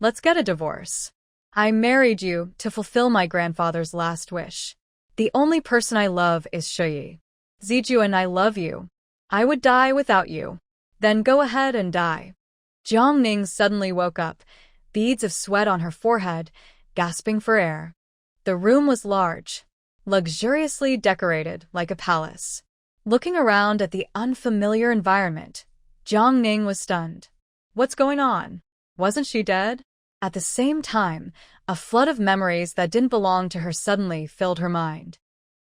Let's get a divorce. I married you to fulfill my grandfather's last wish. The only person I love is Shuyi. Zijuan, I love you. I would die without you. Then go ahead and die. Jiangning suddenly woke up, beads of sweat on her forehead, gasping for air. The room was large, luxuriously decorated like a palace. Looking around at the unfamiliar environment, Jiangning was stunned. What's going on? Wasn't she dead? At the same time, a flood of memories that didn't belong to her suddenly filled her mind.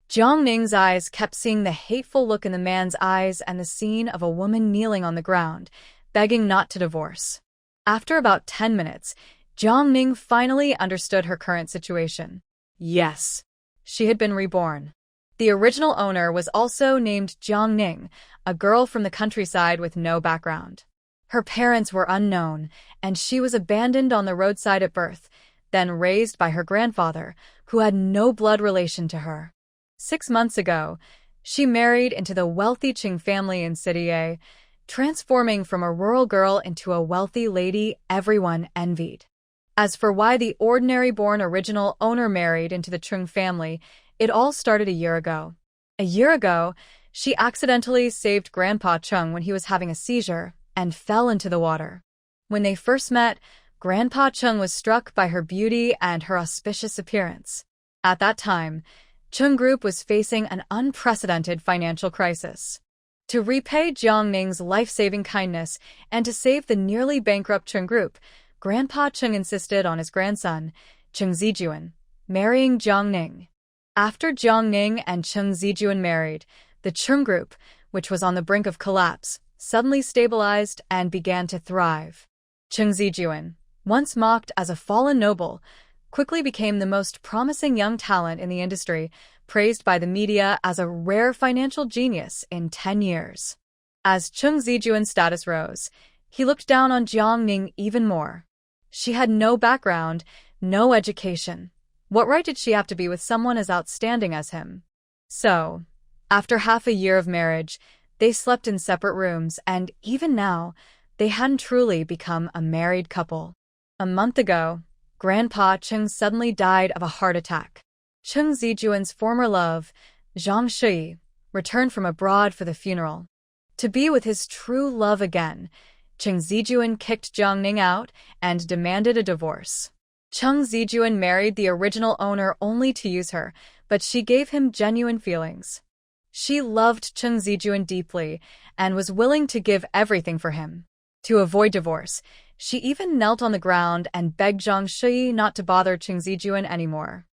Jiangning's eyes kept seeing the hateful look in the man's eyes and the scene of a woman kneeling on the ground, begging not to divorce. After about 10 minutes, Jiangning finally understood her current situation. Yes, she had been reborn. The original owner was also named Jiangning, a girl from the countryside with no background. Her parents were unknown, and she was abandoned on the roadside at birth, then raised by her grandfather, who had no blood relation to her. 6 months ago, she married into the wealthy Qing family in City A, transforming from a rural girl into a wealthy lady everyone envied. As for why the ordinary-born original owner married into the Chung family, it all started a year ago. A year ago, she accidentally saved Grandpa Chung when he was having a seizure and fell into the water. When they first met, Grandpa Chung was struck by her beauty and her auspicious appearance. At that time, Chung Group was facing an unprecedented financial crisis. To repay Jiangning's life-saving kindness and to save the nearly bankrupt Chung Group, Grandpa Chung insisted on his grandson, Chung Zijuan, marrying Jiangning. After Jiangning and Chung Zijuan married, the Chung Group, which was on the brink of collapse, suddenly stabilized and began to thrive. Chung Zijuan, once mocked as a fallen noble, quickly became the most promising young talent in the industry, praised by the media as a rare financial genius in 10 years. As Chung Zijuan's status rose, he looked down on Jiangning even more. She had no background, no education. What right did she have to be with someone as outstanding as him? So, after half a year of marriage, they slept in separate rooms, and even now, they hadn't truly become a married couple. A month ago, Grandpa Chung suddenly died of a heart attack. Chung Zijuan's former love, Zhang Shui, returned from abroad for the funeral. To be with his true love again, Chung Zijuan kicked Jiangning out and demanded a divorce. Chung Zijuan married the original owner only to use her, but she gave him genuine feelings. She loved Chung Zijuan deeply and was willing to give everything for him. To avoid divorce, she even knelt on the ground and begged Zhang Shui not to bother Chung Zijuan anymore.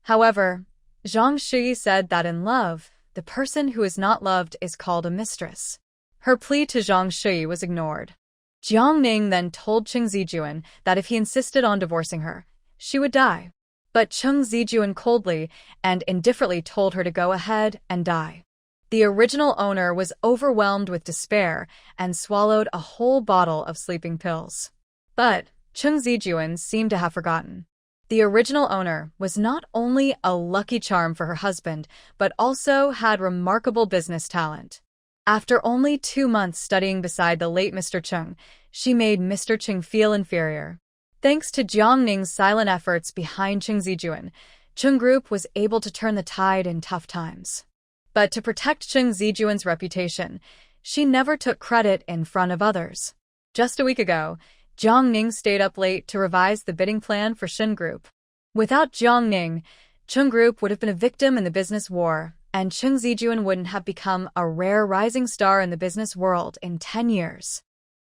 However, Zhang Shui said that in love, the person who is not loved is called a mistress. Her plea to Zhang Shui was ignored. Jiangning then told Chung Zijuan that if he insisted on divorcing her, she would die. But Chung Zijuan coldly and indifferently told her to go ahead and die. The original owner was overwhelmed with despair and swallowed a whole bottle of sleeping pills. But Chung Zijuan seemed to have forgotten. The original owner was not only a lucky charm for her husband, but also had remarkable business talent. After only 2 months studying beside the late Mr. Chung, she made Mr. Chung feel inferior. Thanks to Jiangning's silent efforts behind Chung Zijuan, Chung Group was able to turn the tide in tough times. But to protect Chung Zijuan's reputation, she never took credit in front of others. Just a week ago, Jiangning stayed up late to revise the bidding plan for Chung Group. Without Jiangning, Chung Group would have been a victim in the business war, and Chung Zijuan wouldn't have become a rare rising star in the business world in 10 years.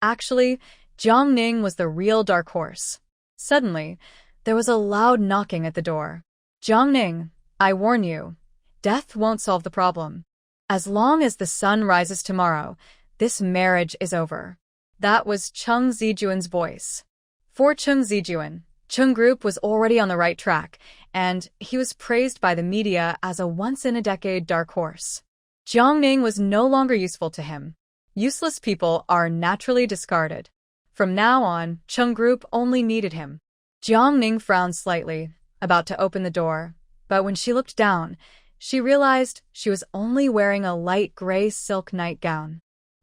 Actually, Jiangning was the real dark horse. Suddenly, there was a loud knocking at the door. Jiangning, I warn you, death won't solve the problem. As long as the sun rises tomorrow, this marriage is over. That was Chung Zijuan's voice. For Chung Zijuan, Chung Group was already on the right track, and he was praised by the media as a once-in-a-decade dark horse. Jiangning was no longer useful to him. Useless people are naturally discarded. From now on, Chung Group only needed him. Jiangning frowned slightly, about to open the door, but when she looked down, she realized she was only wearing a light gray silk nightgown.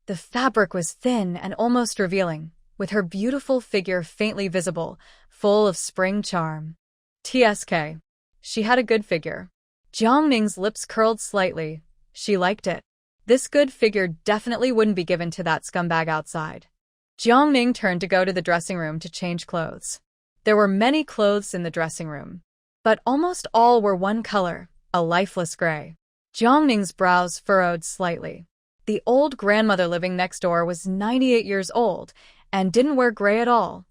The fabric was thin and almost revealing, with her beautiful figure faintly visible, full of spring charm. TSK. She had a good figure. Jiang Ning's lips curled slightly. She liked it. This good figure definitely wouldn't be given to that scumbag outside. Jiang Ning turned to go to the dressing room to change clothes. There were many clothes in the dressing room, but almost all were one color, a lifeless gray. Jiang Ning's brows furrowed slightly. The old grandmother living next door was 98 years old and didn't wear gray at all.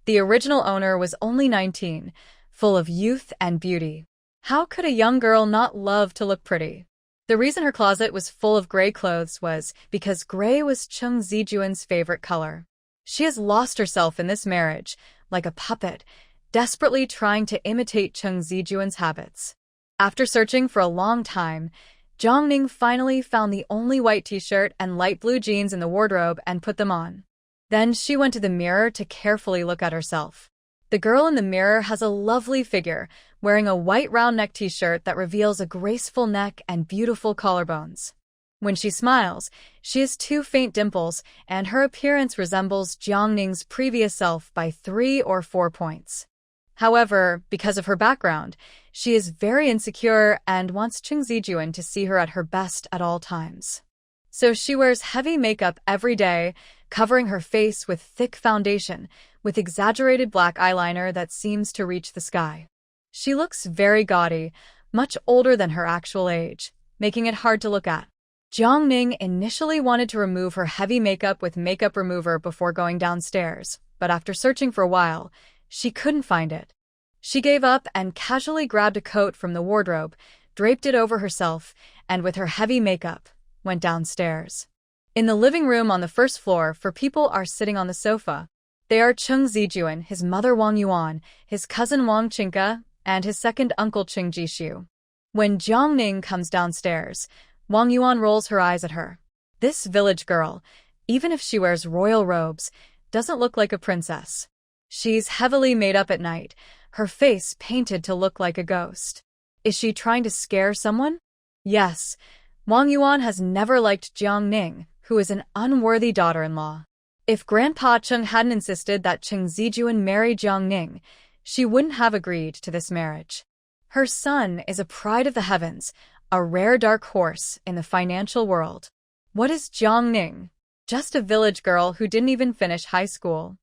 The original owner was only 19, full of youth and beauty. How could a young girl not love to look pretty? The reason her closet was full of gray clothes was because gray was Chung Zijuan's favorite color. She has lost herself in this marriage, like a puppet, desperately trying to imitate Chung Zijuan's habits. After searching for a long time, Jiang Ning finally found the only white t-shirt and light blue jeans in the wardrobe and put them on. Then she went to the mirror to carefully look at herself. The girl in the mirror has a lovely figure, wearing a white round neck t-shirt that reveals a graceful neck and beautiful collarbones. When she smiles, she has 2 faint dimples, and her appearance resembles Jiang Ning's previous self by 3 or 4 points. However, because of her background, she is very insecure and wants Chung Zijuan to see her at her best at all times. So she wears heavy makeup every day, covering her face with thick foundation, with exaggerated black eyeliner that seems to reach the sky. She looks very gaudy, much older than her actual age, making it hard to look at. Jiang Ning initially wanted to remove her heavy makeup with makeup remover before going downstairs, but after searching for a while, she couldn't find it. She gave up and casually grabbed a coat from the wardrobe, draped it over herself, and with her heavy makeup, went downstairs. In the living room on the first floor, 4 people are sitting on the sofa. They are Chung Zijuan, his mother Wang Yuan, his cousin Wang Qingke, and his second uncle Qing Jishu. When Jiang Ning comes downstairs, Wang Yuan rolls her eyes at her. This village girl, even if she wears royal robes, doesn't look like a princess. She's heavily made up at night, her face painted to look like a ghost. Is she trying to scare someone? Yes, Wang Yuan has never liked Jiang Ning, who is an unworthy daughter-in-law. If Grandpa Chung hadn't insisted that Chung Zijuan marry Jiang Ning, she wouldn't have agreed to this marriage. Her son is a pride of the heavens, a rare dark horse in the financial world. What is Jiang Ning? Just a village girl who didn't even finish high school.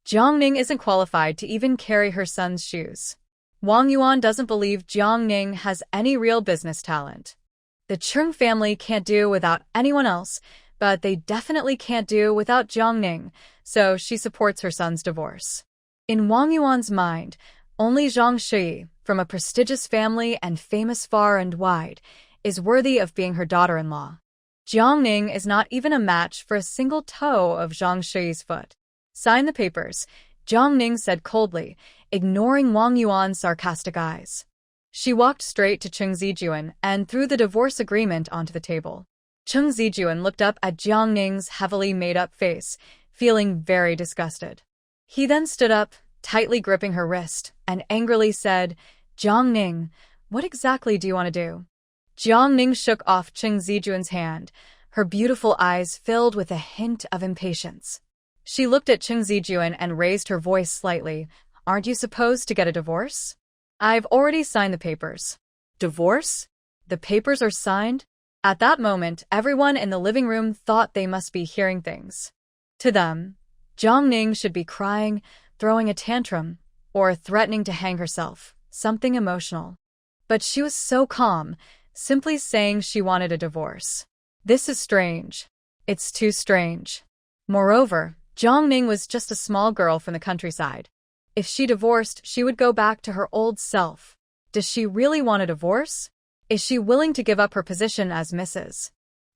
Jiang Ning isn't qualified to even carry her son's shoes. Wang Yuan doesn't believe Jiang Ning has any real business talent. The Chung family can't do without anyone else, but they definitely can't do without Jiang Ning, so she supports her son's divorce. In Wang Yuan's mind, only Zhang Shui, from a prestigious family and famous far and wide, is worthy of being her daughter-in-law. Jiang Ning is not even a match for a single toe of Zhang Shui's foot. Sign the papers, Jiang Ning said coldly, ignoring Wang Yuan's sarcastic eyes. She walked straight to Chung Zijuan and threw the divorce agreement onto the table. Chung Zijuan looked up at Jiang Ning's heavily made-up face, feeling very disgusted. He then stood up, tightly gripping her wrist, and angrily said, "Jiang Ning, what exactly do you want to do?" Jiang Ning shook off Chung Zijuan's hand, her beautiful eyes filled with a hint of impatience. She looked at Chung Zijuan and raised her voice slightly. "Aren't you supposed to get a divorce?" "I've already signed the papers." "Divorce? The papers are signed?" At that moment, everyone in the living room thought they must be hearing things. To them, Jiang Ning should be crying, throwing a tantrum, or threatening to hang herself, something emotional. But she was so calm, simply saying she wanted a divorce. This is strange. It's too strange. Moreover, Jiang Ning was just a small girl from the countryside. If she divorced, she would go back to her old self. Does she really want a divorce? Is she willing to give up her position as Mrs.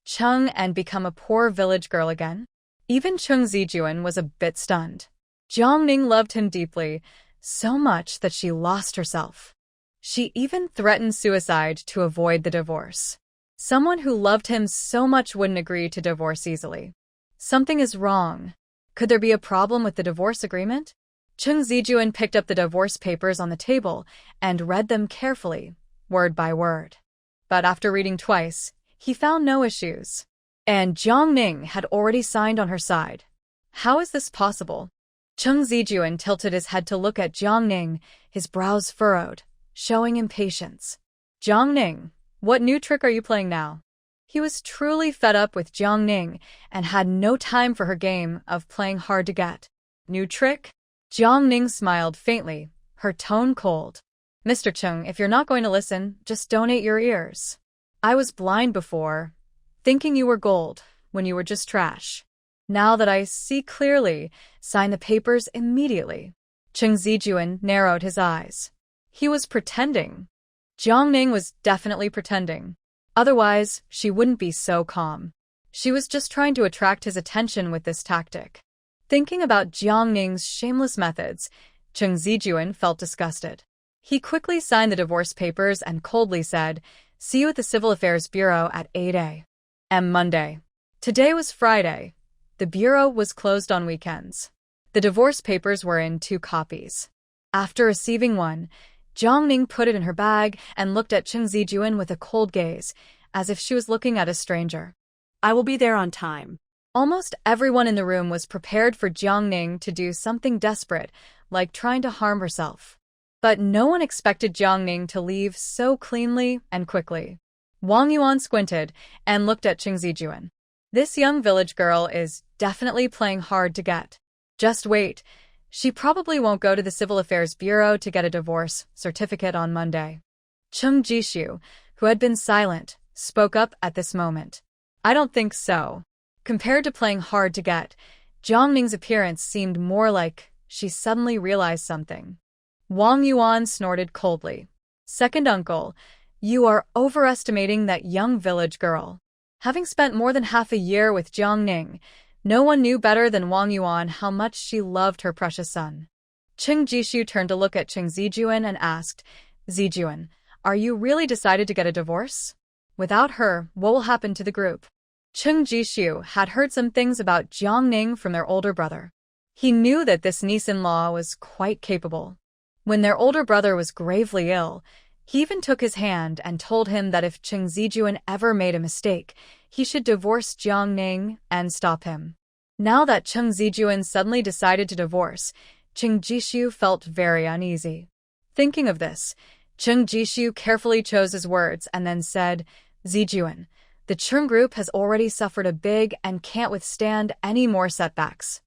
Chung and become a poor village girl again? Even Chung Zijuan was a bit stunned. Jiang Ning loved him deeply, so much that she lost herself. She even threatened suicide to avoid the divorce. Someone who loved him so much wouldn't agree to divorce easily. Something is wrong. Could there be a problem with the divorce agreement? Chung Zijuan picked up the divorce papers on the table and read them carefully, word by word. But after reading twice, he found no issues. And Jiang Ning had already signed on her side. How is this possible? Chung Zijuan tilted his head to look at Jiang Ning, his brows furrowed, showing impatience. Jiang Ning, what new trick are you playing now? He was truly fed up with Jiang Ning and had no time for her game of playing hard to get. New trick? Jiang Ning smiled faintly, her tone cold. Mr. Chung, if you're not going to listen, just donate your ears. I was blind before, thinking you were gold when you were just trash. Now that I see clearly, sign the papers immediately. Chung Zijuan narrowed his eyes. He was pretending. Jiang Ning was definitely pretending. Otherwise, she wouldn't be so calm. She was just trying to attract his attention with this tactic. Thinking about Jiang Ning's shameless methods, Chung Zijuan felt disgusted. He quickly signed the divorce papers and coldly said, "See you at the Civil Affairs Bureau at 8 a.m. Monday." Today was Friday. The bureau was closed on weekends. The divorce papers were in 2 copies. After receiving one, Jiang Ning put it in her bag and looked at Chung Zijuan with a cold gaze, as if she was looking at a stranger. I will be there on time. Almost everyone in the room was prepared for Jiang Ning to do something desperate, like trying to harm herself. But no one expected Jiang Ning to leave so cleanly and quickly. Wang Yuan squinted and looked at Chung Zijuan. This young village girl is definitely playing hard to get. Just wait. She probably won't go to the Civil Affairs Bureau to get a divorce certificate on Monday. Chung Jishu, who had been silent, spoke up at this moment. I don't think so. Compared to playing hard to get, Jiang Ning's appearance seemed more like she suddenly realized something. Wang Yuan snorted coldly. Second uncle, you are overestimating that young village girl. Having spent more than half a year with Jiang Ning, no one knew better than Wang Yuan how much she loved her precious son. Chung Jishu turned to look at Chung Zijuan and asked, Zijuan, are you really decided to get a divorce? Without her, what will happen to the group? Chung Jishu had heard some things about Jiang Ning from their older brother. He knew that this niece-in-law was quite capable. When their older brother was gravely ill, he even took his hand and told him that if Chung Zijuan ever made a mistake, he should divorce Jiang Ning and stop him. Now that Chung Zijuan suddenly decided to divorce, Chung Jishu felt very uneasy. Thinking of this, Chung Jishu carefully chose his words and then said, Zijuan, the Chung group has already suffered a big and can't withstand any more setbacks.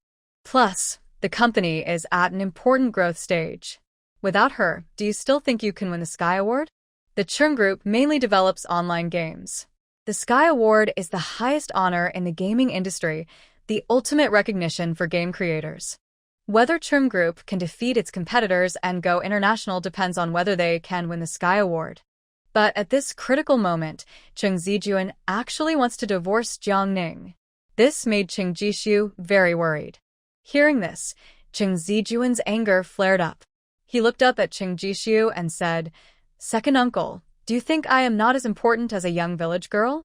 Plus, the company is at an important growth stage. Without her, do you still think you can win the Sky Award? The Chung Group mainly develops online games. The Sky Award is the highest honor in the gaming industry, the ultimate recognition for game creators. Whether Chung Group can defeat its competitors and go international depends on whether they can win the Sky Award. But at this critical moment, Chung Zijuan actually wants to divorce Jiang Ning. This made Chung Jishu very worried. Hearing this, Chung Zijuan's anger flared up. He looked up at Chung Jishu and said, Second uncle, do you think I am not as important as a young village girl?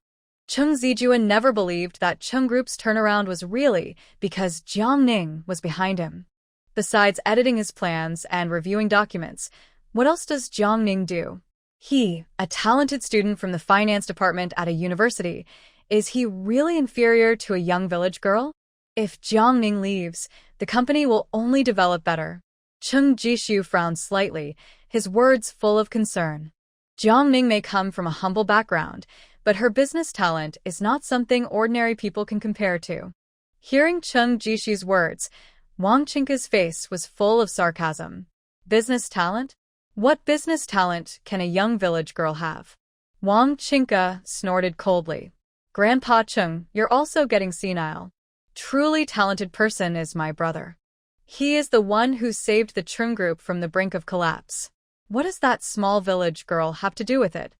Chung Zijuan never believed that Chung Group's turnaround was really because Jiang Ning was behind him. Besides editing his plans and reviewing documents, what else does Jiang Ning do? He, a talented student from the finance department at a university, is he really inferior to a young village girl? If Jiang Ning leaves, the company will only develop better. Chung Jishu frowned slightly, his words full of concern. Jiang Ning may come from a humble background, but her business talent is not something ordinary people can compare to. Hearing Chung Jishu's words, Wang Chinka's face was full of sarcasm. Business talent? What business talent can a young village girl have? Wang Chinka snorted coldly. Grandpa Chung, you're also getting senile. Truly talented person is my brother. He is the one who saved the Chung Group from the brink of collapse. What does that small village girl have to do with it?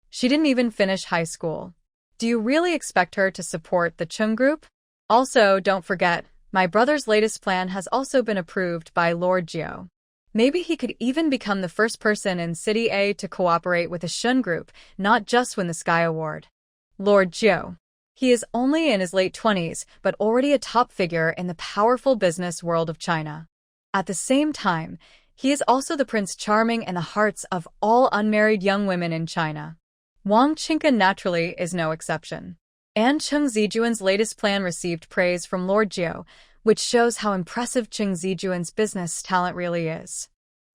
She didn't even finish high school. Do you really expect her to support the Chung Group? Also, don't forget, my brother's latest plan has also been approved by Lord Jiao. Maybe he could even become the first person in City A to cooperate with the Shun Group, not just win the Sky Award. Lord Jiao. He is only in his late 20s, but already a top figure in the powerful business world of China. At the same time, he is also the Prince Charming in the hearts of all unmarried young women in China. Wang Chinka naturally is no exception. And Chung Zijuan's latest plan received praise from Lord Jiao, which shows how impressive Cheng Zijuan's business talent really is.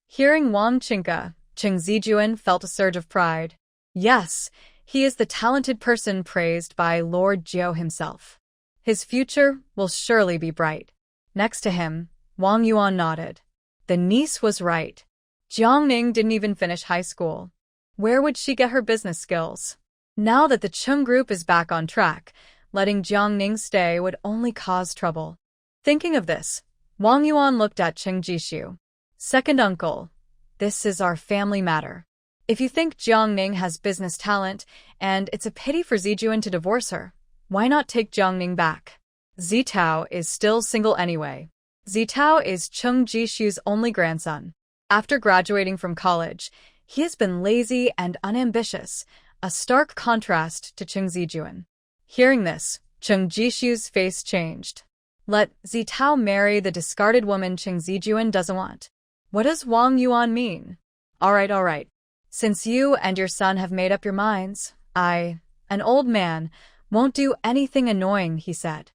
Hearing Wang Qingke, Cheng Zijuan felt a surge of pride. Yes, he is the talented person praised by Lord Jiao himself. His future will surely be bright. Next to him, Wang Yuan nodded. The niece was right. Jiang Ning didn't even finish high school. Where would she get her business skills? Now that the Cheng group is back on track, letting Jiang Ning stay would only cause trouble. Thinking of this, Wang Yuan looked at Cheng Jishu. Second uncle, this is our family matter. If you think Jiang Ning has business talent, and it's a pity for Zijuan to divorce her, why not take Jiang Ning back? Zitao is still single anyway. Zitao is Cheng Jishu's only grandson. After graduating from college, he has been lazy and unambitious, a stark contrast to Cheng Zijuan. Hearing this, Cheng Jishu's face changed. Let Zitao marry the discarded woman Cheng Zijuan doesn't want. What does Wang Yuan mean? All right. Since you and your son have made up your minds, I, an old man, won't do anything annoying, he said.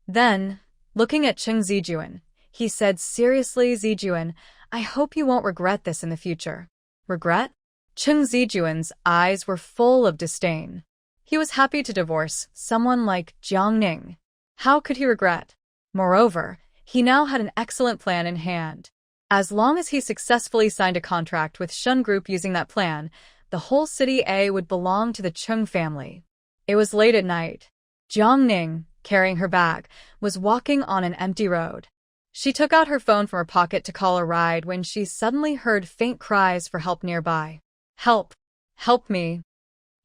Then, looking at Cheng Zijuan, he said seriously, Zijuan, I hope you won't regret this in the future. Regret? Cheng Zijuan's eyes were full of disdain. He was happy to divorce someone like Jiang Ning. How could he regret? Moreover, he now had an excellent plan in hand. As long as he successfully signed a contract with Shun Group using that plan, the whole city A would belong to the Cheng family. It was late at night. Jiang Ning, carrying her bag, was walking on an empty road. She took out her phone from her pocket to call a ride when she suddenly heard faint cries for help nearby. Help! Help me!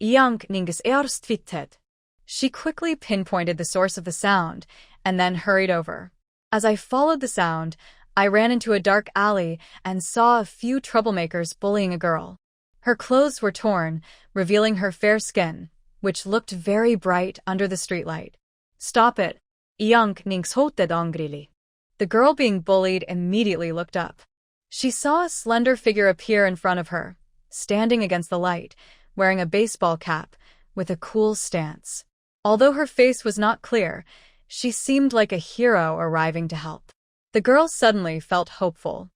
Iang ningus earstvitet. She quickly pinpointed the source of the sound and then hurried over. As I followed the sound, I ran into a dark alley and saw a few troublemakers bullying a girl. Her clothes were torn, revealing her fair skin, which looked very bright under the streetlight. Stop it! Iang ningshoted angrily. The girl being bullied immediately looked up. She saw a slender figure appear in front of her, standing against the light, wearing a baseball cap, with a cool stance. Although her face was not clear, she seemed like a hero arriving to help. The girl suddenly felt hopeful.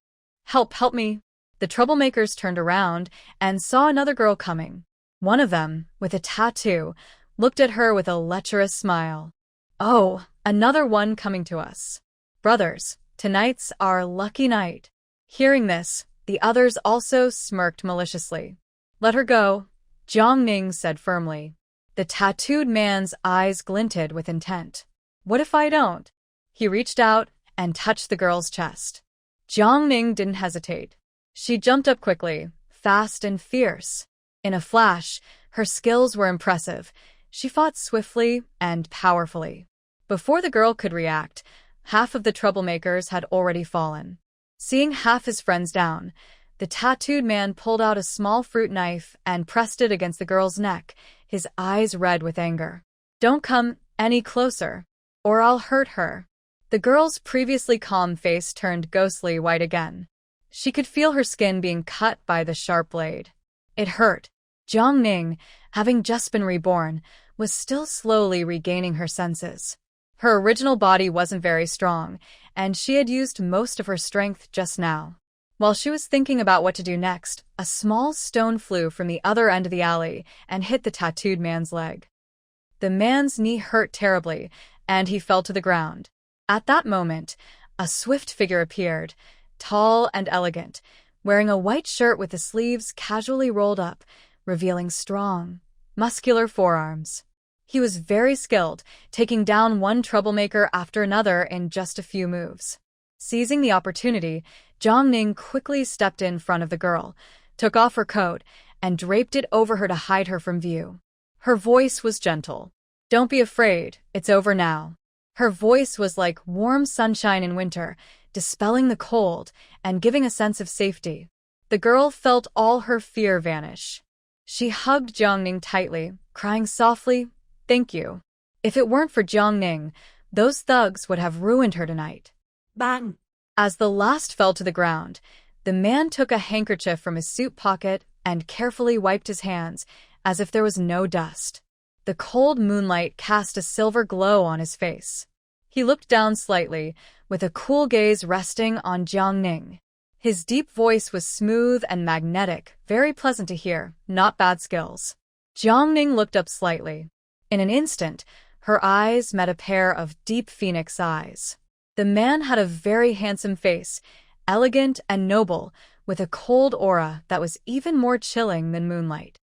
Help me! The troublemakers turned around and saw another girl coming. One of them, with a tattoo, looked at her with a lecherous smile. Oh, another one coming to us. Brothers, tonight's our lucky night. Hearing this, the others also smirked maliciously. Let her go, Jiang Ning said firmly. The tattooed man's eyes glinted with intent. What if I don't? He reached out and touched the girl's chest. Jiang Ning didn't hesitate. She jumped up quickly, fast and fierce. In a flash, her skills were impressive. She fought swiftly and powerfully. Before the girl could react, half of the troublemakers had already fallen. Seeing half his friends down, the tattooed man pulled out a small fruit knife and pressed it against the girl's neck, his eyes red with anger. Don't come any closer, or I'll hurt her. The girl's previously calm face turned ghostly white again. She could feel her skin being cut by the sharp blade. It hurt. Jiang Ning, having just been reborn, was still slowly regaining her senses. Her original body wasn't very strong, and she had used most of her strength just now. While she was thinking about what to do next, a small stone flew from the other end of the alley and hit the tattooed man's leg. The man's knee hurt terribly, and he fell to the ground. At that moment, a swift figure appeared, tall and elegant, wearing a white shirt with the sleeves casually rolled up, revealing strong, muscular forearms. He was very skilled, taking down one troublemaker after another in just a few moves. Seizing the opportunity, Jiang Ning quickly stepped in front of the girl, took off her coat, and draped it over her to hide her from view. Her voice was gentle. Don't be afraid, it's over now. Her voice was like warm sunshine in winter, dispelling the cold and giving a sense of safety. The girl felt all her fear vanish. She hugged Jiang Ning tightly, crying softly, "Thank you. If it weren't for Jiang Ning, those thugs would have ruined her tonight." Bang! As the last fell to the ground, the man took a handkerchief from his suit pocket and carefully wiped his hands, as if there was no dust. The cold moonlight cast a silver glow on his face. He looked down slightly, with a cool gaze resting on Jiang Ning. His deep voice was smooth and magnetic, very pleasant to hear, not bad skills. Jiang Ning looked up slightly. In an instant, her eyes met a pair of deep phoenix eyes. The man had a very handsome face, elegant and noble, with a cold aura that was even more chilling than moonlight.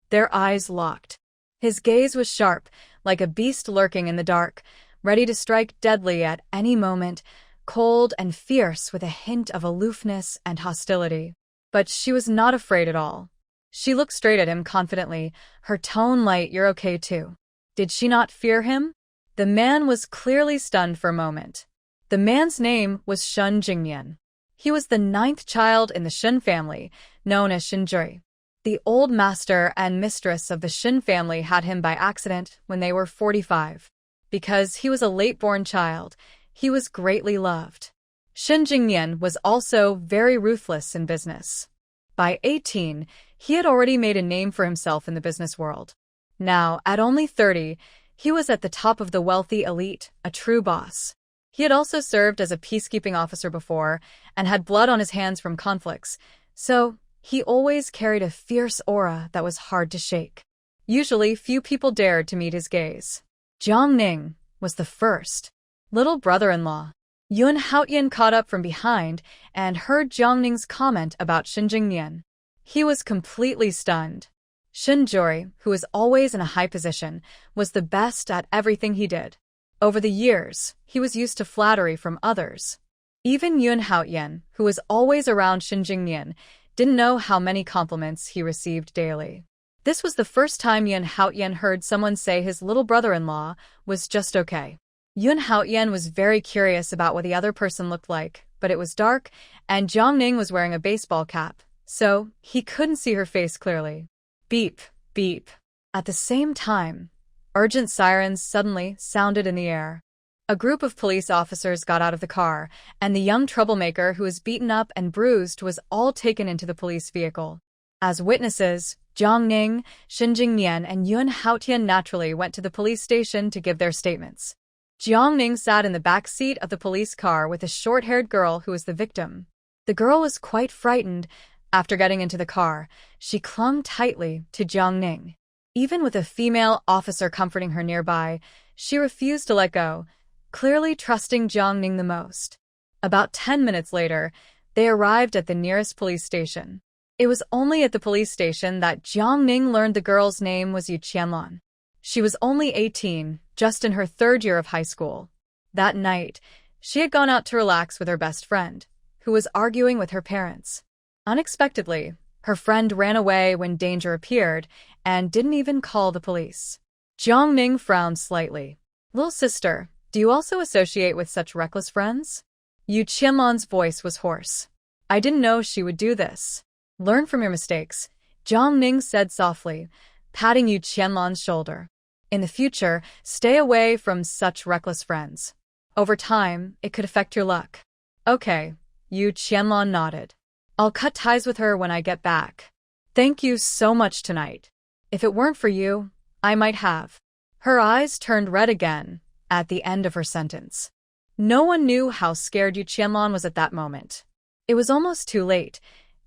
Their eyes locked. His gaze was sharp, like a beast lurking in the dark, ready to strike deadly at any moment, cold and fierce with a hint of aloofness and hostility. But she was not afraid at all. She looked straight at him confidently, her tone light. "You're okay too." Did she not fear him? The man was clearly stunned for a moment. The man's name was Shun Jingyan. He was the 9th child in the Shun family, known as Shinjui. The old master and mistress of the Shun family had him by accident when they were 45. Because he was a late-born child, he was greatly loved. Shun Jingyan was also very ruthless in business. By 18, he had already made a name for himself in the business world. Now, at only 30, he was at the top of the wealthy elite, a true boss. He had also served as a peacekeeping officer before and had blood on his hands from conflicts, so he always carried a fierce aura that was hard to shake. Usually, few people dared to meet his gaze. Jiang Ning was the first. Little brother-in-law. Yun Haotian caught up from behind and heard Jiang Ning's comment about Shin Jingyan. He was completely stunned. Shinjui, who was always in a high position, was the best at everything he did. Over the years, he was used to flattery from others. Even Yun Haotian, who was always around Shin Jingyan, didn't know how many compliments he received daily. This was the first time Yun Haotian heard someone say his little brother-in-law was just okay. Yun Haotian was very curious about what the other person looked like, but it was dark, and Jiang Ning was wearing a baseball cap, so he couldn't see her face clearly. Beep, beep. At the same time, urgent sirens suddenly sounded in the air. A group of police officers got out of the car, and the young troublemaker who was beaten up and bruised was all taken into the police vehicle. As witnesses, Jiang Ning, Shin Jingyan, and Yun Haotian naturally went to the police station to give their statements. Jiang Ning sat in the back seat of the police car with a short-haired girl who was the victim. The girl was quite frightened. After getting into the car, she clung tightly to Jiang Ning. Even with a female officer comforting her nearby, she refused to let go, clearly trusting Jiang Ning the most. About 10 minutes later, they arrived at the nearest police station. It was only at the police station that Jiang Ning learned the girl's name was Yu Qianlan. She was only 18, just in her 3rd year of high school. That night, she had gone out to relax with her best friend, who was arguing with her parents. Unexpectedly, her friend ran away when danger appeared and didn't even call the police. Jiang Ning frowned slightly. "Little sister, do you also associate with such reckless friends?" Yu Qianlan's voice was hoarse. "I didn't know she would do this." "Learn from your mistakes," Jiang Ning said softly, patting Yu Qianlan's shoulder. "In the future, stay away from such reckless friends. Over time, it could affect your luck." "Okay," Yu Qianlan nodded. "I'll cut ties with her when I get back. Thank you so much tonight. If it weren't for you, I might have." Her eyes turned red again at the end of her sentence. No one knew how scared Yu Qianlan was at that moment. It was almost too late.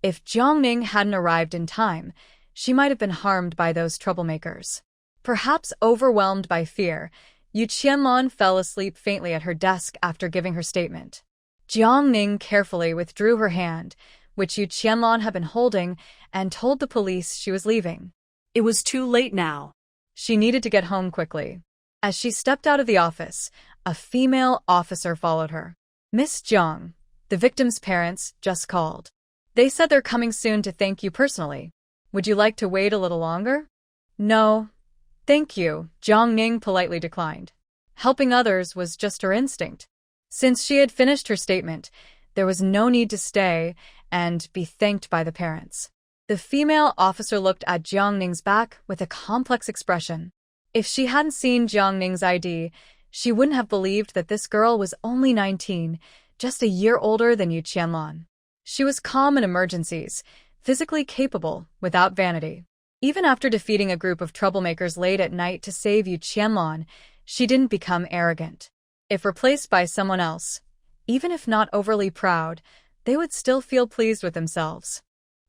If Jiang Ning hadn't arrived in time, she might have been harmed by those troublemakers. Perhaps overwhelmed by fear, Yu Qianlan fell asleep faintly at her desk after giving her statement. Jiang Ning carefully withdrew her hand, which Yu Qianlan had been holding, and told the police she was leaving. It was too late now. She needed to get home quickly. As she stepped out of the office, a female officer followed her. "Miss Jiang, the victim's parents just called. They said they're coming soon to thank you personally. Would you like to wait a little longer?" "No, thank you," Jiang Ning politely declined. Helping others was just her instinct. Since she had finished her statement, there was no need to stay and be thanked by the parents. The female officer looked at Jiang Ning's back with a complex expression. If she hadn't seen Jiang Ning's ID, she wouldn't have believed that this girl was only 19, just a year older than Yu Qianlan. She was calm in emergencies, physically capable, without vanity. Even after defeating a group of troublemakers late at night to save Yu Qianlan, she didn't become arrogant. If replaced by someone else, Even if not overly proud, they would still feel pleased with themselves.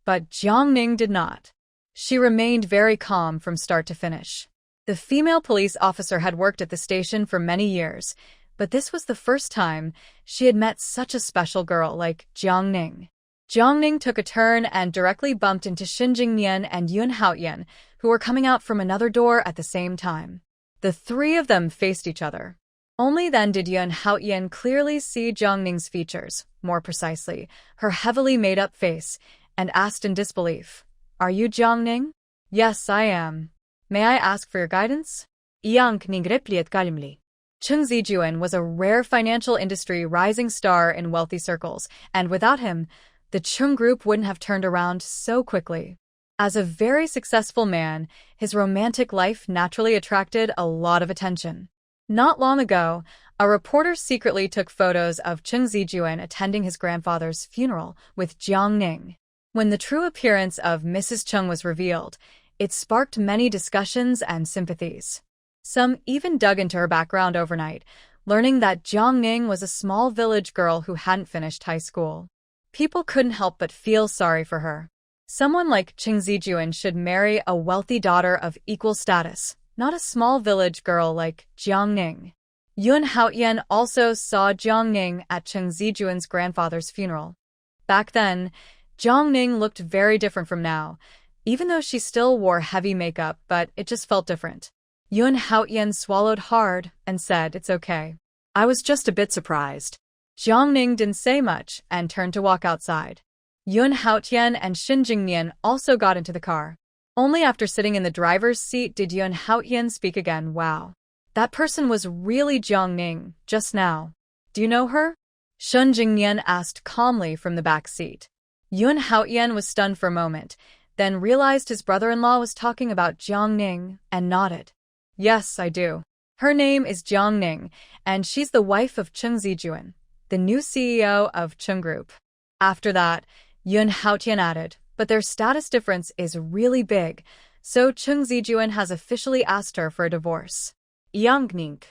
But Jiang Ning did not. She remained very calm from start to finish. The female police officer had worked at the station for many years, but this was the first time she had met such a special girl like Jiang Ning. Jiang Ning took a turn and directly bumped into Shin Jingnian and Yun Haotian, who were coming out from another door at the same time. The three of them faced each other. Only then did Yun Haotian clearly see Jiang Ning's features, more precisely, her heavily made-up face, and asked in disbelief, "Are you Jiang Ning?" "Yes, I am. May I ask for your guidance?" Yang Ning replied calmly. Chung Zijuan was a rare financial industry rising star in wealthy circles, and without him, the Chung Group wouldn't have turned around so quickly. As a very successful man, his romantic life naturally attracted a lot of attention. Not long ago, a reporter secretly took photos of Chung Zijuan attending his grandfather's funeral with Jiang Ning. When the true appearance of Mrs. Chung was revealed, it sparked many discussions and sympathies. Some even dug into her background overnight, learning that Jiang Ning was a small village girl who hadn't finished high school. People couldn't help but feel sorry for her. Someone like Chung Zijuan should marry a wealthy daughter of equal status, not a small village girl like Jiang Ning. Yun Haotian also saw Jiang Ning at Chung Zijuan's grandfather's funeral. Back then, Jiang Ning looked very different from now, even though she still wore heavy makeup, but it just felt different. Yun Haotian swallowed hard and said, "It's okay." I was just a bit surprised. Jiang Ning didn't say much and turned to walk outside. Yun Haotian and Shin Jingnian also got into the car. Only after sitting in the driver's seat did Yun Haotian speak again. "Wow. That person was really Jiang Ning, just now. Do you know her?" Shin Jingnian asked calmly from the back seat. Yun Haotian was stunned for a moment, then realized his brother-in-law was talking about Jiang Ning and nodded. "Yes, I do. Her name is Jiang Ning, and she's the wife of Chung Zijuan, the new CEO of Chung Group." After that, Yun Haotian added, "But their status difference is really big, so Chung Zijuan has officially asked her for a divorce." Yang Ning.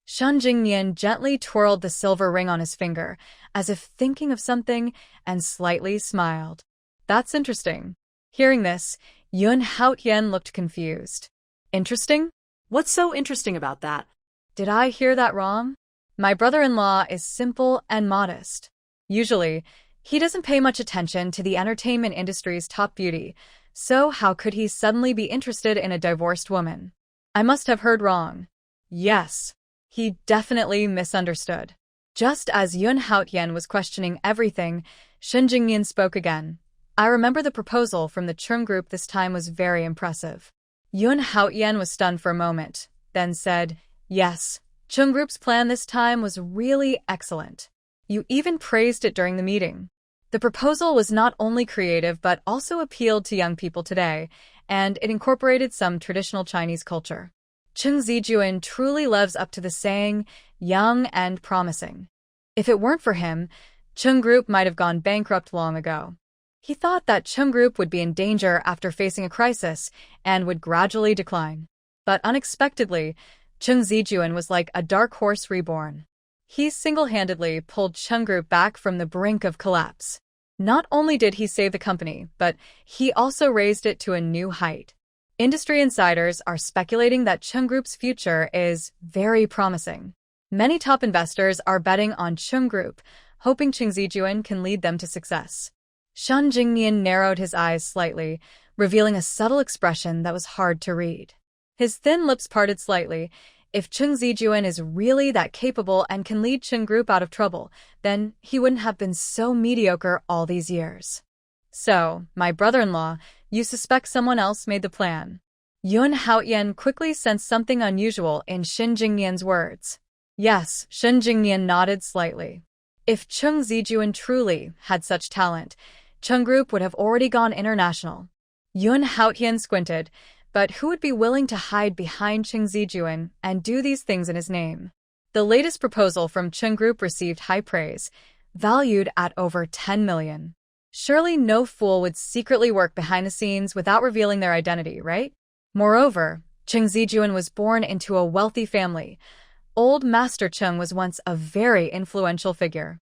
Shin Jingnian gently twirled the silver ring on his finger, as if thinking of something, and slightly smiled. "That's interesting." Hearing this, Yun Haotian looked confused. "Interesting? What's so interesting about that?" Did I hear that wrong? My brother-in-law is simple and modest. Usually, he doesn't pay much attention to the entertainment industry's top beauty, so how could he suddenly be interested in a divorced woman? I must have heard wrong. Yes, he definitely misunderstood. Just as Yun Haotian was questioning everything, Shin Jingnian spoke again. "I remember the proposal from the Chung Group this time was very impressive." Yun Haotian was stunned for a moment, then said, "Yes, Chung Group's plan this time was really excellent. You even praised it during the meeting. The proposal was not only creative but also appealed to young people today, and it incorporated some traditional Chinese culture. Chung Zijuan truly lives up to the saying, young and promising. If it weren't for him, Chung Group might have gone bankrupt long ago." He thought that Chung Group would be in danger after facing a crisis and would gradually decline. But unexpectedly, Chung Zijuan was like a dark horse reborn. He single-handedly pulled Chung Group back from the brink of collapse. Not only did he save the company, but he also raised it to a new height. Industry insiders are speculating that Chung Group's future is very promising. Many top investors are betting on Chung Group, hoping Chung Zijuan can lead them to success. Shin Jingnian narrowed his eyes slightly, revealing a subtle expression that was hard to read. His thin lips parted slightly. If Chung Zijuan is really that capable and can lead Chung Group out of trouble, then he wouldn't have been so mediocre all these years. "So, my brother-in-law, you suspect someone else made the plan?" Yun Haotian quickly sensed something unusual in Shin Jingnian's words. Yes, Shin Jingnian nodded slightly. If Chung Zijuan truly had such talent, Chung Group would have already gone international. Yun Haotian squinted, but who would be willing to hide behind Chung Zijuan and do these things in his name? The latest proposal from Chung Group received high praise, valued at over 10 million. Surely no fool would secretly work behind the scenes without revealing their identity, right? Moreover, Chung Zijuan was born into a wealthy family. Old Master Chung was once a very influential figure.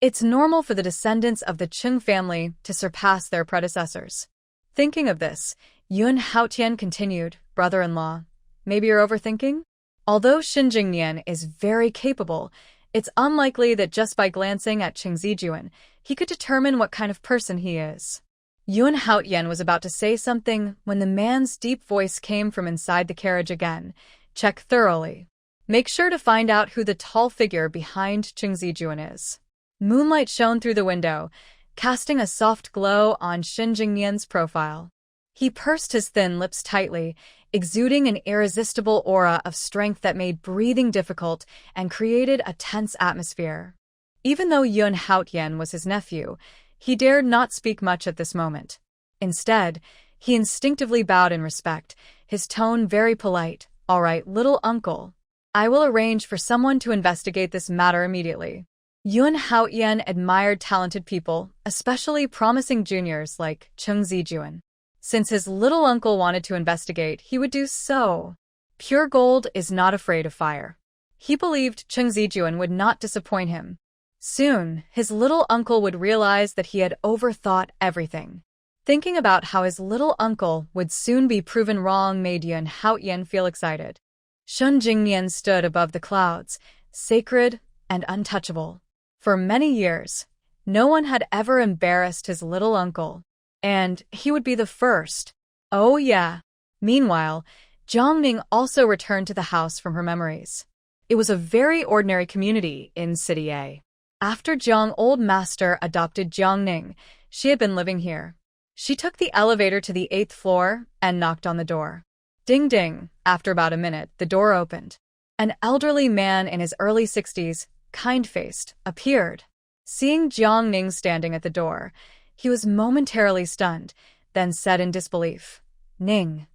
It's normal for the descendants of the Chung family to surpass their predecessors. Thinking of this, Yun Haotian continued, brother-in-law, maybe you're overthinking? Although Shin Jingnian is very capable, it's unlikely that just by glancing at Cheng Zijuan, he could determine what kind of person he is. Yun Haotian was about to say something when the man's deep voice came from inside the carriage again. Check thoroughly. Make sure to find out who the tall figure behind Cheng Zijuan is. Moonlight shone through the window, casting a soft glow on Shin Jingnian's profile. He pursed his thin lips tightly, exuding an irresistible aura of strength that made breathing difficult and created a tense atmosphere. Even though Yun Haotian was his nephew, he dared not speak much at this moment. Instead, he instinctively bowed in respect, his tone very polite. All right, little uncle. I will arrange for someone to investigate this matter immediately. Yun Haotian admired talented people, especially promising juniors like Cheng Zijuan. Since his little uncle wanted to investigate, he would do so. Pure gold is not afraid of fire. He believed Cheng Zijuan would not disappoint him. Soon, his little uncle would realize that he had overthought everything. Thinking about how his little uncle would soon be proven wrong made Yun Haotian feel excited. Shun Jingnian stood above the clouds, sacred and untouchable. For many years, no one had ever embarrassed his little uncle, and he would be the first. Oh yeah. Meanwhile, Jiangning also returned to the house from her memories. It was a very ordinary community in City A. After Jiang Old Master adopted Jiangning, she had been living here. She took the elevator to the 8th floor and knocked on the door. Ding ding. After about a minute, the door opened. An elderly man in his early 60s, kind-faced, appeared. Seeing Jiangning standing at the door, he was momentarily stunned, then said in disbelief, Ning,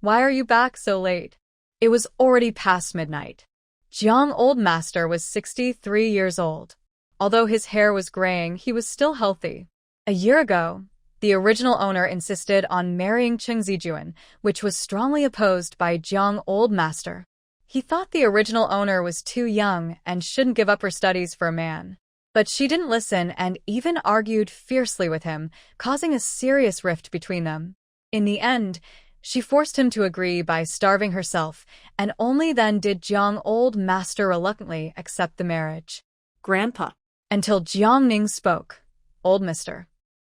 why are you back so late? It was already past midnight. Jiang Old Master was 63 years old. Although his hair was graying, he was still healthy. A year ago, the original owner insisted on marrying Cheng Zijuan, which was strongly opposed by Jiang Old Master. He thought the original owner was too young and shouldn't give up her studies for a man. But she didn't listen and even argued fiercely with him, causing a serious rift between them. In the end, she forced him to agree by starving herself, and only then did Jiang Old Master reluctantly accept the marriage. Grandpa. Until Jiangning spoke. Old Mister.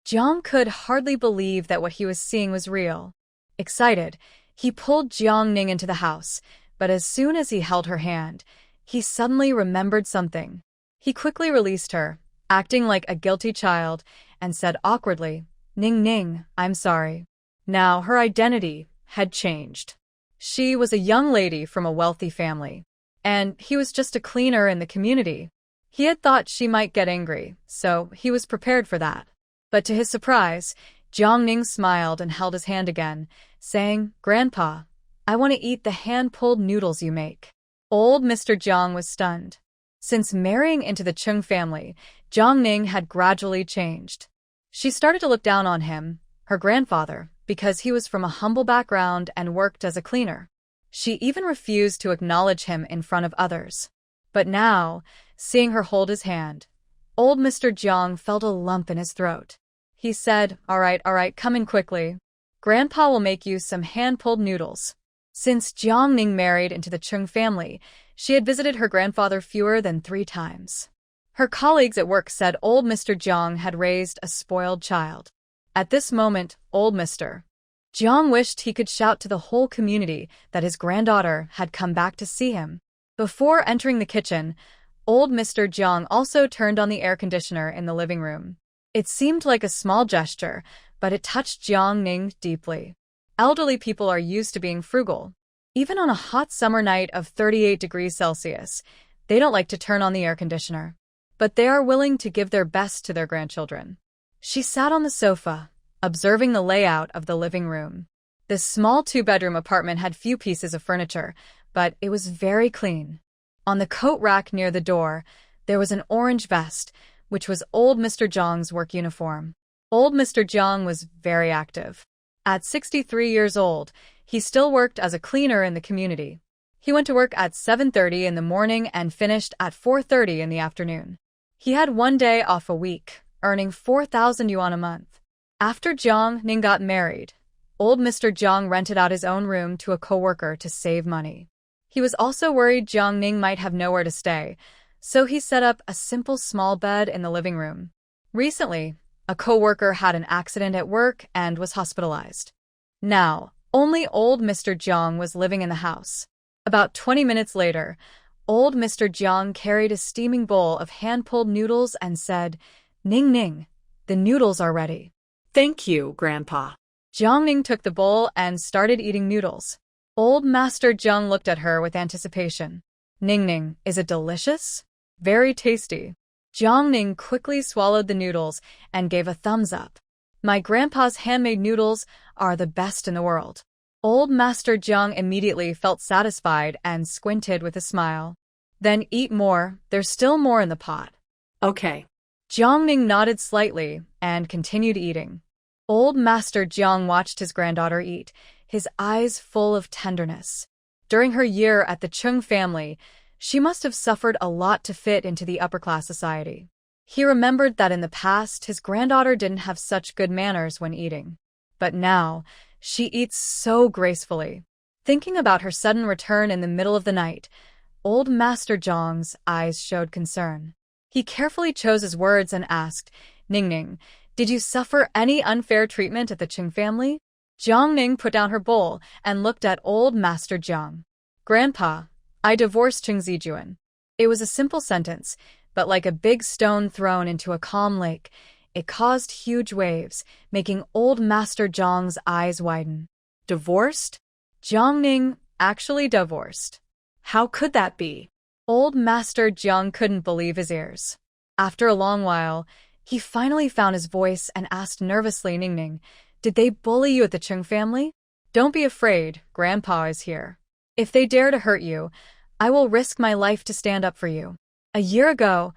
Jiang could hardly believe that what he was seeing was real. Excited, he pulled Jiangning into the house, but as soon as he held her hand, he suddenly remembered something. He quickly released her, acting like a guilty child, and said awkwardly, Ning, I'm sorry. Now her identity had changed. She was a young lady from a wealthy family, and he was just a cleaner in the community. He had thought she might get angry, so he was prepared for that. But to his surprise, Jiangning smiled and held his hand again, saying, Grandpa, I want to eat the hand-pulled noodles you make. Old Mr. Jiang was stunned. Since marrying into the Chung family, Jiangning had gradually changed. She started to look down on him, her grandfather, because he was from a humble background and worked as a cleaner. She even refused to acknowledge him in front of others. But now, seeing her hold his hand, old Mr. Jiang felt a lump in his throat. He said, All right, come in quickly. Grandpa will make you some hand-pulled noodles. Since Jiangning married into the Chung family, she had visited her grandfather fewer than 3 times. Her colleagues at work said old Mr. Jiang had raised a spoiled child. At this moment, old Mr. Jiang wished he could shout to the whole community that his granddaughter had come back to see him. Before entering the kitchen, old Mr. Jiang also turned on the air conditioner in the living room. It seemed like a small gesture, but it touched Jiangning deeply. Elderly people are used to being frugal. Even on a hot summer night of 38 degrees Celsius, they don't like to turn on the air conditioner. But they are willing to give their best to their grandchildren. She sat on the sofa, observing the layout of the living room. This small 2-bedroom apartment had few pieces of furniture, but it was very clean. On the coat rack near the door, there was an orange vest, which was old Mr. Jiang's work uniform. Old Mr. Jiang was very active. At 63 years old, he still worked as a cleaner in the community. He went to work at 7:30 in the morning and finished at 4:30 in the afternoon. He had one day off a week, earning 4,000 yuan a month. After Jiang Ning got married, old Mr. Jiang rented out his own room to a coworker to save money. He was also worried Jiang Ning might have nowhere to stay, so he set up a simple small bed in the living room. Recently, a coworker had an accident at work and was hospitalized. Now, only old Mr. Jiang was living in the house. About 20 minutes later, old Mr. Jiang carried a steaming bowl of hand-pulled noodles and said, "Ning Ning, the noodles are ready." Thank you, Grandpa. Jiang Ning took the bowl and started eating noodles. Old Master Jiang looked at her with anticipation. "Ning Ning, is it delicious?" "Very tasty." Jiang Ning quickly swallowed the noodles and gave a thumbs up. "My grandpa's handmade noodles are the best in the world." Old Master Jiang immediately felt satisfied and squinted with a smile. "Then eat more, there's still more in the pot." Okay. Jiang Ning nodded slightly and continued eating. Old Master Jiang watched his granddaughter eat, his eyes full of tenderness. During her year at the Chung family, she must have suffered a lot to fit into the upper-class society. He remembered that in the past, his granddaughter didn't have such good manners when eating. But now, she eats so gracefully. Thinking about her sudden return in the middle of the night, old Master Jiang's eyes showed concern. He carefully chose his words and asked, "Ning Ning, did you suffer any unfair treatment at the Chung family?" Jiang Ning put down her bowl and looked at old Master Jiang. "Grandpa, I divorced Chung Zijuan." It was a simple sentence, but like a big stone thrown into a calm lake, it caused huge waves, making old Master Jiang's eyes widen. Divorced? Jiang Ning actually divorced. How could that be? Old Master Jiang couldn't believe his ears. After a long while, he finally found his voice and asked nervously, "Ning Ning, did they bully you at the Chung family?" "Don't be afraid, Grandpa is here. If they dare to hurt you, I will risk my life to stand up for you." A year ago,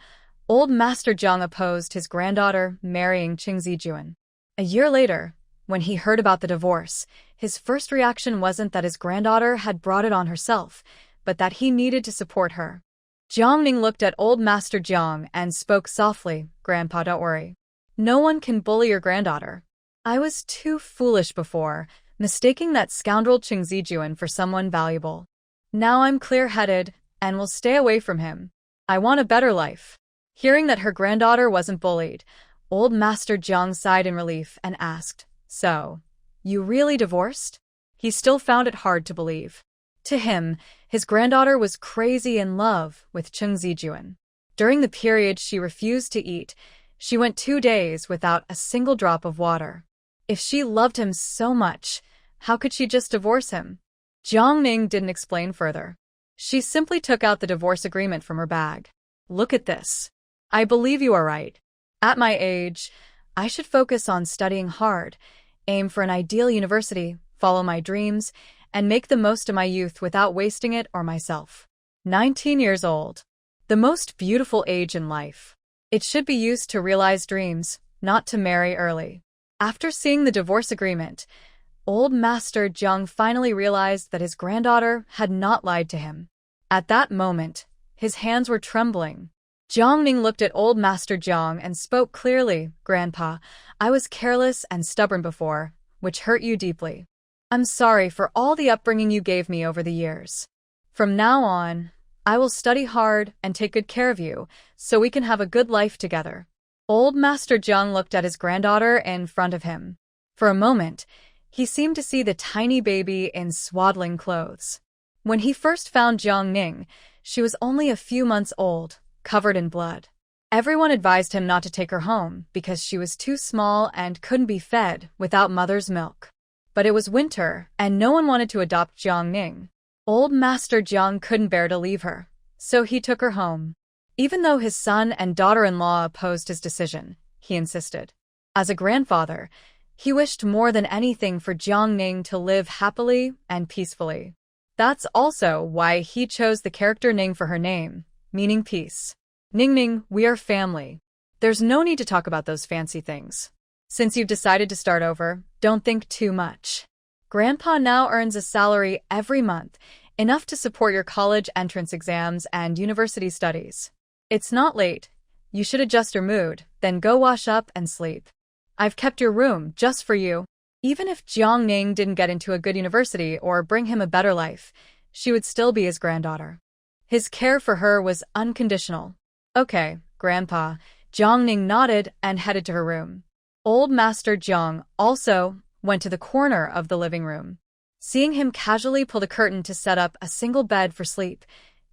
old Master Jiang opposed his granddaughter marrying Chung Zijuan. A year later, when he heard about the divorce, his first reaction wasn't that his granddaughter had brought it on herself, but that he needed to support her. Jiang Ning looked at old Master Jiang and spoke softly, "Grandpa, don't worry. No one can bully your granddaughter. I was too foolish before, mistaking that scoundrel Chung Zijuan for someone valuable. Now I'm clear-headed and will stay away from him. I want a better life." Hearing that her granddaughter wasn't bullied, old Master Jiang sighed in relief and asked, "So, you really divorced?" He still found it hard to believe. To him, his granddaughter was crazy in love with Chung Zijuan. During the period she refused to eat, she went 2 days without a single drop of water. If she loved him so much, how could she just divorce him? Jiang Ning didn't explain further. She simply took out the divorce agreement from her bag. "Look at this. I believe you are right. At my age, I should focus on studying hard, aim for an ideal university, follow my dreams, and make the most of my youth without wasting it or myself." 19 years old. The most beautiful age in life. It should be used to realize dreams, not to marry early. After seeing the divorce agreement, old Master Jiang finally realized that his granddaughter had not lied to him. At that moment, his hands were trembling. Jiang Ning looked at old Master Jiang and spoke clearly, "Grandpa, I was careless and stubborn before, which hurt you deeply. I'm sorry for all the upbringing you gave me over the years. From now on, I will study hard and take good care of you, so we can have a good life together." Old Master Jiang looked at his granddaughter in front of him. For a moment, he seemed to see the tiny baby in swaddling clothes. When he first found Jiang Ning, she was only a few months old, covered in blood. Everyone advised him not to take her home because she was too small and couldn't be fed without mother's milk. But it was winter, and no one wanted to adopt Jiang Ning. Old Master Jiang couldn't bear to leave her, so he took her home. Even though his son and daughter-in-law opposed his decision, he insisted. As a grandfather, he wished more than anything for Jiang Ning to live happily and peacefully. That's also why he chose the character Ning for her name, meaning peace. "Ning Ning, we are family. There's no need to talk about those fancy things. Since you've decided to start over, don't think too much. Grandpa now earns a salary every month, enough to support your college entrance exams and university studies. It's not late. You should adjust your mood, then go wash up and sleep. I've kept your room just for you. Even if Jiangning didn't get into a good university or bring him a better life, she would still be his granddaughter. His care for her was unconditional. Okay, Grandpa. Jiangning nodded and headed to her room. Old Master Jiang also went to the corner of the living room. Seeing him casually pull the curtain to set up a single bed for sleep,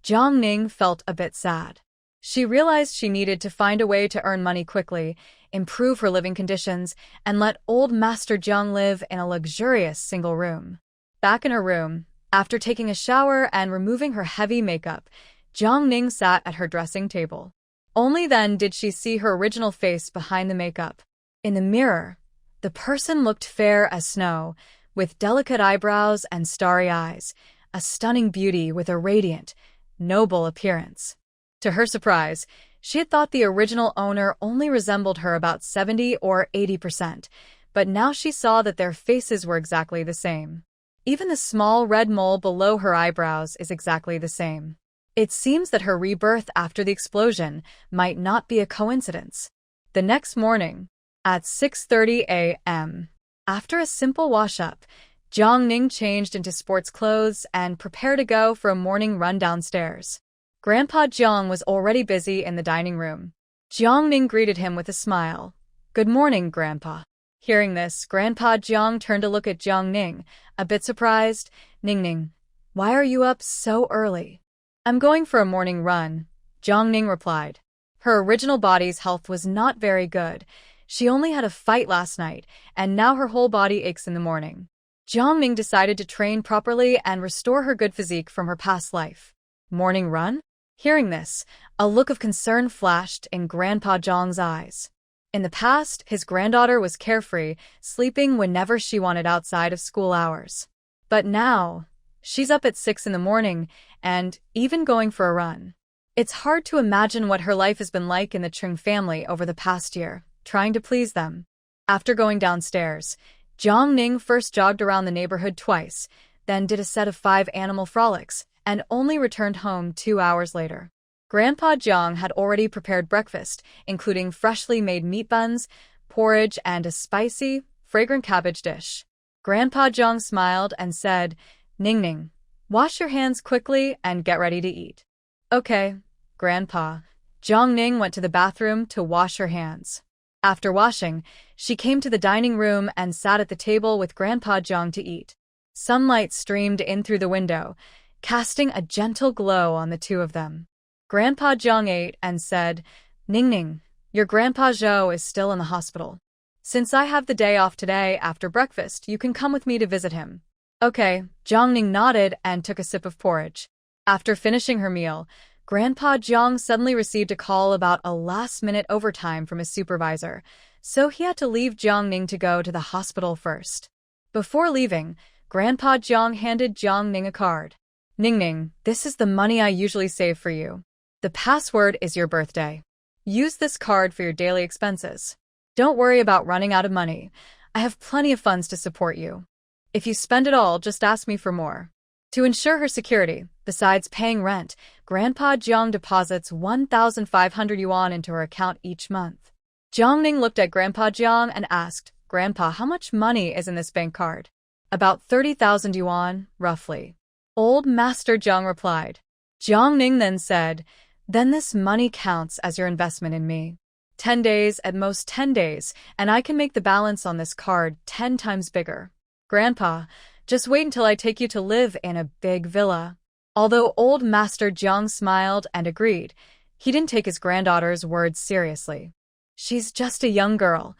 Jiangning felt a bit sad. She realized she needed to find a way to earn money quickly, improve her living conditions, and let old Master Jiang live in a luxurious single room. Back in her room, after taking a shower and removing her heavy makeup, Jiangning sat at her dressing table. Only then did she see her original face behind the makeup. In the mirror, the person looked fair as snow, with delicate eyebrows and starry eyes, a stunning beauty with a radiant, noble appearance. To her surprise, she had thought the original owner only resembled her about 70 or 80%, but now she saw that their faces were exactly the same. Even the small red mole below her eyebrows is exactly the same. It seems that her rebirth after the explosion might not be a coincidence. The next morning, at 6:30 a.m., after a simple wash-up, Jiangning changed into sports clothes and prepared to go for a morning run downstairs. Grandpa Jiang was already busy in the dining room. Jiangning greeted him with a smile. "Good morning, Grandpa." Hearing this, Grandpa Jiang turned to look at Jiangning, a bit surprised. "Ningning, why are you up so early?" "I'm going for a morning run," Jiangning replied. Her original body's health was not very good. She only had a fight last night, and now her whole body aches in the morning. Jiangning decided to train properly and restore her good physique from her past life. Morning run? Hearing this, a look of concern flashed in Grandpa Jiang's eyes. In the past, his granddaughter was carefree, sleeping whenever she wanted outside of school hours. But now, she's up at 6 in the morning and even going for a run. It's hard to imagine what her life has been like in the Chung family over the past year, trying to please them. After going downstairs, Jiangning first jogged around the neighborhood twice, then did a set of 5 animal frolics, and only returned home 2 hours later. Grandpa Jiang had already prepared breakfast, including freshly made meat buns, porridge, and a spicy, fragrant cabbage dish. Grandpa Jiang smiled and said, "Ningning, wash your hands quickly and get ready to eat." "Okay, Grandpa." Jiangning went to the bathroom to wash her hands. After washing, she came to the dining room and sat at the table with Grandpa Jiang to eat. Sunlight streamed in through the window, casting a gentle glow on the two of them. Grandpa Jiang ate and said, "Ningning, your Grandpa Zhou is still in the hospital. Since I have the day off today after breakfast, you can come with me to visit him." "Okay." Jiangning nodded and took a sip of porridge. After finishing her meal, Grandpa Jiang suddenly received a call about a last-minute overtime from his supervisor, so he had to leave Jiangning to go to the hospital first. Before leaving, Grandpa Jiang handed Jiangning a card. "Ningning, this is the money I usually save for you. The password is your birthday. Use this card for your daily expenses. Don't worry about running out of money. I have plenty of funds to support you. If you spend it all, just ask me for more." To ensure her security, besides paying rent, Grandpa Jiang deposits 1,500 yuan into her account each month. Jiangning looked at Grandpa Jiang and asked, "Grandpa, how much money is in this bank card?" "About 30,000 yuan, roughly." Old Master Jiang replied. Jiangning then said, "Then this money counts as your investment in me. 10 days, at most 10 days, and I can make the balance on this card 10 times bigger. Grandpa, just wait until I take you to live in a big villa." Although Old Master Jiang smiled and agreed, he didn't take his granddaughter's words seriously. She's just a young girl.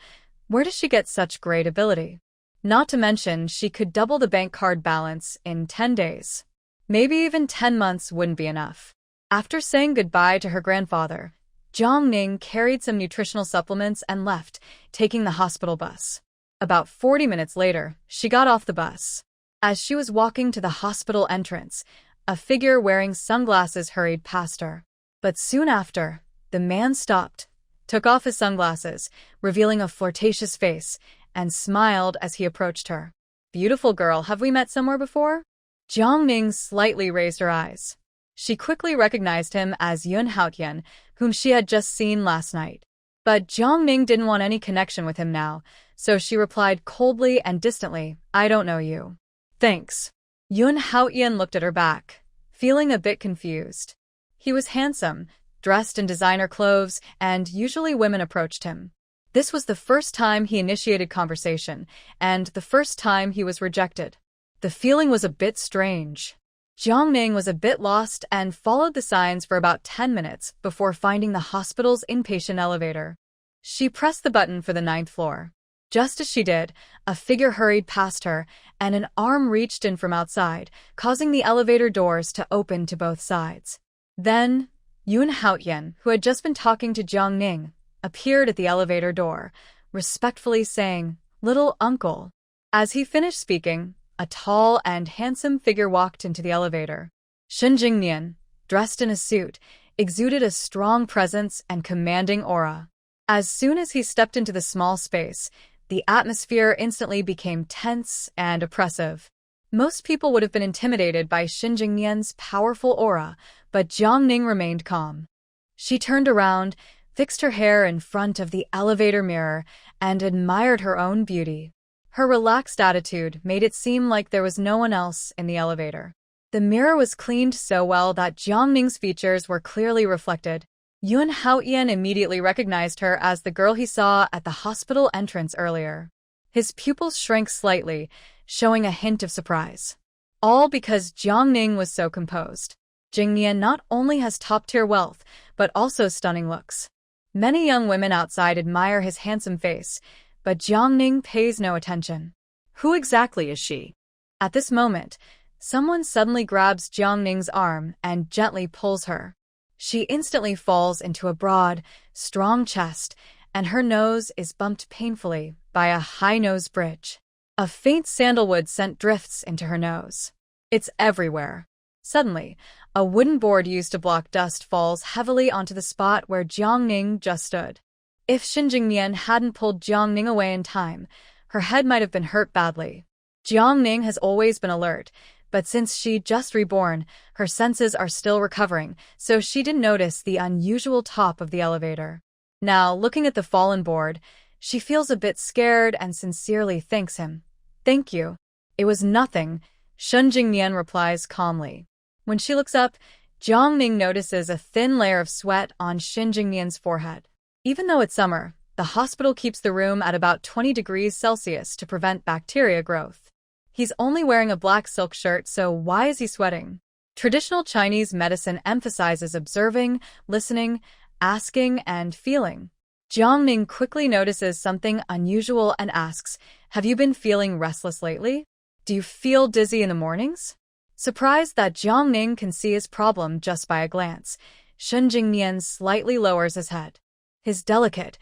Where does she get such great ability? Not to mention, she could double the bank card balance in 10 days. Maybe even 10 months wouldn't be enough. After saying goodbye to her grandfather, Jiangning carried some nutritional supplements and left, taking the hospital bus. About 40 minutes later, she got off the bus. As she was walking to the hospital entrance, a figure wearing sunglasses hurried past her. But soon after, the man stopped, took off his sunglasses, revealing a flirtatious face, and smiled as he approached her. "Beautiful girl, have we met somewhere before?" Jiangning slightly raised her eyes. She quickly recognized him as Yun Haotian, whom she had just seen last night. But Jiang Ning didn't want any connection with him now, so she replied coldly and distantly, "I don't know you." "Thanks." Yun Haotian looked at her back, feeling a bit confused. He was handsome, dressed in designer clothes, and usually women approached him. This was the first time he initiated conversation, and the first time he was rejected. The feeling was a bit strange. Jiang Ning was a bit lost and followed the signs for about 10 minutes before finding the hospital's inpatient elevator. She pressed the button for the 9th floor. Just as she did, a figure hurried past her, and an arm reached in from outside, causing the elevator doors to open to both sides. Then, Yun Haotian, who had just been talking to Jiang Ning, appeared at the elevator door, respectfully saying, "Little uncle." As he finished speaking, a tall and handsome figure walked into the elevator. Shen Jingnian, dressed in a suit, exuded a strong presence and commanding aura. As soon as he stepped into the small space, the atmosphere instantly became tense and oppressive. Most people would have been intimidated by Shen Jingnian's powerful aura, but Jiang Ning remained calm. She turned around, fixed her hair in front of the elevator mirror, and admired her own beauty. Her relaxed attitude made it seem like there was no one else in the elevator. The mirror was cleaned so well that Jiang Ning's features were clearly reflected. Yun Haotian immediately recognized her as the girl he saw at the hospital entrance earlier. His pupils shrank slightly, showing a hint of surprise. All because Jiang Ning was so composed. Jingnian not only has top-tier wealth, but also stunning looks. Many young women outside admire his handsome face, but Jiang Ning pays no attention. Who exactly is she? At this moment, someone suddenly grabs Jiang Ning's arm and gently pulls her. She instantly falls into a broad, strong chest, and her nose is bumped painfully by a high nose bridge. A faint sandalwood scent drifts into her nose. It's everywhere. Suddenly, a wooden board used to block dust falls heavily onto the spot where Jiang Ning just stood. If Shen Jingnian hadn't pulled Jiang Ning away in time, her head might have been hurt badly. Jiang Ning has always been alert, but since she just reborn, her senses are still recovering, so she didn't notice the unusual top of the elevator. Now, looking at the fallen board, she feels a bit scared and sincerely thanks him. "Thank you." "It was nothing," Shen Jingnian replies calmly. When she looks up, Jiang Ning notices a thin layer of sweat on Shen Jingnian's forehead. Even though it's summer, the hospital keeps the room at about 20 degrees Celsius to prevent bacteria growth. He's only wearing a black silk shirt, so why is he sweating? Traditional Chinese medicine emphasizes observing, listening, asking, and feeling. Jiang Ning quickly notices something unusual and asks, "Have you been feeling restless lately? Do you feel dizzy in the mornings?" Surprised that Jiang Ning can see his problem just by a glance, Shen Jingnian slightly lowers his head. His delicate,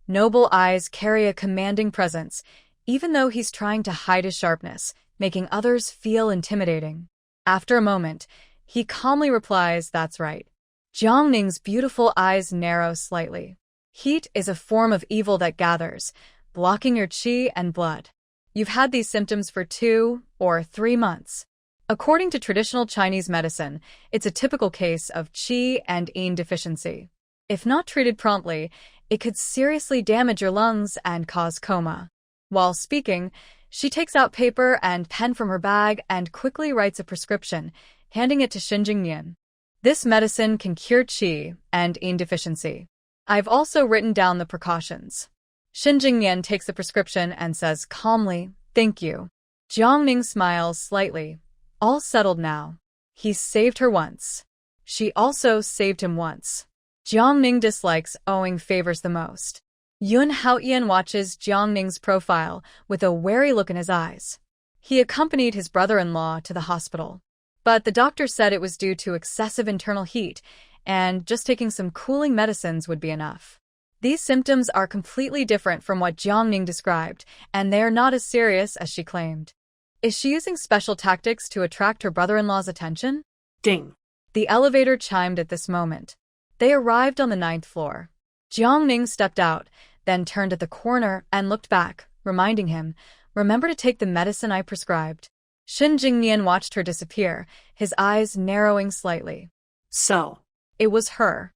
noble eyes carry a commanding presence, even though he's trying to hide his sharpness, making others feel intimidating. After a moment, he calmly replies, "That's right." Jiang Ning's beautiful eyes narrow slightly. Heat is a form of evil that gathers, blocking your qi and blood. You've had these symptoms for 2 or 3 months. According to traditional Chinese medicine, it's a typical case of qi and yin deficiency. If not treated promptly, it could seriously damage your lungs and cause coma. While speaking, she takes out paper and pen from her bag and quickly writes a prescription, handing it to Shen Jingnian. "This medicine can cure qi and yin deficiency. I've also written down the precautions." Shen Jingnian takes the prescription and says calmly, "Thank you." Jiang Ning smiles slightly. All settled now. He saved her once. She also saved him once. Jiang Ning dislikes owing favors the most. Yun Haotian watches Jiang Ning's profile with a wary look in his eyes. He accompanied his brother-in-law to the hospital, but the doctor said it was due to excessive internal heat, and just taking some cooling medicines would be enough. These symptoms are completely different from what Jiang Ning described, and they are not as serious as she claimed. Is she using special tactics to attract her brother-in-law's attention? Ding. The elevator chimed at this moment. They arrived on the 9th floor. Jiang Ning stepped out, then turned at the corner and looked back, reminding him, "Remember to take the medicine I prescribed." Shen Jingnian watched her disappear, his eyes narrowing slightly. So, It was her.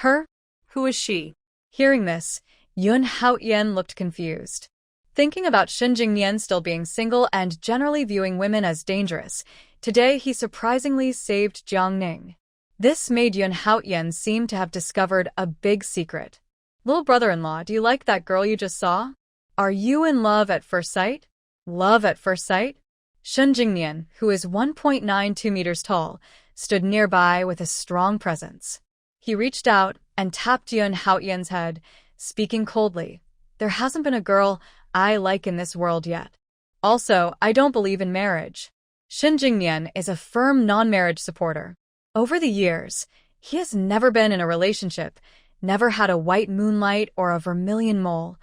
Her? who is she? Hearing this, Yun Haotian looked confused. Thinking about Shen Jingnian still being single and generally viewing women as dangerous, today he surprisingly saved Jiang Ning. This made Yun Haotian seem to have discovered a big secret. Little brother-in-law, do you like that girl you just saw? Are you in love at first sight? Love at first sight? Shen Jingnian, who is 1.92 meters tall, stood nearby with a strong presence. He reached out and tapped Yun Haotian's head, speaking coldly. There hasn't been a girl I like in this world yet. Also, I don't believe in marriage. Shen Jingnian is a firm non-marriage supporter. Over the years, he has never been in a relationship, never had a white moonlight or a vermilion mole.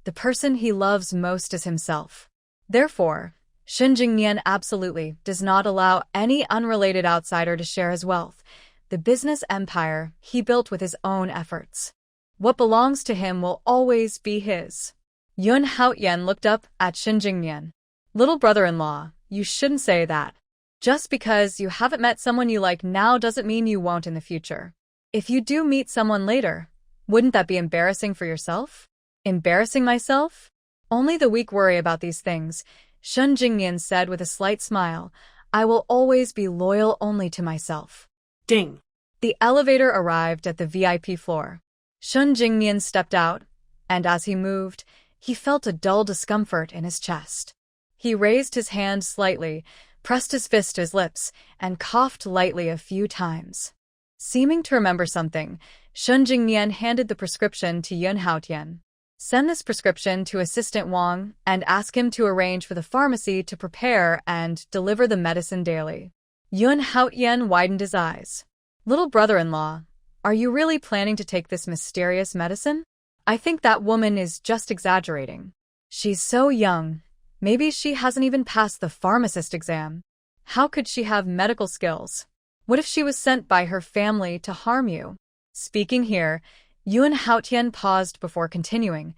The person he loves most is himself. Therefore, Shen Jingnian absolutely does not allow any unrelated outsider to share his wealth, the business empire he built with his own efforts. What belongs to him will always be his. Yun Haotian looked up at Shen Jingnian. Little brother-in-law, you shouldn't say that. Just because you haven't met someone you like now doesn't mean you won't in the future. If you do meet someone later, wouldn't that be embarrassing for yourself? Embarrassing myself? Only the weak worry about these things, Shen Jingnian said with a slight smile. I will always be loyal only to myself. Ding. The elevator arrived at the VIP floor. Shen Jingnian stepped out, and as he moved, he felt a dull discomfort in his chest. He raised his hand slightly, pressed his fist to his lips, and coughed lightly a few times. Seeming to remember something, Shen Jingnian handed the prescription to Yun Haotian. Send this prescription to Assistant Wang and ask him to arrange for the pharmacy to prepare and deliver the medicine daily. Yun Haotian widened his eyes. Little brother-in-law, are you really planning to take this mysterious medicine? I think that woman is just exaggerating. She's so young. Maybe she hasn't even passed the pharmacist exam. How could she have medical skills? What if she was sent by her family to harm you? Speaking here, Yun Haotian paused before continuing.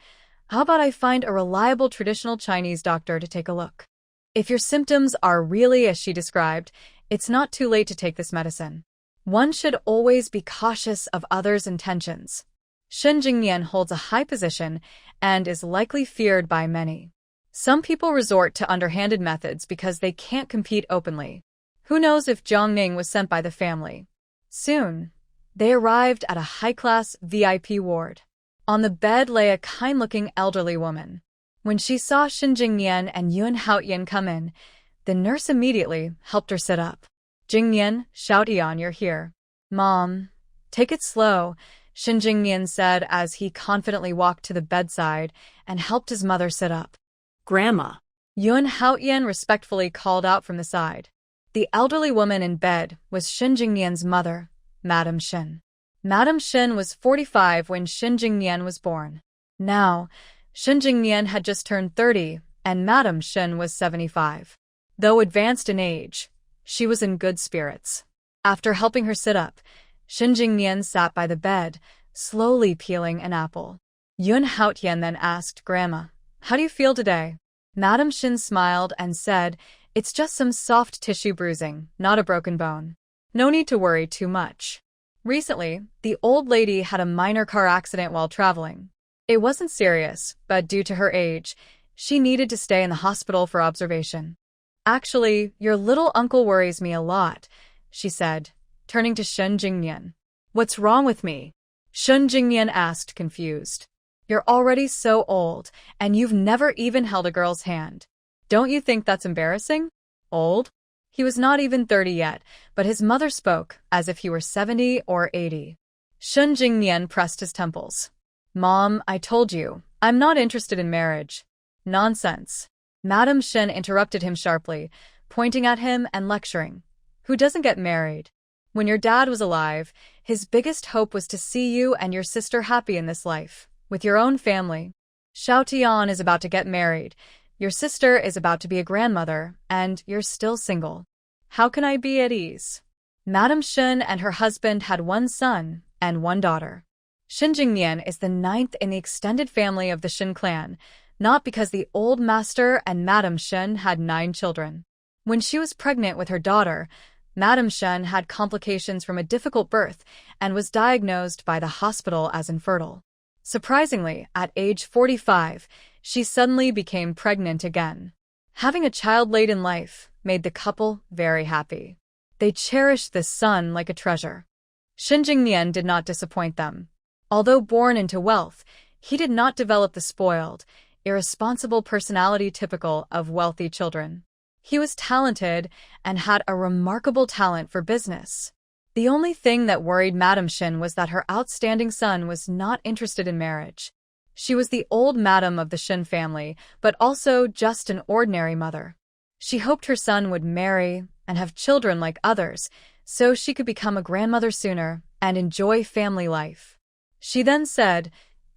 How about I find a reliable traditional Chinese doctor to take a look? If your symptoms are really as she described, it's not too late to take this medicine. One should always be cautious of others' intentions. Shen Jingnian holds a high position and is likely feared by many. Some people resort to underhanded methods because they can't compete openly. Who knows if Jiang Ning was sent by the family? Soon, they arrived at a high-class VIP ward. On the bed lay a kind-looking elderly woman. When she saw Shen Jingnian and Yun Haotian come in, the nurse immediately helped her sit up. Jingnian, Xiaotian, you're here. Mom, take it slow, Shen Jingnian said as he confidently walked to the bedside and helped his mother sit up. Grandma. Yun Haotian respectfully called out from the side. The elderly woman in bed was Shen Jingnian's mother, Madame Shen. Madame Shen was 45 when Shen Jingnian was born. Now, Shen Jingnian had just turned 30, and Madame Shen was 75. Though advanced in age, she was in good spirits. After helping her sit up, Shen Jingnian sat by the bed, slowly peeling an apple. Yun Haotian then asked Grandma, how do you feel today? Madame Shen smiled and said, it's just some soft tissue bruising, not a broken bone. No need to worry too much. Recently, the old lady had a minor car accident while traveling. It wasn't serious, but due to her age, she needed to stay in the hospital for observation. Actually, your little uncle worries me a lot, she said, turning to Shen Jingnian. What's wrong with me? Shen Jingnian asked, confused. You're already so old, and you've never even held a girl's hand. Don't you think that's embarrassing? Old? He was not even 30 yet, but his mother spoke as if he were 70 or 80. Shen Jingnian pressed his temples. Mom, I told you, I'm not interested in marriage. Nonsense. Madame Shen interrupted him sharply, pointing at him and lecturing. Who doesn't get married? When your dad was alive, his biggest hope was to see you and your sister happy in this life, with your own family. Xiaotian is about to get married. Your sister is about to be a grandmother, and you're still single. How can I be at ease? Madame Shen and her husband had one son and one daughter. Shen Jingnian is the 9th in the extended family of the Shen clan, not because the old master and Madame Shen had 9 children. When she was pregnant with her daughter, Madame Shen had complications from a difficult birth and was diagnosed by the hospital as infertile. Surprisingly, at age 45, she suddenly became pregnant again. Having a child late in life made the couple very happy. They cherished this son like a treasure. Shen Jingnian did not disappoint them. Although born into wealth, he did not develop the spoiled, irresponsible personality typical of wealthy children. He was talented and had a remarkable talent for business. The only thing that worried Madame Shen was that her outstanding son was not interested in marriage. She was the old madam of the Shen family, but also just an ordinary mother. She hoped her son would marry and have children like others, so she could become a grandmother sooner and enjoy family life. She then said,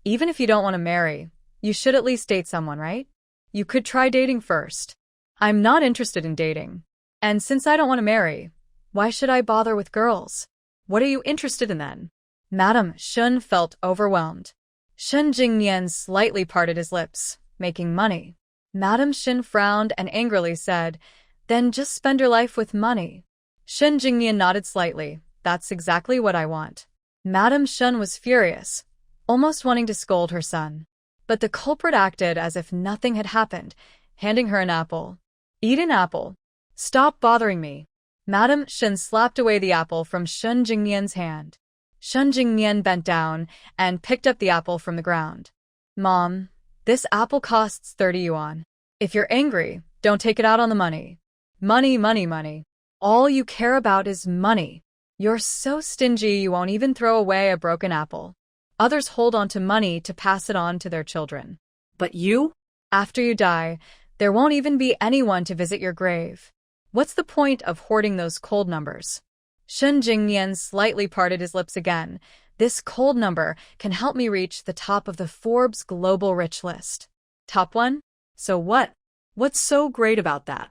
"Even if you don't want to marry, you should at least date someone, right? You could try dating first. I'm not interested in dating. And since I don't want to marry, why should I bother with girls? What are you interested in then?" Madame Shen felt overwhelmed. Shen Jingnian slightly parted his lips, making money. Madame Shen frowned and angrily said, "Then just spend your life with money." Shen Jingnian nodded slightly. "That's exactly what I want." Madame Shen was furious, almost wanting to scold her son. But the culprit acted as if nothing had happened, handing her an apple. "Eat an apple. Stop bothering me." Madame Shen slapped away the apple from Shen Jingnian's hand. Shen Jingnian bent down and picked up the apple from the ground. "Mom, this apple costs 30 yuan. If you're angry, don't take it out on the money. Money, money, money. All you care about is money. You're so stingy you won't even throw away a broken apple. Others hold on to money to pass it on to their children. But you? After you die, there won't even be anyone to visit your grave. What's the point of hoarding those cold numbers?" Shen Jingnian slightly parted his lips again. "This cold number can help me reach the top of the Forbes Global Rich list." "Top one? So what? What's so great about that?"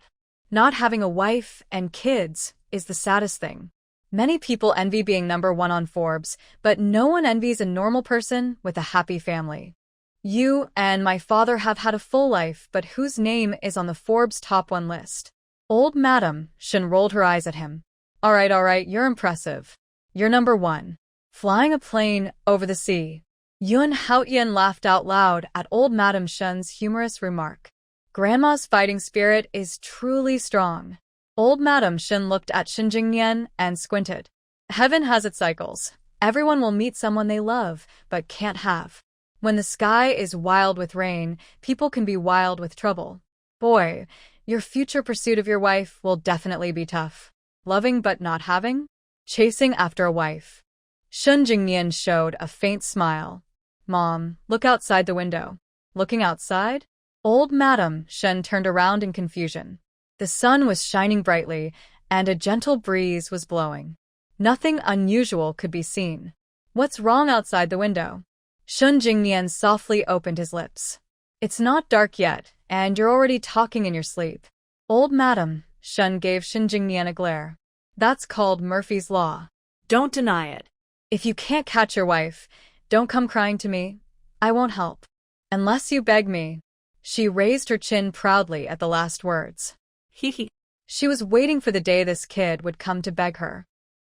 "Not having a wife and kids is the saddest thing. Many people envy being number one on Forbes, but no one envies a normal person with a happy family. You and my father have had a full life, but whose name is on the Forbes top one list?" Old Madame Shen rolled her eyes at him. All right, you're impressive. You're number one. Flying a plane over the sea." Yun Haotian laughed out loud at old Madame Shen's humorous remark. Grandma's fighting spirit is truly strong. Old Madame Shen looked at Shen Jingnian and squinted. "Heaven has its cycles. Everyone will meet someone they love, but can't have. When the sky is wild with rain, people can be wild with trouble. Boy, your future pursuit of your wife will definitely be tough. Loving but not having? Chasing after a wife." Shen Jingnian showed a faint smile. "Mom, look outside the window." "Looking outside?" Old Madame Shen turned around in confusion. The sun was shining brightly, and a gentle breeze was blowing. Nothing unusual could be seen. "What's wrong outside the window?" Shen Jingnian softly opened his lips. "It's not dark yet, and you're already talking in your sleep." Old Madame Shen gave Shen Jingnian a glare. "That's called Murphy's Law. Don't deny it. If you can't catch your wife, don't come crying to me. I won't help. Unless you beg me." She raised her chin proudly at the last words. Hee. She was waiting for the day this kid would come to beg her.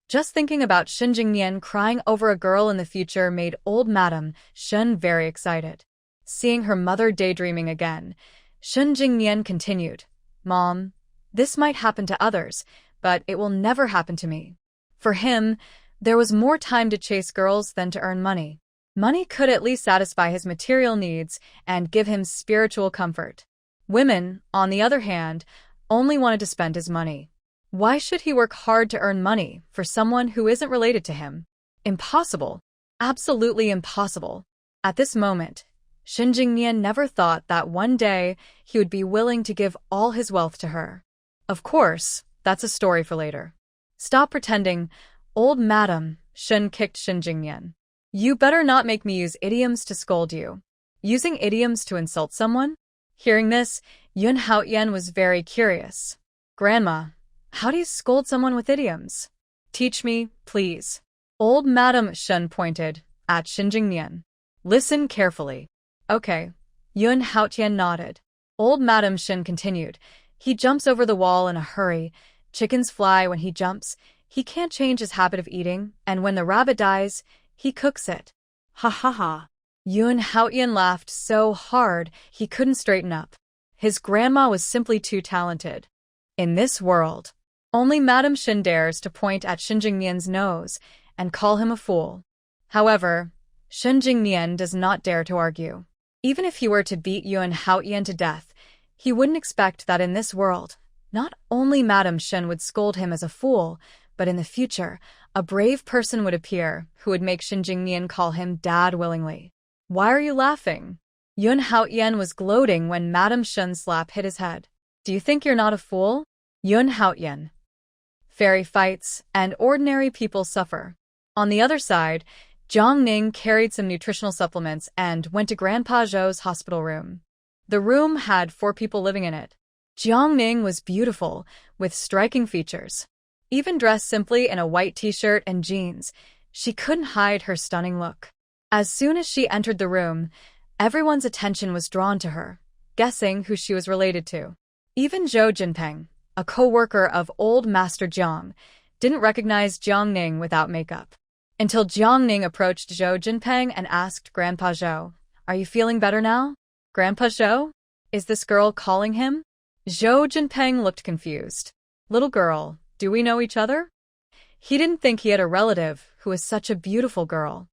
Just thinking about Shen Jingnian crying over a girl in the future made old Madame Shen very excited. Seeing her mother daydreaming again, Shen Jingnian continued, "Mom, this might happen to others, but it will never happen to me." For him, there was more time to chase girls than to earn money. Money could at least satisfy his material needs and give him spiritual comfort. Women, on the other hand, only wanted to spend his money. Why should he work hard to earn money for someone who isn't related to him? Impossible. Absolutely impossible. At this moment, Shen Jingnian never thought that one day he would be willing to give all his wealth to her. Of course, that's a story for later. "Stop pretending." Old Madame Shen kicked Shen Jingnian. "You better not make me use idioms to scold you." Using idioms to insult someone? Hearing this, Yun Haotian was very curious. "Grandma, how do you scold someone with idioms? Teach me, please." Old Madame Shen pointed at Shen Jingnian. "Listen carefully." "Okay." Yun Haotian nodded. Old Madame Shen continued. "He jumps over the wall in a hurry, Chickens fly when he jumps. He can't change his habit of eating, and when the rabbit dies, he cooks it. Ha ha ha. Yoon Hao-yen laughed so hard he couldn't straighten up. His grandma was simply too talented. In this world, only Madame Shin dares to point at Shin Jingnian's nose and call him a fool. However, Shin Jingnian does not dare to argue. Even if he were to beat Yoon Hao-yen to death, he wouldn't expect that in this world, not only Madame Shin would scold him as a fool, but in the future, a brave person would appear who would make Shin Jingnian call him dad willingly. Why are you laughing? Yoon Hao-yen was gloating when Madame Shin's slap hit his head. Do you think you're not a fool? Yoon Hao-yen. Fairy fights, and ordinary people suffer. On the other side, Jiang Ning carried some nutritional supplements and went to Grandpa Zhou's hospital room. The room had 4 people living in it. Jiang Ning was beautiful, with striking features. Even dressed simply in a white t-shirt and jeans, she couldn't hide her stunning look. As soon as she entered the room, everyone's attention was drawn to her, guessing who she was related to. Even Zhou Jinpeng, a co-worker of old Master Jiang, didn't recognize Jiang Ning without makeup. Until Jiang Ning approached Zhou Jinpeng and asked Grandpa Zhou, "Are you feeling better now? Grandpa Zhou? Is this girl calling him?" Zhou Jinpeng looked confused. "Little girl, do we know each other?" He didn't think he had a relative who was such a beautiful girl.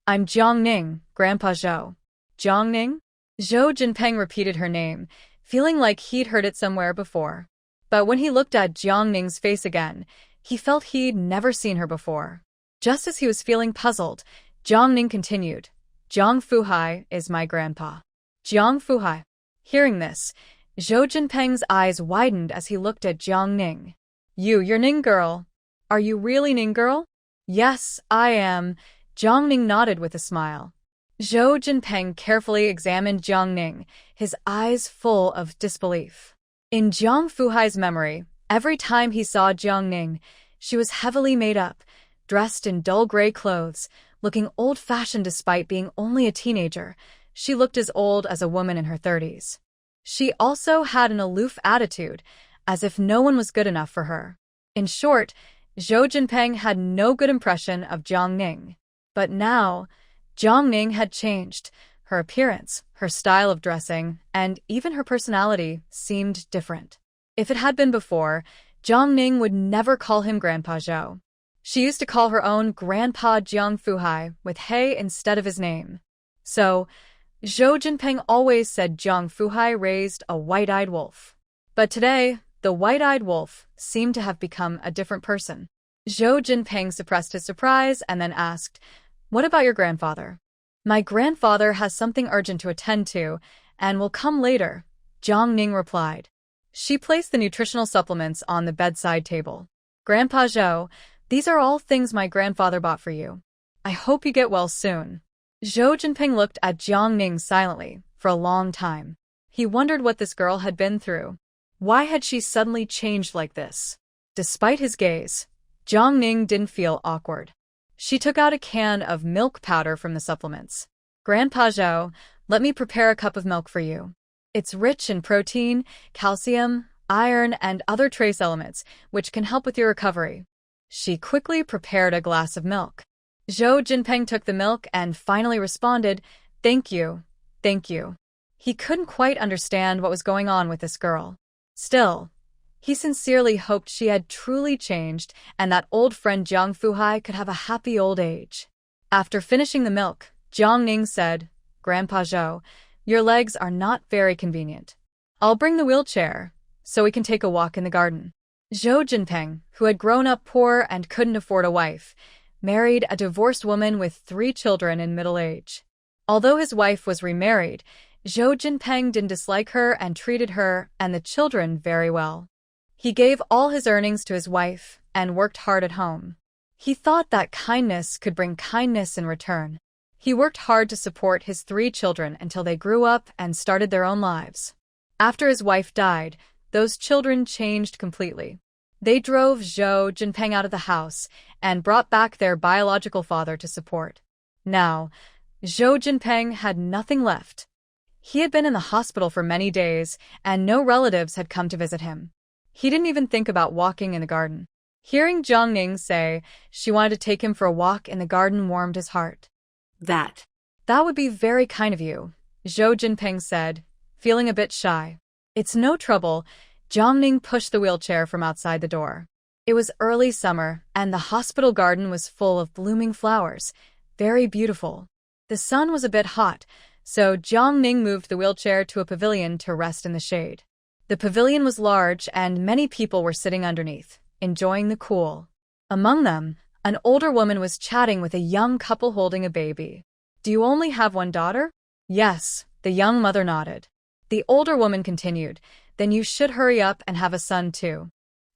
"I'm Jiang Ning, Grandpa Zhou." "Jiang Ning?" Zhou Jinpeng repeated her name, feeling like he'd heard it somewhere before. But when he looked at Jiang Ning's face again, he felt he'd never seen her before. Just as he was feeling puzzled, Jiang Ning continued, "Jiang Fuhai is my grandpa." Jiang Fuhai. Hearing this, Zhou Jinpeng's eyes widened as he looked at Jiang Ning. You're Ning girl. Are you really Ning girl?" "Yes, I am." Jiang Ning nodded with a smile. Zhou Jinpeng carefully examined Jiang Ning, his eyes full of disbelief. In Jiang Fuhai's memory, every time he saw Jiang Ning, she was heavily made up, dressed in dull gray clothes, looking old-fashioned despite being only a teenager. She looked as old as a woman in her 30s. She also had an aloof attitude, as if no one was good enough for her. In short, Zhou Jinpeng had no good impression of Jiang Ning. But now, Jiang Ning had changed. Her appearance, her style of dressing, and even her personality seemed different. If it had been before, Jiang Ning would never call him Grandpa Zhou. She used to call her own Grandpa Jiang Fuhai with He instead of his name. So, Zhou Jinpeng always said Jiang Fuhai raised a white-eyed wolf. But today, the white-eyed wolf seemed to have become a different person. Zhou Jinpeng suppressed his surprise and then asked, "What about your grandfather?" "My grandfather has something urgent to attend to and will come later," Jiang Ning replied. She placed the nutritional supplements on the bedside table. "Grandpa Zhou, these are all things my grandfather bought for you. I hope you get well soon." Zhou Jinpeng looked at Jiang Ning silently for a long time. He wondered what this girl had been through. Why had she suddenly changed like this? Despite his gaze, Jiang Ning didn't feel awkward. She took out a can of milk powder from the supplements. "Grandpa Zhou, let me prepare a cup of milk for you. It's rich in protein, calcium, iron, and other trace elements, which can help with your recovery." She quickly prepared a glass of milk. Zhou Jinpeng took the milk and finally responded, "Thank you, thank you." He couldn't quite understand what was going on with this girl. Still, he sincerely hoped she had truly changed and that old friend Jiang Fuhai could have a happy old age. After finishing the milk, Jiang Ning said, "Grandpa Zhou, your legs are not very convenient. I'll bring the wheelchair, so we can take a walk in the garden." Zhou Jinpeng, who had grown up poor and couldn't afford a wife, married a divorced woman with 3 children in middle age. Although his wife was remarried, Zhou Jinpeng didn't dislike her and treated her and the children very well. He gave all his earnings to his wife and worked hard at home. He thought that kindness could bring kindness in return. He worked hard to support his 3 children until they grew up and started their own lives. After his wife died, those children changed completely. They drove Zhou Jinpeng out of the house and brought back their biological father to support. Now, Zhou Jinpeng had nothing left. He had been in the hospital for many days, and no relatives had come to visit him. He didn't even think about walking in the garden. Hearing Jiang Ning say she wanted to take him for a walk in the garden warmed his heart. That Would be very kind of you, Zhou Jinping said, feeling a bit shy. It's no trouble. Jiang Ning pushed the wheelchair from outside the door. It was early summer, and the hospital garden was full of blooming flowers, very beautiful. The sun was a bit hot, so Jiang Ning moved the wheelchair to a pavilion to rest in the shade. The pavilion was large, and many people were sitting underneath, enjoying the cool. Among them, an older woman was chatting with a young couple holding a baby. Do you only have one daughter? Yes, the young mother nodded. The older woman continued, then you should hurry up and have a son too.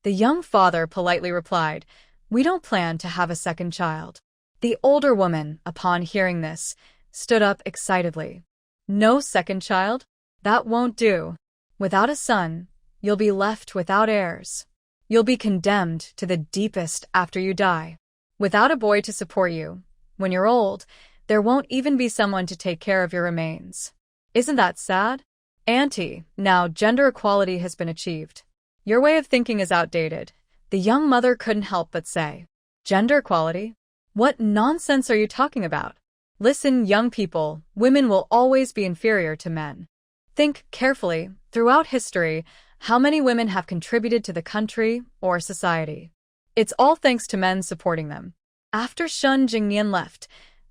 The young father politely replied, we don't plan to have a second child. The older woman, upon hearing this, stood up excitedly. No second child? That won't do. Without a son, you'll be left without heirs. You'll be condemned to the deepest after you die. Without a boy to support you, when you're old, there won't even be someone to take care of your remains. Isn't that sad? Auntie, now gender equality has been achieved. Your way of thinking is outdated. The young mother couldn't help but say. Gender equality? What nonsense are you talking about? Listen, young people, women will always be inferior to men. Think carefully, throughout history, how many women have contributed to the country or society. It's all thanks to men supporting them. After Shun Jingnian left,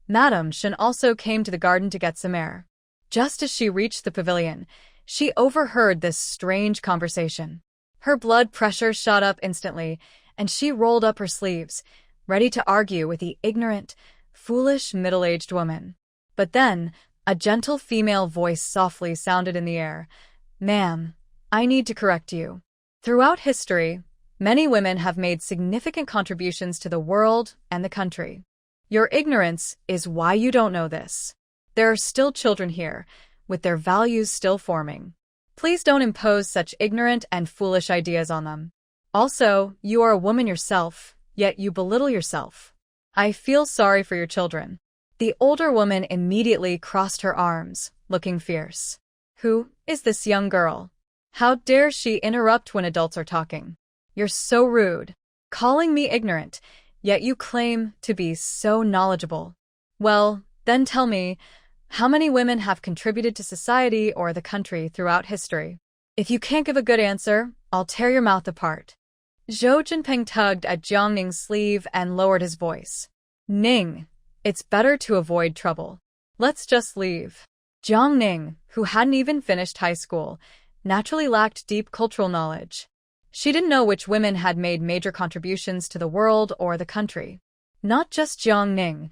Madame Shun also came to the garden to get some air. Just as she reached the pavilion, she overheard this strange conversation. Her blood pressure shot up instantly, and she rolled up her sleeves, ready to argue with the ignorant, foolish middle-aged woman. But then, a gentle female voice softly sounded in the air. Ma'am, I need to correct you. Throughout history, many women have made significant contributions to the world and the country. Your ignorance is why you don't know this. There are still children here, with their values still forming. Please don't impose such ignorant and foolish ideas on them. Also, you are a woman yourself, yet you belittle yourself. I feel sorry for your children. The older woman immediately crossed her arms, looking fierce. Who is this young girl? How dare she interrupt when adults are talking? You're so rude. Calling me ignorant, yet you claim to be so knowledgeable. Well, then tell me, how many women have contributed to society or the country throughout history? If you can't give a good answer, I'll tear your mouth apart. Zhou Jinping tugged at Jiang Ning's sleeve and lowered his voice. Ning, it's better to avoid trouble. Let's just leave. Jiang Ning, who hadn't even finished high school, naturally lacked deep cultural knowledge. She didn't know which women had made major contributions to the world or the country. Not just Jiang Ning.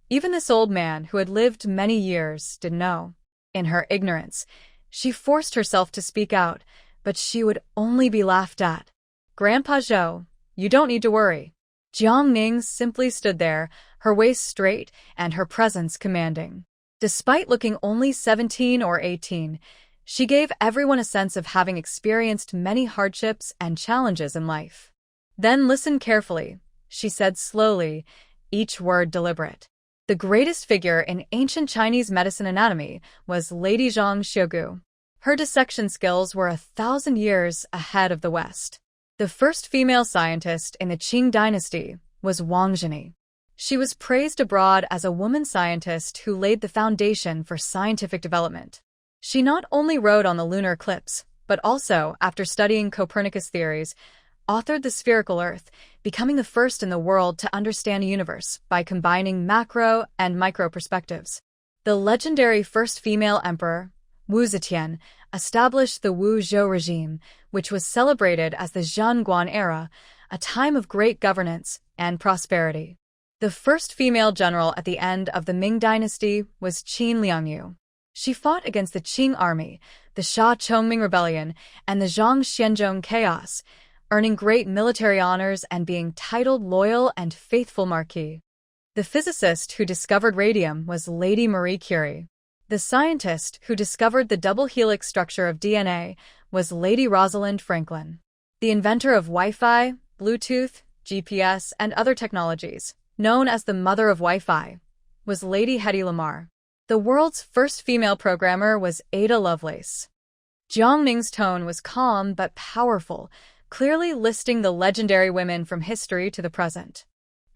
Even this old man who had lived many years didn't know. In her ignorance, she forced herself to speak out, but she would only be laughed at. Grandpa Zhou, you don't need to worry. Jiang Ning simply stood there, her waist straight and her presence commanding. Despite looking only 17 or 18, she gave everyone a sense of having experienced many hardships and challenges in life. Then listen carefully, she said slowly, each word deliberate. The greatest figure in ancient Chinese medicine anatomy was Lady Zhang Xiugu. Her dissection skills were 1,000 years ahead of the West. The first female scientist in the Qing dynasty was Wang Zhini. She was praised abroad as a woman scientist who laid the foundation for scientific development. She not only wrote on the lunar eclipse, but also, after studying Copernicus' theories, authored The Spherical Earth, becoming the first in the world to understand a universe by combining macro and micro perspectives. The legendary first female emperor, Wu Zetian, established the Wu Zhou regime, which was celebrated as the Zhangguan era, a time of great governance and prosperity. The first female general at the end of the Ming dynasty was Qin Liangyu. She fought against the Qing army, the Sha Chongming rebellion, and the Zhang Xianzhong chaos, earning great military honors and being titled loyal and faithful Marquis. The physicist who discovered radium was Lady Marie Curie. The scientist who discovered the double helix structure of DNA was Lady Rosalind Franklin. The inventor of Wi-Fi, Bluetooth, GPS, and other technologies, known as the mother of Wi-Fi, was Lady Hedy Lamarr. The world's first female programmer was Ada Lovelace. Jiang Ning's tone was calm but powerful, clearly listing the legendary women from history to the present.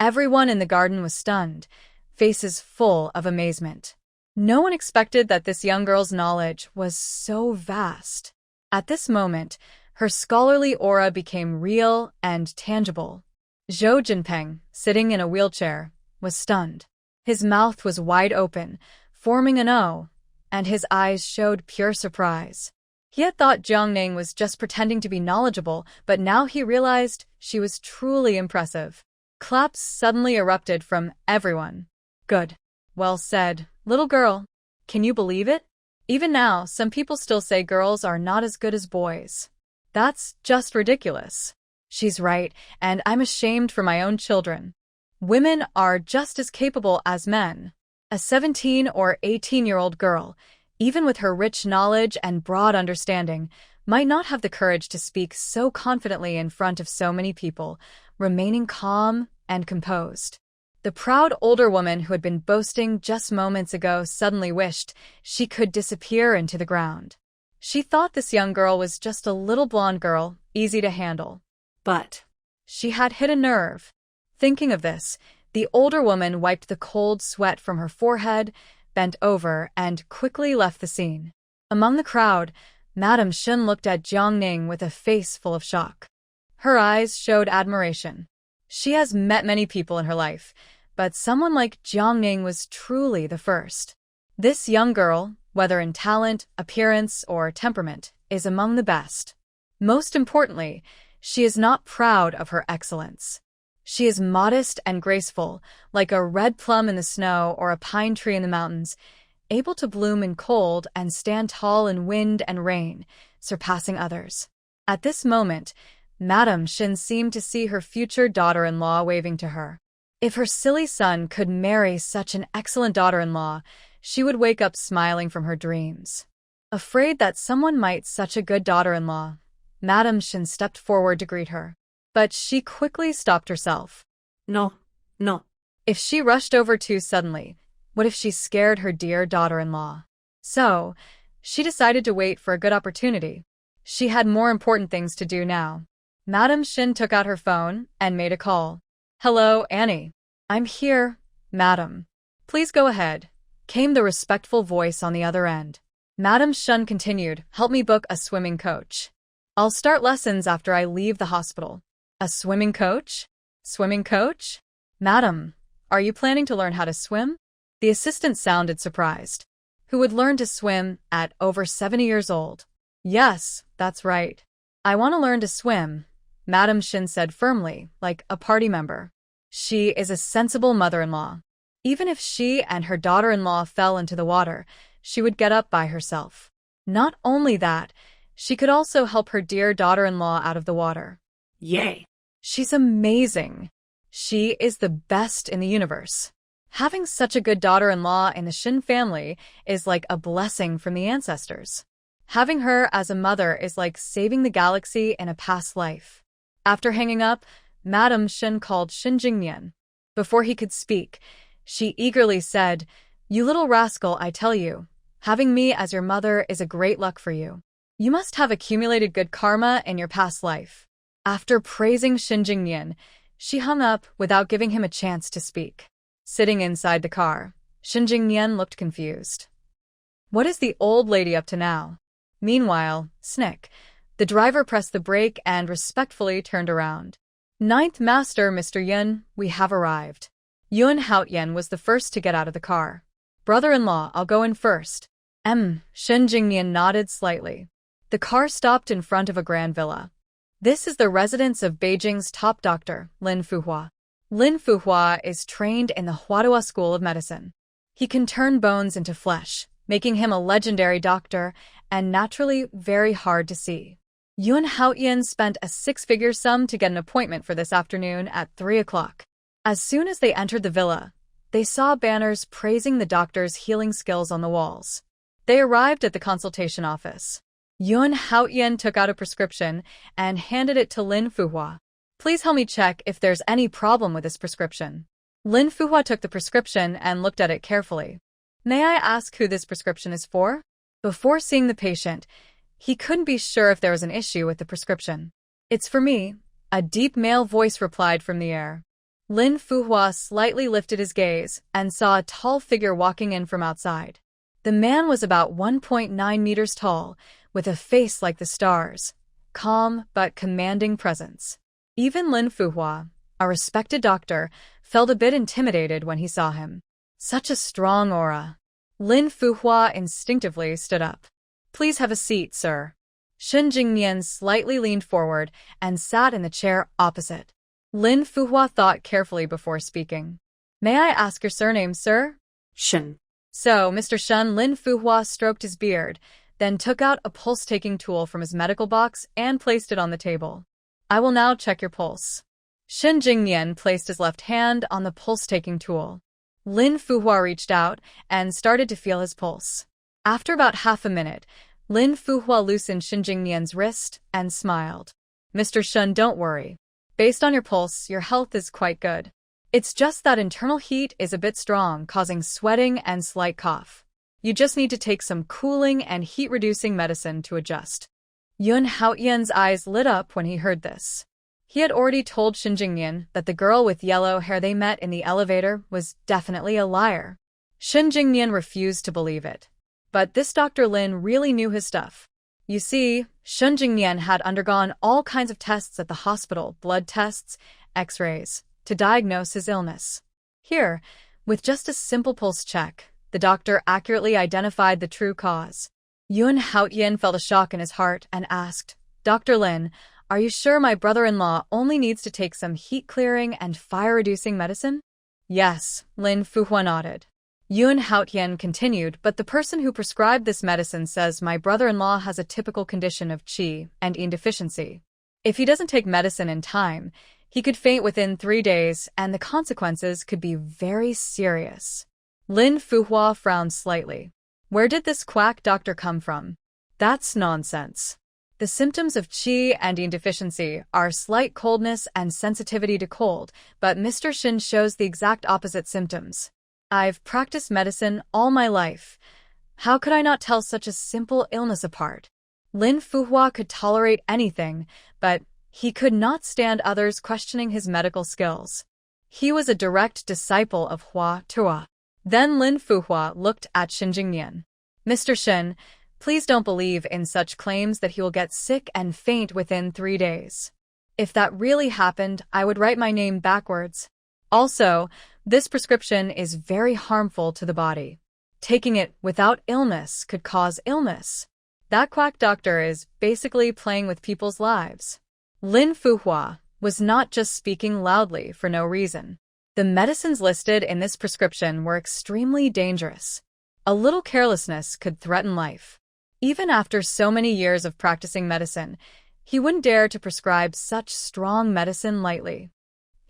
Everyone in the garden was stunned, faces full of amazement. No one expected that this young girl's knowledge was so vast. At this moment, her scholarly aura became real and tangible. Zhou Jinpeng, sitting in a wheelchair, was stunned. His mouth was wide open, forming an O, and his eyes showed pure surprise. He had thought Jiang Ning was just pretending to be knowledgeable, but now he realized she was truly impressive. Claps suddenly erupted from everyone. Good. Well said, little girl. Can you believe it? Even now, some people still say girls are not as good as boys. That's just ridiculous. She's right, and I'm ashamed for my own children. Women are just as capable as men. A 17 or 18-year-old girl, even with her rich knowledge and broad understanding, might not have the courage to speak so confidently in front of so many people, remaining calm and composed. The proud older woman who had been boasting just moments ago suddenly wished she could disappear into the ground. She thought this young girl was just a little blonde girl, easy to handle. But she had hit a nerve. Thinking of this, the older woman wiped the cold sweat from her forehead, bent over, and quickly left the scene. Among the crowd, Madame Shen looked at Jiang Ning with a face full of shock. Her eyes showed admiration. She has met many people in her life, but someone like Jiang Ning was truly the first. This young girl, whether in talent, appearance, or temperament, is among the best. Most importantly, she is not proud of her excellence. She is modest and graceful, like a red plum in the snow or a pine tree in the mountains, able to bloom in cold and stand tall in wind and rain, surpassing others. At this moment, Madame Shin seemed to see her future daughter-in-law waving to her. If her silly son could marry such an excellent daughter-in-law, she would wake up smiling from her dreams. Afraid that someone might such a good daughter-in-law, Madame Shin stepped forward to greet her. But she quickly stopped herself. No. If she rushed over too suddenly, what if she scared her dear daughter-in-law? So, she decided to wait for a good opportunity. She had more important things to do now. Madame Shin took out her phone and made a call. Hello, Annie. I'm here, madam. Please go ahead, came the respectful voice on the other end. Madame Shin continued, help me book a swimming coach. I'll start lessons after I leave the hospital. A swimming coach? Swimming coach? Madam, are you planning to learn how to swim? The assistant sounded surprised. Who would learn to swim at over 70 years old? Yes, that's right. I want to learn to swim, Madame Shin said firmly, like a party member. She is a sensible mother-in-law. Even if she and her daughter-in-law fell into the water, she would get up by herself. Not only that, she could also help her dear daughter-in-law out of the water. Yay! She's amazing. She is the best in the universe. Having such a good daughter-in-law in the Shin family is like a blessing from the ancestors. Having her as a mother is like saving the galaxy in a past life. After hanging up, Madame Shin called Shin Jingnian. Before he could speak, she eagerly said, You little rascal, I tell you, having me as your mother is a great luck for you. You must have accumulated good karma in your past life. After praising Shin Jingnian, she hung up without giving him a chance to speak. Sitting inside the car, Shin Jingnian looked confused. What is the old lady up to now? Meanwhile, Snick, the driver pressed the brake and respectfully turned around. Ninth Master, Mr. Yun, we have arrived. Yun Haotian was the first to get out of the car. Brother-in-law, I'll go in first. Shin Jingnian nodded slightly. The car stopped in front of a grand villa. This is the residence of Beijing's top doctor, Lin Fuhua. Lin Fuhua is trained in the Huadua School of Medicine. He can turn bones into flesh, making him a legendary doctor and naturally very hard to see. Yun Haotian spent a six-figure sum to get an appointment for this afternoon at 3 o'clock. As soon as they entered the villa, they saw banners praising the doctor's healing skills on the walls. They arrived at the consultation office. Yun Haotian took out a prescription and handed it to Lin Fuhua. Please help me check if there's any problem with this prescription. Lin Fuhua took the prescription and looked at it carefully. May I ask who this prescription is for? Before seeing the patient, he couldn't be sure if there was an issue with the prescription. It's for me, a deep male voice replied from the air. Lin Fuhua slightly lifted his gaze and saw a tall figure walking in from outside. The man was about 1.9 meters tall, with a face like the stars, calm but commanding presence. Even Lin Fuhua, a respected doctor, felt a bit intimidated when he saw him. Such a strong aura. Lin Fuhua instinctively stood up. Please have a seat, sir. Shen Jingnian slightly leaned forward and sat in the chair opposite. Lin Fuhua thought carefully before speaking. May I ask your surname, sir? Shen. So, Mr. Shen. Lin Fuhua stroked his beard, then took out a pulse-taking tool from his medical box and placed it on the table. I will now check your pulse. Shen Jingnian placed his left hand on the pulse-taking tool. Lin Fuhua reached out and started to feel his pulse. After about half a minute, Lin Fuhua loosened Shen Jingnian's wrist and smiled. Mr. Shen, don't worry. Based on your pulse, your health is quite good. It's just that internal heat is a bit strong, causing sweating and slight cough. You just need to take some cooling and heat-reducing medicine to adjust. Yun Haotian's eyes lit up when he heard this. He had already told Shen Jingnian that the girl with yellow hair they met in the elevator was definitely a liar. Shen Jingnian refused to believe it. But this Dr. Lin really knew his stuff. You see, Shen Jingnian had undergone all kinds of tests at the hospital, blood tests, x-rays, to diagnose his illness. Here, with just a simple pulse check, the doctor accurately identified the true cause. Yun Haotian felt a shock in his heart and asked, Dr. Lin, are you sure my brother-in-law only needs to take some heat-clearing and fire-reducing medicine? Yes, Lin Fuhua nodded. Yun Haotian continued, but the person who prescribed this medicine says my brother-in-law has a typical condition of qi and yin deficiency. If he doesn't take medicine in time, he could faint within 3 days, and the consequences could be very serious. Lin Fuhua frowned slightly. Where did this quack doctor come from? That's nonsense. The symptoms of qi and yin deficiency are slight coldness and sensitivity to cold, but Mr. Shin shows the exact opposite symptoms. I've practiced medicine all my life. How could I not tell such a simple illness apart? Lin Fuhua could tolerate anything, but he could not stand others questioning his medical skills. He was a direct disciple of Hua Tuo. Then Lin Fuhua looked at Shen Jingnian. Mr. Shen, please don't believe in such claims that he will get sick and faint within 3 days. If that really happened, I would write my name backwards. Also, this prescription is very harmful to the body. Taking it without illness could cause illness. That quack doctor is basically playing with people's lives. Lin Fuhua was not just speaking loudly for no reason. The medicines listed in this prescription were extremely dangerous. A little carelessness could threaten life. Even after so many years of practicing medicine, he wouldn't dare to prescribe such strong medicine lightly.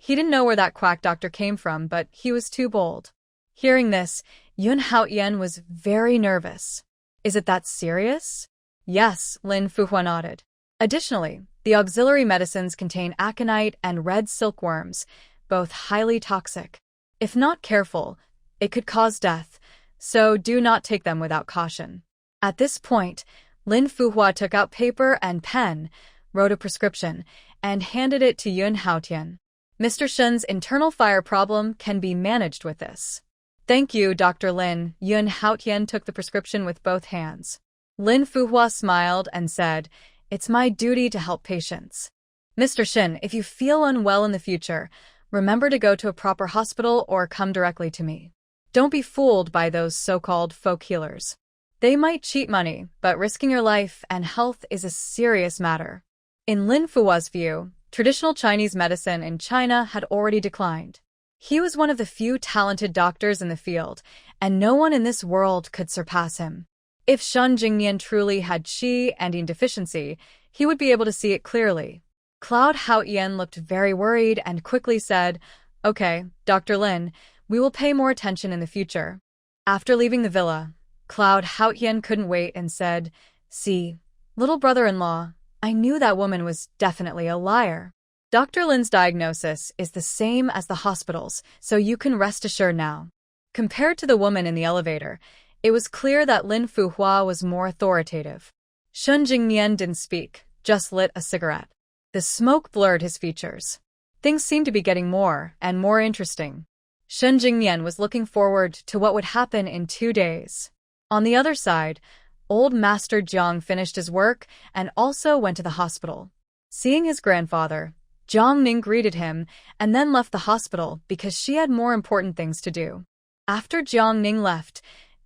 He didn't know where that quack doctor came from, but he was too bold. Hearing this, Yun Haotian was very nervous. Is it that serious? Yes, Lin Fuhua nodded. Additionally, the auxiliary medicines contain aconite and red silkworms, both highly toxic. If not careful, it could cause death, so do not take them without caution. At this point, Lin Fuhua took out paper and pen, wrote a prescription, and handed it to Yun Haotian. Mr. Shen's internal fire problem can be managed with this. Thank you, Dr. Lin. Yun Haotian took the prescription with both hands. Lin Fuhua smiled and said, It's my duty to help patients. Mr. Shen, if you feel unwell in the future, remember to go to a proper hospital or come directly to me. Don't be fooled by those so-called folk healers. They might cheat money, but risking your life and health is a serious matter. In Lin Fuhua's view, traditional Chinese medicine in China had already declined. He was one of the few talented doctors in the field, and no one in this world could surpass him. If Shen Jingnian truly had qi and yin deficiency, he would be able to see it clearly. Cloud Haotian looked very worried and quickly said, Okay, Dr. Lin, we will pay more attention in the future. After leaving the villa, Cloud Haotian couldn't wait and said, See, little brother-in-law, I knew that woman was definitely a liar. Dr. Lin's diagnosis is the same as the hospital's, so you can rest assured now. Compared to the woman in the elevator, it was clear that Lin Fuhua was more authoritative. Shen Jingnian didn't speak, just lit a cigarette. The smoke blurred his features. Things seemed to be getting more and more interesting. Shen Jingnian was looking forward to what would happen in 2 days. On the other side, old Master Jiang finished his work and also went to the hospital. Seeing his grandfather, Jiang Ning greeted him and then left the hospital because she had more important things to do. After Jiang Ning left,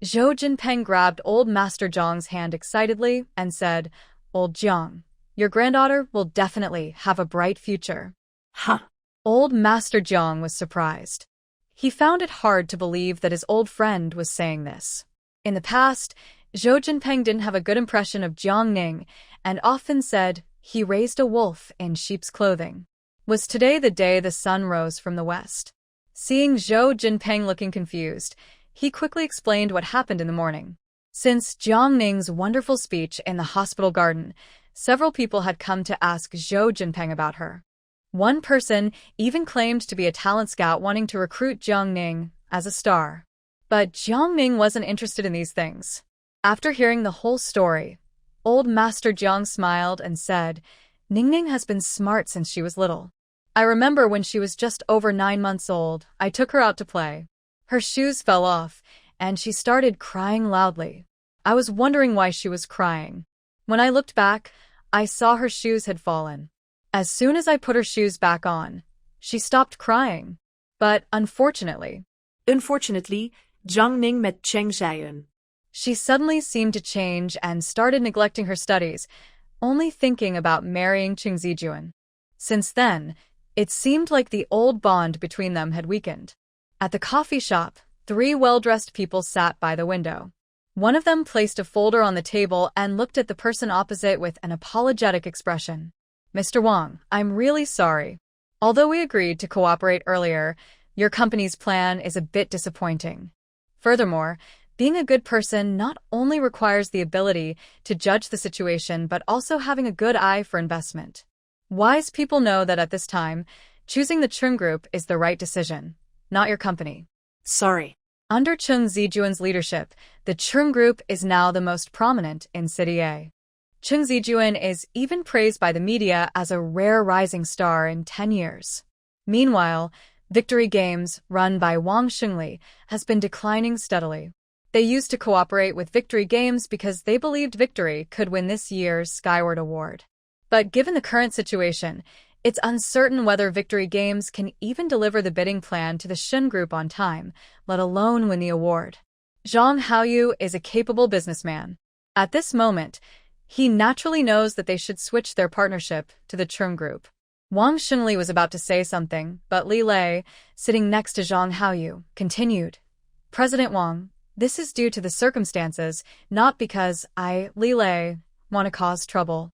Zhou Jinpeng grabbed old Master Jiang's hand excitedly and said, "Old Jiang, your granddaughter will definitely have a bright future." Huh. Old Master Jiang was surprised. He found it hard to believe that his old friend was saying this. In the past, Zhou Jinpeng didn't have a good impression of Jiang Ning and often said he raised a wolf in sheep's clothing. Was today the day the sun rose from the west? Seeing Zhou Jinpeng looking confused, he quickly explained what happened in the morning. Since Jiang Ning's wonderful speech in the hospital garden, several people had come to ask Zhou Jinpeng about her. One person even claimed to be a talent scout wanting to recruit Jiang Ning as a star. But Jiang Ning wasn't interested in these things. After hearing the whole story, old Master Jiang smiled and said, "Ningning has been smart since she was little. I remember when she was just over 9 months old, I took her out to play. Her shoes fell off, and she started crying loudly. I was wondering why she was crying. When I looked back, I saw her shoes had fallen. As soon as I put her shoes back on, she stopped crying. But unfortunately, Jiang Ning met Cheng Xiaoyun. She suddenly seemed to change and started neglecting her studies, only thinking about marrying Cheng Zijuan. Since then, it seemed like the old bond between them had weakened. At the coffee shop, 3 well-dressed people sat by the window. One of them placed a folder on the table and looked at the person opposite with an apologetic expression. "Mr. Wang, I'm really sorry. Although we agreed to cooperate earlier, your company's plan is a bit disappointing. Furthermore, being a good person not only requires the ability to judge the situation but also having a good eye for investment. Wise people know that at this time, choosing the Chung Group is the right decision, not your company." Sorry. Under Cheng Zijuan's leadership, the Chung Group is now the most prominent in City A. Cheng Zijuan is even praised by the media as a rare rising star in 10 years. Meanwhile, Victory Games, run by Wang Xingli, has been declining steadily. They used to cooperate with Victory Games because they believed Victory could win this year's Skyward Award. But given the current situation, it's uncertain whether Victory Games can even deliver the bidding plan to the Shen Group on time, let alone win the award. Zhang Haoyu is a capable businessman. At this moment, he naturally knows that they should switch their partnership to the Chung Group. Wang Xingli was about to say something, but Li Lei, sitting next to Zhang Haoyu, continued. "President Wang, this is due to the circumstances, not because I, Li Lei, want to cause trouble.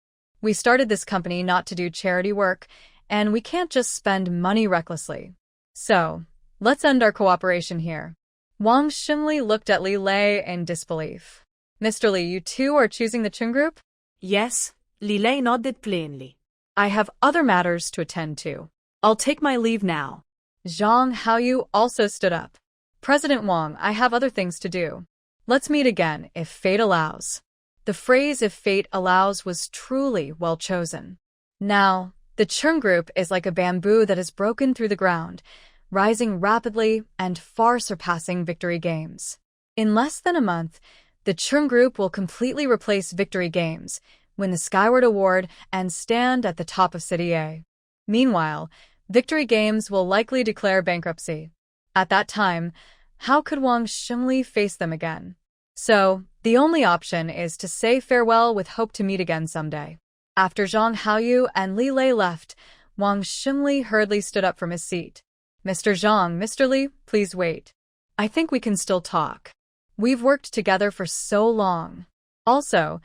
We started this company not to do charity work, and we can't just spend money recklessly. So, let's end our cooperation here." Wang Xingli looked at Li Lei in disbelief. "Mr. Li, you too are choosing the Chung Group?" Yes, Li Lei nodded plainly. "I have other matters to attend to. I'll take my leave now." Zhang Haoyu also stood up. "President Wang, I have other things to do. Let's meet again if fate allows." The phrase "if fate allows" was truly well chosen. Now, the Chung Group is like a bamboo that has broken through the ground, rising rapidly and far surpassing Victory Games. In less than a month, the Chung Group will completely replace Victory Games, win the Skyward Award, and stand at the top of City A. Meanwhile, Victory Games will likely declare bankruptcy. At that time, how could Wang Xingli face them again? So, the only option is to say farewell with hope to meet again someday. After Zhang Haoyu and Li Lei left, Wang Xingli hurriedly stood up from his seat. "Mr. Zhang, Mr. Li, please wait. I think we can still talk. We've worked together for so long. Also,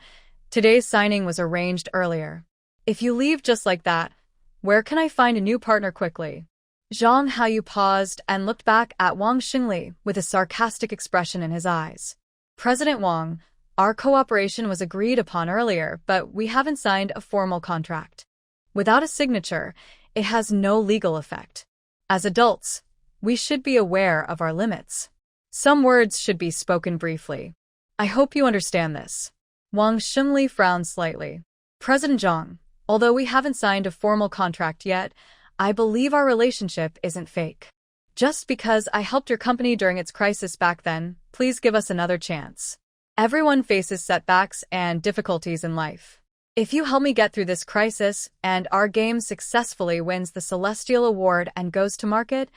today's signing was arranged earlier. If you leave just like that, where can I find a new partner quickly?" Zhang Haoyu paused and looked back at Wang Xingli with a sarcastic expression in his eyes. "President Wang, our cooperation was agreed upon earlier, but we haven't signed a formal contract. Without a signature, it has no legal effect. As adults, we should be aware of our limits. Some words should be spoken briefly. I hope you understand this." Wang Xingli frowned slightly. "President Zhang, Although we haven't signed a formal contract yet, I believe our relationship isn't fake. Just because I helped your company during its crisis back then, please give us another chance. Everyone faces setbacks and difficulties in life. If you help me get through this crisis and our game successfully wins the Celestial Award and goes to market,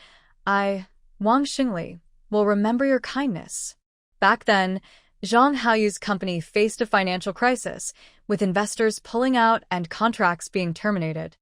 I, Wang Xingli, will remember your kindness. Back then, Zhang Haoyu's company faced a financial crisis, with investors pulling out and contracts being terminated.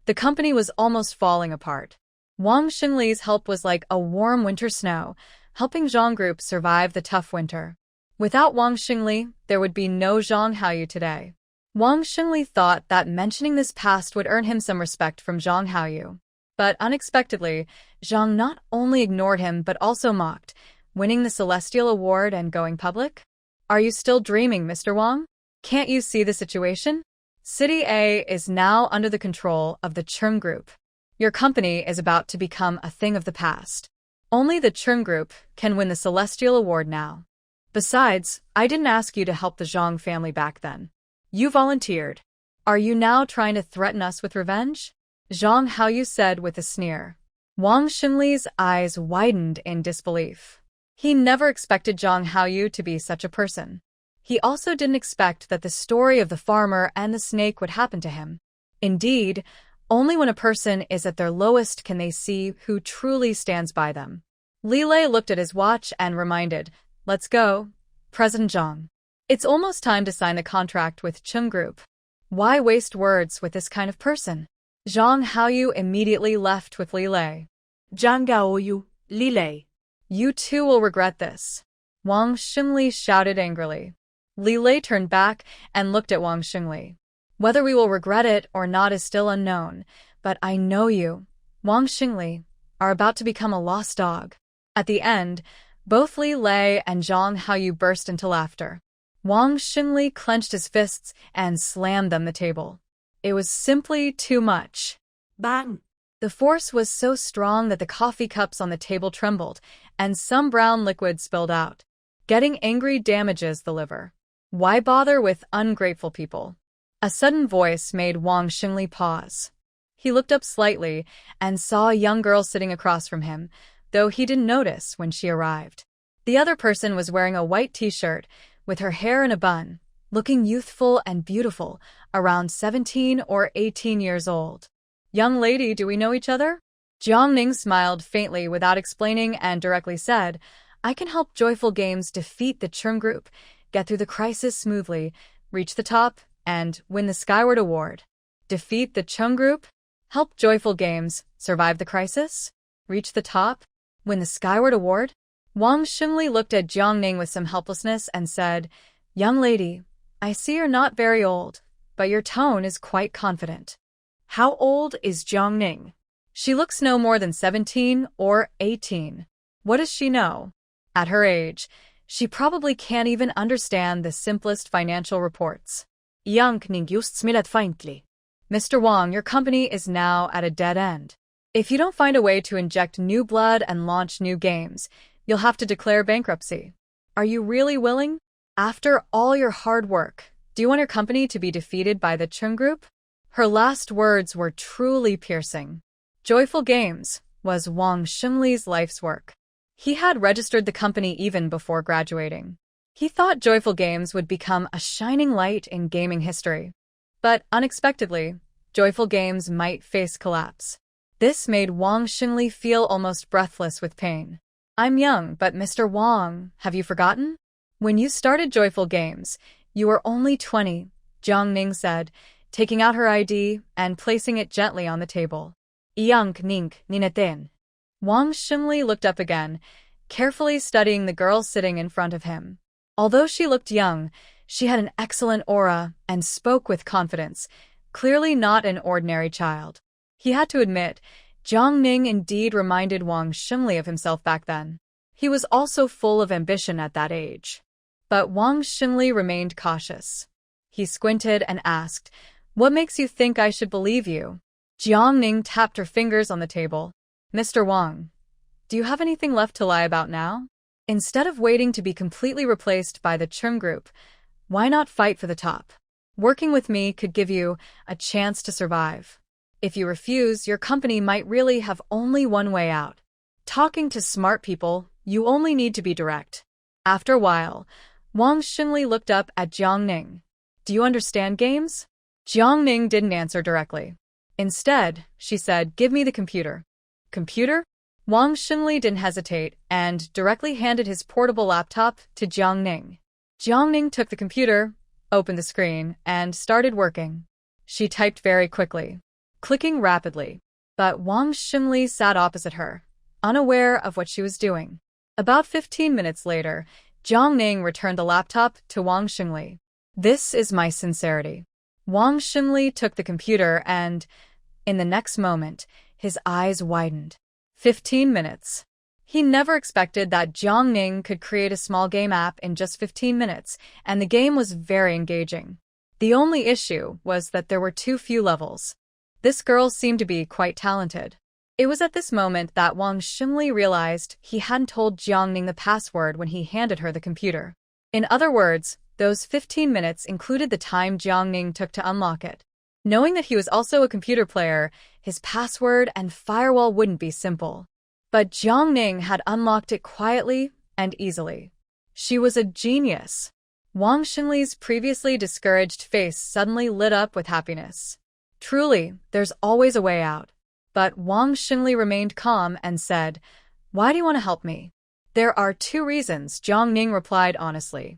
The company was almost falling apart. Wang Xingli's help was like a warm winter snow, helping Zhang Group survive the tough winter. Without Wang Xingli, there would be no Zhang Haoyu today. Wang Xingli thought that mentioning this past would earn him some respect from Zhang Haoyu. But unexpectedly, Zhang not only ignored him but also mocked, winning the Celestial Award and going public? Are you still dreaming, Mr. Wang? Can't you see the situation? City A is now under the control of the Chung Group. Your company is about to become a thing of the past. Only the Chung Group can win the Celestial Award now. Besides, I didn't ask you to help the Zhang family back then. You volunteered. Are you now trying to threaten us with revenge? Zhang Haoyu said with a sneer. Wang Xingli's eyes widened in disbelief. He never expected Zhang Haoyu to be such a person. He also didn't expect that the story of the farmer and the snake would happen to him. Indeed, only when a person is at their lowest can they see who truly stands by them. Li Lei looked at his watch and reminded, "Let's go, President Zhang. It's almost time to sign the contract with Chung Group. Why waste words with this kind of person?" Zhang Haoyu immediately left with Li Lei. Zhang Gaoyu, Li Lei. You too will regret this. Wang Xingli shouted angrily. Li Lei turned back and looked at Wang Xingli. Whether we will regret it or not is still unknown, but I know you, Wang Xingli, are about to become a lost dog. At the end, both Li Lei and Zhang Haoyu burst into laughter. Wang Xingli clenched his fists and slammed them the table. It was simply too much. Bang! The force was so strong that the coffee cups on the table trembled, and some brown liquid spilled out. Getting angry damages the liver. Why bother with ungrateful people? A sudden voice made Wang Xingli pause. He looked up slightly and saw a young girl sitting across from him, though he didn't notice when she arrived. The other person was wearing a white t-shirt, with her hair in a bun, looking youthful and beautiful, around 17 or 18 years old. "Young lady, do we know each other?" Jiang Ning smiled faintly without explaining and directly said, "I can help Joyful Games defeat the Chung Group, get through the crisis smoothly, reach the top, and win the Skyward Award." Defeat the Chung Group? Help Joyful Games survive the crisis? Reach the top? Win the Skyward Award? Wang Xingli looked at Jiang Ning with some helplessness and said, "Young lady, I see you're not very old, but your tone is quite confident." How old is Jiang Ning? She looks no more than 17 or 18. What does she know? At her age, she probably can't even understand the simplest financial reports. Jiang Ning just smiled faintly. "Mr. Wang, your company is now at a dead end. If you don't find a way to inject new blood and launch new games, you'll have to declare bankruptcy. Are you really willing? After all your hard work, do you want your company to be defeated by the Chung Group?" Her last words were truly piercing. Joyful Games was Wang Xingli's life's work. He had registered the company even before graduating. He thought Joyful Games would become a shining light in gaming history. But unexpectedly, Joyful Games might face collapse. This made Wang Xingli feel almost breathless with pain. "I'm young, but Mr. Wang, have you forgotten? When you started Joyful Games, you were only 20, Jiang Ning said, taking out her ID and placing it gently on the table. "Jiang Ning, Ninaten." Wang Xingli looked up again, carefully studying the girl sitting in front of him. Although she looked young, she had an excellent aura and spoke with confidence, clearly not an ordinary child. He had to admit, Jiang Ning indeed reminded Wang Xingli of himself back then. He was also full of ambition at that age. But Wang Xingli remained cautious. He squinted and asked, "What makes you think I should believe you?" Jiang Ning tapped her fingers on the table. "Mr. Wang, do you have anything left to lie about now? Instead of waiting to be completely replaced by the Chung Group, why not fight for the top? Working with me could give you a chance to survive. If you refuse, your company might really have only one way out. Talking to smart people, you only need to be direct. After a while, Wang Xingli looked up at Jiang Ning. Do you understand games? Jiang Ning didn't answer directly. Instead, she said, give me the computer. Computer? Wang Xingli didn't hesitate and directly handed his portable laptop to Jiang Ning. Jiang Ning took the computer, opened the screen, and started working. She typed very quickly, clicking rapidly, but Wang Xingli sat opposite her, unaware of what she was doing. About 15 minutes later, Jiang Ning returned the laptop to Wang Xingli. This is my sincerity. Wang Xingli took the computer and, in the next moment, his eyes widened. 15 minutes. He never expected that Jiang Ning could create a small game app in just 15 minutes, and the game was very engaging. The only issue was that there were too few levels. This girl seemed to be quite talented. It was at this moment that Wang Xingli realized he hadn't told Jiang Ning the password when he handed her the computer. In other words, those 15 minutes included the time Jiang Ning took to unlock it. Knowing that he was also a computer player, his password and firewall wouldn't be simple. But Jiang Ning had unlocked it quietly and easily. She was a genius. Wang Xingli's previously discouraged face suddenly lit up with happiness. Truly, there's always a way out. But Wang Xingli remained calm and said, why do you want to help me? There are 2 reasons, Jiang Ning replied honestly.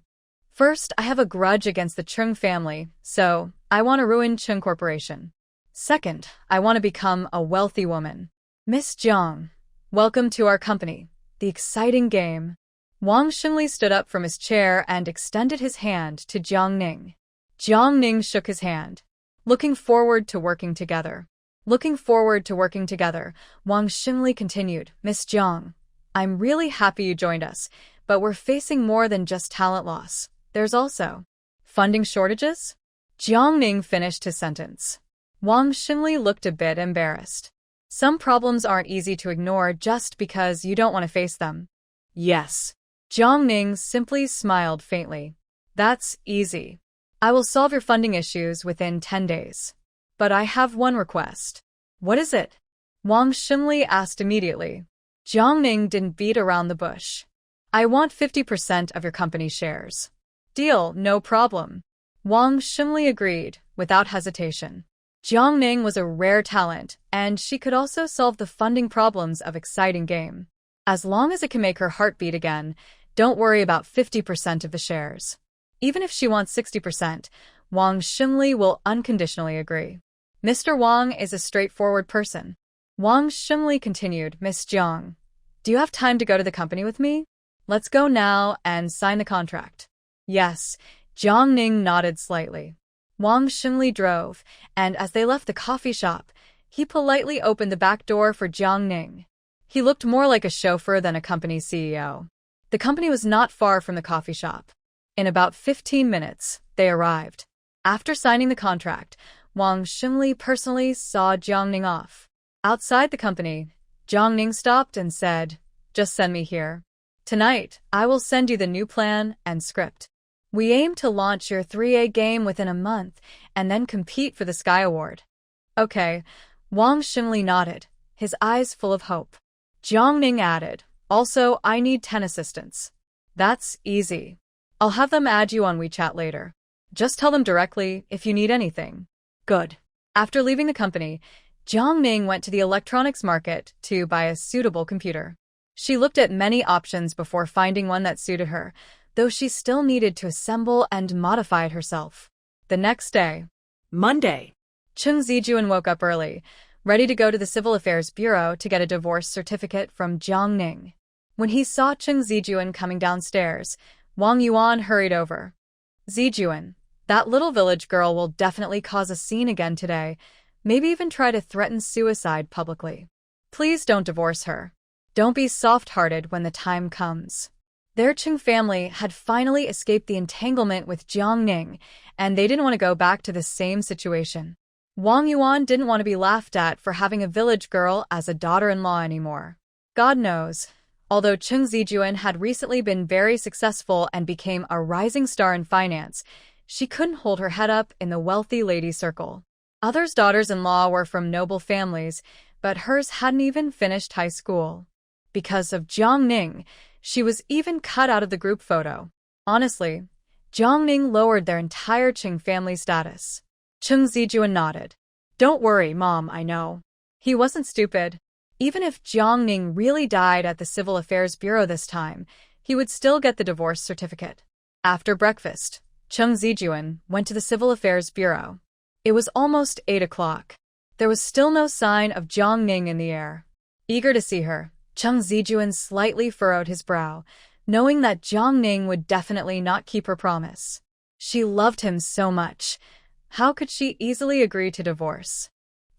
First, I have a grudge against the Chung family, so I want to ruin Chung Corporation. Second, I want to become a wealthy woman. Miss Jiang, welcome to our company, the exciting game. Wang Xingli stood up from his chair and extended his hand to Jiang Ning. Jiang Ning shook his hand. Looking forward to working together. Looking forward to working together, Wang Xingli continued, Miss Jiang, I'm really happy you joined us, but we're facing more than just talent loss. There's also funding shortages? Jiang Ning finished his sentence. Wang Xingli looked a bit embarrassed. Some problems aren't easy to ignore just because you don't want to face them. Yes. Jiang Ning simply smiled faintly. That's easy. I will solve your funding issues within 10 days. But I have one request. What is it? Wang Xingli asked immediately. Jiang Ning didn't beat around the bush. I want 50% of your company shares. Deal, no problem. Wang Xingli agreed, without hesitation. Jiang Ning was a rare talent, and she could also solve the funding problems of exciting game. As long as it can make her heart beat again, don't worry about 50% of the shares. Even if she wants 60%, Wang Xingli will unconditionally agree. Mr. Wang is a straightforward person. Wang Xingli continued, Miss Jiang, do you have time to go to the company with me? Let's go now and sign the contract. Yes, Jiang Ning nodded slightly. Wang Xingli drove, and as they left the coffee shop, he politely opened the back door for Jiang Ning. He looked more like a chauffeur than a company CEO. The company was not far from the coffee shop. In about 15 minutes, they arrived. After signing the contract, Wang Xingli personally saw Jiang Ning off. Outside the company, Jiang Ning stopped and said, just send me here. Tonight, I will send you the new plan and script. We aim to launch your 3A game within a month and then compete for the Sky Award. Okay, Wang Xingli nodded, his eyes full of hope. Jiang Ning added, also, I need 10 assistants. That's easy. I'll have them add you on WeChat later. Just tell them directly if you need anything. Good. After leaving the company, Jiang Ning went to the electronics market to buy a suitable computer. She looked at many options before finding one that suited her, though she still needed to assemble and modify it herself. The next day, Monday, Chung Zijuan woke up early, ready to go to the Civil Affairs Bureau to get a divorce certificate from Jiang Ning. When he saw Chung Zijuan coming downstairs, Wang Yuan hurried over. Zijuan, that little village girl will definitely cause a scene again today, maybe even try to threaten suicide publicly. Please don't divorce her. Don't be soft-hearted when the time comes. Their Chung family had finally escaped the entanglement with Jiang Ning, and they didn't want to go back to the same situation. Wang Yuan didn't want to be laughed at for having a village girl as a daughter-in-law anymore. God knows, although Chung Zijuan had recently been very successful and became a rising star in finance, She couldn't hold her head up in the wealthy lady circle. Others' daughters-in-law were from noble families, but hers hadn't even finished high school. Because of Jiang Ning, she was even cut out of the group photo. Honestly, Jiang Ning lowered their entire Qing family status. Cheng Zijuan nodded. Don't worry, Mom, I know. He wasn't stupid. Even if Jiang Ning really died at the Civil Affairs Bureau this time, he would still get the divorce certificate. After breakfast, Cheng Zijuan went to the Civil Affairs Bureau. It was almost 8 o'clock. There was still no sign of Jiang Ning in the air. Eager to see her, Cheng Zijuan slightly furrowed his brow, knowing that Jiang Ning would definitely not keep her promise. She loved him so much. How could she easily agree to divorce?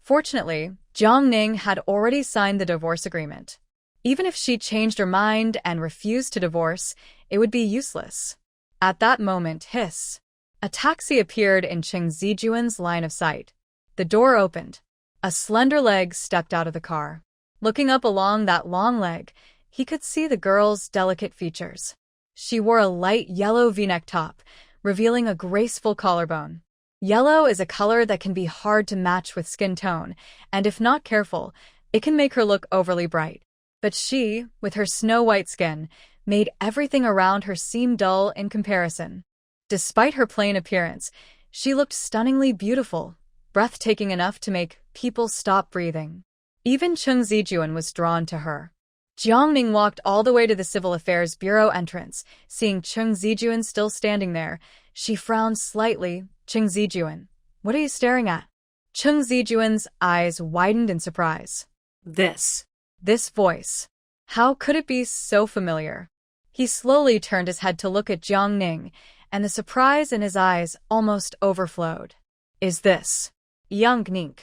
Fortunately, Jiang Ning had already signed the divorce agreement. Even if she changed her mind and refused to divorce, it would be useless. At that moment, hiss. A taxi appeared in Cheng Zijuan's line of sight. The door opened. A slender leg stepped out of the car. Looking up along that long leg, he could see the girl's delicate features. She wore a light yellow V-neck top, revealing a graceful collarbone. Yellow is a color that can be hard to match with skin tone, and if not careful, it can make her look overly bright. But she, with her snow-white skin, made everything around her seem dull in comparison. Despite her plain appearance, she looked stunningly beautiful, breathtaking enough to make people stop breathing. Even Cheng Zijuan was drawn to her. Jiang Ning walked all the way to the Civil Affairs Bureau entrance. Seeing Cheng Zijuan still standing there, she frowned slightly. Cheng Zijuan, what are you staring at? Cheng Zijuan's eyes widened in surprise. This voice. How could it be so familiar? He slowly turned his head to look at Jiang Ning, and the surprise in his eyes almost overflowed. Is this Yang Ning?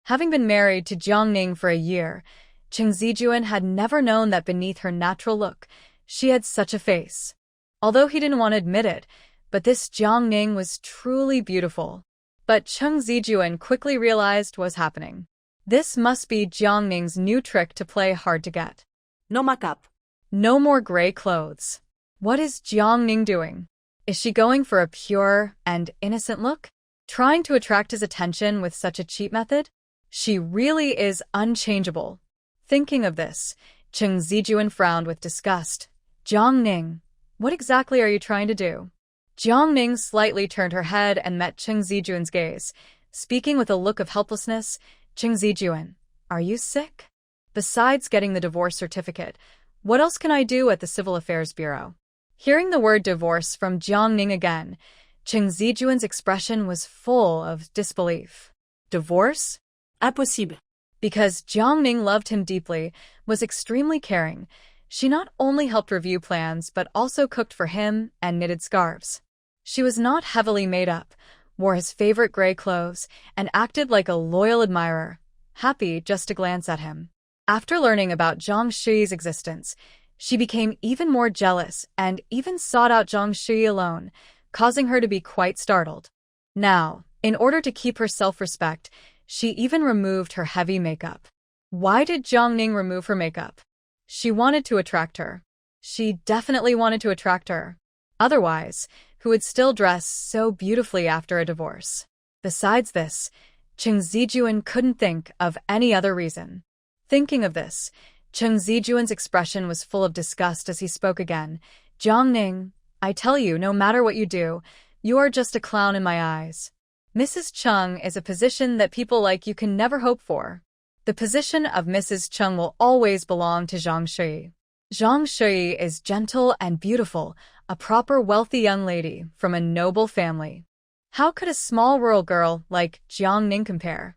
Having been married to Jiang Ning for a year, Cheng Zijuan had never known that beneath her natural look, she had such a face. Although he didn't want to admit it, but this Jiang Ning was truly beautiful. But Cheng Zijuan quickly realized what was happening. This must be Jiang Ning's new trick to play hard to get. No makeup. No more gray clothes. What is Jiang Ning doing? Is she going for a pure and innocent look? Trying to attract his attention with such a cheap method? She really is unchangeable. Thinking of this, Cheng Zijuan frowned with disgust. Jiang Ning, what exactly are you trying to do? Jiang Ning slightly turned her head and met Cheng Zijuan's gaze. Speaking with a look of helplessness, Cheng Zijuan, are you sick? Besides getting the divorce certificate, what else can I do at the Civil Affairs Bureau? Hearing the word divorce from Jiang Ning again, Cheng Zijuan's expression was full of disbelief. Divorce? Impossible. Because Jiang Ning loved him deeply, was extremely caring, she not only helped review plans but also cooked for him and knitted scarves. She was not heavily made up, wore his favorite gray clothes, and acted like a loyal admirer, happy just to glance at him. After learning about Zhang Shui's existence, she became even more jealous and even sought out Zhang Shui alone, causing her to be quite startled. Now, in order to keep her self-respect, she even removed her heavy makeup. Why did Jiang Ning remove her makeup? She wanted to attract her. She definitely wanted to attract her. Otherwise, who would still dress so beautifully after a divorce? Besides this, Cheng Zijuan couldn't think of any other reason. Thinking of this, Cheng Zijuan's expression was full of disgust as he spoke again. Jiang Ning, I tell you, no matter what you do, you are just a clown in my eyes. Mrs. Cheng is a position that people like you can never hope for. The position of Mrs. Cheng will always belong to Zhang Shui. Zhang Shui is gentle and beautiful, a proper wealthy young lady from a noble family. How could a small rural girl like Jiang Ning compare?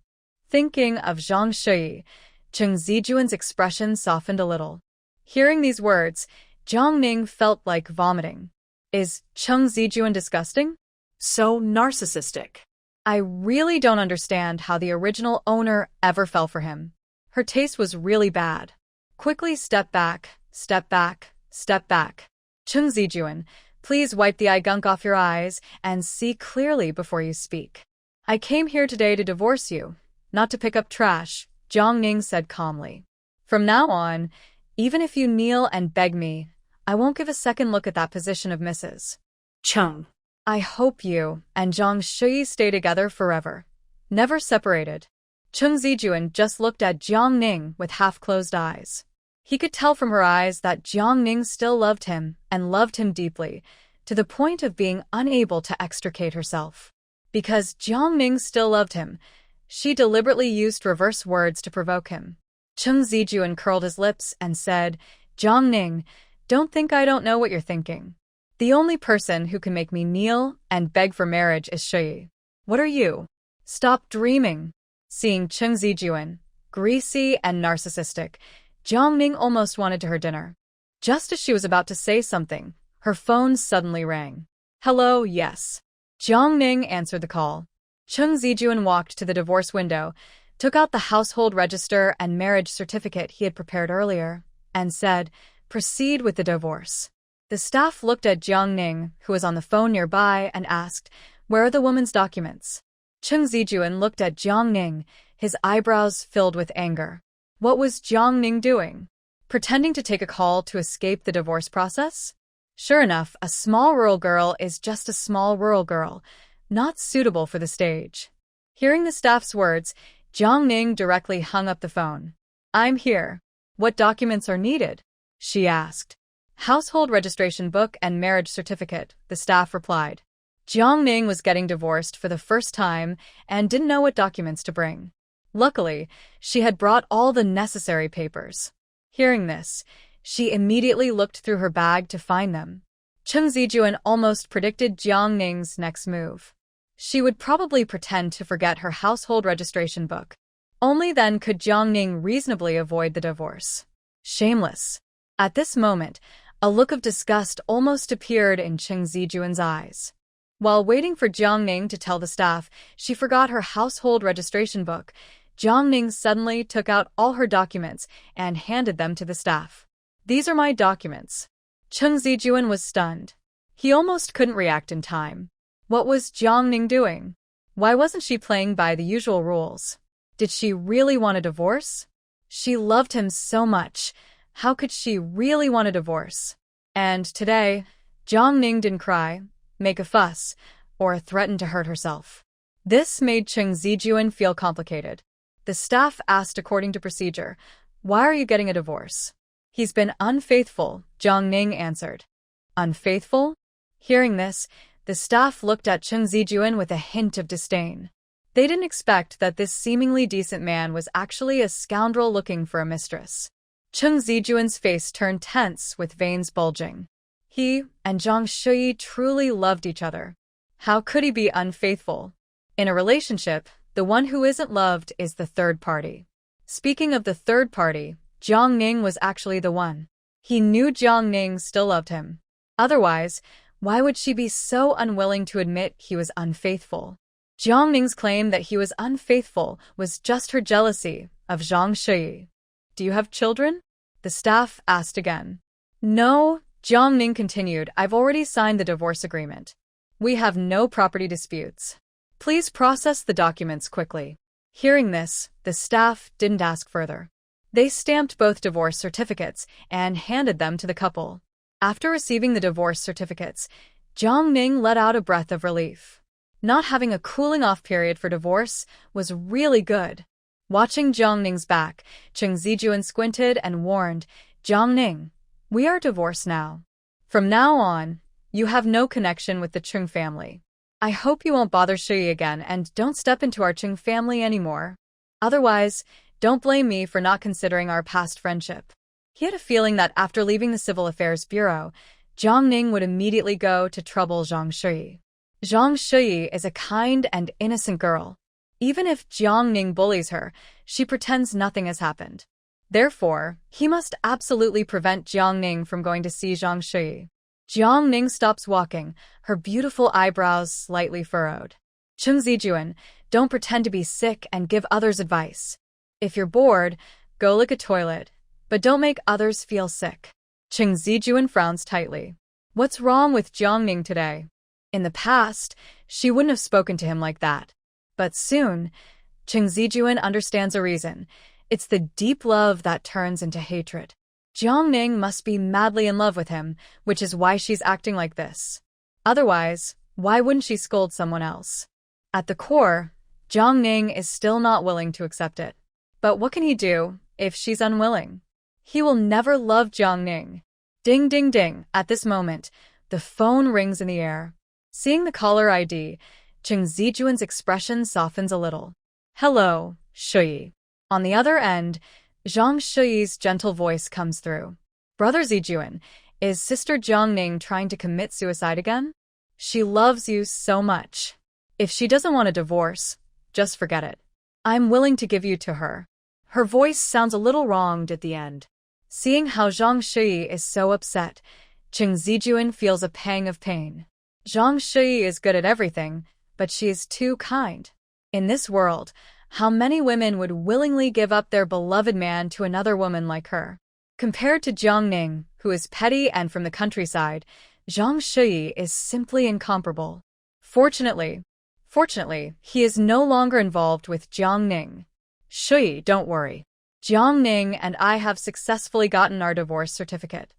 Thinking of Zhang Shui, Cheng Zijuan's expression softened a little. Hearing these words, Jiang Ning felt like vomiting. Is Cheng Zijuan disgusting? So narcissistic. I really don't understand how the original owner ever fell for him. Her taste was really bad. Quickly step back, step back, step back. Cheng Zijuan, please wipe the eye gunk off your eyes and see clearly before you speak. I came here today to divorce you, not to pick up trash, Jiang Ning said calmly. From now on, even if you kneel and beg me, I won't give a second look at that position of Mrs. Cheng. I hope you and Zhang Shui stay together forever. Never separated. Chung Zijuan just looked at Jiang Ning with half-closed eyes. He could tell from her eyes that Jiang Ning still loved him and loved him deeply, to the point of being unable to extricate herself. Because Jiang Ning still loved him, she deliberately used reverse words to provoke him. Chung Zijuan curled his lips and said, Jiang Ning, don't think I don't know what you're thinking. The only person who can make me kneel and beg for marriage is Shui. What are you? Stop dreaming. Seeing Chung Zijuan, greasy and narcissistic, Jiang Ning almost wanted to her dinner. Just as she was about to say something, her phone suddenly rang. Hello, yes. Jiang Ning answered the call. Chung Zijuan walked to the divorce window, took out the household register and marriage certificate he had prepared earlier, and said, proceed with the divorce. The staff looked at Jiang Ning, who was on the phone nearby, and asked, where are the woman's documents? Chung Zijuan looked at Jiang Ning, his eyebrows filled with anger. What was Jiang Ning doing? Pretending to take a call to escape the divorce process? Sure enough, a small rural girl is just a small rural girl, not suitable for the stage. Hearing the staff's words, Jiang Ning directly hung up the phone. I'm here. What documents are needed? She asked. Household registration book and marriage certificate, the staff replied. Jiang Ning was getting divorced for the first time and didn't know what documents to bring. Luckily, she had brought all the necessary papers. Hearing this, she immediately looked through her bag to find them. Chung Zijuan almost predicted Jiang Ning's next move. She would probably pretend to forget her household registration book. Only then could Jiang Ning reasonably avoid the divorce. Shameless. At this moment, a look of disgust almost appeared in Chung Zijuan's eyes. While waiting for Jiang Ning to tell the staff she forgot her household registration book, Jiang Ning suddenly took out all her documents and handed them to the staff. These are my documents. Chung Zijuan was stunned. He almost couldn't react in time. What was Jiang Ning doing? Why wasn't she playing by the usual rules? Did she really want a divorce? She loved him so much. How could she really want a divorce? And today, Jiang Ning didn't cry, make a fuss, or threaten to hurt herself. This made Chung Zijuan feel complicated. The staff asked according to procedure, why are you getting a divorce? He's been unfaithful, Jiang Ning answered. Unfaithful? Hearing this, the staff looked at Chung Zijuan with a hint of disdain. They didn't expect that this seemingly decent man was actually a scoundrel looking for a mistress. Chung Zijuan's face turned tense with veins bulging. He and Zhang Shui truly loved each other. How could he be unfaithful? In a relationship, the one who isn't loved is the third party. Speaking of the third party, Jiang Ning was actually the one. He knew Jiang Ning still loved him. Otherwise, why would she be so unwilling to admit he was unfaithful? Jiang Ning's claim that he was unfaithful was just her jealousy of Zhang Shui. Do you have children? The staff asked again. No, Jiang Ning continued, I've already signed the divorce agreement. We have no property disputes. Please process the documents quickly. Hearing this, the staff didn't ask further. They stamped both divorce certificates and handed them to the couple. After receiving the divorce certificates, Jiang Ning let out a breath of relief. Not having a cooling-off period for divorce was really good. Watching Jiang Ning's back, Chung Zijuan squinted and warned, Jiang Ning, we are divorced now. From now on, you have no connection with the Chung family. I hope you won't bother Shui again and don't step into our Chung family anymore. Otherwise, don't blame me for not considering our past friendship. He had a feeling that after leaving the Civil Affairs Bureau, Jiang Ning would immediately go to trouble Zhang Shui. Zhang Shui is a kind and innocent girl. Even if Jiang Ning bullies her, she pretends nothing has happened. Therefore, he must absolutely prevent Jiang Ning from going to see Zhang Shui. Jiang Ning stops walking, her beautiful eyebrows slightly furrowed. Chung Zijuan, don't pretend to be sick and give others advice. If you're bored, go lick a toilet, but don't make others feel sick. Chung Zijuan frowns tightly. What's wrong with Jiang Ning today? In the past, she wouldn't have spoken to him like that. But soon, Chung Zijuan understands a reason. It's the deep love that turns into hatred. Jiang Ning must be madly in love with him, which is why she's acting like this. Otherwise, Why wouldn't she scold someone else? At the core, Jiang Ning is still not willing to accept it. But what can he do if she's unwilling? He will never love Jiang Ning. Ding ding ding. At this moment, the phone rings in the air. Seeing the caller ID, Cheng Zijuan's expression softens a little. Hello, Shuyi. On the other end, Zhang Shuyi's gentle voice comes through. Brother Zijuan, is Sister Jiang Ning trying to commit suicide again? She loves you so much. If she doesn't want a divorce, just forget it. I'm willing to give you to her. Her voice sounds a little wronged at the end. Seeing how Zhang Shuyi is so upset, Cheng Zijuan feels a pang of pain. Zhang Shuyi is good at everything, but she is too kind. In this world, how many women would willingly give up their beloved man to another woman like her? Compared to Jiang Ning, who is petty and from the countryside, Zhang Shuyi is simply incomparable. Fortunately, he is no longer involved with Jiang Ning. Shuyi, don't worry. Jiang Ning and I have successfully gotten our divorce certificate.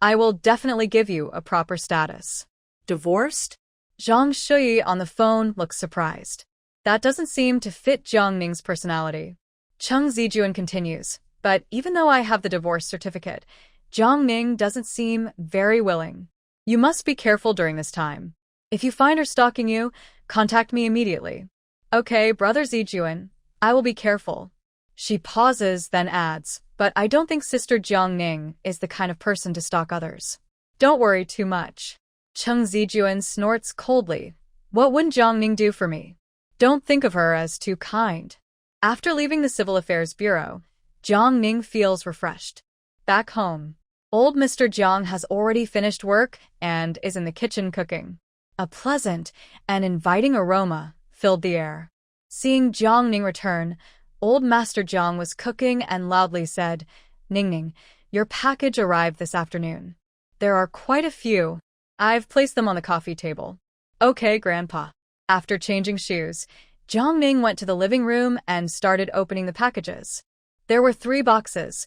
I will definitely give you a proper status. Divorced? Zhang Shuyi on the phone looks surprised. That doesn't seem to fit Jiang Ning's personality. Cheng Zijuan continues, but even though I have the divorce certificate, Jiang Ning doesn't seem very willing. You must be careful during this time. If you find her stalking you, contact me immediately. Okay, Brother Zijuan, I will be careful. She pauses, then adds, but I don't think Sister Jiang Ning is the kind of person to stalk others. Don't worry too much. Cheng Zijuan snorts coldly. What wouldn't Jiang Ning do for me? Don't think of her as too kind. After leaving the Civil Affairs Bureau, Jiang Ning feels refreshed. Back home, old Mr. Jiang has already finished work and is in the kitchen cooking. A pleasant and inviting aroma filled the air. Seeing Jiang Ning return, old Master Jiang was cooking and loudly said, Ning Ning, your package arrived this afternoon. There are quite a few. I've placed them on the coffee table. Okay, Grandpa. After changing shoes, Jiang Ning went to the living room and started opening the packages. There were 3 boxes,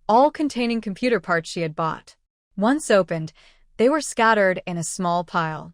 all containing computer parts she had bought. Once opened, they were scattered in a small pile.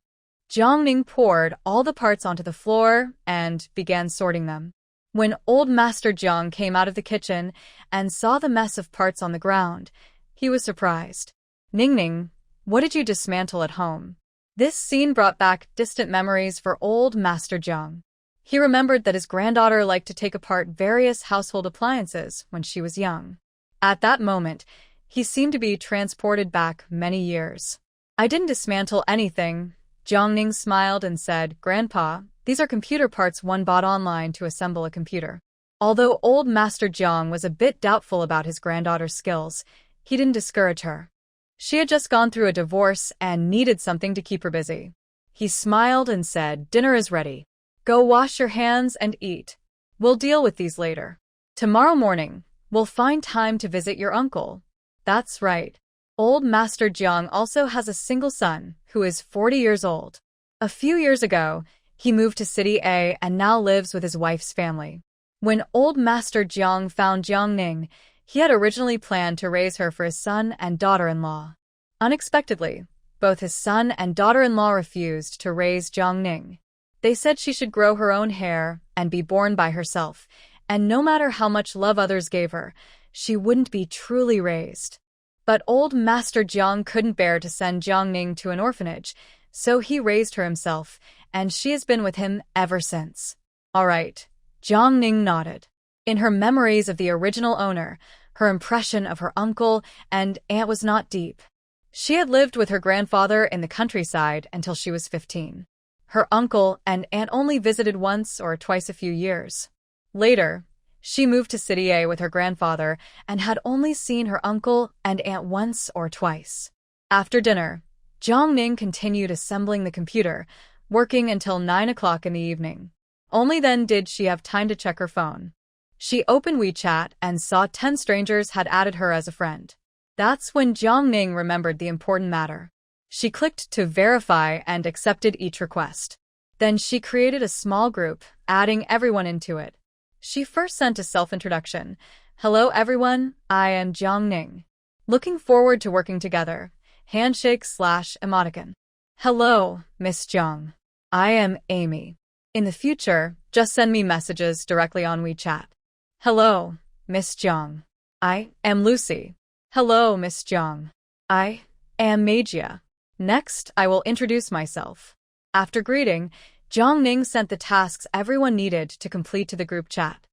Jiang Ning poured all the parts onto the floor and began sorting them. When old Master Jiang came out of the kitchen and saw the mess of parts on the ground, he was surprised. Ning Ning, what did you dismantle at home? This scene brought back distant memories for old Master Jiang. He remembered that his granddaughter liked to take apart various household appliances when she was young. At that moment, he seemed to be transported back many years. I didn't dismantle anything. Jiang Ning smiled and said, Grandpa, these are computer parts one bought online to assemble a computer. Although old Master Jiang was a bit doubtful about his granddaughter's skills, he didn't discourage her. She had just gone through a divorce and needed something to keep her busy. He smiled and said, Dinner is ready. Go wash your hands and eat. We'll deal with these later. Tomorrow morning, we'll find time to visit your uncle. That's right. Old Master Jiang also has a single son who is 40 years old. A few years ago, he moved to City A and now lives with his wife's family. When old Master Jiang found Jiang Ning, he had originally planned to raise her for his son and daughter-in-law. Unexpectedly, both his son and daughter-in-law refused to raise Jiang Ning. They said she should grow her own hair and be born by herself, and no matter how much love others gave her, she wouldn't be truly raised. But old Master Jiang couldn't bear to send Jiang Ning to an orphanage, so he raised her himself, and she has been with him ever since. All right. Jiang Ning nodded. In her memories of the original owner, her impression of her uncle and aunt was not deep. She had lived with her grandfather in the countryside until she was 15. Her uncle and aunt only visited once or twice a few years. Later, she moved to City A with her grandfather and had only seen her uncle and aunt once or twice. After dinner, Jiang Ning continued assembling the computer, working until 9 o'clock in the evening. Only then did she have time to check her phone. She opened WeChat and saw 10 strangers had added her as a friend. That's when Jiang Ning remembered the important matter. She clicked to verify and accepted each request. Then she created a small group, adding everyone into it. She first sent a self-introduction. Hello everyone, I am Jiang Ning. Looking forward to working together. Handshake/emoticon. Hello, Miss Jiang. I am Amy. In the future, just send me messages directly on WeChat. Hello, Miss Jiang. I am Lucy. Hello, Miss Jiang. I am Magia. Next, I will introduce myself. After greeting, Jiang Ning sent the tasks everyone needed to complete to the group chat.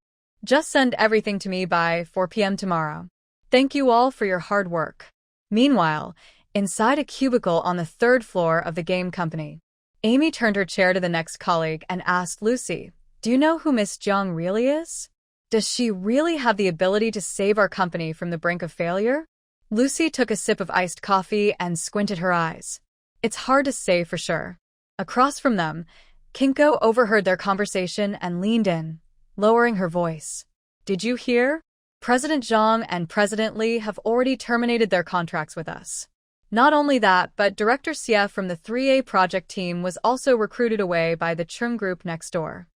Just send everything to me by 4 p.m. tomorrow. Thank you all for your hard work. Meanwhile, inside a cubicle on the third floor of the game company, Amy turned her chair to the next colleague and asked Lucy, "Do you know who Miss Jiang really is? Does she really have the ability to save our company from the brink of failure?" Lucy took a sip of iced coffee and squinted her eyes. It's hard to say for sure. Across from them, Kinko overheard their conversation and leaned in, lowering her voice. "Did you hear? President Zhang and President Li have already terminated their contracts with us. Not only that, but Director Xie from the 3A project team was also recruited away by the Chung group next door.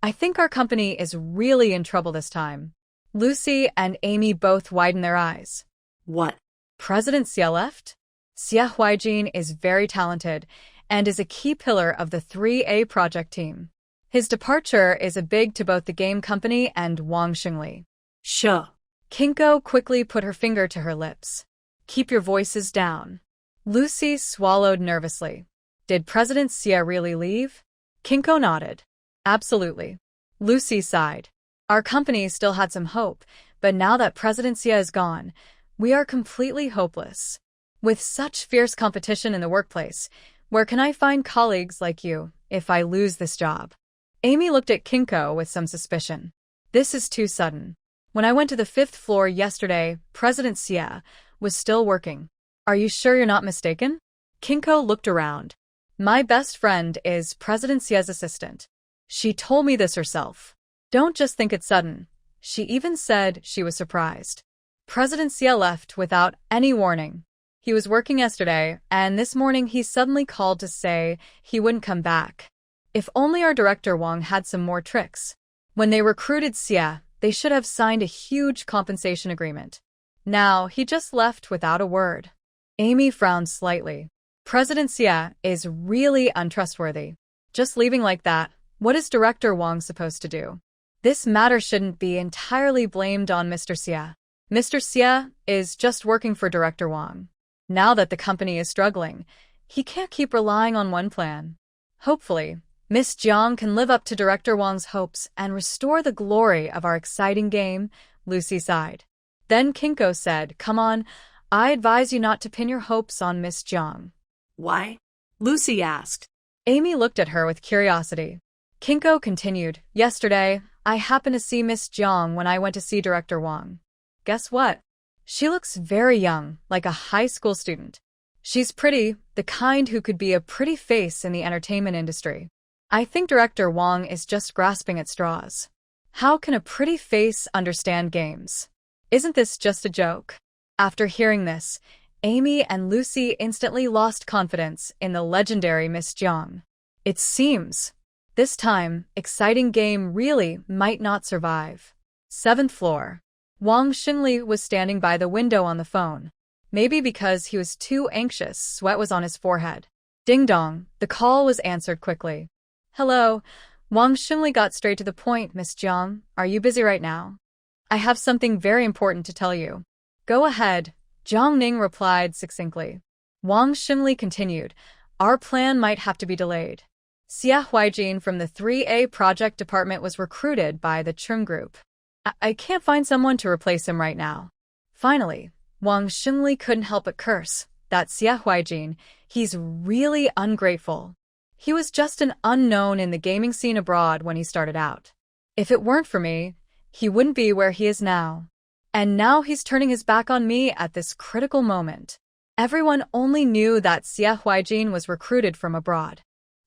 I think our company is really in trouble this time." Lucy and Amy both widened their eyes. What? President Xie left? Xie Huijin is very talented and is a key pillar of the 3A project team. His departure is a big to both the game company and Wang Xingli. Sure. Kinko quickly put her finger to her lips. "Keep your voices down." Lucy swallowed nervously. Did President Xie really leave? Kinko nodded. Absolutely. Lucy sighed. Our company still had some hope, but now that President Xie is gone, we are completely hopeless. With such fierce competition in the workplace, where can I find colleagues like you if I lose this job? Amy looked at Kinko with some suspicion. This is too sudden. When I went to the 5th floor yesterday, President Xie was still working. Are you sure you're not mistaken? Kinko looked around. My best friend is President Xie's assistant. She told me this herself. Don't just think it's sudden. She even said she was surprised. President Xie left without any warning. He was working yesterday, and this morning he suddenly called to say he wouldn't come back. If only our director Wang had some more tricks. When they recruited Xie, they should have signed a huge compensation agreement. Now, he just left without a word. Amy frowned slightly. President Xie is really untrustworthy. Just leaving like that, what is Director Wang supposed to do? This matter shouldn't be entirely blamed on Mr. Xie. Mr. Xie is just working for Director Wang. Now that the company is struggling, he can't keep relying on one plan. Hopefully, Miss Jiang can live up to Director Wang's hopes and restore the glory of our exciting game, Lucy sighed. Then Kinko said, "Come on, I advise you not to pin your hopes on Miss Jiang." Why? Lucy asked. Amy looked at her with curiosity. Kinko continued, "Yesterday, I happened to see Miss Jiang when I went to see Director Wang. Guess what? She looks very young, like a high school student. She's pretty, the kind who could be a pretty face in the entertainment industry. I think Director Wang is just grasping at straws. How can a pretty face understand games? Isn't this just a joke?" After hearing this, Amy and Lucy instantly lost confidence in the legendary Miss Jiang. It seems, this time, exciting game really might not survive. 7th floor. Wang Xingli was standing by the window on the phone. Maybe because he was too anxious, sweat was on his forehead. Ding dong, the call was answered quickly. "Hello." Wang Xingli got straight to the point. "Miss Jiang, are you busy right now? I have something very important to tell you." "Go ahead," Jiang Ning replied succinctly. Wang Xingli continued, "Our plan might have to be delayed. Xie Huijin from the 3A project department was recruited by the Chung group. I can't find someone to replace him right now." Finally, Wang Xingli couldn't help but curse. That Xie Huijin, he's really ungrateful. He was just an unknown in the gaming scene abroad when he started out. If it weren't for me, he wouldn't be where he is now. And now he's turning his back on me at this critical moment. Everyone only knew that Xie Huijin was recruited from abroad.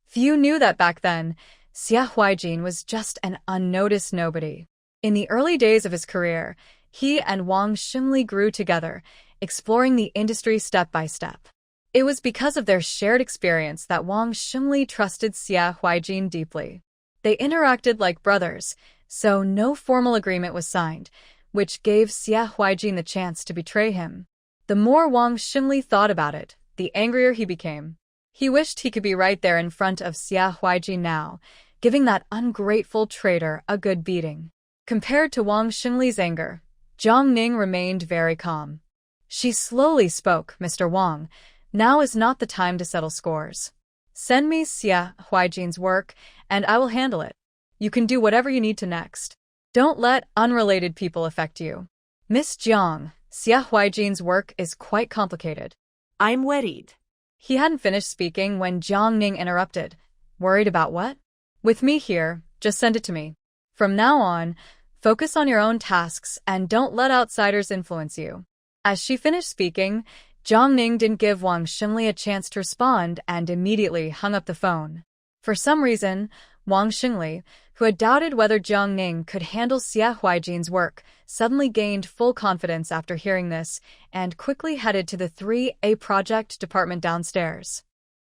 Few knew that back then, Xie Huijin was just an unnoticed nobody. In the early days of his career, he and Wang Xingli grew together, exploring the industry step by step. It was because of their shared experience that Wang Xingli trusted Xie Huijin deeply. They interacted like brothers, so no formal agreement was signed, which gave Xie Huijin the chance to betray him. The more Wang Xingli thought about it, the angrier he became. He wished he could be right there in front of Xia Huaijin now, giving that ungrateful traitor a good beating. Compared to Wang Xingli's anger, Jiang Ning remained very calm. She slowly spoke, "Mr. Wang, now is not the time to settle scores. Send me Xia Huaijin's work, and I will handle it. You can do whatever you need to next. Don't let unrelated people affect you. Miss Jiang, Xia Huaijin's work is quite complicated." I'm worried. He hadn't finished speaking when Jiang Ning interrupted. "Worried about what?" "With me here, just send it to me. From now on, focus on your own tasks and don't let outsiders influence you." As she finished speaking, Jiang Ning didn't give Wang Xingli a chance to respond and immediately hung up the phone. For some reason, Wang Xingli, who had doubted whether Jiang Ning could handle Xia Huaijin's work, suddenly gained full confidence after hearing this and quickly headed to the 3A project department downstairs.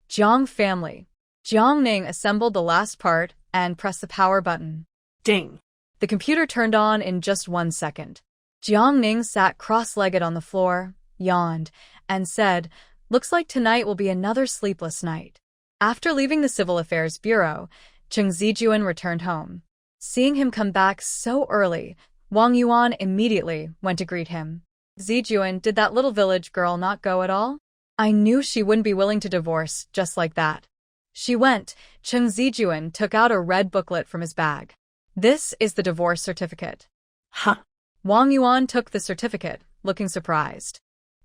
Jiang family. Jiang Ning assembled the last part and pressed the power button. Ding. The computer turned on in just 1 second. Jiang Ning sat cross-legged on the floor, yawned, and said, "Looks like tonight will be another sleepless night." After leaving the Civil Affairs Bureau, Cheng Zijuan returned home. Seeing him come back so early, Wang Yuan immediately went to greet him. "Zijuan, did that little village girl not go at all? I knew she wouldn't be willing to divorce just like that." "She went." Cheng Zijuan took out a red booklet from his bag. "This is the divorce certificate." Huh. Wang Yuan took the certificate, looking surprised.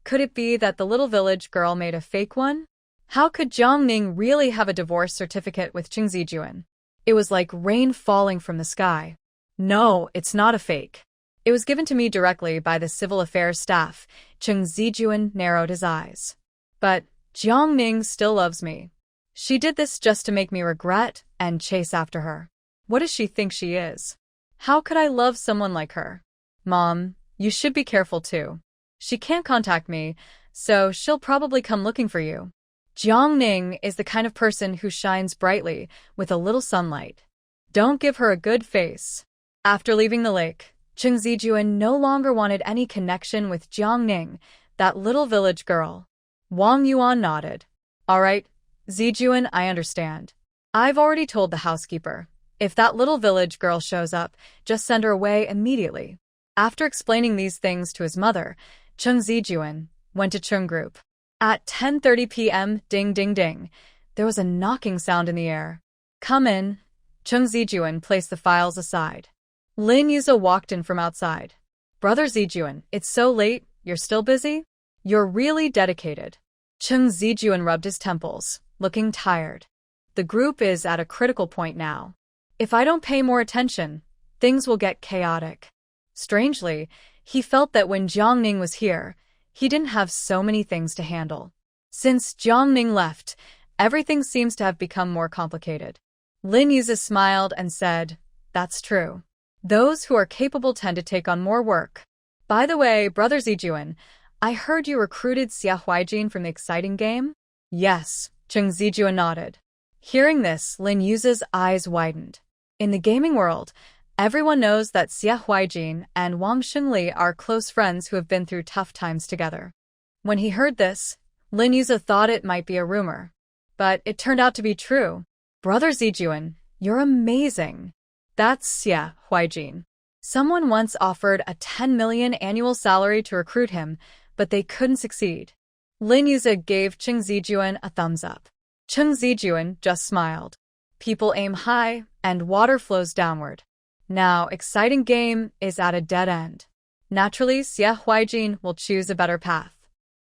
Could it be that the little village girl made a fake one? How could Jiang Ning really have a divorce certificate with Cheng Zijuan? It was like rain falling from the sky. "No, it's not a fake. It was given to me directly by the civil affairs staff." Cheng Zijuan narrowed his eyes. "But Jiang Ning still loves me. She did this just to make me regret and chase after her. What does she think she is? How could I love someone like her? Mom, you should be careful too. She can't contact me, so she'll probably come looking for you. Jiang Ning is the kind of person who shines brightly with a little sunlight. Don't give her a good face." After leaving the lake, Cheng Zijuan no longer wanted any connection with Jiang Ning, that little village girl. Wang Yuan nodded. "All right, Zijuan, I understand. I've already told the housekeeper. If that little village girl shows up, just send her away immediately." After explaining these things to his mother, Cheng Zijuan went to Chung Group. At 10:30 p.m., ding ding ding, there was a knocking sound in the air. "Come in." Cheng Zijuan placed the files aside. Lin Yuza walked in from outside. "Brother Zijuan, it's so late, you're still busy? You're really dedicated." Cheng Zijuan rubbed his temples, looking tired. "The group is at a critical point now. If I don't pay more attention, things will get chaotic." Strangely, he felt that when Jiang Ning was here, he didn't have so many things to handle. Since Jiang Ning left, everything seems to have become more complicated. Lin Yuza smiled and said, "That's true. Those who are capable tend to take on more work. By the way, Brother Zijuan, I heard you recruited Xia Huaijin from the exciting game?" "Yes," Cheng Zijuan nodded. Hearing this, Lin Yuza's eyes widened. In the gaming world, everyone knows that Xia Huaijin and Wang Xingli are close friends who have been through tough times together. When he heard this, Lin Yuza thought it might be a rumor. But it turned out to be true. "Brother Zijuan, you're amazing." "That's Xia Huaijin. Someone once offered a 10 million annual salary to recruit him, but they couldn't succeed." Lin Yuza gave Cheng Zijuan a thumbs up. Cheng Zijuan just smiled. People aim high, and water flows downward. Now, exciting game is at a dead end. Naturally, Xia Huaijin will choose a better path.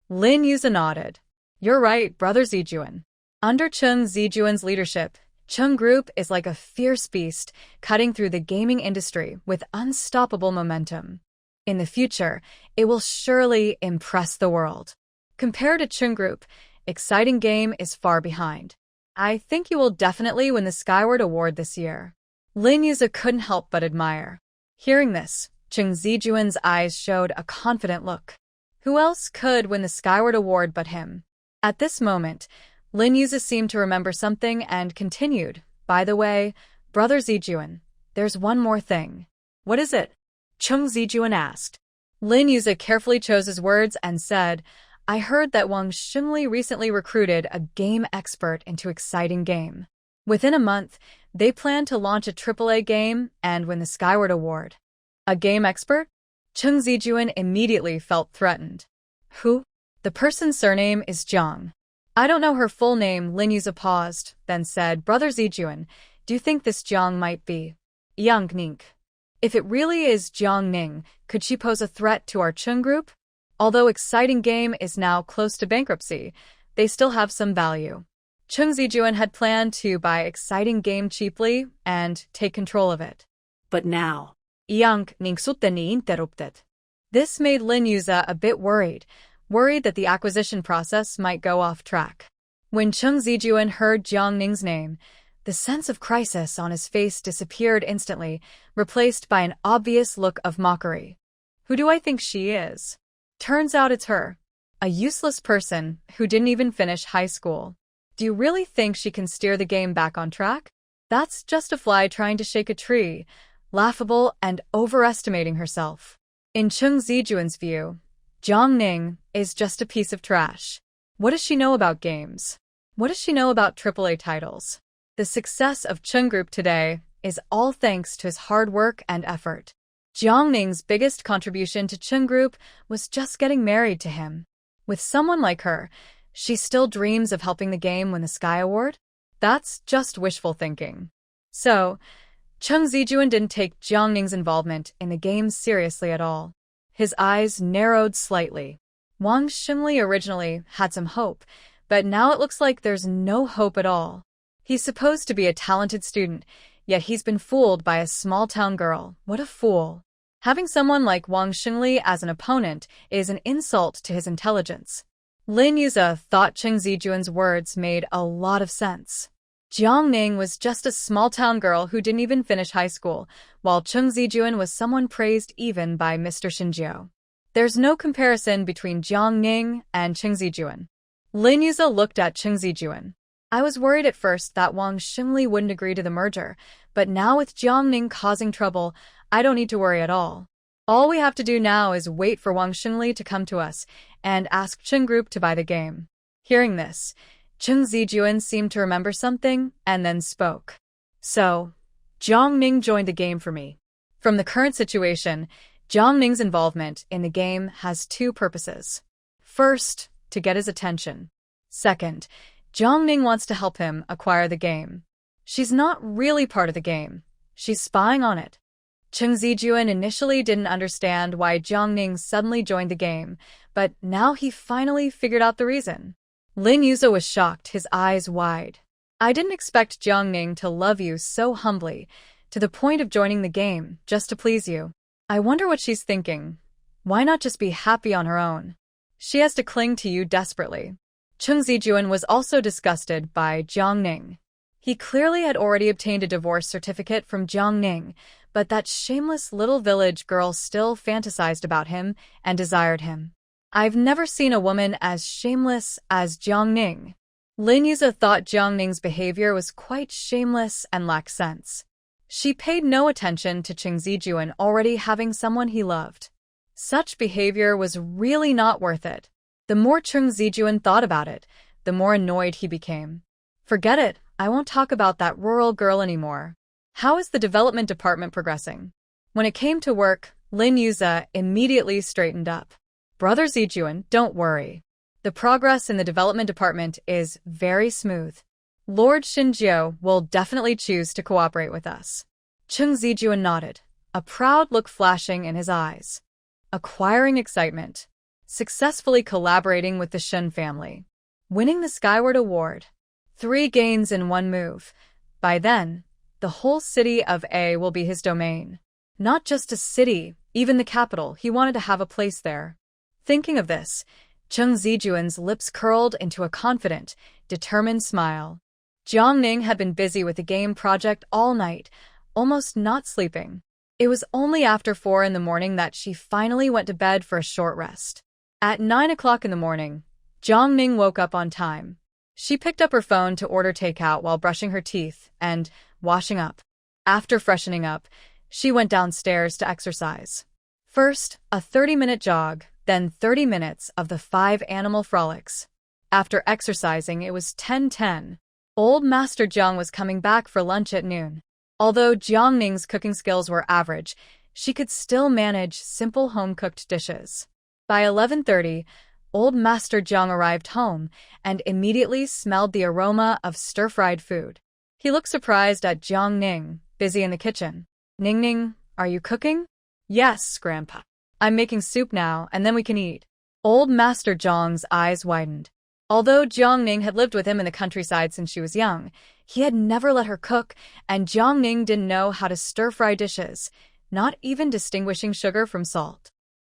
Lin Yuza nodded. "You're right, Brother Zijuan." Under Cheng Zijuan's leadership, Chung Group is like a fierce beast, cutting through the gaming industry with unstoppable momentum. In the future, it will surely impress the world. Compared to Chung Group, exciting game is far behind. I think you will definitely win the Skyward Award this year. Lin Yuza couldn't help but admire. Hearing this, Cheng Zijuan's eyes showed a confident look. Who else could win the Skyward Award but him? At this moment, Lin Yuza seemed to remember something and continued, "By the way, Brother Zijuan, there's one more thing." "What is it?" Cheng Zijuan asked. Lin Yuza carefully chose his words and said, I heard that Wang Xingli recently recruited a game expert into exciting game. Within a month, they plan to launch a AAA game and win the Skyward Award. A game expert? Cheng Zijuan immediately felt threatened. Who? The person's surname is Jiang. I don't know her full name. Lin Yuza paused, then said, Brother Zijuan, do you think this Jiang might be Yang Ning? If it really is Jiang Ning, could she pose a threat to our Cheng group? Although exciting game is now close to bankruptcy, they still have some value. Cheng Zijuan had planned to buy exciting game cheaply and take control of it. But now, Yang Ning suteni interrupted. This made Lin Yuza a bit worried that the acquisition process might go off track. When Cheng Zijuan heard Jiang Ning's name, the sense of crisis on his face disappeared instantly, replaced by an obvious look of mockery. Who do I think she is? Turns out it's her. A useless person who didn't even finish high school. Do you really think she can steer the game back on track? That's just a fly trying to shake a tree, laughable and overestimating herself. In Cheng Zijuan's view, Jiang Ning is just a piece of trash. What does she know about games? What does she know about AAA titles? The success of Cheng Group today is all thanks to his hard work and effort. Jiang Ning's biggest contribution to Cheng Group was just getting married to him. With someone like her, she still dreams of helping the game win the Sky Award? That's just wishful thinking. So, Cheng Zijuan didn't take Jiang Ning's involvement in the game seriously at all. His eyes narrowed slightly. Wang Xingli originally had some hope, but now it looks like there's no hope at all. He's supposed to be a talented student, yet he's been fooled by a small-town girl. What a fool. Having someone like Wang Xingli as an opponent is an insult to his intelligence. Lin Yuza thought Cheng Zijuan's words made a lot of sense. Jiang Ning was just a small-town girl who didn't even finish high school, while Cheng Zijuan was someone praised even by Mr. Shinjiu. There's no comparison between Jiang Ning and Cheng Zijuan. Lin Yuza looked at Cheng Zijuan. I was worried at first that Wang Xingli wouldn't agree to the merger, but now with Jiang Ning causing trouble, I don't need to worry at all. All we have to do now is wait for Wang Xingli to come to us and ask Cheng Group to buy the game. Hearing this, Cheng Zijuan seemed to remember something and then spoke. So, Jiang Ning joined the game for me. From the current situation, Jiang Ning's involvement in the game has two purposes. First, to get his attention. Second, Jiang Ning wants to help him acquire the game. She's not really part of the game. She's spying on it. Cheng Zijuan initially didn't understand why Jiang Ning suddenly joined the game, but now he finally figured out the reason. Lin Yuza was shocked, his eyes wide. I didn't expect Jiang Ning to love you so humbly, to the point of joining the game, just to please you. I wonder what she's thinking. Why not just be happy on her own? She has to cling to you desperately. Cheng Zijuan was also disgusted by Jiang Ning. He clearly had already obtained a divorce certificate from Jiang Ning, but that shameless little village girl still fantasized about him and desired him. I've never seen a woman as shameless as Jiang Ning. Lin Yuza thought Jiang Ning's behavior was quite shameless and lacked sense. She paid no attention to Cheng Zijuan already having someone he loved. Such behavior was really not worth it. The more Cheng Zijuan thought about it, the more annoyed he became. Forget it, I won't talk about that rural girl anymore. How is the development department progressing? When it came to work, Lin Yuza immediately straightened up. Brother Zijuan, don't worry. The progress in the development department is very smooth. Lord Shinjiu will definitely choose to cooperate with us. Cheng Zijuan nodded, a proud look flashing in his eyes. Acquiring excitement. Successfully collaborating with the Shen family. Winning the Skyward Award. 3 gains in 1 move. By then, the whole city of A will be his domain. Not just a city, even the capital, he wanted to have a place there. Thinking of this, Cheng Zijuan's lips curled into a confident, determined smile. Jiang Ning had been busy with the game project all night, almost not sleeping. It was only after 4 in the morning that she finally went to bed for a short rest. At 9 o'clock in the morning, Jiang Ning woke up on time. She picked up her phone to order takeout while brushing her teeth and washing up. After freshening up, she went downstairs to exercise. First, a 30-minute jog, then 30 minutes of the 5 animal frolics. After exercising, it was 10:10. Old Master Jiang was coming back for lunch at noon. Although Jiang Ning's cooking skills were average, she could still manage simple home-cooked dishes. By 11:30, Old Master Jiang arrived home and immediately smelled the aroma of stir-fried food. He looked surprised at Jiang Ning, busy in the kitchen. "Ning Ning, are you cooking?" "Yes, Grandpa. I'm making soup now, and then we can eat." Old Master Jiang's eyes widened. Although Jiang Ning had lived with him in the countryside since she was young, he had never let her cook, and Jiang Ning didn't know how to stir-fry dishes, not even distinguishing sugar from salt.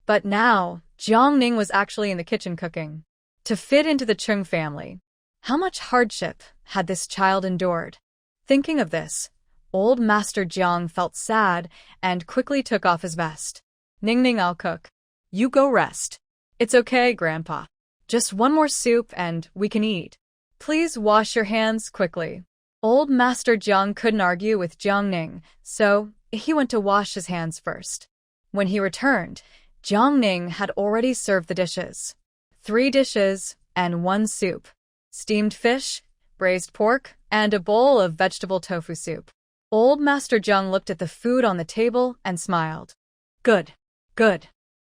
But now, Jiang Ning was actually in the kitchen cooking. To fit into the Chung family, how much hardship had this child endured? Thinking of this, Old Master Jiang felt sad and quickly took off his vest. "Ning Ning, I'll cook. You go rest." "It's okay, Grandpa. Just one more soup and we can eat. Please wash your hands quickly." Old Master Jiang couldn't argue with Jiang Ning, so he went to wash his hands first. When he returned, Jiang Ning had already served the dishes. 3 dishes and 1 soup. Steamed fish, braised pork, and a bowl of vegetable tofu soup. Old Master Jiang looked at the food on the table and smiled. Good.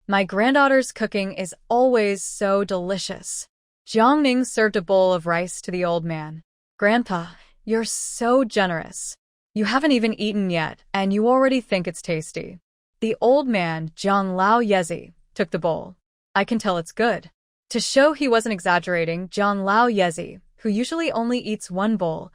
My granddaughter's cooking is always so delicious." Jiang Ning served a bowl of rice to the old man. "Grandpa, you're so generous. You haven't even eaten yet, and you already think it's tasty." The old man, Zhang Lao Yezi, took the bowl. "I can tell it's good." To show he wasn't exaggerating, Zhang Lao Yezi, who usually only eats 1 bowl,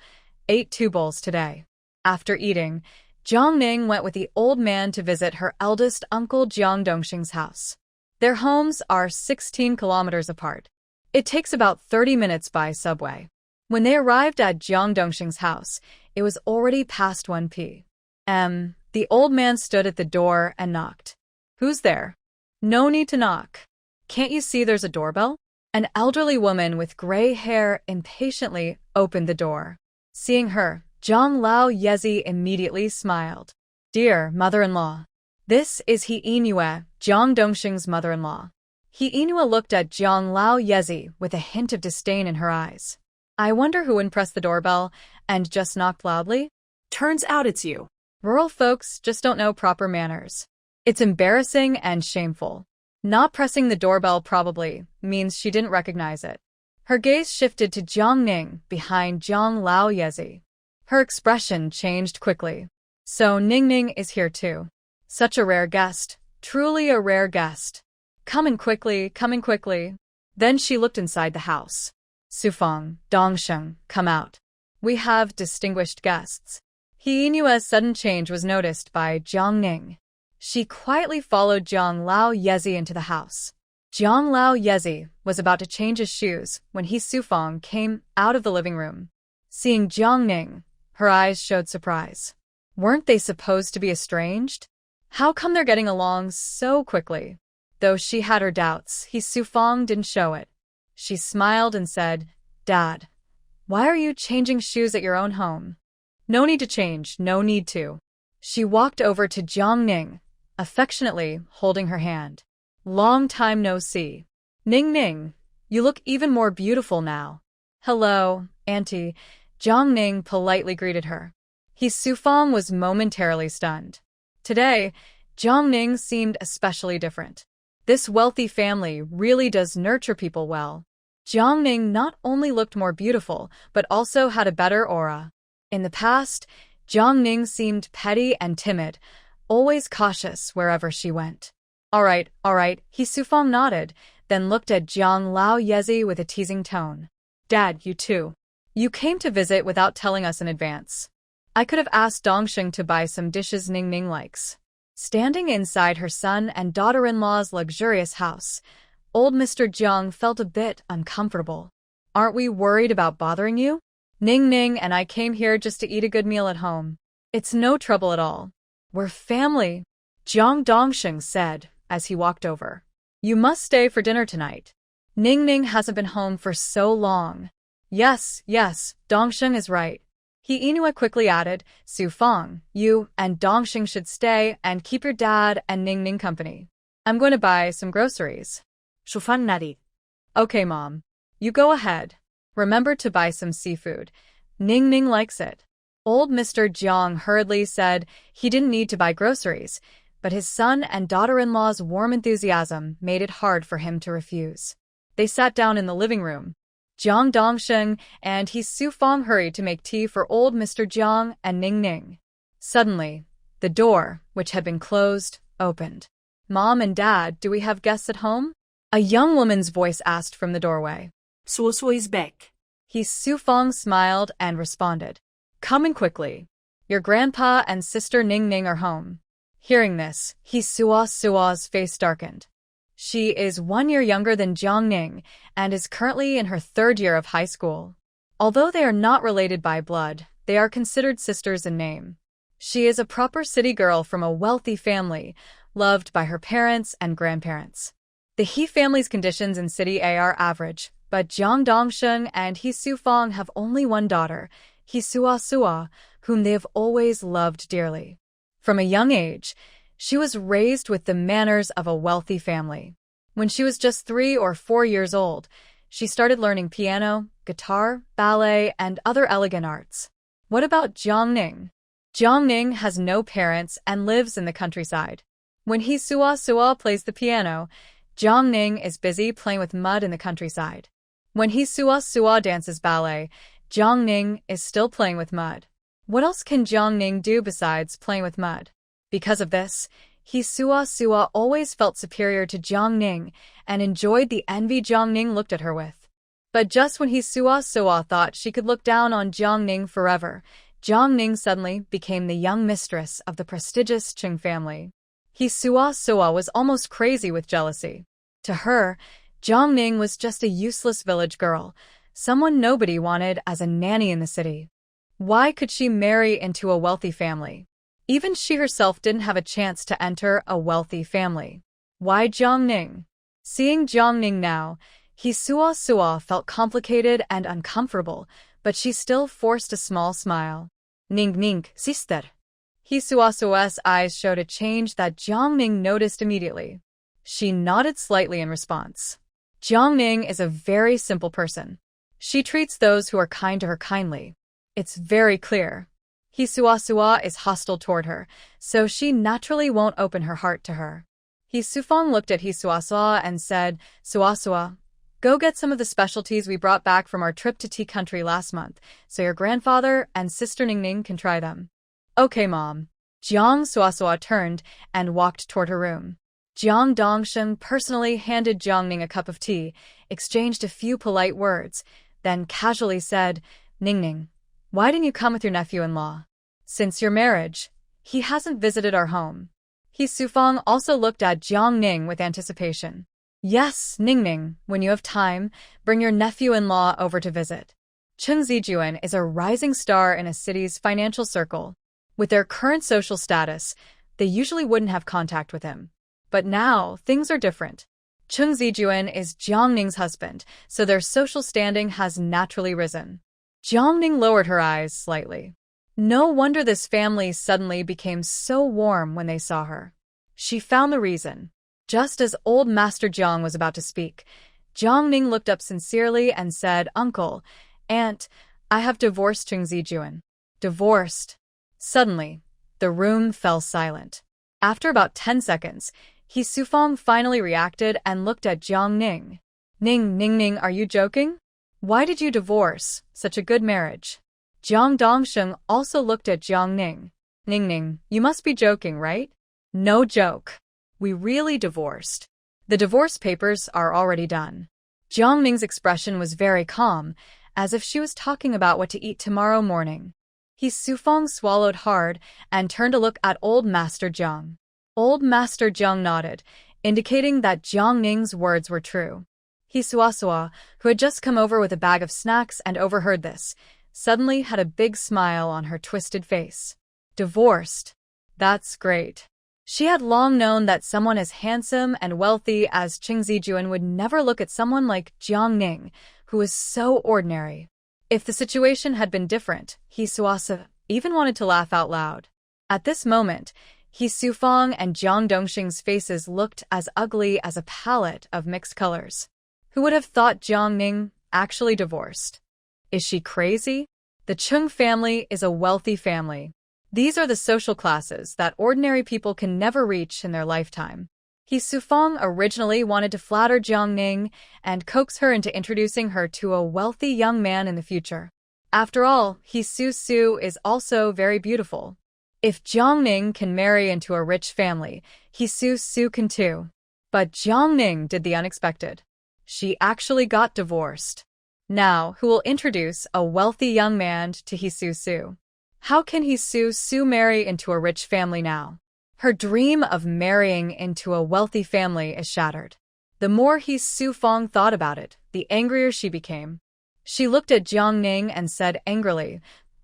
ate 2 bowls today. After eating, Jiang Ning went with the old man to visit her eldest uncle Jiang Dongxing's house. Their homes are 16 kilometers apart. It takes about 30 minutes by subway. When they arrived at Jiang Dongxing's house, it was already past 1 p.m. The old man stood at the door and knocked. "Who's there?" "No need to knock. Can't you see there's a doorbell?" An elderly woman with gray hair impatiently opened the door. Seeing her, Zhang Lao Yezi immediately smiled. "Dear mother-in-law." This is He Inue, Jiang Dongxing's mother-in-law. He Inue looked at Zhang Lao Yezi with a hint of disdain in her eyes. "I wonder who wouldn't press the doorbell and just knocked loudly? Turns out it's you." Rural folks just don't know proper manners. It's embarrassing and shameful. Not pressing the doorbell probably means she didn't recognize it. Her gaze shifted to Jiang Ning behind Zhang Lao Yezi. Her expression changed quickly. "So Ning Ning is here too. Such a rare guest. Truly a rare guest. Come in quickly. Then she looked inside the house. "Sufang, Dongsheng, come out. We have distinguished guests." He Inue's sudden change was noticed by Jiang Ning. She quietly followed Zhang Lao Yezi into the house. Zhang Lao Yezi was about to change his shoes when He Sufang came out of the living room. Seeing Jiang Ning, her eyes showed surprise. Weren't they supposed to be estranged? How come they're getting along so quickly? Though she had her doubts, He Sufang didn't show it. She smiled and said, "Dad, why are you changing shoes at your own home?" "No need to change, no need to." She walked over to Jiang Ning, affectionately holding her hand. "Long time no see. Ning Ning, you look even more beautiful now." "Hello, Auntie," Jiang Ning politely greeted her. He Sufang was momentarily stunned. Today, Jiang Ning seemed especially different. This wealthy family really does nurture people well. Jiang Ning not only looked more beautiful, but also had a better aura. In the past, Jiang Ning seemed petty and timid, always cautious wherever she went. All right, He Sufang nodded, then looked at Zhang Lao Yezi with a teasing tone. "Dad, you too. You came to visit without telling us in advance. I could have asked Dongsheng to buy some dishes Ning Ning likes." Standing inside her son and daughter-in-law's luxurious house, old Mr. Jiang felt a bit uncomfortable. "Aren't we worried about bothering you? Ning Ning and I came here just to eat a good meal at home. It's no trouble at all. We're family," Jiang Dongsheng said as he walked over. "You must stay for dinner tonight. Ning Ning hasn't been home for so long." Yes, Dongsheng is right." He Inue quickly added, "Sufang, you and Dongsheng should stay and keep your dad and Ning Ning company. I'm going to buy some groceries." Shufang Okay, Mom. You go ahead. Remember to buy some seafood. Ning Ning likes it. Old Mr. Jiang hurriedly said he didn't need to buy groceries, but his son and daughter-in-law's warm enthusiasm made it hard for him to refuse. They sat down in the living room. Jiang Dongsheng and He Sufang hurried to make tea for old Mr. Jiang and Ning Ning. Suddenly, the door, which had been closed, opened. Mom and Dad, do we have guests at home? A young woman's voice asked from the doorway. Suo is back. He Sufang smiled and responded. Come in quickly. Your grandpa and sister Ning Ning are home. Hearing this, He Sua's face darkened. She is 1 year younger than Jiang Ning and is currently in her 3rd year of high school. Although they are not related by blood, they are considered sisters in name. She is a proper city girl from a wealthy family, loved by her parents and grandparents. The He family's conditions in City A are average, but Jiang Dongsheng and He Sufang have only one daughter, He Sua, whom they have always loved dearly. From a young age, she was raised with the manners of a wealthy family. When she was just 3 or 4 years old, she started learning piano, guitar, ballet, and other elegant arts. What about Jiang Ning? Jiang Ning has no parents and lives in the countryside. When He Sua plays the piano, Jiang Ning is busy playing with mud in the countryside. When He Sua dances ballet, Jiang Ning is still playing with mud. What else can Jiang Ning do besides playing with mud? Because of this, He Sua always felt superior to Jiang Ning and enjoyed the envy Jiang Ning looked at her with. But just when He Sua thought she could look down on Jiang Ning forever, Jiang Ning suddenly became the young mistress of the prestigious Qing family. He Sua was almost crazy with jealousy. To her, Jiang Ning was just a useless village girl, someone nobody wanted as a nanny in the city. Why could she marry into a wealthy family? Even she herself didn't have a chance to enter a wealthy family. Why Jiang Ning? Seeing Jiang Ning now, He Sua felt complicated and uncomfortable, but she still forced a small smile. Ning, sister. He Sua's eyes showed a change that Jiang Ning noticed immediately. She nodded slightly in response. Jiang Ning is a very simple person. She treats those who are kind to her kindly. It's very clear. He Sua is hostile toward her, so she naturally won't open her heart to her. He Sufang looked at He Sua and said, Sua, go get some of the specialties we brought back from our trip to tea country last month, so your grandfather and sister Ning Ning can try them. Okay, Mom. Jiang Sua turned and walked toward her room. Jiang Dongsheng personally handed Jiang Ning a cup of tea, exchanged a few polite words, then casually said, Ning, why didn't you come with your nephew-in-law? Since your marriage, he hasn't visited our home. He Sufang also looked at Jiang Ning with anticipation. Yes, Ning, when you have time, bring your nephew-in-law over to visit. Cheng Zijuan is a rising star in a city's financial circle. With their current social status, they usually wouldn't have contact with him. But now, things are different. Cheng Zijuan is Jiang Ning's husband, so their social standing has naturally risen. Jiang Ning lowered her eyes slightly. No wonder this family suddenly became so warm when they saw her. She found the reason. Just as old Master Jiang was about to speak, Jiang Ning looked up sincerely and said, Uncle, Aunt, I have divorced Cheng Zijuan. Divorced. Suddenly, the room fell silent. After about 10 seconds, He Sufang finally reacted and looked at Jiang Ning. Ning, are you joking? Why did you divorce such a good marriage? Jiang Dongsheng also looked at Jiang Ning. Ning, you must be joking, right? No joke. We really divorced. The divorce papers are already done. Jiang Ning's expression was very calm, as if she was talking about what to eat tomorrow morning. He Sufang swallowed hard and turned to look at old Master Jiang. Old Master Jiang nodded, indicating that Jiang Ning's words were true. He Sua, who had just come over with a bag of snacks and overheard this, suddenly had a big smile on her twisted face. Divorced. That's great. She had long known that someone as handsome and wealthy as Cheng Zijuan would never look at someone like Jiang Ning, who was so ordinary. If the situation had been different, He Sua even wanted to laugh out loud. At this moment, He Sufang and Jiang Dongxing's faces looked as ugly as a palette of mixed colors. Who would have thought Jiang Ning actually divorced? Is she crazy? The Chung family is a wealthy family. These are the social classes that ordinary people can never reach in their lifetime. He Sufang originally wanted to flatter Jiang Ning and coax her into introducing her to a wealthy young man in the future. After all, He Su is also very beautiful. If Jiang Ning can marry into a rich family, He Su can too. But Jiang Ning did the unexpected. She actually got divorced. Now, who will introduce a wealthy young man to He Su? How can He Su marry into a rich family now? Her dream of marrying into a wealthy family is shattered. The more He Sufang thought about it, the angrier she became. She looked at Jiang Ning and said angrily,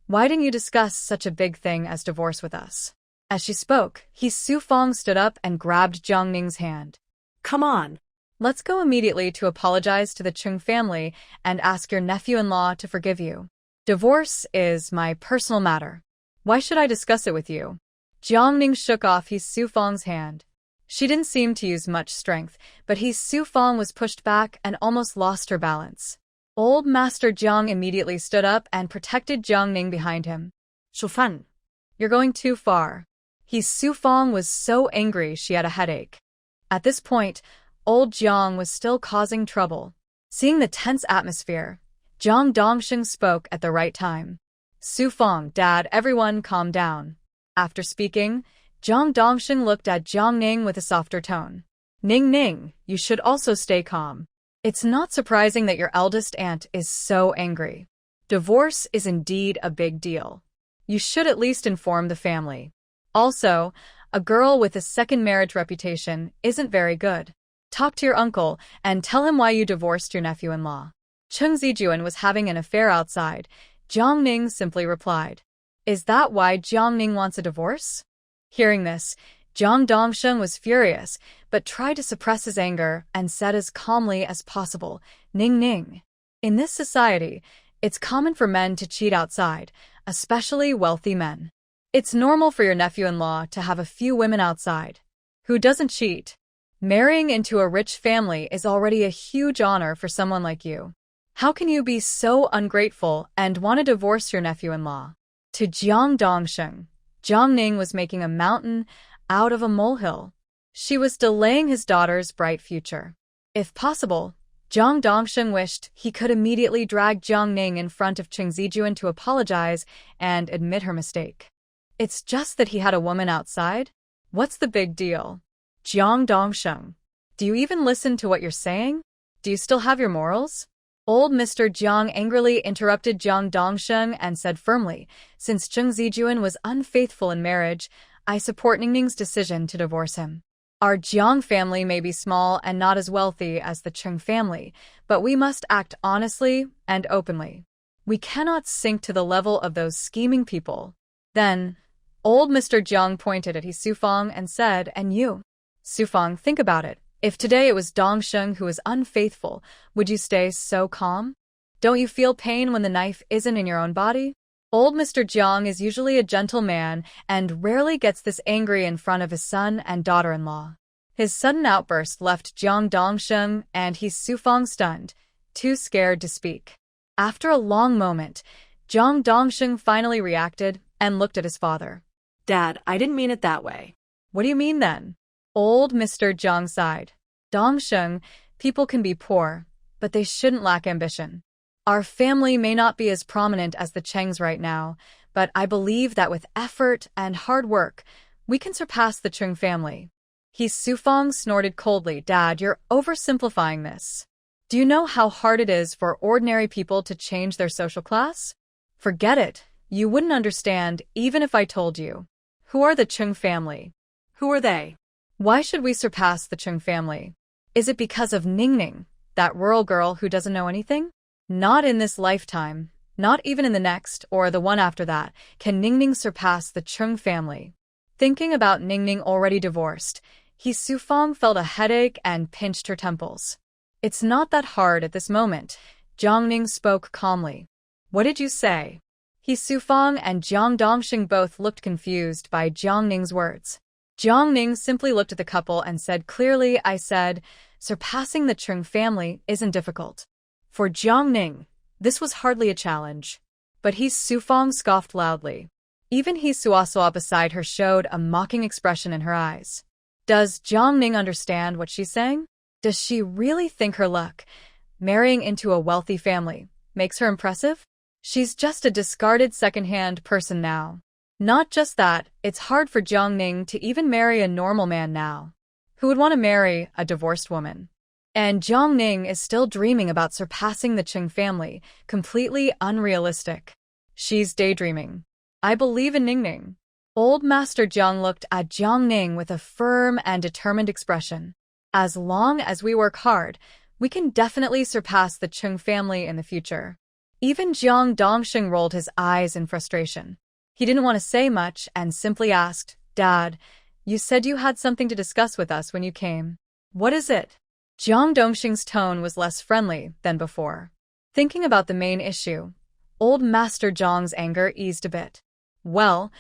"Why didn't you discuss such a big thing as divorce with us?" As she spoke, He Sufang stood up and grabbed Jiang Ning's hand. Come on. Let's go immediately to apologize to the Chung family and ask your nephew-in-law to forgive you. Divorce is my personal matter. Why should I discuss it with you? Jiang Ning shook off He Sufang's hand. She didn't seem to use much strength, but He Sufang was pushed back and almost lost her balance. Old Master Jiang immediately stood up and protected Jiang Ning behind him. Shufan. You're going too far. He Sufang was so angry she had a headache. At this point, old Jiang was still causing trouble. Seeing the tense atmosphere, Jiang Dongxing spoke at the right time. Sufang, Dad, everyone calm down. After speaking, Jiang Dongxing looked at Jiang Ning with a softer tone. Ning, you should also stay calm. It's not surprising that your eldest aunt is so angry. Divorce is indeed a big deal. You should at least inform the family. Also, a girl with a second marriage reputation isn't very good. Talk to your uncle and tell him why you divorced your nephew-in-law. Chung Zijuan was having an affair outside. Jiang Ning simply replied. Is that why Jiang Ning wants a divorce? Hearing this, Jiang Dongsheng was furious, but tried to suppress his anger and said as calmly as possible, Ning. In this society, it's common for men to cheat outside, especially wealthy men. It's normal for your nephew-in-law to have a few women outside. Who doesn't cheat? Marrying into a rich family is already a huge honor for someone like you. How can you be so ungrateful and want to divorce your nephew-in-law? To Jiang Dongsheng, Jiang Ning was making a mountain out of a molehill. She was delaying his daughter's bright future. If possible, Jiang Dongsheng wished he could immediately drag Jiang Ning in front of Chung Zijuan to apologize and admit her mistake. It's just that he had a woman outside? What's the big deal? Jiang Dongsheng, do you even listen to what you're saying? Do you still have your morals? Old Mr. Jiang angrily interrupted Jiang Dongsheng and said firmly, since Chung Zijuan was unfaithful in marriage, I support Ningning's decision to divorce him. Our Jiang family may be small and not as wealthy as the Chung family, but we must act honestly and openly. We cannot sink to the level of those scheming people. Then, old Mr. Jiang pointed at He Sufang and said, and you? Sufang, think about it. If today it was Dongsheng who was unfaithful, would you stay so calm? Don't you feel pain when the knife isn't in your own body? Old Mr. Jiang is usually a gentle man and rarely gets this angry in front of his son and daughter-in-law. His sudden outburst left Jiang Dongsheng and He Sufang stunned, too scared to speak. After a long moment, Jiang Dongsheng finally reacted and looked at his father. Dad, I didn't mean it that way. What do you mean then? Old Mr. Jiang sighed. Dongsheng, people can be poor, but they shouldn't lack ambition. Our family may not be as prominent as the Chengs right now, but I believe that with effort and hard work, we can surpass the Chung family. He Sufang snorted coldly. Dad, you're oversimplifying this. Do you know how hard it is for ordinary people to change their social class? Forget it. You wouldn't understand even if I told you. Who are the Chung family? Who are they? Why should we surpass the Chung family? Is it because of Ning, that rural girl who doesn't know anything? Not in this lifetime, not even in the next or the one after that, can Ning surpass the Chung family. Thinking about Ning already divorced, He Sufang felt a headache and pinched her temples. It's not that hard at this moment, Jiang Ning spoke calmly. What did you say? He Sufang and Jiang Dongxing both looked confused by Jiang Ning's words. Jiang Ning simply looked at the couple and said, "Clearly, I said, surpassing the Chung family isn't difficult." For Jiang Ning, this was hardly a challenge. But He Sufang scoffed loudly. Even He Suasua beside her showed a mocking expression in her eyes. Does Jiang Ning understand what she's saying? Does she really think her luck, marrying into a wealthy family, makes her impressive? She's just a discarded second-hand person now. Not just that, it's hard for Jiang Ning to even marry a normal man now. Who would want to marry a divorced woman? And Jiang Ning is still dreaming about surpassing the Chung family, completely unrealistic. She's daydreaming. I believe in Ning Ning. Old Master Jiang looked at Jiang Ning with a firm and determined expression. As long as we work hard, we can definitely surpass the Chung family in the future. Even Jiang Dongsheng rolled his eyes in frustration. He didn't want to say much and simply asked, "Dad, you said you had something to discuss with us when you came. What is it?" Jiang Dongsheng's tone was less friendly than before. Thinking about the main issue, Old Master Jiang's anger eased a bit. Well,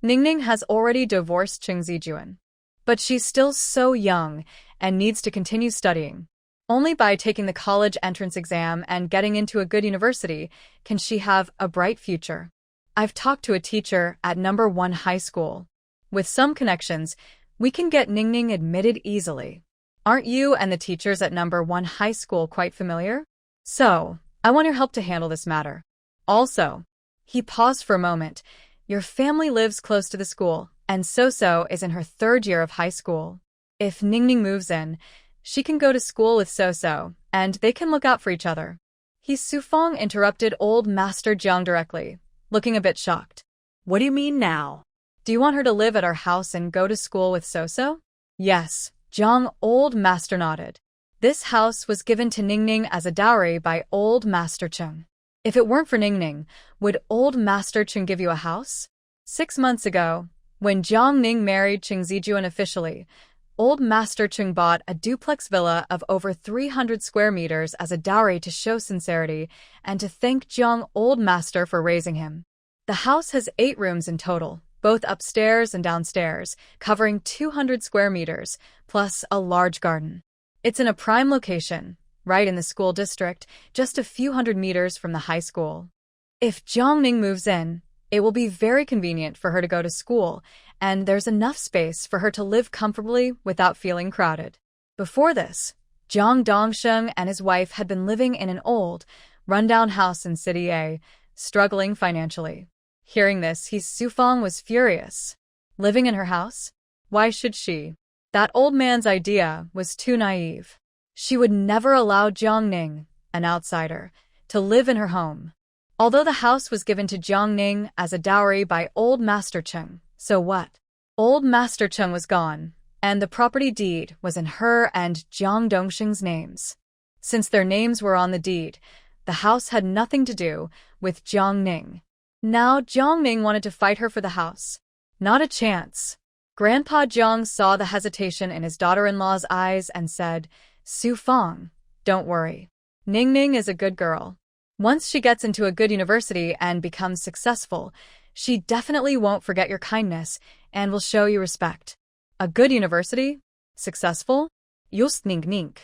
Ningning has already divorced Chung Zijuan. But she's still so young and needs to continue studying. Only by taking the college entrance exam and getting into a good university can she have a bright future. I've talked to a teacher at number 1 high school. With some connections, we can get Ningning admitted easily. Aren't you and the teachers at number 1 high school quite familiar? So, I want your help to handle this matter. Also, he paused for a moment. Your family lives close to the school, and So-So is in her 3rd year of high school. If Ningning moves in, she can go to school with So-So, and they can look out for each other. He Sufang interrupted Old Master Jiang directly, looking a bit shocked. What do you mean now? Do you want her to live at our house and go to school with So-So? Yes, Jiang Old Master nodded. This house was given to Ningning as a dowry by Old Master Chung. If it weren't for Ningning, would Old Master Chung give you a house? 6 months ago, when Jiang Ning married Chung Zijuan officially, Old Master Chung bought a duplex villa of over 300 square meters as a dowry to show sincerity and to thank Jiang Old Master for raising him. The house has 8 rooms in total, both upstairs and downstairs, covering 200 square meters, plus a large garden. It's in a prime location, right in the school district, just a few hundred meters from the high school. If Jiang Ning moves in, it will be very convenient for her to go to school, and there's enough space for her to live comfortably without feeling crowded. Before this, Jiang Dongsheng and his wife had been living in an old, rundown house in City A, struggling financially. Hearing this, He Sufang was furious. Living in her house? Why should she? That old man's idea was too naive. She would never allow Jiang Ning, an outsider, to live in her home. Although the house was given to Jiang Ning as a dowry by Old Master Chung, so what? Old Master Chung was gone, and the property deed was in her and Jiang Dongsheng's names. Since their names were on the deed, the house had nothing to do with Jiang Ning. Now Jiang Ning wanted to fight her for the house. Not a chance. Grandpa Jiang saw the hesitation in his daughter-in-law's eyes and said, "Sufang, don't worry. Ningning is a good girl. Once she gets into a good university and becomes successful, she definitely won't forget your kindness and will show you respect." A good university? Successful? Just Ningning.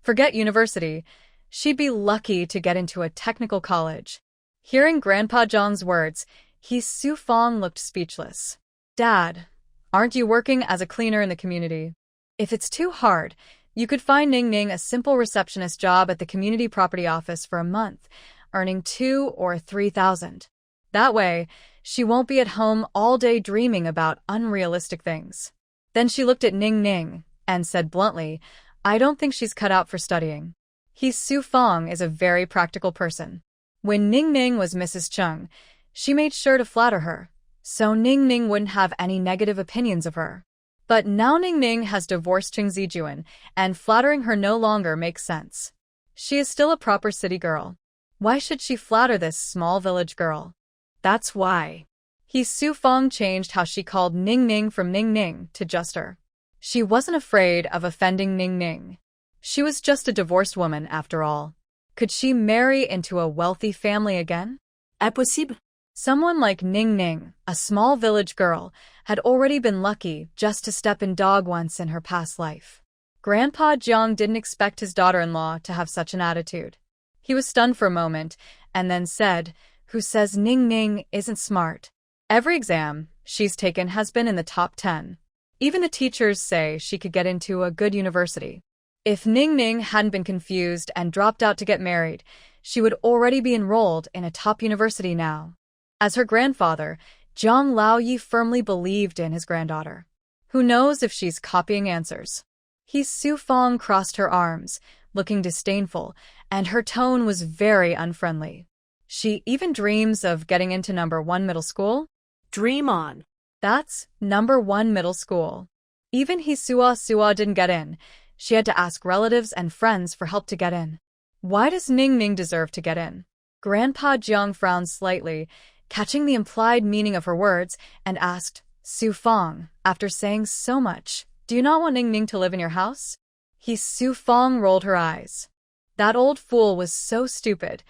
Forget university. She'd be lucky to get into a technical college. Hearing Grandpa Jiang's words, He Sufang looked speechless. Dad, aren't you working as a cleaner in the community? If it's too hard, you could find Ningning a simple receptionist job at the community property office for a month, earning 2,000 or 3,000. That way, she won't be at home all day dreaming about unrealistic things. Then she looked at Ningning and said bluntly, "I don't think she's cut out for studying." He Sufang is a very practical person. When Ningning was Mrs. Chung, she made sure to flatter her, so Ningning wouldn't have any negative opinions of her. But now Ningning has divorced Chung Zijuan, and flattering her no longer makes sense. She is still a proper city girl. Why should she flatter this small village girl? That's why. He Sufang changed how she called Ningning from Ningning to just her. She wasn't afraid of offending Ningning. She was just a divorced woman after all. Could she marry into a wealthy family again? Impossible. Someone like Ning Ning, a small village girl, had already been lucky just to step in dog once in her past life. Grandpa Jiang didn't expect his daughter-in-law to have such an attitude. He was stunned for a moment, and then said, "Who says Ning Ning isn't smart? Every exam she's taken has been in the top 10. Even the teachers say she could get into a good university. If Ning Ning hadn't been confused and dropped out to get married, she would already be enrolled in a top university now." As her grandfather, Zhang Laoyi firmly believed in his granddaughter. Who knows if she's copying answers? Su Fong crossed her arms, looking disdainful, and her tone was very unfriendly. She even dreams of getting into #1 middle school? Dream on. That's #1 middle school. Even Sua didn't get in. She had to ask relatives and friends for help to get in. Why does Ning Ning deserve to get in? Grandpa Jiang frowned slightly, catching the implied meaning of her words, and asked, "Su Fong, after saying so much, do you not want Ning Ning to live in your house?" Su Fong rolled her eyes. That old fool was so stupid.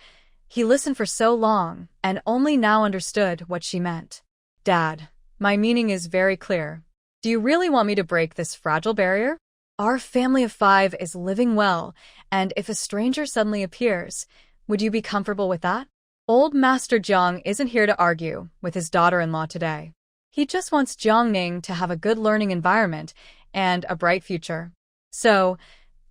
He listened for so long, and only now understood what she meant. "Dad, my meaning is very clear. Do you really want me to break this fragile barrier? Our family of 5 is living well, and if a stranger suddenly appears, would you be comfortable with that?" Old Master Jiang isn't here to argue with his daughter-in-law today. He just wants Jiang Ning to have a good learning environment and a bright future. So,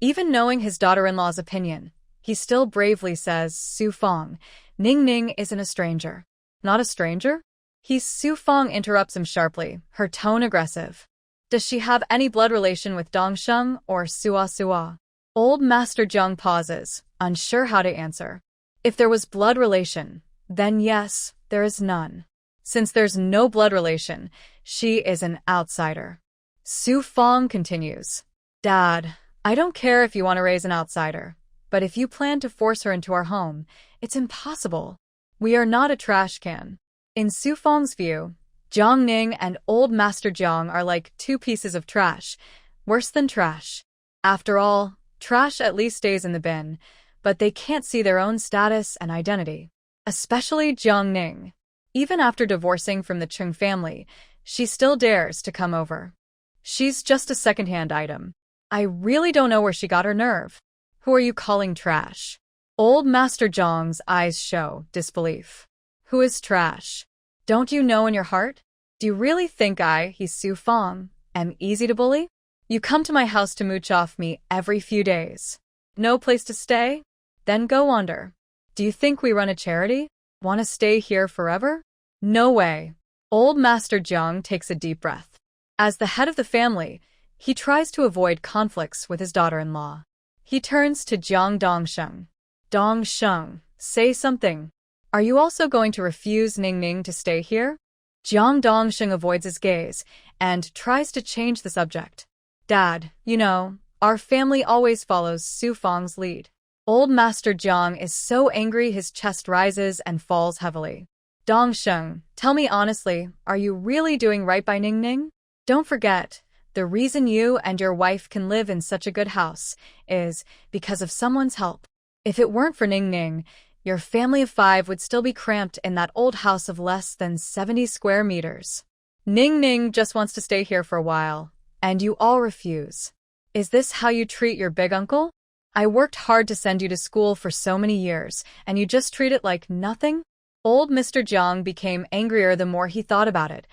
even knowing his daughter-in-law's opinion, he still bravely says, "Su Fong, Ning Ning isn't a stranger." Not a stranger? Su Fong interrupts him sharply, her tone aggressive. Does she have any blood relation with Dongsheng or Sua? Old Master Jiang pauses, unsure how to answer. If there was blood relation, then yes, there is none. Since there's no blood relation, she is an outsider. Su Fong continues, "Dad, I don't care if you want to raise an outsider, but if you plan to force her into our home, it's impossible. We are not a trash can." In Su Fong's view, Jiang Ning and Old Master Jiang are like 2 pieces of trash, worse than trash. After all, trash at least stays in the bin, but they can't see their own status and identity. Especially Jiang Ning. Even after divorcing from the Chung family, she still dares to come over. She's just a second-hand item. I really don't know where she got her nerve. Who are you calling trash? Old Master Jiang's eyes show disbelief. Who is trash? Don't you know in your heart? Do you really think Su Fong, am easy to bully? You come to my house to mooch off me every few days. No place to stay? Then go wander. Do you think we run a charity? Want to stay here forever? No way. Old Master Jiang takes a deep breath. As the head of the family, he tries to avoid conflicts with his daughter-in-law. He turns to Jiang Dongsheng. "Dongsheng, say something. Are you also going to refuse Ning Ning to stay here?" Jiang Dongsheng avoids his gaze and tries to change the subject. "Dad, you know, our family always follows Su Fong's lead." Old Master Jiang is so angry his chest rises and falls heavily. "Dongsheng, tell me honestly, are you really doing right by Ning Ning? Don't forget, the reason you and your wife can live in such a good house is because of someone's help. If it weren't for Ning Ning, your family of 5 would still be cramped in that old house of less than 70 square meters. Ning Ning just wants to stay here for a while, and you all refuse. Is this how you treat your big uncle? I worked hard to send you to school for so many years, and you just treat it like nothing?" Old Mr. Jiang became angrier the more he thought about it,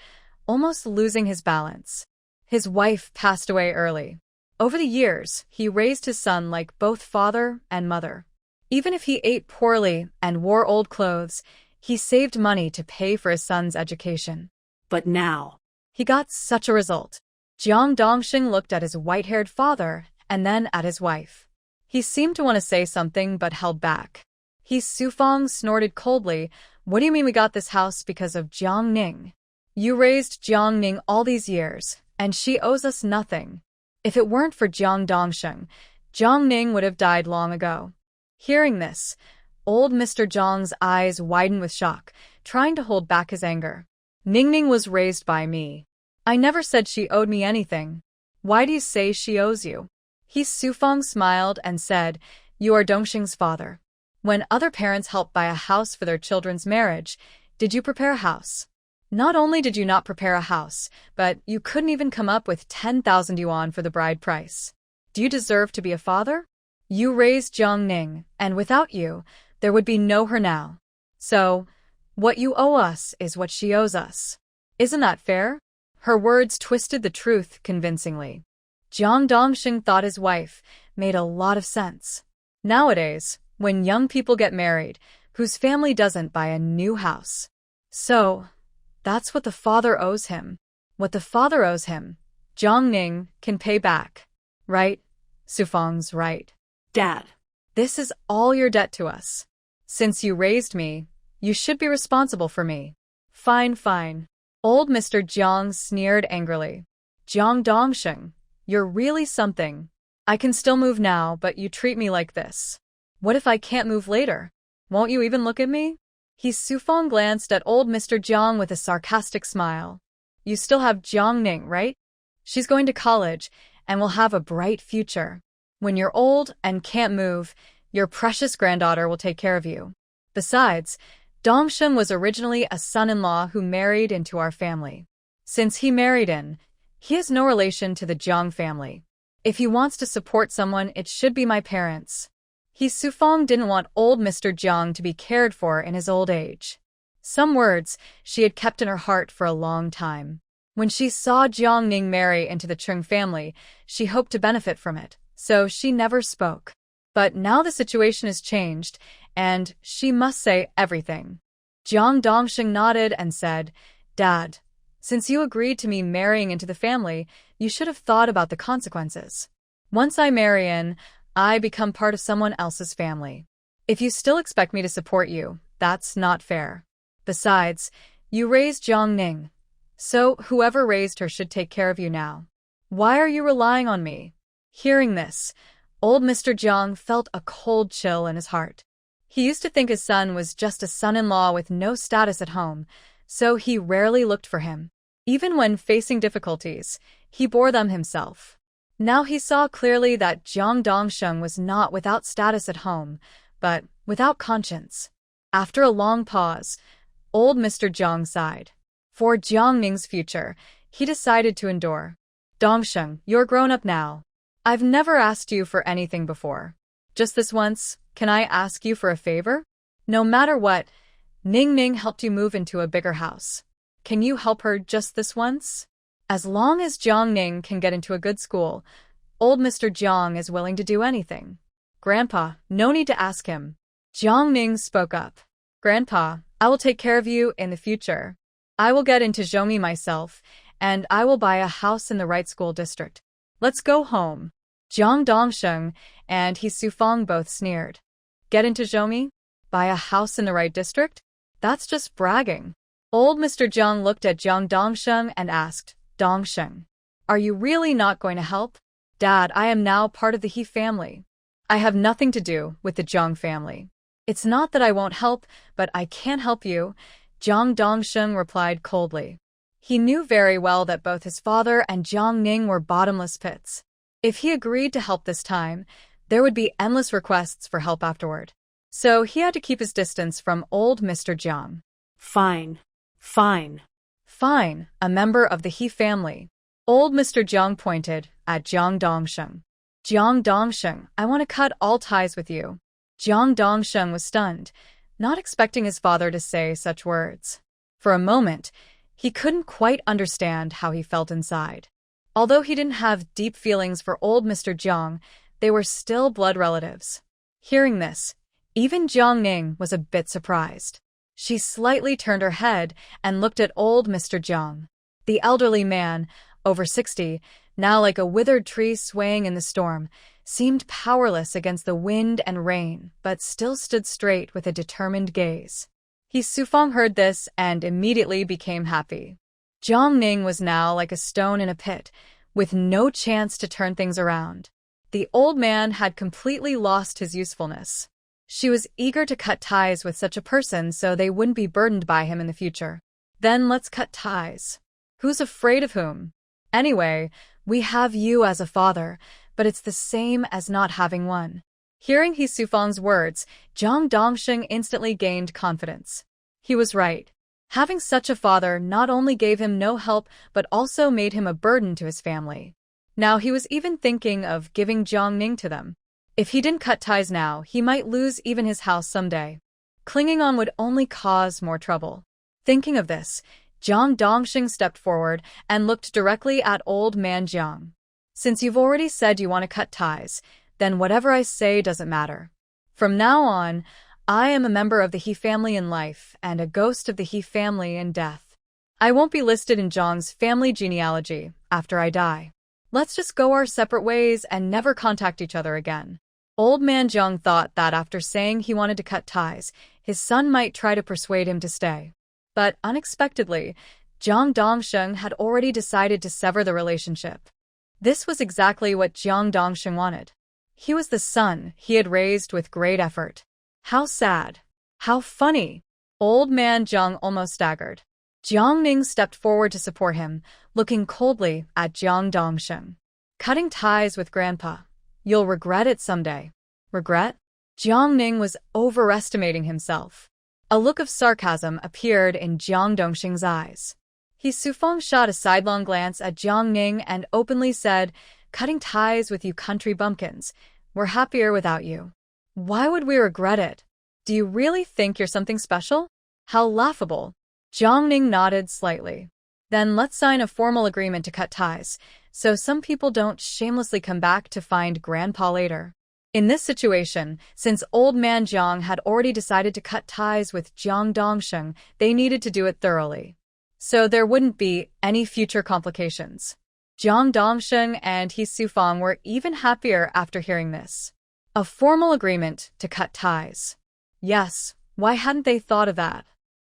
almost losing his balance. His wife passed away early. Over the years, he raised his son like both father and mother. Even if he ate poorly and wore old clothes, he saved money to pay for his son's education. But now, he got such a result. Jiang Dongsheng looked at his white-haired father and then at his wife. He seemed to want to say something but held back. Su Fong snorted coldly, "What do you mean we got this house because of Jiang Ning? You raised Jiang Ning all these years, and she owes us nothing. If it weren't for Jiang Dongsheng, Jiang Ning would have died long ago." Hearing this, old Mr. Jiang's eyes widened with shock, trying to hold back his anger. "Ning Ning was raised by me. I never said she owed me anything. Why do you say she owes you?" Su Fong smiled and said, "You are Dongsheng's father. When other parents help buy a house for their children's marriage, Did you prepare a house? Not only did you not prepare a house, but you couldn't even come up with 10,000 yuan for the bride price. Do you deserve to be a father? You raised Jiang Ning, and without you, there would be no her now. So, what you owe us is what she owes us. Isn't that fair? Her words twisted the truth convincingly. Jiang Dongsheng thought his wife made a lot of sense. Nowadays, when young people get married, whose family doesn't buy a new house? So, that's what the father owes him. What the father owes him, Jiang Ning can pay back. Right? Sufang's right. Dad. This is all your debt to us. Since you raised me, you should be responsible for me. Fine, fine. Old Mr. Jiang sneered angrily. Jiang Dongsheng, you're really something. I can still move now, but you treat me like this. What if I can't move later? Won't you even look at me? Sufang glanced at old Mr. Jiang with a sarcastic smile. You still have Jiang Ning, right? She's going to college and will have a bright future. When you're old and can't move, your precious granddaughter will take care of you. Besides, Dongsheng was originally a son-in-law who married into our family. Since he married in, he has no relation to the Jiang family. If he wants to support someone, it should be my parents. Sufang didn't want old Mr. Jiang to be cared for in his old age. Some words she had kept in her heart for a long time. When she saw Jiang Ning marry into the Chung family, she hoped to benefit from it, so she never spoke. But now the situation has changed, and she must say everything. Jiang Dongsheng nodded and said, Dad, since you agreed to me marrying into the family, you should have thought about the consequences. Once I marry in, I become part of someone else's family. If you still expect me to support you, that's not fair. Besides, you raised Jiang Ning, so whoever raised her should take care of you now. Why are you relying on me? Hearing this, old Mr. Jiang felt a cold chill in his heart. He used to think his son was just a son-in-law with no status at home, so he rarely looked for him. Even when facing difficulties, he bore them himself. Now he saw clearly that Jiang Dongsheng was not without status at home, but without conscience. After a long pause, old Mr. Jiang sighed. For Jiang Ning's future, he decided to endure. Dongsheng, you're grown up now. I've never asked you for anything before. Just this once, can I ask you for a favor? No matter what, Ning Ning helped you move into a bigger house. Can you help her just this once? As long as Jiang Ning can get into a good school, old Mr. Jiang is willing to do anything. Grandpa, no need to ask him. Jiang Ning spoke up. Grandpa, I will take care of you in the future. I will get into Zhongmi myself, and I will buy a house in the right school district. Let's go home. Jiang Dongsheng and Sufang both sneered. Get into Zhongmi? Buy a house in the right district? That's just bragging. Old Mr. Jiang looked at Jiang Dongsheng and asked, Dongsheng, are you really not going to help? Dad, I am now part of the He family. I have nothing to do with the Jiang family. It's not that I won't help, but I can't help you, Jiang Dongsheng replied coldly. He knew very well that both his father and Jiang Ning were bottomless pits. If he agreed to help this time, there would be endless requests for help afterward. So he had to keep his distance from old Mr. Jiang. Fine. Fine. Fine, a member of the He family. Old Mr. Jiang pointed at Jiang Dongsheng. Jiang Dongsheng, I want to cut all ties with you. Jiang Dongsheng was stunned, not expecting his father to say such words. For a moment, he couldn't quite understand how he felt inside. Although he didn't have deep feelings for old Mr. Jiang, they were still blood relatives. Hearing this, even Jiang Ning was a bit surprised. She slightly turned her head and looked at old Mr. Jiang. The elderly man, over 60, now like a withered tree swaying in the storm, seemed powerless against the wind and rain, but still stood straight with a determined gaze. Sufang heard this and immediately became happy. Jiang Ning was now like a stone in a pit, with no chance to turn things around. The old man had completely lost his usefulness. She was eager to cut ties with such a person so they wouldn't be burdened by him in the future. Then let's cut ties. Who's afraid of whom? Anyway, we have you as a father, but it's the same as not having one. Hearing Sufang's words, Jiang Dongsheng instantly gained confidence. He was right. Having such a father not only gave him no help but also made him a burden to his family. Now he was even thinking of giving Jiang Ning to them. If he didn't cut ties now, he might lose even his house someday. Clinging on would only cause more trouble. Thinking of this, Jiang Dongxing stepped forward and looked directly at old man Jiang. Since you've already said you want to cut ties, then whatever I say doesn't matter. From now on, I am a member of the He family in life and a ghost of the He family in death. I won't be listed in Jiang's family genealogy after I die. Let's just go our separate ways and never contact each other again. Old man Jiang thought that after saying he wanted to cut ties, his son might try to persuade him to stay. But unexpectedly, Jiang Dongsheng had already decided to sever the relationship. This was exactly what Jiang Dongsheng wanted. He was the son he had raised with great effort. How sad. How funny. Old man Jiang almost staggered. Jiang Ning stepped forward to support him, looking coldly at Jiang Dongsheng. Cutting ties with Grandpa. You'll regret it someday. Regret? Jiang Ning was overestimating himself. A look of sarcasm appeared in Jiang Dongsheng's eyes. He Sufeng shot a sidelong glance at Jiang Ning and openly said, "Cutting ties with you country bumpkins. We're happier without you. Why would we regret it? Do you really think you're something special? How laughable." Jiang Ning nodded slightly. Then let's sign a formal agreement to cut ties, so some people don't shamelessly come back to find Grandpa later. In this situation, since old man Jiang had already decided to cut ties with Jiang Dongsheng, they needed to do it thoroughly. So there wouldn't be any future complications. Jiang Dongsheng and He Sufeng were even happier after hearing this. A formal agreement to cut ties. Yes, why hadn't they thought of that?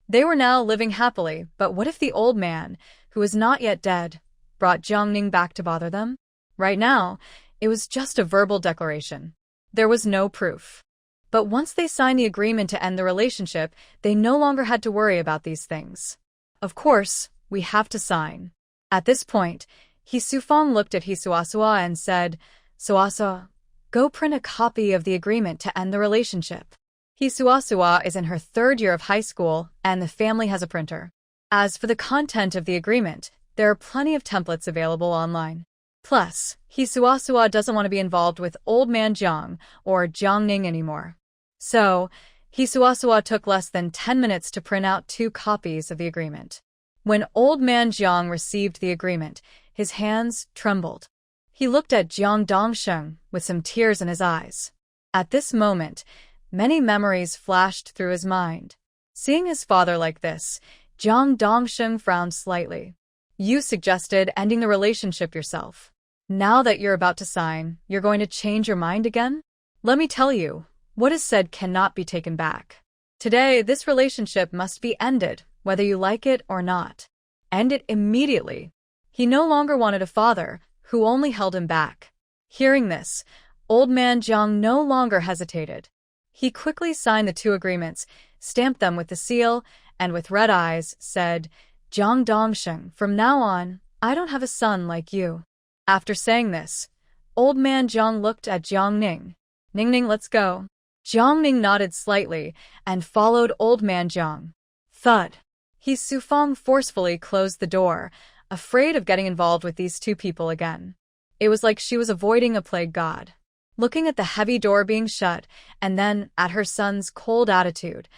They were now living happily, but what if the old man, who was not yet dead, brought Jiang Ning back to bother them? Right now, it was just a verbal declaration. There was no proof. But once they signed the agreement to end the relationship, they no longer had to worry about these things. Of course, we have to sign. At this point, He Sufeng looked at He Suasua and said, "Suasua, go print a copy of the agreement to end the relationship." He Suasua is in her 3rd year of high school, and the family has a printer. As for the content of the agreement, there are plenty of templates available online. Plus, He Suasua doesn't want to be involved with old man Jiang or Jiang Ning anymore. So, He Suasua took less than 10 minutes to print out 2 copies of the agreement. When old man Jiang received the agreement, his hands trembled. He looked at Jiang Dongsheng with some tears in his eyes. At this moment, many memories flashed through his mind. Seeing his father like this, Jiang Dongsheng frowned slightly. "You suggested ending the relationship yourself. Now that you're about to sign, you're going to change your mind again? Let me tell you, what is said cannot be taken back. Today, this relationship must be ended, whether you like it or not. End it immediately." He no longer wanted a father who only held him back. Hearing this, old man Jiang no longer hesitated. He quickly signed the 2 agreements, stamped them with the seal, and with red eyes, said, "Jiang Dongsheng, from now on, I don't have a son like you." After saying this, old man Jiang looked at Jiang Ning. "Ning Ning, let's go." Jiang Ning nodded slightly and followed old man Jiang. Thud. He Sufeng forcefully closed the door, afraid of getting involved with these 2 people again. It was like she was avoiding a plague god. Looking at the heavy door being shut, and then at her son's cold attitude,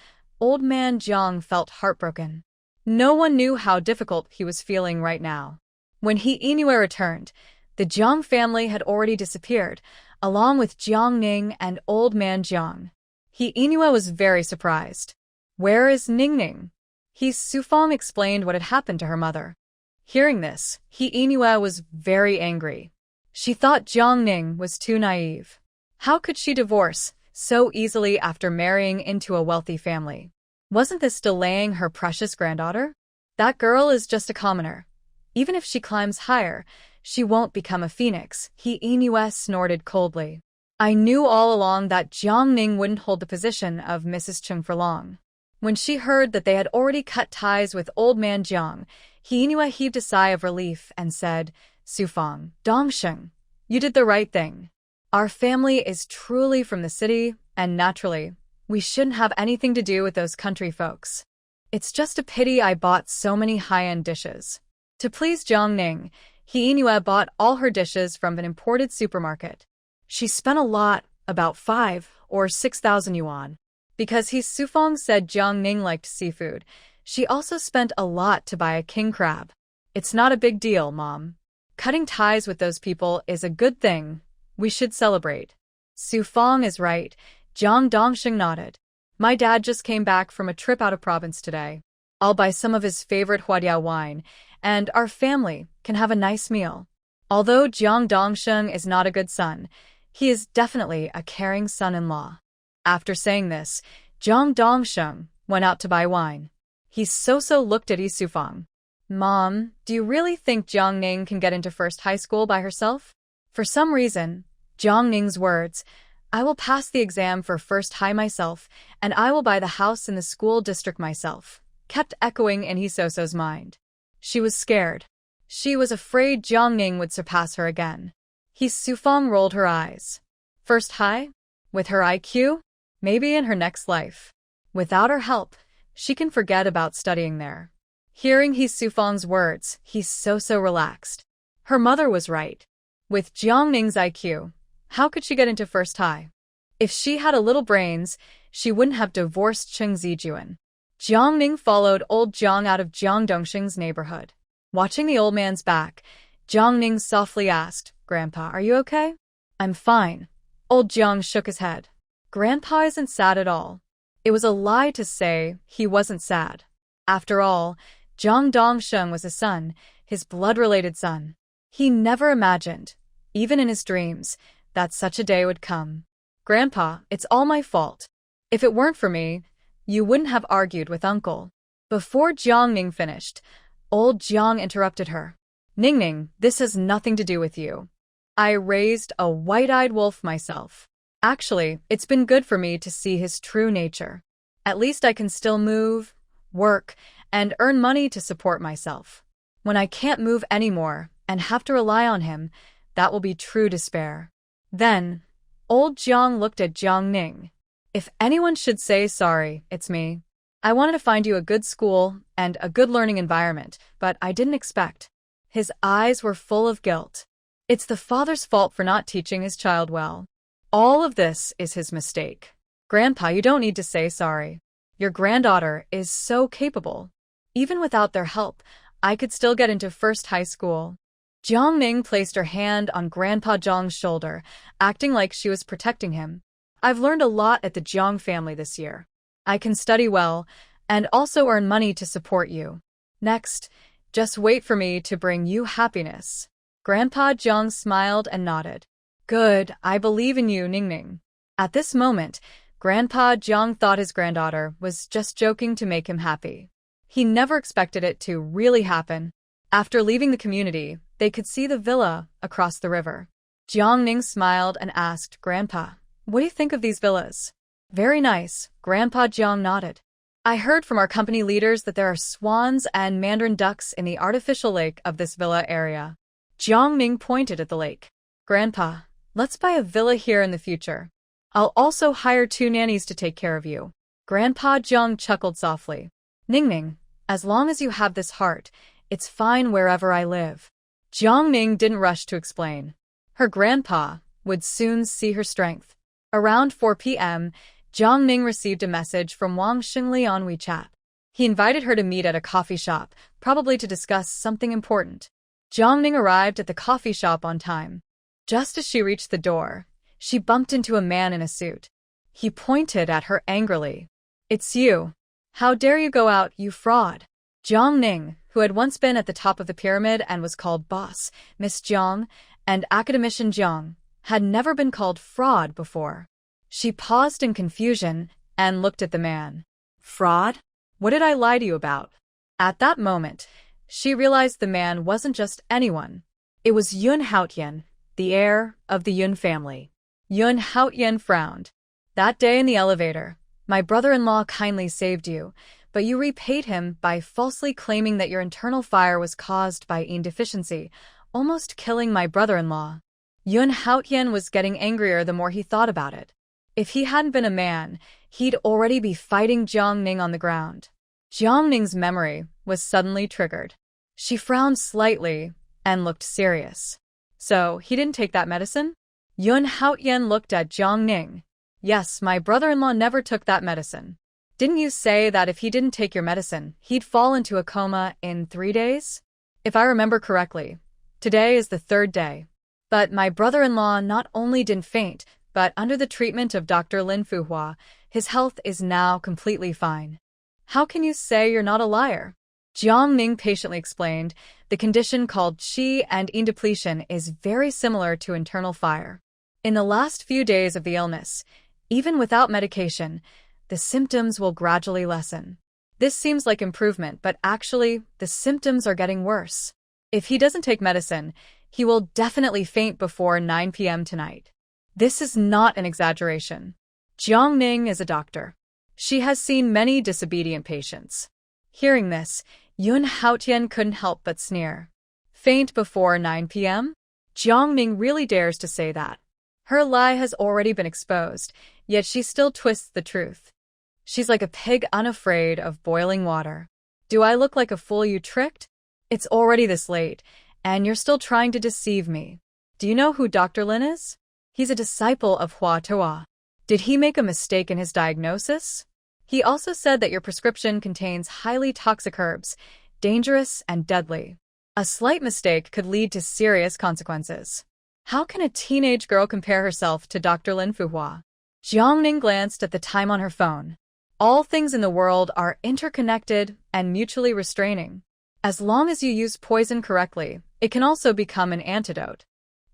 old man Jiang felt heartbroken. No one knew how difficult he was feeling right now. When He Inue returned, the Jiang family had already disappeared, along with Jiang Ning and old man Jiang. He Inue was very surprised. "Where is Ning Ning?" He Sufeng explained what had happened to her mother. Hearing this, He Inue was very angry. She thought Jiang Ning was too naive. How could she divorce so easily after marrying into a wealthy family? Wasn't this delaying her precious granddaughter? That girl is just a commoner. Even if she climbs higher, she won't become a phoenix, He Inue snorted coldly. I knew all along that Jiang Ning wouldn't hold the position of Mrs. Chung for long. When she heard that they had already cut ties with old man Jiang, He Inue heaved a sigh of relief and said, "Sufeng, Dongsheng, you did the right thing. Our family is truly from the city, and naturally, we shouldn't have anything to do with those country folks. It's just a pity I bought so many high-end dishes. To please Jiang Ning, He bought all her dishes from an imported supermarket. She spent a lot, about 5 or 6,000 yuan. Because Sufang said Jiang Ning liked seafood, she also spent a lot to buy a king crab. It's not a big deal, Mom. Cutting ties with those people is a good thing. We should celebrate. Sufang is right, Jiang Dongsheng nodded. My dad just came back from a trip out of province today. I'll buy some of his favorite Huadiao wine, and our family can have a nice meal. Although Jiang Dongsheng is not a good son, he is definitely a caring son-in-law. After saying this, Jiang Dongsheng went out to buy wine. He so looked at Sufang. Mom, do you really think Jiang Ning can get into first high school by herself? For some reason, Jiang Ning's words, I will pass the exam for first high myself, and I will buy the house in the school district myself, kept echoing in Hisoso's mind. She was scared. She was afraid Jiang Ning would surpass her again. Sufang rolled her eyes. First high? With her IQ? Maybe in her next life. Without her help, she can forget about studying there. Hearing Sufang's words, he's so relaxed. Her mother was right. With Jiang Ning's IQ, how could she get into first high? If she had a little brains, she wouldn't have divorced Cheng Zijuan. Jiang Ning followed old Jiang out of Jiang Dongsheng's neighborhood. Watching the old man's back, Jiang Ning softly asked, Grandpa, are you okay? I'm fine. Old Jiang shook his head. Grandpa isn't sad at all. It was a lie to say he wasn't sad. After all, Jiang Dongsheng was his son, his blood-related son. He never imagined, even in his dreams, that such a day would come. Grandpa, it's all my fault. If it weren't for me, you wouldn't have argued with Uncle. Before Jiang Ning finished, old Jiang interrupted her. Ning, this has nothing to do with you. I raised a white-eyed wolf myself. Actually, it's been good for me to see his true nature. At least I can still move, work, and earn money to support myself. When I can't move anymore and have to rely on him, that will be true despair. Then, old Jiang looked at Jiang Ning. If anyone should say sorry, it's me. I wanted to find you a good school and a good learning environment, but I didn't expect. His eyes were full of guilt. It's the father's fault for not teaching his child well. All of this is his mistake. Grandpa, you don't need to say sorry. Your granddaughter is so capable. Even without their help, I could still get into first high school. Jiang Ning placed her hand on Grandpa Jiang's shoulder, acting like she was protecting him. I've learned a lot at the Jiang family this year. I can study well, and also earn money to support you. Next, just wait for me to bring you happiness. Grandpa Jiang smiled and nodded. Good, I believe in you, Ning. At this moment, Grandpa Jiang thought his granddaughter was just joking to make him happy. He never expected it to really happen. After leaving the community, they could see the villa across the river. Jiang Ning smiled and asked, Grandpa, what do you think of these villas? Very nice, Grandpa Jiang nodded. I heard from our company leaders that there are swans and mandarin ducks in the artificial lake of this villa area. Jiang Ning pointed at the lake. Grandpa, let's buy a villa here in the future. I'll also hire 2 nannies to take care of you. Grandpa Jiang chuckled softly. Ning, as long as you have this heart, it's fine wherever I live. Jiang Ning didn't rush to explain. Her grandpa would soon see her strength. Around 4 p.m., Jiang Ning received a message from Wang Xingli on WeChat. He invited her to meet at a coffee shop, probably to discuss something important. Jiang Ning arrived at the coffee shop on time. Just as she reached the door, she bumped into a man in a suit. He pointed at her angrily. It's you. How dare you go out, you fraud? Jiang Ning, who had once been at the top of the pyramid and was called boss, Miss Jiang, and academician Jiang, had never been called fraud before. She paused in confusion and looked at the man. Fraud? What did I lie to you about? At that moment, she realized the man wasn't just anyone. It was Yun Haotian, the heir of the Yun family. Yun Haotian frowned. That day in the elevator, my brother-in-law kindly saved you, but you repaid him by falsely claiming that your internal fire was caused by yin deficiency, almost killing my brother-in-law. Yun Haotian was getting angrier the more he thought about it. If he hadn't been a man, he'd already be fighting Jiang Ning on the ground. Jiang Ning's memory was suddenly triggered. She frowned slightly and looked serious. So, he didn't take that medicine? Yun Haotian looked at Jiang Ning. Yes, my brother-in-law never took that medicine. Didn't you say that if he didn't take your medicine, he'd fall into a coma in 3 days? If I remember correctly, today is the 3rd day. But my brother-in-law not only didn't faint, but under the treatment of Dr. Lin Fuhua, his health is now completely fine. How can you say you're not a liar? Jiang Ning patiently explained, the condition called qi and yin depletion is very similar to internal fire. In the last few days of the illness, even without medication, the symptoms will gradually lessen. This seems like improvement, but actually, the symptoms are getting worse. If he doesn't take medicine, he will definitely faint before 9 p.m. tonight. This is not an exaggeration. Jiang Ning is a doctor. She has seen many disobedient patients. Hearing this, Yun Haotian couldn't help but sneer. Faint before 9 p.m.? Jiang Ning really dares to say that. Her lie has already been exposed, yet she still twists the truth. She's like a pig unafraid of boiling water. Do I look like a fool you tricked? It's already this late, and you're still trying to deceive me. Do you know who Dr. Lin is? He's a disciple of Hua Tuo. Did he make a mistake in his diagnosis? He also said that your prescription contains highly toxic herbs, dangerous and deadly. A slight mistake could lead to serious consequences. How can a teenage girl compare herself to Dr. Lin Fuhua? Jiang Ning glanced at the time on her phone. All things in the world are interconnected and mutually restraining. As long as you use poison correctly, it can also become an antidote.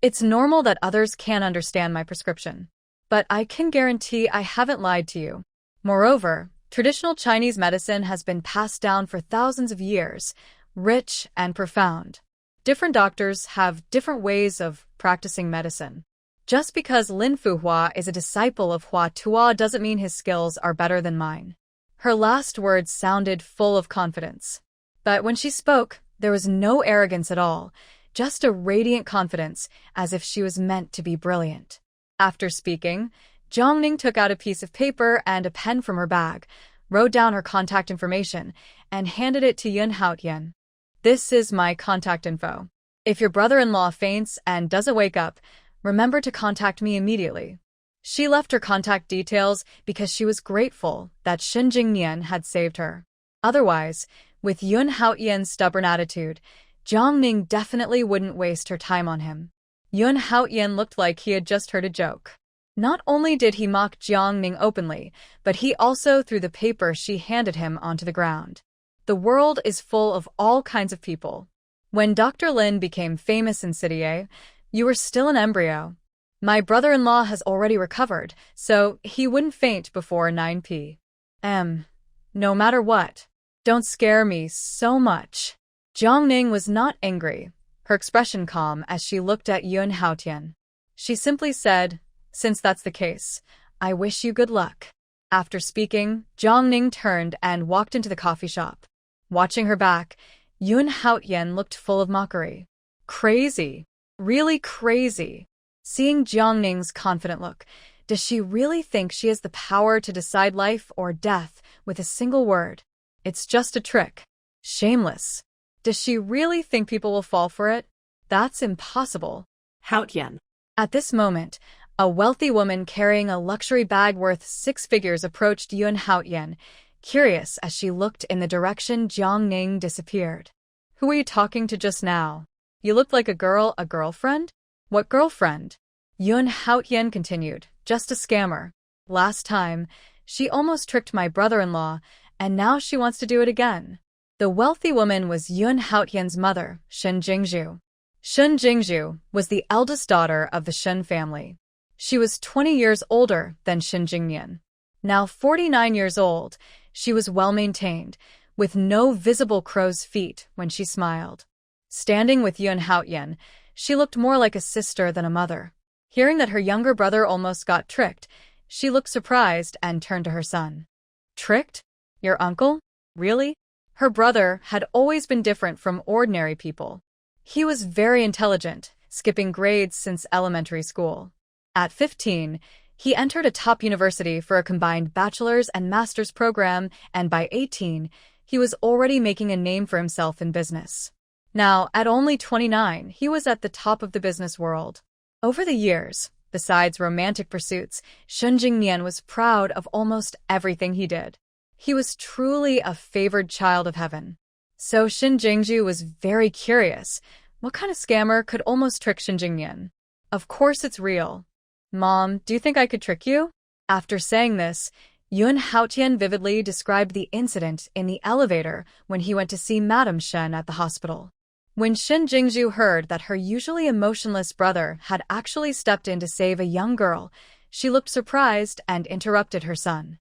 It's normal that others can't understand my prescription. But I can guarantee I haven't lied to you. Moreover, traditional Chinese medicine has been passed down for thousands of years, rich and profound. Different doctors have different ways of practicing medicine. Just because Lin Fuhua is a disciple of Hua Tuo doesn't mean his skills are better than mine. Her last words sounded full of confidence. But when she spoke, there was no arrogance at all, just a radiant confidence, as if she was meant to be brilliant. After speaking, Jiang Ning took out a piece of paper and a pen from her bag, wrote down her contact information, and handed it to Yun Haotian. This is my contact info. If your brother-in-law faints and doesn't wake up, remember to contact me immediately. She left her contact details because she was grateful that Shen Jingnian had saved her. Otherwise, with Yun Haotian's stubborn attitude, Jiang Ning definitely wouldn't waste her time on him. Yun Haotian looked like he had just heard a joke. Not only did he mock Jiang Ning openly, but he also threw the paper she handed him onto the ground. The world is full of all kinds of people. When Dr. Lin became famous in City A, you were still an embryo. My brother-in-law has already recovered, so he wouldn't faint before 9 p.m. No matter what. Don't scare me so much. Jiang Ning was not angry, her expression calm as she looked at Yun Haotian. She simply said, since that's the case, I wish you good luck. After speaking, Jiang Ning turned and walked into the coffee shop. Watching her back, Yun Haotian looked full of mockery. Crazy. Really crazy. Seeing Jiang Ning's confident look, does she really think she has the power to decide life or death with a single word? It's just a trick. Shameless. Does she really think people will fall for it? That's impossible. Haotian. At this moment, a wealthy woman carrying a luxury bag worth 6 figures approached Yun Haotian, curious as she looked in the direction Jiang Ning disappeared. Who were you talking to just now? You looked like a girlfriend? What girlfriend? Yun Haotian continued, just a scammer. Last time, she almost tricked my brother-in-law, and now she wants to do it again. The wealthy woman was Yun Haotian's mother, Shen Jingzhu. Shen Jingzhu was the eldest daughter of the Shen family. She was 20 years older than Shen Jingnian. Now 49 years old, she was well-maintained, with no visible crow's feet when she smiled. Standing with Yun Haotian, she looked more like a sister than a mother. Hearing that her younger brother almost got tricked, she looked surprised and turned to her son. Tricked? Your uncle? Really? Her brother had always been different from ordinary people. He was very intelligent, skipping grades since elementary school. At 15, he entered a top university for a combined bachelor's and master's program, and by 18, he was already making a name for himself in business. Now, at only 29, he was at the top of the business world. Over the years, besides romantic pursuits, Shen Jingmian was proud of almost everything he did. He was truly a favored child of heaven. So Shen Jingzhu was very curious. What kind of scammer could almost trick Shen Jingmian? Of course it's real. Mom, do you think I could trick you? After saying this, Yun Haotian vividly described the incident in the elevator when he went to see Madame Shen at the hospital. When Shen Jingzhu heard that her usually emotionless brother had actually stepped in to save a young girl, she looked surprised and interrupted her son.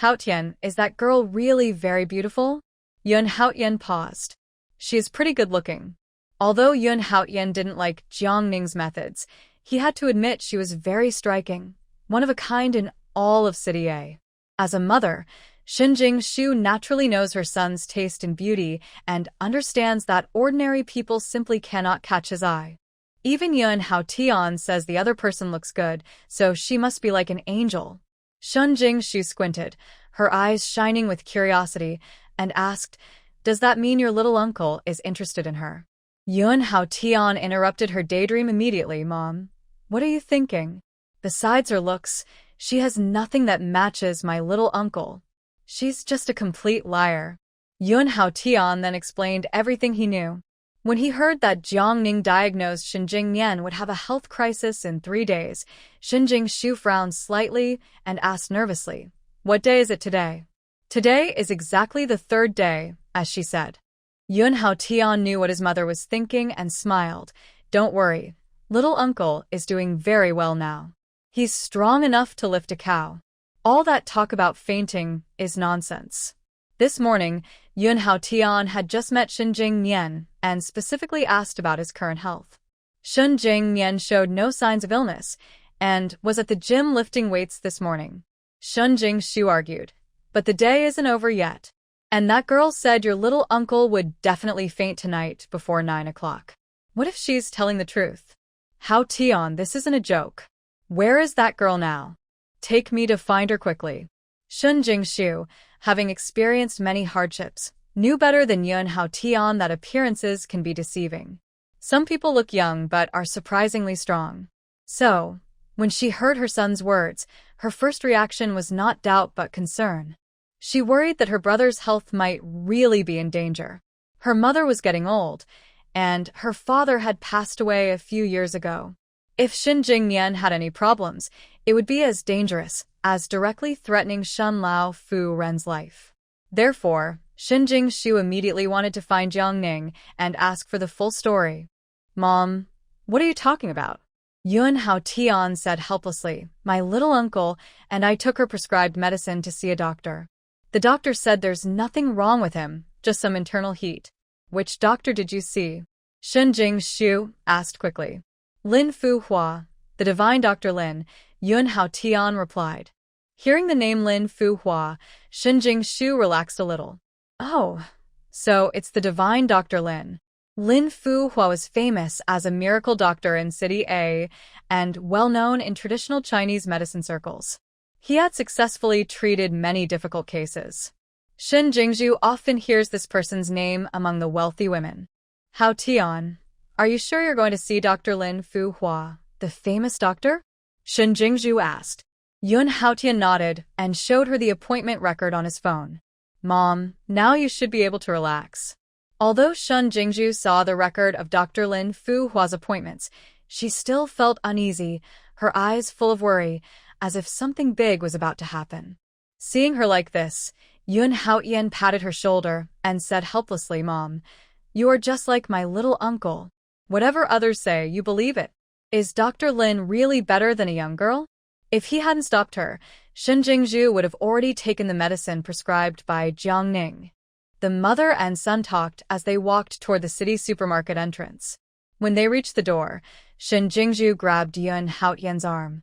Haotian, is that girl really very beautiful? Yun Haotian paused. She is pretty good-looking. Although Yun Haotian didn't like Jiang Ning's methods, he had to admit she was very striking, one of a kind in all of City A. As a mother, Shen Jingzhu naturally knows her son's taste in beauty and understands that ordinary people simply cannot catch his eye. Even Yun Haotian says the other person looks good, so she must be like an angel. Shen Jingzhu squinted, her eyes shining with curiosity, and asked, "Does that mean your little uncle is interested in her?" Yun Haotian interrupted her daydream immediately. Mom, what are you thinking? Besides her looks, she has nothing that matches my little uncle. She's just a complete liar. Yun Haotian then explained everything he knew. When he heard that Jiang Ning diagnosed Shen Jingmian would have a health crisis in 3 days, Shen Jingzhu frowned slightly and asked nervously, "What day is it today?" "Today is exactly the 3rd day," as she said. Yun Haotian knew what his mother was thinking and smiled. "Don't worry, little uncle is doing very well now. He's strong enough to lift a cow. All that talk about fainting is nonsense." This morning, Yun Haotian had just met Shen Jingmian and specifically asked about his current health. Shen Jingmian showed no signs of illness and was at the gym lifting weights this morning. Shen Jingzhu argued, "But the day isn't over yet. And that girl said your little uncle would definitely faint tonight before 9 o'clock. What if she's telling the truth? Haotian, this isn't a joke. Where is that girl now? Take me to find her quickly." Shen Jingzhu, having experienced many hardships, knew better than Yun Haotian that appearances can be deceiving. Some people look young but are surprisingly strong. So, when she heard her son's words, her first reaction was not doubt but concern. She worried that her brother's health might really be in danger. Her mother was getting old, and her father had passed away a few years ago. If Shen Jingmian had any problems, it would be as dangerous as directly threatening Shen Lao Fu Ren's life. Therefore, Shen Jingzhu immediately wanted to find Jiang Ning and ask for the full story. "Mom, what are you talking about?" Yun Haotian said helplessly, "My little uncle and I took her prescribed medicine to see a doctor. The doctor said there's nothing wrong with him, just some internal heat." "Which doctor did you see?" Shen Jingzhu asked quickly. "Lin Fu Hua, the divine Dr. Lin," Yun Haotian replied. Hearing the name Lin Fu Hua, Shen Jingzhu relaxed a little. "Oh, so it's the divine Dr. Lin." Lin Fu Hua was famous as a miracle doctor in City A and well-known in traditional Chinese medicine circles. He had successfully treated many difficult cases. Shen Jingzhu often hears this person's name among the wealthy women. "Haotian, are you sure you're going to see Dr. Lin Fu Hua, the famous doctor?" Shen Jingzhu asked. Yun Haotian nodded and showed her the appointment record on his phone. "Mom, now you should be able to relax." Although Shen Jingzhu saw the record of Dr. Lin Fu Hua's appointments, she still felt uneasy, her eyes full of worry, as if something big was about to happen. Seeing her like this, Yun Haotian patted her shoulder and said helplessly, "Mom, you are just like my little uncle. Whatever others say, you believe it. Is Dr. Lin really better than a young girl?" If he hadn't stopped her, Shen Jingzhu would have already taken the medicine prescribed by Jiang Ning. The mother and son talked as they walked toward the city supermarket entrance. When they reached the door, Shen Jingzhu grabbed Yun Haotian's arm.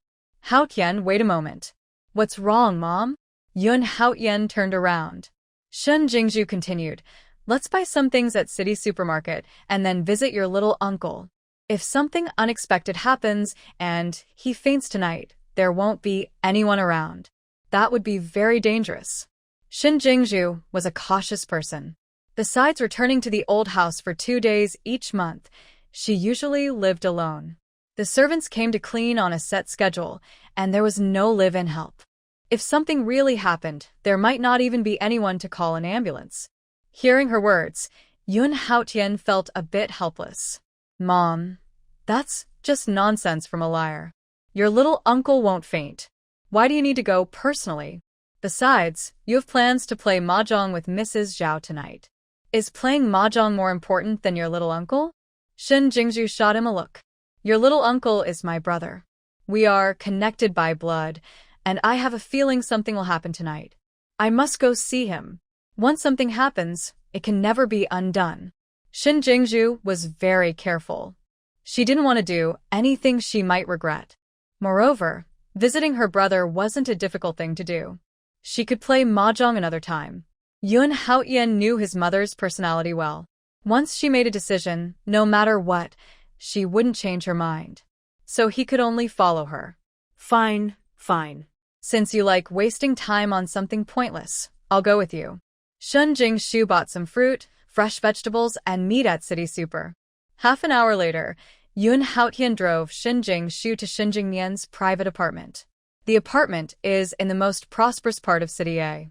"Haotian, wait a moment." "What's wrong, Mom?" Yun Haotian turned around. Shen Jingzhu continued, "Let's buy some things at city supermarket and then visit your little uncle. If something unexpected happens and he faints tonight, there won't be anyone around. That would be very dangerous." Shin Jingju was a cautious person. Besides returning to the old house for 2 days each month, she usually lived alone. The servants came to clean on a set schedule, and there was no live-in help. If something really happened, there might not even be anyone to call an ambulance. Hearing her words, Yun Haotian felt a bit helpless. Mom, that's just nonsense from a liar. Your little uncle won't faint. Why do you need to go personally? Besides, you have plans to play mahjong with Mrs. Zhao tonight. Is playing mahjong more important than your little uncle? Shin Jingju shot him a look. Your little uncle is my brother. We are connected by blood, and I have a feeling something will happen tonight. I must go see him. Once something happens, it can never be undone. Shin Jingju was very careful. She didn't want to do anything she might regret. Moreover, visiting her brother wasn't a difficult thing to do. She could play mahjong another time. Yun Haotian knew his mother's personality well. Once she made a decision, no matter what, she wouldn't change her mind. So he could only follow her. Fine, fine. Since you like wasting time on something pointless, I'll go with you. Shun Jingshu bought some fruit, fresh vegetables, and meat at City Super. Half an hour later, Yun Haotian drove Shin Jingshu to Shin Jingmian's private apartment. The apartment is in the most prosperous part of City A.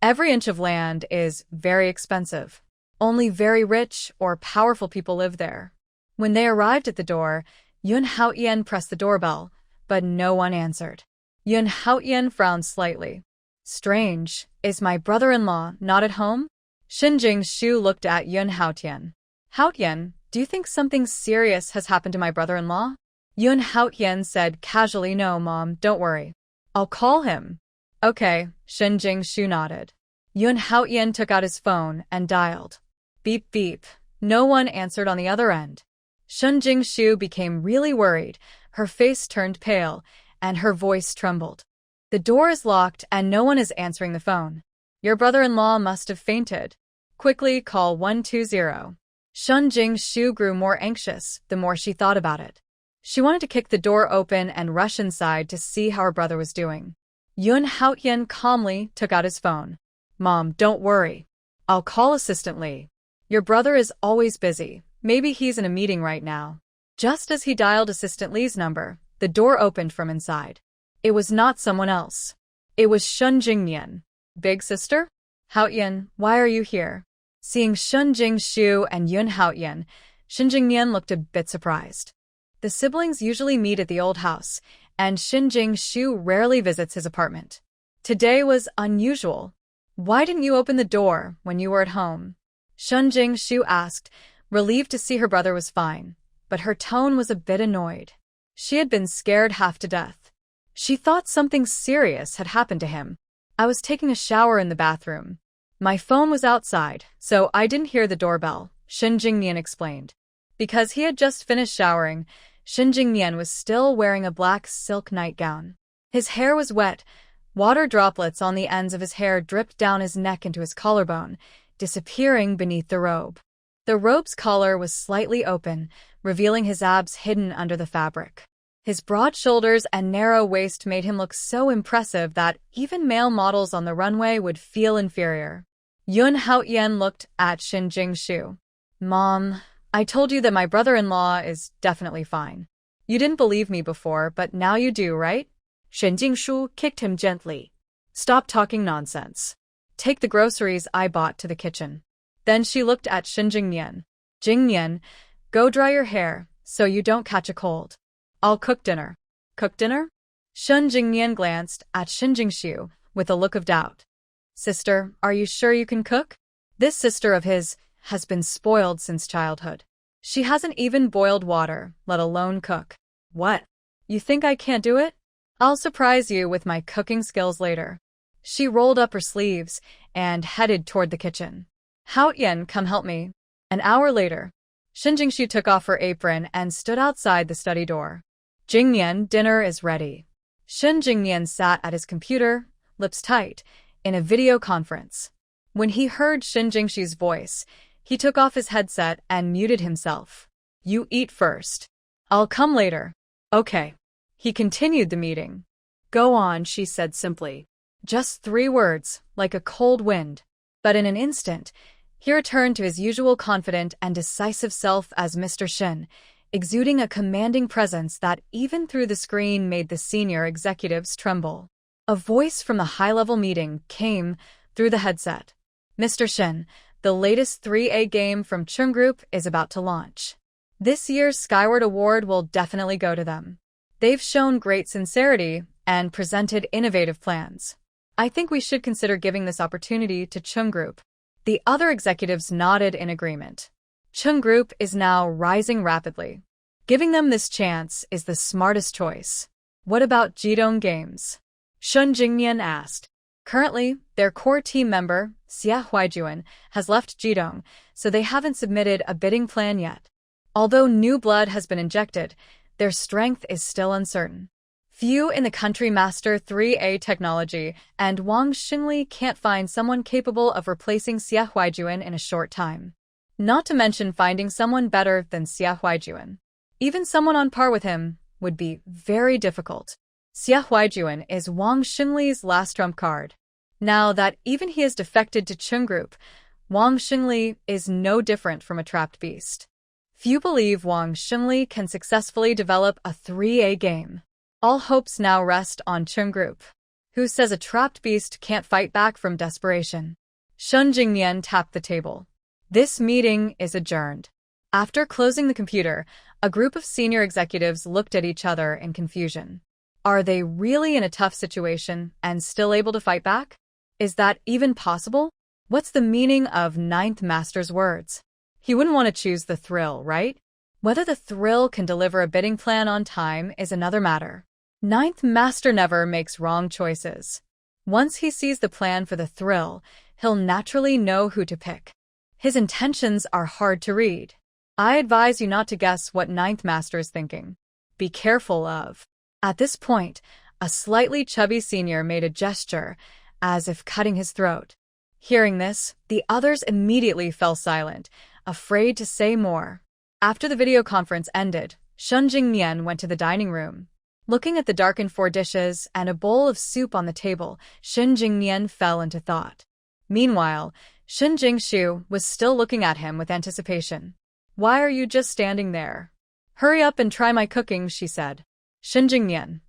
Every inch of land is very expensive. Only very rich or powerful people live there. When they arrived at the door, Yun Haotian pressed the doorbell, but no one answered. Yun Haotian frowned slightly. Strange, is my brother-in-law not at home? Shin Jingshu looked at Yun Haotian. Haotian, do you think something serious has happened to my brother-in-law? Yun Haotian said casually, no, Mom, don't worry. I'll call him. Okay, Shin Jingshu nodded. Yun Haotian took out his phone and dialed. Beep beep. No one answered on the other end. Shin Jingshu became really worried, her face turned pale, and her voice trembled. The door is locked and no one is answering the phone. Your brother-in-law must have fainted. Quickly call 120. Shin Jingshu grew more anxious the more she thought about it. She wanted to kick the door open and rush inside to see how her brother was doing. Yun Haotian calmly took out his phone. Mom, don't worry. I'll call Assistant Lee. Your brother is always busy. Maybe he's in a meeting right now. Just as he dialed Assistant Lee's number, the door opened from inside. It was not someone else. It was Shun Jingmian. Big sister? Haotian, why are you here? Seeing Shun Jingshu and Yun Haotian, Shin Jingmian looked a bit surprised. The siblings usually meet at the old house, and Shin Jingshu rarely visits his apartment. Today was unusual. Why didn't you open the door when you were at home? Shun Jingshu asked, relieved to see her brother was fine, but her tone was a bit annoyed. She had been scared half to death. She thought something serious had happened to him. I was taking a shower in the bathroom. My phone was outside, so I didn't hear the doorbell, Shin Jingmian explained. Because he had just finished showering, Shin Jingmian was still wearing a black silk nightgown. His hair was wet. Water droplets on the ends of his hair dripped down his neck into his collarbone, disappearing beneath the robe. The robe's collar was slightly open, revealing his abs hidden under the fabric. His broad shoulders and narrow waist made him look so impressive that even male models on the runway would feel inferior. Yun Haotian looked at Shin Jingshu. Mom, I told you that my brother-in-law is definitely fine. You didn't believe me before, but now you do, right? Shin Jingshu kicked him gently. Stop talking nonsense. Take the groceries I bought to the kitchen. Then she looked at Shin Jingmian. Jingmian, go dry your hair so you don't catch a cold. I'll cook dinner. Cook dinner? Shin Jingmian glanced at Shin Jingshu with a look of doubt. Sister, are you sure you can cook? This sister of his has been spoiled since childhood. She hasn't even boiled water, let alone cook. What? You think I can't do it? I'll surprise you with my cooking skills later. She rolled up her sleeves and headed toward the kitchen. Haotian, come help me. An hour later, Shin Jingshu took off her apron and stood outside the study door. Jingmian, dinner is ready. Shin Jingmian sat at his computer, lips tight, in a video conference. When he heard Shin Jingshu's voice, he took off his headset and muted himself. You eat first. I'll come later. Okay. He continued the meeting. Go on, she said simply. Just 3 words, like a cold wind. But in an instant, he returned to his usual confident and decisive self as Mr. Shin, exuding a commanding presence that even through the screen made the senior executives tremble. A voice from the high-level meeting came through the headset. Mr. Shin, the latest 3A game from Chung Group is about to launch. This year's Skyward Award will definitely go to them. They've shown great sincerity and presented innovative plans. I think we should consider giving this opportunity to Chung Group. The other executives nodded in agreement. Chung Group is now rising rapidly. Giving them this chance is the smartest choice. What about Jidong Games? Shun Jingnian asked. Currently, their core team member, Xia Huaijuan, has left Jidong, so they haven't submitted a bidding plan yet. Although new blood has been injected, their strength is still uncertain. Few in the country master 3A technology, and Wang Xingli can't find someone capable of replacing Xia Huaijuan in a short time. Not to mention finding someone better than Xia Huaijuan. Even someone on par with him would be very difficult. Xia Huaijuan is Wang Xingli's last trump card. Now that even he has defected to Chung Group, Wang Xingli is no different from a trapped beast. Few believe Wang Xingli can successfully develop a 3A game. All hopes now rest on Chung Group, who says a trapped beast can't fight back from desperation. Shun Jingnian tapped the table. This meeting is adjourned. After closing the computer, a group of senior executives looked at each other in confusion. Are they really in a tough situation and still able to fight back? Is that even possible? What's the meaning of Ninth Master's words? He wouldn't want to choose the thrill, right? Whether the thrill can deliver a bidding plan on time is another matter. Ninth Master never makes wrong choices. Once he sees the plan for the thrill, he'll naturally know who to pick. His intentions are hard to read. I advise you not to guess what Ninth Master is thinking. Be careful of. At this point, a slightly chubby senior made a gesture, as if cutting his throat. Hearing this, the others immediately fell silent, afraid to say more. After the video conference ended, Shun Jingnian went to the dining room. Looking at the darkened 4 dishes and a bowl of soup on the table, Shun Jingnian fell into thought. Meanwhile, Shun Jingshu was still looking at him with anticipation. Why are you just standing there? Hurry up and try my cooking, she said. Shun Jingnian.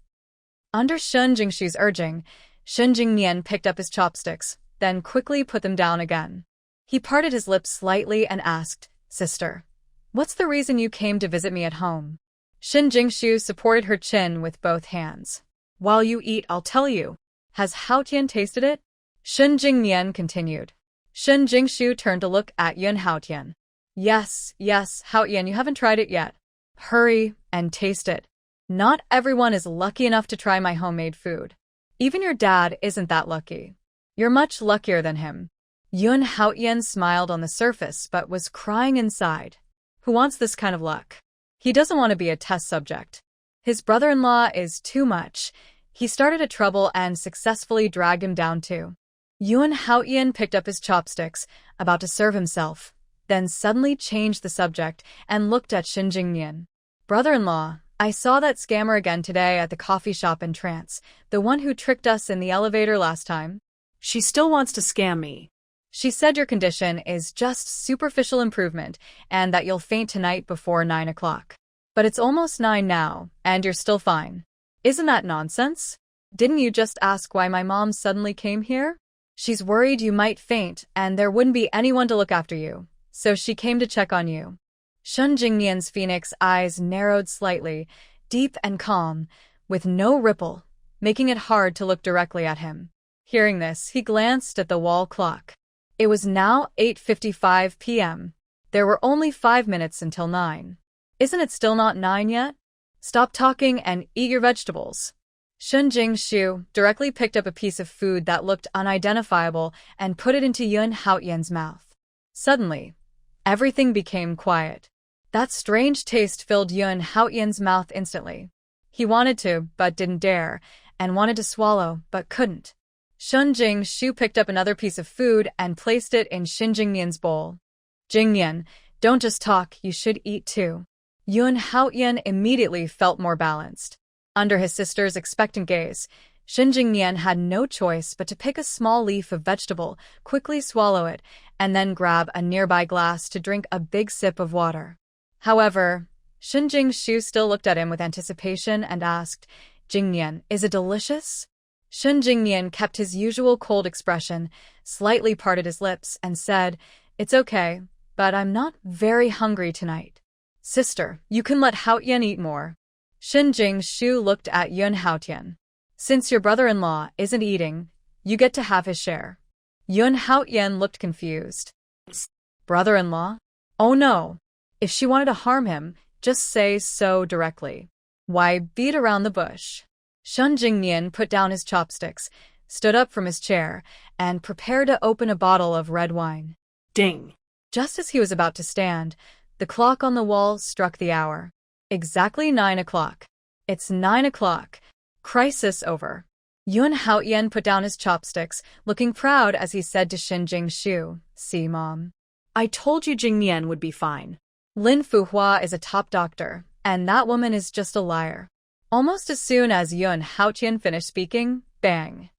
Under Shun Jingshu's urging, Shun Jingnian picked up his chopsticks, then quickly put them down again. He parted his lips slightly and asked, Sister, what's the reason you came to visit me at home? Shun Jingshu supported her chin with both hands. While you eat, I'll tell you. Has Haotian tasted it? Shun Jingnian continued. Shun Jingshu turned to look at Yun Haotian. Yes, Haotian, you haven't tried it yet. Hurry and taste it. Not everyone is lucky enough to try my homemade food. Even your dad isn't that lucky. You're much luckier than him. Yun Haotian smiled on the surface but was crying inside. Who wants this kind of luck? He doesn't want to be a test subject. His brother-in-law is too much. He started a trouble and successfully dragged him down too. Yun Haotian picked up his chopsticks, about to serve himself, then suddenly changed the subject and looked at Shun Jingnian. Brother-in-law, I saw that scammer again today at the coffee shop in trance, the one who tricked us in the elevator last time. She still wants to scam me. She said your condition is just superficial improvement and that you'll faint tonight before 9 o'clock. But it's almost 9 now, and you're still fine. Isn't that nonsense? Didn't you just ask why my mom suddenly came here? She's worried you might faint and there wouldn't be anyone to look after you, so she came to check on you. Shun Jingnian's phoenix eyes narrowed slightly, deep and calm, with no ripple, making it hard to look directly at him. Hearing this, he glanced at the wall clock. It was now 8:55 p.m. There were only 5 minutes until 9. Isn't it still not 9 yet? Stop talking and eat your vegetables. Shun Jingshu directly picked up a piece of food that looked unidentifiable and put it into Yun Haotian's mouth. Suddenly, everything became quiet. That strange taste filled Yun Haotian's mouth instantly. He wanted to, but didn't dare, and wanted to swallow, but couldn't. Shun Jingshu picked up another piece of food and placed it in Shun Jingnian's bowl. Jingnian, don't just talk, you should eat too. Yun Haotian immediately felt more balanced. Under his sister's expectant gaze, Shin Jingnian had no choice but to pick a small leaf of vegetable, quickly swallow it, and then grab a nearby glass to drink a big sip of water. However, Shin Jingshu still looked at him with anticipation and asked, "Jingnian, is it delicious?" Shin Jingnian kept his usual cold expression, slightly parted his lips, and said, "It's okay, but I'm not very hungry tonight." "Sister, you can let Haotian eat more." Shin Jingshu looked at Yun Haotian. "Since your brother-in-law isn't eating, you get to have his share." Yun Haotian looked confused. "Brother-in-law? Oh no. If she wanted to harm him, just say so directly. Why beat around the bush?" Shin Jingnian put down his chopsticks, stood up from his chair, and prepared to open a bottle of red wine. Ding! Just as he was about to stand, the clock on the wall struck the hour. Exactly 9 o'clock. "It's 9 o'clock. Crisis over." Yun Haotian put down his chopsticks, looking proud as he said to Shin Jingshu, "See, Mom. I told you Jingnian would be fine." Lin Fuhua is a top doctor, and that woman is just a liar." Almost as soon as Yun Haotian finished speaking, bang!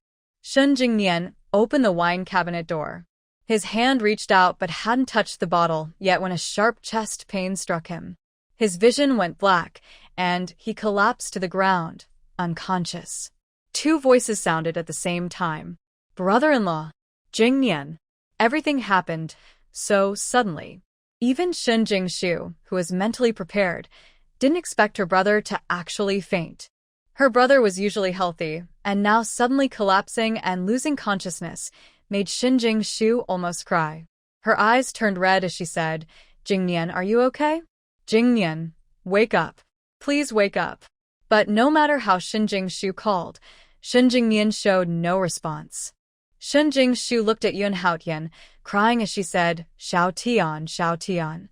Shin Jingnian opened the wine cabinet door. His hand reached out but hadn't touched the bottle yet when a sharp chest pain struck him. His vision went black, and he collapsed to the ground, unconscious. Two voices sounded at the same time. "Brother-in-law, Jingnian." Everything happened so suddenly. Even Shin Jingshu, who was mentally prepared, didn't expect her brother to actually faint. Her brother was usually healthy, and now suddenly collapsing and losing consciousness made Shin Jingshu almost cry. Her eyes turned red as she said, "Jingnian, are you okay? Jingnian, wake up. Please wake up." But no matter how Shin Jingshu called, Shin Jingnian showed no response. Shin Jingshu looked at Yun Haotian, crying as she said, Xiao Tian,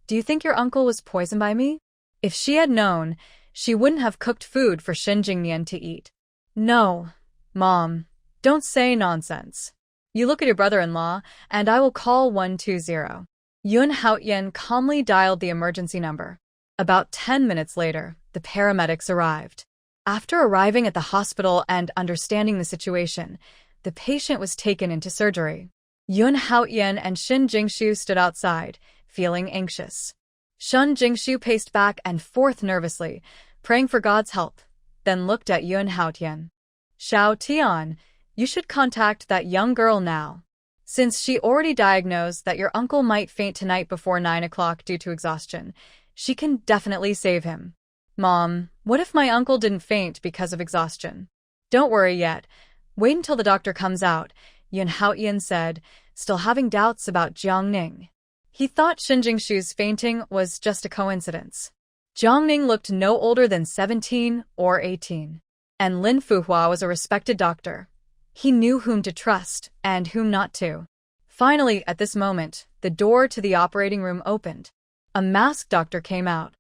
do you think your uncle was poisoned by me?" If she had known, she wouldn't have cooked food for Shin Jingnian to eat. "No, Mom, don't say nonsense. You look at your brother-in-law, and I will call 120. Yun Haotian calmly dialed the emergency number. About 10 minutes later, the paramedics arrived. After arriving at the hospital and understanding the situation, the patient was taken into surgery. Yun Haotian and Shin Jingshu stood outside, feeling anxious. Shin Jingshu paced back and forth nervously, praying for God's help, then looked at Yun Haotian. "Xiao Tian, you should contact that young girl now. Since she already diagnosed that your uncle might faint tonight before 9 o'clock due to exhaustion, she can definitely save him." "Mom, what if my uncle didn't faint because of exhaustion?" "Don't worry yet. Wait until the doctor comes out," Yun Haotian said, still having doubts about Jiangning. He thought Shin Jingshu's fainting was just a coincidence. Jiangning looked no older than 17 or 18, and Lin Fuhua was a respected doctor. He knew whom to trust and whom not to. Finally, at this moment, the door to the operating room opened. A masked doctor came out.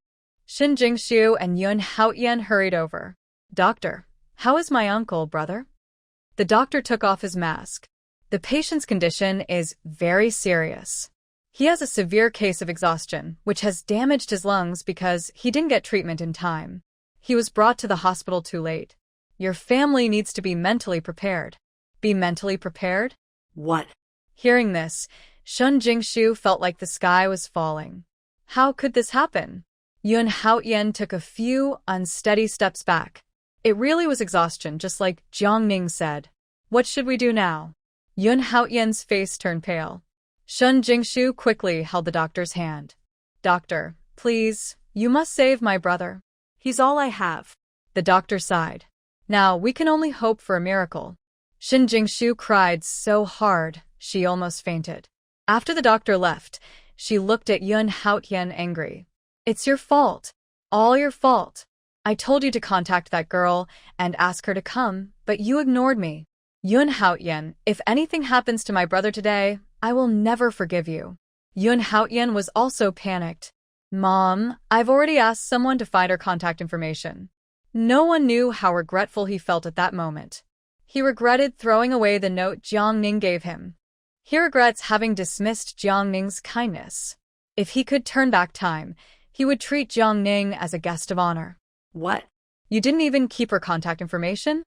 Shin Jingshu and Yun Haotian hurried over. "Doctor, how is my uncle, brother?" The doctor took off his mask. "The patient's condition is very serious. He has a severe case of exhaustion, which has damaged his lungs because he didn't get treatment in time. He was brought to the hospital too late. Your family needs to be mentally prepared." "Be mentally prepared?" "What?" Hearing this, Shin Jingshu felt like the sky was falling. How could this happen? Yun Haotian took a few unsteady steps back. It really was exhaustion, just like Jiangning said. "What should we do now?" Yun Haotian's face turned pale. Shin Jingshu quickly held the doctor's hand. "Doctor, please, you must save my brother. He's all I have." The doctor sighed. "Now we can only hope for a miracle." Shin Jingshu cried so hard, she almost fainted. After the doctor left, she looked at Yun Haotian angry. "It's your fault. All your fault. I told you to contact that girl and ask her to come, but you ignored me. Yun Haotian, if anything happens to my brother today, I will never forgive you." Yun Haotian was also panicked. "Mom, I've already asked someone to find her contact information." No one knew how regretful he felt at that moment. He regretted throwing away the note Jiangning gave him. He regrets having dismissed Jiangning's kindness. If he could turn back time, he would treat Jiangning as a guest of honor. "What? You didn't even keep her contact information?"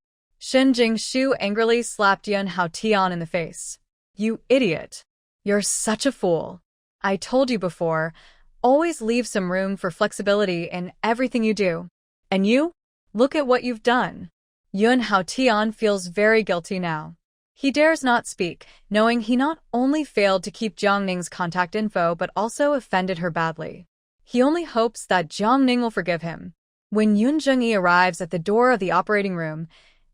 Shin Jing-shu angrily slapped Yun Hao-tian in the face. You idiot. You're such a fool. I told you before, always leave some room for flexibility in everything you do. And you? Look at what you've done. Yun Hao-tian feels very guilty now. He dares not speak, knowing he not only failed to keep Jiang Ning's contact info but also offended her badly. He only hopes that Jiang Ning will forgive him. When Yun Jung-yi arrives at the door of the operating room,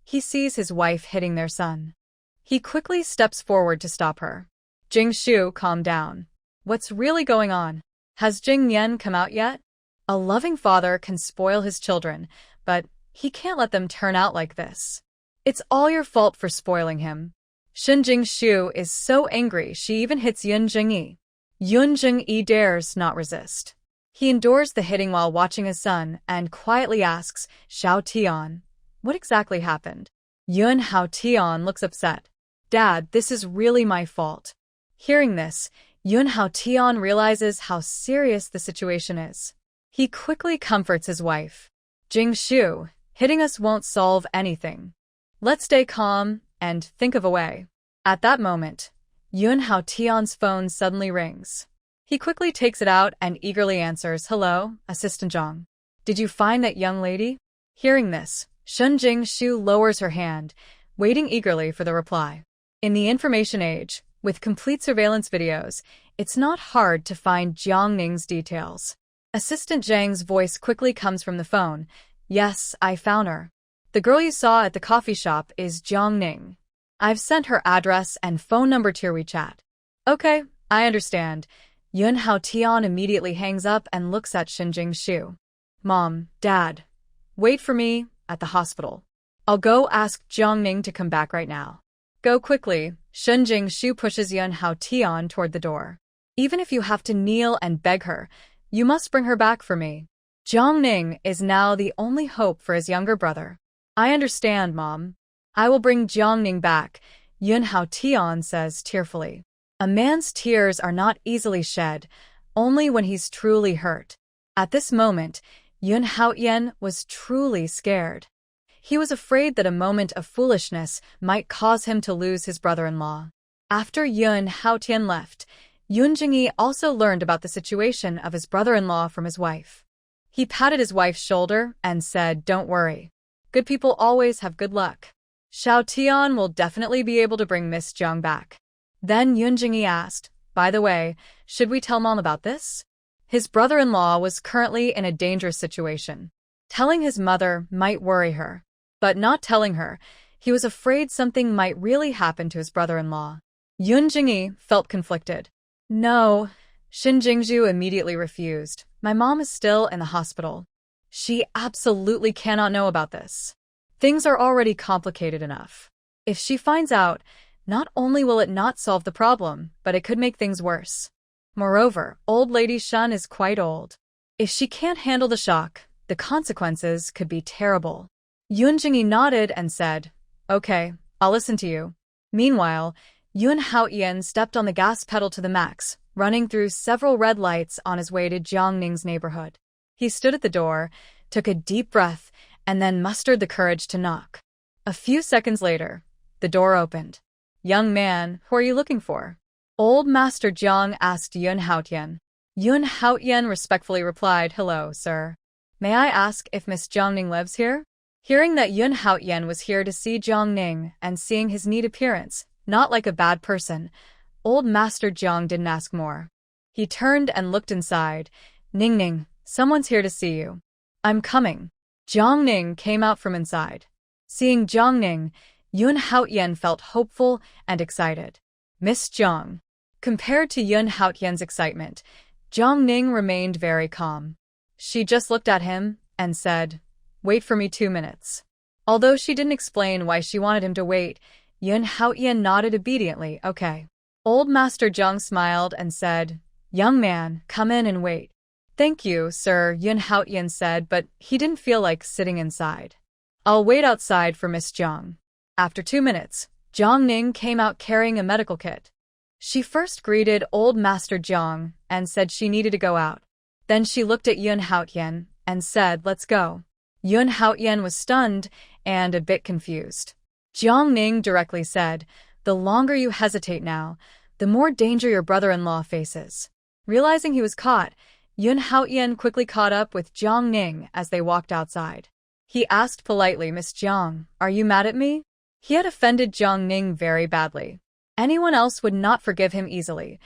he sees his wife hitting their son. He quickly steps forward to stop her. Jing-shu, calm down. What's really going on? Has Jing Yan come out yet? A loving father can spoil his children, but he can't let them turn out like this. It's all your fault for spoiling him. Shin Jing-shu is so angry she even hits Yun Jung-yi. Yun Jung-yi dares not resist. He endures the hitting while watching his son and quietly asks, Hao-tian, what exactly happened? Yun Hao-tian looks upset. Dad, this is really my fault. Hearing this, Yun Hao-tian realizes how serious the situation is. He quickly comforts his wife. Jing-shu, hitting us won't solve anything. Let's stay calm and think of a way. At that moment, Yun Hao-tian's phone suddenly rings. He quickly takes it out and eagerly answers, Hello, Assistant Zhang. Did you find that young lady? Hearing this, Shin Jing-shu lowers her hand, waiting eagerly for the reply. In the information age, with complete surveillance videos, it's not hard to find Jiang Ning's details. Assistant Zhang's voice quickly comes from the phone. Yes, I found her. The girl you saw at the coffee shop is Jiang Ning. I've sent her address and phone number to your WeChat. Okay, I understand. Yun Hao-tian immediately hangs up and looks at Shin Jing-shu. Mom, Dad, wait for me at the hospital. I'll go ask Jiang Ning to come back right now. Go quickly. Shin Jing-shu pushes Yun Hao-tian toward the door. Even if you have to kneel and beg her, you must bring her back for me. Jiang Ning is now the only hope for his younger brother. I understand, Mom. I will bring Jiang Ning back, Yun Hao-tian says tearfully. A man's tears are not easily shed, only when he's truly hurt. At this moment, Yun Hao-tian was truly scared. He was afraid that a moment of foolishness might cause him to lose his brother-in-law. After Yun Hao-tian left, Yun Jung-yi also learned about the situation of his brother-in-law from his wife. He patted his wife's shoulder and said, Don't worry. Good people always have good luck. Hao-tian will definitely be able to bring Miss Jiang back. Then Yun Jung-yi asked, By the way, should we tell Mom about this? His brother-in-law was currently in a dangerous situation. Telling his mother might worry her. But not telling her, he was afraid something might really happen to his brother-in-law. Yun Jung-yi felt conflicted. No, Shin Jing-shu immediately refused. My mom is still in the hospital. She absolutely cannot know about this. Things are already complicated enough. If she finds out, not only will it not solve the problem, but it could make things worse. Moreover, old lady Shun is quite old. If she can't handle the shock, the consequences could be terrible. Yun Jung-yi nodded and said, Okay, I'll listen to you. Meanwhile, Yun Hao-tian stepped on the gas pedal to the max, running through several red lights on his way to Jiang Ning's neighborhood. He stood at the door, took a deep breath, and then mustered the courage to knock. A few seconds later, the door opened. Young man, who are you looking for? Old Master Jiang asked Yun Hao-tian. Yun Hao-tian respectfully replied, Hello, sir. May I ask if Miss Jiang Ning lives here? Hearing that Yun Hao-tian was here to see Jiang Ning and seeing his neat appearance, not like a bad person, old Master Jiang didn't ask more. He turned and looked inside. Ning Ning, someone's here to see you. I'm coming. Jiang Ning came out from inside. Seeing Jiang Ning, Yun Hao-tian felt hopeful and excited. Miss Jiang. Compared to Yun Hao-tian's excitement, Jiang Ning remained very calm. She just looked at him and said, Wait for me 2 minutes. Although she didn't explain why she wanted him to wait, Yun Hao-tian nodded obediently, Okay. Old Master Jiang smiled and said, Young man, come in and wait. Thank you, sir, Yun Hao-tian said, but he didn't feel like sitting inside. I'll wait outside for Miss Jiang. After 2 minutes, Jiang Ning came out carrying a medical kit. She first greeted old Master Jiang and said she needed to go out. Then she looked at Yun Hao-tian and said, Let's go. Yun Hao-tian was stunned and a bit confused. Jiang Ning directly said, "The longer you hesitate now, the more danger your brother-in-law faces." Realizing he was caught, Yun Haotian quickly caught up with Jiang Ning as they walked outside. He asked politely, "Miss Jiang, are you mad at me?" He had offended Jiang Ning very badly. Anyone else would not forgive him easily.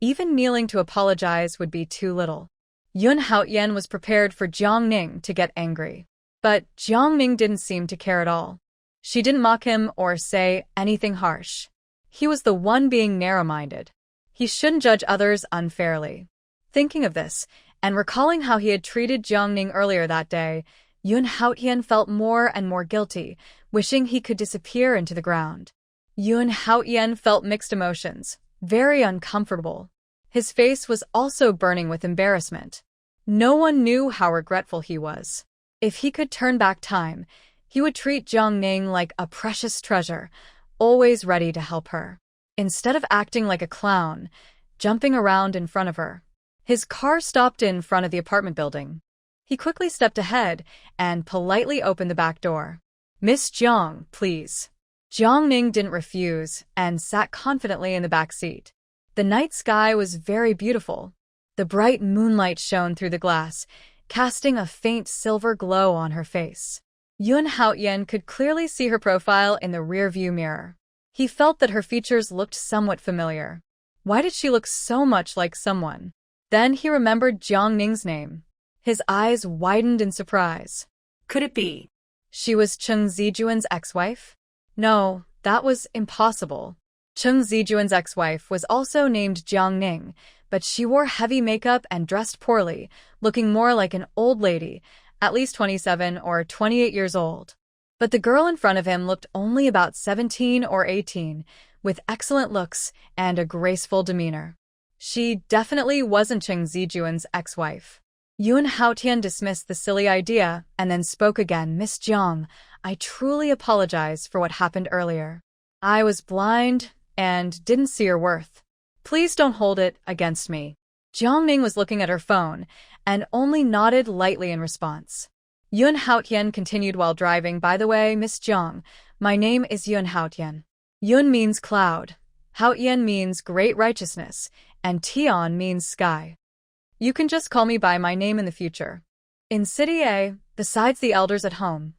Even kneeling to apologize would be too little. Yun Haotian was prepared for Jiang Ning to get angry. But Jiang Ning didn't seem to care at all. She didn't mock him or say anything harsh. He was the one being narrow-minded. He shouldn't judge others unfairly. Thinking of this, and recalling how he had treated Jiang Ning earlier that day, Yun Haotian felt more and more guilty, wishing he could disappear into the ground. Yun Haotian felt mixed emotions, very uncomfortable. His face was also burning with embarrassment. No one knew how regretful he was. If he could turn back time, he would treat Jiang Ning like a precious treasure, always ready to help her. Instead of acting like a clown, jumping around in front of her. His car stopped in front of the apartment building. He quickly stepped ahead and politely opened the back door. "Miss Jiang, please." Jiang Ning didn't refuse and sat confidently in the back seat. The night sky was very beautiful. The bright moonlight shone through the glass, casting a faint silver glow on her face. Yun Haotian could clearly see her profile in the rearview mirror. He felt that her features looked somewhat familiar. Why did she look so much like someone? Then he remembered Jiang Ning's name. His eyes widened in surprise. Could it be? She was Cheng Zijuan's ex-wife? No, that was impossible. Cheng Zijuan's ex-wife was also named Jiang Ning, but she wore heavy makeup and dressed poorly, looking more like an old lady, at least 27 or 28 years old. But the girl in front of him looked only about 17 or 18, with excellent looks and a graceful demeanor. She definitely wasn't Cheng Zijuan's ex-wife. Yun Haotian dismissed the silly idea and then spoke again. "Miss Jiang, I truly apologize for what happened earlier. I was blind and didn't see your worth. Please don't hold it against me." Jiang Ning was looking at her phone and only nodded lightly in response. Yun Haotian continued while driving. "By the way, Miss Jiang, my name is Yun Haotian. Yun means cloud, Haotian means great righteousness, and Tian means sky. You can just call me by my name in the future." In City A, besides the elders at home,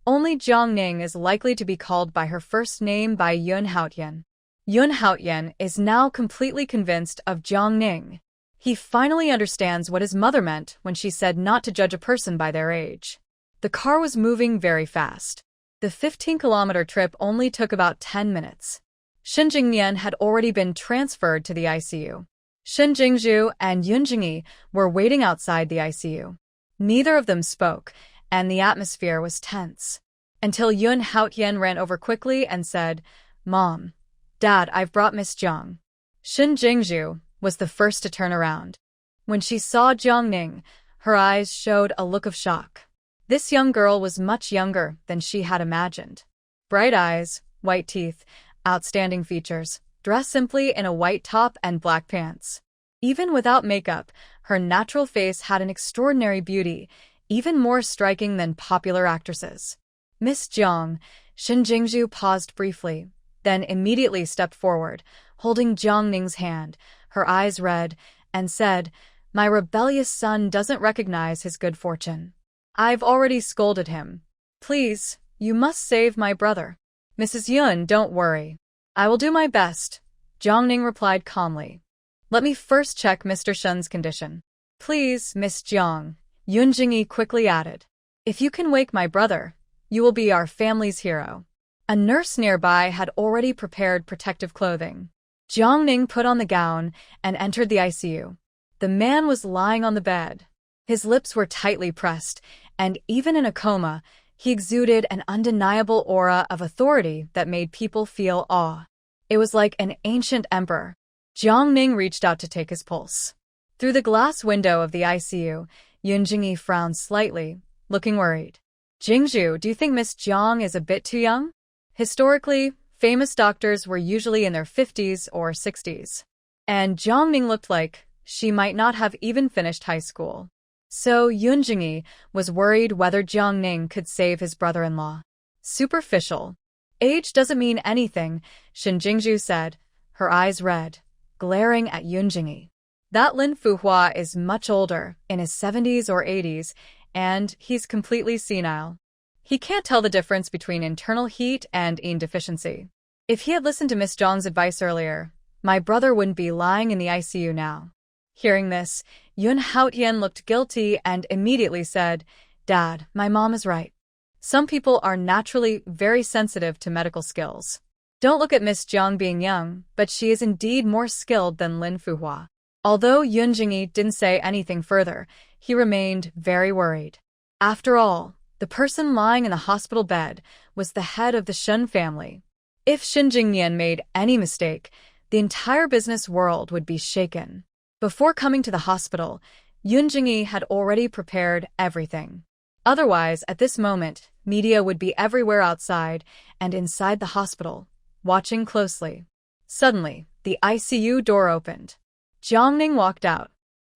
only Jiang Ning is likely to be called by her first name by Yun Haotian. Yun Haotian is now completely convinced of Jiang Ning. He finally understands what his mother meant when she said not to judge a person by their age. The car was moving very fast. The 15-kilometer trip only took about 10 minutes. Shen Jingnian had already been transferred to the ICU. Shen Jingzhu and Yun Jingyi were waiting outside the ICU. Neither of them spoke, and the atmosphere was tense. Until Yun Haotian ran over quickly and said, "Mom, Dad, I've brought Miss Jiang." Shen Jingzhu was the first to turn around. When she saw Jiang Ning, her eyes showed a look of shock. This young girl was much younger than she had imagined. Bright eyes, white teeth, outstanding features, dressed simply in a white top and black pants. Even without makeup, her natural face had an extraordinary beauty, even more striking than popular actresses. "Miss Jiang," Shen Jingzhu paused briefly, then immediately stepped forward, holding Jiang Ning's hand, her eyes red, and said, "My rebellious son doesn't recognize his good fortune. I've already scolded him. Please, you must save my brother." "Mrs. Yun, don't worry. I will do my best," Jiang Ning replied calmly. "Let me first check Mr. Shen's condition." "Please, Miss Jiang," Yun Jingyi quickly added. "If you can wake my brother, you will be our family's hero." A nurse nearby had already prepared protective clothing. Jiang Ning put on the gown and entered the ICU. The man was lying on the bed. His lips were tightly pressed, and even in a coma, he exuded an undeniable aura of authority that made people feel awe. It was like an ancient emperor. Jiang Ning reached out to take his pulse. Through the glass window of the ICU, Yun Jingyi frowned slightly, looking worried. "Jingzhu, do you think Miss Jiang is a bit too young?" Historically, famous doctors were usually in their 50s or 60s. And Jiang Ning looked like she might not have even finished high school. So Yun Jingyi was worried whether Jiang Ning could save his brother-in-law. Superficial. Age doesn't mean anything, Shin Jingju said, her eyes red, glaring at Yun Jingyi. That Lin Fuhua is much older, in his 70s or 80s, and he's completely senile. He can't tell the difference between internal heat and yin deficiency. If he had listened to Miss Zhang's advice earlier, my brother wouldn't be lying in the ICU now. Hearing this, Yun Haotian looked guilty and immediately said, "Dad, my mom is right. Some people are naturally very sensitive to medical skills. Don't look at Miss Zhang being young, but she is indeed more skilled than Lin Fuhua." Although Yun Jingyi didn't say anything further, he remained very worried. After all, the person lying in the hospital bed was the head of the Shun family. If Shin Jingyan made any mistake, the entire business world would be shaken. Before coming to the hospital, Yun Jingyi had already prepared everything. Otherwise, at this moment, media would be everywhere outside and inside the hospital, watching closely. Suddenly, the ICU door opened. Jiang Ning walked out.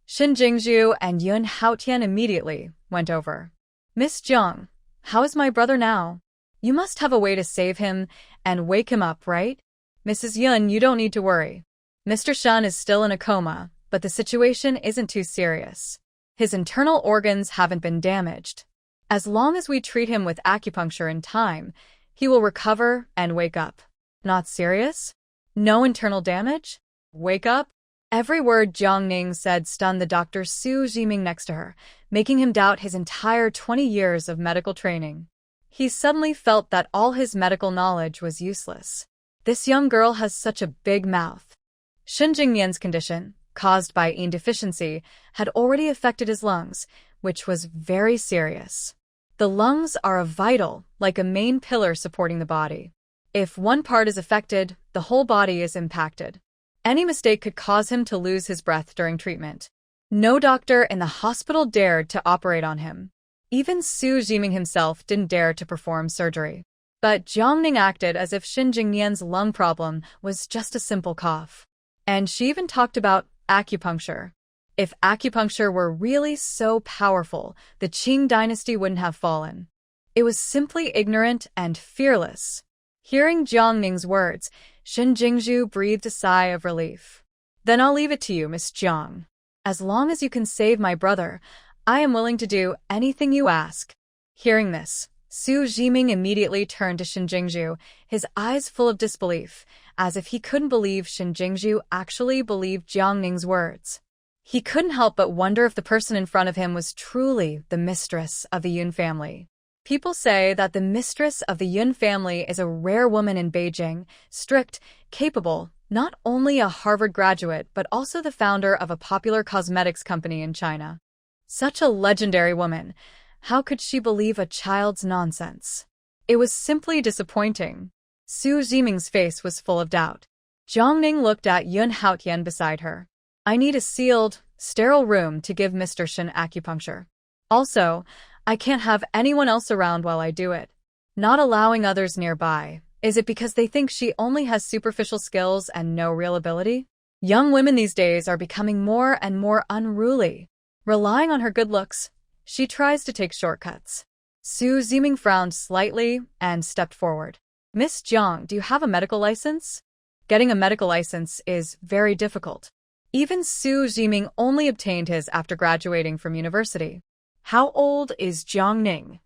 Shin Jingju and Yun Haotian immediately went over. "Miss Zhang, how is my brother now? You must have a way to save him and wake him up, right?" "Mrs. Yun, you don't need to worry. Mr. Shun is still in a coma, but the situation isn't too serious. His internal organs haven't been damaged. As long as we treat him with acupuncture in time, he will recover and wake up." "Not serious? No internal damage? Wake up?" Every word Jiang Ning said stunned the Dr. Su Jiming next to her, making him doubt his entire 20 years of medical training. He suddenly felt that all his medical knowledge was useless. This young girl has such a big mouth. Shin Jingyan's condition, caused by yin deficiency, had already affected his lungs, which was very serious. The lungs are vital, like a main pillar supporting the body. If one part is affected, the whole body is impacted. Any mistake could cause him to lose his breath during treatment. No doctor in the hospital dared to operate on him. Even Su Jiming himself didn't dare to perform surgery. But Jiang Ning acted as if Shin Jingyan's lung problem was just a simple cough. And she even talked about acupuncture. If acupuncture were really so powerful, the Qing dynasty wouldn't have fallen. It was simply ignorant and fearless. Hearing Jiang Ning's words, Shin Jingju breathed a sigh of relief. "Then I'll leave it to you, Miss Zhang. As long as you can save my brother, I am willing to do anything you ask." Hearing this, Su Jiming immediately turned to Shin Jingju, his eyes full of disbelief, as if he couldn't believe Shin Jingju actually believed Jiang Ning's words. He couldn't help but wonder if the person in front of him was truly the mistress of the Yun family. People say that the mistress of the Yun family is a rare woman in Beijing, strict, capable, not only a Harvard graduate but also the founder of a popular cosmetics company in China. Such a legendary woman. How could she believe a child's nonsense? It was simply disappointing. Su Jiming's face was full of doubt. Jiang Ning looked at Yun Haotian beside her. "I need a sealed, sterile room to give Mr. Shin acupuncture. Also, I can't have anyone else around while I do it." Not allowing others nearby. Is it because they think she only has superficial skills and no real ability? Young women these days are becoming more and more unruly. Relying on her good looks, she tries to take shortcuts. Su Jiming frowned slightly and stepped forward. "Miss Zhang, do you have a medical license?" Getting a medical license is very difficult. Even Su Jiming only obtained his after graduating from university. How old is Jiang Ning?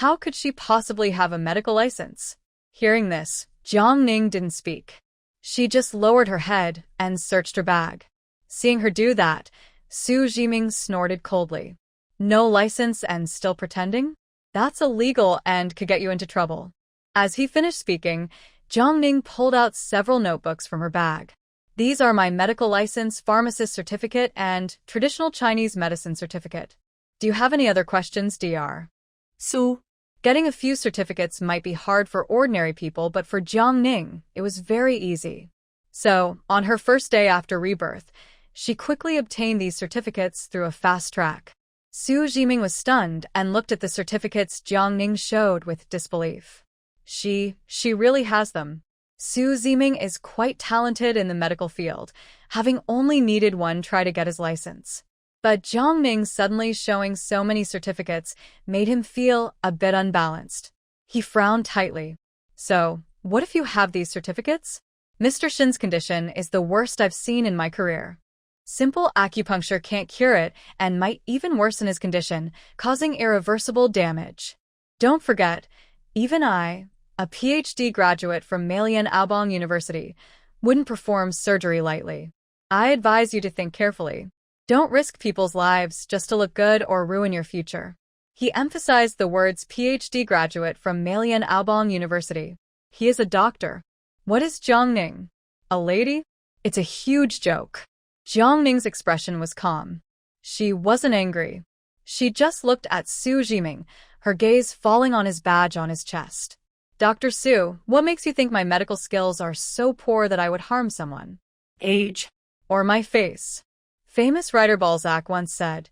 How could she possibly have a medical license? Hearing this, Jiang Ning didn't speak. She just lowered her head and searched her bag. Seeing her do that, Su Jiming snorted coldly. "No license and still pretending? That's illegal and could get you into trouble." As he finished speaking, Jiang Ning pulled out several notebooks from her bag. "These are my medical license, pharmacist certificate, and traditional Chinese medicine certificate. Do you have any other questions, Dr. Su?" Getting a few certificates might be hard for ordinary people, but for Jiang Ning, it was very easy. So, on her first day after Rebirth, she quickly obtained these certificates through a fast track. Su Jiming was stunned and looked at the certificates Jiang Ning showed with disbelief. She really has them. Su Jiming is quite talented in the medical field, having only needed one try to get his license. But Jiang Ning suddenly showing so many certificates made him feel a bit unbalanced. He frowned tightly. "So, What if you have these certificates? Mr. Shin's condition is the worst I've seen in my career. Simple acupuncture can't cure it and might even worsen his condition, causing irreversible damage. Don't forget, even I, a PhD graduate from Malian Albong University, wouldn't perform surgery lightly. I advise you to think carefully. Don't risk people's lives just to look good or ruin your future. He emphasized the words PhD graduate from Malian Albong University. He is a doctor. What is Jiangning? A lady? It's a huge joke. Jiangning's expression was calm. She wasn't angry. She just looked at Su Jiming, her gaze falling on his badge on his chest. Dr. Su, what makes you think my medical skills are so poor that I would harm someone? Age. Or my face. Famous writer Balzac once said,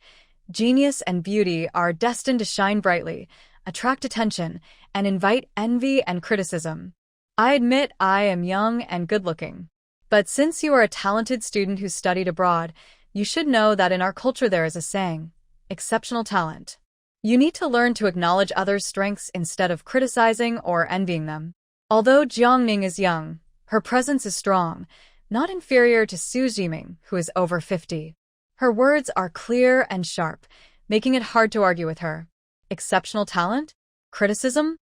"Genius and beauty are destined to shine brightly, attract attention, and invite envy and criticism." I admit I am young and good-looking. But since you are a talented student who studied abroad, you should know that in our culture there is a saying, exceptional talent. You need to learn to acknowledge others' strengths instead of criticizing or envying them. Although Jiangning is young, her presence is strong, not inferior to Su Jiming, who is over 50. Her words are clear and sharp, making it hard to argue with her. Exceptional talent? Criticism?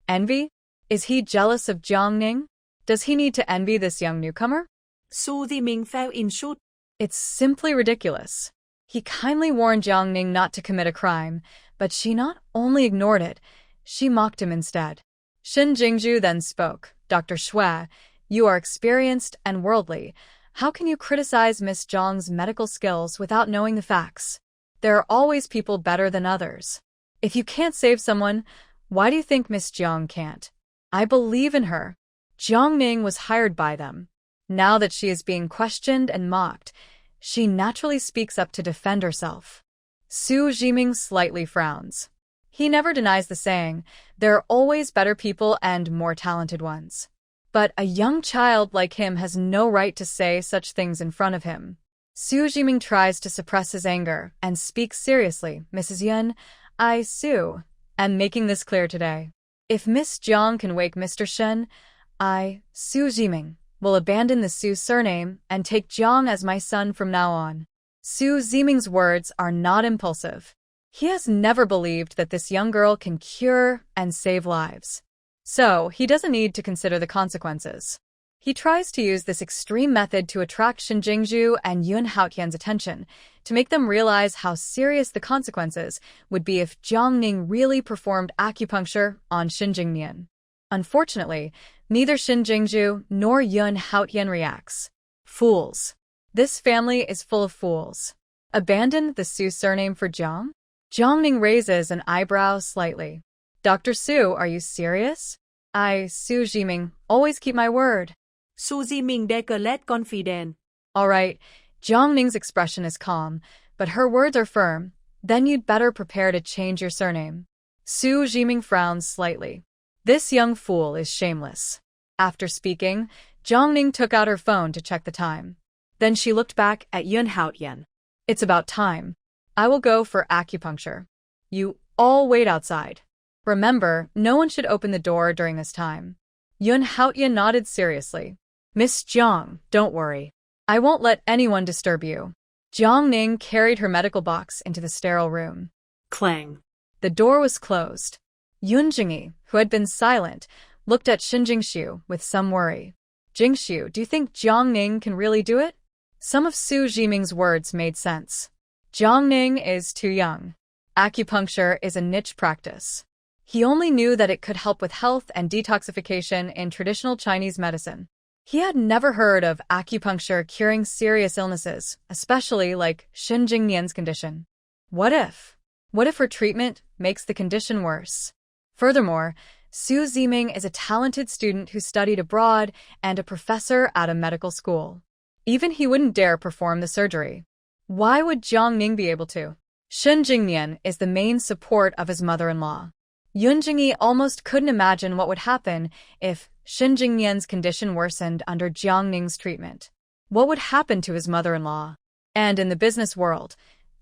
Envy? Is he jealous of Jiangning? Does he need to envy this young newcomer? Su Jiming fell in short. It's simply ridiculous. He kindly warned Jiangning not to commit a crime, but she not only ignored it, she mocked him instead. Shin Jingju then spoke. Dr. Xue, you are experienced and worldly. How can you criticize Miss Zhang's medical skills without knowing the facts? There are always people better than others. If you can't save someone, why do you think Miss Zhang can't? I believe in her. Jiangning was hired by them. Now that she is being questioned and mocked, she naturally speaks up to defend herself. Su Jiming slightly frowns. He never denies the saying, there are always better people and more talented ones. But a young child like him has no right to say such things in front of him. Su Jiming tries to suppress his anger and speaks seriously. Mrs. Yun, I, Su, am making this clear today. If Miss Zhang can wake Mr. Shen, I, Su Jiming, will abandon the Su surname and take Zhang as my son from now on. Su Jiming's words are not impulsive. He has never believed that this young girl can cure and save lives. So, he doesn't need to consider the consequences. He tries to use this extreme method to attract Shin Jingju and Yun Haotian's attention, to make them realize how serious the consequences would be if Jiangning really performed acupuncture on Shin Jingnian. Unfortunately, neither Shin Jingju nor Yun Haotian reacts. Fools. This family is full of fools. Abandon the Su surname for Jiang? Jiangning raises an eyebrow slightly. Dr. Su, are you serious? I, Su Jiming, always keep my word. Su Jiming declared confident. All right, Jiangning's expression is calm, but her words are firm. Then you'd better prepare to change your surname. Su Jiming frowns slightly. This young fool is shameless. After speaking, Jiangning took out her phone to check the time. Then she looked back at Yun Haotian. It's about time. I will go for acupuncture. You all wait outside. Remember, no one should open the door during this time. Yun Haotian nodded seriously. Miss Jiang, don't worry. I won't let anyone disturb you. Jiangning carried her medical box into the sterile room. Clang. The door was closed. Yun Jingyi, who had been silent, looked at Shin Jingshu with some worry. Jingshu, do you think Jiangning can really do it? Some of Su Jiming's words made sense. Jiangning is too young. Acupuncture is a niche practice. He only knew that it could help with health and detoxification in traditional Chinese medicine. He had never heard of acupuncture curing serious illnesses, especially like Shin Jingnian's condition. What if? What if her treatment makes the condition worse? Furthermore, Su Jiming is a talented student who studied abroad and a professor at a medical school. Even he wouldn't dare perform the surgery. Why would Jiangning be able to? Shin Jingnian is the main support of his mother-in-law. Yun Jingyi almost couldn't imagine what would happen if Shin Jingnian's condition worsened under Jiangning's treatment. What would happen to his mother-in-law? And in the business world,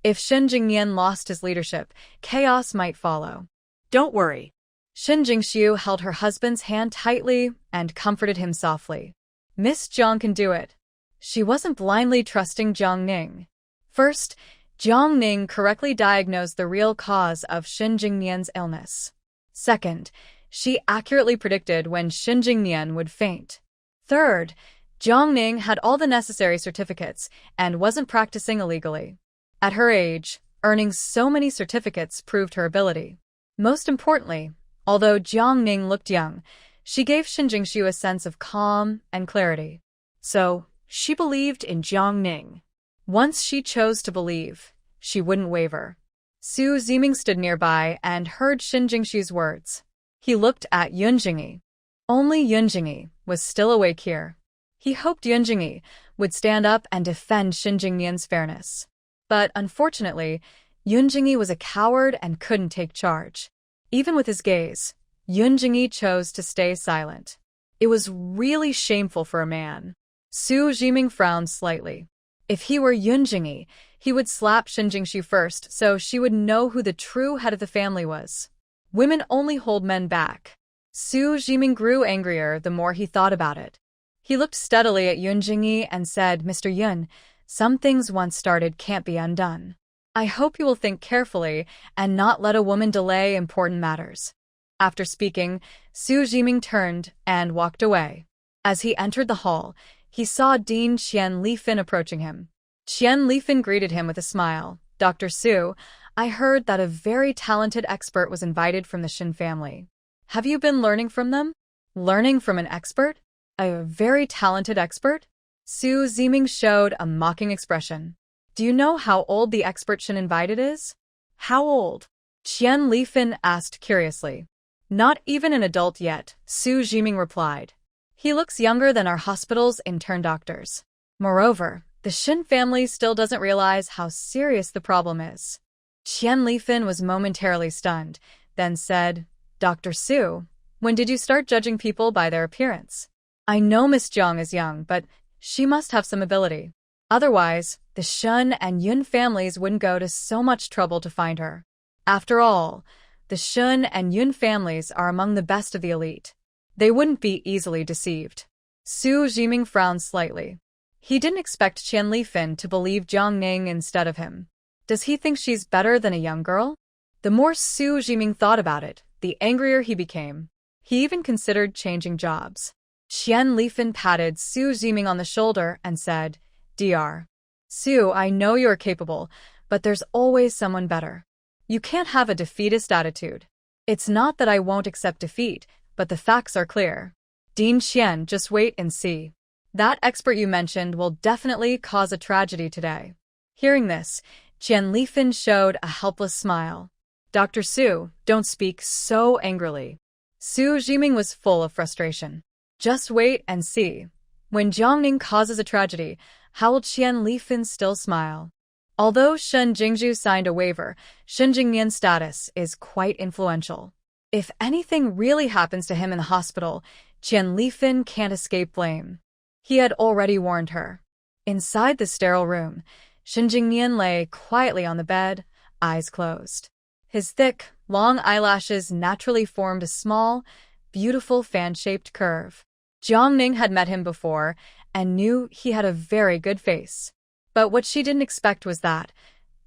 if Shin Jingnian lost his leadership, chaos might follow. Don't worry. Shin Jingxiu held her husband's hand tightly and comforted him softly. Miss Jiang can do it. She wasn't blindly trusting Jiang Ning. First, Jiang Ning correctly diagnosed the real cause of Shin Jingnian's illness. Second, she accurately predicted when Shin Jingnian would faint. Third, Jiang Ning had all the necessary certificates and wasn't practicing illegally. At her age, earning so many certificates proved her ability. Most importantly, although Jiang Ning looked young, she gave Shin Jingxiu a sense of calm and clarity. So, she believed in Jiang Ning. Once she chose to believe, she wouldn't waver. Su Ziming stood nearby and heard Shin Jingxiu's words. He looked at Yun Jingyi. Only Yun Jingyi was still awake here. He hoped Yun Jingyi would stand up and defend Shin Jingnian's fairness. But unfortunately, Yun Jingyi was a coward and couldn't take charge. Even with his gaze, Yun Jingyi chose to stay silent. It was really shameful for a man. Su Ziming frowned slightly. If he were Yun Jingyi, he would slap Shin Jingxiu first so she would know who the true head of the family was. Women only hold men back. Su Ziming grew angrier the more he thought about it. He looked steadily at Yun Jingyi and said, Mr. Yun, some things once started can't be undone. I hope you will think carefully and not let a woman delay important matters. After speaking, Su Ziming turned and walked away. As he entered the hall, he saw Dean Qian Lifin approaching him. Qian Lifin greeted him with a smile. Dr. Su, I heard that a very talented expert was invited from the Shin family. Have you been learning from them? Learning from an expert? A very talented expert? Su Ziming showed a mocking expression. Do you know how old the expert Shin invited is? How old? Qian Lifin asked curiously. Not even an adult yet, Su Ziming replied. He looks younger than our hospital's intern doctors. Moreover, the Shin family still doesn't realize how serious the problem is. Qian Lifin was momentarily stunned, then said, Dr. Su, when did you start judging people by their appearance? I know Miss Jiang is young, but she must have some ability. Otherwise, the Shun and Yun families wouldn't go to so much trouble to find her. After all, the Shun and Yun families are among the best of the elite. They wouldn't be easily deceived. Su Ziming frowned slightly. He didn't expect Qian Lifin to believe Jiang Ning instead of him. Does he think she's better than a young girl? The more Su Ziming thought about it, the angrier he became. He even considered changing jobs. Qian Lifin patted Su Ziming on the shoulder and said, Dr. Su, I know you're capable, but there's always someone better. You can't have a defeatist attitude. It's not that I won't accept defeat, but the facts are clear. Dean Qian, just wait and see. That expert you mentioned will definitely cause a tragedy today. Hearing this, Qian Lifin showed a helpless smile. Dr. Su, don't speak so angrily. Su Ziming was full of frustration. Just wait and see. When Jiang Ning causes a tragedy, how will Qian Lifin still smile? Although Shin Jingxiu signed a waiver, Shin Jingnian's status is quite influential. If anything really happens to him in the hospital, Qian Lifin can't escape blame. He had already warned her. Inside the sterile room, Shin Jingnian lay quietly on the bed, eyes closed. His thick, long eyelashes naturally formed a small, beautiful fan-shaped curve. Jiang Ning had met him before and knew he had a very good face. But what she didn't expect was that,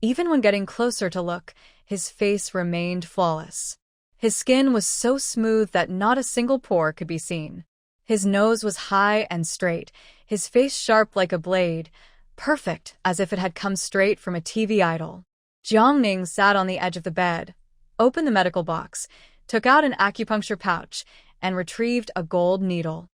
even when getting closer to look, his face remained flawless. His skin was so smooth that not a single pore could be seen. His nose was high and straight, his face sharp like a blade, perfect as if it had come straight from a TV idol. Jiang Ning sat on the edge of the bed, opened the medical box, took out an acupuncture pouch, and retrieved a gold needle.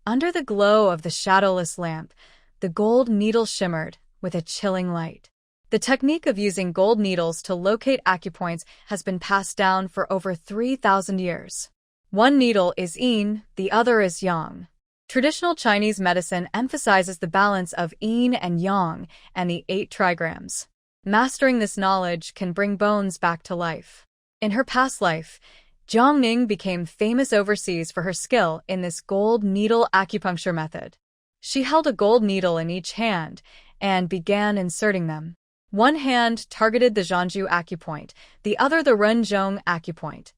Under the glow of the shadowless lamp, the gold needle shimmered with a chilling light. The technique of using gold needles to locate acupoints has been passed down for over 3,000 years. One needle is yin, the other is yang. Traditional Chinese medicine emphasizes the balance of yin and yang and the 8 trigrams. Mastering this knowledge can bring bones back to life. In her past life, Jiang Ning became famous overseas for her skill in this gold needle acupuncture method. She held a gold needle in each hand and began inserting them. One hand targeted the Zhanzhou acupoint, the other the Renzhong acupoint.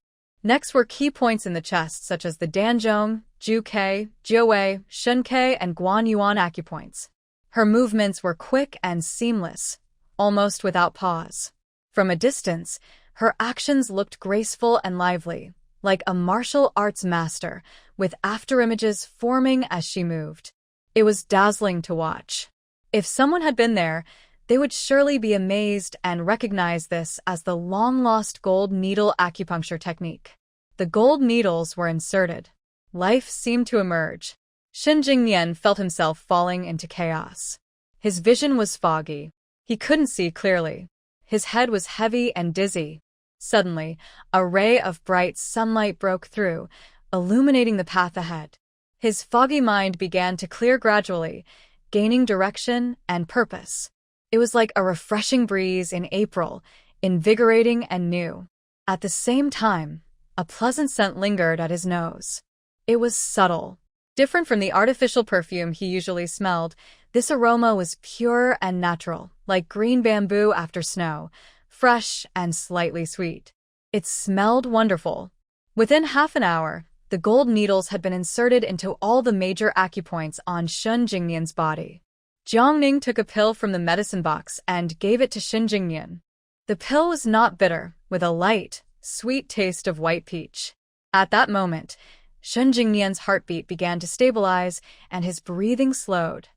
Next were key points in the chest such as the Danzhong, Zhuke, Jiuwei, Shunke, and Guanyuan acupoints. Her movements were quick and seamless, almost without pause. From a distance, her actions looked graceful and lively, like a martial arts master, with afterimages forming as she moved. It was dazzling to watch. If someone had been there, they would surely be amazed and recognize this as the long-lost gold needle acupuncture technique. The gold needles were inserted. Life seemed to emerge. Shen Jingnian felt himself falling into chaos. His vision was foggy. He couldn't see clearly. His head was heavy and dizzy. Suddenly, a ray of bright sunlight broke through, illuminating the path ahead. His foggy mind began to clear gradually, gaining direction and purpose. It was like a refreshing breeze in April, invigorating and new. At the same time, a pleasant scent lingered at his nose. It was subtle. Different from the artificial perfume he usually smelled, this aroma was pure and natural, like green bamboo after snow, fresh and slightly sweet. It smelled wonderful. Within half an hour, the gold needles had been inserted into all the major acupoints on Shen Jingnian's body. Jiang Ning took a pill from the medicine box and gave it to Shen Jingnian. The pill was not bitter, with a light, sweet taste of white peach. At that moment, Shen Jingnian's heartbeat began to stabilize and his breathing slowed.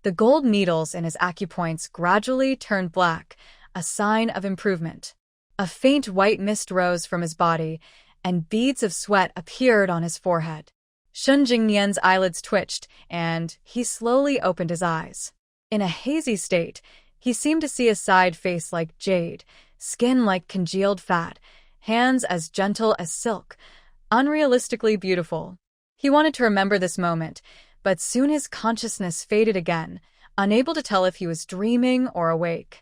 The gold needles in his acupoints gradually turned black, a sign of improvement. A faint white mist rose from his body, and beads of sweat appeared on his forehead. Shen Jingnian's eyelids twitched, and he slowly opened his eyes. In a hazy state, he seemed to see a side face like jade, skin like congealed fat, hands as gentle as silk, unrealistically beautiful. He wanted to remember this moment, but soon his consciousness faded again, unable to tell if he was dreaming or awake.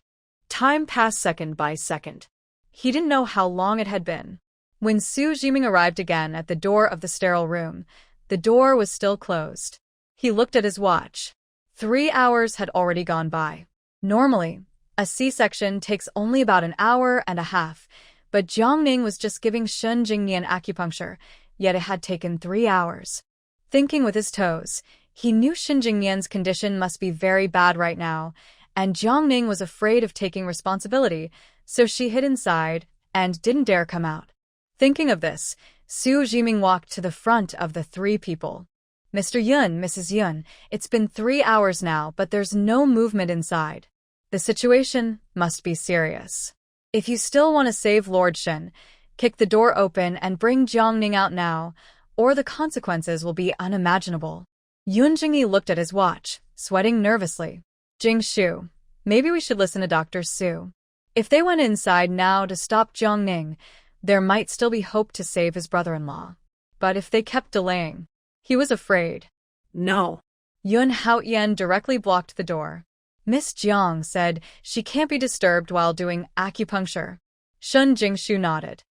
Time passed second by second. He didn't know how long it had been. When Su Jiming arrived again at the door of the sterile room, the door was still closed. He looked at his watch. 3 hours had already gone by. Normally, a C-section takes only about an hour and a half, but Jiang Ning was just giving Shen Jingnian acupuncture, yet it had taken 3 hours. Thinking with his toes, he knew Shen Jingnian's condition must be very bad right now, and Jiang Ning was afraid of taking responsibility, so she hid inside and didn't dare come out. Thinking of this, Su Jiming walked to the front of the 3 people. Mr. Yun, Mrs. Yun, it's been 3 hours now, but there's no movement inside. The situation must be serious. If you still want to save Lord Shen, kick the door open and bring Jiang Ning out now, or the consequences will be unimaginable. Yun Jingyi looked at his watch, sweating nervously. Jing Shu, maybe we should listen to Dr. Su. If they went inside now to stop Jiang Ning, there might still be hope to save his brother-in-law. But if they kept delaying, he was afraid. No. Yun Haotian directly blocked the door. Miss Jiang said she can't be disturbed while doing acupuncture. Shen Jingshu nodded.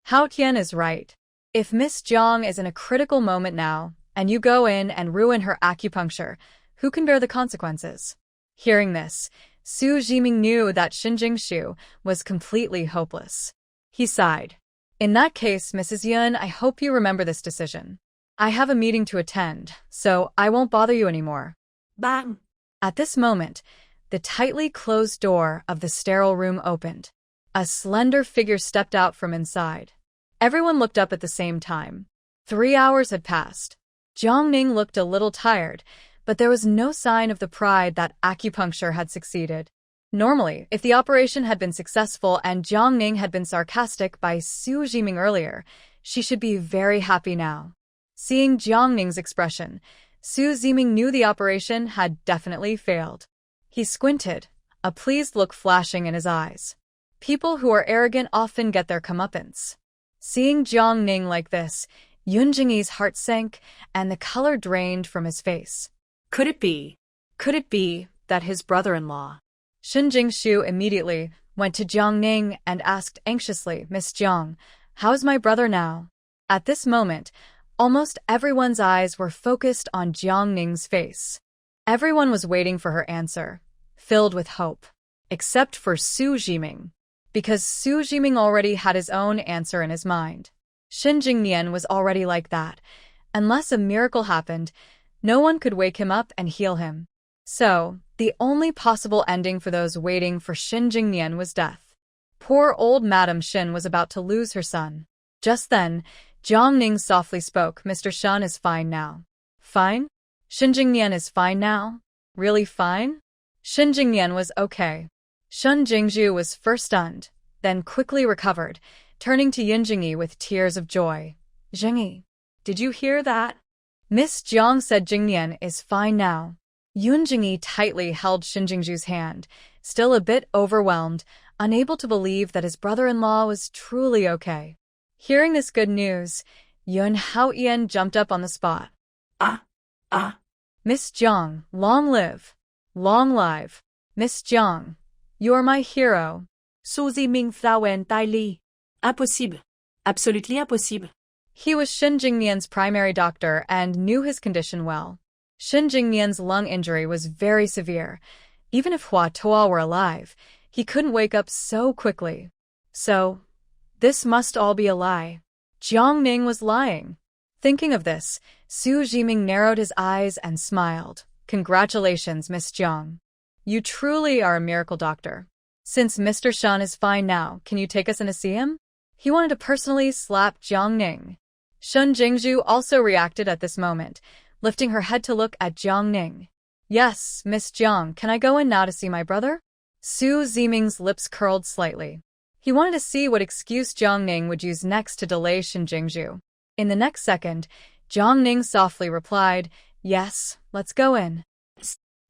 Haotian is right. If Miss Jiang is in a critical moment now, and you go in and ruin her acupuncture, who can bear the consequences? Hearing this, Su Jiming knew that Shen Jingshu was completely hopeless. He sighed. In that case, Mrs. Yun, I hope you remember this decision. I have a meeting to attend, so I won't bother you anymore. Bang! At this moment, the tightly closed door of the sterile room opened. A slender figure stepped out from inside. Everyone looked up at the same time. 3 hours had passed. Jiang Ning looked a little tired, but there was no sign of the pride that acupuncture had succeeded. Normally, if the operation had been successful and Jiang Ning had been sarcastic by Su Jiming earlier, she should be very happy now. Seeing Jiang Ning's expression, Su Jiming knew the operation had definitely failed. He squinted, a pleased look flashing in his eyes. People who are arrogant often get their comeuppance. Seeing Jiang Ning like this, Yun Jingyi's heart sank and the color drained from his face. Could it be that his brother-in-law? Shen Jingshu immediately went to Jiang Ning and asked anxiously, Miss Jiang, how's my brother now? At this moment, almost everyone's eyes were focused on Jiang Ning's face. Everyone was waiting for her answer, filled with hope, except for Su Jiming, because Su Jiming already had his own answer in his mind. Shin Jingnian was already like that. Unless a miracle happened, no one could wake him up and heal him. So, the only possible ending for those waiting for Shin Jingnian was death. Poor old Madame Shin was about to lose her son. Just then, Jiang Ning softly spoke, Mr. Shen is fine now. Fine? Shin Jingnian is fine now? Really fine? Shin Jingnian was okay. Shen Jingzhu was first stunned, then quickly recovered, turning to Yin Jingyi with tears of joy. Jingyi, did you hear that? Miss Jiang said Jingnian is fine now. Yun Jingyi tightly held Shin Jingzhu's hand, still a bit overwhelmed, unable to believe that his brother-in-law was truly okay. Hearing this good news, Yun Haoyan jumped up on the spot. Miss Jiang, long live. Long live. Miss Jiang, you are my hero. Su Ziming Flawen Tai Li. Impossible. Absolutely impossible. He was Shin Jingnian's primary doctor and knew his condition well. Shin Jingnian's lung injury was very severe. Even if Hua Toa were alive, he couldn't wake up so quickly. So, this must all be a lie. Jiang Ning was lying. Thinking of this, Su Ziming narrowed his eyes and smiled. Congratulations, Miss Jiang. You truly are a miracle doctor. Since Mr. Shen is fine now, can you take us in to see him? He wanted to personally slap Jiang Ning. Shen Jingzhu also reacted at this moment, lifting her head to look at Jiang Ning. Yes, Miss Jiang, can I go in now to see my brother? Su Ziming's lips curled slightly. He wanted to see what excuse Jiang Ning would use next to delay Shen Jingzhu. In the next second, Jiang Ning softly replied, Yes, let's go in.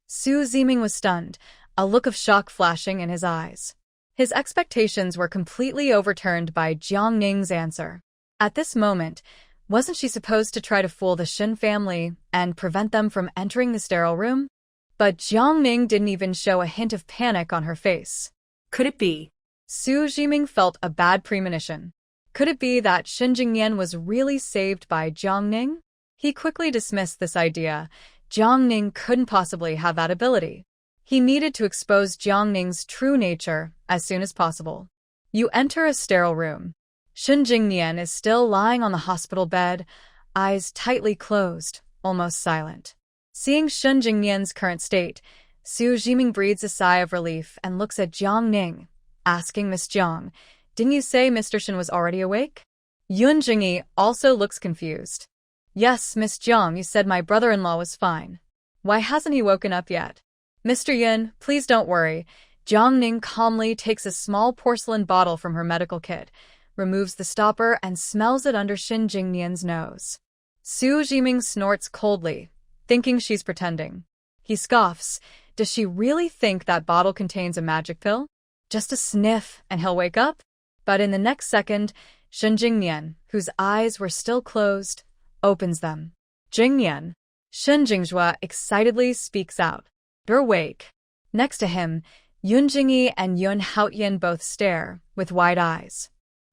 Su Ziming was stunned, a look of shock flashing in his eyes. His expectations were completely overturned by Jiang Ning's answer. At this moment, wasn't she supposed to try to fool the Shin family and prevent them from entering the sterile room? But Jiang Ning didn't even show a hint of panic on her face. Could it be? Su Ziming felt a bad premonition. Could it be that Shin Jingnian was really saved by Jiang Ning? He quickly dismissed this idea. Jiang Ning couldn't possibly have that ability. He needed to expose Jiang Ning's true nature as soon as possible. You enter a sterile room. Shin Jingnian is still lying on the hospital bed, eyes tightly closed, almost silent. Seeing Shin Jingnian's current state, Su Ziming breathes a sigh of relief and looks at Jiang Ning, asking Miss Jiang, didn't you say Mr. Shin was already awake? Yun Jingyi also looks confused. Yes, Miss Jiang, you said my brother-in-law was fine. Why hasn't he woken up yet? Mr. Yun, please don't worry. Jiang Ning calmly takes a small porcelain bottle from her medical kit, removes the stopper and smells it under Shin Jingnian's nose. Su Ziming snorts coldly, thinking she's pretending. He scoffs. Does she really think that bottle contains a magic pill? Just a sniff and he'll wake up? But in the next second, Shin Jingnian, whose eyes were still closed, opens them. Jingnian. Shin Jingzhua excitedly speaks out. You're awake. Next to him, Yun Jingyi and Yun Haoyan both stare, with wide eyes.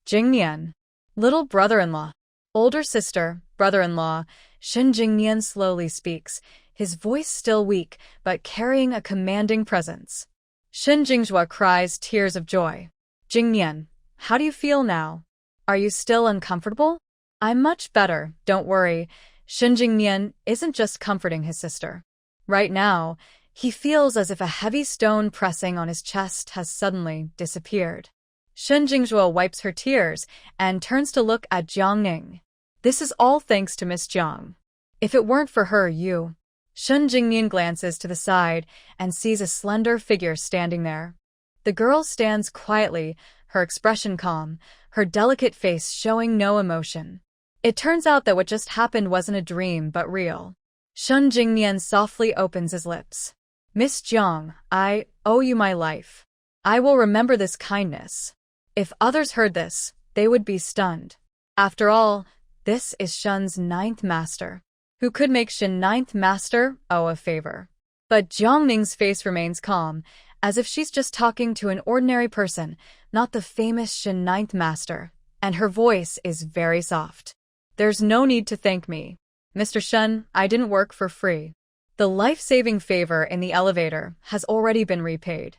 Jingnian. Little brother-in-law. Older sister, brother-in-law, Shin Jingnian slowly speaks, his voice still weak, but carrying a commanding presence. Shin Jingzhua cries tears of joy. Jingnian, how do you feel now? Are you still uncomfortable? I'm much better, don't worry. Shin Jingnian isn't just comforting his sister. Right now, he feels as if a heavy stone pressing on his chest has suddenly disappeared. Shin Jingzhua wipes her tears and turns to look at Jiang Ning. This is all thanks to Miss Jiang. If it weren't for her, you... Shin Jingnian glances to the side and sees a slender figure standing there. The girl stands quietly, her expression calm, her delicate face showing no emotion. It turns out that what just happened wasn't a dream but real. Shin Jingnian softly opens his lips. Miss Jiang, I owe you my life. I will remember this kindness. If others heard this, they would be stunned. After all, this is Shen's 9th master. Who could make Shin 9th master owe a favor? But Jiang Ning's face remains calm, as if she's just talking to an ordinary person, not the famous Shin 9th master, and her voice is very soft. There's no need to thank me. Mr. Shen, I didn't work for free. The life-saving favor in the elevator has already been repaid.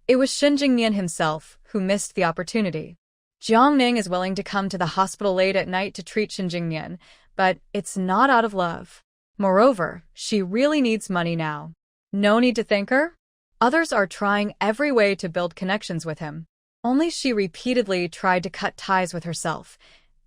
It was Shin Jingnian himself who missed the opportunity. Jiang Ning is willing to come to the hospital late at night to treat Shin Jingnian, but it's not out of love. Moreover, she really needs money now. No need to thank her. Others are trying every way to build connections with him. Only she repeatedly tried to cut ties with herself,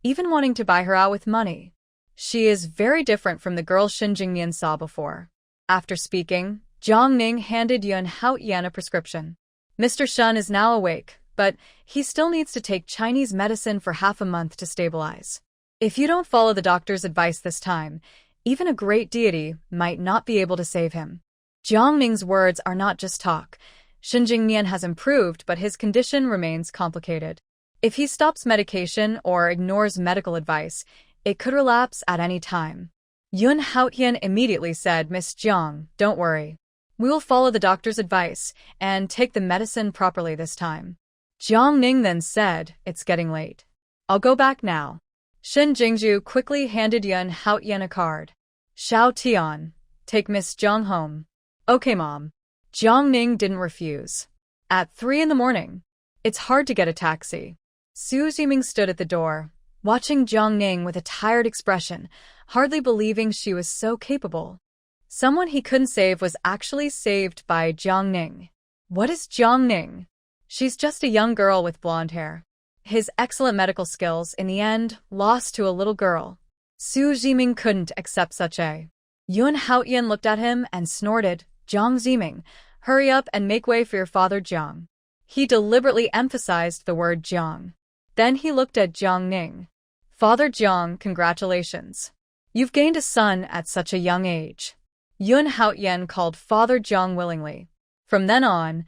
even wanting to buy her out with money. She is very different from the girl Shin Jingnian saw before. After speaking, Jiang Ning handed Yun Haotian a prescription. Mr. Shun is now awake, but he still needs to take Chinese medicine for half a month to stabilize. If you don't follow the doctor's advice this time, even a great deity might not be able to save him. Jiang Ning's words are not just talk. Shin Jingnian has improved, but his condition remains complicated. If he stops medication or ignores medical advice, it could relapse at any time. Yun Haotian immediately said, Miss Jiang, don't worry. We will follow the doctor's advice and take the medicine properly this time. Jiang Ning then said, it's getting late. I'll go back now. Shin Jingzhu quickly handed Yun Haotian a card. Xiao Tian, take Miss Jiang home. Okay, Mom. Jiang Ning didn't refuse. At 3 in the morning, it's hard to get a taxi. Su Jiming stood at the door, watching Jiang Ning with a tired expression, hardly believing she was so capable. Someone he couldn't save was actually saved by Jiang Ning. What is Jiang Ning? She's just a young girl with blonde hair. His excellent medical skills, in the end, lost to a little girl. Su Jiming couldn't accept such a. Yun Haotian looked at him and snorted, Jiang Jiming, hurry up and make way for your father Jiang. He deliberately emphasized the word Jiang. Then he looked at Jiang Ning. Father Jiang, congratulations. You've gained a son at such a young age. Yun Haotian called Father Jiang willingly. From then on,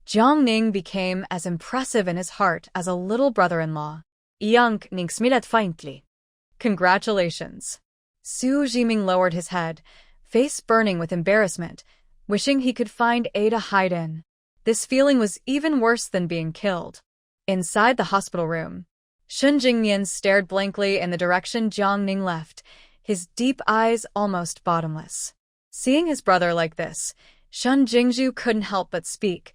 Jiang Ning became as impressive in his heart as a little brother-in-law. Iang Ning smilet faintly. Congratulations. Su Jiming lowered his head, face burning with embarrassment, wishing he could find A to hide in. This feeling was even worse than being killed. Inside the hospital room, Shin Jingnian stared blankly in the direction Jiang Ning left, his deep eyes almost bottomless. Seeing his brother like this, Shin Jingzhu couldn't help but speak.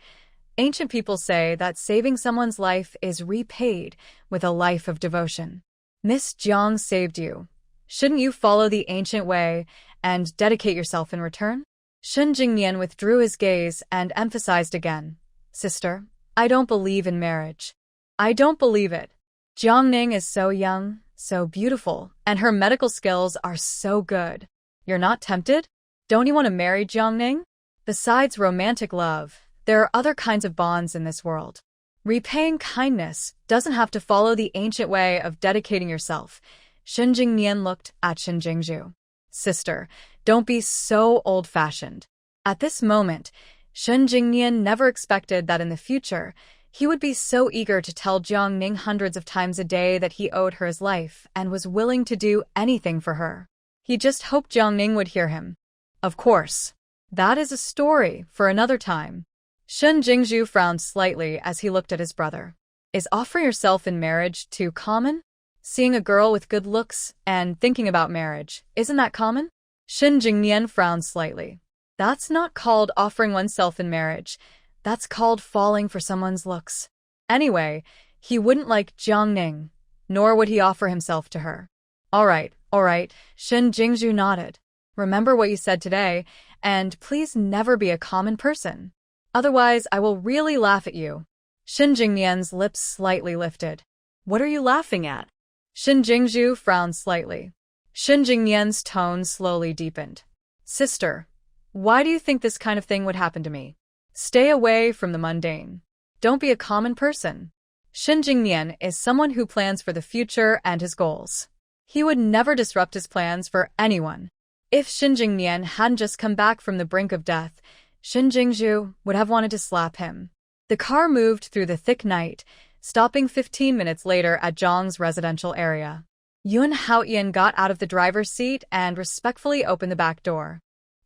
Ancient people say that saving someone's life is repaid with a life of devotion. Miss Jiang saved you. Shouldn't you follow the ancient way and dedicate yourself in return? Shin Jingnian withdrew his gaze and emphasized again. Sister, I don't believe in marriage. I don't believe it. Jiang Ning is so young, so beautiful, and her medical skills are so good. You're not tempted? Don't you want to marry Jiang Ning? Besides romantic love, there are other kinds of bonds in this world. Repaying kindness doesn't have to follow the ancient way of dedicating yourself. Shin Jingnian looked at Shin Jingzhu. Sister, don't be so old-fashioned. At this moment, Shin Jingnian never expected that in the future, he would be so eager to tell Jiang Ning hundreds of times a day that he owed her his life and was willing to do anything for her. He just hoped Jiang Ning would hear him. Of course. That is a story for another time. Shin Jingzhu frowned slightly as he looked at his brother. Is offering yourself in marriage too common? Seeing a girl with good looks and thinking about marriage, isn't that common? Shin Jingnian frowned slightly. That's not called offering oneself in marriage. That's called falling for someone's looks. Anyway, he wouldn't like Jiang Ning, nor would he offer himself to her. All right, Shin Jingzhu nodded. Remember what you said today, and please never be a common person. Otherwise, I will really laugh at you. Shin Jingnian's lips slightly lifted. What are you laughing at? Shin Jingzhu frowned slightly. Shin Jingnian's tone slowly deepened. Sister, why do you think this kind of thing would happen to me? Stay away from the mundane. Don't be a common person. Shin Jingnian is someone who plans for the future and his goals. He would never disrupt his plans for anyone. If Shin Jingnian hadn't just come back from the brink of death, Shin Jingzhu would have wanted to slap him. The car moved through the thick night, stopping 15 minutes later at Zhang's residential area. Yun Haotian got out of the driver's seat and respectfully opened the back door.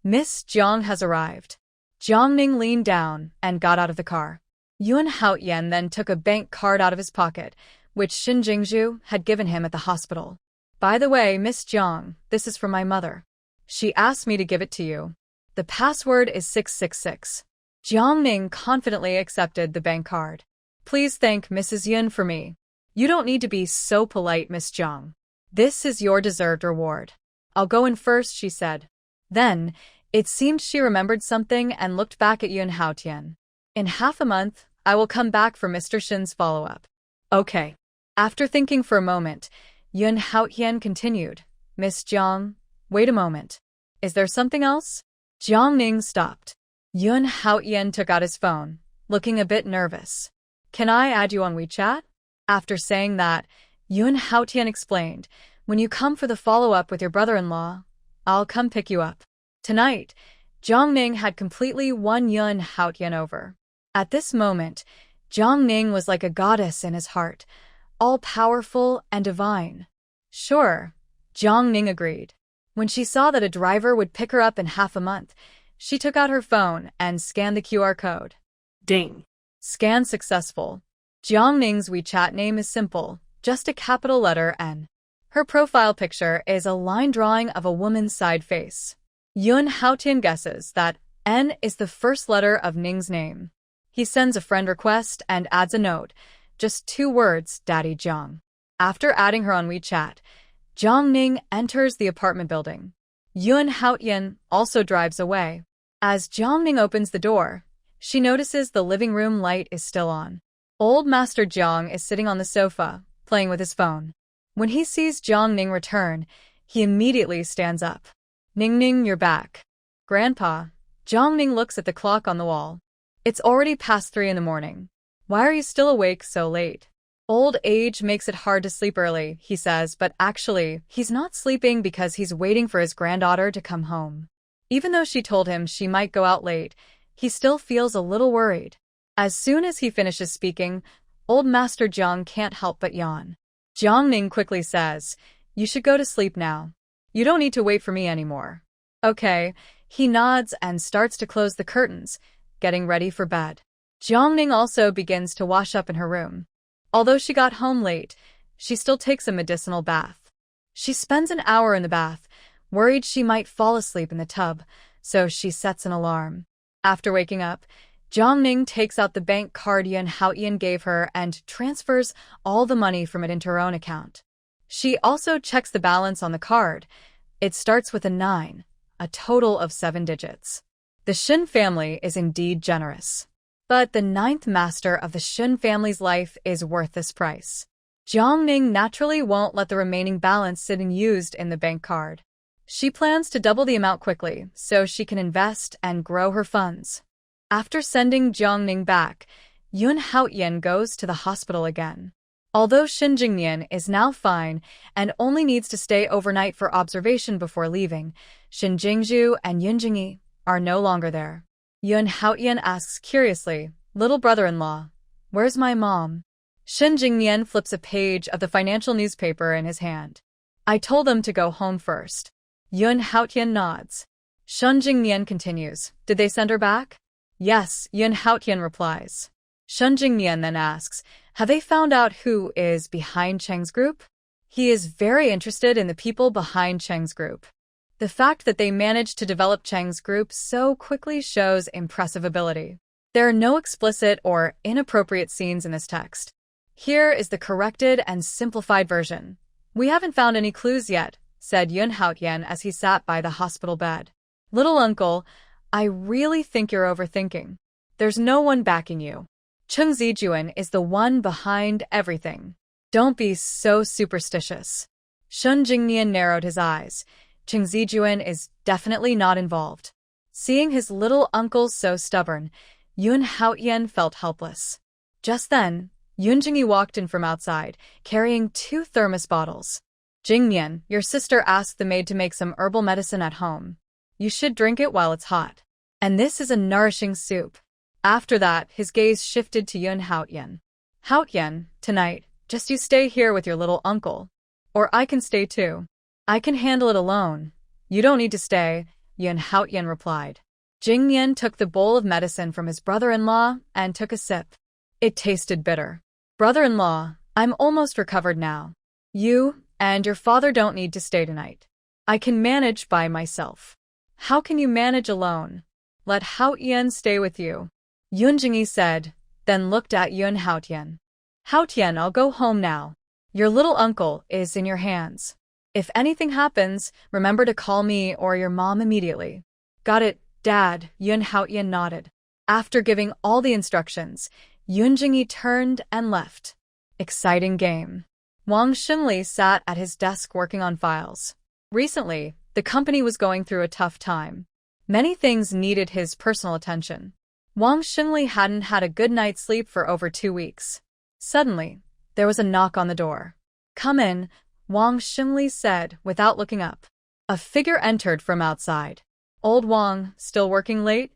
Miss Jiang has arrived. Jiang Ning leaned down and got out of the car. Yun Haotian then took a bank card out of his pocket, which Shin Jingzhu had given him at the hospital. By the way, Miss Jiang, this is from my mother. She asked me to give it to you. The password is 666. Jiang Ning confidently accepted the bank card. Please thank Mrs. Yun for me. You don't need to be so polite, Miss Jiang. This is your deserved reward. I'll go in first, she said. Then, it seemed she remembered something and looked back at Yun Haotian. In half a month, I will come back for Mr. Shin's follow-up. Okay. After thinking for a moment, Yun Haotian continued. Miss Jiang, wait a moment. Is there something else? Jiang Ning stopped. Yun Haotian took out his phone, looking a bit nervous. Can I add you on WeChat? After saying that, Yun Haotian explained, when you come for the follow-up with your brother-in-law, I'll come pick you up. Tonight, Jiang Ning had completely won Yun Haotian over. At this moment, Jiang Ning was like a goddess in his heart, all-powerful and divine. Sure, Jiang Ning agreed. When she saw that a driver would pick her up in half a month, she took out her phone and scanned the QR code. Ding. Scan successful. Jiang Ning's WeChat name is simple, just a capital letter N. Her profile picture is a line drawing of a woman's side face. Yun Haotian guesses that N is the first letter of Ning's name. He sends a friend request and adds a note, just 2 words, Daddy Jiang. After adding her on WeChat, Jiang Ning enters the apartment building. Yun Haotian also drives away. As Jiang Ning opens the door, she notices the living room light is still on. Old Master Jiang is sitting on the sofa, playing with his phone. When he sees Jiang Ning return, he immediately stands up. Ning Ning, you're back. Grandpa, Jiang Ning looks at the clock on the wall. It's already past 3 in the morning. Why are you still awake so late? Old age makes it hard to sleep early, he says, but actually, he's not sleeping because he's waiting for his granddaughter to come home. Even though she told him she might go out late, he still feels a little worried. As soon as he finishes speaking, old Master Jiang can't help but yawn. Jiang Ning quickly says, you should go to sleep now. You don't need to wait for me anymore. Okay, he nods and starts to close the curtains, getting ready for bed. Jiang Ning also begins to wash up in her room. Although she got home late, she still takes a medicinal bath. She spends an hour in the bath, worried she might fall asleep in the tub, so she sets an alarm. After waking up, Jiang Ning takes out the bank card Yun Haotian gave her and transfers all the money from it into her own account. She also checks the balance on the card. It starts with a 9, a total of 7 digits. The Shin family is indeed generous. But the 9th master of the Shin family's life is worth this price. Jiang Ning naturally won't let the remaining balance sit unused in the bank card. She plans to double the amount quickly so she can invest and grow her funds. After sending Jiang Ning back, Yun Haotian goes to the hospital again. Although Shin Jingnian is now fine and only needs to stay overnight for observation before leaving, Shin Jingzhu and Yun Jingyi are no longer there. Yun Haotian asks curiously, little brother-in-law, where's my mom? Shin Jingnian flips a page of the financial newspaper in his hand. I told them to go home first. Yun Haotian nods. Shin Jingnian continues, did they send her back? Yes, Yun Haotian replies. Shin Jingnian then asks, have they found out who is behind Cheng's group? He is very interested in the people behind Cheng's group. The fact that they managed to develop Cheng's group so quickly shows impressive ability. There are no explicit or inappropriate scenes in this text. Here is the corrected and simplified version. We haven't found any clues yet, said Yun Haotian as he sat by the hospital bed. Little uncle, I really think you're overthinking. There's no one backing you. Cheng Zijuan is the one behind everything. Don't be so superstitious. Shin Jingnian narrowed his eyes. Cheng Zijuan is definitely not involved. Seeing his little uncle so stubborn, Yun Haotian felt helpless. Just then, Yun Jingyi walked in from outside, carrying 2 thermos bottles. Jingnian, your sister asked the maid to make some herbal medicine at home. You should drink it while it's hot. And this is a nourishing soup. After that, his gaze shifted to Yun Haotian. Haotian, tonight, just you stay here with your little uncle. Or I can stay too. I can handle it alone. You don't need to stay, Yun Haotian replied. Jingnian took the bowl of medicine from his brother-in-law and took a sip. It tasted bitter. Brother-in-law, I'm almost recovered now. You and your father don't need to stay tonight. I can manage by myself. How can you manage alone? Let Haotian stay with you. Yun Jingyi said, then looked at Yun Haotian. Hao Tian, I'll go home now. Your little uncle is in your hands. If anything happens, remember to call me or your mom immediately. Got it, Dad, Yun Haotian nodded. After giving all the instructions, Yun Jingyi turned and left. Exciting game. Wang Xinli sat at his desk working on files. Recently, the company was going through a tough time. Many things needed his personal attention. Wang Xinli hadn't had a good night's sleep for over 2 weeks. Suddenly, there was a knock on the door. Come in, Wang Xinli said without looking up. A figure entered from outside. Old Wang, still working late?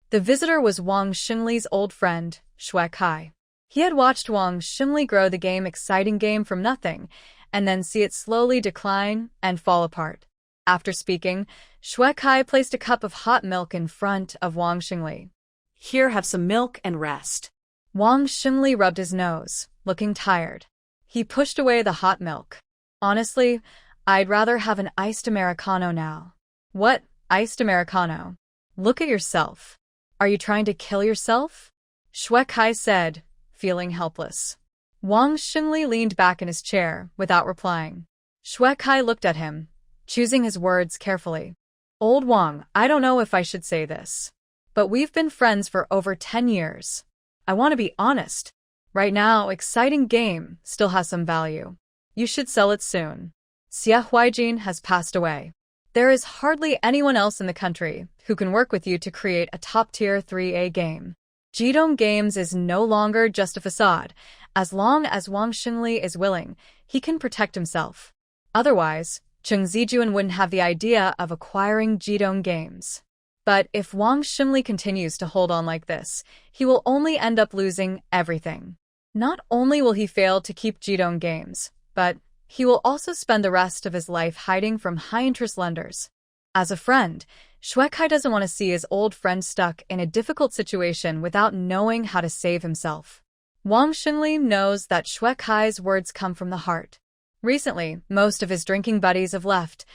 The visitor was Wang Xinli's old friend, Xue Kai. He had watched Wang Xinli grow the exciting game from nothing, and then see it slowly decline and fall apart. After speaking, Xue Kai placed a cup of hot milk in front of Wang Xinli. Here, have some milk and rest. Wang Xinli rubbed his nose, looking tired. He pushed away the hot milk. Honestly, I'd rather have an iced Americano now. What, iced Americano? Look at yourself. Are you trying to kill yourself? Xue Kai said, feeling helpless. Wang Xinli leaned back in his chair without replying. Xue Kai looked at him, choosing his words carefully. Old Wang, I don't know if I should say this, but we've been friends for over 10 years. I want to be honest. Right now, exciting game still has some value. You should sell it soon. Xie Huijin has passed away. There is hardly anyone else in the country who can work with you to create a top-tier 3A game. Jidong Games is no longer just a facade. As long as Wang Xinli is willing, he can protect himself. Otherwise, Cheng Zijuan wouldn't have the idea of acquiring Jidong Games. But if Wang Xinli continues to hold on like this, he will only end up losing everything. Not only will he fail to keep Jidong Games, but he will also spend the rest of his life hiding from high-interest lenders. As a friend, Xue Kai doesn't want to see his old friend stuck in a difficult situation without knowing how to save himself. Wang Xinli knows that Xue Kai's words come from the heart. Recently, most of his drinking buddies have left.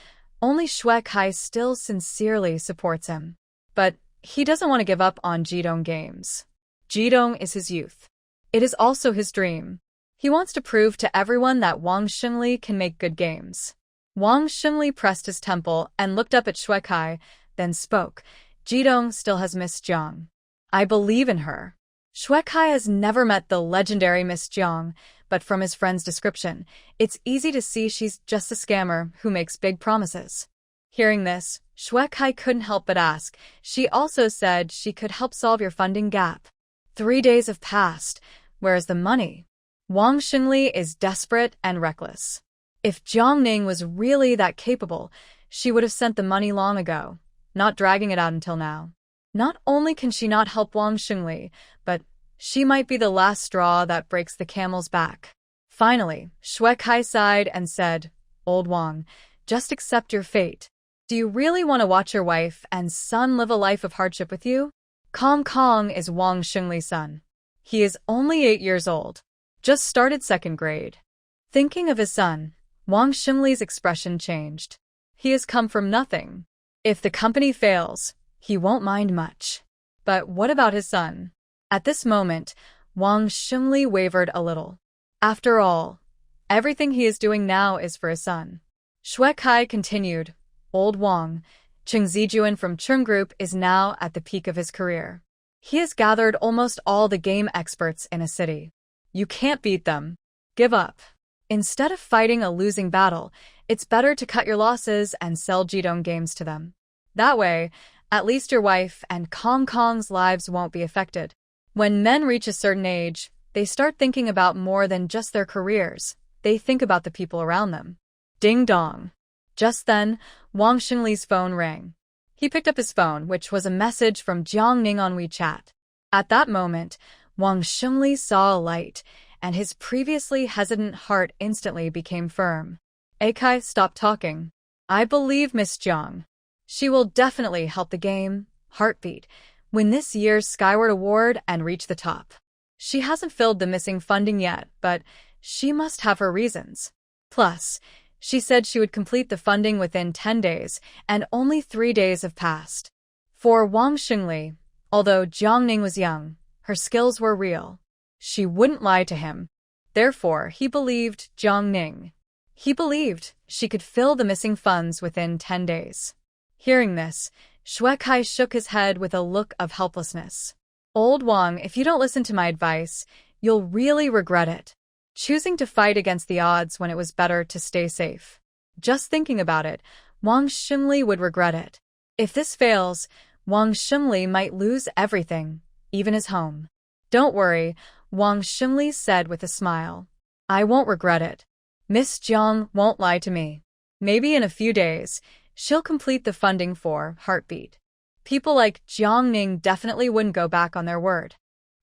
Only Xue Kai still sincerely supports him. But he doesn't want to give up on Jidong Games. Jidong is his youth. It is also his dream. He wants to prove to everyone that Wang Xinli can make good games. Wang Xinli pressed his temple and looked up at Xue Kai, then spoke. Jidong still has Miss Jiang. I believe in her. Xue Kai has never met the legendary Miss Jiang, but from his friend's description, it's easy to see she's just a scammer who makes big promises. Hearing this, Xue Kai couldn't help but ask. She also said she could help solve your funding gap. 3 days have passed. Where is the money? Wang Xinli is desperate and reckless. If Jiang Ning was really that capable, she would have sent the money long ago, not dragging it out until now. Not only can she not help Wang Xinli, but she might be the last straw that breaks the camel's back. Finally, Xue Kai sighed and said, Old Wang, just accept your fate. Do you really want to watch your wife and son live a life of hardship with you? Kong Kong is Wang Xinli's son. He is only 8 years old. Just started 2nd grade. Thinking of his son, Wang Xinli's expression changed. He has come from nothing. If the company fails, he won't mind much. But what about his son? At this moment, Wang Xinli wavered a little. After all, everything he is doing now is for his son. Xue Kai continued, Old Wang, Cheng Zijuan from Cheng Group is now at the peak of his career. He has gathered almost all the game experts in a city. You can't beat them. Give up. Instead of fighting a losing battle, it's better to cut your losses and sell Jidong Games to them. That way, at least your wife and Kong Kong's lives won't be affected. When men reach a certain age, they start thinking about more than just their careers. They think about the people around them. Ding dong. Just then, Wang Xinli's phone rang. He picked up his phone, which was a message from Jiang Ning on WeChat. At that moment, Wang Xinli saw a light, and his previously hesitant heart instantly became firm. Akai, stop talking. I believe Miss Jiang. She will definitely help the game, Heartbeat, win this year's Skyward Award and reach the top. She hasn't filled the missing funding yet, but she must have her reasons. Plus, she said she would complete the funding within 10 days, and only 3 days have passed. For Wang Xinli, although Jiang Ning was young, her skills were real. She wouldn't lie to him. Therefore, he believed Jiang Ning. He believed she could fill the missing funds within 10 days. Hearing this, Xue Kai shook his head with a look of helplessness. Old Wang, if you don't listen to my advice, you'll really regret it. Choosing to fight against the odds when it was better to stay safe. Just thinking about it, Wang Xinli would regret it. If this fails, Wang Xinli might lose everything, even his home. Don't worry, Wang Xinli said with a smile. I won't regret it. Miss Jiang won't lie to me. Maybe in a few days, she'll complete the funding for Heartbeat. People like Jiang Ning definitely wouldn't go back on their word.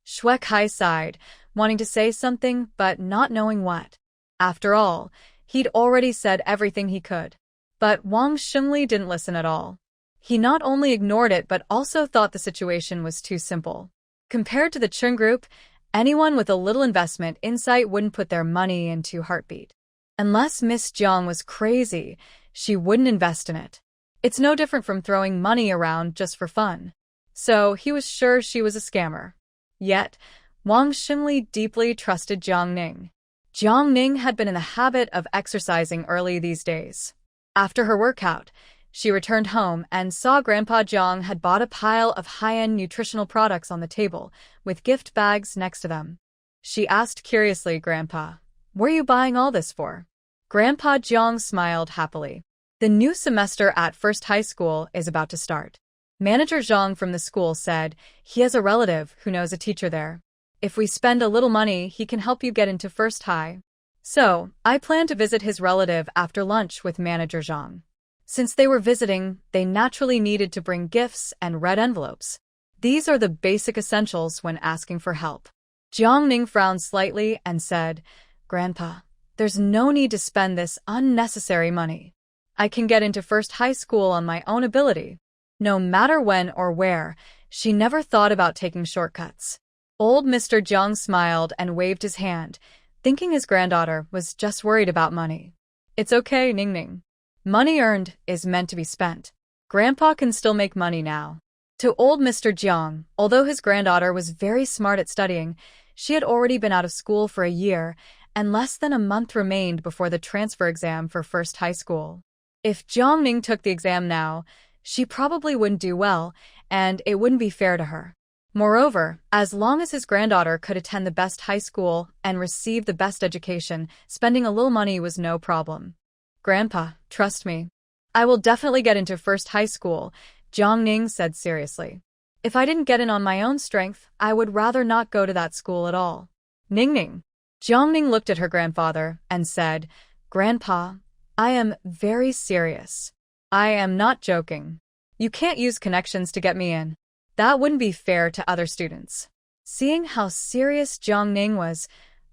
Xue Kai sighed, wanting to say something but not knowing what. After all, he'd already said everything he could. But Wang Xinli didn't listen at all. He not only ignored it but also thought the situation was too simple. Compared to the Chun Group, anyone with a little investment insight wouldn't put their money into Heartbeat. Unless Miss Jiang was crazy, she wouldn't invest in it. It's no different from throwing money around just for fun. So he was sure she was a scammer. Yet, Wang Xinli deeply trusted Jiang Ning. Jiang Ning had been in the habit of exercising early these days. After her workout, she returned home and saw Grandpa Jiang had bought a pile of high-end nutritional products on the table, with gift bags next to them. She asked curiously, Grandpa, what are you buying all this for? Grandpa Jiang smiled happily. The new semester at First High School is about to start. Manager Zhang from the school said he has a relative who knows a teacher there. If we spend a little money, he can help you get into First High. So, I plan to visit his relative after lunch with Manager Zhang. Since they were visiting, they naturally needed to bring gifts and red envelopes. These are the basic essentials when asking for help. Jiang Ning frowned slightly and said, Grandpa, there's no need to spend this unnecessary money. I can get into First High School on my own ability. No matter when or where, she never thought about taking shortcuts. Old Mr. Jiang smiled and waved his hand, thinking his granddaughter was just worried about money. It's okay, Ning Ning. Money earned is meant to be spent. Grandpa can still make money now. To old Mr. Jiang, although his granddaughter was very smart at studying, she had already been out of school for a year, and less than a month remained before the transfer exam for First High School. If Jiang Ning took the exam now, she probably wouldn't do well, and it wouldn't be fair to her. Moreover, as long as his granddaughter could attend the best high school and receive the best education, spending a little money was no problem. Grandpa, trust me. I will definitely get into First High School, Jiang Ning said seriously. If I didn't get in on my own strength, I would rather not go to that school at all. Ning Ning. Jiang Ning looked at her grandfather and said, Grandpa, I am very serious. I am not joking. You can't use connections to get me in. That wouldn't be fair to other students. Seeing how serious Jiang Ning was,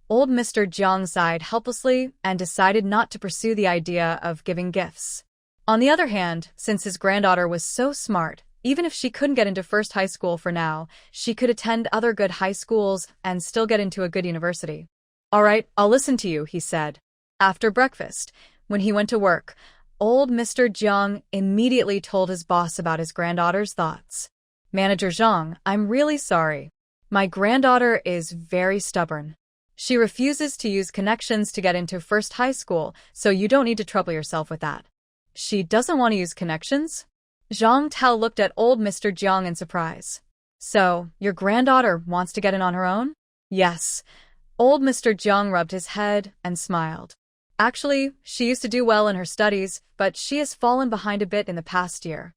old Mr. Jiang sighed helplessly and decided not to pursue the idea of giving gifts. On the other hand, since his granddaughter was so smart, even if she couldn't get into First High School for now, she could attend other good high schools and still get into a good university. All right, I'll listen to you, he said. After breakfast, when he went to work, old Mr. Jiang immediately told his boss about his granddaughter's thoughts. Manager Zhang, I'm really sorry. My granddaughter is very stubborn. She refuses to use connections to get into First High School, so you don't need to trouble yourself with that. She doesn't want to use connections? Zhang Tao looked at old Mr. Jiang in surprise. So, your granddaughter wants to get in on her own? Yes. Old Mr. Jiang rubbed his head and smiled. Actually, she used to do well in her studies, but she has fallen behind a bit in the past year.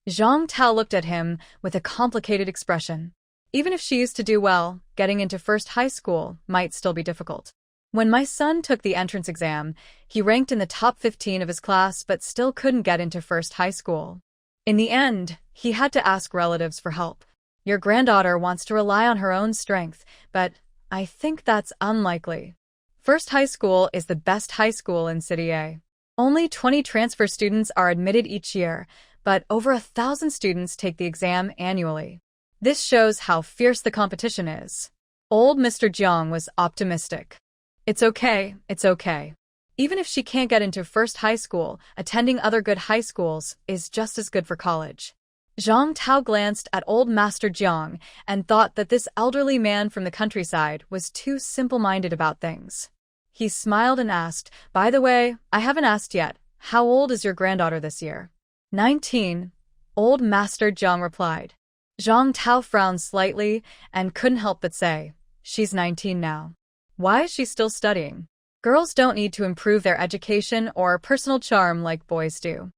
Zhang Tao looked at him with a complicated expression. Even if she used to do well, getting into First High School might still be difficult. When my son took the entrance exam, he ranked in the top 15 of his class but still couldn't get into First High School. In the end, he had to ask relatives for help. Your granddaughter wants to rely on her own strength, but I think that's unlikely. First High School is the best high school in City A. Only 20 transfer students are admitted each year, but over 1,000 students take the exam annually. This shows how fierce the competition is. Old Mr. Jiang was optimistic. It's okay, it's okay. Even if she can't get into First High School, attending other good high schools is just as good for college. Zhang Tao glanced at old Master Jiang and thought that this elderly man from the countryside was too simple-minded about things. He smiled and asked, "By the way, I haven't asked yet. How old is your granddaughter this year?" 19. Old Master Zhang replied. Zhang Tao frowned slightly and couldn't help but say, "She's 19 now. Why is she still studying? Girls don't need to improve their education or personal charm like boys do.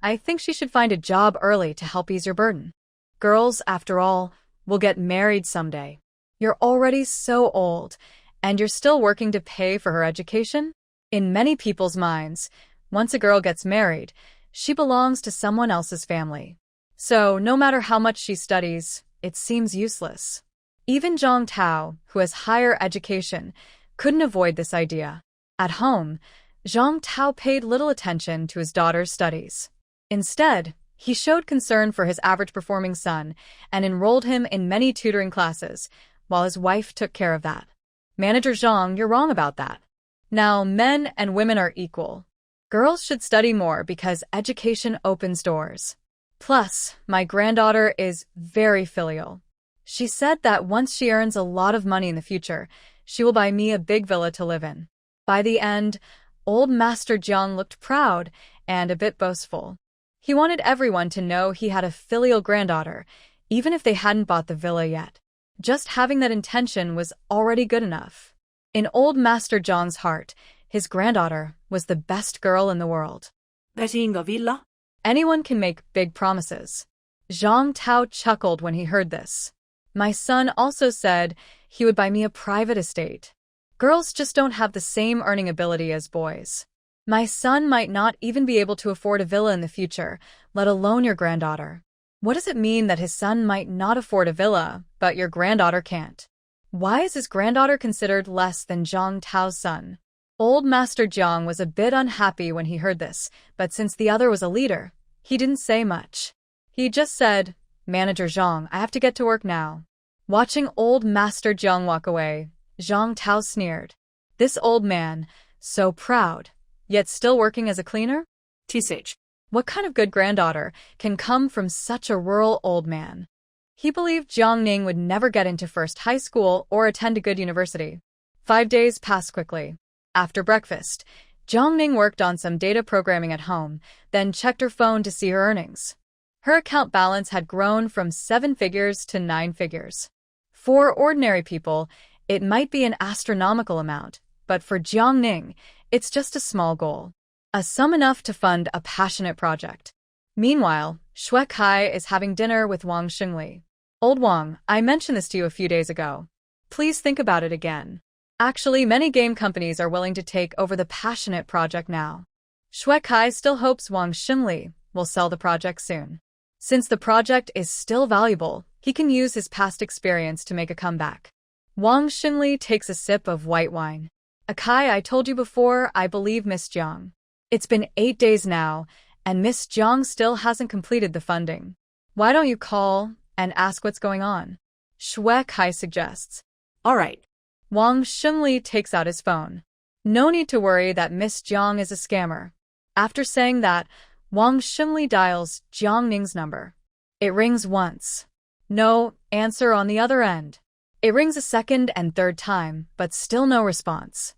I think she should find a job early to help ease your burden. Girls, after all, will get married someday. You're already so old, and you're still working to pay for her education?" In many people's minds, once a girl gets married, she belongs to someone else's family. So, no matter how much she studies, it seems useless. Even Zhang Tao, who has higher education, couldn't avoid this idea. At home, Zhang Tao paid little attention to his daughter's studies. Instead, he showed concern for his average-performing son and enrolled him in many tutoring classes, while his wife took care of that. "Manager Zhang, you're wrong about that. Now, men and women are equal. Girls should study more because education opens doors. Plus, my granddaughter is very filial. She said that once she earns a lot of money in the future, she will buy me a big villa to live in." By the end, old Master Jiang looked proud and a bit boastful. He wanted everyone to know he had a filial granddaughter, even if they hadn't bought the villa yet. Just having that intention was already good enough. In old Master Jiang's heart, his granddaughter was the best girl in the world. Betting a villa? Anyone can make big promises. Zhang Tao chuckled when he heard this. "My son also said he would buy me a private estate. Girls just don't have the same earning ability as boys. My son might not even be able to afford a villa in the future, let alone your granddaughter." What does it mean that his son might not afford a villa, but your granddaughter can't? Why is his granddaughter considered less than Zhang Tao's son? Old Master Jiang was a bit unhappy when he heard this, but since the other was a leader, he didn't say much. He just said, "Manager Zhang, I have to get to work now." Watching old Master Jiang walk away, Zhang Tao sneered. This old man, so proud, yet still working as a cleaner? TSH. What kind of good granddaughter can come from such a rural old man? He believed Jiang Ning would never get into first high school or attend a good university. 5 days passed quickly. After breakfast, Jiang Ning worked on some data programming at home, then checked her phone to see her earnings. Her account balance had grown from 7 figures to 9 figures. For ordinary people, it might be an astronomical amount, but for Jiang Ning, it's just a small goal. A sum enough to fund a passionate project. Meanwhile, Shui Kai is having dinner with Wang Xingli. "Old Wang, I mentioned this to you a few days ago. Please think about it again. Actually, many game companies are willing to take over the passionate project now." Shui Kai still hopes Wang Xingli will sell the project soon. Since the project is still valuable, he can use his past experience to make a comeback. Wang Xingli takes a sip of white wine. "Akai, I told you before, I believe Miss Jiang. It's been 8 days now, and Miss Jiang still hasn't completed the funding. Why don't you call and ask what's going on?" Shui Kai suggests. All right. Wang Xingli takes out his phone. No need to worry that Miss Jiang is a scammer. After saying that, Wang Xingli dials Jiang Ning's number. It rings once. No answer on the other end. It rings a second and third time, but still no response.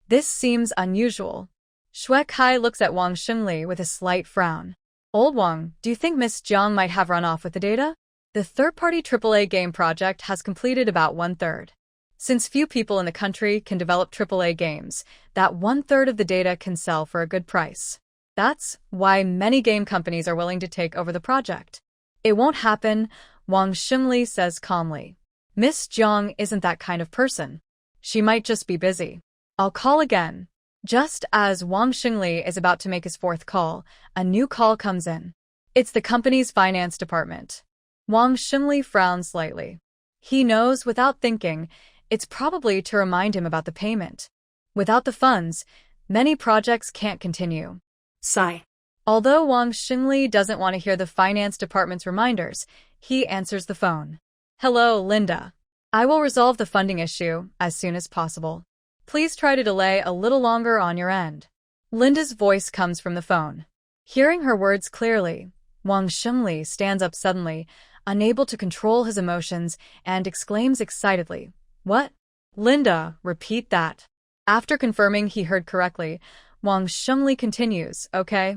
This seems unusual. Shui Kai looks at Wang Xingli with a slight frown. "Old Wang, do you think Miss Jiang might have run off with the data? The third-party AAA game project has completed about 1/3. Since few people in the country can develop AAA games, that 1/3 of the data can sell for a good price. That's why many game companies are willing to take over the project." "It won't happen," Wang Xingli says calmly. "Miss Jiang isn't that kind of person. She might just be busy. I'll call again." Just as Wang Xingli is about to make his 4th call, a new call comes in. It's the company's finance department. Wang Xingli frowns slightly. He knows without thinking it's probably to remind him about the payment. Without the funds, many projects can't continue. Sigh. Although Wang Xingli doesn't want to hear the finance department's reminders, he answers the phone. "Hello, Linda. I will resolve the funding issue as soon as possible. Please try to delay a little longer on your end." Linda's voice comes from the phone. Hearing her words clearly, Wang Xingli stands up suddenly, unable to control his emotions, and exclaims excitedly, "What? Linda, repeat that." After confirming he heard correctly, Wang Shengli continues, okay.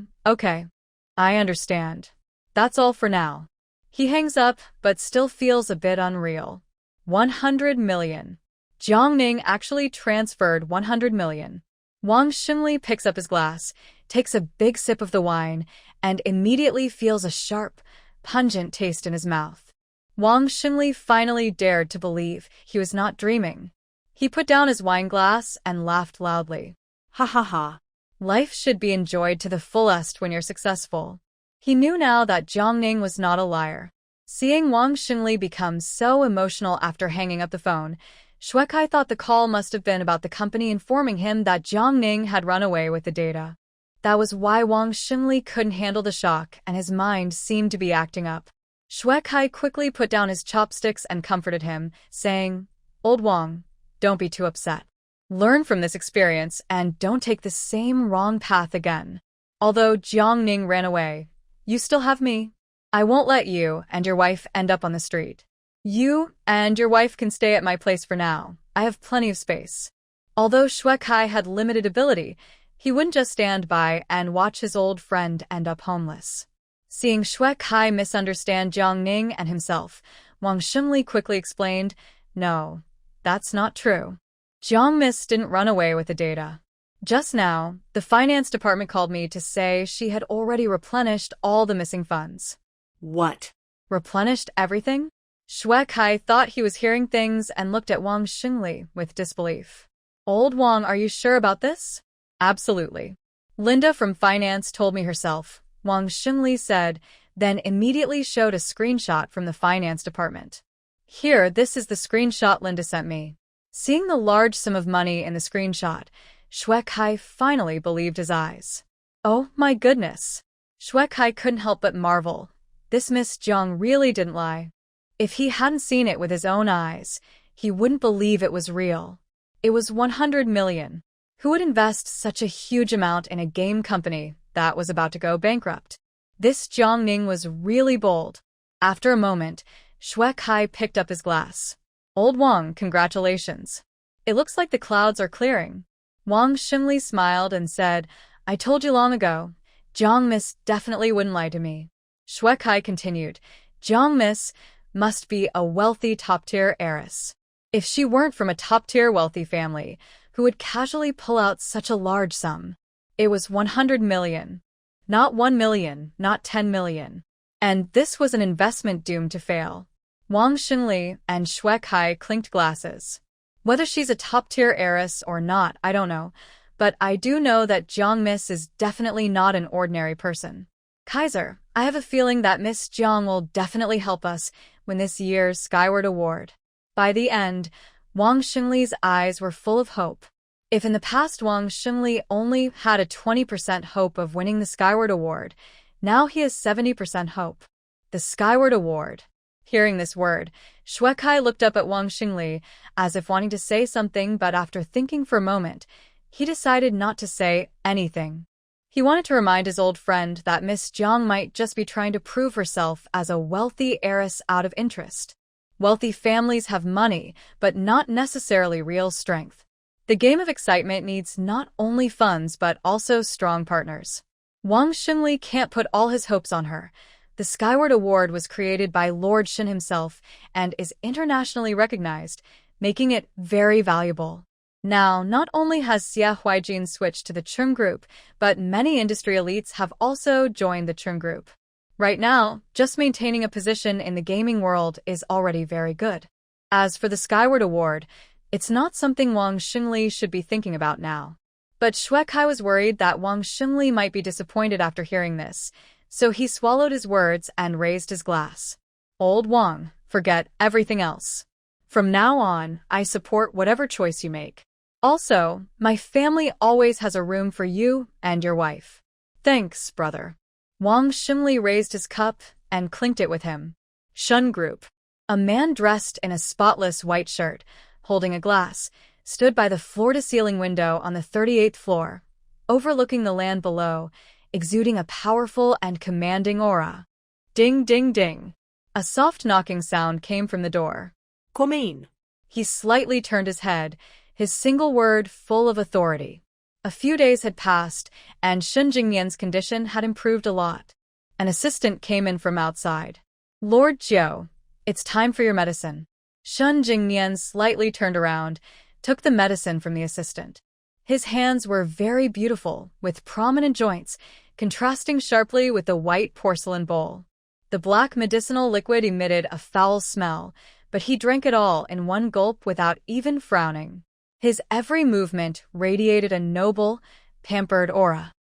I understand. That's all for now. He hangs up, but still feels a bit unreal. 100 million. Jiang Ning actually transferred 100 million. Wang Shengli picks up his glass, takes a big sip of the wine, and immediately feels a sharp, pungent taste in his mouth. Wang Shengli finally dared to believe he was not dreaming. He put down his wine glass and laughed loudly. Ha ha ha. Life should be enjoyed to the fullest when you're successful. He knew now that Jiang Ning was not a liar. Seeing Wang Shengli become so emotional after hanging up the phone, Shuekai thought the call must have been about the company informing him that Jiang Ning had run away with the data. That was why Wang Shengli couldn't handle the shock and his mind seemed to be acting up. Shuekai quickly put down his chopsticks and comforted him, saying, "Old Wang, don't be too upset. Learn from this experience and don't take the same wrong path again. Although Jiang Ning ran away, you still have me. I won't let you and your wife end up on the street. You and your wife can stay at my place for now. I have plenty of space." Although Shuekai had limited ability, he wouldn't just stand by and watch his old friend end up homeless. Seeing Shuekai misunderstand Jiang Ning and himself, Wang Shengli quickly explained, "No, that's not true. Jiang Miss didn't run away with the data. Just now, the finance department called me to say she had already replenished all the missing funds." What? Replenished everything? Shuekai thought he was hearing things and looked at Wang Shengli with disbelief. "Old Wang, are you sure about this?" "Absolutely. Linda from finance told me herself," Wang Shengli said, then immediately showed a screenshot from the finance department. "Here, this is the screenshot Linda sent me." Seeing the large sum of money in the screenshot, Shuekai finally believed his eyes. Oh my goodness! Shuekai couldn't help but marvel. This Miss Jiang really didn't lie. If he hadn't seen it with his own eyes, he wouldn't believe it was real. It was 100 million. Who would invest such a huge amount in a game company that was about to go bankrupt? This Jiang Ning was really bold. After a moment, Shuekai picked up his glass. "Old Wang, congratulations. It looks like the clouds are clearing." Wang Shengli smiled and said, "I told you long ago, Jiang Miss definitely wouldn't lie to me." Shuekai continued, "Jiang Miss must be a wealthy top-tier heiress. If she weren't from a top-tier wealthy family, who would casually pull out such a large sum? It was 100 million. Not 1 million, not 10 million. And this was an investment doomed to fail." Wang Shengli and Shuekai clinked glasses. "Whether she's a top-tier heiress or not, I don't know, but I do know that Jiang Miss is definitely not an ordinary person. Kaiser, I have a feeling that Miss Jiang will definitely help us win this year's Skyward Award." By the end, Wang Shengli's eyes were full of hope. If in the past Wang Shengli only had a 20% hope of winning the Skyward Award, now he has 70% hope. The Skyward Award. Hearing this word, Shuekai looked up at Wang Shengli as if wanting to say something, but after thinking for a moment, he decided not to say anything. He wanted to remind his old friend that Miss Jiang might just be trying to prove herself as a wealthy heiress out of interest. Wealthy families have money, but not necessarily real strength. The game of excitement needs not only funds but also strong partners. Wang Shengli can't put all his hopes on her. The Skyward Award was created by Lord Shin himself and is internationally recognized, making it very valuable. Now, not only has Xia Huijin switched to the Chung Group, but many industry elites have also joined the Chung Group. Right now, just maintaining a position in the gaming world is already very good. As for the Skyward Award, it's not something Wang Shengli should be thinking about now. But Shuekai was worried that Wang Shengli might be disappointed after hearing this, so he swallowed his words and raised his glass. "Old Wang, forget everything else. From now on, I support whatever choice you make. Also, my family always has a room for you and your wife." "Thanks, brother." Wang Shengli raised his cup and clinked it with him. Shun Group. A man dressed in a spotless white shirt, holding a glass, stood by the floor-to-ceiling window on the 38th floor, overlooking the land below, exuding a powerful and commanding aura. Ding, ding, ding. A soft knocking sound came from the door. "Come in." He slightly turned his head, his single word full of authority. A few days had passed, and Shen Jingnian's condition had improved a lot. An assistant came in from outside. "Lord Jiu, it's time for your medicine." Shen Jingnian slightly turned around, took the medicine from the assistant. His hands were very beautiful, with prominent joints, contrasting sharply with the white porcelain bowl. The black medicinal liquid emitted a foul smell, but he drank it all in one gulp without even frowning. His every movement radiated a noble, pampered aura.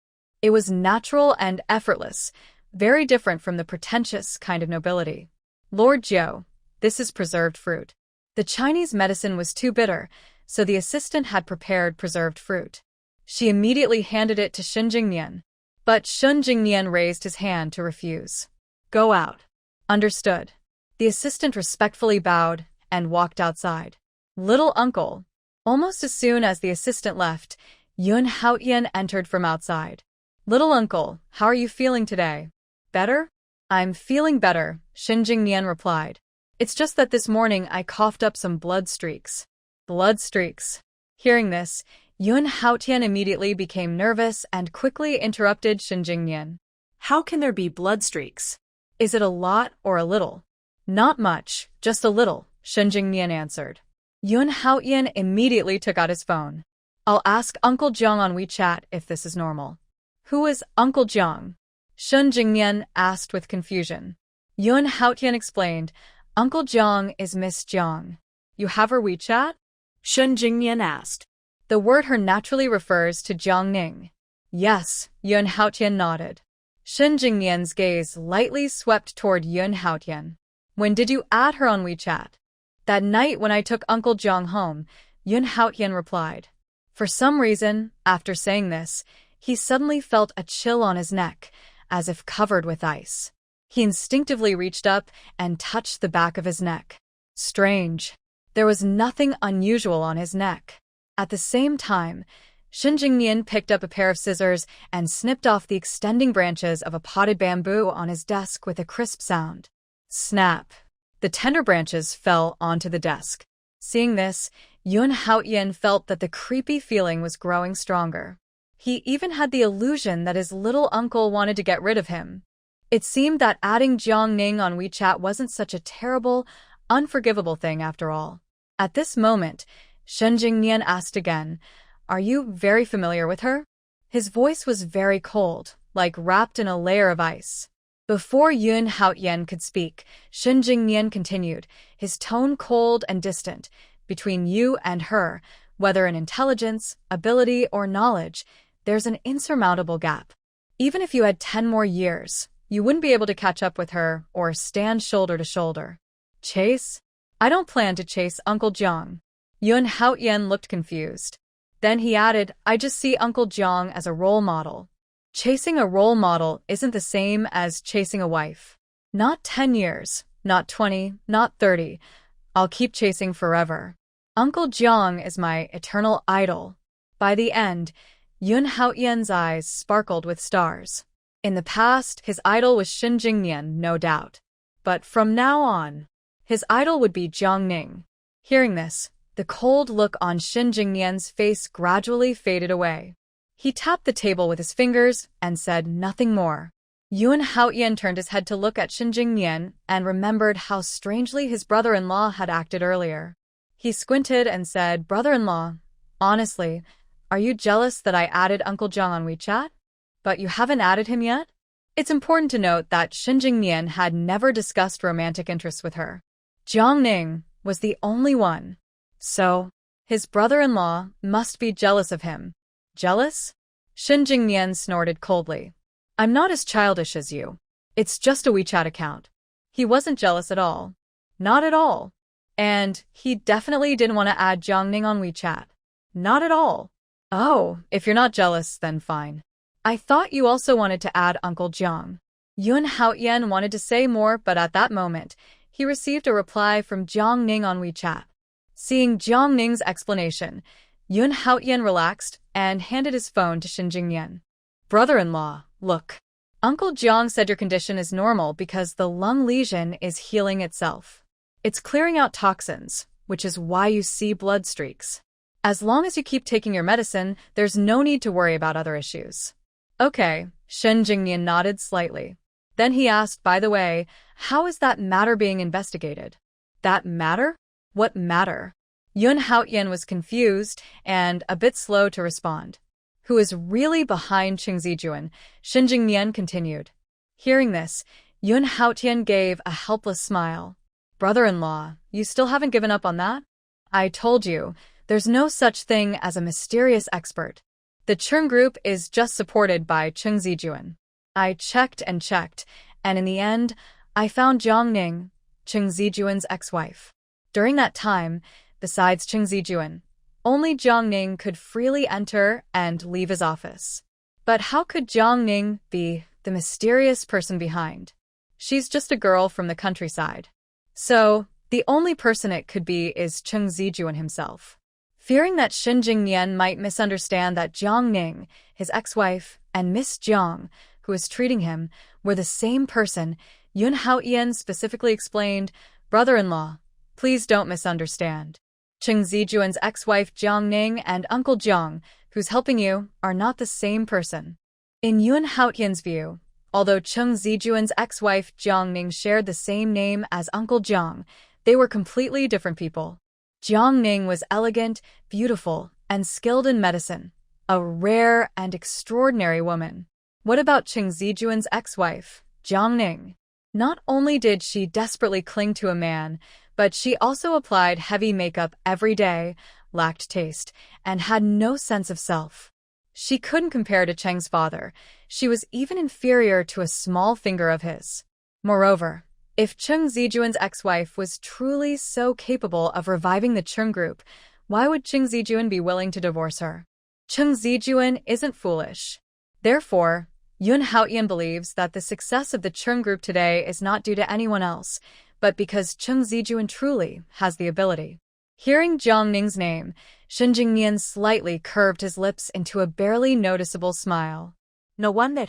It was natural and effortless, very different from the pretentious kind of nobility. "Lord Jiu, this is preserved fruit." The Chinese medicine was too bitter, so the assistant had prepared preserved fruit. She immediately handed it to Shen Jingnian, but Shen Jingnian raised his hand to refuse. "Go out." "Understood." The assistant respectfully bowed and walked outside. "Little uncle." Almost as soon as the assistant left, Yun Haotian entered from outside. "Little uncle, how are you feeling today?" "Better?" "I'm feeling better," Shen Jingnian replied. "It's just that this morning I coughed up some blood streaks." "Blood streaks." Hearing this, Yun Haotian immediately became nervous and quickly interrupted Shen Jingnian. How can there be blood streaks? "Is it a lot or a little?" "Not much, just a little," Shen Jingnian answered. Yun Haotian immediately took out his phone. "I'll ask Uncle Jiang on WeChat if this is normal." "Who is Uncle Jiang?" Shen Jingnian asked with confusion. Yun Haotian explained, "Uncle Jiang is Miss Jiang. You have her WeChat?" Shen Jingnian asked. "The word her naturally refers to Jiang Ning." "Yes," Yun Haotian nodded. Shen Jingnian's gaze lightly swept toward Yun Haotian. "When did you add her on WeChat?" "That night when I took Uncle Jiang home," Yun Haotian replied. For some reason, after saying this, he suddenly felt a chill on his neck, as if covered with ice. He instinctively reached up and touched the back of his neck. Strange. There was nothing unusual on his neck. At the same time, Shen Jingnian picked up a pair of scissors and snipped off the extending branches of a potted bamboo on his desk with a crisp sound. Snap. The tender branches fell onto the desk. Seeing this, Yun Haotian felt that the creepy feeling was growing stronger. He even had the illusion that his little uncle wanted to get rid of him. It seemed that adding Jiang Ning on WeChat wasn't such a terrible, unforgivable thing after all. At this moment, Shen Jingnian asked again, "Are you very familiar with her?" His voice was very cold, like wrapped in a layer of ice. Before Yun Haotian could speak, Shen Jingnian continued, his tone cold and distant. "Between you and her, whether in intelligence, ability, or knowledge, there's an insurmountable gap. Even if you had 10 more years, you wouldn't be able to catch up with her or stand shoulder to shoulder." "Chase? I don't plan to chase Uncle Jiang." Yun Haotian looked confused. Then he added, "I just see Uncle Jiang as a role model." Chasing a role model isn't the same as chasing a wife. Not 10 years, not 20, not 30. I'll keep chasing forever. Uncle Jiang is my eternal idol. By the end, Yun Haotian's eyes sparkled with stars. In the past, his idol was Shen Jingnian, no doubt. But from now on, his idol would be Jiang Ning. Hearing this, the cold look on Shen Jingnian's face gradually faded away. He tapped the table with his fingers and said nothing more. Yun Haotian turned his head to look at Shen Jingnian and remembered how strangely his brother-in-law had acted earlier. He squinted and said, "Brother-in-law, honestly, are you jealous that I added Uncle Jiang on WeChat? But you haven't added him yet?" It's important to note that Shen Jingnian had never discussed romantic interests with her. Jiang Ning was the only one. So, his brother-in-law must be jealous of him. Jealous? Shen Jingnian snorted coldly. "I'm not as childish as you. It's just a WeChat account." He wasn't jealous at all. Not at all. And he definitely didn't want to add Jiang Ning on WeChat. Not at all. "Oh, if you're not jealous, then fine. I thought you also wanted to add Uncle Jiang." Yun Haotian wanted to say more, but at that moment, he received a reply from Jiang Ning on WeChat. Seeing Jiang Ning's explanation, Yun Haotian relaxed and handed his phone to Shen Jingnian. "Brother-in-law, look. Uncle Jiang said your condition is normal because the lung lesion is healing itself. It's clearing out toxins, which is why you see blood streaks. As long as you keep taking your medicine, there's no need to worry about other issues. Okay, Shen Jingnian nodded slightly. Then he asked, by the way, how is that matter being investigated? That matter? What matter? Yun Haotian was confused and a bit slow to respond. Who is really behind Cheng Zijuan? Shen Jingnian continued. Hearing this, Yun Haotian gave a helpless smile. Brother-in-law, you still haven't given up on that? I told you, there's no such thing as a mysterious expert. The Cheng Group is just supported by Cheng Zijuan. I checked and checked, and in the end, I found Jiang Ning, Cheng Zijuan's ex-wife. During that time, besides Cheng Zijuan, only Jiang Ning could freely enter and leave his office. But how could Jiang Ning be the mysterious person behind? She's just a girl from the countryside. So, the only person it could be is Cheng Zijuan himself. Fearing that Shen Jingnian might misunderstand that Jiang Ning, his ex-wife, and Miss Jiang, who was treating him, were the same person, Yun Haotian specifically explained, brother-in-law, please don't misunderstand. Cheng Zijuan's ex-wife Jiang Ning and Uncle Jiang, who's helping you, are not the same person. In Yun Haotian's view, although Cheng Zijuan's ex-wife Jiang Ning shared the same name as Uncle Jiang, they were completely different people. Jiang Ning was elegant, beautiful, and skilled in medicine, a rare and extraordinary woman. What about Cheng Zijuan's ex-wife, Jiang Ning? Not only did she desperately cling to a man, but she also applied heavy makeup every day, lacked taste, and had no sense of self. She couldn't compare to Cheng's father. She was even inferior to a small finger of his. Moreover, if Cheng Zijuan's ex-wife was truly so capable of reviving the Cheng Group, why would Cheng Zijuan be willing to divorce her? Cheng Zijuan isn't foolish. Therefore, Yun Haotian believes that the success of the Cheng Group today is not due to anyone else, but because Cheng Zijuan truly has the ability. Hearing Jiang Ning's name, Shen Jingnian slightly curved his lips into a barely noticeable smile. No wonder.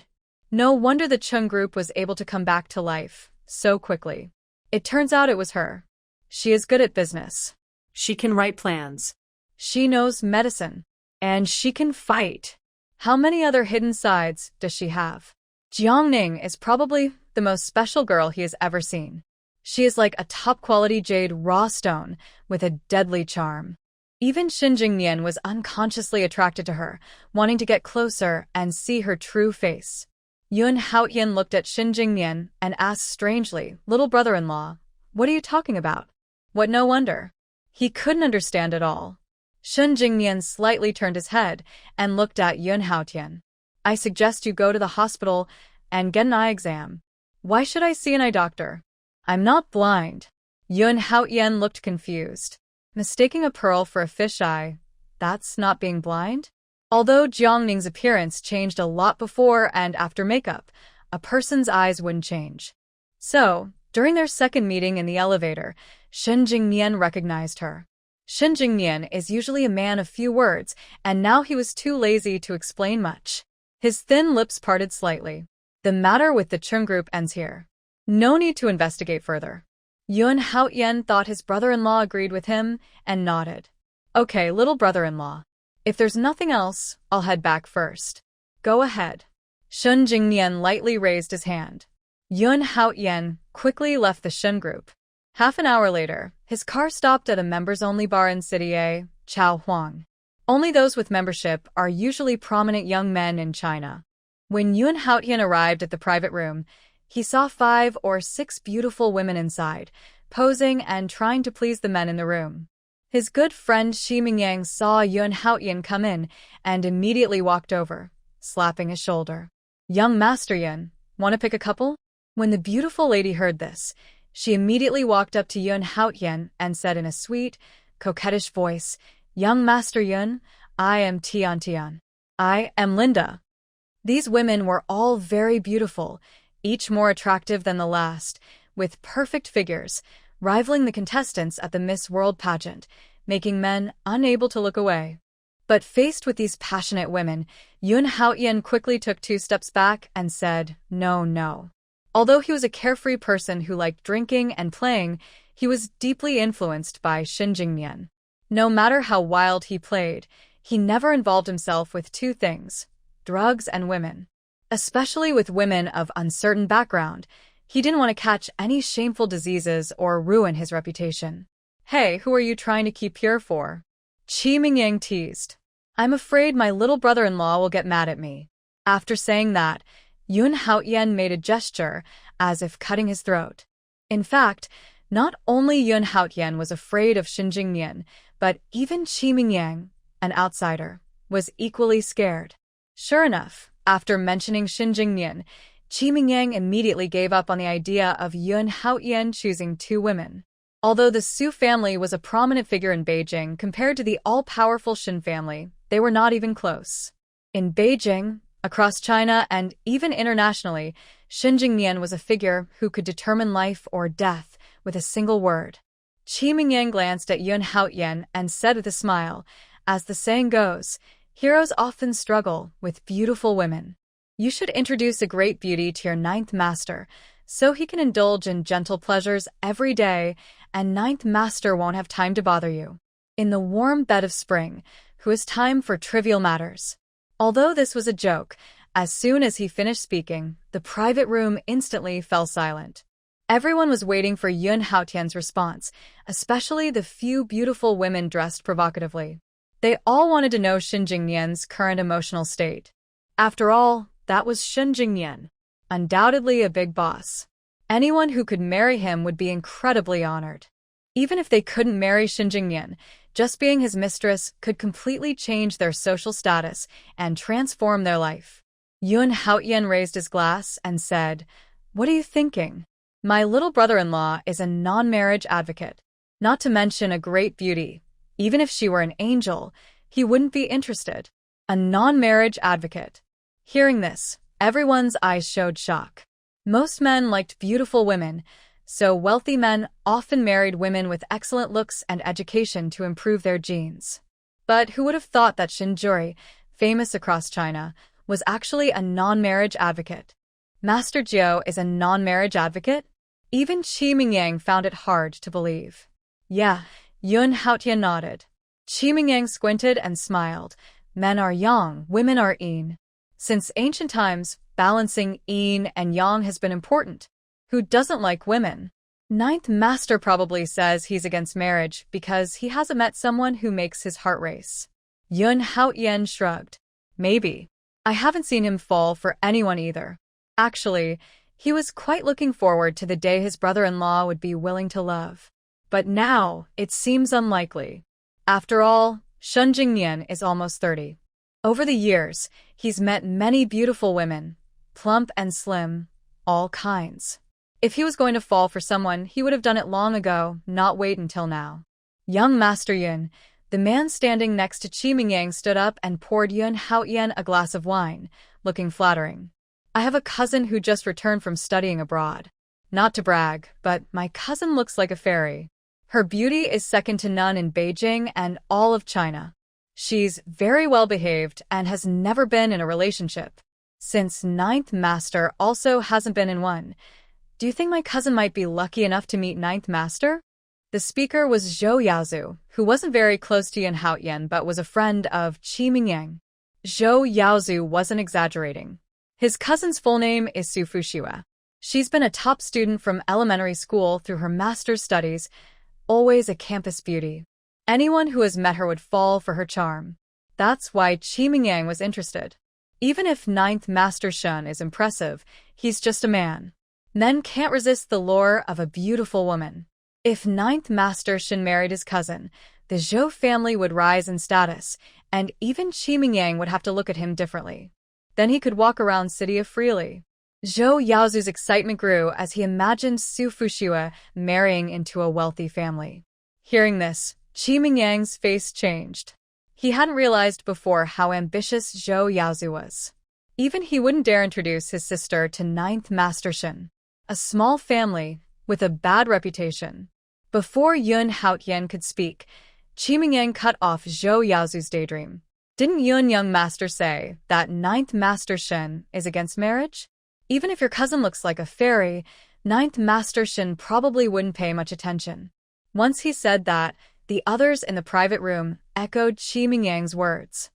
No wonder the Cheng Group was able to come back to life so quickly. It turns out it was her. She is good at business. She can write plans. She knows medicine. And she can fight. How many other hidden sides does she have? Jiang Ning is probably the most special girl he has ever seen. She is like a top-quality jade raw stone with a deadly charm. Even Shen Jingnian was unconsciously attracted to her, wanting to get closer and see her true face. Yun Haotian looked at Shen Jingnian and asked strangely, little brother-in-law, what are you talking about? What no wonder. He couldn't understand at all. Shen Jingnian slightly turned his head and looked at Yun Haotian. I suggest you go to the hospital and get an eye exam. Why should I see an eye doctor? I'm not blind. Yun Haotian looked confused. Mistaking a pearl for a fish eye, that's not being blind? Although Jiang Ning's appearance changed a lot before and after makeup, a person's eyes wouldn't change. So, during their second meeting in the elevator, Shen Jingnian recognized her. Shen Jingnian is usually a man of few words, and now he was too lazy to explain much. His thin lips parted slightly. The matter with the Cheng Group ends here. No need to investigate further. Yun Haotian thought his brother-in-law agreed with him and nodded. Okay, little brother-in-law. If there's nothing else, I'll head back first. Go ahead. Shen Jingnian lightly raised his hand. Yun Haotian quickly left the Shen Group. Half an hour later, his car stopped at a members-only bar in City A, Chao Huang. Only those with membership are usually prominent young men in China. When Yun Haotian arrived at the private room, he saw 5 or 6 beautiful women inside, posing and trying to please the men in the room. His good friend Shi Mingyang saw Yun Haotian come in and immediately walked over, slapping his shoulder. Young Master Yun, want to pick a couple? When the beautiful lady heard this, she immediately walked up to Yun Haotian and said in a sweet, coquettish voice, Young Master Yun, I am Tian Tian. I am Linda. These women were all very beautiful, each more attractive than the last, with perfect figures, rivaling the contestants at the Miss World pageant, making men unable to look away. But faced with these passionate women, Yun Haotian quickly took 2 steps back and said, no, no. Although he was a carefree person who liked drinking and playing, he was deeply influenced by Shen Jingnian. No matter how wild he played, he never involved himself with two things: drugs and women. Especially with women of uncertain background, he didn't want to catch any shameful diseases or ruin his reputation. "Hey, who are you trying to keep pure for?" Qi Mingyang teased. "I'm afraid my little brother-in-law will get mad at me." After saying that, Yun Haotian made a gesture, as if cutting his throat. In fact, not only Yun Haotian was afraid of Shin Jingnian, but even Qi Mingyang, an outsider, was equally scared. Sure enough, after mentioning Shin Jingnian, Qi Mingyang immediately gave up on the idea of Yun Haotian choosing two women. Although the Su family was a prominent figure in Beijing compared to the all-powerful Shin family, they were not even close. In Beijing, across China, and even internationally, Shin Jingnian was a figure who could determine life or death with a single word. Qi Mingyang glanced at Yun Haotian and said with a smile, "As the saying goes, heroes often struggle with beautiful women. You should introduce a great beauty to your ninth master, so he can indulge in gentle pleasures every day, and ninth master won't have time to bother you. In the warm bed of spring, who has time for trivial matters?" Although this was a joke, as soon as he finished speaking, the private room instantly fell silent. Everyone was waiting for Yun Haotian's response, especially the few beautiful women dressed provocatively. They all wanted to know Shin Jingnian's current emotional state. After all, that was Shin Jingnian, undoubtedly a big boss. Anyone who could marry him would be incredibly honored. Even if they couldn't marry Shin Jingnian, just being his mistress could completely change their social status and transform their life. Yun Haotian raised his glass and said, "What are you thinking? My little brother-in-law is a non-marriage advocate, not to mention a great beauty. Even if she were an angel, he wouldn't be interested." A non-marriage advocate. Hearing this, everyone's eyes showed shock. Most men liked beautiful women, so wealthy men often married women with excellent looks and education to improve their genes. But who would have thought that Shin Juri, famous across China, was actually a non-marriage advocate? Master Jiao is a non-marriage advocate? Even Qi Mingyang found it hard to believe. "Yeah," Yun Haotian nodded. Qi Mingyang squinted and smiled. "Men are yang, women are yin. Since ancient times, balancing yin and yang has been important. Who doesn't like women? Ninth Master probably says he's against marriage because he hasn't met someone who makes his heart race." Yun Haotian shrugged. "Maybe. I haven't seen him fall for anyone either. Actually, he was quite looking forward to the day his brother-in-law would be willing to love. But now, it seems unlikely. After all, Shin Jingnian is almost 30. Over the years, he's met many beautiful women, plump and slim, all kinds. If he was going to fall for someone, he would have done it long ago, not wait until now." Young Master Yun, the man standing next to Qi Mingyang, stood up and poured Yun Haotian a glass of wine, looking flattering. "I have a cousin who just returned from studying abroad. Not to brag, but my cousin looks like a fairy. Her beauty is second to none in Beijing and all of China. She's very well behaved and has never been in a relationship. Since Ninth Master also hasn't been in one. Do you think my cousin might be lucky enough to meet Ninth Master?" The speaker was Zhou Yaozu, who wasn't very close to Yun Haotian but was a friend of Qi Mingyang. Zhou Yaozu wasn't exaggerating. His cousin's full name is Su Fushua. She's been a top student from elementary school through her master's studies, always a campus beauty. Anyone who has met her would fall for her charm. That's why Qi Mingyang was interested. Even if Ninth Master Shen is impressive, he's just a man. Men can't resist the lure of a beautiful woman. If Ninth Master Shen married his cousin, the Zhou family would rise in status, and even Qi Mingyang would have to look at him differently. Then he could walk around city freely. Zhou Yaozu's excitement grew as he imagined Su Fushua marrying into a wealthy family. Hearing this, Qi Mingyang's face changed. He hadn't realized before how ambitious Zhou Yaozu was. Even he wouldn't dare introduce his sister to Ninth Master Shen, a small family with a bad reputation. Before Yun Haotian could speak, Qi Mingyang cut off Zhou Yaozu's daydream. "Didn't Yun Young Master say that Ninth Master Shen is against marriage? Even if your cousin looks like a fairy, Ninth Master Shen probably wouldn't pay much attention." Once he said that, The others in the private room echoed Qi Mingyang's words.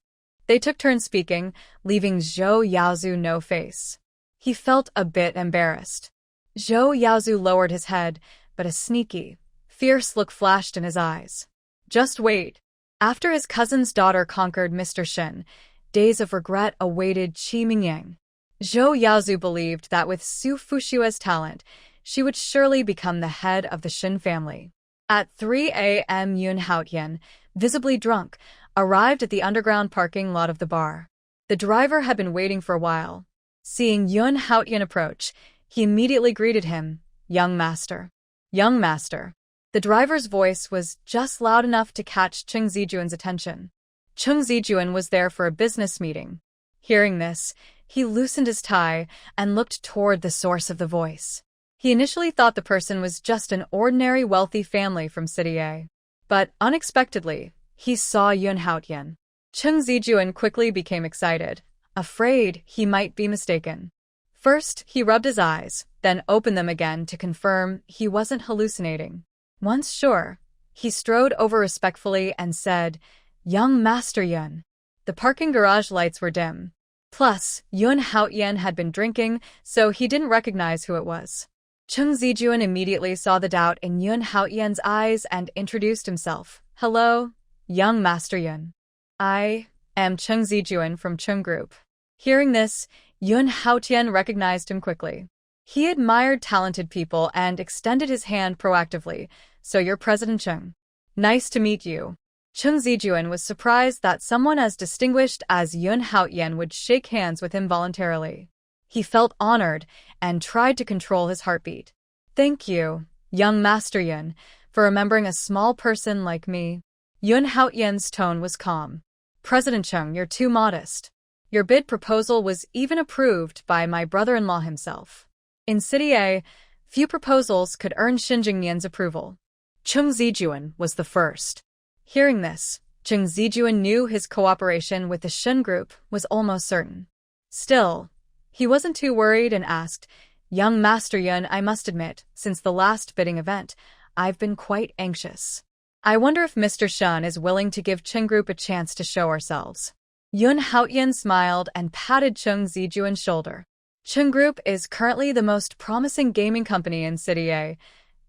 They took turns speaking, leaving Zhou Yaozu no face. He felt a bit embarrassed. Zhou Yaozu lowered his head, but a sneaky, fierce look flashed in his eyes. Just wait. After his cousin's daughter conquered Mr. Shen, days of regret awaited Qi Mingyang. Zhou Yaozu believed that with Su Fushua's talent, she would surely become the head of the Shen family. At 3 a.m. Yun Haotian, visibly drunk, arrived at the underground parking lot of the bar. The driver had been waiting for a while. Seeing Yun Haotian approach, he immediately greeted him, "Young master." "Young master." The driver's voice was just loud enough to catch Cheng Zijuan's attention. Cheng Zijuan was there for a business meeting. Hearing this, he loosened his tie and looked toward the source of the voice. He initially thought the person was just an ordinary wealthy family from City A. But unexpectedly, he saw Yun Haotian. Cheng Zijuan quickly became excited, afraid he might be mistaken. First, he rubbed his eyes, then opened them again to confirm he wasn't hallucinating. Once sure, he strode over respectfully and said, "Young Master Yun." The parking garage lights were dim. Plus, Yun Haotian had been drinking, so he didn't recognize who it was. Cheng Zijuan immediately saw the doubt in Yun Haotian's eyes and introduced himself. "Hello, young Master Yun. I am Cheng Zijuan from Cheng Group." Hearing this, Yun Haotian recognized him quickly. He admired talented people and extended his hand proactively. "So you're President Cheng. Nice to meet you." Cheng Zijuan was surprised that someone as distinguished as Yun Haotian would shake hands with him voluntarily. He felt honored and tried to control his heartbeat. "Thank you, young Master Yun, for remembering a small person like me." Yun Haotian's tone was calm. "President Cheng, you're too modest. Your bid proposal was even approved by my brother-in-law himself. In City A, few proposals could earn Shen Jingnian's approval. Cheng Zijuan was the first." Hearing this, Cheng Zijuan knew his cooperation with the Shen Group was almost certain. Still, he wasn't too worried and asked, "Young Master Yun, I must admit, since the last bidding event, I've been quite anxious. I wonder if Mr. Shen is willing to give Cheng Group a chance to show ourselves." Yun Haotian smiled and patted Cheng Zijuan's shoulder. "Cheng Group is currently the most promising gaming company in City A.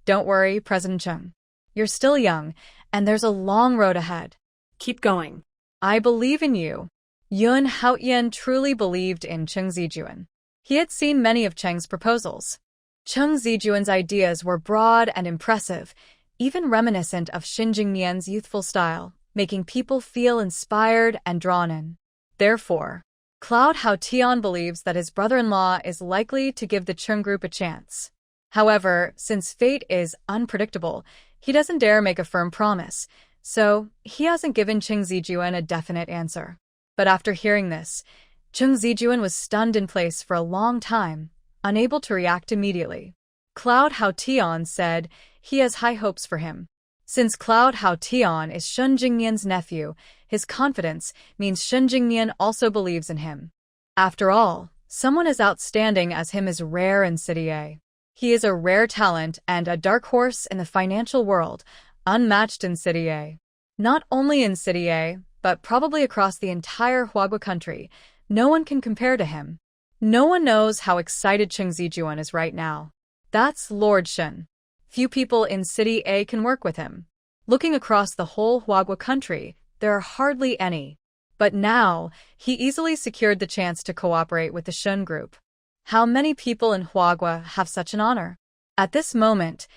Don't worry, President Cheng. You're still young, and there's a long road ahead. Keep going. I believe in you." Yun Haotian truly believed in Cheng Zijuan. He had seen many of Cheng's proposals. Cheng Zijuan's ideas were broad and impressive, even reminiscent of Shen Jingnian's youthful style, making people feel inspired and drawn in. Therefore, Cloud Haotian believes that his brother-in-law is likely to give the Cheng Group a chance. However, since fate is unpredictable, he doesn't dare make a firm promise, so he hasn't given Cheng Zijuan a definite answer. But after hearing this, Cheng Zijuan was stunned in place for a long time, unable to react immediately. Cloud Haotian said he has high hopes for him. Since Cloud Haotian is Shen Jingnian's nephew, his confidence means Shen Jingnian also believes in him. After all, someone as outstanding as him is rare in City A. He is a rare talent and a dark horse in the financial world, unmatched in City A. Not only in City A, but probably across the entire Huagua country, no one can compare to him. No one knows how excited Cheng Zijuan is right now. That's Lord Shen. Few people in City A can work with him. Looking across the whole Huagua country, there are hardly any. But now, he easily secured the chance to cooperate with the Shen Group. How many people in Huagua have such an honor? At this moment,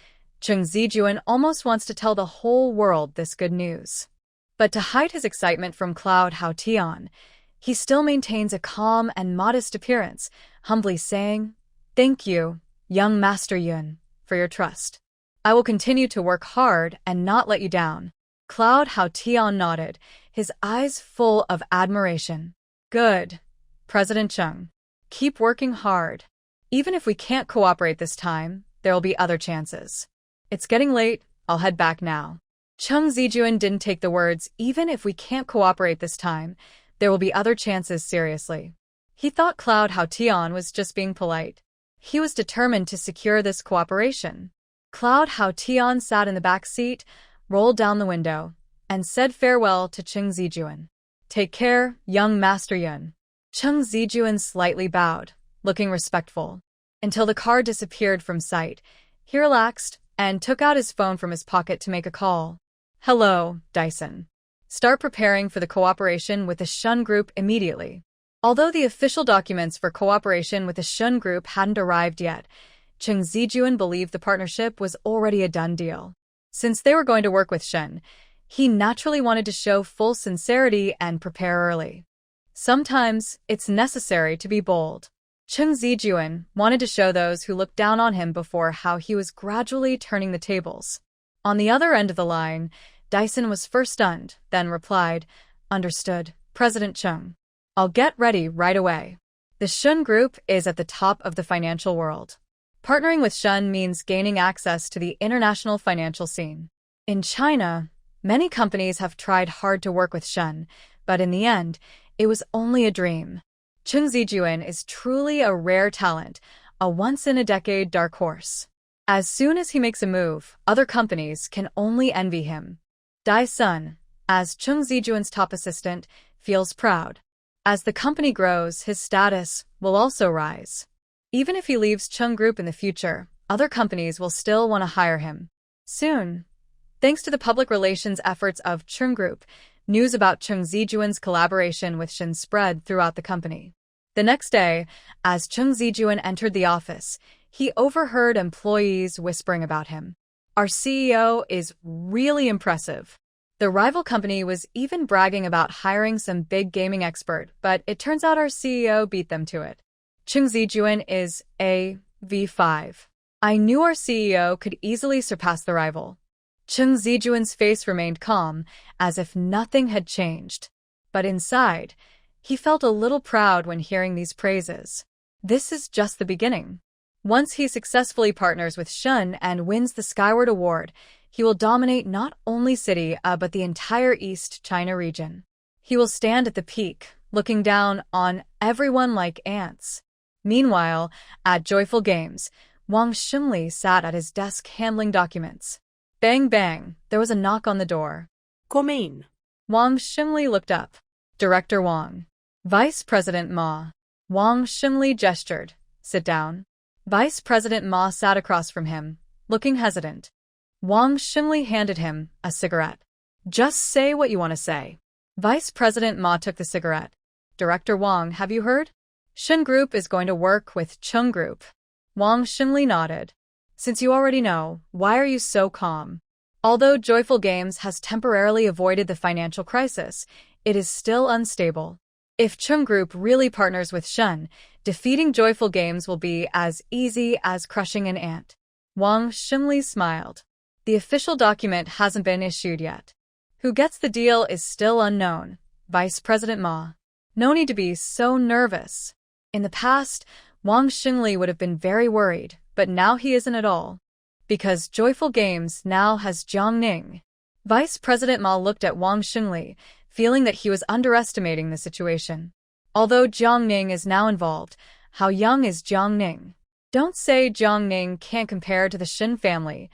Cheng Zijuan almost wants to tell the whole world this good news. But to hide his excitement from Cloud Haotian, he still maintains a calm and modest appearance, humbly saying, "Thank you, young Master Yun, for your trust. I will continue to work hard and not let you down." Cloud Haotian nodded, his eyes full of admiration. "Good, President Cheng. Keep working hard. Even if we can't cooperate this time, there will be other chances. It's getting late, I'll head back now." Cheng Zijuan didn't take the words, "even if we can't cooperate this time, there will be other chances," seriously. He thought Cloud Haotian was just being polite. He was determined to secure this cooperation. Cloud Haotian sat in the back seat, rolled down the window, and said farewell to Cheng Zijuan. "Take care, young Master Yun." Cheng Zijuan slightly bowed, looking respectful. Until the car disappeared from sight, he relaxed and took out his phone from his pocket to make a call. "Hello, Dyson. Start preparing for the cooperation with the Shun Group immediately." Although the official documents for cooperation with the Shun Group hadn't arrived yet, Cheng Zijuan believed the partnership was already a done deal. Since they were going to work with Shun, he naturally wanted to show full sincerity and prepare early. Sometimes it's necessary to be bold. Cheng Zijuan wanted to show those who looked down on him before how he was gradually turning the tables. On the other end of the line, Dyson was first stunned, then replied, "Understood, President Cheng. I'll get ready right away." The Shun Group is at the top of the financial world. Partnering with Shun means gaining access to the international financial scene. In China, many companies have tried hard to work with Shun, but in the end, it was only a dream. Cheng Zijuan is truly a rare talent, a once-in-a-decade dark horse. As soon as he makes a move, other companies can only envy him. Dyson, as Cheng Zijuan's top assistant, feels proud. As the company grows, his status will also rise. Even if he leaves Cheng Group in the future, other companies will still want to hire him. Soon, thanks to the public relations efforts of Cheng Group, news about Cheng Zijuan's collaboration with Shun spread throughout the company. The next day, as Cheng Zijuan entered the office, he overheard employees whispering about him. "Our CEO is really impressive." The rival company was even bragging about hiring some big gaming expert, but it turns out our CEO beat them to it. Cheng Zijuan is a V5. "I knew our CEO could easily surpass the rival." Cheng Zijuan's face remained calm, as if nothing had changed. But inside, he felt a little proud when hearing these praises. This is just the beginning. Once he successfully partners with Shun and wins the Skyward Award, he will dominate not only city but the entire East China region. He will stand at the peak, looking down on everyone like ants. Meanwhile, at Joyful Games, Wang Xinli sat at his desk handling documents. Bang bang, there was a knock on the door. "Come in." Wang Xinli looked up. "Director Wang." "Vice President Ma." Wang Xinli gestured. "Sit down." Vice President Ma sat across from him, looking hesitant. Wang Xinli handed him a cigarette. "Just say what you want to say." Vice President Ma took the cigarette. "Director Wang, have you heard? Shun Group is going to work with Cheng Group." Wang Xinli nodded. "Since you already know, why are you so calm?" Although Joyful Games has temporarily avoided the financial crisis, it is still unstable. If Cheng Group really partners with Shun, defeating Joyful Games will be as easy as crushing an ant. Wang Xinli smiled. The official document hasn't been issued yet. Who gets the deal is still unknown. Vice President Ma. "No need to be so nervous." In the past, Wang Xinli would have been very worried, but now he isn't at all. Because Joyful Games now has Jiang Ning. Vice President Ma looked at Wang Xinli, feeling that he was underestimating the situation. Although Jiang Ning is now involved, how young is Jiang Ning? Don't say Jiang Ning can't compare to the Shin family.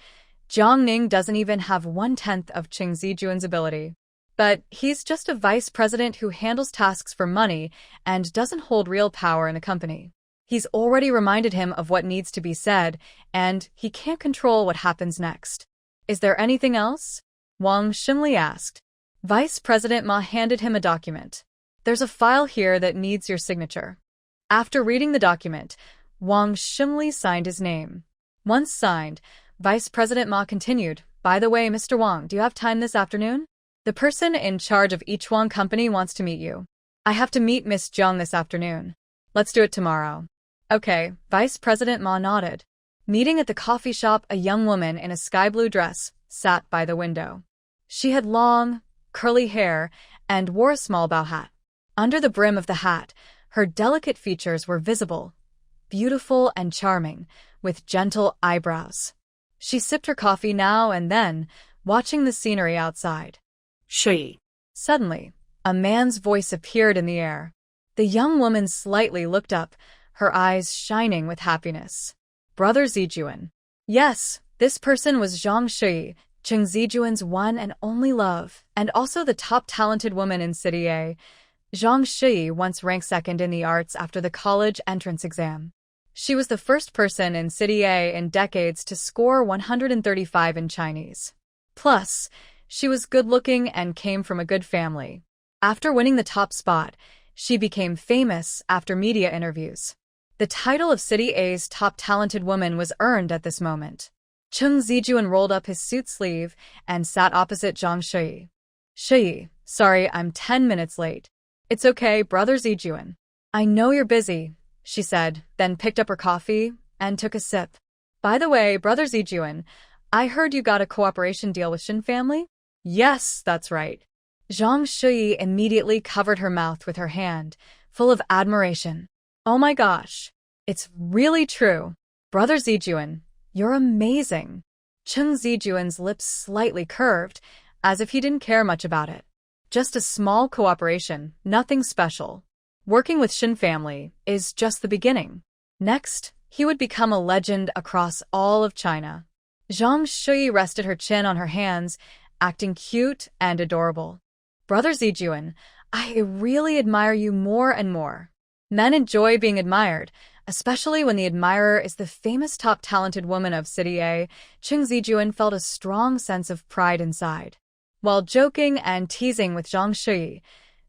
Jiang Ning doesn't even have 1/10 of Cheng Zijuan's ability. But he's just a vice president who handles tasks for money and doesn't hold real power in the company. He's already reminded him of what needs to be said, and he can't control what happens next. "Is there anything else?" Wang Xinli asked. Vice President Ma handed him a document. "There's a file here that needs your signature." After reading the document, Wang Xinli signed his name. Once signed, Vice President Ma continued, "By the way, Mr. Wang, do you have time this afternoon? The person in charge of each Wang company wants to meet you. I have to meet Miss Zhang this afternoon. Let's do it tomorrow." "Okay," Vice President Ma nodded. Meeting at the coffee shop, a young woman in a sky blue dress sat by the window. She had long, curly hair and wore a small bow hat. Under the brim of the hat, her delicate features were visible, beautiful and charming, with gentle eyebrows. She sipped her coffee now and then, watching the scenery outside. "Shui." Suddenly, a man's voice appeared in the air. The young woman slightly looked up, her eyes shining with happiness. "Brother Zijuan." Yes, this person was Zhang Shui, Cheng Zijuan's one and only love, and also the top talented woman in City A. Zhang Shiyi once ranked second in the arts after the college entrance exam. She was the first person in City A in decades to score 135 in Chinese. Plus, she was good-looking and came from a good family. After winning the top spot, she became famous after media interviews. The title of City A's top talented woman was earned at this moment. Cheng Zijuan rolled up his suit sleeve and sat opposite Zhang Shiyi. Shiyi, sorry, I'm 10 minutes late. It's okay, brother Zijuan. I know you're busy, she said, then picked up her coffee and took a sip. By the way, brother Zijuan, I heard you got a cooperation deal with Shin family? Yes, that's right. Zhang Shiyi immediately covered her mouth with her hand, full of admiration. Oh my gosh, it's really true. Brother Zijuan, you're amazing. Cheng Zijuan's lips slightly curved, as if he didn't care much about it. Just a small cooperation, nothing special. Working with Shin family is just the beginning. Next, he would become a legend across all of China. Zhang Shiyi rested her chin on her hands, acting cute and adorable. Brother Zijuan, I really admire you more and more. Men enjoy being admired, especially when the admirer is the famous top talented woman of City A. Cheng Zijuan felt a strong sense of pride inside. While joking and teasing with Zhang Shiyi,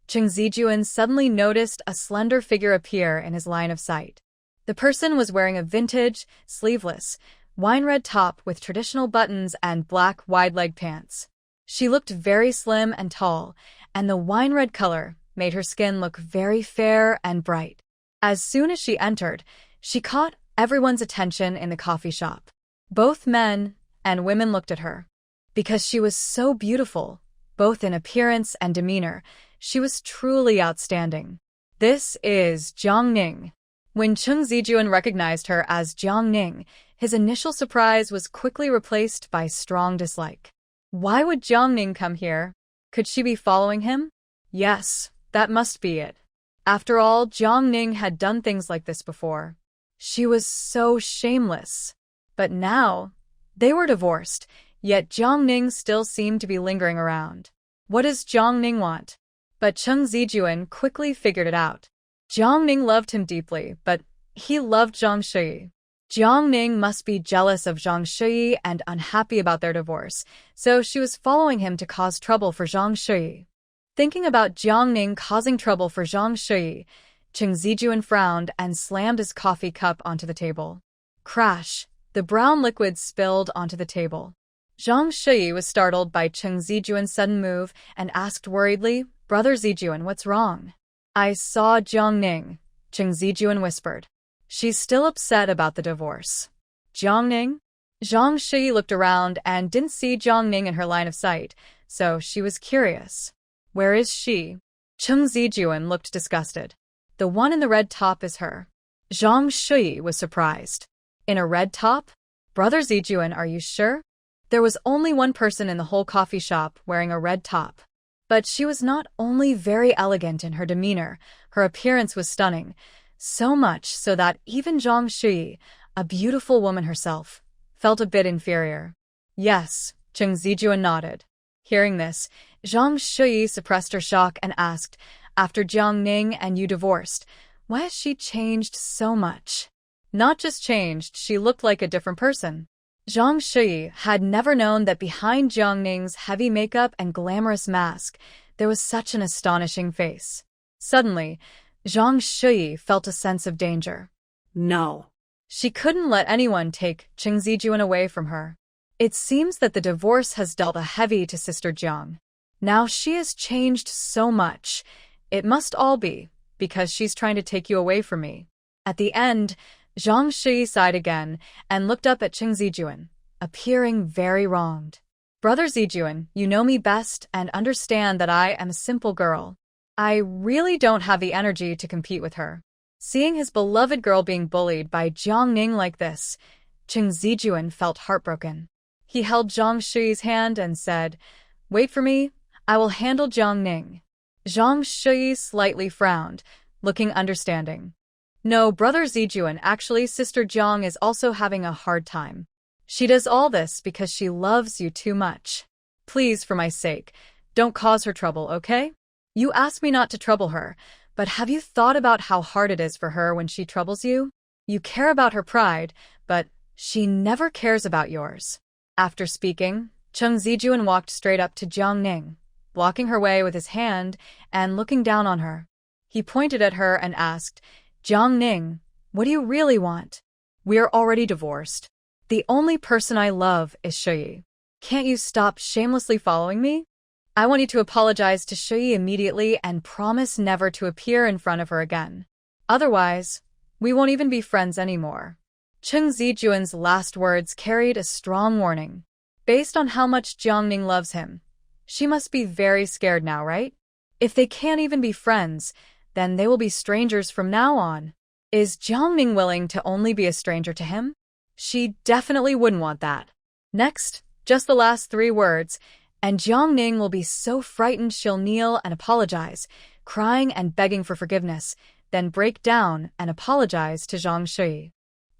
Cheng Zijuan suddenly noticed a slender figure appear in his line of sight. The person was wearing a vintage, sleeveless, wine-red top with traditional buttons and black wide-leg pants. She looked very slim and tall, and the wine-red color made her skin look very fair and bright. As soon as she entered, she caught everyone's attention in the coffee shop. Both men and women looked at her. Because she was so beautiful, both in appearance and demeanor, she was truly outstanding. This is Jiang Ning. When Cheng Zijuan recognized her as Jiang Ning, his initial surprise was quickly replaced by strong dislike. Why would Jiang Ning come here? Could she be following him? Yes, that must be it. After all, Jiang Ning had done things like this before. She was so shameless. But now, they were divorced, yet Jiang Ning still seemed to be lingering around. What does Jiang Ning want? But Cheng Zijuan quickly figured it out. Jiang Ning loved him deeply, but he loved Zhang Shiyi. Jiang Ning must be jealous of Zhang Shiyi and unhappy about their divorce, so she was following him to cause trouble for Zhang Shiyi. Thinking about Jiang Ning causing trouble for Zhang Shiyi, Cheng Zijuan frowned and slammed his coffee cup onto the table. Crash! The brown liquid spilled onto the table. Zhang Shiyi was startled by Cheng Zijuan's sudden move and asked worriedly, Brother Zijuan, what's wrong? I saw Jiang Ning, Cheng Zijuan whispered. She's still upset about the divorce. Jiang Ning? Zhang Shiyi looked around and didn't see Jiang Ning in her line of sight, so she was curious. Where is she? Cheng Zijuan looked disgusted. The one in the red top is her. Zhang Shiyi was surprised. In a red top? Brother Zijuan, are you sure? There was only one person in the whole coffee shop wearing a red top. But she was not only very elegant in her demeanor, her appearance was stunning, so much so that even Zhang Shiyi, a beautiful woman herself, felt a bit inferior. Yes, Cheng Zijuan nodded. Hearing this, Zhang Shiyi suppressed her shock and asked, after Jiang Ning and you divorced, why has she changed so much? Not just changed, she looked like a different person. Zhang Shiyi had never known that behind Jiang Ning's heavy makeup and glamorous mask, there was such an astonishing face. Suddenly, Zhang Shiyi felt a sense of danger. No. She couldn't let anyone take Cheng Zijuan away from her. It seems that the divorce has dealt a heavy to Sister Jiang. Now she has changed so much. It must all be because she's trying to take you away from me. At the end, Zhang Shiyi sighed again and looked up at Cheng Zijuan, appearing very wronged. Brother Zijuan, you know me best and understand that I am a simple girl. I really don't have the energy to compete with her. Seeing his beloved girl being bullied by Jiang Ning like this, Cheng Zijuan felt heartbroken. He held Zhang Shiyi's hand and said, Wait for me, I will handle Jiang Ning. Zhang Shiyi slightly frowned, looking understanding. No, Brother Zijuan, actually Sister Jiang is also having a hard time. She does all this because she loves you too much. Please, for my sake, don't cause her trouble, okay? You asked me not to trouble her, but have you thought about how hard it is for her when she troubles you? You care about her pride, but she never cares about yours. After speaking, Chung Zijuan walked straight up to Jiang Ning, blocking her way with his hand and looking down on her. He pointed at her and asked, Jiang Ning, what do you really want? We're already divorced. The only person I love is Shuyi. Can't you stop shamelessly following me? I want you to apologize to Shuyi immediately and promise never to appear in front of her again. Otherwise, we won't even be friends anymore. Chung Zijuan's last words carried a strong warning. Based on how much Jiang Ning loves him, she must be very scared now, right? If they can't even be friends, then they will be strangers from now on. Is Jiang Ning willing to only be a stranger to him? She definitely wouldn't want that. Next, just the last 3 words, and Jiang Ning will be so frightened she'll kneel and apologize, crying and begging for forgiveness, then break down and apologize to Zhang Shuyi.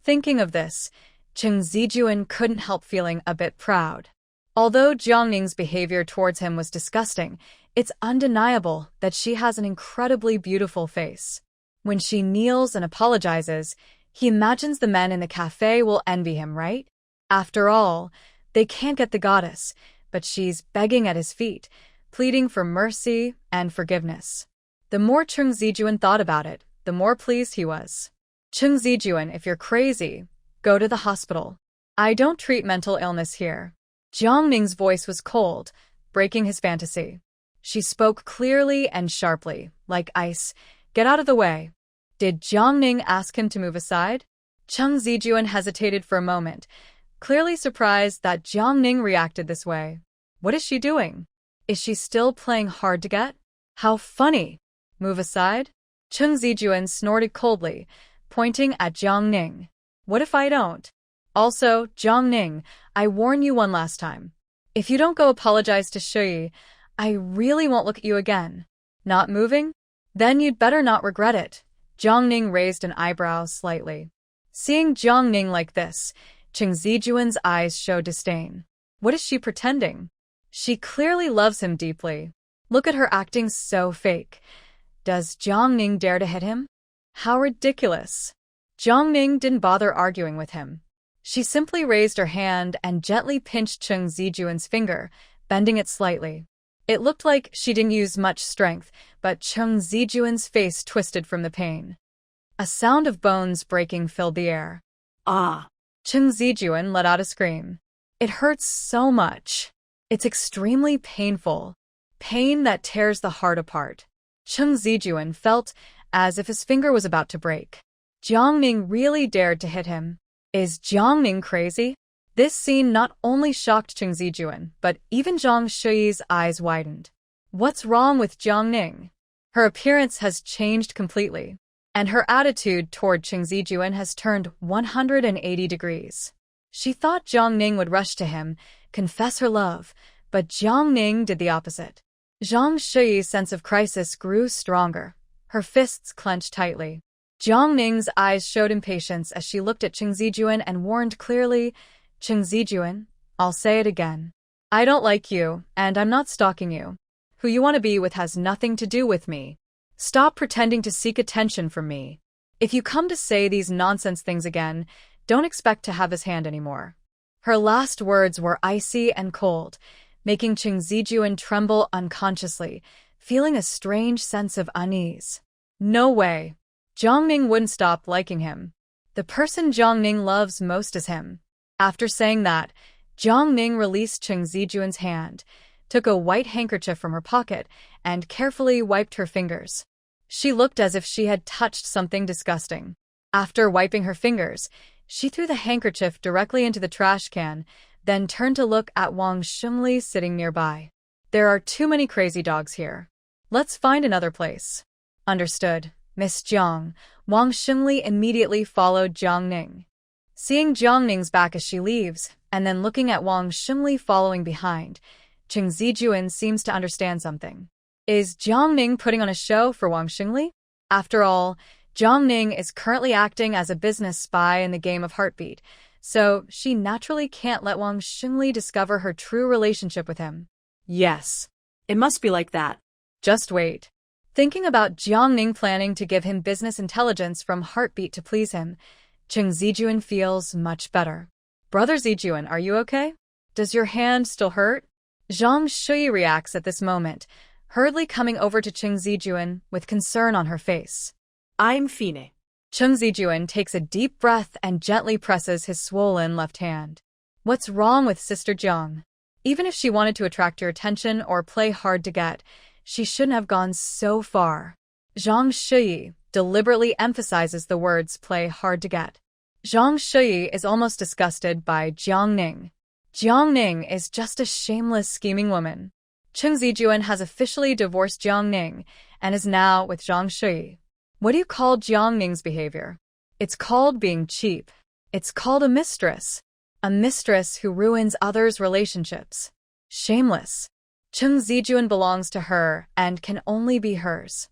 Thinking of this, Chung Zijuan couldn't help feeling a bit proud. Although Jiang Ning's behavior towards him was disgusting, it's undeniable that she has an incredibly beautiful face. When she kneels and apologizes, he imagines the men in the cafe will envy him, right? After all, they can't get the goddess, but she's begging at his feet, pleading for mercy and forgiveness. The more Chung Zijuan thought about it, the more pleased he was. Chung Zijuan, if you're crazy, go to the hospital. I don't treat mental illness here. Jiang Ning's voice was cold, breaking his fantasy. She spoke clearly and sharply, like ice. Get out of the way. Did Jiang Ning ask him to move aside? Chung Zijuan hesitated for a moment, clearly surprised that Jiang Ning reacted this way. What is she doing? Is she still playing hard to get? How funny. Move aside? Chung Zijuan snorted coldly, pointing at Jiang Ning. What if I don't? Also, Jiang Ning, I warn you one last time. If you don't go apologize to Shuyi, I really won't look at you again. Not moving? Then you'd better not regret it. Jiang Ning raised an eyebrow slightly. Seeing Jiang Ning like this, Chung Zijuan's eyes showed disdain. What is she pretending? She clearly loves him deeply. Look at her acting so fake. Does Jiang Ning dare to hit him? How ridiculous. Jiang Ning didn't bother arguing with him. She simply raised her hand and gently pinched Chung Zijuan's finger, bending it slightly. It looked like she didn't use much strength, but Chung Zijuan's face twisted from the pain. A sound of bones breaking filled the air. Ah! Chung Zijuan let out a scream. It hurts so much. It's extremely painful. Pain that tears the heart apart. Chung Zijuan felt as if his finger was about to break. Jiang Ning really dared to hit him. Is Jiang Ning crazy? This scene not only shocked Chung Zijuan, but even Zhang Shuyi's eyes widened. What's wrong with Jiang Ning? Her appearance has changed completely, and her attitude toward Chung Zijuan has turned 180 degrees. She thought Jiang Ning would rush to him, confess her love, but Jiang Ning did the opposite. Zhang Shuyi's sense of crisis grew stronger. Her fists clenched tightly. Jiang Ning's eyes showed impatience as she looked at Chung Zijuan and warned clearly, Chung Zijuan, I'll say it again. I don't like you, and I'm not stalking you. Who you want to be with has nothing to do with me. Stop pretending to seek attention from me. If you come to say these nonsense things again, don't expect to have his hand anymore. Her last words were icy and cold, making Chung Zijuan tremble unconsciously, feeling a strange sense of unease. No way. Jiang Ning wouldn't stop liking him. The person Jiang Ning loves most is him. After saying that, Jiang Ning released Chung Zijuan's hand, took a white handkerchief from her pocket, and carefully wiped her fingers. She looked as if she had touched something disgusting. After wiping her fingers, she threw the handkerchief directly into the trash can, then turned to look at Wang Xingli sitting nearby. There are too many crazy dogs here. Let's find another place. Understood, Miss Jiang. Wang Xingli immediately followed Jiang Ning. Seeing Jiang Ning's back as she leaves, and then looking at Wang Xingli following behind, Chung Zijuan seems to understand something. Is Jiang Ning putting on a show for Wang Xingli? After all, Jiang Ning is currently acting as a business spy in the game of Heartbeat, so she naturally can't let Wang Xingli discover her true relationship with him. Yes. It must be like that. Just wait. Thinking about Jiang Ning planning to give him business intelligence from Heartbeat to please him, Cheng Zijuan feels much better. Brother Zijuan, are you okay? Does your hand still hurt? Zhang Shui reacts at this moment, hurriedly coming over to Cheng Zijuan with concern on her face. I'm fine. Cheng Zijuan takes a deep breath and gently presses his swollen left hand. What's wrong with Sister Jiang? Even if she wanted to attract your attention or play hard to get, she shouldn't have gone so far. Zhang Shui deliberately emphasizes the words play hard to get. Zhang Shui is almost disgusted by Jiang Ning. Jiang Ning is just a shameless, scheming woman. Cheng Zijuan has officially divorced Jiang Ning and is now with Zhang Shui. What do you call Jiang Ning's behavior? It's called being cheap. It's called a mistress. A mistress who ruins others' relationships. Shameless. Cheng Zijuan belongs to her and can only be hers.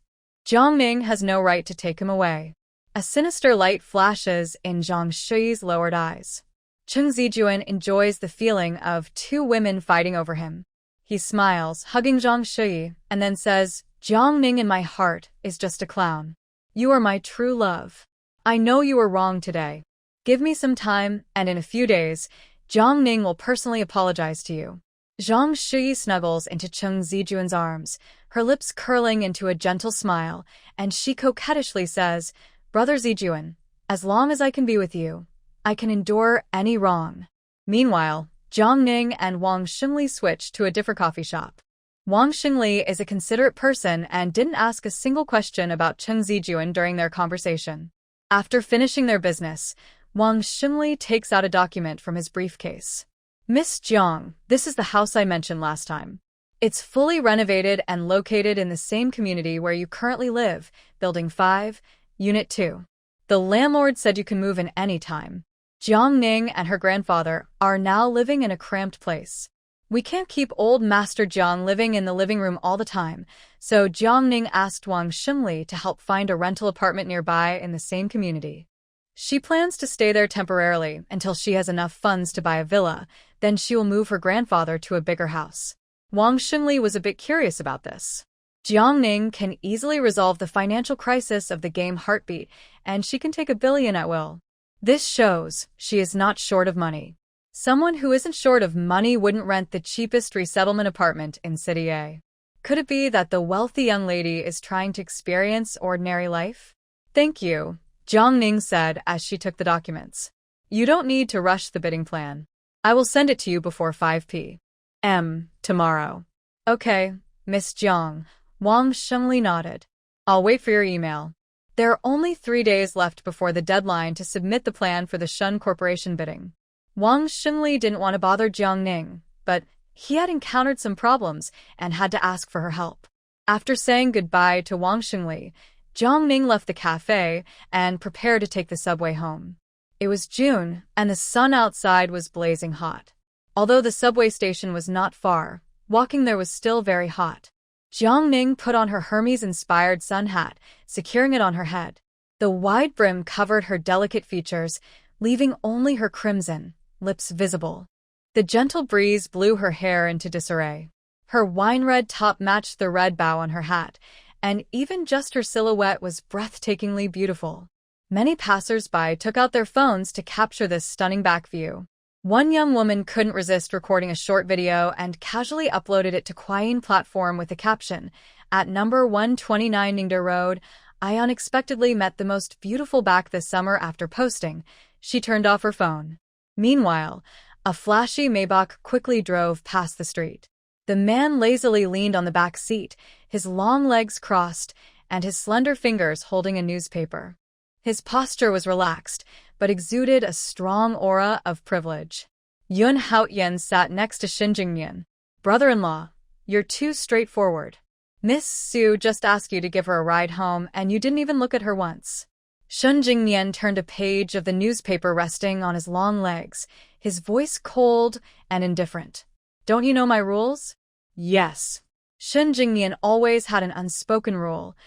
Jiang Ning has no right to take him away. A sinister light flashes in Zhang Shui's lowered eyes. Cheng Zijuan enjoys the feeling of two women fighting over him. He smiles, hugging Zhang Shui, and then says, Jiang Ning in my heart is just a clown. You are my true love. I know you were wrong today. Give me some time, and in a few days, Jiang Ning will personally apologize to you. Zhang Shui snuggles into Cheng Zijuan's arms, her lips curling into a gentle smile, and she coquettishly says, Brother Zijuan, as long as I can be with you, I can endure any wrong. Meanwhile, Jiang Ning and Wang Xingli switch to a different coffee shop. Wang Xingli is a considerate person and didn't ask a single question about Cheng Zijuan during their conversation. After finishing their business, Wang Xingli takes out a document from his briefcase. Miss Jiang, this is the house I mentioned last time. It's fully renovated and located in the same community where you currently live, Building 5, Unit 2. The landlord said you can move in any time. Jiang Ning and her grandfather are now living in a cramped place. We can't keep old Master Jiang living in the living room all the time, so Jiang Ning asked Wang Xingli to help find a rental apartment nearby in the same community. She plans to stay there temporarily until she has enough funds to buy a villa, then she will move her grandfather to a bigger house. Wang Xingli was a bit curious about this. Jiang Ning can easily resolve the financial crisis of the game Heartbeat, and she can take $1 billion at will. This shows she is not short of money. Someone who isn't short of money wouldn't rent the cheapest resettlement apartment in City A. Could it be that the wealthy young lady is trying to experience ordinary life? Thank you, Jiang Ning said as she took the documents. You don't need to rush the bidding plan. I will send it to you before 5 p.m. tomorrow. Okay, Miss Jiang, Wang Xingli nodded. I'll wait for your email. There are only 3 days left before the deadline to submit the plan for the Shun Corporation bidding. Wang Xingli didn't want to bother Jiang Ning, but he had encountered some problems and had to ask for her help. After saying goodbye to Wang Xingli, Jiang Ning left the cafe and prepared to take the subway home. It was June, and the sun outside was blazing hot. Although the subway station was not far, walking there was still very hot. Jiang Ning put on her Hermes-inspired sun hat, securing it on her head. The wide brim covered her delicate features, leaving only her crimson lips visible. The gentle breeze blew her hair into disarray. Her wine-red top matched the red bow on her hat, and even just her silhouette was breathtakingly beautiful. Many passers-by took out their phones to capture this stunning back view. One young woman couldn't resist recording a short video and casually uploaded it to Quyin platform with the caption, "At number 129 Ningde Road, I unexpectedly met the most beautiful back this summer." After posting, she turned off her phone. Meanwhile, a flashy Maybach quickly drove past the street. The man lazily leaned on the back seat, his long legs crossed, and his slender fingers holding a newspaper. His posture was relaxed, but exuded a strong aura of privilege. Yun Haotian sat next to Shin Jingnian. Brother-in-law, you're too straightforward. Miss Su just asked you to give her a ride home and you didn't even look at her once. Shin Jingnian turned a page of the newspaper resting on his long legs, his voice cold and indifferent. Don't you know my rules? Yes. Shin Jingnian always had an unspoken rule.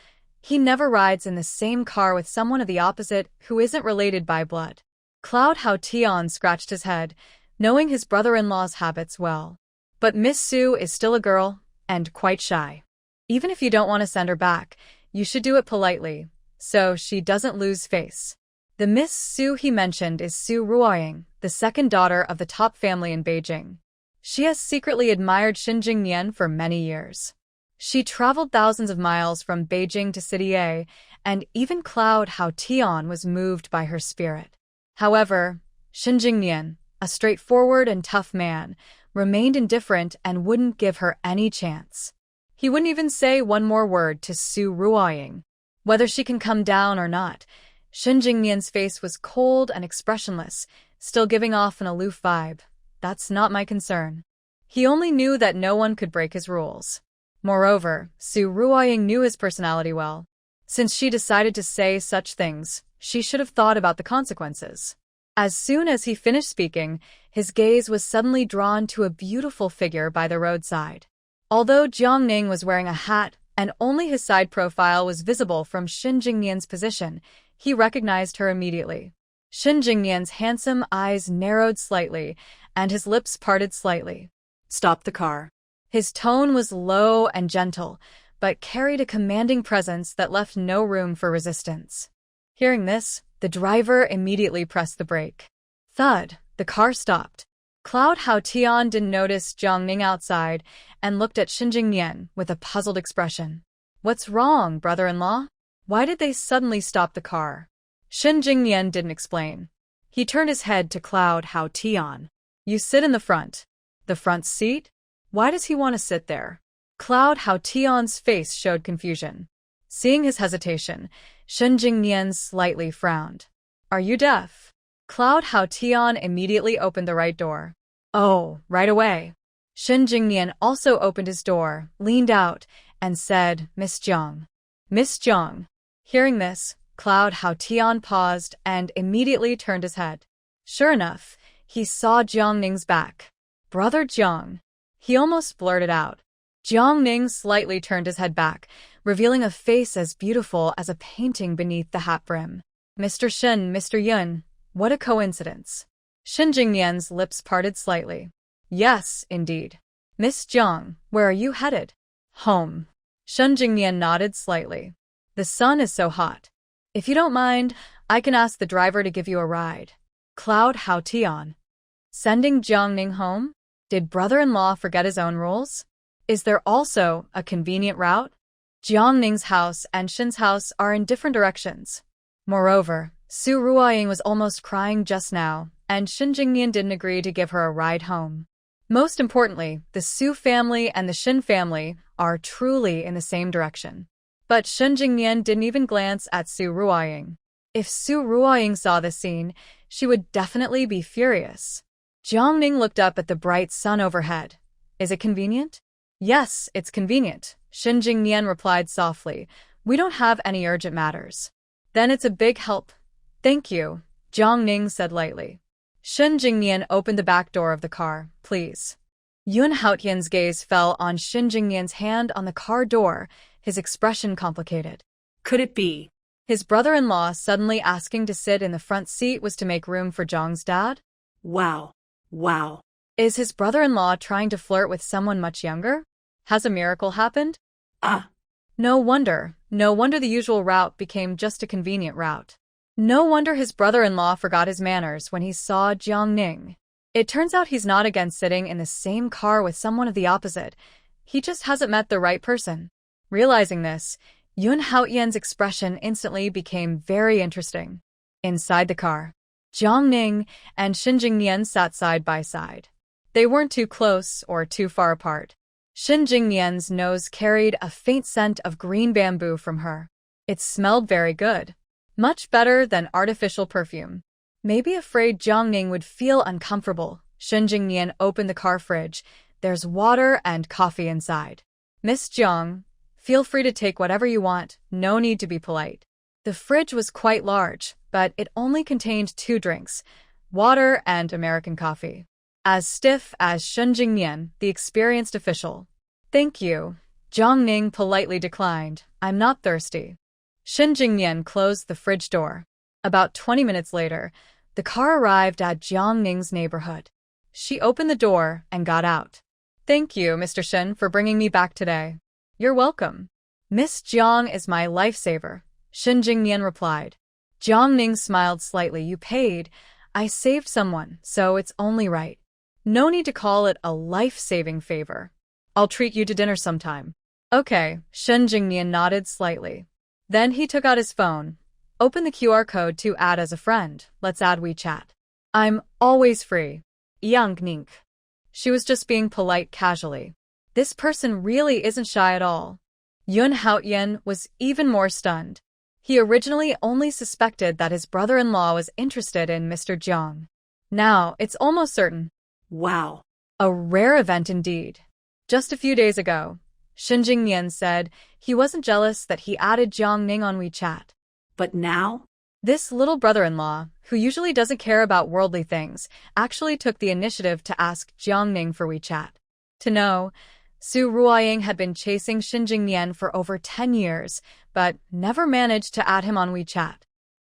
He never rides in the same car with someone of the opposite who isn't related by blood. Cloud Hao Tian scratched his head, knowing his brother-in-law's habits well. But Miss Su is still a girl, and quite shy. Even if you don't want to send her back, you should do it politely, so she doesn't lose face. The Miss Su he mentioned is Su Ruoying, the second daughter of the top family in Beijing. She has secretly admired Shin Jingnian for many years. She traveled thousands of miles from Beijing to City A, and even Cloud Hao Tian was moved by her spirit. However, Shin Jingnian, a straightforward and tough man, remained indifferent and wouldn't give her any chance. He wouldn't even say one more word to Su Ruoying. Whether she can come down or not, Shin Jingnian's face was cold and expressionless, still giving off an aloof vibe. That's not my concern. He only knew that no one could break his rules. Moreover, Su Ruoying knew his personality well. Since she decided to say such things, she should have thought about the consequences. As soon as he finished speaking, his gaze was suddenly drawn to a beautiful figure by the roadside. Although Jiang Ning was wearing a hat and only his side profile was visible from Shin Jingnian's position, he recognized her immediately. Shin Jingnian's handsome eyes narrowed slightly, and his lips parted slightly. Stop the car. His tone was low and gentle, but carried a commanding presence that left no room for resistance. Hearing this, the driver immediately pressed the brake. Thud, the car stopped. Cloud Hao Tian didn't notice Jiang Ning outside and looked at Shin Jingnian with a puzzled expression. What's wrong, brother-in-law? Why did they suddenly stop the car? Shin Jingnian didn't explain. He turned his head to Cloud Hao Tian. You sit in the front. The front seat? Why does he want to sit there? Cloud Hao Tian's face showed confusion. Seeing his hesitation, Shin Jingnian slightly frowned. Are you deaf? Cloud Hao Tian immediately opened the right door. Oh, right away. Shin Jingnian also opened his door, leaned out, and said, Miss Jiang. Miss Jiang. Hearing this, Cloud Hao Tian paused and immediately turned his head. Sure enough, he saw Jiang Ning's back. Brother Jiang. He almost blurted out. Jiang Ning slightly turned his head back, revealing a face as beautiful as a painting beneath the hat brim. Mr. Shin, Mr. Yun, what a coincidence. Shin Jingnian's lips parted slightly. Yes, indeed. Miss Jiang, where are you headed? Home. Shin Jingnian nodded slightly. The sun is so hot. If you don't mind, I can ask the driver to give you a ride. Cloud Hao Tian. Sending Jiang Ning home? Did brother-in-law forget his own rules? Is there also a convenient route? Jiang Ning's house and Shin's house are in different directions. Moreover, Su Ruoying was almost crying just now, and Shin Jingnian didn't agree to give her a ride home. Most importantly, the Su family and the Shin family are truly in the same direction. But Shin Jingnian didn't even glance at Su Ruoying. If Su Ruoying saw this scene, she would definitely be furious. Jiang Ning looked up at the bright sun overhead. Is it convenient? Yes, it's convenient, Shin Jingnian replied softly. We don't have any urgent matters. Then it's a big help. Thank you, Jiang Ning said lightly. Shin Jingnian opened the back door of the car. Please. Yun Haotian's gaze fell on Shin Jingnian's hand on the car door, his expression complicated. Could it be? His brother-in-law suddenly asking to sit in the front seat was to make room for Jiang's dad? Wow. Wow. Is his brother-in-law trying to flirt with someone much younger? Has a miracle happened? No wonder the usual route became just a convenient route. No wonder his brother-in-law forgot his manners when he saw Jiang Ning. It turns out he's not against sitting in the same car with someone of the opposite. He just hasn't met the right person. Realizing this, Yun Haotian's expression instantly became very interesting. Inside the car, Jiang Ning and Shin Jingnian sat side by side. They weren't too close or too far apart. Shin Jingnian's nose carried a faint scent of green bamboo from her. It smelled very good. Much better than artificial perfume. Maybe afraid Jiang Ning would feel uncomfortable, Shin Jingnian opened the car fridge. There's water and coffee inside. Miss Jiang, feel free to take whatever you want, no need to be polite. The fridge was quite large, but it only contained 2 drinks, water and American coffee. As stiff as Shin Jingnian, the experienced official. Thank you. Jiang Ning politely declined. I'm not thirsty. Shin Jingnian closed the fridge door. About 20 minutes later, The car arrived at Jiangning's neighborhood. She opened the door and got out. Thank you, Mr. Shen, for bringing me back today. You're welcome. Miss Jiang is my lifesaver, Shen Jingnian replied. Jiangning smiled slightly. You paid. I saved someone, so it's only right. No need to call it a life-saving favor. I'll treat you to dinner sometime. Okay, Shen Jingnian nodded slightly. Then he took out his phone. Open the QR code to add as a friend. Let's add WeChat. I'm always free. Yang Nink. She was just being polite casually. This person really isn't shy at all. Yun Haotian was even more stunned. He originally only suspected that his brother-in-law was interested in Mr. Jiang. Now, it's almost certain. Wow. A rare event indeed. Just a few days ago, Shen Jingnian said he wasn't jealous that he added Jiang Ning on WeChat. But now? This little brother-in-law, who usually doesn't care about worldly things, actually took the initiative to ask Jiang Ning for WeChat. To know, Su Ruoying had been chasing Shen Jingnian for over 10 years, but never managed to add him on WeChat.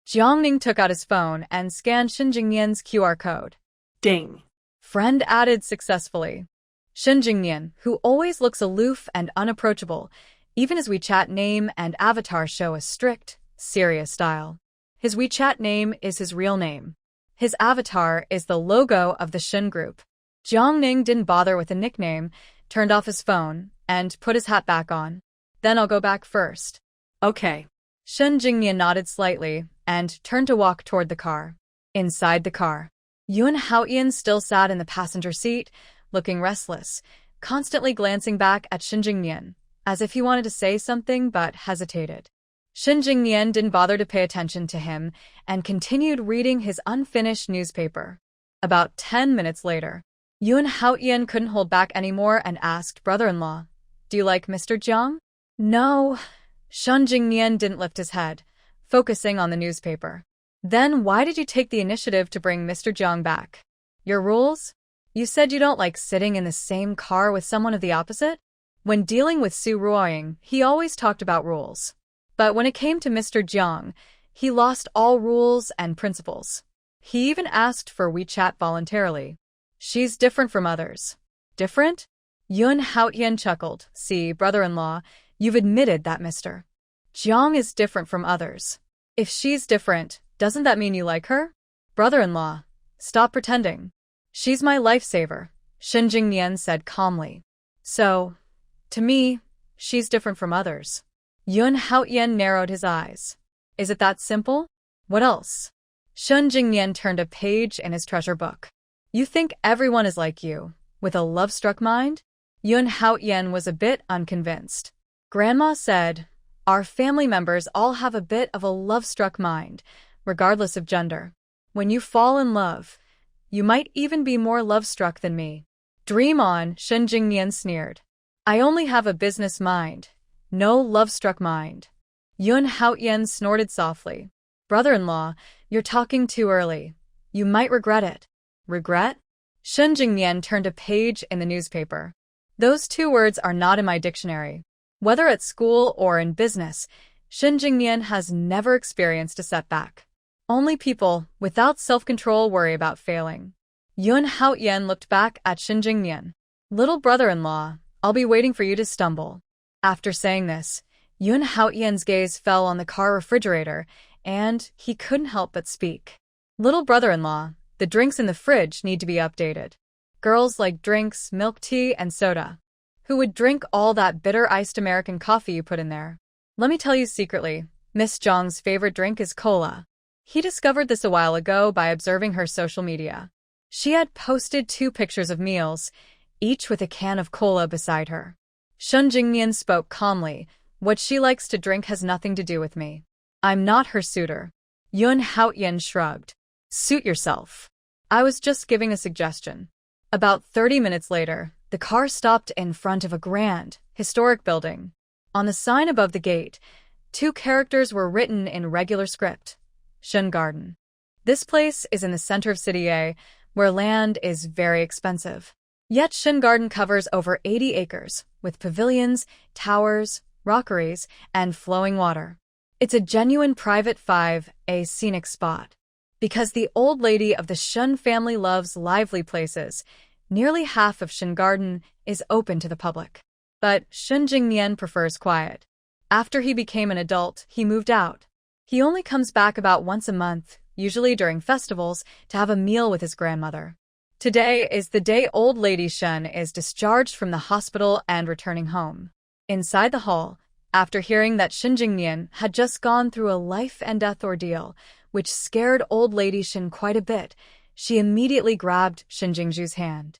Jiang Ning took out his phone and scanned Shen Jingnian's QR code. Ding. Friend added successfully. Shen Jingnian, who always looks aloof and unapproachable, even his WeChat name and avatar show a strict, serious style. His WeChat name is his real name. His avatar is the logo of the Shen Group. Jiang Ning didn't bother with a nickname, turned off his phone, and put his hat back on. Then I'll go back first. Okay. Shen Jingnian nodded slightly and turned to walk toward the car. Inside the car, Yun Haotian still sat in the passenger seat, looking restless, constantly glancing back at Shen Jingnian, as if he wanted to say something but hesitated. Shen Jingnian didn't bother to pay attention to him and continued reading his unfinished newspaper. About 10 minutes later, Yun Haotian couldn't hold back anymore and asked brother-in-law, "Do you like Mr. Jiang?" "No." Shen Jingnian didn't lift his head, focusing on the newspaper. "Then why did you take the initiative to bring Mr. Jiang back? Your rules? You said you don't like sitting in the same car with someone of the opposite?" When dealing with Su Ruoying, he always talked about rules. But when it came to Mr. Jiang, he lost all rules and principles. He even asked for WeChat voluntarily. She's different from others. Different? Yun Haotian chuckled. See, brother-in-law, you've admitted that Mr. Jiang is different from others. If she's different, doesn't that mean you like her? Brother-in-law, stop pretending. She's my lifesaver, Shen Jingnian said calmly. So, to me, she's different from others. Yun Haotian narrowed his eyes. Is it that simple? What else? Shen Jingnian turned a page in his treasure book. You think everyone is like you, with a love-struck mind? Yun Haotian was a bit unconvinced. Grandma said, our family members all have a bit of a love-struck mind, regardless of gender. When you fall in love, you might even be more love-struck than me. Dream on, Shen Jingnian sneered. I only have a business mind, no love-struck mind. Yun Haotian snorted softly. Brother-in-law, you're talking too early. You might regret it. Regret? Shen Jingnian turned a page in the newspaper. Those two words are not in my dictionary. Whether at school or in business, Shen Jingnian has never experienced a setback. Only people without self-control worry about failing. Yun Haotian looked back at Shen Jingnian. Little brother-in-law, I'll be waiting for you to stumble. After saying this, Yun Haotian's gaze fell on the car refrigerator, and he couldn't help but speak. Little brother-in-law, the drinks in the fridge need to be updated. Girls like drinks, milk tea, and soda. Who would drink all that bitter iced American coffee you put in there? Let me tell you secretly, Miss Jiang's favorite drink is cola. He discovered this a while ago by observing her social media. She had posted 2 pictures of meals, each with a can of cola beside her. Shen Jingnian spoke calmly. What she likes to drink has nothing to do with me. I'm not her suitor. Yun Haotian shrugged. Suit yourself. I was just giving a suggestion. About 30 minutes later, the car stopped in front of a grand, historic building. On the sign above the gate, 2 characters were written in regular script. Shen Garden. This place is in the center of City A, where land is very expensive. Yet Shen Garden covers over 80 acres, with pavilions, towers, rockeries, and flowing water. It's a genuine private 5A scenic spot. Because the old lady of the Shun family loves lively places, nearly half of Shun Garden is open to the public. But Shun Jingnian prefers quiet. After he became an adult, he moved out. He only comes back about once a month, usually during festivals, to have a meal with his grandmother. Today is the day old lady Shun is discharged from the hospital and returning home. Inside the hall, after hearing that Shun Jingnian had just gone through a life-and-death ordeal, which scared old lady Shun quite a bit, she immediately grabbed Shun Jingzhu's hand.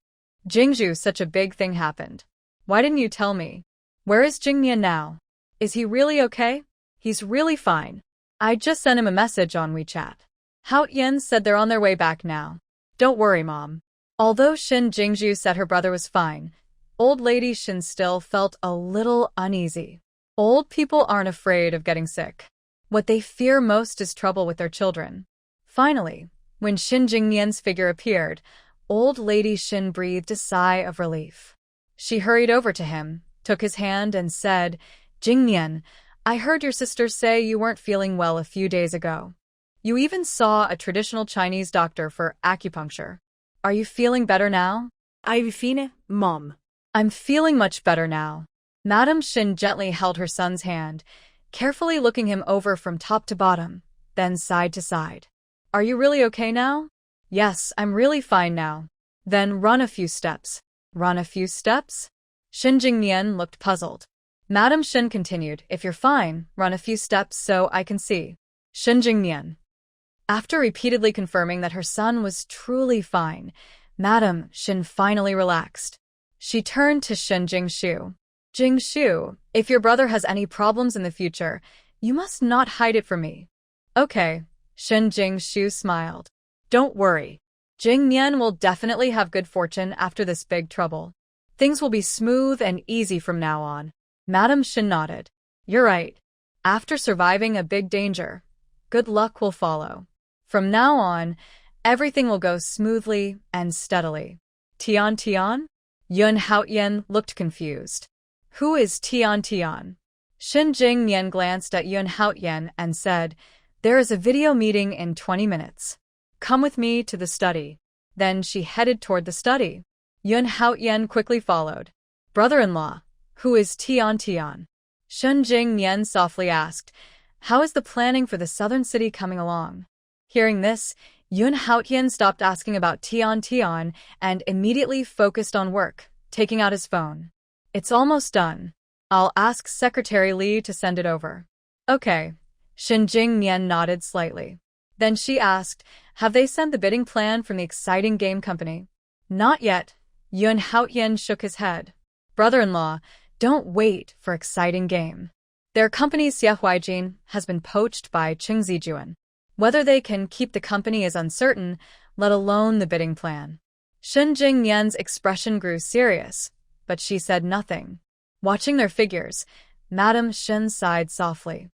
Jingzhu, such a big thing happened. Why didn't you tell me? Where is Jingnian now? Is he really okay? He's really fine. I just sent him a message on WeChat. Hao Yan said they're on their way back now. Don't worry, Mom. Although Shun Jingzhu said her brother was fine, old lady Shun still felt a little uneasy. Old people aren't afraid of getting sick. What they fear most is trouble with their children. Finally, when Shun Jingnian's figure appeared, old lady Shun breathed a sigh of relief. She hurried over to him, took his hand, and said, Jingnian, I heard your sister say you weren't feeling well a few days ago. You even saw a traditional Chinese doctor for acupuncture. Are you feeling better now? Are fine, Mom? I'm feeling much better now. Madam Shun gently held her son's hand, carefully looking him over from top to bottom, then side to side. Are you really okay now? Yes, I'm really fine now. Then run a few steps. Run a few steps? Shun Jingnian looked puzzled. Madam Shun continued, if you're fine, run a few steps so I can see. Shun Jingnian. After repeatedly confirming that her son was truly fine, Madam Shun finally relaxed. She turned to Shun Jingshu. Jingshu, if your brother has any problems in the future, you must not hide it from me. Okay, Shun Jingshu smiled. Don't worry. Jingnian will definitely have good fortune after this big trouble. Things will be smooth and easy from now on. Madam Shun nodded. You're right. After surviving a big danger, good luck will follow. From now on, everything will go smoothly and steadily. Tian Tian? Yun Haotian looked confused. Who is Tian Tian? Shun Jingnian glanced at Yun Haotian and said, there is a video meeting in 20 minutes. Come with me to the study. Then she headed toward the study. Yun Haotian quickly followed. Brother-in-law, who is Tian Tian? Shun Jingnian softly asked, how is the planning for the southern city coming along? Hearing this, Yun Haotian stopped asking about Tian Tian and immediately focused on work, taking out his phone. It's almost done. I'll ask Secretary Li to send it over. Okay. Shun Jingnian nodded slightly. Then she asked, have they sent the bidding plan from the exciting game company? Not yet. Yun Haotian shook his head. Brother-in-law, don't wait for exciting game. Their company's Xiehuaijin has been poached by Qing Zijuan. Whether they can keep the company is uncertain, let alone the bidding plan. Shun Jingnian's expression grew serious, but she said nothing. Watching their figures, Madam Shun sighed softly.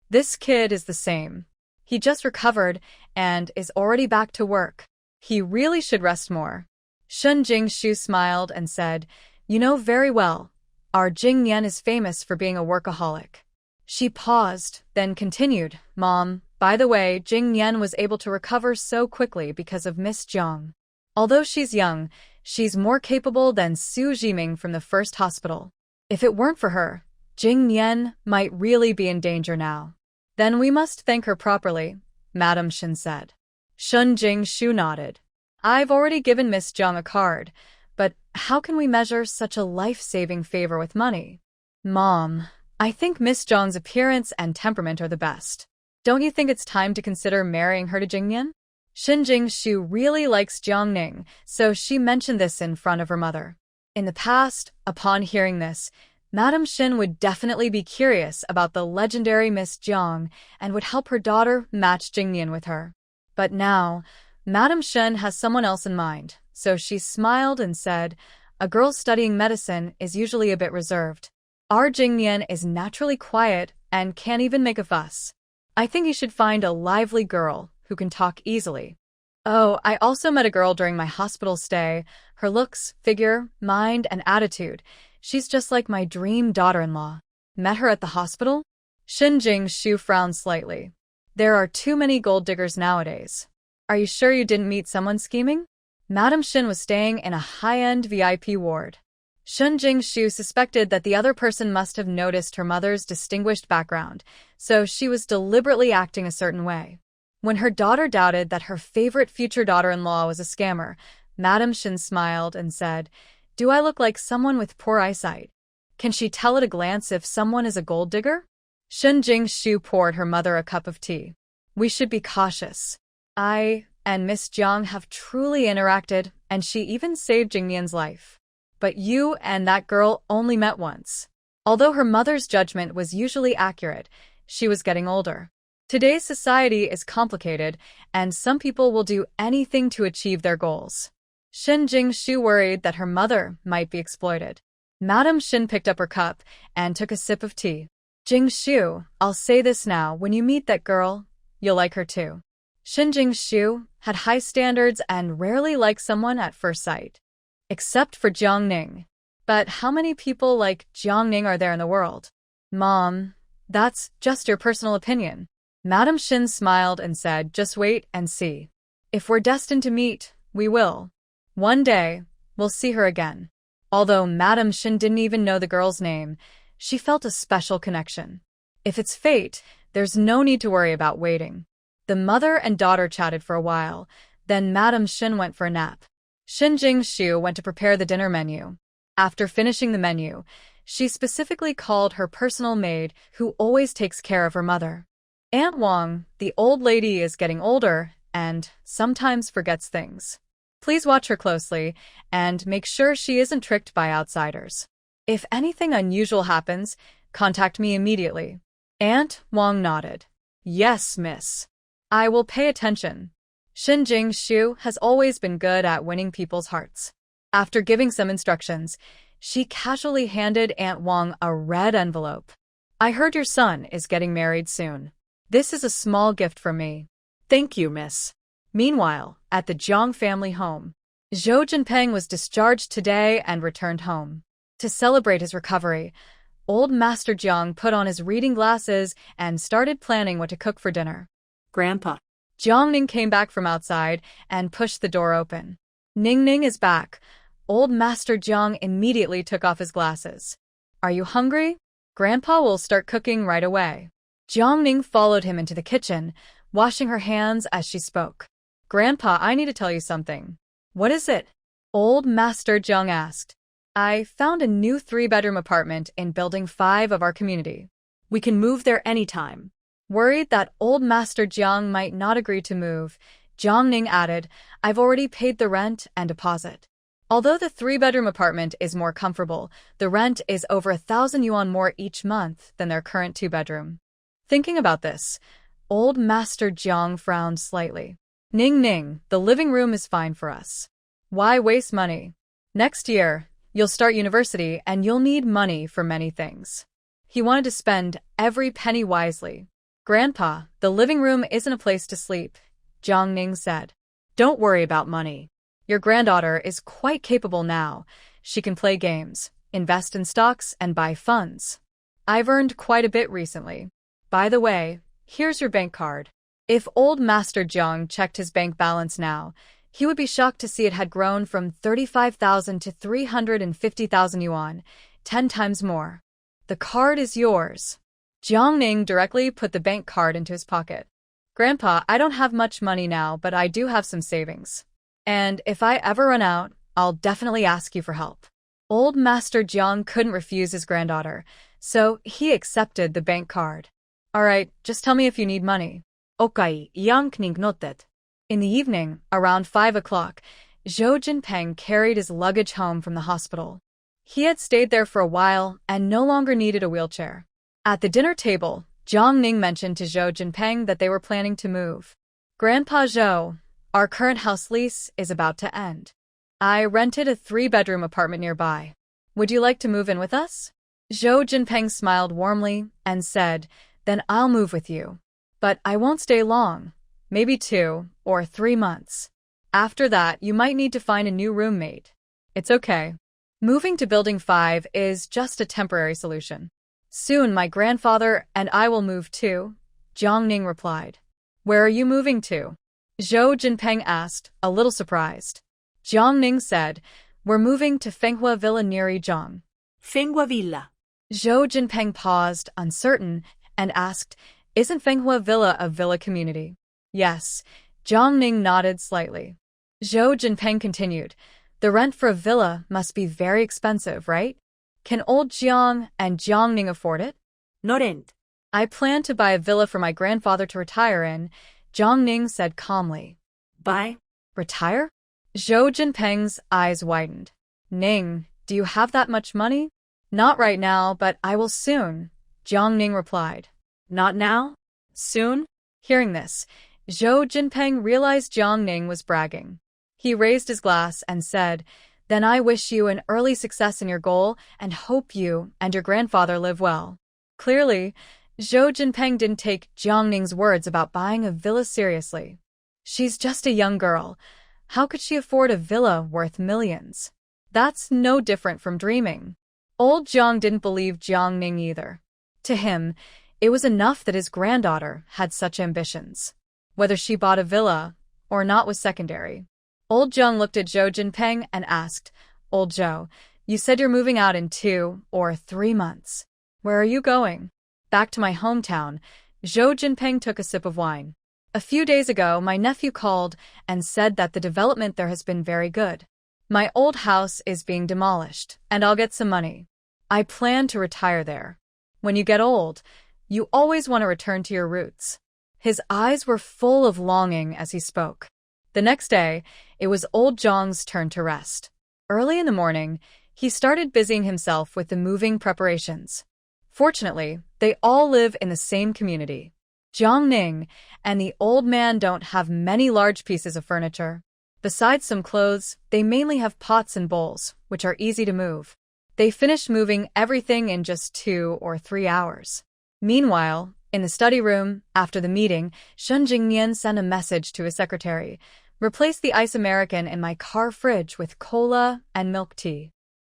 This kid is the same. He just recovered and is already back to work. He really should rest more. Shun Jingshu smiled and said, you know very well, our Jingnian is famous for being a workaholic. She paused, then continued, Mom, by the way, Jingnian was able to recover so quickly because of Miss Jiang. Although she's young, she's more capable than Su Jiming from the first hospital. If it weren't for her, Jingnian might really be in danger now. Then we must thank her properly, Madam Shun said. Shun Jingshu nodded. I've already given Miss Jiang a card, but how can we measure such a life-saving favor with money? Mom, I think Miss Jiang's appearance and temperament are the best. Don't you think it's time to consider marrying her to Jingnian? Shun Jingshu really likes Jiangning, so she mentioned this in front of her mother. In the past, upon hearing this, Madam Shun would definitely be curious about the legendary Miss Jiang and would help her daughter match Jingnian with her. But now, Madam Shun has someone else in mind, so she smiled and said, a girl studying medicine is usually a bit reserved. Our Jingnian is naturally quiet and can't even make a fuss. I think you should find a lively girl who can talk easily. Oh, I also met a girl during my hospital stay. Her looks, figure, mind, and attitude. She's just like my dream daughter-in-law. Met her at the hospital? Shun Jingshu frowned slightly. There are too many gold diggers nowadays. Are you sure you didn't meet someone scheming? Madam Shin was staying in a high-end VIP ward. Shun Jing-shu suspected that the other person must have noticed her mother's distinguished background, so she was deliberately acting a certain way. When her daughter doubted that her favorite future daughter-in-law was a scammer, Madam Shin smiled and said, "Do I look like someone with poor eyesight? Can she tell at a glance if someone is a gold digger?" Shun Jing-shu poured her mother a cup of tea. "We should be cautious. I and Miss Jiang have truly interacted, and she even saved Jingmian's life. But you and that girl only met once." Although her mother's judgment was usually accurate, she was getting older. Today's society is complicated, and some people will do anything to achieve their goals. Shin Jing-shu worried that her mother might be exploited. Madam Shin picked up her cup and took a sip of tea. "Jing-shu, I'll say this now, when you meet that girl, you'll like her too." Shin Jing-shu had high standards and rarely liked someone at first sight. Except for Jiang Ning. But how many people like Jiang Ning are there in the world? Mom, that's just your personal opinion. Madam Shin smiled and said, "Just wait and see. If we're destined to meet, we will. One day, we'll see her again." Although Madam Shin didn't even know the girl's name, she felt a special connection. If it's fate, there's no need to worry about waiting. The mother and daughter chatted for a while, then Madam Shin went for a nap. Shin Jing-shu went to prepare the dinner menu. After finishing the menu, she specifically called her personal maid who always takes care of her mother. "Aunt Wang, the old lady is getting older and sometimes forgets things. Please watch her closely and make sure she isn't tricked by outsiders. If anything unusual happens, contact me immediately." Aunt Wang nodded. "Yes, miss. I will pay attention." Shin Jing-shu has always been good at winning people's hearts. After giving some instructions, she casually handed Aunt Wang a red envelope. "I heard your son is getting married soon. This is a small gift from me." "Thank you, miss." Meanwhile, at the Jiang family home, Zhou Jinpeng was discharged today and returned home. To celebrate his recovery, old Master Jiang put on his reading glasses and started planning what to cook for dinner. Grandpa. Jiang Ning came back from outside and pushed the door open. "Ning Ning is back." Old Master Jiang immediately took off his glasses. "Are you hungry? Grandpa will start cooking right away." Jiang Ning followed him into the kitchen, washing her hands as she spoke. "Grandpa, I need to tell you something." "What is it?" Old Master Jiang asked. "I found a new 3-bedroom apartment in Building 5 of our community. We can move there anytime." Worried that old Master Jiang might not agree to move, Jiang Ning added, "I've already paid the rent and deposit." Although the 3-bedroom apartment is more comfortable, the rent is over 1,000 yuan more each month than their current 2-bedroom. Thinking about this, old Master Jiang frowned slightly. "Ning Ning, the living room is fine for us. Why waste money? Next year, you'll start university and you'll need money for many things." He wanted to spend every penny wisely. "Grandpa, the living room isn't a place to sleep," Jiang Ning said. "Don't worry about money. Your granddaughter is quite capable now. She can play games, invest in stocks, and buy funds. I've earned quite a bit recently. By the way, here's your bank card." If old Master Jiang checked his bank balance now, he would be shocked to see it had grown from 35,000 to 350,000 yuan, 10 times more. "The card is yours." Jiang Ning directly put the bank card into his pocket. "Grandpa, I don't have much money now, but I do have some savings. And if I ever run out, I'll definitely ask you for help." Old Master Jiang couldn't refuse his granddaughter, so he accepted the bank card. "All right, just tell me if you need money." "Okay, Yang Ning noted." In the evening, around 5 o'clock, Zhou Jinpeng carried his luggage home from the hospital. He had stayed there for a while and no longer needed a wheelchair. At the dinner table, Jiang Ning mentioned to Zhou Jinpeng that they were planning to move. "Grandpa Zhou, our current house lease is about to end. I rented a 3-bedroom apartment nearby. Would you like to move in with us?" Zhou Jinpeng smiled warmly and said, "Then I'll move with you. But I won't stay long, maybe 2 or 3 months. After that, you might need to find a new roommate. It's okay. Moving to Building 5 is just a temporary solution. Soon my grandfather and I will move too," Jiang Ning replied. "Where are you moving to?" Zhou Jinpeng asked, a little surprised. Jiang Ning said, "We're moving to Fenghua Villa near Yizhong." Fenghua Villa. Zhou Jinpeng paused, uncertain, and asked, "Isn't Fenghua Villa a villa community?" "Yes." Jiang Ning nodded slightly. Zhou Jinpeng continued, "The rent for a villa must be very expensive, right? Can old Jiang and Jiang Ning afford it?" No rent. "I plan to buy a villa for my grandfather to retire in," Jiang Ning said calmly. Buy? "Retire?" Zhou Jinpeng's eyes widened. "Ning, do you have that much money?" "Not right now, but I will soon," Jiang Ning replied. Not now? Soon? Hearing this, Zhou Jinpeng realized Jiang Ning was bragging. He raised his glass and said, "Then I wish you an early success in your goal and hope you and your grandfather live well." Clearly, Zhou Jinpeng didn't take Jiang Ning's words about buying a villa seriously. She's just a young girl. How could she afford a villa worth millions? That's no different from dreaming. Old Jiang didn't believe Jiang Ning either. To him, it was enough that his granddaughter had such ambitions. Whether she bought a villa or not was secondary. Old Jiang looked at Zhou Jinpeng and asked, "Old Zhou, you said you're moving out in 2 or 3 months. Where are you going?" "Back to my hometown." Zhou Jinpeng took a sip of wine. "A few days ago, my nephew called and said that the development there has been very good. My old house is being demolished, and I'll get some money. I plan to retire there. When you get old, you always want to return to your roots." His eyes were full of longing as he spoke. The next day, it was old Zhang's turn to rest. Early in the morning, he started busying himself with the moving preparations. Fortunately, they all live in the same community. Jiang Ning and the old man don't have many large pieces of furniture. Besides some clothes, they mainly have pots and bowls, which are easy to move. They finished moving everything in just 2 or 3 hours. Meanwhile, in the study room, after the meeting, Shen Jingnian sent a message to his secretary. "Replace the ice American in my car fridge with cola and milk tea."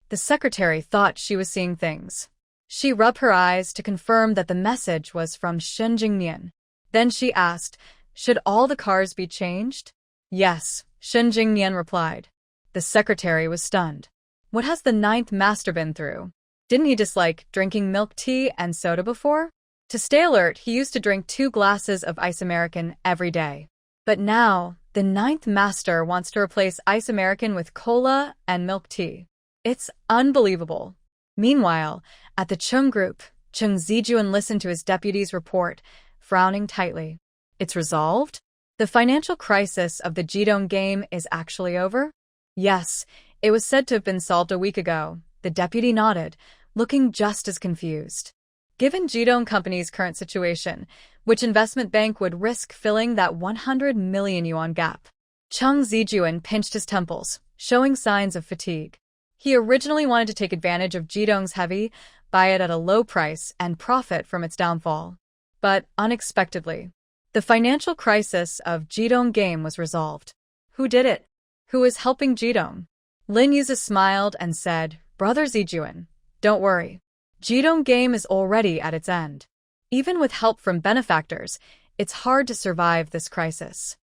The secretary thought she was seeing things. She rubbed her eyes to confirm that the message was from Shen Jingnian. Then she asked, "Should all the cars be changed?" "Yes," Shen Jingnian replied. The secretary was stunned. What has the 9th master been through? Didn't he dislike drinking milk tea and soda before? To stay alert, he used to drink 2 glasses of ice American every day. But now, the 9th master wants to replace ice American with cola and milk tea. It's unbelievable. Meanwhile, at the Chung group, Chung Zijuan listened to his deputy's report, frowning tightly. "It's resolved? The financial crisis of the Jidong game is actually over?" "Yes, it was said to have been solved a week ago," the deputy nodded, looking just as confused. Given Jidong Company's current situation, which investment bank would risk filling that 100 million yuan gap? Chung Zijuan pinched his temples, showing signs of fatigue. He originally wanted to take advantage of Jidong's heavy, buy it at a low price, and profit from its downfall. But unexpectedly, the financial crisis of Jidong game was resolved. Who did it? Who was helping Jidong? Lin Yuza smiled and said, "Brother Zijuan, don't worry. Jidong game is already at its end. Even with help from benefactors, it's hard to survive this crisis.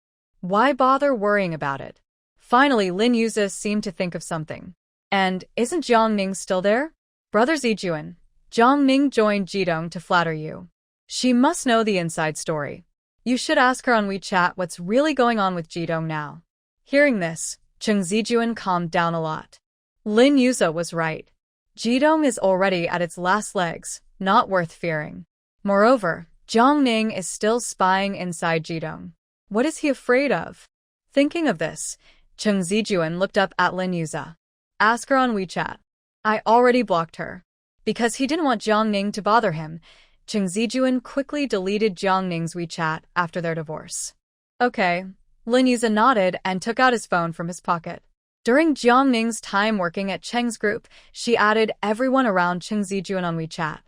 Why bother worrying about it?" Finally, Lin Yuza seemed to think of something. "And isn't Jiang Ning still there?" "Brother Zijuan, Jiang Ning joined Jidong to flatter you. She must know the inside story. You should ask her on WeChat what's really going on with Jidong now." Hearing this, Chung Zijuan calmed down a lot. Lin Yuza was right. Jidong is already at its last legs, not worth fearing. Moreover, Jiang Ning is still spying inside Jidong. What is he afraid of? Thinking of this, Chung Zijuan looked up at Lin Yuza. "Ask her on WeChat." "I already blocked her." Because he didn't want Jiang Ning to bother him, Chung Zijuan quickly deleted Jiang Ning's WeChat after their divorce. "Okay." Lin Yuza nodded and took out his phone from his pocket. During Jiang Ning's time working at Cheng's group, she added everyone around Chung Zijuan on WeChat.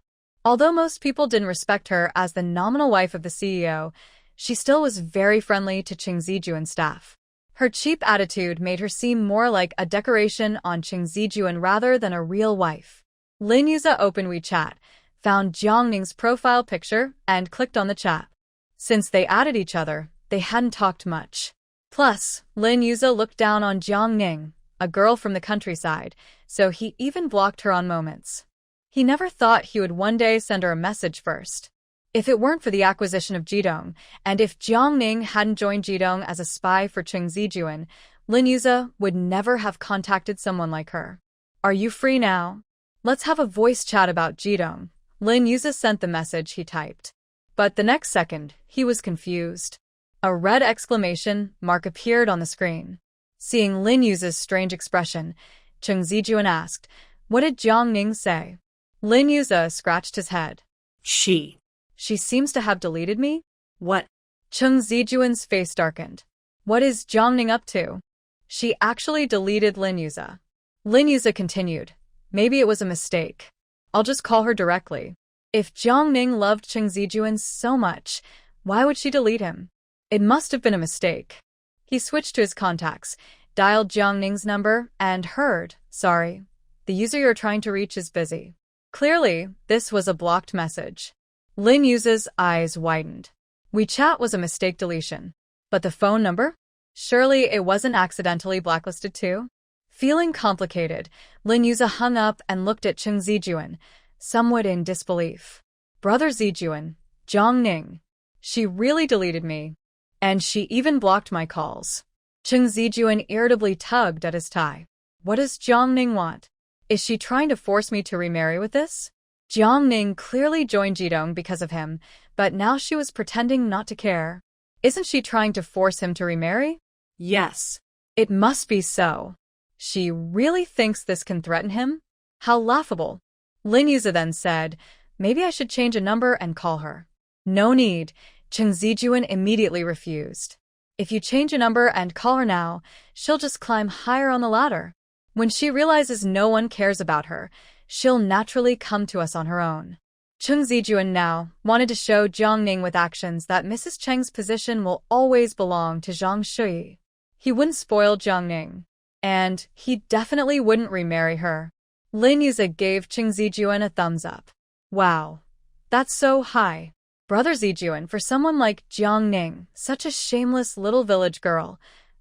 Although most people didn't respect her as the nominal wife of the CEO, she still was very friendly to Chung Zijuan's staff. Her cheap attitude made her seem more like a decoration on Chung Zijuan rather than a real wife. Lin Yuza opened WeChat, found Jiang Ning's profile picture, and clicked on the chat. Since they added each other, they hadn't talked much. Plus, Lin Yuza looked down on Jiang Ning, a girl from the countryside, so he even blocked her on moments. He never thought he would one day send her a message first. If it weren't for the acquisition of Jidong, and if Jiang Ning hadn't joined Jidong as a spy for Cheng Zijuan, Lin Yuza would never have contacted someone like her. Are you free now? Let's have a voice chat about Jidong. Lin Yuza sent the message he typed. But the next second, he was confused. A red exclamation mark appeared on the screen. Seeing Lin Yuza's strange expression, Cheng Zijuan asked, "What did Jiang Ning say?" Lin Yuza scratched his head. She Seems to have deleted me? What? Cheng Zijuan's face darkened. What is Jiang Ning up to? She actually deleted Lin Yuza. Lin Yuza continued. Maybe it was a mistake. I'll just call her directly. If Jiang Ning loved Cheng Zijuan so much, why would she delete him? It must have been a mistake. He switched to his contacts, dialed Jiang Ning's number, and heard, "Sorry, the user you're trying to reach is busy." Clearly, this was a blocked message. Lin Yuza's eyes widened. WeChat was a mistake deletion. But the phone number? Surely it wasn't accidentally blacklisted too? Feeling complicated, Lin Yuza hung up and looked at Cheng Zijuan, somewhat in disbelief. Brother Zijuan, Jiang Ning. She really deleted me. And she even blocked my calls. Cheng Zijuan irritably tugged at his tie. What does Jiang Ning want? Is she trying to force me to remarry with this? Jiang Ning clearly joined Jidong because of him, but now she was pretending not to care. Isn't she trying to force him to remarry? Yes. It must be so. She really thinks this can threaten him? How laughable. Lin Yuza then said, maybe I should change a number and call her. No need. Cheng Zijuan immediately refused. If you change a number and call her now, she'll just climb higher on the ladder. When she realizes no one cares about her, she'll naturally come to us on her own. Cheng Zijuan now wanted to show Jiang Ning with actions that Mrs. Cheng's position will always belong to Zhang Shui. He wouldn't spoil Jiang Ning. And he definitely wouldn't remarry her. Lin Yuza gave Cheng Zijuan a thumbs up. Wow. That's so high. Brother Zijuan, for someone like Jiang Ning, such a shameless little village girl.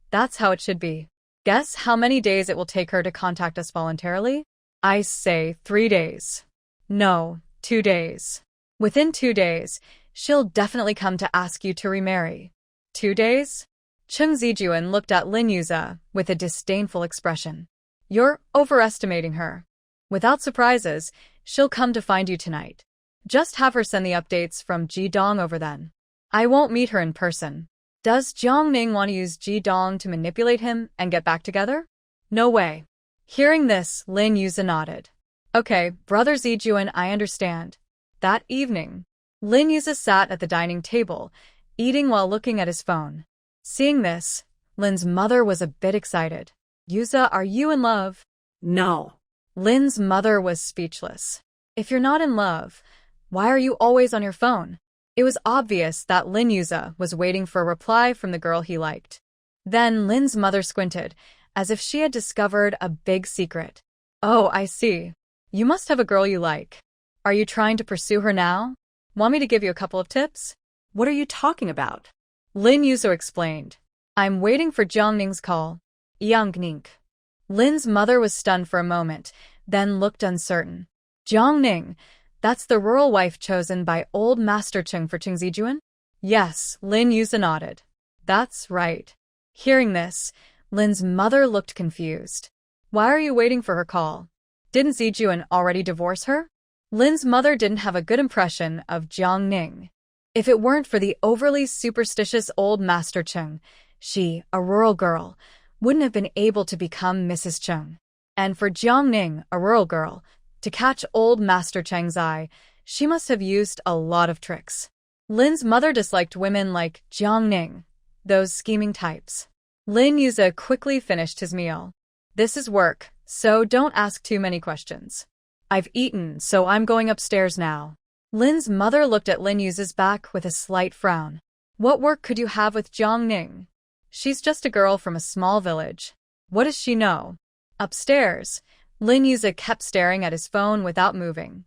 That's how it should be. Guess how many days it will take her to contact us voluntarily? I say 3 days. No, 2 days. Within 2 days, she'll definitely come to ask you to remarry. 2 days? Cheng Zijuan looked at Lin Yuza with a disdainful expression. You're overestimating her. Without surprises, she'll come to find you tonight. Just have her send the updates from Jidong over then. I won't meet her in person. Does Jiang Ning want to use Jidong to manipulate him and get back together? No way. Hearing this, Lin Yuza nodded. Okay, Brother Zijuan, I understand. That evening, Lin Yuza sat at the dining table, eating while looking at his phone. Seeing this, Lin's mother was a bit excited. Yuza, are you in love? No. Lin's mother was speechless. If you're not in love, why are you always on your phone? It was obvious that Lin Yuza was waiting for a reply from the girl he liked. Then Lin's mother squinted, as if she had discovered a big secret. Oh, I see. You must have a girl you like. Are you trying to pursue her now? Want me to give you a couple of tips? What are you talking about? Lin Yuza explained. I'm waiting for Jiang Ning's call. Yang Ning. Lin's mother was stunned for a moment, then looked uncertain. Jiang Ning, that's the rural wife chosen by old Master Cheng for Cheng Zijuan? Yes, Lin Yuza nodded. That's right. Hearing this, Lin's mother looked confused. Why are you waiting for her call? Didn't Zijuan already divorce her? Lin's mother didn't have a good impression of Jiang Ning. If it weren't for the overly superstitious old Master Cheng, she, a rural girl, wouldn't have been able to become Mrs. Cheng. And for Jiang Ning, a rural girl, to catch old Master Cheng's eye, she must have used a lot of tricks. Lin's mother disliked women like Jiang Ning, those scheming types. Lin Yuza quickly finished his meal. This is work, so don't ask too many questions. I've eaten, so I'm going upstairs now. Lin's mother looked at Lin Yuza's back with a slight frown. What work could you have with Jiang Ning? She's just a girl from a small village. What does she know? Upstairs, Lin Yuza kept staring at his phone without moving.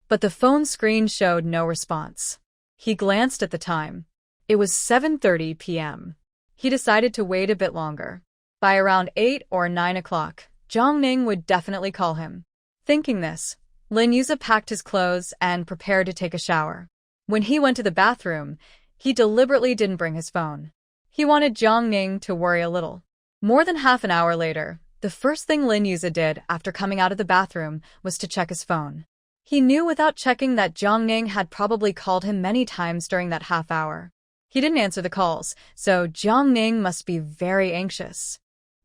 But the phone screen showed no response. He glanced at the time. It was 7:30 p.m. He decided to wait a bit longer. By around 8 or 9 o'clock, Jiang Ning would definitely call him. Thinking this, Lin Yuza packed his clothes and prepared to take a shower. When he went to the bathroom, he deliberately didn't bring his phone. He wanted Jiang Ning to worry a little. More than half an hour later, the first thing Lin Yuza did after coming out of the bathroom was to check his phone. He knew without checking that Jiang Ning had probably called him many times during that half hour. He didn't answer the calls, so Jiang Ning must be very anxious.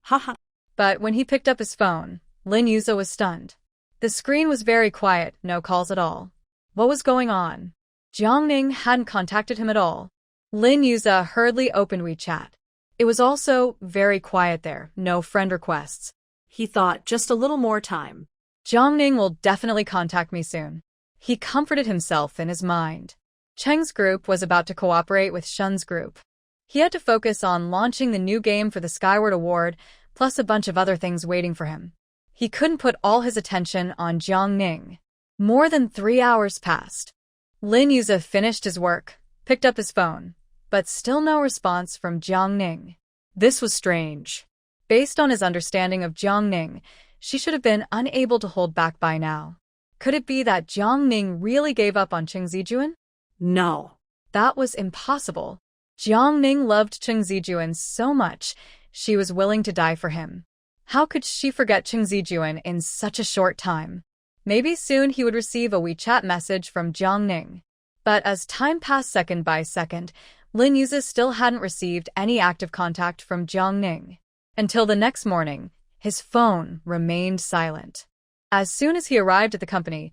Haha. But when he picked up his phone, Lin Yuza was stunned. The screen was very quiet, no calls at all. What was going on? Jiang Ning hadn't contacted him at all. Lin Yuza hurriedly opened WeChat. It was also very quiet there, no friend requests. He thought, just a little more time. Jiang Ning will definitely contact me soon. He comforted himself in his mind. Cheng's group was about to cooperate with Shun's group. He had to focus on launching the new game for the Skyward Award, plus a bunch of other things waiting for him. He couldn't put all his attention on Jiang Ning. More than 3 hours passed. Lin Yuza finished his work, picked up his phone, but still no response from Jiang Ning. This was strange. Based on his understanding of Jiang Ning, she should have been unable to hold back by now. Could it be that Jiang Ning really gave up on Cheng Zijuan? No. That was impossible. Jiang Ning loved Cheng Zijuan so much, she was willing to die for him. How could she forget Cheng Zijuan in such a short time? Maybe soon he would receive a WeChat message from Jiang Ning. But as time passed second by second, Lin Yuza still hadn't received any active contact from Jiang Ning. Until the next morning, his phone remained silent. As soon as he arrived at the company,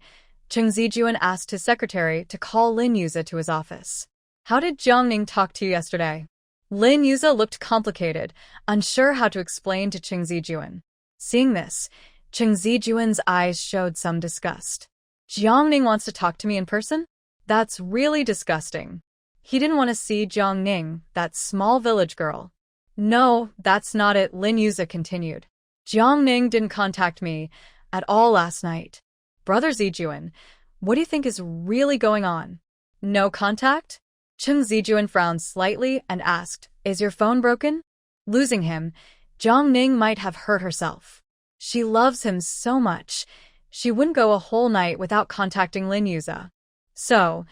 Cheng Zijuan asked his secretary to call Lin Yuza to his office. How did Jiang Ning talk to you yesterday? Lin Yuza looked complicated, unsure how to explain to Cheng Zijuan. Seeing this, Cheng Zijuan's eyes showed some disgust. Jiang Ning wants to talk to me in person? That's really disgusting. He didn't want to see Jiang Ning, that small village girl. No, that's not it, Lin Yuza continued. Jiang Ning didn't contact me at all last night. Brother Zijuan, what do you think is really going on? No contact? Cheng Zijuan frowned slightly and asked, is your phone broken? Losing him, Jiang Ning might have hurt herself. She loves him so much, she wouldn't go a whole night without contacting Lin Yuza. So,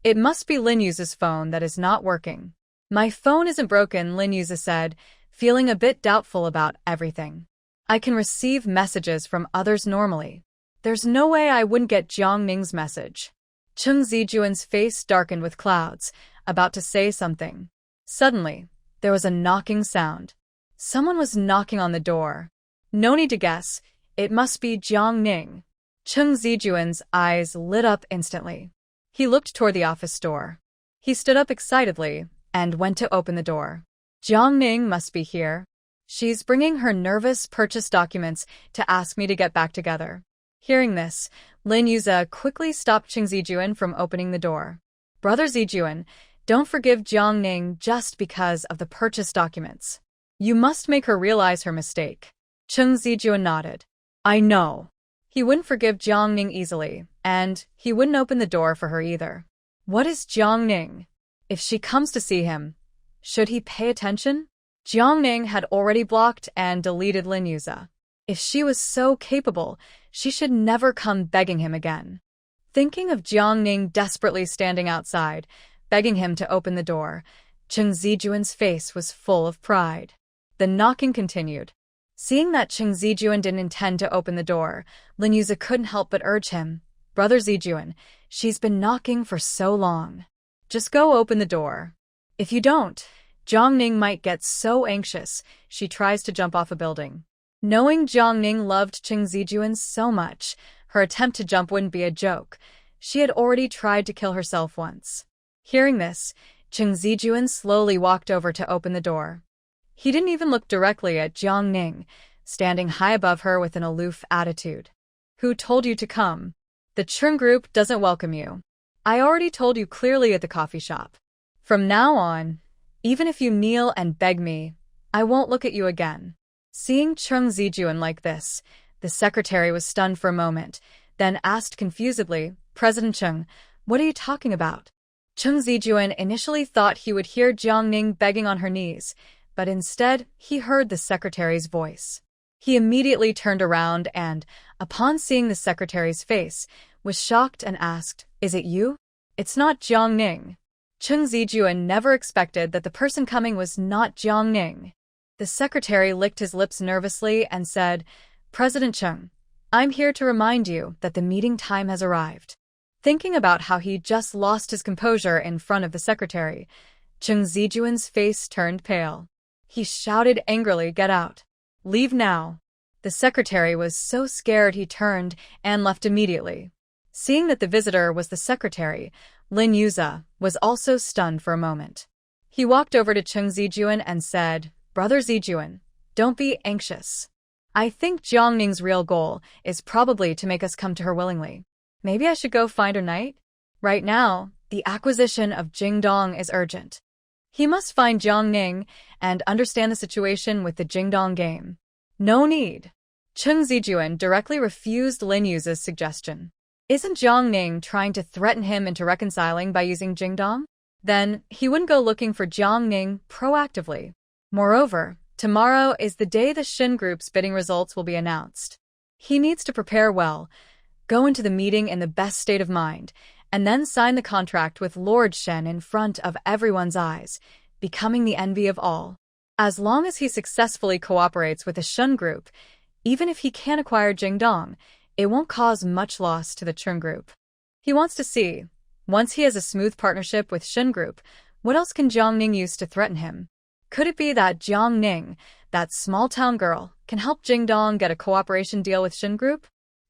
it must be Lin Yuza's phone that is not working. My phone isn't broken, Lin Yuza said, feeling a bit doubtful about everything. I can receive messages from others normally. There's no way I wouldn't get Jiang Ning's message. Cheng Zijuan's face darkened with clouds, about to say something. Suddenly, there was a knocking sound. Someone was knocking on the door. No need to guess, it must be Jiang Ning. Cheng Zijuan's eyes lit up instantly. He looked toward the office door. He stood up excitedly and went to open the door. Jiang Ning must be here. She's bringing her nervous purchase documents to ask me to get back together. Hearing this, Lin Yuza quickly stopped Cheng Zijuan from opening the door. Brother Zijuan, don't forgive Jiang Ning just because of the purchase documents. You must make her realize her mistake. Cheng Zijuan nodded. I know. He wouldn't forgive Jiang Ning easily, and he wouldn't open the door for her either. What is Jiang Ning? If she comes to see him, should he pay attention? Jiang Ning had already blocked and deleted Lin Yuza. If she was so capable, she should never come begging him again. Thinking of Jiang Ning desperately standing outside, begging him to open the door, Cheng Zijuan's face was full of pride. The knocking continued. Seeing that Cheng Zijuan didn't intend to open the door, Lin Yuza couldn't help but urge him. Brother Zijuan, she's been knocking for so long. Just go open the door. If you don't, Jiang Ning might get so anxious, she tries to jump off a building. Knowing Jiang Ning loved Cheng Zijuan so much, her attempt to jump wouldn't be a joke. She had already tried to kill herself once. Hearing this, Cheng Zijuan slowly walked over to open the door. He didn't even look directly at Jiang Ning, standing high above her with an aloof attitude. Who told you to come? The Cheng group doesn't welcome you. I already told you clearly at the coffee shop. From now on, even if you kneel and beg me, I won't look at you again. Seeing Cheng Zijuan like this, the secretary was stunned for a moment, then asked confusedly, President Cheng, what are you talking about? Cheng Zijuan initially thought he would hear Jiang Ning begging on her knees, but instead he heard the secretary's voice. He immediately turned around and, upon seeing the secretary's face, was shocked and asked, "Is it you?" "It's not Jiang Ning." Chung Zijuan never expected that the person coming was not Jiang Ning. The secretary licked his lips nervously and said, "President Chung, I'm here to remind you that the meeting time has arrived." Thinking about how he just lost his composure in front of the secretary, Chung Zijuan's face turned pale. He shouted angrily, "Get out. Leave now." The secretary was so scared he turned and left immediately. Seeing that the visitor was the secretary, Lin Yuza was also stunned for a moment. He walked over to Chung Zijuan and said, "Brother Zijuan, don't be anxious. I think Jiang Ning's real goal is probably to make us come to her willingly. Maybe I should go find her knight? Right now, the acquisition of Jingdong is urgent. He must find Jiang Ning and understand the situation with the Jingdong game." "No need." Chung Zijuan directly refused Lin Yuza's suggestion. Isn't Jiang Ning trying to threaten him into reconciling by using Jingdong? Then he wouldn't go looking for Jiang Ning proactively. Moreover, tomorrow is the day the Shin Group's bidding results will be announced. He needs to prepare well, go into the meeting in the best state of mind, and then sign the contract with Lord Shen in front of everyone's eyes, becoming the envy of all. As long as he successfully cooperates with the Shin Group, even if he can't acquire Jingdong, it won't cause much loss to the Chung Group. He wants to see, once he has a smooth partnership with Shin Group, what else can Jiang Ning use to threaten him? Could it be that Jiang Ning, that small-town girl, can help Jingdong get a cooperation deal with Shin Group?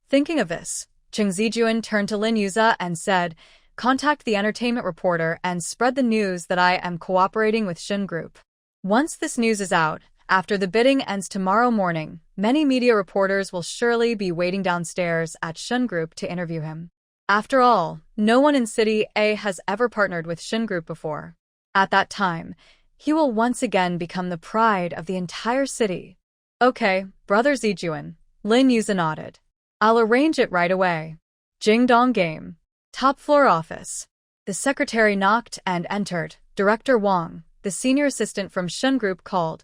Thinking of this, Chung Zijuan turned to Lin Yuza and said, "Contact the entertainment reporter and spread the news that I am cooperating with Shin Group. Once this news is out, after the bidding ends tomorrow morning, many media reporters will surely be waiting downstairs at Shin Group to interview him. After all, no one in City A has ever partnered with Shin Group before. At that time, he will once again become the pride of the entire city." "Okay, Brother Zijuan," Lin Yuza nodded. "I'll arrange it right away." Jingdong game. Top floor office. The secretary knocked and entered. Director Wang, the senior assistant from Shin Group, called,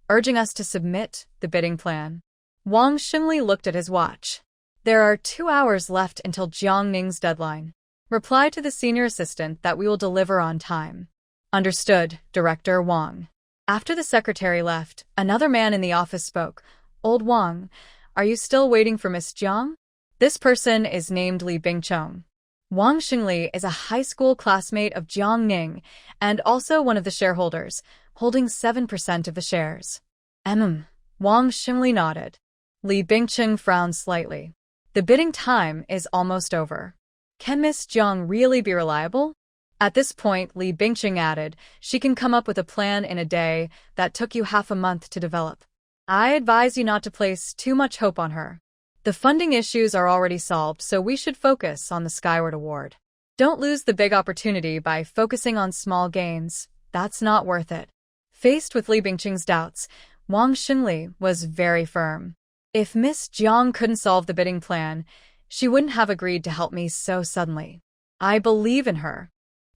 urging us to submit the bidding plan. Wang Xingli looked at his watch. "There are 2 hours left until Jiang Ning's deadline. Reply to the senior assistant that we will deliver on time." "Understood, Director Wang." After the secretary left, another man in the office spoke. "Old Wang, are you still waiting for Miss Jiang?" This person is named Li Bingcheng. Wang Xingli is a high school classmate of Jiang Ning and also one of the shareholders, holding 7% of the shares. Wang Xingli nodded. Li Bingcheng frowned slightly. The bidding time is almost over. Can Miss Jiang really be reliable? At this point, Li Bingcheng added, "She can come up with a plan in a day that took you half a month to develop. I advise you not to place too much hope on her. The funding issues are already solved, so we should focus on the Skyward Award. Don't lose the big opportunity by focusing on small gains. That's not worth it." Faced with Li Bingcheng's doubts, Wang Xingli was very firm. "If Miss Jiang couldn't solve the bidding plan, she wouldn't have agreed to help me so suddenly. I believe in her."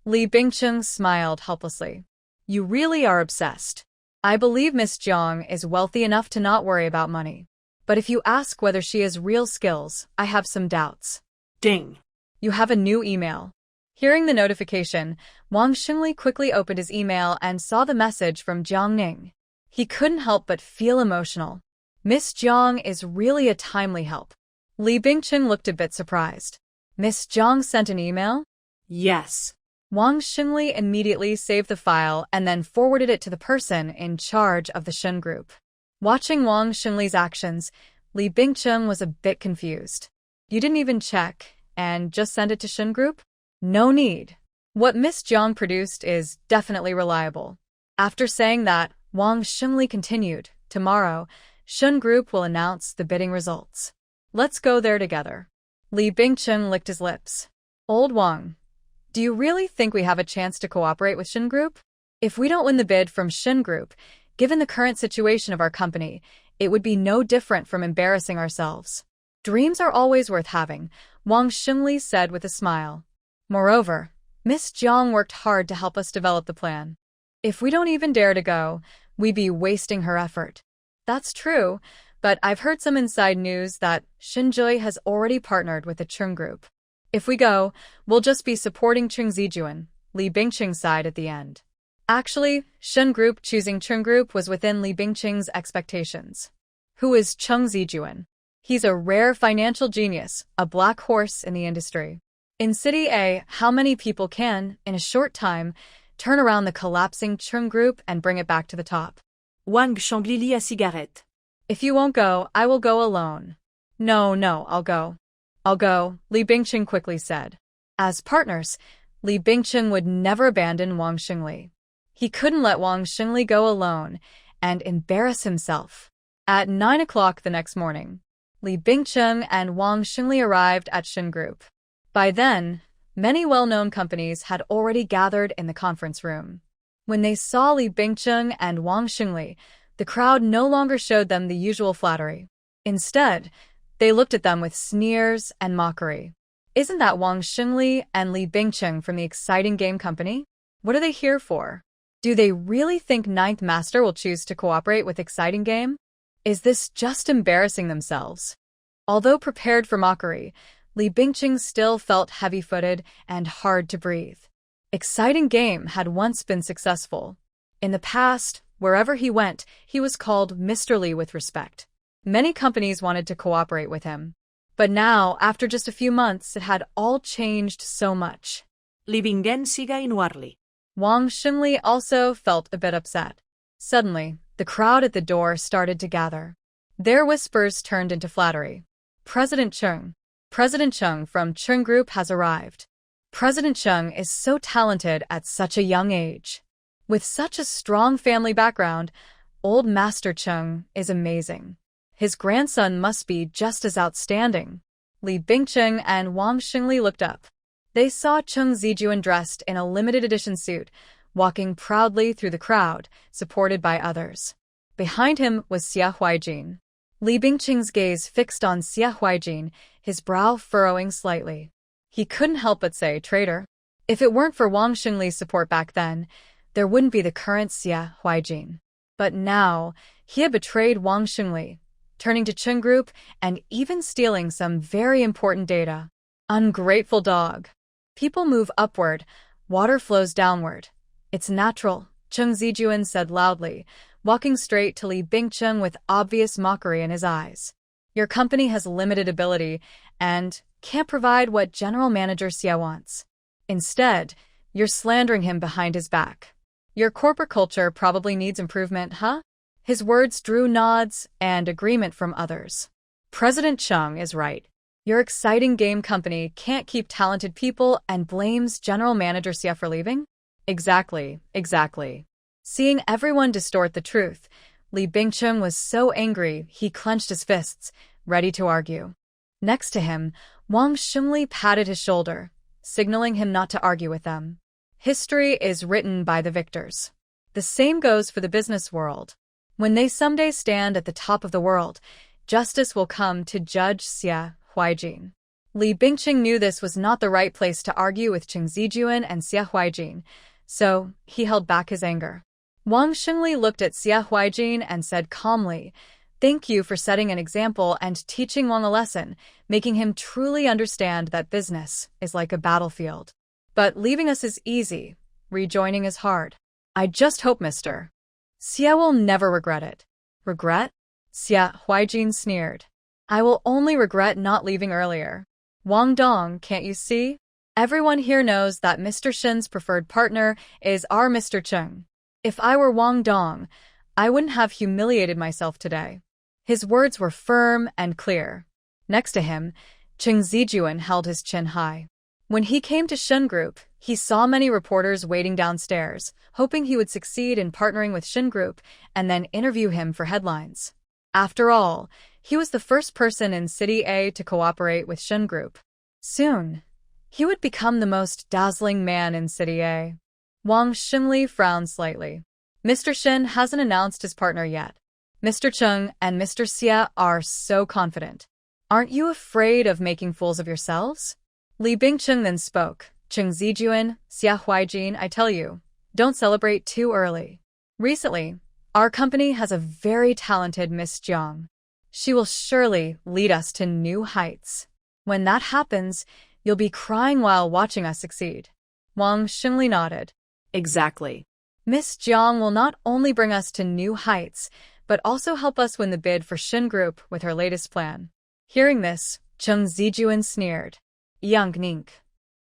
Li Bingcheng smiled helplessly. "You really are obsessed. I believe Miss Jiang is wealthy enough to not worry about money. But if you ask whether she has real skills, I have some doubts." Ding. You have a new email. Hearing the notification, Wang Xingli quickly opened his email and saw the message from Jiang Ning. He couldn't help but feel emotional. Miss Jiang is really a timely help. Li Bingcheng looked a bit surprised. "Miss Jiang sent an email?" Yes. Wang Xingli immediately saved the file and then forwarded it to the person in charge of the Shin Group. Watching Wang Xingli's actions, Li Bingcheng was a bit confused. "You didn't even check and just send it to Shin Group?" "No need. What Miss Jiang produced is definitely reliable." After saying that, Wang Xingli continued, "Tomorrow, Shin Group will announce the bidding results. Let's go there together." Li Bingcheng licked his lips. "Old Wang, do you really think we have a chance to cooperate with Shin Group? If we don't win the bid from Shin Group, given the current situation of our company, it would be no different from embarrassing ourselves." "Dreams are always worth having," Wang Xingli said with a smile. "Moreover, Miss Jiang worked hard to help us develop the plan. If we don't even dare to go, we'd be wasting her effort. That's true, but I've heard some inside news that Shinjoy has already partnered with the Chung Group. If we go, we'll just be supporting Chung Zijuan, Li Bingqing's side at the end. Actually, Shin Group choosing Chung Group was within Li Bingqing's expectations. Who is Chung Zijuan? He's a rare financial genius, a black horse in the industry. In City A, how many people can, in a short time, turn around the collapsing Chung Group and bring it back to the top? Wang Shanglili à cigarette. If you won't go, I will go alone. No, I'll go. I'll go, Li Bingqing quickly said. As partners, Li Bingqing would never abandon Wang Xingli. He couldn't let Wang Xingli go alone and embarrass himself. At 9 o'clock the next morning, Li Bingqing and Wang Xingli arrived at Shin Group. By then, many well-known companies had already gathered in the conference room. When they saw Li Bingqing and Wang Xingli, the crowd no longer showed them the usual flattery. Instead, they looked at them with sneers and mockery. Isn't that Wang Xingli and Li Bingqing from the Exciting Game Company? What are they here for? Do they really think Ninth Master will choose to cooperate with Exciting Game? Is this just embarrassing themselves? Although prepared for mockery, Li Bingqing still felt heavy-footed and hard to breathe. Exciting Game had once been successful. In the past, wherever he went, he was called Mr. Li with respect. Many companies wanted to cooperate with him. But now, after just a few months, it had all changed so much. Li Bingen siga inuarli. Wang Xingli also felt a bit upset. Suddenly, the crowd at the door started to gather. Their whispers turned into flattery. President Chung from Chung Group has arrived. President Chung is so talented at such a young age. With such a strong family background, old Master Chung is amazing. His grandson must be just as outstanding. Li Bingqing and Wang Xingli looked up. They saw Chung Zijuan dressed in a limited edition suit, walking proudly through the crowd, supported by others. Behind him was Xia Huaijin. Li Bingqing's gaze fixed on Xia Huaijin, his brow furrowing slightly. He couldn't help but say, traitor. If it weren't for Wang Xingli's support back then, there wouldn't be the current Xia Huaijin. But now, he had betrayed Wang Xingli, turning to Chung Group and even stealing some very important data. Ungrateful dog. People move upward, water flows downward. It's natural, Chung Zijuan said loudly, walking straight to Li Bingqing with obvious mockery in his eyes. Your company has limited ability and can't provide what General Manager Xia wants. Instead, you're slandering him behind his back. Your corporate culture probably needs improvement, huh? His words drew nods and agreement from others. President Chung is right. Your Exciting Game Company can't keep talented people and blames General Manager Xia for leaving? Exactly. Seeing everyone distort the truth, Li Bingqing was so angry he clenched his fists, ready to argue. Next to him, Wang Xingli patted his shoulder, signaling him not to argue with them. History is written by the victors. The same goes for the business world. When they someday stand at the top of the world, justice will come to Judge Xia Huaijin. Li Bingqing knew this was not the right place to argue with Chung Zijuan and Xia Huaijin, so he held back his anger. Wang Xingli looked at Xia Huaijin and said calmly, "Thank you for setting an example and teaching Wang a lesson, making him truly understand that business is like a battlefield. But leaving us is easy, rejoining is hard. I just hope Mr. Xia will never regret it." Regret? Xia Huaijin sneered. I will only regret not leaving earlier. Wang Dong, can't you see? Everyone here knows that Mr. Shin's preferred partner is our Mr. Chung. If I were Wang Dong, I wouldn't have humiliated myself today. His words were firm and clear. Next to him, Chung Zijuan held his chin high. When he came to Shin Group, he saw many reporters waiting downstairs, hoping he would succeed in partnering with Shin Group and then interview him for headlines. After all, he was the first person in City A to cooperate with Shin Group. Soon, he would become the most dazzling man in City A. Wang Xingli frowned slightly. Mr. Shin hasn't announced his partner yet. Mr. Chung and Mr. Xia are so confident. Aren't you afraid of making fools of yourselves? Li Bingqing then spoke. Chung Zijuan, Xia Huaijin, I tell you, don't celebrate too early. Recently, Our company has a very talented Miss Jiang. She will surely lead us to new heights. When that happens, you'll be crying while watching us succeed. Wang Xingli nodded. Exactly. Miss Jiang will not only bring us to new heights, but also help us win the bid for Shin Group with her latest plan. Hearing this, Cheng Zijuan sneered. Yang Nink.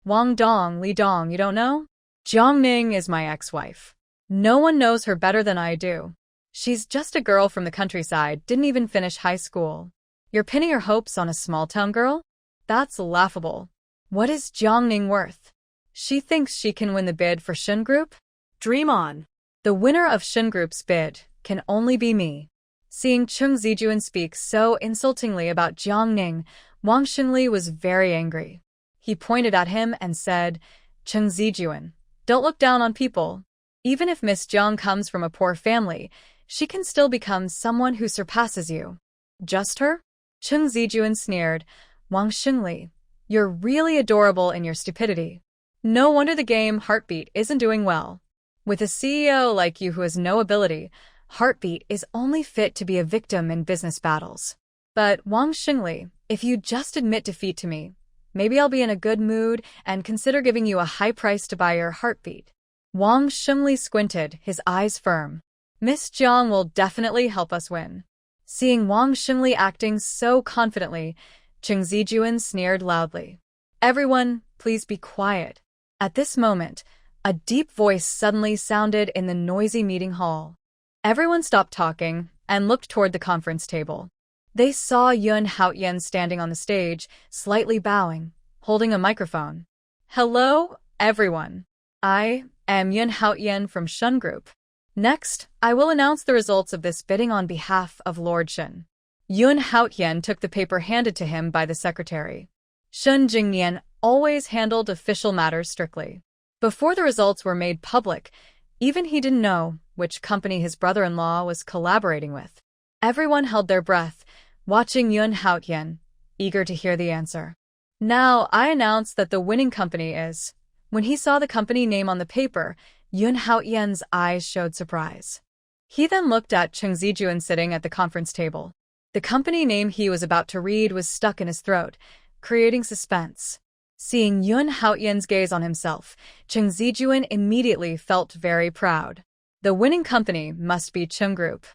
Wang Dong, Li Dong, you don't know? Jiang Ning is my ex-wife. No one knows her better than I do. She's just a girl from the countryside, didn't even finish high school. You're pinning your hopes on a small-town girl? That's laughable. What is Jiang Ning worth? She thinks she can win the bid for Shin Group? Dream on. The winner of Shin Group's bid can only be me. Seeing Cheng Zijuan speak so insultingly about Jiang Ning, Wang Xingli was very angry. He pointed at him and said, Cheng Zijuan, don't look down on people. Even if Miss Jiang comes from a poor family, she can still become someone who surpasses you. Just her? Cheng Zijuan sneered. Wang Xingli, you're really adorable in your stupidity. No wonder the game Heartbeat isn't doing well. With a CEO like you who has no ability, Heartbeat is only fit to be a victim in business battles. But Wang Xingli, if you just admit defeat to me, maybe I'll be in a good mood and consider giving you a high price to buy your Heartbeat. Wang Xingli squinted, his eyes firm. Miss Jiang will definitely help us win. Seeing Wang Xingli acting so confidently, Cheng Zijuan sneered loudly. Everyone, please be quiet. At this moment, a deep voice suddenly sounded in the noisy meeting hall. Everyone stopped talking and looked toward the conference table. They saw Yun Haotian standing on the stage, slightly bowing, holding a microphone. Hello, everyone. I am Yun Haotian from Shin Group. Next, I will announce the results of this bidding on behalf of Lord Shin. Yun Haotian took the paper handed to him by the secretary. Shen Jingnian always handled official matters strictly. Before the results were made public, even he didn't know which company his brother-in-law was collaborating with. Everyone held their breath, watching Yun Haotian, eager to hear the answer. Now, I announce that the winning company is... When he saw the company name on the paper, Yun Haotian's eyes showed surprise. He then looked at Cheng Zijuan sitting at the conference table. The company name he was about to read was stuck in his throat, creating suspense. Seeing Yun Haotian's gaze on himself, Cheng Zijuan immediately felt very proud. The winning company must be Shin Group.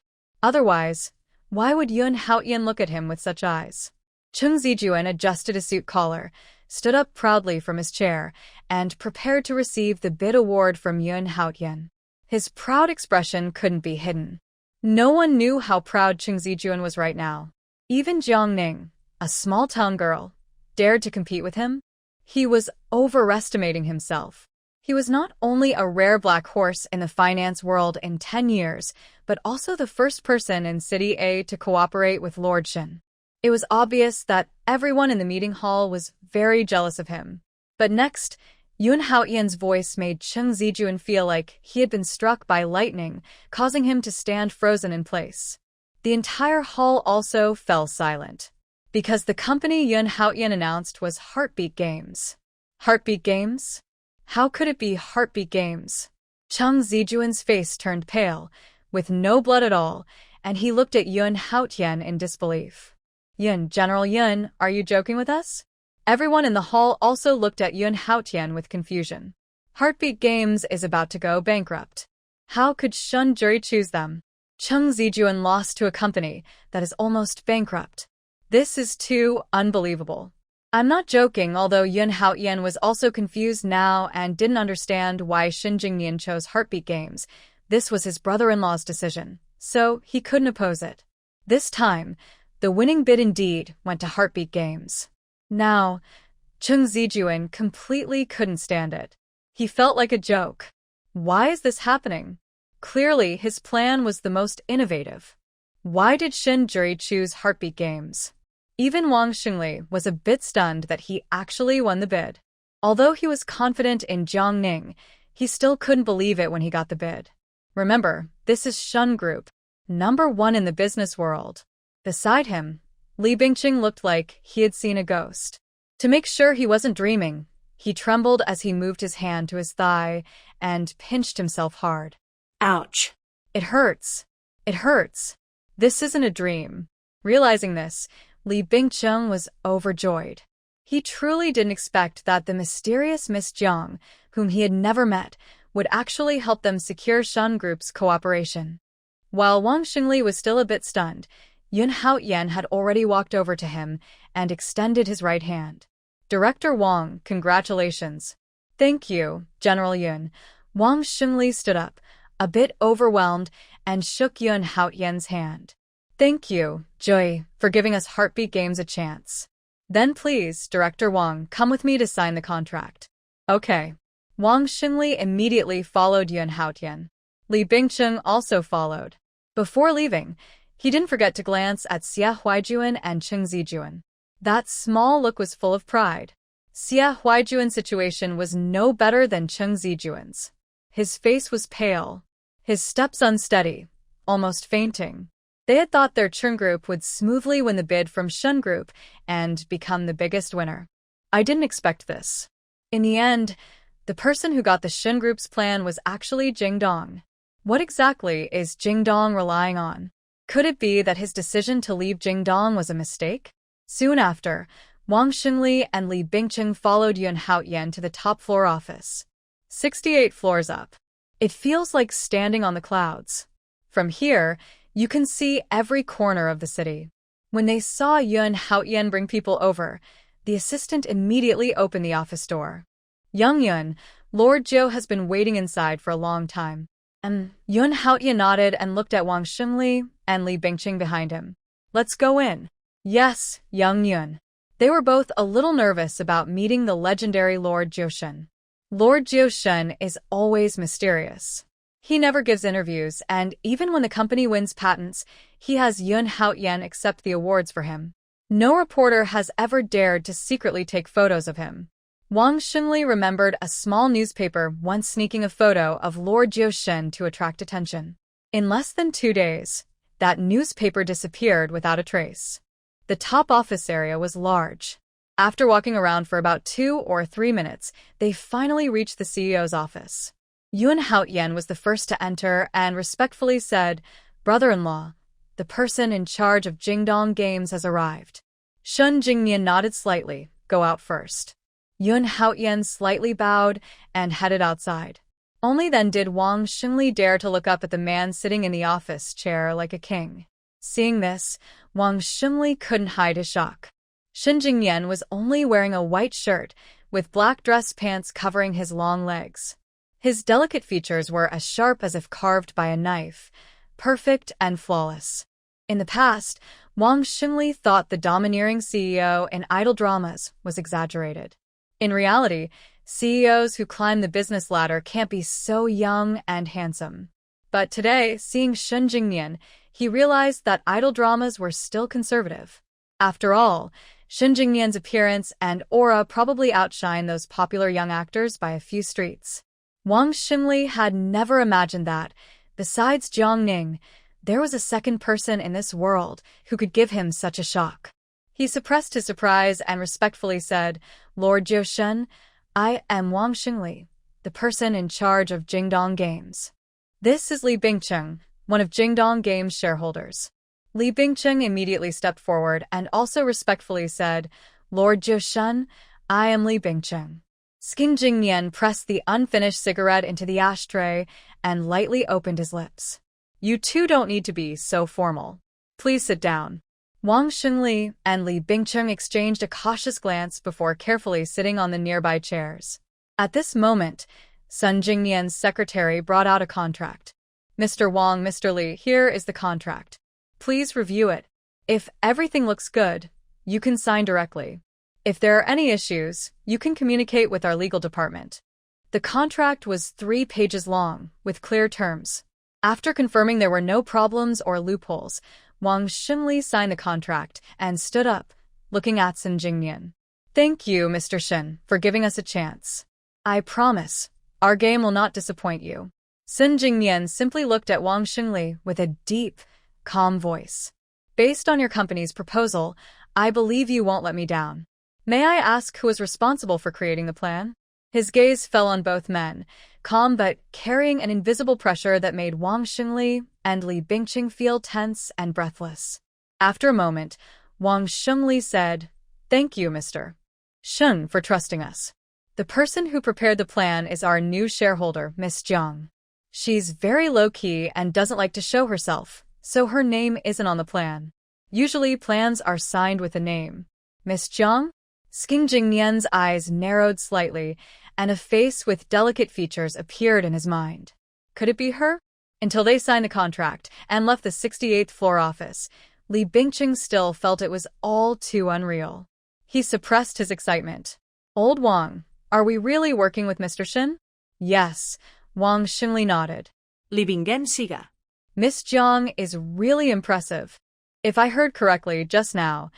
Otherwise, why would Yun Haotian look at him with such eyes? Cheng Zijuan adjusted his suit collar, stood up proudly from his chair, and prepared to receive the bid award from Yun Haotian. His proud expression couldn't be hidden. No one knew how proud Cheng Zijuan was right now. Even Jiang Ning, a small-town girl, dared to compete with him. He was overestimating himself. He was not only a rare black horse in the finance world in 10 years, but also the first person in City A to cooperate with Lord Shin. It was obvious that everyone in the meeting hall was very jealous of him. But next, Yun Haotian's voice made Cheng Zijuan feel like he had been struck by lightning, causing him to stand frozen in place. The entire hall also fell silent, because the company Yun Haotian announced was Heartbeat Games. Heartbeat Games? How could it be Heartbeat Games? Cheng Zijuan's face turned pale, with no blood at all, and he looked at Yun Haotian in disbelief. General Yun, are you joking with us? Everyone in the hall also looked at Yun Haotian with confusion. Heartbeat Games is about to go bankrupt. How could Shun Jury choose them? Cheng Zijuan lost to a company that is almost bankrupt. This is too unbelievable. I'm not joking, although Yun Haotian was also confused now and didn't understand why Shin Jingnian chose Heartbeat Games. This was his brother-in-law's decision, so he couldn't oppose it. This time, the winning bid indeed went to Heartbeat Games. Now, Cheng Zijuan completely couldn't stand it. He felt like a joke. Why is this happening? Clearly, his plan was the most innovative. Why did Shin Jury choose Heartbeat Games? Even Wang Xingli was a bit stunned that he actually won the bid. Although he was confident in Jiang Ning, he still couldn't believe it when he got the bid. Remember, this is Shin Group, #1 in the business world. Beside him, Li Bingqing looked like he had seen a ghost. To make sure he wasn't dreaming, he trembled as he moved his hand to his thigh and pinched himself hard. Ouch. It hurts. It hurts. This isn't a dream. Realizing this, Li Bingcheng was overjoyed. He truly didn't expect that the mysterious Miss Jiang, whom he had never met, would actually help them secure Shun Group's cooperation. While Wang Xingli was still a bit stunned, Yun Haotian had already walked over to him and extended his right hand. Director Wang, congratulations. Thank you, General Yun. Wang Xingli stood up, a bit overwhelmed, and shook Yun Haotian's hand. Thank you, Joy, for giving us Heartbeat Games a chance. Then please, Director Wang, come with me to sign the contract. Okay. Wang Xingli immediately followed Yun Haotian. Li Bingcheng also followed. Before leaving, he didn't forget to glance at Xia Huaijuan and Cheng Zijuan. That small look was full of pride. Xia Huaijuan's situation was no better than Cheng Zijuan's. His face was pale, his steps unsteady, almost fainting. They had thought their Cheng Group would smoothly win the bid from Shun Group and become the biggest winner. I didn't expect this. In the end, the person who got the Shun Group's plan was actually Jingdong. What exactly is Jingdong relying on? Could it be that his decision to leave Jingdong was a mistake? Soon after, Wang Xingli and Li Bingcheng followed Yun Haotian to the top floor office. 68 floors up. It feels like standing on the clouds. From here, you can see every corner of the city. When they saw Yun Haotian bring people over, the assistant immediately opened the office door. Young Yun, Lord Zhou has been waiting inside for a long time. Yun Haotian nodded and looked at Wang Xingli and Li Bingcheng behind him. Let's go in. Yes, young Yun. They were both a little nervous about meeting the legendary Lord Jiushun. Lord Jiushun is always mysterious. He never gives interviews, and even when the company wins patents, he has Yun Haotian accept the awards for him. No reporter has ever dared to secretly take photos of him. Wang Xingli remembered a small newspaper once sneaking a photo of Lord Jiushun to attract attention. In less than 2 days, that newspaper disappeared without a trace. The top office area was large. After walking around for about 2 or 3 minutes, they finally reached the CEO's office. Yun Haotian was the first to enter and respectfully said, "Brother-in-law, the person in charge of Jingdong Games has arrived." Shun Jingnian nodded slightly, "Go out first." Yun Haotian slightly bowed and headed outside. Only then did Wang Xingli dare to look up at the man sitting in the office chair like a king. Seeing this, Wang Xingli couldn't hide his shock. Shen Jingnian was only wearing a white shirt, with black dress pants covering his long legs. His delicate features were as sharp as if carved by a knife, perfect and flawless. In the past, Wang Xingli thought the domineering CEO in idol dramas was exaggerated. In reality, CEOs who climb the business ladder can't be so young and handsome. But today, seeing Shen Jingnian, he realized that idol dramas were still conservative. After all, Shen Jingnian's appearance and aura probably outshine those popular young actors by a few streets. Wang Xingli had never imagined that, besides Jiang Ning, there was a second person in this world who could give him such a shock. He suppressed his surprise and respectfully said, "Lord Jiushun, I am Wang Xingli, the person in charge of Jingdong Games. This is Li Bingcheng, one of Jingdong Games' shareholders." Li Bingcheng immediately stepped forward and also respectfully said, "Lord Jiushun, I am Li Bingcheng." Skin Jingnian pressed the unfinished cigarette into the ashtray and lightly opened his lips. "You two don't need to be so formal. Please sit down." Wang Xingli and Li Bingcheng exchanged a cautious glance before carefully sitting on the nearby chairs. At this moment, Sun Jingnian's secretary brought out a contract. "Mr. Wang, Mr. Li, here is the contract. Please review it. If everything looks good, you can sign directly. If there are any issues, you can communicate with our legal department." The contract was 3 pages long, with clear terms. After confirming there were no problems or loopholes, Wang Xingli signed the contract and stood up, looking at Sun Jingnian. "Thank you, Mr. Shen, for giving us a chance. I promise, our game will not disappoint you." Sun Jingnian simply looked at Wang Xingli with a deep, calm voice. "Based on your company's proposal, I believe you won't let me down. May I ask who is responsible for creating the plan?" His gaze fell on both men, calm but carrying an invisible pressure that made Wang Xingli and Li Bingqing feel tense and breathless. After a moment, Wang Xingli said, "Thank you, Mr. Sheng, for trusting us. The person who prepared the plan is our new shareholder, Miss Jiang. She's very low-key and doesn't like to show herself, so her name isn't on the plan. Usually plans are signed with a name. Miss Jiang?" Xing Jingnian's eyes narrowed slightly, and a face with delicate features appeared in his mind. Could it be her? Until they signed the contract and left the 68th floor office, Li Bingqing still felt it was all too unreal. He suppressed his excitement. "Old Wang, are we really working with Mr. Shin?" "Yes," Wang Xingli nodded. Li Binggen siga. "Miss Jiang is really impressive. If I heard correctly just now,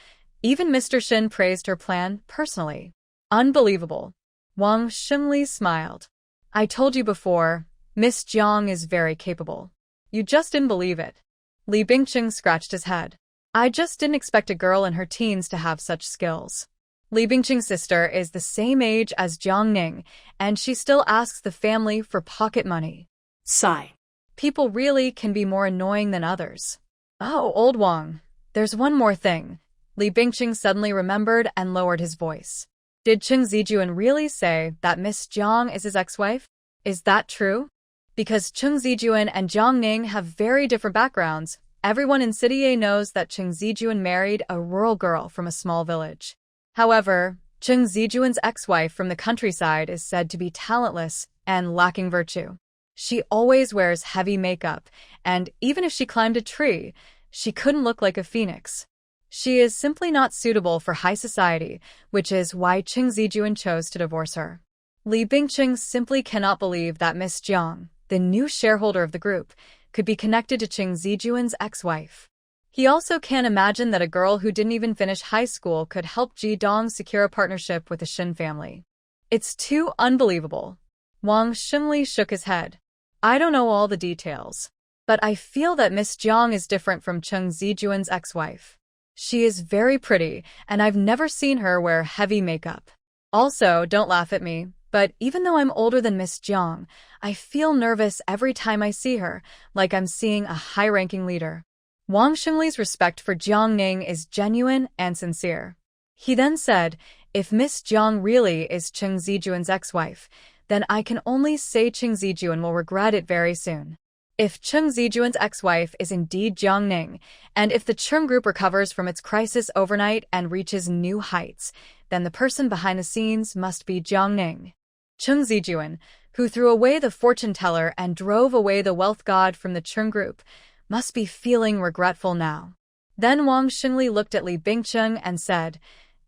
even Mr. Shin praised her plan personally. Unbelievable." Wang Xingli smiled. "I told you before, Miss Jiang is very capable. You just didn't believe it." Li Bingqing scratched his head. "I just didn't expect a girl in her teens to have such skills." Li Bingqing's sister is the same age as Jiang Ning, and she still asks the family for pocket money. Sigh. People really can be more annoying than others. "Oh, old Wang, there's one more thing." Li Bingqing suddenly remembered and lowered his voice. "Did Cheng Zijuan really say that Miss Jiang is his ex-wife? Is that true? Because Cheng Zijuan and Jiang Ning have very different backgrounds. Everyone in City A knows that Cheng Zijuan married a rural girl from a small village. However, Cheng Zijuan's ex-wife from the countryside is said to be talentless and lacking virtue. She always wears heavy makeup, and even if she climbed a tree, she couldn't look like a phoenix. She is simply not suitable for high society, which is why Cheng Zijuan chose to divorce her." Li Bingqing simply cannot believe that Miss Jiang, the new shareholder of the group, could be connected to Cheng Zijuan's ex-wife. He also can't imagine that a girl who didn't even finish high school could help Ji Dong secure a partnership with the Shin family. It's too unbelievable. Wang Xingli shook his head. "I don't know all the details, but I feel that Miss Jiang is different from Cheng Zijuan's ex-wife. She is very pretty, and I've never seen her wear heavy makeup. Also, don't laugh at me, but even though I'm older than Miss Jiang, I feel nervous every time I see her, like I'm seeing a high-ranking leader." Wang Xingli's respect for Jiang Ning is genuine and sincere. He then said, "If Miss Jiang really is Cheng Zijuan's ex-wife, then I can only say Cheng Zijuan will regret it very soon. If Cheng Zijuan's ex-wife is indeed Jiang Ning, and if the Cheng Group recovers from its crisis overnight and reaches new heights, then the person behind the scenes must be Jiang Ning. Cheng Zijuan, who threw away the fortune teller and drove away the wealth god from the Cheng Group, must be feeling regretful now." Then Wang Xingli looked at Li Bingqing and said,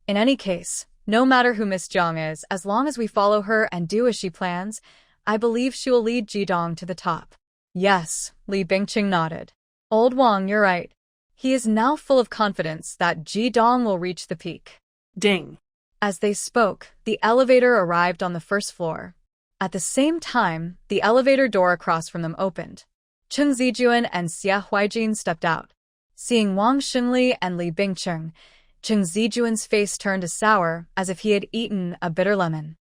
"In any case, no matter who Miss Jiang is, as long as we follow her and do as she plans, I believe she will lead Ji Dong to the top." "Yes," Li Bingqing nodded. "Old Wang, you're right. He is now full of confidence that Ji Dong will reach the peak." Ding. As they spoke, the elevator arrived on the first floor. At the same time, the elevator door across from them opened. Cheng Zijuan and Xia Huijin stepped out. Seeing Wang Xingli and Li Bingqing, Cheng Zijuan's face turned sour as if he had eaten a bitter lemon.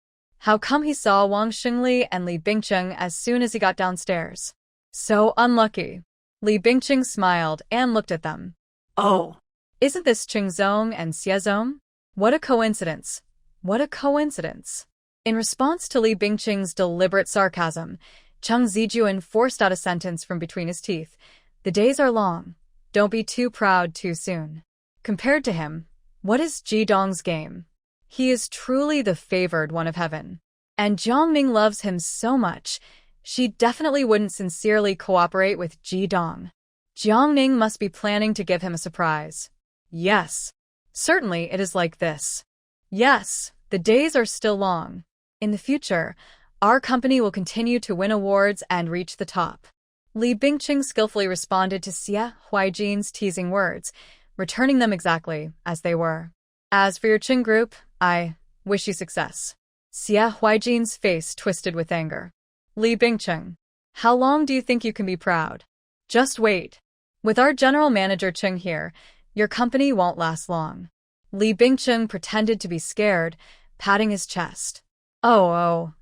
How come he saw Wang Xingli and Li Bingqing as soon as he got downstairs? So unlucky. Li Bingqing smiled and looked at them. "Oh. Isn't this Cheng Zong and Xia Zong? What a coincidence. What a coincidence." In response to Li Bingqing's deliberate sarcasm, Cheng Zijuan forced out a sentence from between his teeth. "The days are long. Don't be too proud too soon." Compared to him, what is Ji Dong's game? He is truly the favored one of heaven. And Jiang Ning loves him so much, she definitely wouldn't sincerely cooperate with Ji Dong. Jiang Ning must be planning to give him a surprise. Yes. Certainly it is like this. Yes, the days are still long. In the future, our company will continue to win awards and reach the top. Li Bingqing skillfully responded to Xia Huijin's teasing words, returning them exactly as they were. "As for your Cheng Group, I wish you success." Xia Huijin's face twisted with anger. "Li Bingqing, how long do you think you can be proud? Just wait. With our general manager Cheng here, your company won't last long." Li Bingqing pretended to be scared, patting his chest. Oh,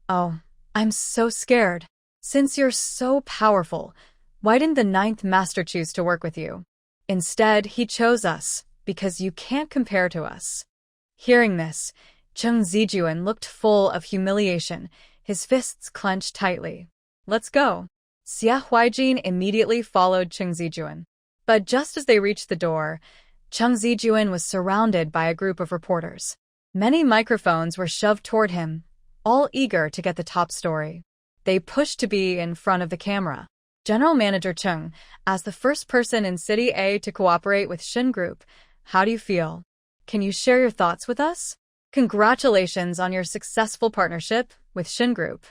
I'm so scared. Since you're so powerful, why didn't the ninth master choose to work with you? Instead, he chose us, because you can't compare to us. Hearing this, Chung Zijuan looked full of humiliation, his fists clenched tightly. Let's go. Xia Huijin immediately followed Chung Zijuan. But just as they reached the door, Chung Zijuan was surrounded by a group of reporters. Many microphones were shoved toward him, all eager to get the top story. They pushed to be in front of the camera. General Manager Chung, as the first person in City A to cooperate with Shin Group, how do you feel? Can you share your thoughts with us? Congratulations on your successful partnership with Shin Group.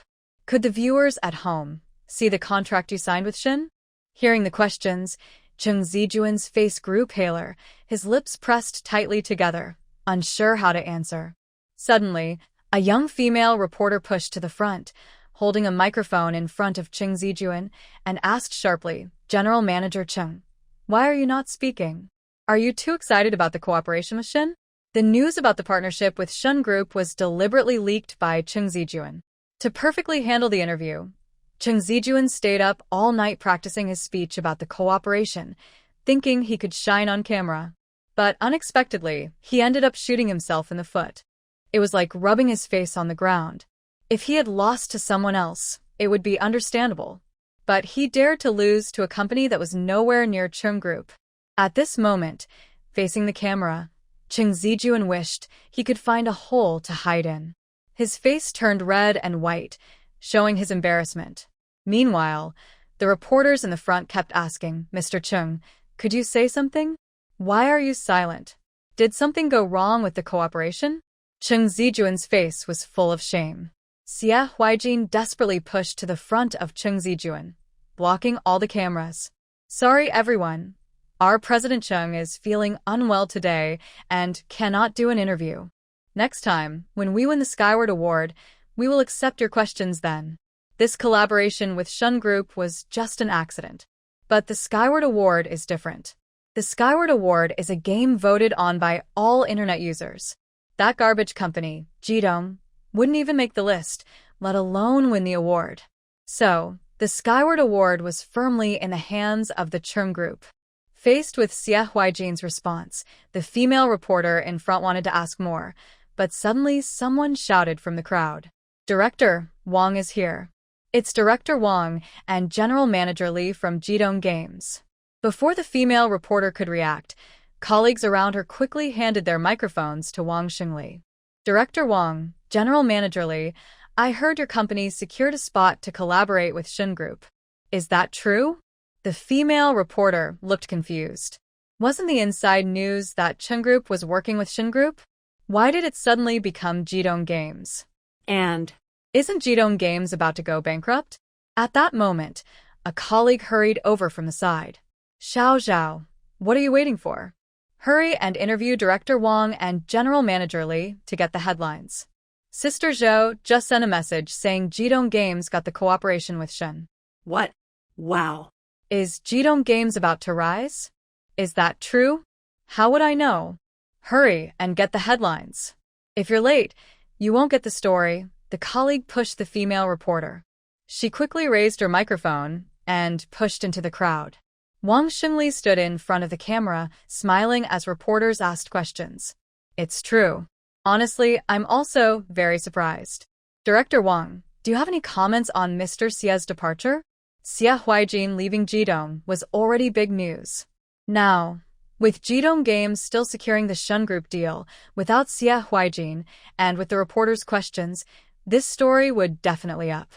Could the viewers at home see the contract you signed with Shin? Hearing the questions, Chung Zijuan's face grew paler, his lips pressed tightly together, unsure how to answer. Suddenly, a young female reporter pushed to the front, holding a microphone in front of Chung Zijuan, and asked sharply, General Manager Chung, why are you not speaking? Are you too excited about the cooperation with Shin? The news about the partnership with Shin Group was deliberately leaked by Chung Zijuan. To perfectly handle the interview, Chung Zijuan stayed up all night practicing his speech about the cooperation, thinking he could shine on camera. But unexpectedly, he ended up shooting himself in the foot. It was like rubbing his face on the ground. If he had lost to someone else, it would be understandable. But he dared to lose to a company that was nowhere near Chung Group. At this moment, facing the camera, Chung Zijuan wished he could find a hole to hide in. His face turned red and white, showing his embarrassment. Meanwhile, the reporters in the front kept asking, Mr. Chung, could you say something? Why are you silent? Did something go wrong with the cooperation? Chung Zijuan's face was full of shame. Xia Huijin desperately pushed to the front of Chung Zijuan, blocking all the cameras. Sorry, everyone. Our President Chung is feeling unwell today and cannot do an interview. Next time, when we win the Skyward Award, we will accept your questions then. This collaboration with Shun Group was just an accident. But the Skyward Award is different. The Skyward Award is a game voted on by all internet users. That garbage company, Jidong, wouldn't even make the list, let alone win the award. So, the Skyward Award was firmly in the hands of the Chung Group. Faced with Xia Huijin's response, the female reporter in front wanted to ask more, but suddenly someone shouted from the crowd. Director Wang is here. It's Director Wang and General Manager Li from Jidong Games. Before the female reporter could react, colleagues around her quickly handed their microphones to Wang Xingli. Director Wang, General Manager Li, I heard your company secured a spot to collaborate with Shin Group. Is that true? The female reporter looked confused. Wasn't the inside news that Chung Group was working with Shin Group? Why did it suddenly become Jidong Games? And isn't Jidong Games about to go bankrupt? At that moment, a colleague hurried over from the side. Xiao Zhao, what are you waiting for? Hurry and interview Director Wang and General Manager Li to get the headlines. Sister Zhou just sent a message saying Jidong Games got the cooperation with Shen. what? Wow. Is Jidong Games about to rise? Is that true? How would I know? Hurry and get the headlines. If you're late, you won't get the story. The colleague pushed the female reporter. She quickly raised her microphone and pushed into the crowd. Wang Xingli stood in front of the camera, smiling as reporters asked questions. It's true. Honestly, I'm also very surprised. Director Wang, do you have any comments on Mr. Xia's departure? Xia Huijin leaving Jidong was already big news. Now, with Jidong Games still securing the Shun Group deal, without Xia Huijin, and with the reporters' questions, this story would definitely up.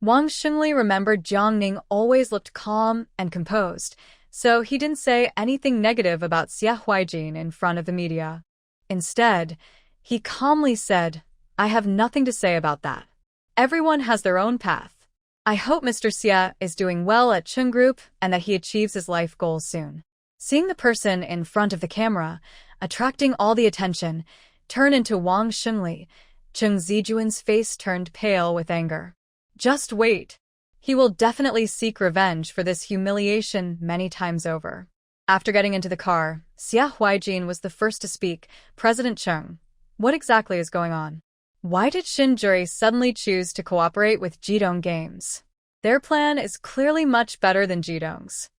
Wang Xingli remembered Jiang Ning always looked calm and composed, so he didn't say anything negative about Xia Huijin in front of the media. Instead, he calmly said, I have nothing to say about that. Everyone has their own path. I hope Mr. Xia is doing well at Chung Group and that he achieves his life goals soon. Seeing the person in front of the camera, attracting all the attention, turn into Wang Xingli, Chung Zijuan's face turned pale with anger. Just wait. He will definitely seek revenge for this humiliation many times over. After getting into the car, Xia Huijin was the first to speak. President Chung, what exactly is going on? Why did Shinjuri suddenly choose to cooperate with Jidong Games? Their plan is clearly much better than Jidong's.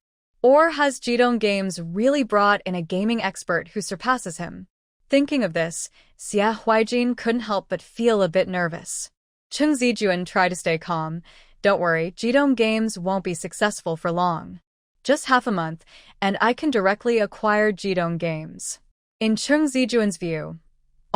Or has Jidong Games really brought in a gaming expert who surpasses him? Thinking of this, Xia Huijin couldn't help but feel a bit nervous. Chung Zijuan tried to stay calm. Don't worry, Jidong Games won't be successful for long. Just half a month, and I can directly acquire Jidong Games. In Chung Zijuan's view,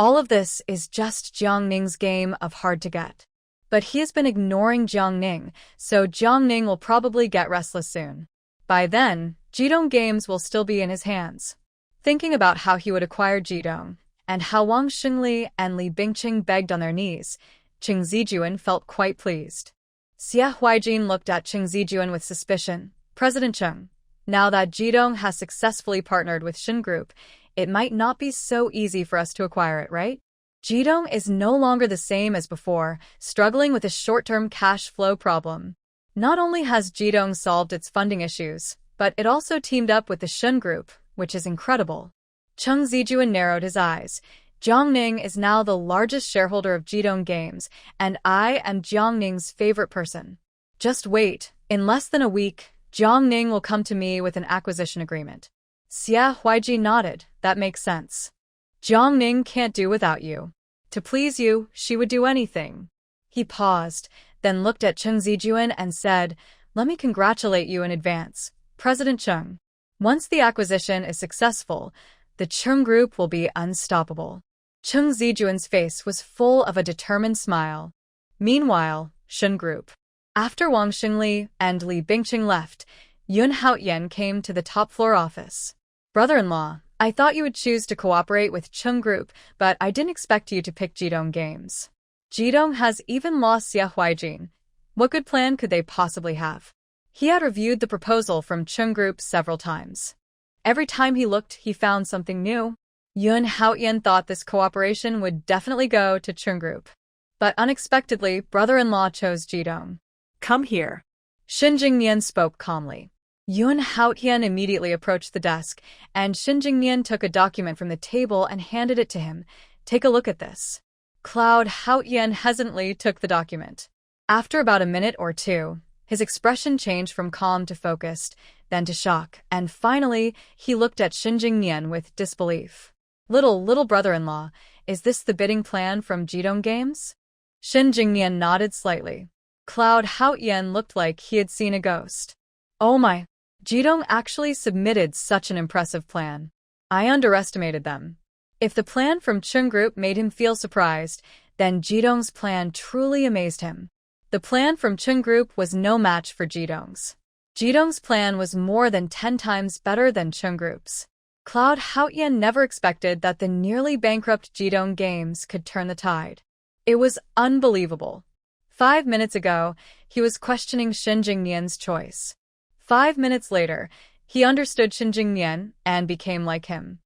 all of this is just Jiangning's game of hard to get. But he has been ignoring Jiangning, so Jiangning will probably get restless soon. By then, Jidong Games will still be in his hands. Thinking about how he would acquire Jidong, and how Wang Xingli and Li Bingqing begged on their knees, Chung Zijuan felt quite pleased. Xia Huijin looked at Chung Zijuan with suspicion. President Chung, now that Jidong has successfully partnered with Shin Group, it might not be so easy for us to acquire it, right? Jidong is no longer the same as before, struggling with a short-term cash flow problem. Not only has Jidong solved its funding issues, but it also teamed up with the Shin Group, which is incredible. Chung Zijuan narrowed his eyes. Jiangning is now the largest shareholder of Jidong Games, and I am Jiangning's favorite person. Just wait, in less than a week, Jiangning will come to me with an acquisition agreement. Xia Huijin nodded. That makes sense. Jiangning can't do without you. To please you, she would do anything. He paused, then looked at Chung Zijuan and said, Let me congratulate you in advance, President Chung. Once the acquisition is successful, the Chung Group will be unstoppable. Chung Zijuan's face was full of a determined smile. Meanwhile, Shin Group. After Wang Xingli and Li Bingqing left, Yun Haotian came to the top-floor office. Brother-in-law, I thought you would choose to cooperate with Chung Group, but I didn't expect you to pick Jidong Games. Jidong has even lost Xia Huijin. What good plan could they possibly have? He had reviewed the proposal from Chung Group several times. Every time he looked, he found something new. Yun Haotian thought this cooperation would definitely go to Chung Group. But unexpectedly, brother-in-law chose Jidong. Come here. Shin Jingnian spoke calmly. Yun Haotian immediately approached the desk, and Shin Jingnian took a document from the table and handed it to him. Take a look at this. Cloud Haotian hesitantly took the document. After about a minute or two, his expression changed from calm to focused, then to shock, and finally, he looked at Shin Jingnian with disbelief. Little brother-in-law, is this the bidding plan from Jidong Games? Shin Jingnian nodded slightly. Cloud Haotian looked like he had seen a ghost. Oh my! Jidong actually submitted such an impressive plan. I underestimated them. If the plan from Chung Group made him feel surprised, then Jidong's plan truly amazed him. The plan from Chung Group was no match for Jidong's. Jidong's plan was more than 10 times better than Chung Group's. Cloud Haotian never expected that the nearly bankrupt Jidong Games could turn the tide. It was unbelievable. 5 minutes ago, he was questioning Shin Jingnian's choice. 5 minutes later, he understood Shin Jingnian and became like him.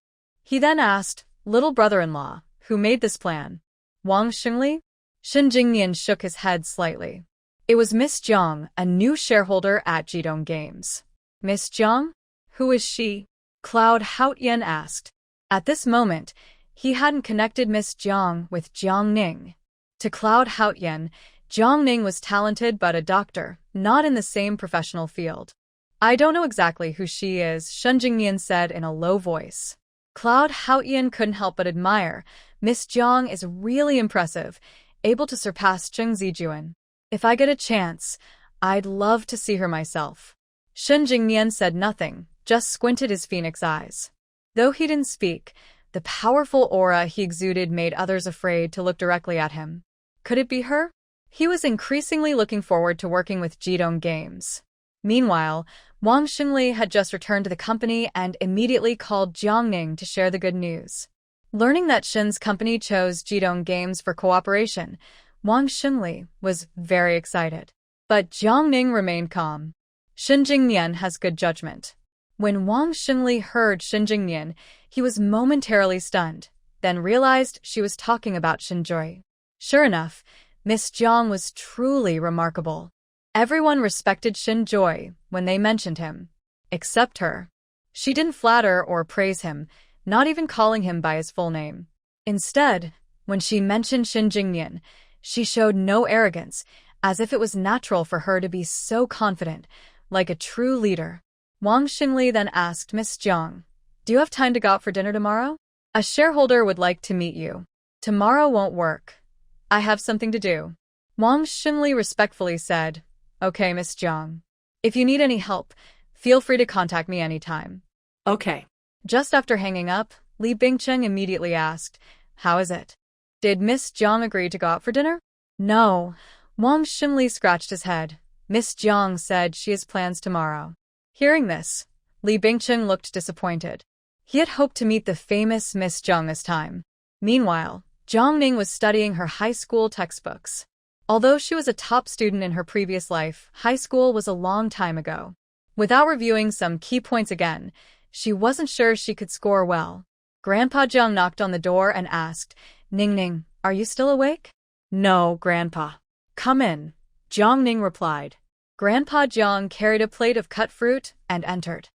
He then asked, Little brother-in-law, who made this plan? Wang Xingli? Shin Jingnian shook his head slightly. It was Miss Jiang, a new shareholder at Jidong Games. Miss Jiang? Who is she? Cloud Haotian asked. At this moment, he hadn't connected Miss Jiang with Jiangning. To Cloud Haotian, Jiangning was talented but a doctor, not in the same professional field. I don't know exactly who she is, Shin Jingnian said in a low voice. Cloud Haotian couldn't help but admire. Miss Jiang is really impressive, able to surpass Chung Zijuan. If I get a chance, I'd love to see her myself. Shin Jingnian said nothing, just squinted his phoenix eyes. Though he didn't speak, the powerful aura he exuded made others afraid to look directly at him. Could it be her? He was increasingly looking forward to working with Jidong Games. Meanwhile, Wang Xingli had just returned to the company and immediately called Jiangning to share the good news. Learning that Shin's company chose Jidong Games for cooperation, Wang Xingli was very excited. But Jiangning remained calm. Shin Jingnian has good judgment. When Wang Xingli heard Shin Jingnian, he was momentarily stunned, then realized she was talking about Shinjui. Sure enough, Miss Jiang was truly remarkable. Everyone respected Shinjui when they mentioned him. Except her. She didn't flatter or praise him, not even calling him by his full name. Instead, When she mentioned Shin Jingyan, she showed no arrogance, as if it was natural for her to be so confident, like a true leader. Wang Xingli then asked Miss Jiang, "Do you have time to go out for dinner tomorrow? A shareholder would like to meet you. Tomorrow won't work. I have something to do." Wang Xingli respectfully said, "Okay, Miss Jiang. If you need any help, feel free to contact me anytime." Okay. Just after hanging up, Li Bingcheng immediately asked, "How is it? Did Miss Jiang agree to go out for dinner?" "No." Wang Xingli scratched his head. "Miss Jiang said she has plans tomorrow." Hearing this, Li Bingcheng looked disappointed. He had hoped to meet the famous Miss Jiang this time. Meanwhile, Jiang Ning was studying her high school textbooks. Although she was a top student in her previous life, high school was a long time ago. Without reviewing some key points again, she wasn't sure she could score well. Grandpa Jiang knocked on the door and asked, "Ning Ning, are you still awake?" "No, Grandpa." "Come in," Jiang Ning replied. Grandpa Jiang carried a plate of cut fruit and entered.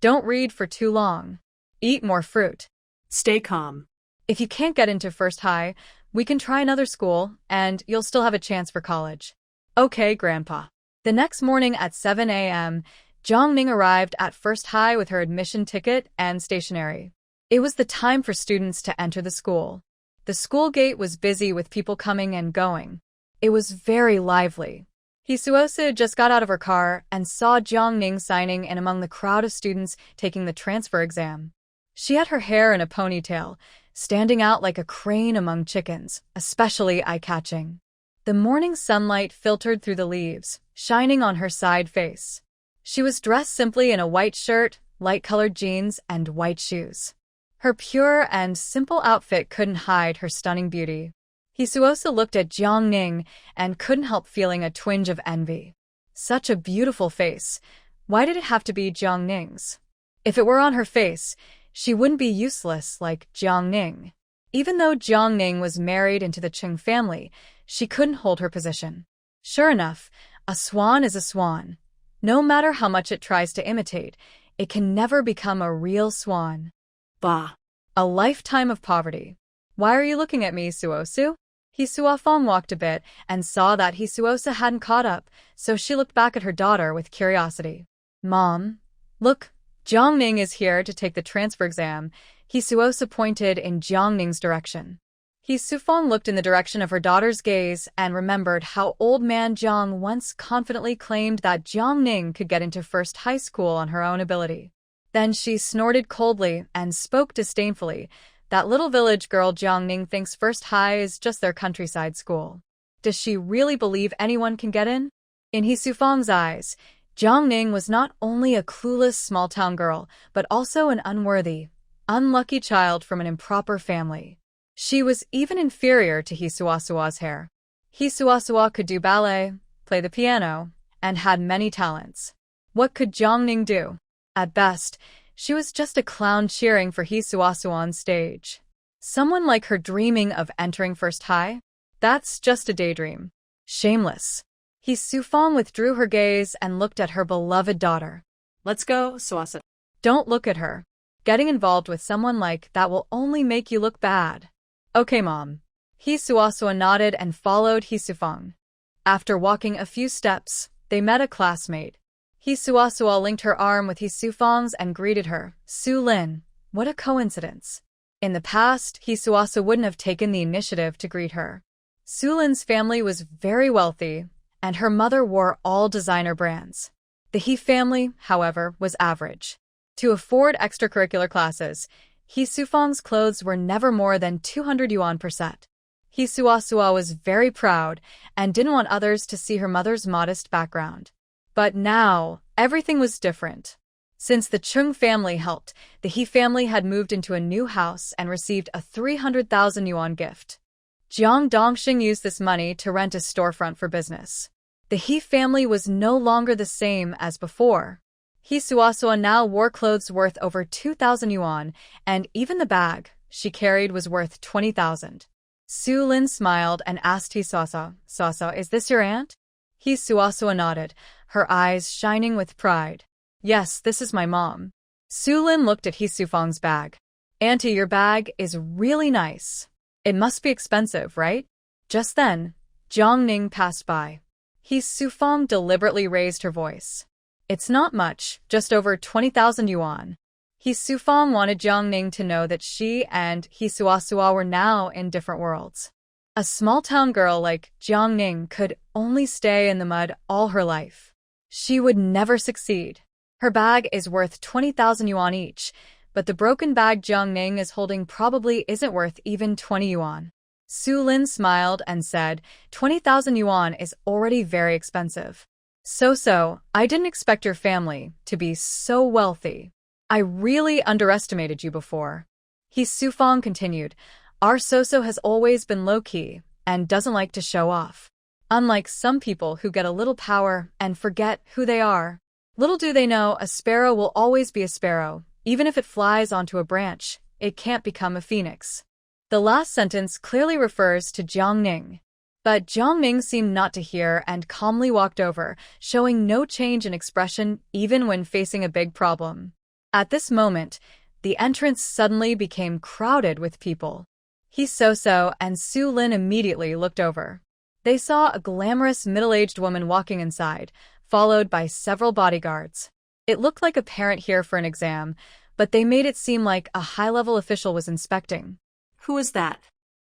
"Don't read for too long. Eat more fruit. Stay calm. If you can't get into First High, we can try another school, and you'll still have a chance for college." "Okay, Grandpa." The next morning at 7 a.m., Jiang Ning arrived at First High with her admission ticket and stationery. It was the time for students to enter the school. The school gate was busy with people coming and going. It was very lively. Hisuosa just got out of her car and saw Jiang Ning signing in among the crowd of students taking the transfer exam. She had her hair in a ponytail, standing out like a crane among chickens, especially eye-catching. The morning sunlight filtered through the leaves, shining on her side face. She was dressed simply in a white shirt, light-colored jeans, and white shoes. Her pure and simple outfit couldn't hide her stunning beauty. Hisuosa looked at Jiang Ning and couldn't help feeling a twinge of envy. Such a beautiful face. Why did it have to be Jiang Ning's? If it were on her face, she wouldn't be useless like Jiang Ning. Even though Jiang Ning was married into the Cheng family, she couldn't hold her position. Sure enough, a swan is a swan. No matter how much it tries to imitate, it can never become a real swan. Bah. A lifetime of poverty. "Why are you looking at me, Suosu?" Hisuafong walked a bit and saw that Hisuosa hadn't caught up, so she looked back at her daughter with curiosity. "Mom, look, Jiang Ning is here to take the transfer exam." Hisuosa pointed in Jiang Ning's direction. Hisufong looked in the direction of her daughter's gaze and remembered how old man Jiang once confidently claimed that Jiang Ning could get into First High School on her own ability. Then she snorted coldly and spoke disdainfully. "That little village girl Jiang Ning thinks First High is just their countryside school. Does she really believe anyone can get in?" In Hisufong's eyes, Jiang Ning was not only a clueless small-town girl, but also an unworthy, unlucky child from an improper family. She was even inferior to Hisuasua's hair. Hisuasua could do ballet, play the piano, and had many talents. What could Jiang Ning do? At best, she was just a clown cheering for Hisuasua on stage. Someone like her dreaming of entering First High? That's just a daydream. Shameless. Hisufong withdrew her gaze and looked at her beloved daughter. "Let's go, Suasa." "Don't look at her. Getting involved with someone like that will only make you look bad." "Okay, Mom." Hisuasua nodded and followed Hisufong. After walking a few steps, they met a classmate. Hisuasua linked her arm with Hisufong's and greeted her. "Su Lin, what a coincidence." In the past, Hisuasa wouldn't have taken the initiative to greet her. Su Lin's family was very wealthy, and her mother wore all designer brands. The He family, however, was average. To afford extracurricular classes, Hisufong's clothes were never more than 200 yuan per set. Hisuasua was very proud and didn't want others to see her mother's modest background. But now, everything was different. Since the Chung family helped, the He family had moved into a new house and received a 300,000 yuan gift. Jiang Dongxing used this money to rent a storefront for business. The He family was no longer the same as before. Hisuasua now wore clothes worth over 2,000 yuan, and even the bag she carried was worth 20,000. Su Lin smiled and asked Hisuasua, "Suasua, is this your aunt?" Hisuasua nodded, her eyes shining with pride. "Yes, this is my mom." Su Lin looked at Hisufong's bag. "Auntie, your bag is really nice." It must be expensive, right? Just then, Jiang Ning passed by. He Sufang deliberately raised her voice. It's not much, just over 20,000 yuan. He Sufang wanted Jiang Ning to know that she and He Suasua were now in different worlds. A small-town girl like Jiang Ning could only stay in the mud all her life. She would never succeed. Her bag is worth 20,000 yuan each, but the broken bag Jiang Ning is holding probably isn't worth even 20 yuan. Su Lin smiled and said, 20,000 yuan is already very expensive. So, I didn't expect your family to be so wealthy. I really underestimated you before. He Sufang continued, our Soso has always been low-key and doesn't like to show off. Unlike some people who get a little power and forget who they are. Little do they know a sparrow will always be a sparrow. Even if it flies onto a branch, it can't become a phoenix. The last sentence clearly refers to Jiang Ning. But Jiang Ning seemed not to hear and calmly walked over, showing no change in expression even when facing a big problem. At this moment, the entrance suddenly became crowded with people. He Soso and Su Lin immediately looked over. They saw a glamorous middle-aged woman walking inside, followed by several bodyguards. It looked like a parent here for an exam, but they made it seem like a high-level official was inspecting. Who is that?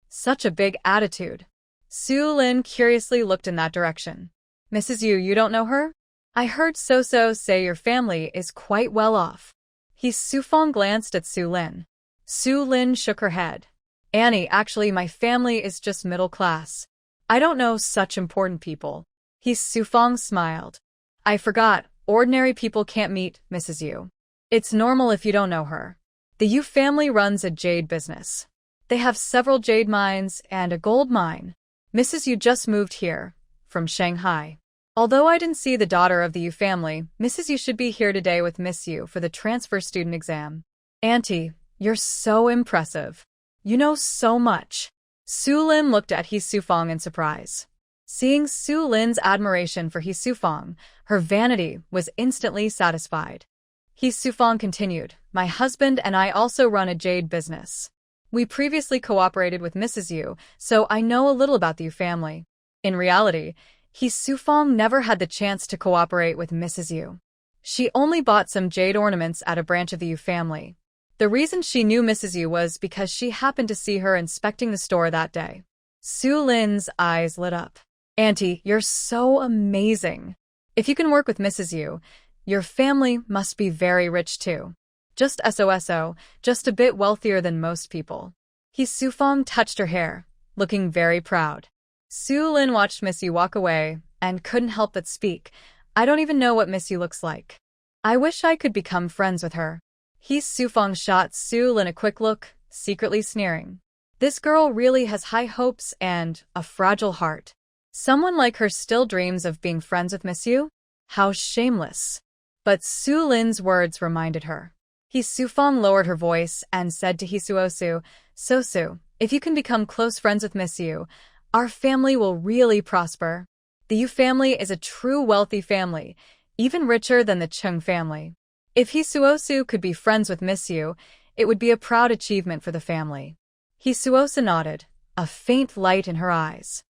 Such a big attitude. Su Lin curiously looked in that direction. Mrs. Yu, you don't know her? I heard Soso say your family is quite well off. He Sufang glanced at Su Lin. Su Lin shook her head. Annie, actually my family is just middle class. I don't know such important people. He Sufang smiled. I forgot, ordinary people can't meet Mrs. Yu. It's normal if you don't know her. The Yu family runs a jade business. They have several jade mines and a gold mine. Mrs. Yu just moved here, from Shanghai. Although I didn't see the daughter of the Yu family, Mrs. Yu should be here today with Miss Yu for the transfer student exam. Auntie, you're so impressive. You know so much. Su Lin looked at He Sufang in surprise. Seeing Su Lin's admiration for He Sufang, her vanity was instantly satisfied. He Sufang continued, my husband and I also run a jade business. We previously cooperated with Mrs. Yu, so I know a little about the Yu family. In reality, He Sufang never had the chance to cooperate with Mrs. Yu. She only bought some jade ornaments at a branch of the Yu family. The reason she knew Mrs. Yu was because she happened to see her inspecting the store that day. Su Lin's eyes lit up. Auntie, you're so amazing. If you can work with Mrs. Yu, your family must be very rich too. Just SOSO, just a bit wealthier than most people. He Sufang touched her hair, looking very proud. Su Lin watched Miss Yu walk away and couldn't help but speak. I don't even know what Miss Yu looks like. I wish I could become friends with her. He Sufang shot Su Lin a quick look, secretly sneering. This girl really has high hopes and a fragile heart. Someone like her still dreams of being friends with Miss Yu? How shameless. But Su Lin's words reminded her. He Sufang lowered her voice and said to He Suosu, Sosu, if you can become close friends with Miss Yu, our family will really prosper. The Yu family is a true wealthy family, even richer than the Chung family. If He Suosu could be friends with Miss Yu, it would be a proud achievement for the family. He Suosu nodded, a faint light in her eyes.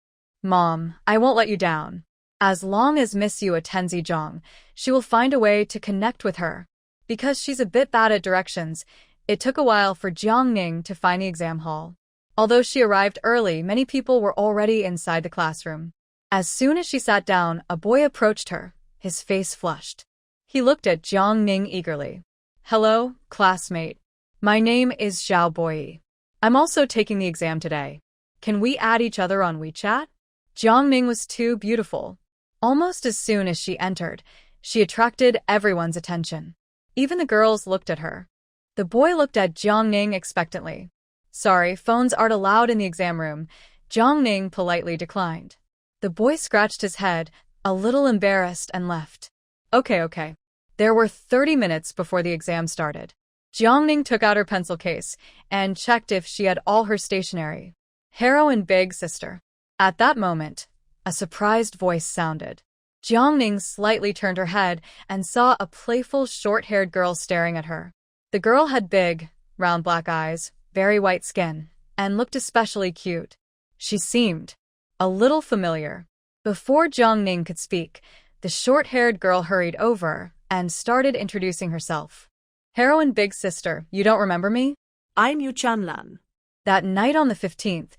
Mom, I won't let you down. As long as Miss Yu attends Zhejiang, she will find a way to connect with her. Because she's a bit bad at directions, it took a while for Jiang Ning to find the exam hall. Although she arrived early, many people were already inside the classroom. As soon as she sat down, a boy approached her, his face flushed. He looked at Jiang Ning eagerly. Hello, classmate. My name is Zhao Boyi. I'm also taking the exam today. Can we add each other on WeChat? Jiang Ning was too beautiful. Almost as soon as she entered, she attracted everyone's attention. Even the girls looked at her. The boy looked at Jiang Ning expectantly. Sorry, phones aren't allowed in the exam room. Jiang Ning politely declined. The boy scratched his head, a little embarrassed, and left. Okay. There were 30 minutes before the exam started. Jiang Ning took out her pencil case and checked if she had all her stationery. Hero and big sister. At that moment, a surprised voice sounded. Jiang Ning slightly turned her head and saw a playful, short-haired girl staring at her. The girl had big, round black eyes, very white skin, and looked especially cute. She seemed a little familiar. Before Jiang Ning could speak, the short-haired girl hurried over and started introducing herself. Heroine big sister, you don't remember me? I'm Yu Chanlan. That night on the 15th,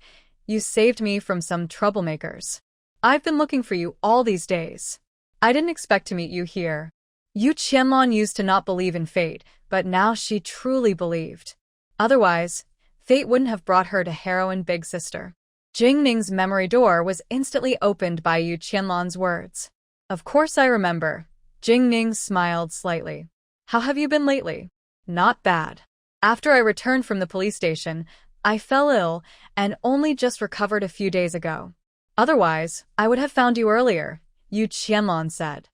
you saved me from some troublemakers. I've been looking for you all these days. I didn't expect to meet you here. Yu Qianlong used to not believe in fate, but now she truly believed. Otherwise, fate wouldn't have brought her to heroine big sister. Jing Ning's memory door was instantly opened by Yu Qianlong's words. Of course I remember. Jing Ning smiled slightly. How have you been lately? Not bad. After I returned from the police station, I fell ill and only just recovered a few days ago. Otherwise, I would have found you earlier, Yu Qianlong said.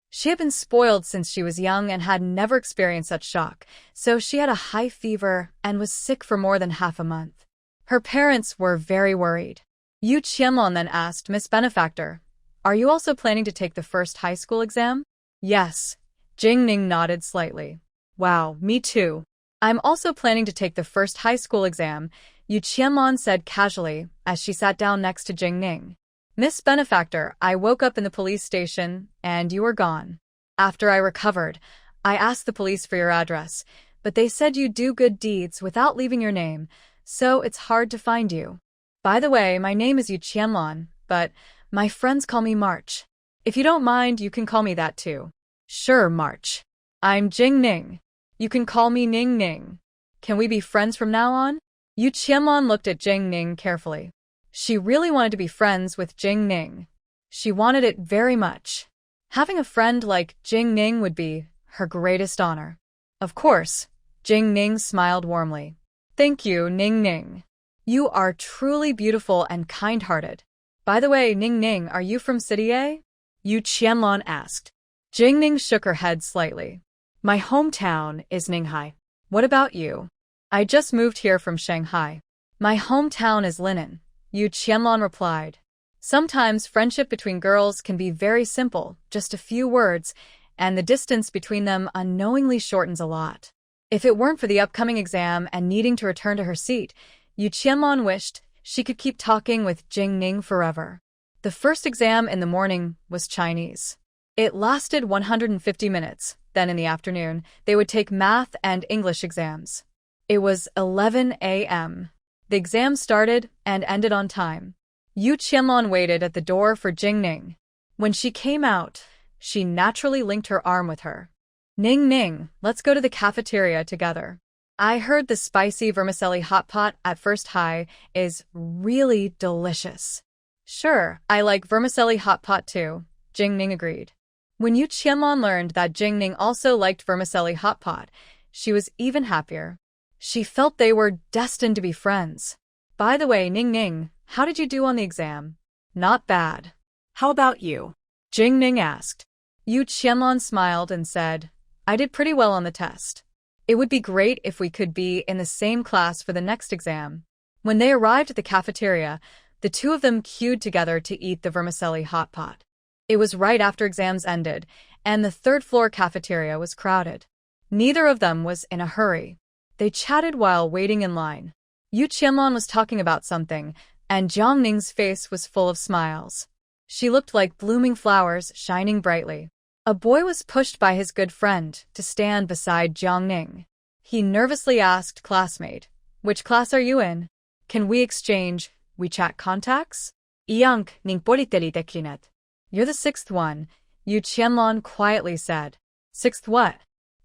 She had been spoiled since she was young and had never experienced such shock, so she had a high fever and was sick for more than half a month. Her parents were very worried. Yu Qianlong then asked Miss Benefactor, are you also planning to take the first high school exam? Yes. Jing Ning nodded slightly. Wow, me too. I'm also planning to take the first high school exam, Yu Qianlong said casually as she sat down next to Jing Ning. Miss Benefactor, I woke up in the police station and you were gone. After I recovered, I asked the police for your address, but they said you do good deeds without leaving your name, so it's hard to find you. By the way, my name is Yu Qianlong, but my friends call me March. If you don't mind, you can call me that too. Sure, March. I'm Jing Ning. You can call me Ning Ning. Can we be friends from now on? Yu Qianlong looked at Jing Ning carefully. She really wanted to be friends with Jing Ning. She wanted it very much. Having a friend like Jing Ning would be her greatest honor. Of course, Jing Ning smiled warmly. Thank you, Ning Ning. You are truly beautiful and kind-hearted. By the way, Ning Ning, are you from City A? Yu Qianlong asked. Jing Ning shook her head slightly. My hometown is Ninghai. What about you? I just moved here from Shanghai. My hometown is Linen, Yu Qianlong replied. Sometimes friendship between girls can be very simple, just a few words, and the distance between them unknowingly shortens a lot. If it weren't for the upcoming exam and needing to return to her seat, Yu Qianlong wished she could keep talking with Jing Ning forever. The first exam in the morning was Chinese. It lasted 150 minutes. Then in the afternoon, they would take math and English exams. It was 11 a.m. The exam started and ended on time. Yu Qianlong waited at the door for Jing Ning. When she came out, she naturally linked her arm with her. Ning Ning, let's go to the cafeteria together. I heard the spicy vermicelli hot pot at First High is really delicious. Sure, I like vermicelli hot pot too, Jing Ning agreed. When Yu Qianlong learned that Jing Ning also liked vermicelli hot pot, she was even happier. She felt they were destined to be friends. By the way, Ning Ning, how did you do on the exam? Not bad. How about you? Jing Ning asked. Yu Qianlong smiled and said, I did pretty well on the test. It would be great if we could be in the same class for the next exam. When they arrived at the cafeteria, the two of them queued together to eat the vermicelli hot pot. It was right after exams ended, and the third-floor cafeteria was crowded. Neither of them was in a hurry. They chatted while waiting in line. Yu Qianlong was talking about something, and Jiang Ning's face was full of smiles. She looked like blooming flowers shining brightly. A boy was pushed by his good friend to stand beside Jiang Ning. He nervously asked classmate, which class are you in? Can we exchange WeChat contacts? Iyank ning politeli deklinet. You're the sixth one, Yu Qianlong quietly said. Sixth what?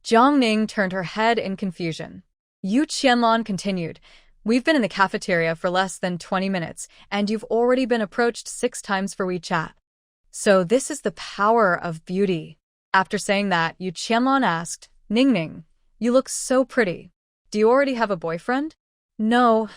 Jiang Ning turned her head in confusion. Yu Qianlong continued, we've been in the cafeteria for less than 20 minutes, and you've already been approached 6 times for WeChat. So this is the power of beauty. After saying that, Yu Qianlong asked, Ning Ning, you look so pretty. Do you already have a boyfriend? No.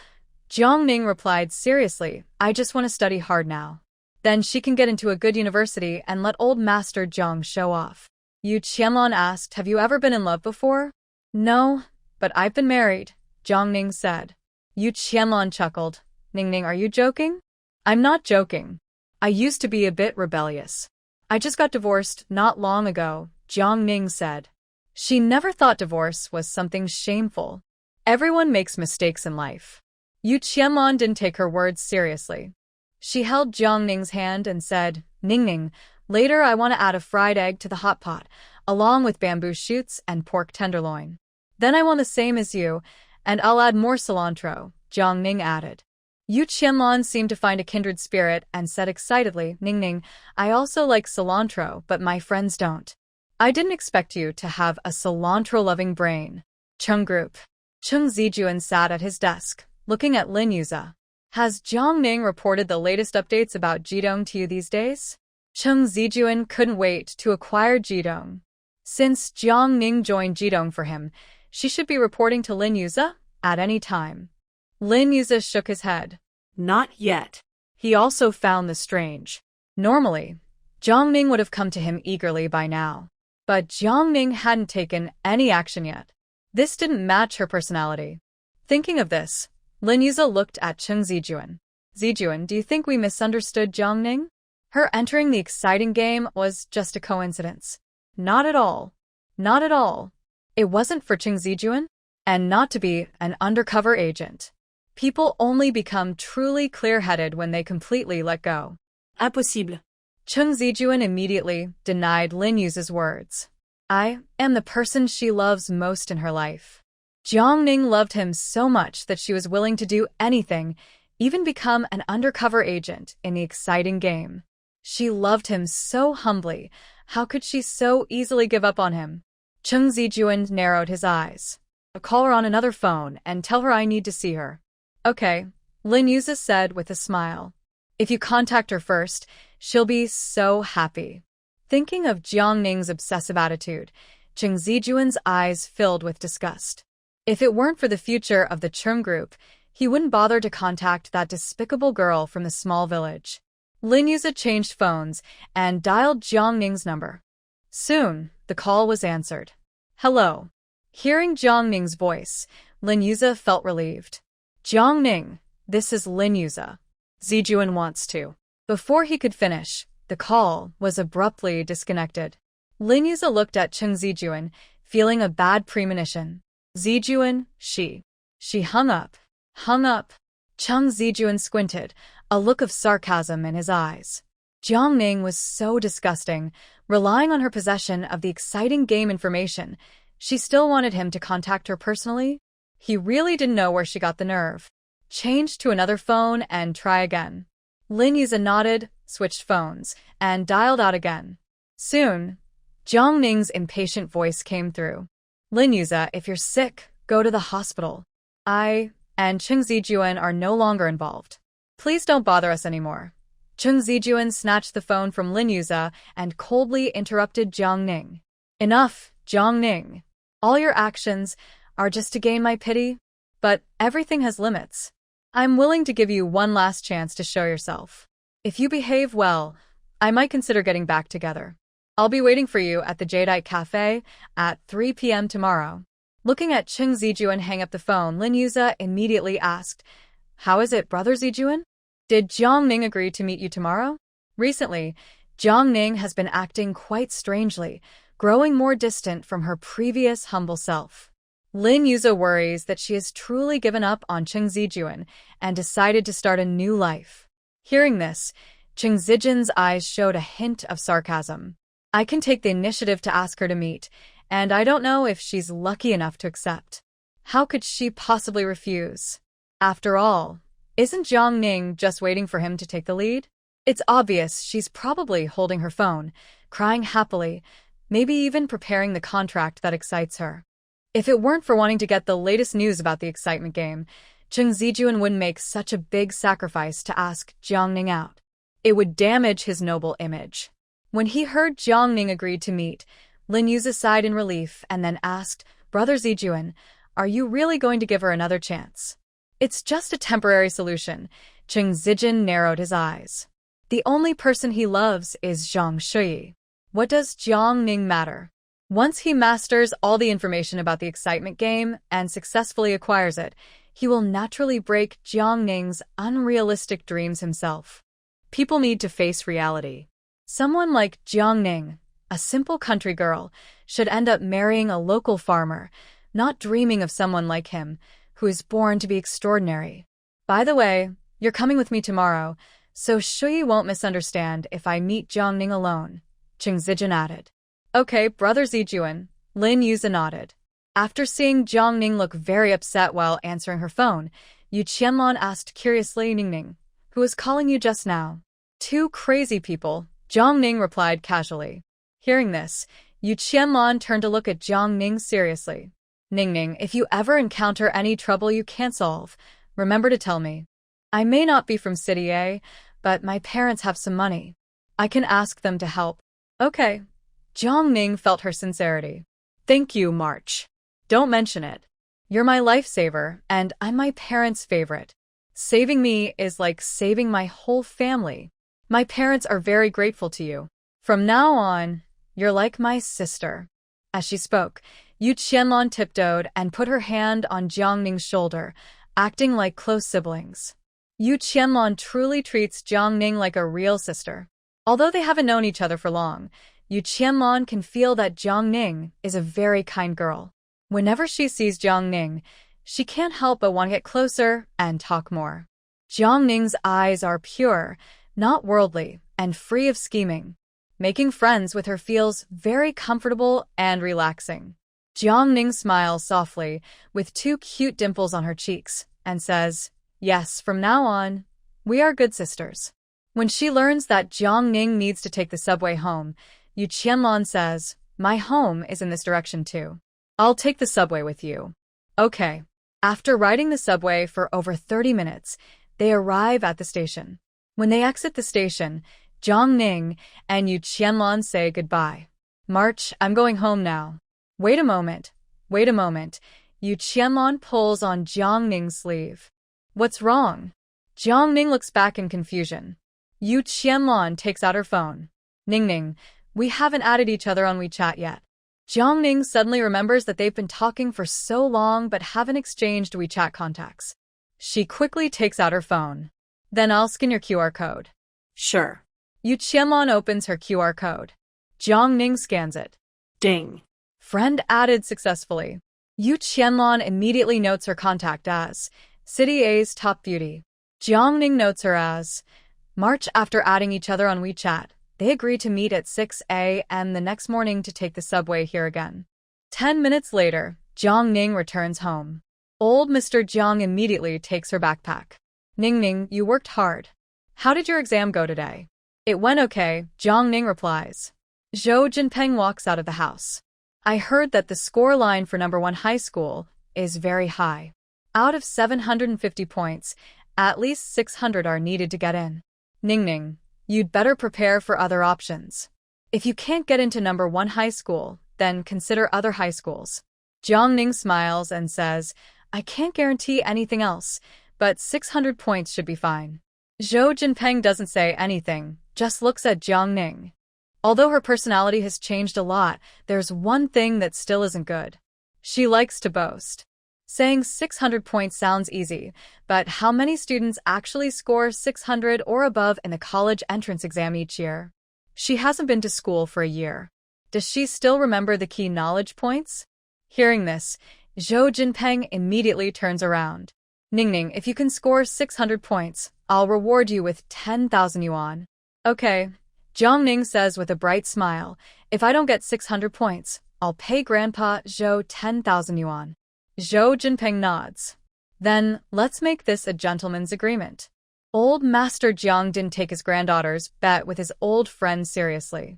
Jiang Ning replied seriously, I just want to study hard now. Then she can get into a good university and let old Master Jiang show off. Yu Qianlong asked, have you ever been in love before? No, but I've been married, Jiang Ning said. Yu Qianlong chuckled. Ning Ning, are you joking? I'm not joking. I used to be a bit rebellious. I just got divorced not long ago, Jiang Ning said. She never thought divorce was something shameful. Everyone makes mistakes in life. Yu Qianlong didn't take her words seriously. She held Jiang Ning's hand and said, "Ning Ning, later I want to add a fried egg to the hot pot, along with bamboo shoots and pork tenderloin. Then I want the same as you, and I'll add more cilantro," Jiang Ning added. Yu Qianlong seemed to find a kindred spirit and said excitedly, "Ning Ning, I also like cilantro, but my friends don't. I didn't expect you to have a cilantro-loving brain." Chung Group. Chung Zijuan sat at his desk, looking at Lin Yuza. "Has Jiang Ning reported the latest updates about Jidong to you these days?" Chung Zijuan couldn't wait to acquire Jidong. Since Jiang Ning joined Jidong for him, she should be reporting to Lin Yuza at any time. Lin Yuza shook his head. Not yet. He also found this strange. Normally, Jiang Ning would have come to him eagerly by now. But Jiang Ning hadn't taken any action yet. This didn't match her personality. Thinking of this, Lin Yuza looked at Chung Zijuan. "Zijuan, do you think we misunderstood Jiang Ning? Her entering the exciting game was just a coincidence." "Not at all. Not at all. It wasn't for Chung Zijuan, and not to be an undercover agent. People only become truly clear-headed when they completely let go." Impossible. Chung Zijuan immediately denied Lin Yuza's words. "I am the person she loves most in her life." Jiang Ning loved him so much that she was willing to do anything, even become an undercover agent in the exciting game. She loved him so humbly. How could she so easily give up on him? Chung Zijuan narrowed his eyes. "I'll call her on another phone and tell her I need to see her." "Okay," Lin Yuza said with a smile. "If you contact her first, she'll be so happy." Thinking of Jiang Ning's obsessive attitude, Chung Zijuan's eyes filled with disgust. If it weren't for the future of the Chung Group, he wouldn't bother to contact that despicable girl from the small village. Lin Yuza changed phones and dialed Jiang Ning's number. Soon, the call was answered. "Hello." Hearing Jiang Ning's voice, Lin Yuza felt relieved. "Jiang Ning, this is Lin Yuza. Zijuan wants to." Before he could finish, the call was abruptly disconnected. Lin Yuza looked at Chung Zijuan, feeling a bad premonition. "Zijuan, she hung up. Hung up." Chung Zijuan squinted, a look of sarcasm in his eyes. Jiang Ning was so disgusting, relying on her possession of the exciting game information. She still wanted him to contact her personally? He really didn't know where she got the nerve. Change to another phone and try again. Lin Yuza nodded, switched phones, and dialed out again. Soon, Jiang Ning's impatient voice came through. "Lin Yuza, if you're sick, go to the hospital. I and Chung Zijuan are no longer involved. Please don't bother us anymore." Chung Zijuan snatched the phone from Lin Yuza and coldly interrupted Jiang Ning. "Enough, Jiang Ning. All your actions are just to gain my pity, but everything has limits. I'm willing to give you one last chance to show yourself. If you behave well, I might consider getting back together. I'll be waiting for you at the Jadeite Cafe at 3 p.m. tomorrow." Looking at Chung Zijuan hang up the phone, Lin Yuza immediately asked, "How is it, Brother Zijuan? Did Jiang Ning agree to meet you tomorrow?" Recently, Jiang Ning has been acting quite strangely, growing more distant from her previous humble self. Lin Yuza worries that she has truly given up on Chung Zijuan and decided to start a new life. Hearing this, Chung Zijuan's eyes showed a hint of sarcasm. "I can take the initiative to ask her to meet, and I don't know if she's lucky enough to accept. How could she possibly refuse? After all, isn't Jiang Ning just waiting for him to take the lead? It's obvious she's probably holding her phone, crying happily, maybe even preparing the contract that excites her. If it weren't for wanting to get the latest news about the excitement game, Chung Zijuan wouldn't make such a big sacrifice to ask Jiang Ning out. It would damage his noble image." When he heard Jiang Ning agreed to meet, Lin Yuza sighed in relief and then asked, "Brother Zijuan, are you really going to give her another chance?" "It's just a temporary solution." Chung Zijuan narrowed his eyes. "The only person he loves is Zhang Shuyi. What does Jiang Ning matter? Once he masters all the information about the excitement game and successfully acquires it, he will naturally break Jiang Ning's unrealistic dreams himself. People need to face reality. Someone like Jiang Ning, a simple country girl, should end up marrying a local farmer, not dreaming of someone like him, who is born to be extraordinary." By the way, you're coming with me tomorrow, so Shui won't misunderstand if I meet Jiangning alone, Cheng Zijun added. Okay, brother Zijuan, Lin Yuza nodded. After seeing Jiangning look very upset while answering her phone, Yu Qianlong asked curiously Ningning, who was calling you just now? Two crazy people, Jiangning replied casually. Hearing this, Yu Qianlong turned to look at Jiangning seriously. Ningning, if you ever encounter any trouble you can't solve, remember to tell me. I may not be from City A, but my parents have some money. I can ask them to help. Okay. Jiangning felt her sincerity. Thank you, March. Don't mention it. You're my lifesaver, and I'm my parents' favorite. Saving me is like saving my whole family. My parents are very grateful to you. From now on, you're like my sister. As she spoke, Yu Qianlong tiptoed and put her hand on Jiangning's shoulder, acting like close siblings. Yu Qianlong truly treats Jiangning like a real sister. Although they haven't known each other for long, Yu Qianlong can feel that Jiangning is a very kind girl. Whenever she sees Jiangning, she can't help but want to get closer and talk more. Jiangning's eyes are pure, not worldly, and free of scheming. Making friends with her feels very comfortable and relaxing. Jiangning smiles softly, with two cute dimples on her cheeks, and says, yes, from now on, we are good sisters. When she learns that Jiangning needs to take the subway home, Yu Qianlong says, my home is in this direction too. I'll take the subway with you. Okay. After riding the subway for over 30 minutes, they arrive at the station. When they exit the station, Jiangning and Yu Qianlong say goodbye. March, I'm going home now. Wait a moment. Wait a moment. Yu Qianlong pulls on Jiangning's sleeve. What's wrong? Jiangning looks back in confusion. Yu Qianlong takes out her phone. Ningning, we haven't added each other on WeChat yet. Jiangning suddenly remembers that they've been talking for so long but haven't exchanged WeChat contacts. She quickly takes out her phone. Then I'll scan your QR code. Sure. Yu Qianlong opens her QR code. Jiangning scans it. Ding. Friend added successfully. Yu Qianlong immediately notes her contact as City A's top beauty. Jiangning notes her as March. After adding each other on WeChat, they agree to meet at 6 a.m. the next morning to take the subway here again. 10 minutes later, Jiangning returns home. Old Mr. Jiang immediately takes her backpack. Ningning, you worked hard. How did your exam go today? It went okay, Jiangning replies. Zhou Jinpeng walks out of the house. I heard that the score line for number 1 high school is very high. Out of 750 points, at least 600 are needed to get in. Ningning, you'd better prepare for other options. If you can't get into number 1 high school, then consider other high schools. Jiangning smiles and says, I can't guarantee anything else, but 600 points should be fine. Zhou Jinpeng doesn't say anything, just looks at Jiangning. Although her personality has changed a lot, there's one thing that still isn't good. She likes to boast. Saying 600 points sounds easy, but how many students actually score 600 or above in the college entrance exam each year? She hasn't been to school for a year. Does she still remember the key knowledge points? Hearing this, Zhou Jinpeng immediately turns around. Ningning, if you can score 600 points, I'll reward you with 10,000 yuan. Okay, Jiangning says with a bright smile, if I don't get 600 points, I'll pay Grandpa Zhou 10,000 yuan. Zhou Jinpeng nods. Then, let's make this a gentleman's agreement. Old Master Jiang didn't take his granddaughter's bet with his old friend seriously.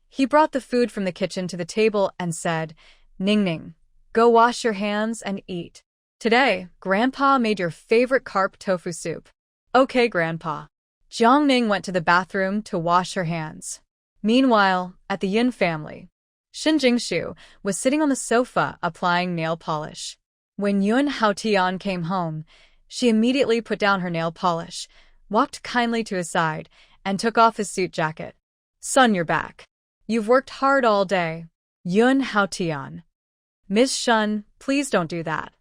He brought the food from the kitchen to the table and said, Ningning, go wash your hands and eat. Today, Grandpa made your favorite carp tofu soup. Okay, Grandpa. Jiangning went to the bathroom to wash her hands. Meanwhile, at the Yin family, Shin Jingshu was sitting on the sofa applying nail polish. When Yun Haotian came home, she immediately put down her nail polish, walked kindly to his side, and took off his suit jacket. Son, you're back. You've worked hard all day. Yun Haotian. Miss Shun, please don't do that.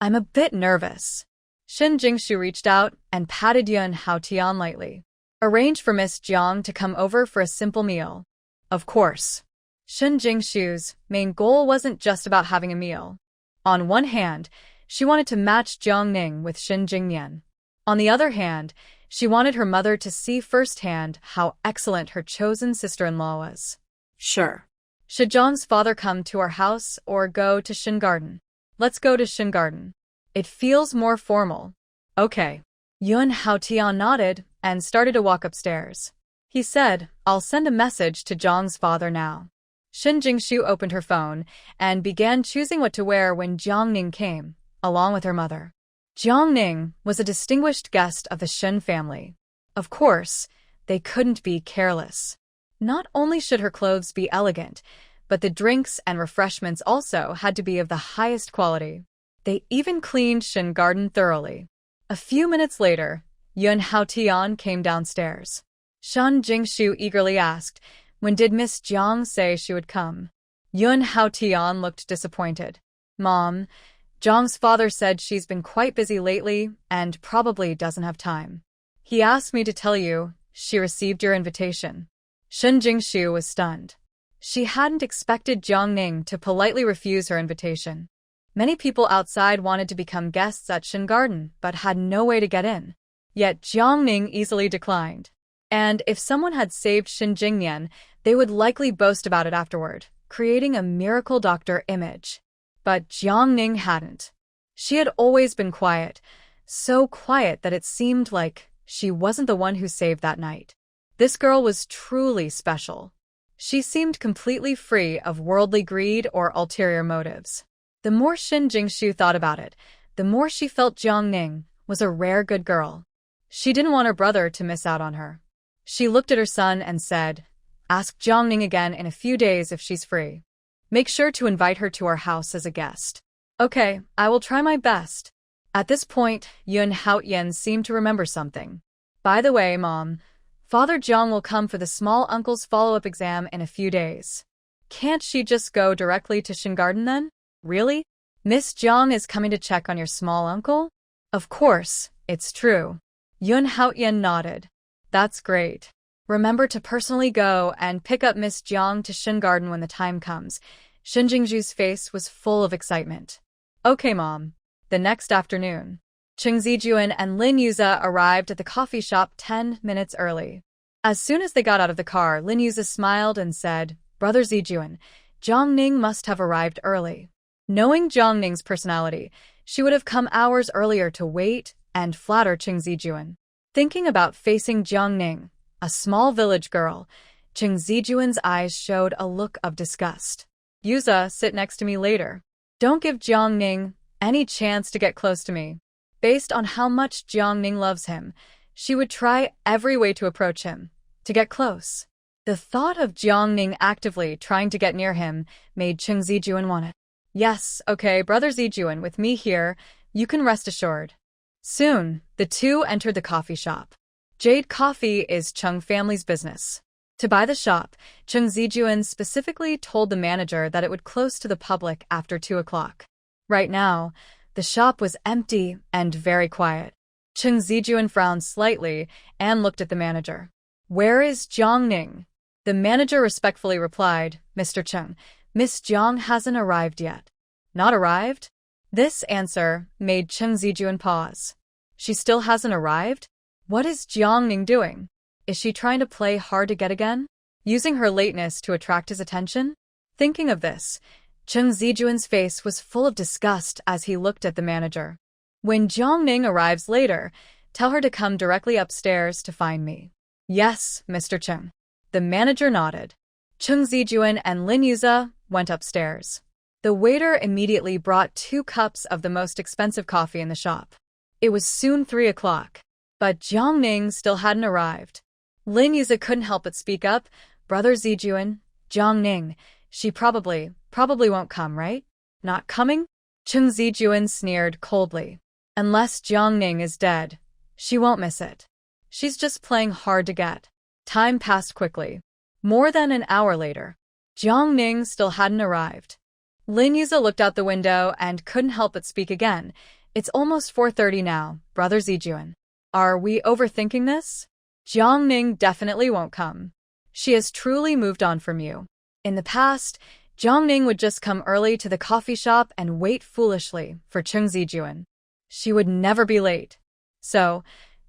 I'm a bit nervous. Shin Jingshu reached out and patted Yun Haotian lightly. Arrange for Miss Jiang to come over for a simple meal. Of course. Shin Jingshu's main goal wasn't just about having a meal. On one hand, she wanted to match Jiangning with Shin Jingyan. On the other hand, she wanted her mother to see firsthand how excellent her chosen sister-in-law was. Sure. Should Zhang's father come to our house or go to Shin Garden? Let's go to Shin Garden. It feels more formal. Okay. Yun Haotian nodded and started to walk upstairs. He said, I'll send a message to Zhang's father now. Shin Jingshu opened her phone and began choosing what to wear when Jiang Ning came, along with her mother. Jiang Ning was a distinguished guest of the Shin family. Of course, they couldn't be careless. Not only should her clothes be elegant, but the drinks and refreshments also had to be of the highest quality. They even cleaned Shin Garden thoroughly. A few minutes later, Yun Haotian came downstairs. Shan Jingshu eagerly asked, when did Miss Jiang say she would come? Yun Haotian looked disappointed. Mom, Zhang's father said she's been quite busy lately and probably doesn't have time. He asked me to tell you she received your invitation. Shin Jingshu was stunned. She hadn't expected Jiang Ning to politely refuse her invitation. Many people outside wanted to become guests at Shin Garden but had no way to get in. Yet Jiang Ning easily declined. And if someone had saved Shin Jingnian, they would likely boast about it afterward, creating a miracle doctor image. But Jiang Ning hadn't. She had always been quiet, so quiet that it seemed like she wasn't the one who saved that night. This girl was truly special. She seemed completely free of worldly greed or ulterior motives. The more Shin Jingshu thought about it, the more she felt Jiang Ning was a rare good girl. She didn't want her brother to miss out on her. She looked at her son and said, ask Jiang Ning again in a few days if she's free. Make sure to invite her to our house as a guest. Okay, I will try my best. At this point, Yun Haotian seemed to remember something. By the way, Mom, Father Jiang will come for the small uncle's follow-up exam in a few days. Can't she just go directly to Shin Garden then? Really? Miss Jiang is coming to check on your small uncle? Of course, it's true. Yun Haotian nodded. That's great. Remember to personally go and pick up Miss Jiang to Shin Garden when the time comes. Shin Jingshu's face was full of excitement. Okay, Mom. The next afternoon, Cheng Zijuan and Lin Yuza arrived at the coffee shop 10 minutes early. As soon as they got out of the car, Lin Yuza smiled and said, Brother Zijuan, Jiang Ning must have arrived early. Knowing Jiang Ning's personality, she would have come hours earlier to wait and flatter Cheng Zijuan. Thinking about facing Jiang Ning, a small village girl, Cheng Zijuan's eyes showed a look of disgust. Yuza, sit next to me later. Don't give Jiang Ning any chance to get close to me. Based on how much Jiang Ning loves him, she would try every way to approach him, to get close. The thought of Jiang Ning actively trying to get near him made Cheng Zijuan want it. Yes, okay, Brother Zijuan, with me here, you can rest assured. Soon, the two entered the coffee shop. Jade Coffee is Chung family's business. To buy the shop, Cheng Zijuan specifically told the manager that it would close to the public after 2 o'clock. Right now, the shop was empty and very quiet. Cheng Zijuan frowned slightly and looked at the manager. Where is Jiang Ning? The manager respectfully replied, Mr. Cheng, Miss Jiang hasn't arrived yet. Not arrived? This answer made Cheng Zijuan pause. She still hasn't arrived? What is Jiang Ning doing? Is she trying to play hard to get again? Using her lateness to attract his attention? Thinking of this, Cheng Zijuan's face was full of disgust as he looked at the manager. When Jiang Ning arrives later, tell her to come directly upstairs to find me. Yes, Mr. Cheng. The manager nodded. Cheng Zijuan and Lin Yuza went upstairs. The waiter immediately brought 2 cups of the most expensive coffee in the shop. It was soon 3 o'clock, but Jiang Ning still hadn't arrived. Lin Yuza couldn't help but speak up. Brother Zijuan, Jiang Ning, she probably won't come, right? Not coming? Cheng Zijuan sneered coldly. Unless Jiang Ning is dead, she won't miss it. She's just playing hard to get. Time passed quickly. More than an hour later, Jiang Ning still hadn't arrived. Lin Yuza looked out the window and couldn't help but speak again. It's almost 4:30 now, Brother Zijuan. Are we overthinking this? Jiang Ning definitely won't come. She has truly moved on from you. In the past, Jiang Ning would just come early to the coffee shop and wait foolishly for Cheng Zijuan. She would never be late. So,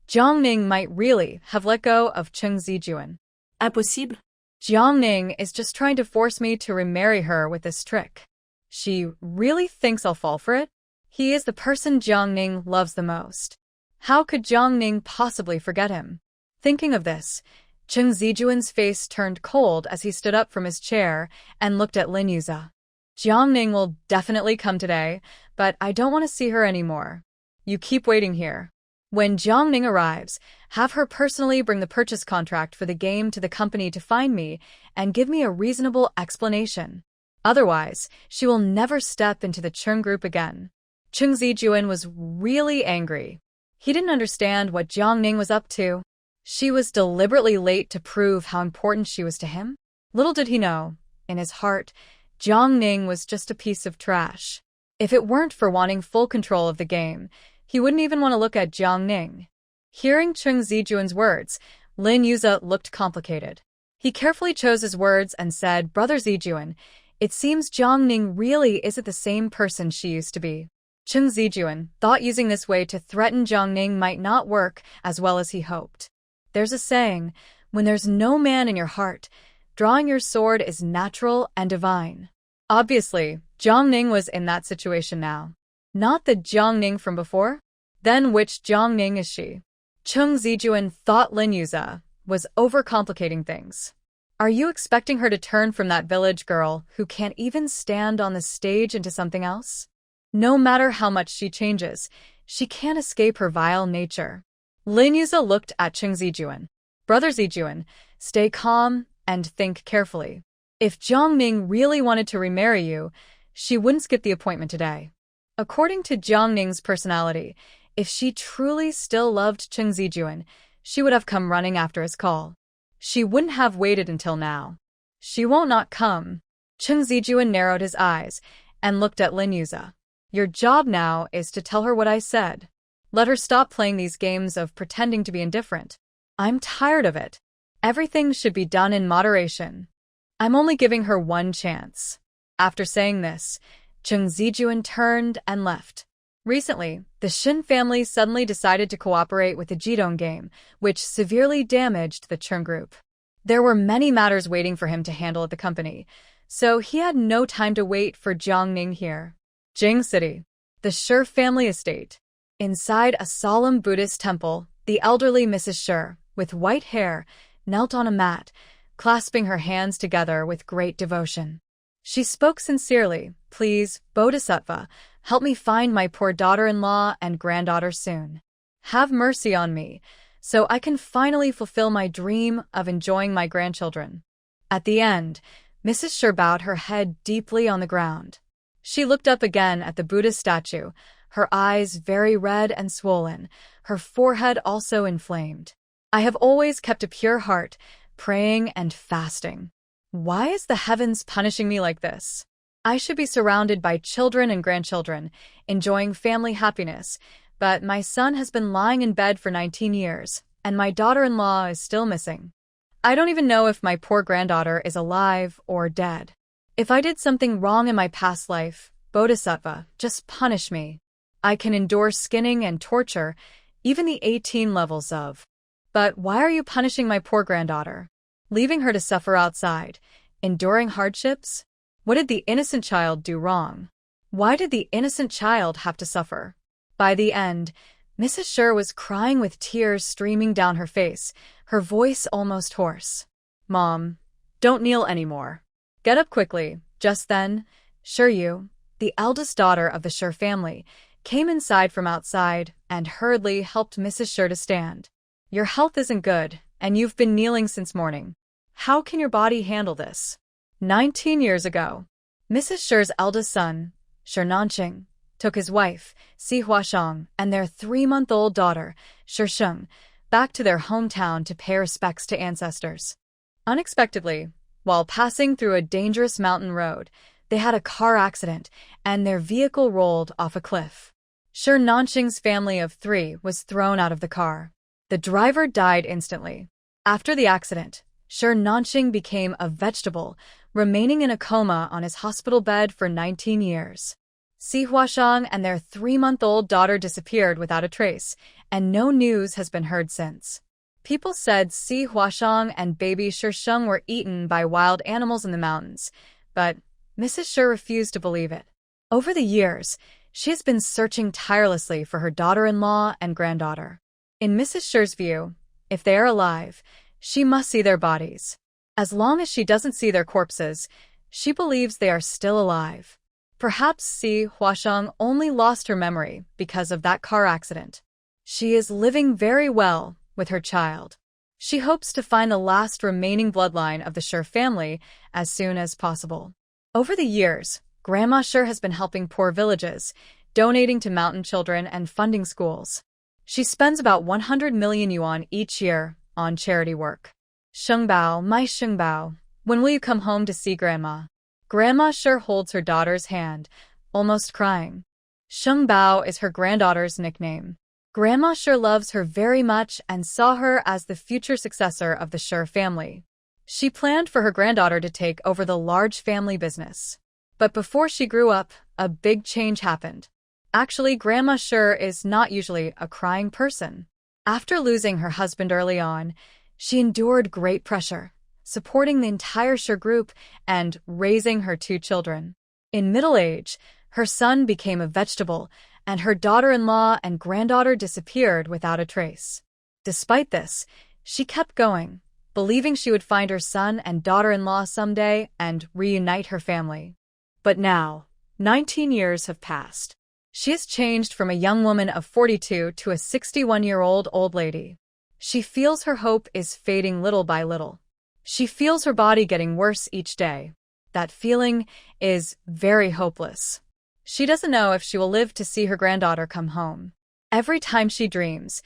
Jiangning might really have let go of Chung Zijuan. Impossible. Jiangning is just trying to force me to remarry her with this trick. She really thinks I'll fall for it? He is the person Jiangning loves the most. How could Jiangning possibly forget him? Thinking of this, Chung Zijuan's face turned cold as he stood up from his chair and looked at Lin Yuza. Jiangning will definitely come today, but I don't want to see her anymore. You keep waiting here. When Jiangning arrives, have her personally bring the purchase contract for the game to the company to find me and give me a reasonable explanation. Otherwise, she will never step into the Chung group again. Chung Zijuan was really angry. He didn't understand what Jiangning was up to. She was deliberately late to prove how important she was to him. Little did he know, in his heart, Jiangning was just a piece of trash. If it weren't for wanting full control of the game, he wouldn't even want to look at Jiangning. Hearing Chung Zijuan's words, Lin Yuza looked complicated. He carefully chose his words and said, "Brother Zijuan, it seems Jiangning really isn't the same person she used to be." Chung Zijuan thought using this way to threaten Jiangning might not work as well as he hoped. There's a saying, when there's no man in your heart, drawing your sword is natural and divine. Obviously, Jiangning was in that situation now. Not the Jiangning from before? Then which Jiangning is she? Chung Zijuan thought Lin Yuza was overcomplicating things. Are you expecting her to turn from that village girl who can't even stand on the stage into something else? No matter how much she changes, she can't escape her vile nature. Lin Yuza looked at Chung Zijuan. Brother Zijuan, stay calm and think carefully. If Jiangning really wanted to remarry you, she wouldn't skip the appointment today. According to Jiangning's personality, if she truly still loved Chung Zijuan, she would have come running after his call. She wouldn't have waited until now. She won't not come. Chung Zijuan narrowed his eyes and looked at Lin Yuza. Your job now is to tell her what I said. Let her stop playing these games of pretending to be indifferent. I'm tired of it. Everything should be done in moderation. I'm only giving her one chance. After saying this, Chung Zijuan turned and left. Recently, the Shin family suddenly decided to cooperate with the Jidong game, which severely damaged the Chung group. There were many matters waiting for him to handle at the company, so he had no time to wait for Jiangning here. Jing City, the Shi family estate. Inside a solemn Buddhist temple, the elderly Mrs. Shi, with white hair, knelt on a mat, clasping her hands together with great devotion. She spoke sincerely, "Please, Bodhisattva, help me find my poor daughter-in-law and granddaughter soon. Have mercy on me, so I can finally fulfill my dream of enjoying my grandchildren." At the end, Mrs. Shi bowed her head deeply on the ground. She looked up again at the Buddha statue, her eyes very red and swollen, her forehead also inflamed. I have always kept a pure heart, praying and fasting. Why is the heavens punishing me like this? I should be surrounded by children and grandchildren, enjoying family happiness, but my son has been lying in bed for 19 years, and my daughter-in-law is still missing. I don't even know if my poor granddaughter is alive or dead. If I did something wrong in my past life, Bodhisattva, just punish me. I can endure skinning and torture, even the 18 levels of. But why are you punishing my poor granddaughter? Leaving her to suffer outside, enduring hardships? What did the innocent child do wrong? Why did the innocent child have to suffer? By the end, Mrs. Shi was crying with tears streaming down her face, her voice almost hoarse. Mom, don't kneel anymore. Get up quickly. Just then, Shiryu, the eldest daughter of the Shi family, came inside from outside and hurriedly helped Mrs. Shi to stand. Your health isn't good, and you've been kneeling since morning. How can your body handle this? 19 years ago, Mrs. Shi's eldest son, Shi Nanqing, took his wife, Si Huashang, and their 3-month-old daughter, Shi Sheng, back to their hometown to pay respects to ancestors. Unexpectedly, while passing through a dangerous mountain road, they had a car accident, and their vehicle rolled off a cliff. Shi Nanqing's family of 3 was thrown out of the car. The driver died instantly. After the accident, Shi Nanqing became a vegetable, remaining in a coma on his hospital bed for 19 years. Si Huashang and their 3-month-old daughter disappeared without a trace, and no news has been heard since. People said Si Huashang and baby Shisheng were eaten by wild animals in the mountains, but Mrs. Shi refused to believe it. Over the years, she has been searching tirelessly for her daughter-in-law and granddaughter. In Mrs. Shi's view, if they are alive, she must see their bodies. As long as she doesn't see their corpses, she believes they are still alive. Perhaps Si Huashang only lost her memory because of that car accident. She is living very well with her child. She hopes to find the last remaining bloodline of the Shi family as soon as possible. Over the years, Grandma Shi has been helping poor villages, donating to mountain children and funding schools. She spends about 100 million yuan each year on charity work. Shengbao, my Shengbao, when will you come home to see Grandma? Grandma Shi holds her daughter's hand, almost crying. Shengbao is her granddaughter's nickname. Grandma Shi loves her very much and saw her as the future successor of the Shi family. She planned for her granddaughter to take over the large family business. But before she grew up, a big change happened. Actually, Grandma Shi is not usually a crying person. After losing her husband early on, she endured great pressure, supporting the entire Shi group and raising her 2 children. In middle age, her son became a vegetable, and her daughter-in-law and granddaughter disappeared without a trace. Despite this, she kept going, believing she would find her son and daughter-in-law someday and reunite her family. But now, 19 years have passed. She has changed from a young woman of 42 to a 61-year-old old lady. She feels her hope is fading little by little. She feels her body getting worse each day. That feeling is very hopeless. She doesn't know if she will live to see her granddaughter come home. Every time she dreams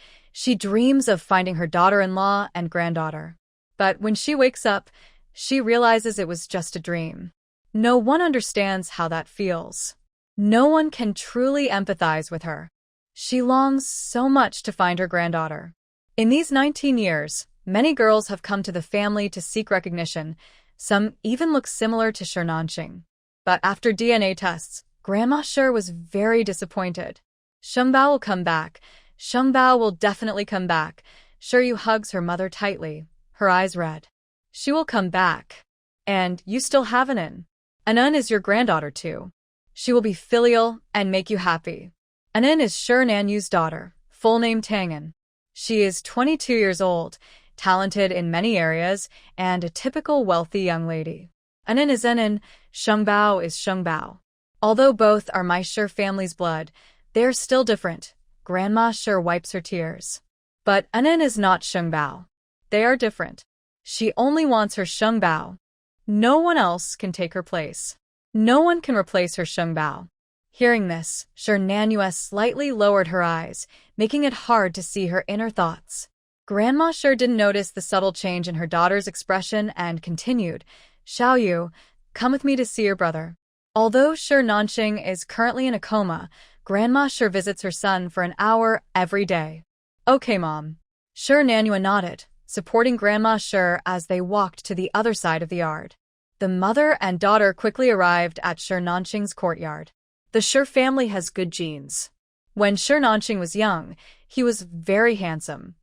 of finding her daughter-in-law and granddaughter. But when she wakes up, she realizes it was just a dream. No one understands how that feels. No one can truly empathize with her. She longs so much to find her granddaughter. In these 19 years, many girls have come to the family to seek recognition. Some even look similar to Shi Nanqing. But after DNA tests, Grandma Shi was very disappointed. Shengbao will come back. Shengbao will definitely come back. Shi hugs her mother tightly, her eyes red. She will come back. And you still have Anan. Anan is your granddaughter too. She will be filial and make you happy. Anan is Shi Nanyu's daughter, full name Tangan. She is 22 years old, talented in many areas, and a typical wealthy young lady. Anan is Anan, Shengbao is Shengbao. Although both are my Shi family's blood, they are still different. Grandma Shi wipes her tears. But Anan is not Shengbao. They are different. She only wants her Shengbao. No one else can take her place. No one can replace her Shengbao. Hearing this, Shi Nanyue slightly lowered her eyes, making it hard to see her inner thoughts. Grandma Shi didn't notice the subtle change in her daughter's expression and continued, Xiaoyu, come with me to see your brother. Although Shi Nanqing is currently in a coma, Grandma Shi visits her son for an hour every day. Okay, Mom. Shi Nanyue nodded, supporting Grandma Shi as they walked to the other side of the yard. The mother and daughter quickly arrived at Shi Nanqing's courtyard. The Shi family has good genes. When Shi Nanqing was young, he was very handsome.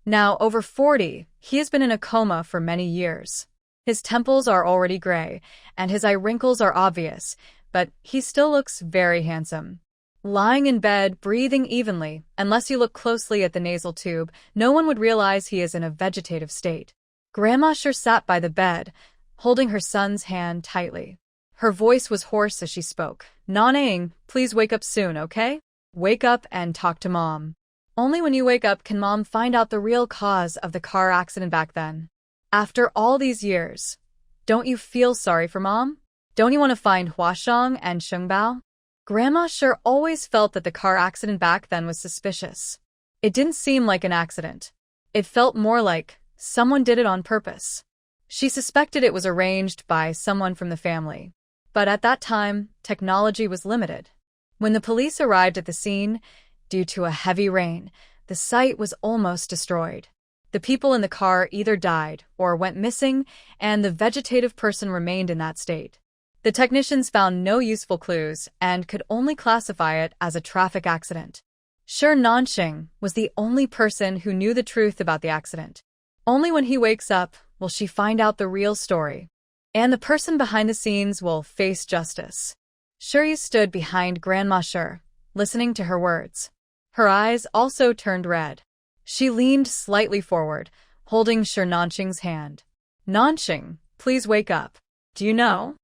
Now, over 40, he has been in a coma for many years. His temples are already gray, and his eye wrinkles are obvious, but he still looks very handsome. Lying in bed, breathing evenly, unless you look closely at the nasal tube, no one would realize he is in a vegetative state. Grandma Shi sat by the bed, holding her son's hand tightly. Her voice was hoarse as she spoke. Nanning, please wake up soon, okay? Wake up and talk to Mom. Only when you wake up can Mom find out the real cause of the car accident back then. After all these years, don't you feel sorry for Mom? Don't you want to find Huashang and Shengbao? Grandma Shi always felt that the car accident back then was suspicious. It didn't seem like an accident. It felt more like someone did it on purpose. She suspected it was arranged by someone from the family. But at that time, technology was limited. When the police arrived at the scene, due to a heavy rain, the site was almost destroyed. The people in the car either died or went missing, and the vegetative person remained in that state. The technicians found no useful clues and could only classify it as a traffic accident. Shi Nanxing was the only person who knew the truth about the accident. Only when he wakes up will she find out the real story. And the person behind the scenes will face justice. Shi stood behind Grandma Shi, listening to her words. Her eyes also turned red. She leaned slightly forward, holding Shi Nanxing's hand. Nanxing, please wake up. Do you know?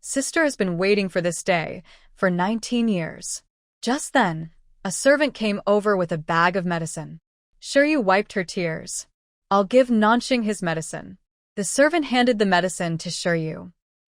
Sister has been waiting for this day for 19 years. Just then, a servant came over with a bag of medicine. Shi wiped her tears. I'll give Nanxing his medicine. The servant handed the medicine to Shi.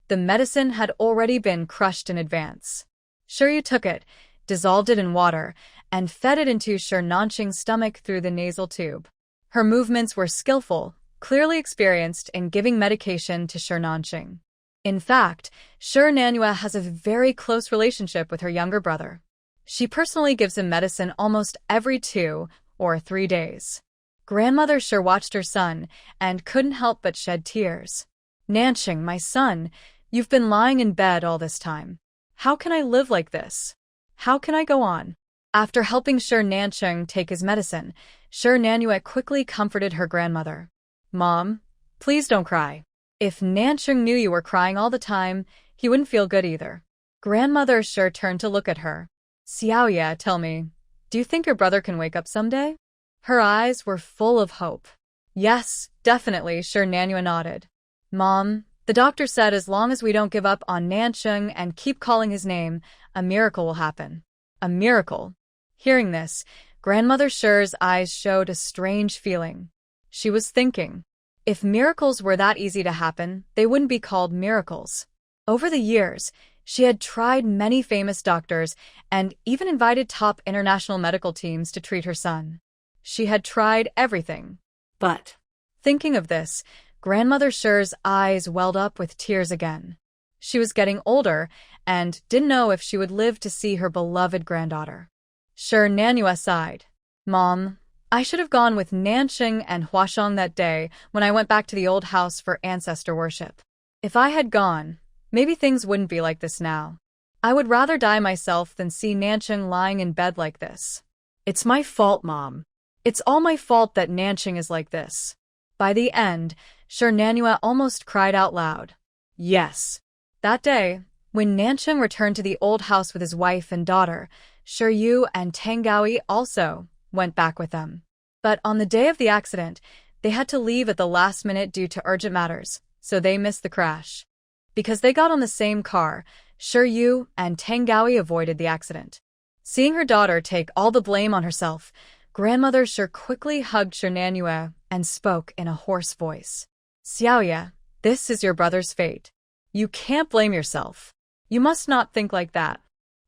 The medicine had already been crushed in advance. Shi took it, dissolved it in water, and fed it into Shi Nanxing's stomach through the nasal tube. Her movements were skillful, clearly experienced in giving medication to Shi Nanxing. In fact, Shi Nanhwa has a very close relationship with her younger brother. She personally gives him medicine almost every 2 or 3 days. Grandmother Shi watched her son and couldn't help but shed tears. Nanxing, my son, you've been lying in bed all this time. How can I live like this? How can I go on? After helping Shi Nanxing take his medicine, Shi Nanhwa quickly comforted her grandmother. Mom, please don't cry. If Nanxing knew you were crying all the time, he wouldn't feel good either. Grandmother Shi turned to look at her. Xiaoya, tell me, do you think your brother can wake up someday? Her eyes were full of hope. Yes, definitely, Shi Nanhwa nodded. Mom, the doctor said as long as we don't give up on Nanxing and keep calling his name, a miracle will happen. A miracle. Hearing this, Grandmother Shi's eyes showed a strange feeling. She was thinking, if miracles were that easy to happen, they wouldn't be called miracles. Over the years, she had tried many famous doctors and even invited top international medical teams to treat her son. She had tried everything. But, thinking of this, Grandmother Shi's eyes welled up with tears again. She was getting older and didn't know if she would live to see her beloved granddaughter. Shi Nanhwa sighed. Mom, I should have gone with Nanxing and Huasheng that day when I went back to the old house for ancestor worship. If I had gone, maybe things wouldn't be like this now. I would rather die myself than see Nanxing lying in bed like this. It's my fault, Mom. It's all my fault that Nanxing is like this. By the end, Shi Nanhwa almost cried out loud. Yes. That day, when Nanxing returned to the old house with his wife and daughter, Shi Yu and Tang Gaoi also went back with them. But on the day of the accident, they had to leave at the last minute due to urgent matters, so they missed the crash. Because they got on the same car, Shi Yu and Tang Gaoi avoided the accident. Seeing her daughter take all the blame on herself, Grandmother Shi quickly hugged Shi Nanhwa and spoke in a hoarse voice. Xiaoya, this is your brother's fate. You can't blame yourself. You must not think like that.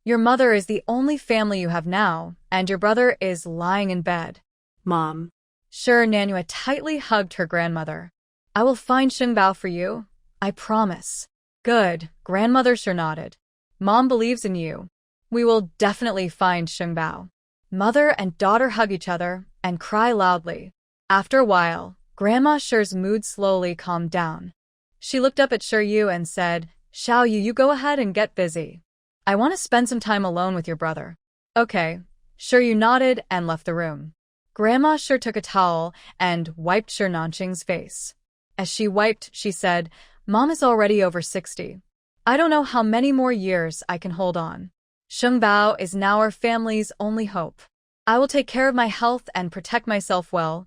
Your mother is the only family you have now, and your brother is lying in bed. Mom. Shi Nanhwa tightly hugged her grandmother. I will find Xingbao for you. I promise. Good, Grandmother Shi nodded. Mom believes in you. We will definitely find Xingbao. Mother and daughter hug each other and cry loudly. After a while, Grandma Shi's mood slowly calmed down. She looked up at Shi Yu and said, Xiao Yu, you go ahead and get busy. I want to spend some time alone with your brother. Okay. Shi Yu nodded and left the room. Grandma Shi took a towel and wiped Shi Nanxing's face. As she wiped, she said, Mom is already over 60. I don't know how many more years I can hold on. Xingbao is now our family's only hope. I will take care of my health and protect myself well,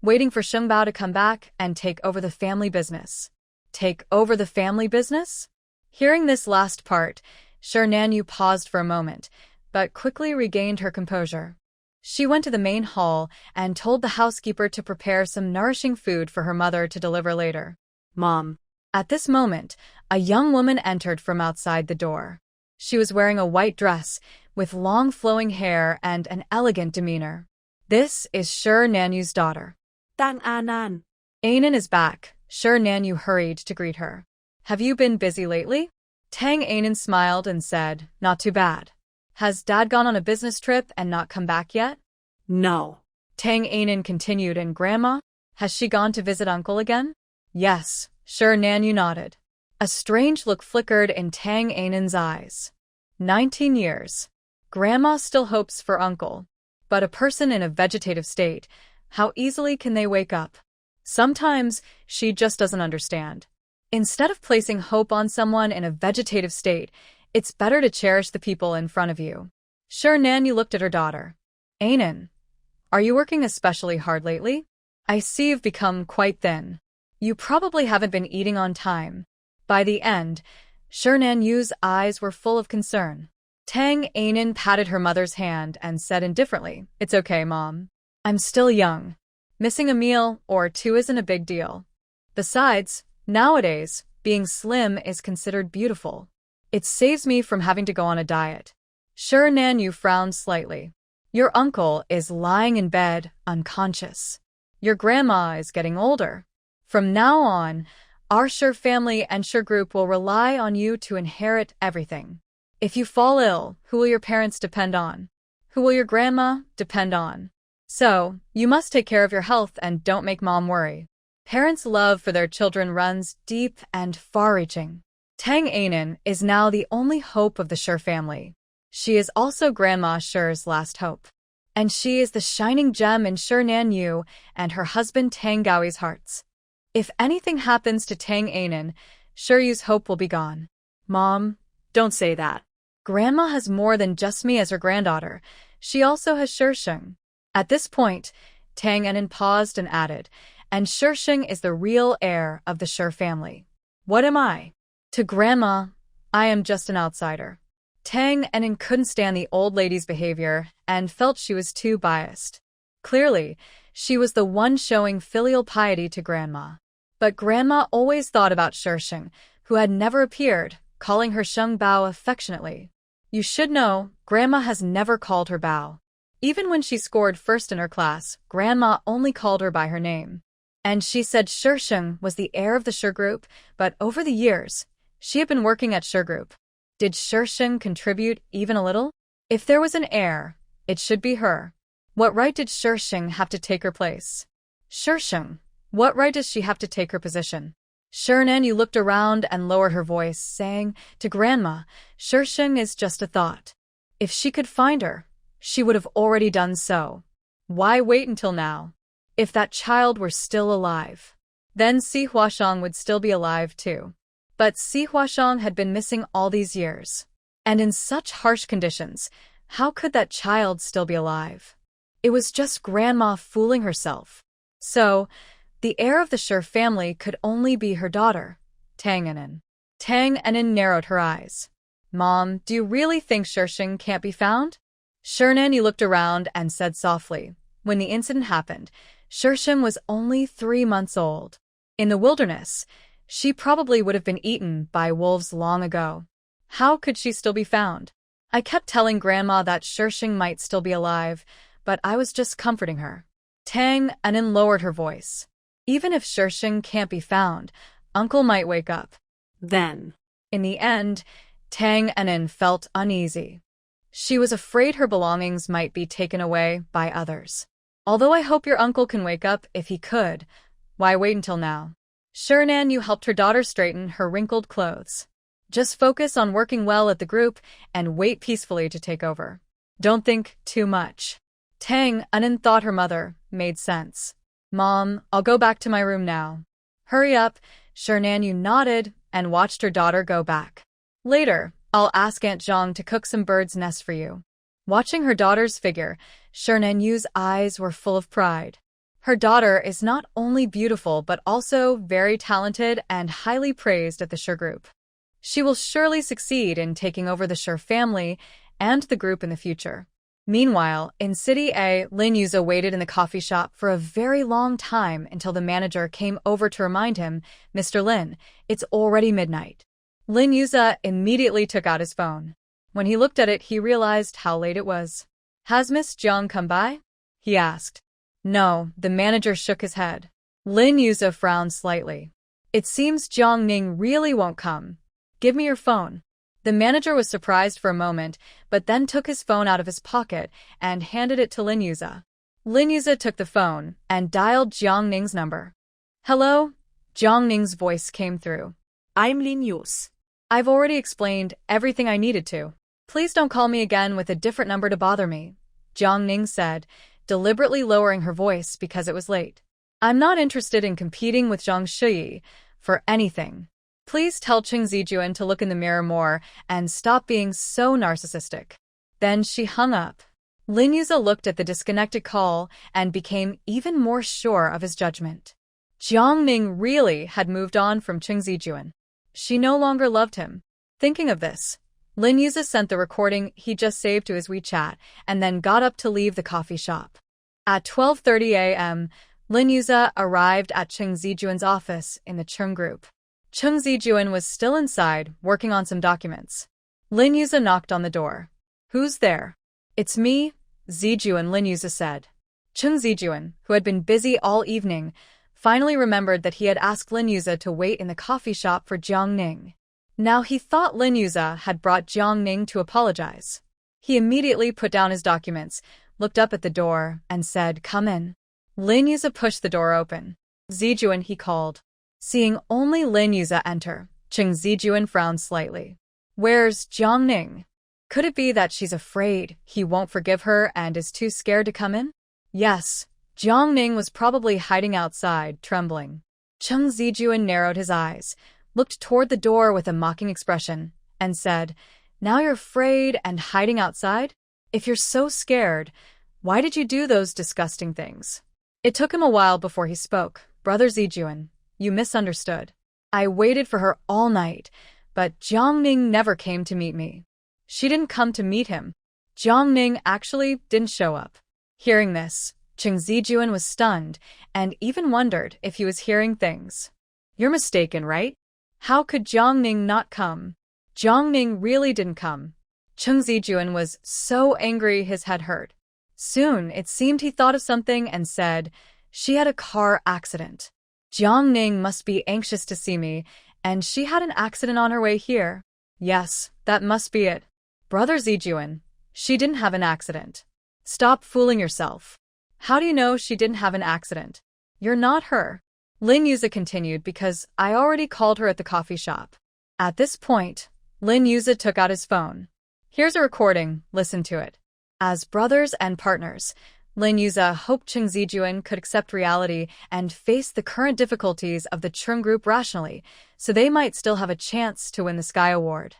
waiting for Xingbao to come back and take over the family business. Take over the family business? Hearing this last part, Shi Nanhwa paused for a moment, but quickly regained her composure. She went to the main hall and told the housekeeper to prepare some nourishing food for her mother to deliver later. Mom. At this moment, a young woman entered from outside the door. She was wearing a white dress, with long flowing hair and an elegant demeanor. This is Shi Nanhwa's daughter. Tang Anan. Anan is back. Shi Nanhwa hurried to greet her. Have you been busy lately? Tang Anan smiled and said, Not too bad. Has Dad gone on a business trip and not come back yet? No. Tang Anan continued, and Grandma? Has she gone to visit Uncle again? Yes, Shi Nanhwa nodded. A strange look flickered in Tang Ainan's eyes. 19 years. Grandma still hopes for uncle. But a person in a vegetative state, how easily can they wake up? Sometimes she just doesn't understand. Instead of placing hope on someone in a vegetative state, it's better to cherish the people in front of you. Sure, Nanny looked at her daughter. Ainan, are you working especially hard lately? I see you've become quite thin. You probably haven't been eating on time. By the end, Shernan Yu's eyes were full of concern. Tang Ainan patted her mother's hand and said indifferently, "It's okay, Mom. I'm still young. Missing a meal or two isn't a big deal. Besides, nowadays, being slim is considered beautiful. It saves me from having to go on a diet." Shernan Yu frowned slightly. "Your uncle is lying in bed, unconscious. Your grandma is getting older. From now on, our Sher family and Sher group will rely on you to inherit everything. If you fall ill, who will your parents depend on? Who will your grandma depend on? So, you must take care of your health and don't make Mom worry." Parents' love for their children runs deep and far-reaching. Tang Ainan is now the only hope of the Sher family. She is also Grandma Sher's last hope. And she is the shining gem in Shernan Yu and her husband Tang Gaoi's hearts. If anything happens to Tang Ainan, Sher Yu's hope will be gone. "Mom, don't say that. Grandma has more than just me as her granddaughter. She also has Shersheng." At this point, Tang Ainan paused and added, "And Shersheng is the real heir of the Sher family. What am I? To Grandma, I am just an outsider." Tang Ainan couldn't stand the old lady's behavior and felt she was too biased. Clearly, she was the one showing filial piety to Grandma. But Grandma always thought about Shersheng, who had never appeared, calling her Sheng Bao affectionately. You should know, Grandma has never called her Bao. Even when she scored first in her class, Grandma only called her by her name. And she said Shersheng was the heir of the Sher group, but over the years, she had been working at Sher group. Did Shersheng contribute even a little? If there was an heir, it should be her. What right did Shersheng have to take her place? Shersheng, what right does she have to take her position? Shernan Yu looked around and lowered her voice, saying, "To Grandma, Shersheng is just a thought. If she could find her, she would have already done so. Why wait until now? If that child were still alive, then Si Huashang would still be alive too." But Si Huashang had been missing all these years. And in such harsh conditions, how could that child still be alive? It was just Grandma fooling herself. So, the heir of the Sher family could only be her daughter, Tang Ainan. Tang Ainan narrowed her eyes. "Mom, do you really think Shersheng can't be found?" Shernan Yu looked around and said softly, "When the incident happened, Shersheng was only 3 months old. In the wilderness, she probably would have been eaten by wolves long ago. How could she still be found? I kept telling Grandma that Shersheng might still be alive, but I was just comforting her." Tang Ainan lowered her voice. "Even if Shersheng can't be found, Uncle might wake up. Then." In the end, Tang Ainan felt uneasy. She was afraid her belongings might be taken away by others. "Although I hope your uncle can wake up if he could, why wait until now?" Shernan Yu helped her daughter straighten her wrinkled clothes. "Just focus on working well at the group and wait peacefully to take over. Don't think too much." Tang Ainan thought her mother made sense. "Mom, I'll go back to my room now." "Hurry up," Shernan Yu nodded and watched her daughter go back. "Later, I'll ask Aunt Zhang to cook some bird's nests for you." Watching her daughter's figure, Shernan Yu's eyes were full of pride. Her daughter is not only beautiful but also very talented and highly praised at the Sher group. She will surely succeed in taking over the Sher family and the group in the future. Meanwhile, in City A, Lin Yuza waited in the coffee shop for a very long time until the manager came over to remind him, "Mr. Lin, it's already midnight." Lin Yuza immediately took out his phone. When he looked at it, he realized how late it was. "Has Miss Jiang come by?" he asked. "No," the manager shook his head. Lin Yuza frowned slightly. "It seems Jiang Ning really won't come. Give me your phone." The manager was surprised for a moment, but then took his phone out of his pocket and handed it to Lin Yuza. Lin Yuza took the phone and dialed Jiang Ning's number. "Hello?" Jiang Ning's voice came through. I'm Lin Yus. I've already explained everything I needed to. Please don't call me again with a different number to bother me, Jiang Ning said, deliberately lowering her voice because it was late. I'm not interested in competing with Zhang Shiyi for anything. Please tell Cheng Zijuan to look in the mirror more and stop being so narcissistic. Then she hung up. Lin Yuza looked at the disconnected call and became even more sure of his judgment. Jiang Ning really had moved on from Cheng Zijuan. She no longer loved him. Thinking of this, Lin Yuza sent the recording he just saved to his WeChat and then got up to leave the coffee shop. At 12:30 a.m., Lin Yuza arrived at Cheng Zijuan's office in the Cheng Group. Cheng Zijuan was still inside, working on some documents. Lin Yuza knocked on the door. Who's there? It's me, Zijuan, Lin Yuza said. Cheng Zijuan, who had been busy all evening, finally remembered that he had asked Lin Yuza to wait in the coffee shop for Jiang Ning. Now he thought Lin Yuza had brought Jiang Ning to apologize. He immediately put down his documents, looked up at the door, and said, "Come in." Lin Yuza pushed the door open. "Zijuan," he called. Seeing only Lin Yuza enter, Cheng Zijuan frowned slightly. "Where's Jiang Ning? Could it be that she's afraid he won't forgive her and is too scared to come in?" Yes, Jiang Ning was probably hiding outside, trembling. Cheng Zijuan narrowed his eyes, looked toward the door with a mocking expression, and said, "Now you're afraid and hiding outside? If you're so scared, why did you do those disgusting things?" It took him a while before he spoke. "Brother Zijuan, you misunderstood. I waited for her all night, but Jiang Ning never came to meet me. She didn't come to meet him. Jiang Ning actually didn't show up." Hearing this, Cheng Zijuan was stunned and even wondered if he was hearing things. "You're mistaken, right? How could Jiang Ning not come? Jiang Ning really didn't come." Cheng Zijuan was so angry his head hurt. Soon, it seemed he thought of something and said, "She had a car accident. Jiang Ning must be anxious to see me, and she had an accident on her way here. Yes, that must be it. Brother Zijuan, she didn't have an accident. Stop fooling yourself. How do you know she didn't have an accident? You're not her." Lin Yuza continued, "Because I already called her at the coffee shop." At this point, Lin Yuza took out his phone. "Here's a recording, listen to it." As brothers and partners, Lin Yuza hoped Cheng Zijuan could accept reality and face the current difficulties of the Cheng Group rationally, so they might still have a chance to win the Sky Award.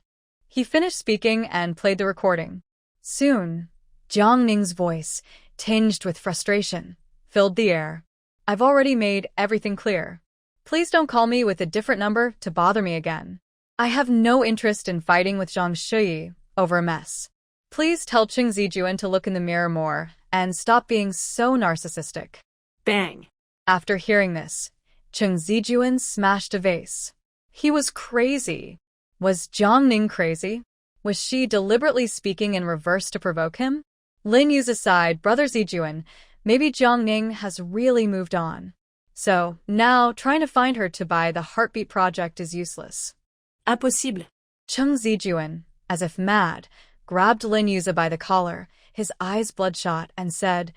He finished speaking and played the recording. Soon, Jiang Ning's voice, tinged with frustration, filled the air. "I've already made everything clear. Please don't call me with a different number to bother me again. I have no interest in fighting with Zhang Shiyi over a mess. Please tell Cheng Zijuan to look in the mirror more and stop being so narcissistic." Bang. After hearing this, Cheng Zijuan smashed a vase. He was crazy. Was Jiang Ning crazy? Was she deliberately speaking in reverse to provoke him? Lin Yuza sighed, "Brother Zijuan, maybe Jiang Ning has really moved on. So, now trying to find her to buy the Heartbeat project is useless." Impossible. Cheng Zijuan, as if mad, grabbed Lin Yuza by the collar, his eyes bloodshot, and said,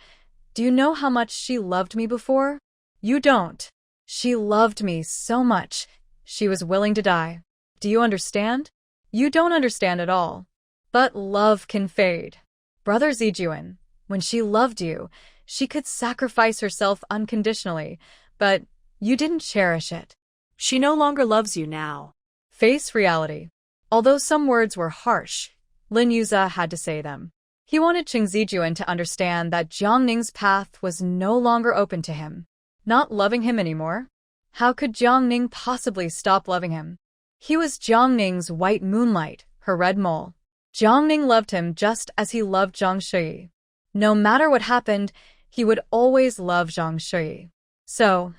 "Do you know how much she loved me before? You don't. She loved me so much, she was willing to die. Do you understand? You don't understand at all. But love can fade. Brother Zijuan, when she loved you, she could sacrifice herself unconditionally, but you didn't cherish it. She no longer loves you now. Face reality." Although some words were harsh, Lin Yuza had to say them. He wanted Cheng Zijuan to understand that Jiang Ning's path was no longer open to him. Not loving him anymore? How could Jiang Ning possibly stop loving him? He was Jiang Ning's white moonlight, her red mole. Jiang Ning loved him just as he loved Zhang Shiyi. No matter what happened, he would always love Zhang Shiyi. So,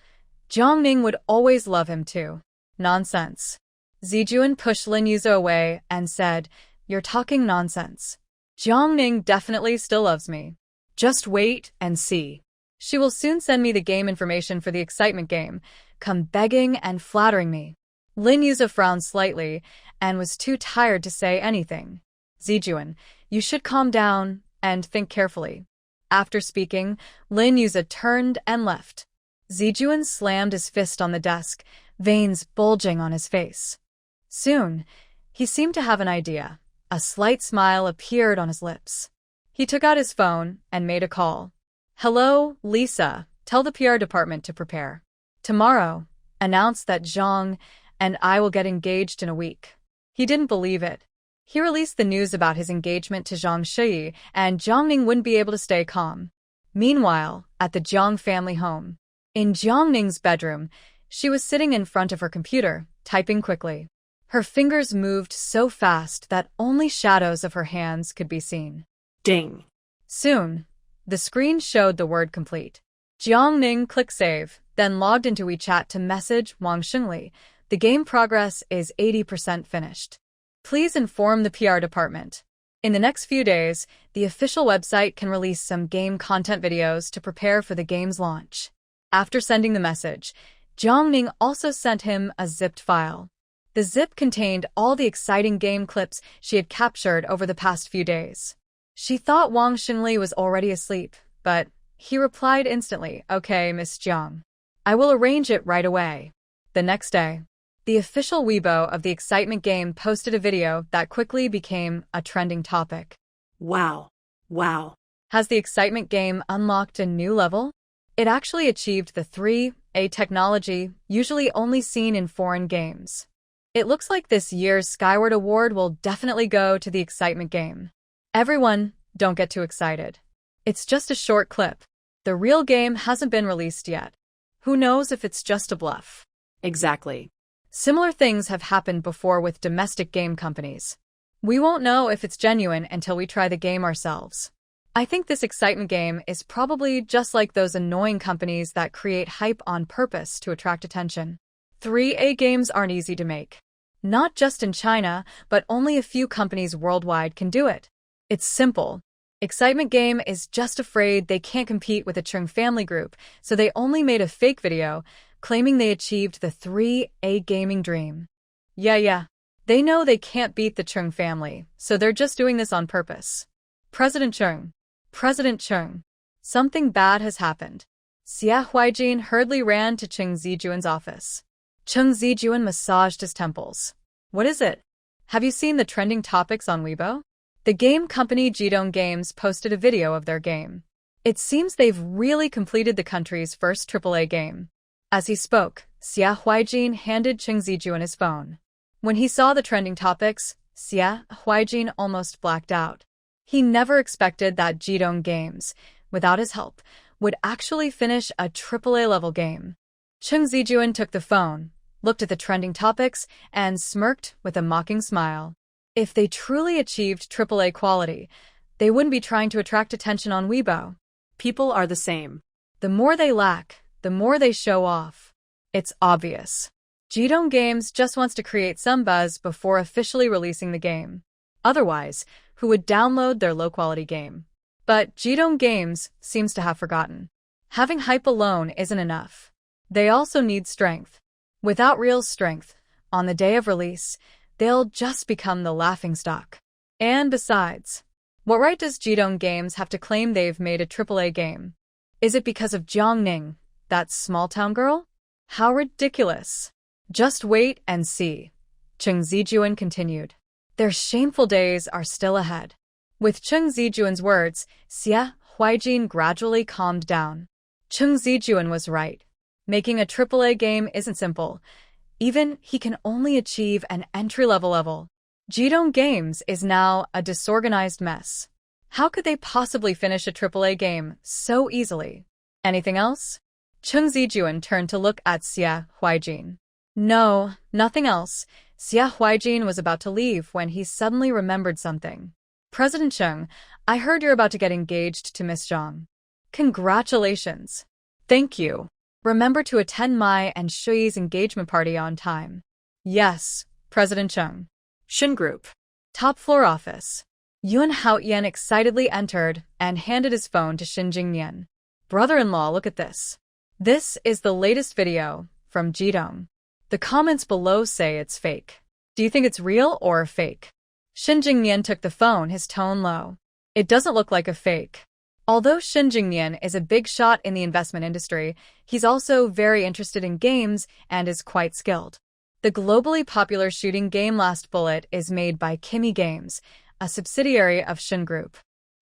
Jiang Ning would always love him too. Nonsense. Zijuan pushed Lin Yuza away and said, "You're talking nonsense. Jiang Ning definitely still loves me. Just wait and see. She will soon send me the game information for the excitement game, come begging and flattering me." Lin Yuza frowned slightly and was too tired to say anything. "Zijuan, you should calm down and think carefully." After speaking, Lin Yuza turned and left. Zijuan slammed his fist on the desk, veins bulging on his face. Soon, he seemed to have an idea. A slight smile appeared on his lips. He took out his phone and made a call. "Hello, Lisa. Tell the PR department to prepare. Tomorrow, announce that Zhang and I will get engaged in a week." He didn't believe it. He released the news about his engagement to Zhang Shiyi, and Jiangning wouldn't be able to stay calm. Meanwhile, at the Jiang family home. In Jiangning's bedroom, she was sitting in front of her computer, typing quickly. Her fingers moved so fast that only shadows of her hands could be seen. Ding. Soon, the screen showed the word complete. Jiangning clicked save, then logged into WeChat to message Wang Xingli. The game progress is 80% finished. Please inform the PR department. In the next few days, the official website can release some game content videos to prepare for the game's launch. After sending the message, Jiangning also sent him a zipped file. The zip contained all the exciting game clips she had captured over the past few days. She thought Wang Xingli was already asleep, but he replied instantly, "Okay, Miss Jiang. I will arrange it right away." The next day, the official Weibo of the excitement game posted a video that quickly became a trending topic. Wow. Wow. Has the excitement game unlocked a new level? It actually achieved the 3A technology usually only seen in foreign games. It looks like this year's Skyward Award will definitely go to the excitement game. Everyone, don't get too excited. It's just a short clip. The real game hasn't been released yet. Who knows if it's just a bluff? Exactly. Similar things have happened before with domestic game companies. We won't know if it's genuine until we try the game ourselves. I think this excitement game is probably just like those annoying companies that create hype on purpose to attract attention. 3A games aren't easy to make. Not just in China, but only a few companies worldwide can do it. It's simple. Excitement Game is just afraid they can't compete with the Chung family group, so they only made a fake video claiming they achieved the 3A gaming dream. Yeah. They know they can't beat the Chung family, so they're just doing this on purpose. President Chung. Something bad has happened. Xia Huijin hurriedly ran to Chung Zijuan's office. Chung Zijuan massaged his temples. What is it? Have you seen the trending topics on Weibo? The game company Jidong Games posted a video of their game. It seems they've really completed the country's first AAA game. As he spoke, Xia Huijin handed Chung Zijuan his phone. When he saw the trending topics, Xia Huijin almost blacked out. He never expected that Jidong Games, without his help, would actually finish a AAA-level game. Chung Zijuan took the phone, looked at the trending topics, and smirked with a mocking smile. If they truly achieved AAA quality, they wouldn't be trying to attract attention on Weibo. People are the same. The more they lack, the more they show off. It's obvious. Jidong Games just wants to create some buzz before officially releasing the game. Otherwise, who would download their low-quality game? But Jidong Games seems to have forgotten. Having hype alone isn't enough. They also need strength. Without real strength, on the day of release, they'll just become the laughingstock. And besides, what right does Jidong Games have to claim they've made a AAA game? Is it because of Jiangning, that small-town girl? How ridiculous. Just wait and see. Chung Zijuan continued. Their shameful days are still ahead. With Chung Zijuan's words, Xia Huijin gradually calmed down. Chung Zijuan was right. Making a AAA game isn't simple. Even he can only achieve an entry-level level. Jidong Games is now a disorganized mess. How could they possibly finish a AAA game so easily? Anything else? Chung Zijuan turned to look at Xia Huijin. No, nothing else. Xia Huijin was about to leave when he suddenly remembered something. President Chung, I heard you're about to get engaged to Miss Zhang. Congratulations. Thank you. Remember to attend my and Shui's engagement party on time. Yes, President Chung. Shin Group. Top floor office. Yuan Haoyan excitedly entered and handed his phone to Xin Jingnian. Brother-in-law, look at this. This is the latest video from Jidong. The comments below say it's fake. Do you think it's real or fake? Xin Jingnian took the phone, his tone low. It doesn't look like a fake. Although Xin Jingnian is a big shot in the investment industry, he's also very interested in games and is quite skilled. The globally popular shooting game Last Bullet is made by Kimi Games, a subsidiary of Shun Group.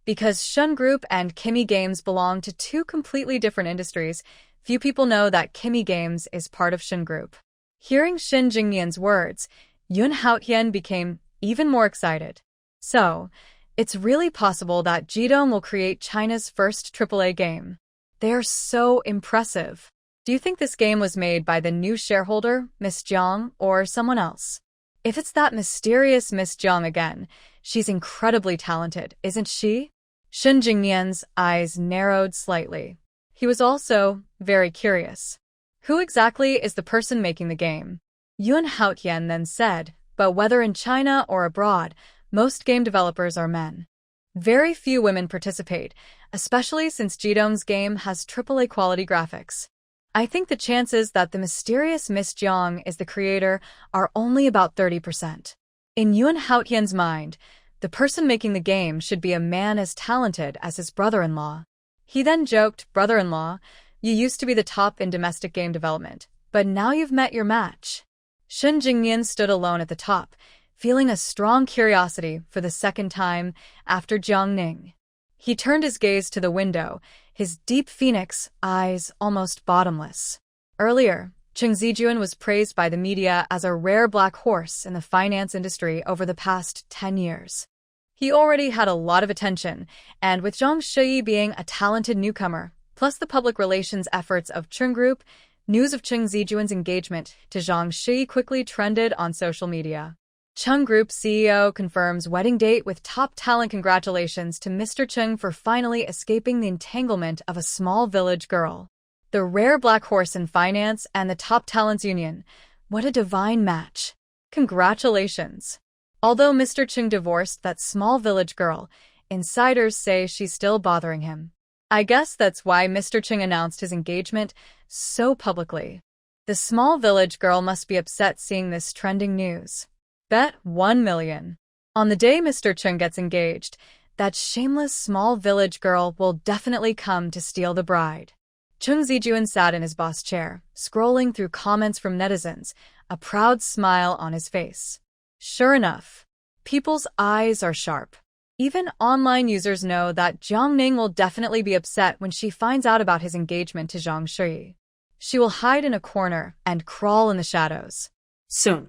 Because Shun Group and Kimi Games belong to two completely different industries, few people know that Kimi Games is part of Shun Group. Hearing Shin Jingmian's words, Yoon Haotian became even more excited. So, it's really possible that Jidong will create China's first AAA game. They are so impressive. Do you think this game was made by the new shareholder, Miss Jiang, or someone else? If it's that mysterious Miss Jiang again, she's incredibly talented, isn't she? Shin Jingmian's eyes narrowed slightly. He was also very curious. Who exactly is the person making the game? Yoon Haotian then said, but whether in China or abroad, most game developers are men. Very few women participate, especially since Jidong's game has AAA quality graphics. I think the chances that the mysterious Miss Jiang is the creator are only about 30%. In Yoon Haotian's mind, the person making the game should be a man as talented as his brother-in-law. He then joked, brother-in-law, you used to be the top in domestic game development, but now you've met your match. Shin Jingmian stood alone at the top, feeling a strong curiosity for the second time after Jiang Ning. He turned his gaze to the window, his deep phoenix eyes almost bottomless. Earlier, Chung Zijuan was praised by the media as a rare black horse in the finance industry over the past 10 years. He already had a lot of attention, and with Zhang Shuyi being a talented newcomer, plus the public relations efforts of Chung Group, news of Chung Zijuan's engagement to Zhang Shuyi quickly trended on social media. Chung Group CEO confirms wedding date with top talent. Congratulations to Mr. Chung for finally escaping the entanglement of a small village girl. The rare black horse in finance and the top talents union. What a divine match. Congratulations. Although Mr. Chung divorced that small village girl, insiders say she's still bothering him. I guess that's why Mr. Chung announced his engagement so publicly. The small village girl must be upset seeing this trending news. Bet 1 million. On the day Mr. Chung gets engaged, that shameless small village girl will definitely come to steal the bride. Chung Zijuan sat in his boss chair, scrolling through comments from netizens, a proud smile on his face. Sure enough, people's eyes are sharp. Even online users know that Jiang Ning will definitely be upset when she finds out about his engagement to Zhang Shuyi. She will hide in a corner and crawl in the shadows. Soon,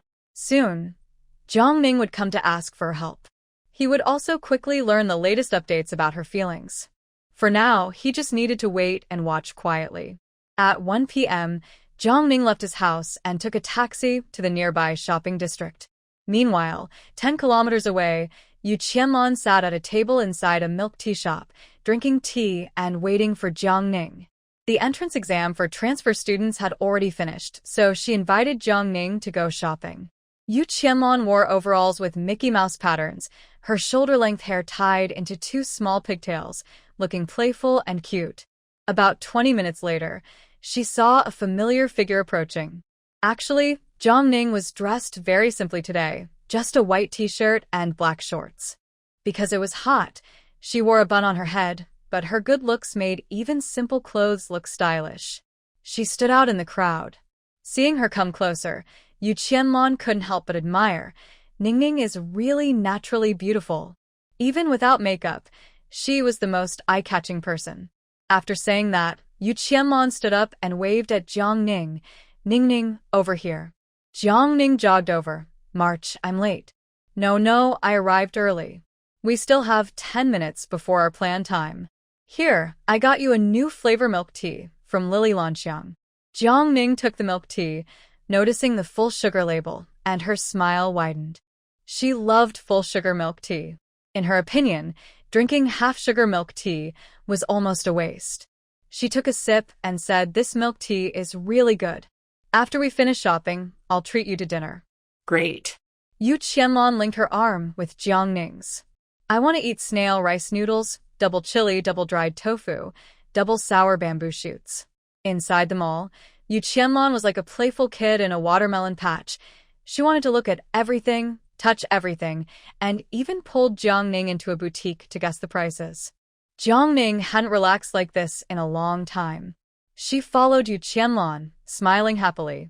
Jiang Ning would come to ask for help. He would also quickly learn the latest updates about her feelings. For now, he just needed to wait and watch quietly. At 1 p.m., Jiang Ning left his house and took a taxi to the nearby shopping district. Meanwhile, 10 kilometers away, Yu Qianlong sat at a table inside a milk tea shop, drinking tea and waiting for Jiang Ning. The entrance exam for transfer students had already finished, so she invited Jiang Ning to go shopping. Yu Qianlong wore overalls with Mickey Mouse patterns, her shoulder-length hair tied into 2 small pigtails, looking playful and cute. About 20 minutes later, she saw a familiar figure approaching. Actually, Jiang Ning was dressed very simply today, just a white t-shirt and black shorts. Because it was hot, she wore a bun on her head, but her good looks made even simple clothes look stylish. She stood out in the crowd. Seeing her come closer, Yu Qianlong couldn't help but admire. Ningning is really naturally beautiful. Even without makeup, she was the most eye-catching person. After saying that, Yu Qianlong stood up and waved at Jiang Ning. Ningning, over here. Jiang Ning jogged over. March, I'm late. No, I arrived early. We still have 10 minutes before our planned time. Here, I got you a new flavor milk tea from Lily Lanxiang. Jiang Ning took the milk tea, noticing the full sugar label, and her smile widened. She loved full sugar milk tea. In her opinion, drinking half-sugar milk tea was almost a waste. She took a sip and said, this milk tea is really good. After we finish shopping, I'll treat you to dinner. Great. Yu Qianlong linked her arm with Jiang Ning's. I want to eat snail rice noodles, double chili, double dried tofu, double sour bamboo shoots. Inside the mall, Yu Qianlong was like a playful kid in a watermelon patch. She wanted to look at everything, touch everything, and even pulled Jiang Ning into a boutique to guess the prices. Jiang Ning hadn't relaxed like this in a long time. She followed Yu Qianlong, smiling happily.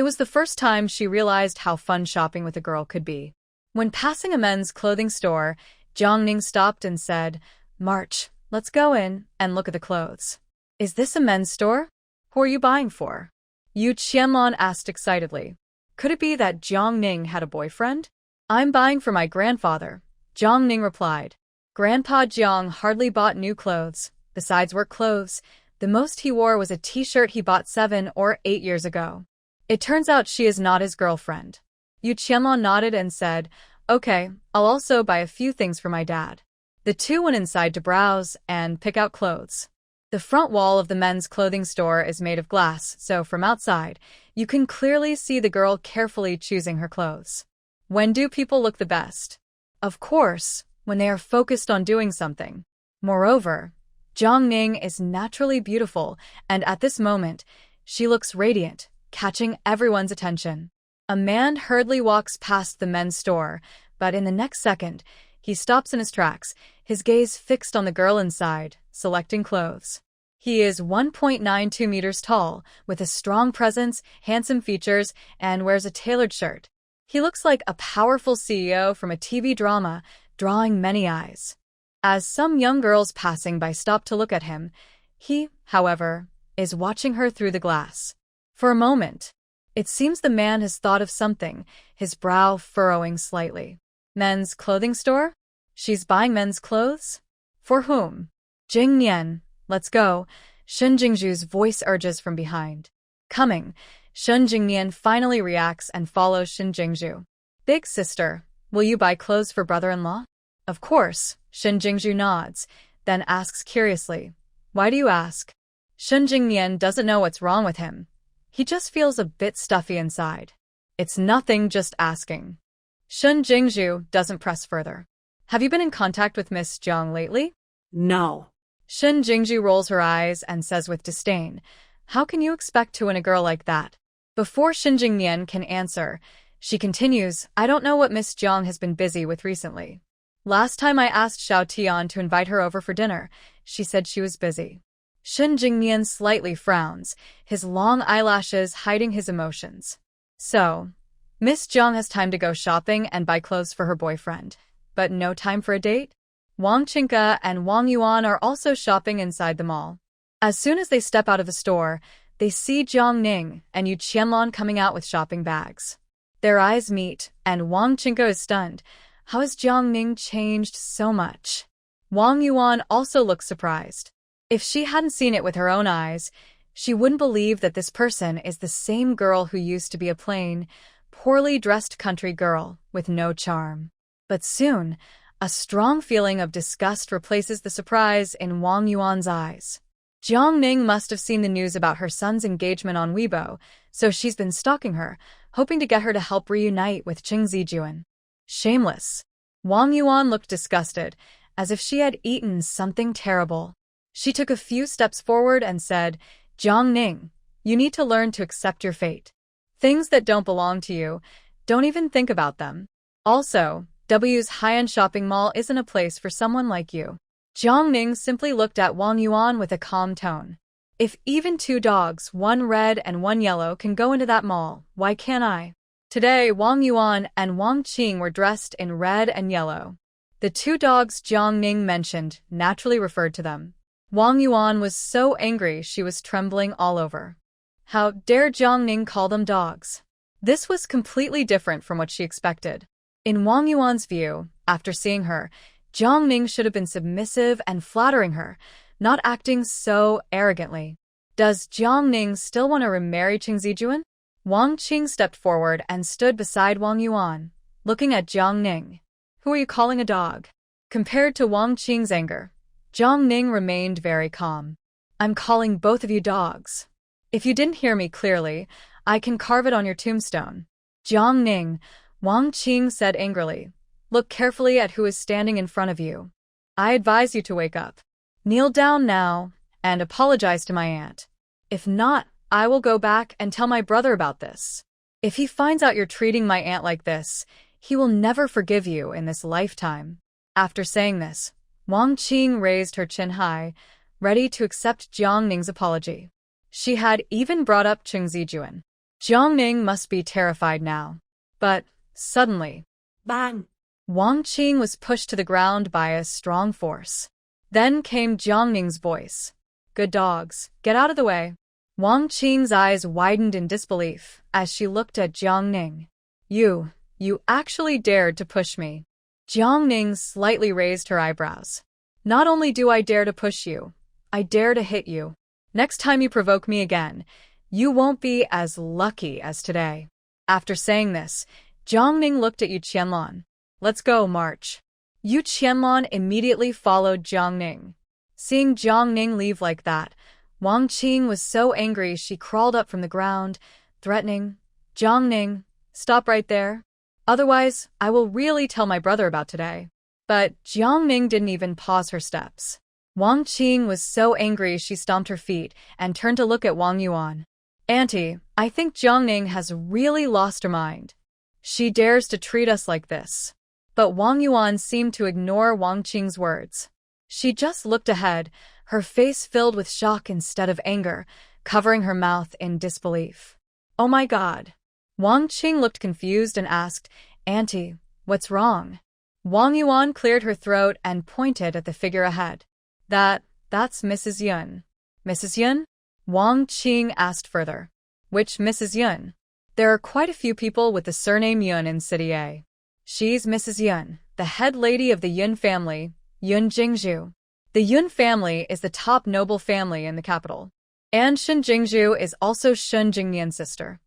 It was the first time she realized how fun shopping with a girl could be. When passing a men's clothing store, Jiang stopped and said, "March, let's go in and look at the clothes." "Is this a men's store? Who are you buying for?" Yu Qianlong asked excitedly. Could it be that Jiang had a boyfriend? "I'm buying for my grandfather," Jiang replied. Grandpa Jiang hardly bought new clothes. Besides work clothes, the most he wore was a t-shirt he bought 7 or 8 years ago. It turns out she is not his girlfriend. Yu Qianlong nodded and said, "Okay, I'll also buy a few things for my dad." The two went inside to browse and pick out clothes. The front wall of the men's clothing store is made of glass, so from outside, you can clearly see the girl carefully choosing her clothes. When do people look the best? Of course, when they are focused on doing something. Moreover, Jiang is naturally beautiful, and at this moment, she looks radiant, catching everyone's attention. A man hurriedly walks past the men's store, but in the next second, he stops in his tracks, his gaze fixed on the girl inside, selecting clothes. He is 1.92 meters tall, with a strong presence, handsome features, and wears a tailored shirt. He looks like a powerful CEO from a TV drama, drawing many eyes. As some young girls passing by stop to look at him, he, however, is watching her through the glass. For a moment, it seems the man has thought of something, his brow furrowing slightly. Men's clothing store? She's buying men's clothes? For whom? "Jing Nian, let's go," Shen Jingzhu's voice urges from behind. Coming, Shen Jingnian finally reacts and follows Shen Jingzhu. "Big sister, will you buy clothes for brother-in-law?" "Of course," Shen Jingzhu nods, then asks curiously, "Why do you ask?" Shen Jingnian doesn't know what's wrong with him. He just feels a bit stuffy inside. "It's nothing, just asking." Shen Jingzhu doesn't press further. "Have you been in contact with Miss Jiang lately?" No. Shen Jingzhu rolls her eyes and says with disdain, "How can you expect to win a girl like that?" Before Shen Jingnian can answer, she continues, "I don't know what Miss Jiang has been busy with recently. Last time I asked Xiao Tian to invite her over for dinner, she said she was busy." Shen Jingnian slightly frowns, his long eyelashes hiding his emotions. "So, Miss Jiang has time to go shopping and buy clothes for her boyfriend, but no time for a date?" Wang Qingke and Wang Yuan are also shopping inside the mall. As soon as they step out of the store, they see Jiang and Yu Qianlong coming out with shopping bags. Their eyes meet, and Wang Qingke is stunned. How has Jiang changed so much? Wang Yuan also looks surprised. If she hadn't seen it with her own eyes, she wouldn't believe that this person is the same girl who used to be a plain, poorly dressed country girl with no charm. But soon, a strong feeling of disgust replaces the surprise in Wang Yuan's eyes. Jiang must have seen the news about her son's engagement on Weibo, so she's been stalking her, hoping to get her to help reunite with Qing Zijuan. Shameless. Wang Yuan looked disgusted, as if she had eaten something terrible. She took a few steps forward and said, "Jiang, you need to learn to accept your fate. Things that don't belong to you, don't even think about them. Also, W's high-end shopping mall isn't a place for someone like you." Jiang simply looked at Wang Yuan with a calm tone. "If even 2 dogs, one red and one yellow, can go into that mall, why can't I?" Today, Wang Yuan and Wang Qing were dressed in red and yellow. The 2 dogs Jiang mentioned naturally referred to them. Wang Yuan was so angry she was trembling all over. How dare Jiang call them dogs? This was completely different from what she expected. In Wang Yuan's view, after seeing her, Jiang should have been submissive and flattering her, not acting so arrogantly. Does Jiang still want to remarry Qing Zijuan? Wang Qing stepped forward and stood beside Wang Yuan, looking at Jiang. "Who are you calling a dog?" Compared to Wang Qing's anger, Jiang remained very calm. "I'm calling both of you dogs. If you didn't hear me clearly, I can carve it on your tombstone." "Jiang," Wang Qing said angrily, "look carefully at who is standing in front of you. I advise you to wake up. Kneel down now and apologize to my aunt. If not, I will go back and tell my brother about this. If he finds out you're treating my aunt like this, he will never forgive you in this lifetime." After saying this, Wang Qing raised her chin high, ready to accept Jiang apology. She had even brought up Qing Zijuan. Jiangning must be terrified now. But, suddenly, Bang! Wang Qing was pushed to the ground by a strong force. Then came Jiangning's voice. Good dogs, get out of the way. Wang Qing's eyes widened in disbelief as she looked at Jiangning. You actually dared to push me. Jiangning slightly raised her eyebrows. Not only do I dare to push you, I dare to hit you. Next time you provoke me again, you won't be as lucky as today. After saying this, Jiangning looked at Yu Qianlan. Let's go, march. Yu Qianlan immediately followed Jiangning. Seeing Jiangning leave like that, Wang Qing was so angry she crawled up from the ground, threatening, Jiangning, stop right there. Otherwise, I will really tell my brother about today. But Jiangning didn't even pause her steps. Wang Qing was so angry she stomped her feet and turned to look at Wang Yuan. Auntie, I think Jiangning has really lost her mind. She dares to treat us like this. But Wang Yuan seemed to ignore Wang Qing's words. She just looked ahead, her face filled with shock instead of anger, covering her mouth in disbelief. Oh my God. Wang Qing looked confused and asked, Auntie, what's wrong? Wang Yuan cleared her throat and pointed at the figure ahead. That's Mrs. Yun. Mrs. Yun? Wang Qing asked further. Which Mrs. Yun? There are quite a few people with the surname Yun in City A. She's Mrs. Yun, the head lady of the Yun family, Yun Jingzhu. The Yun family is the top noble family in the capital. And Shun Jingzhu is also Shun Jingnian's sister.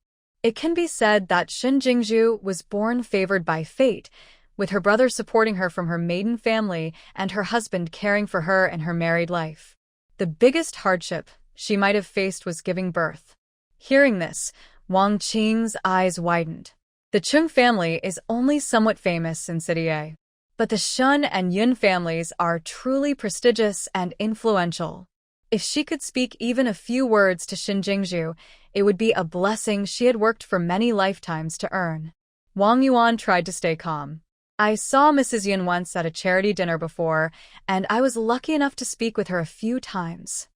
It can be said that Shun Jingzhu was born favored by fate, with her brother supporting her from her maiden family and her husband caring for her in her married life. The biggest hardship she might have faced was giving birth. Hearing this, Wang Qing's eyes widened. The Chung family is only somewhat famous in City A. But the Shun and Yun families are truly prestigious and influential. If she could speak even a few words to Shun Jingzhu, it would be a blessing she had worked for many lifetimes to earn. Wang Yuan tried to stay calm. I saw Mrs. Yun once at a charity dinner before, and I was lucky enough to speak with her a few times.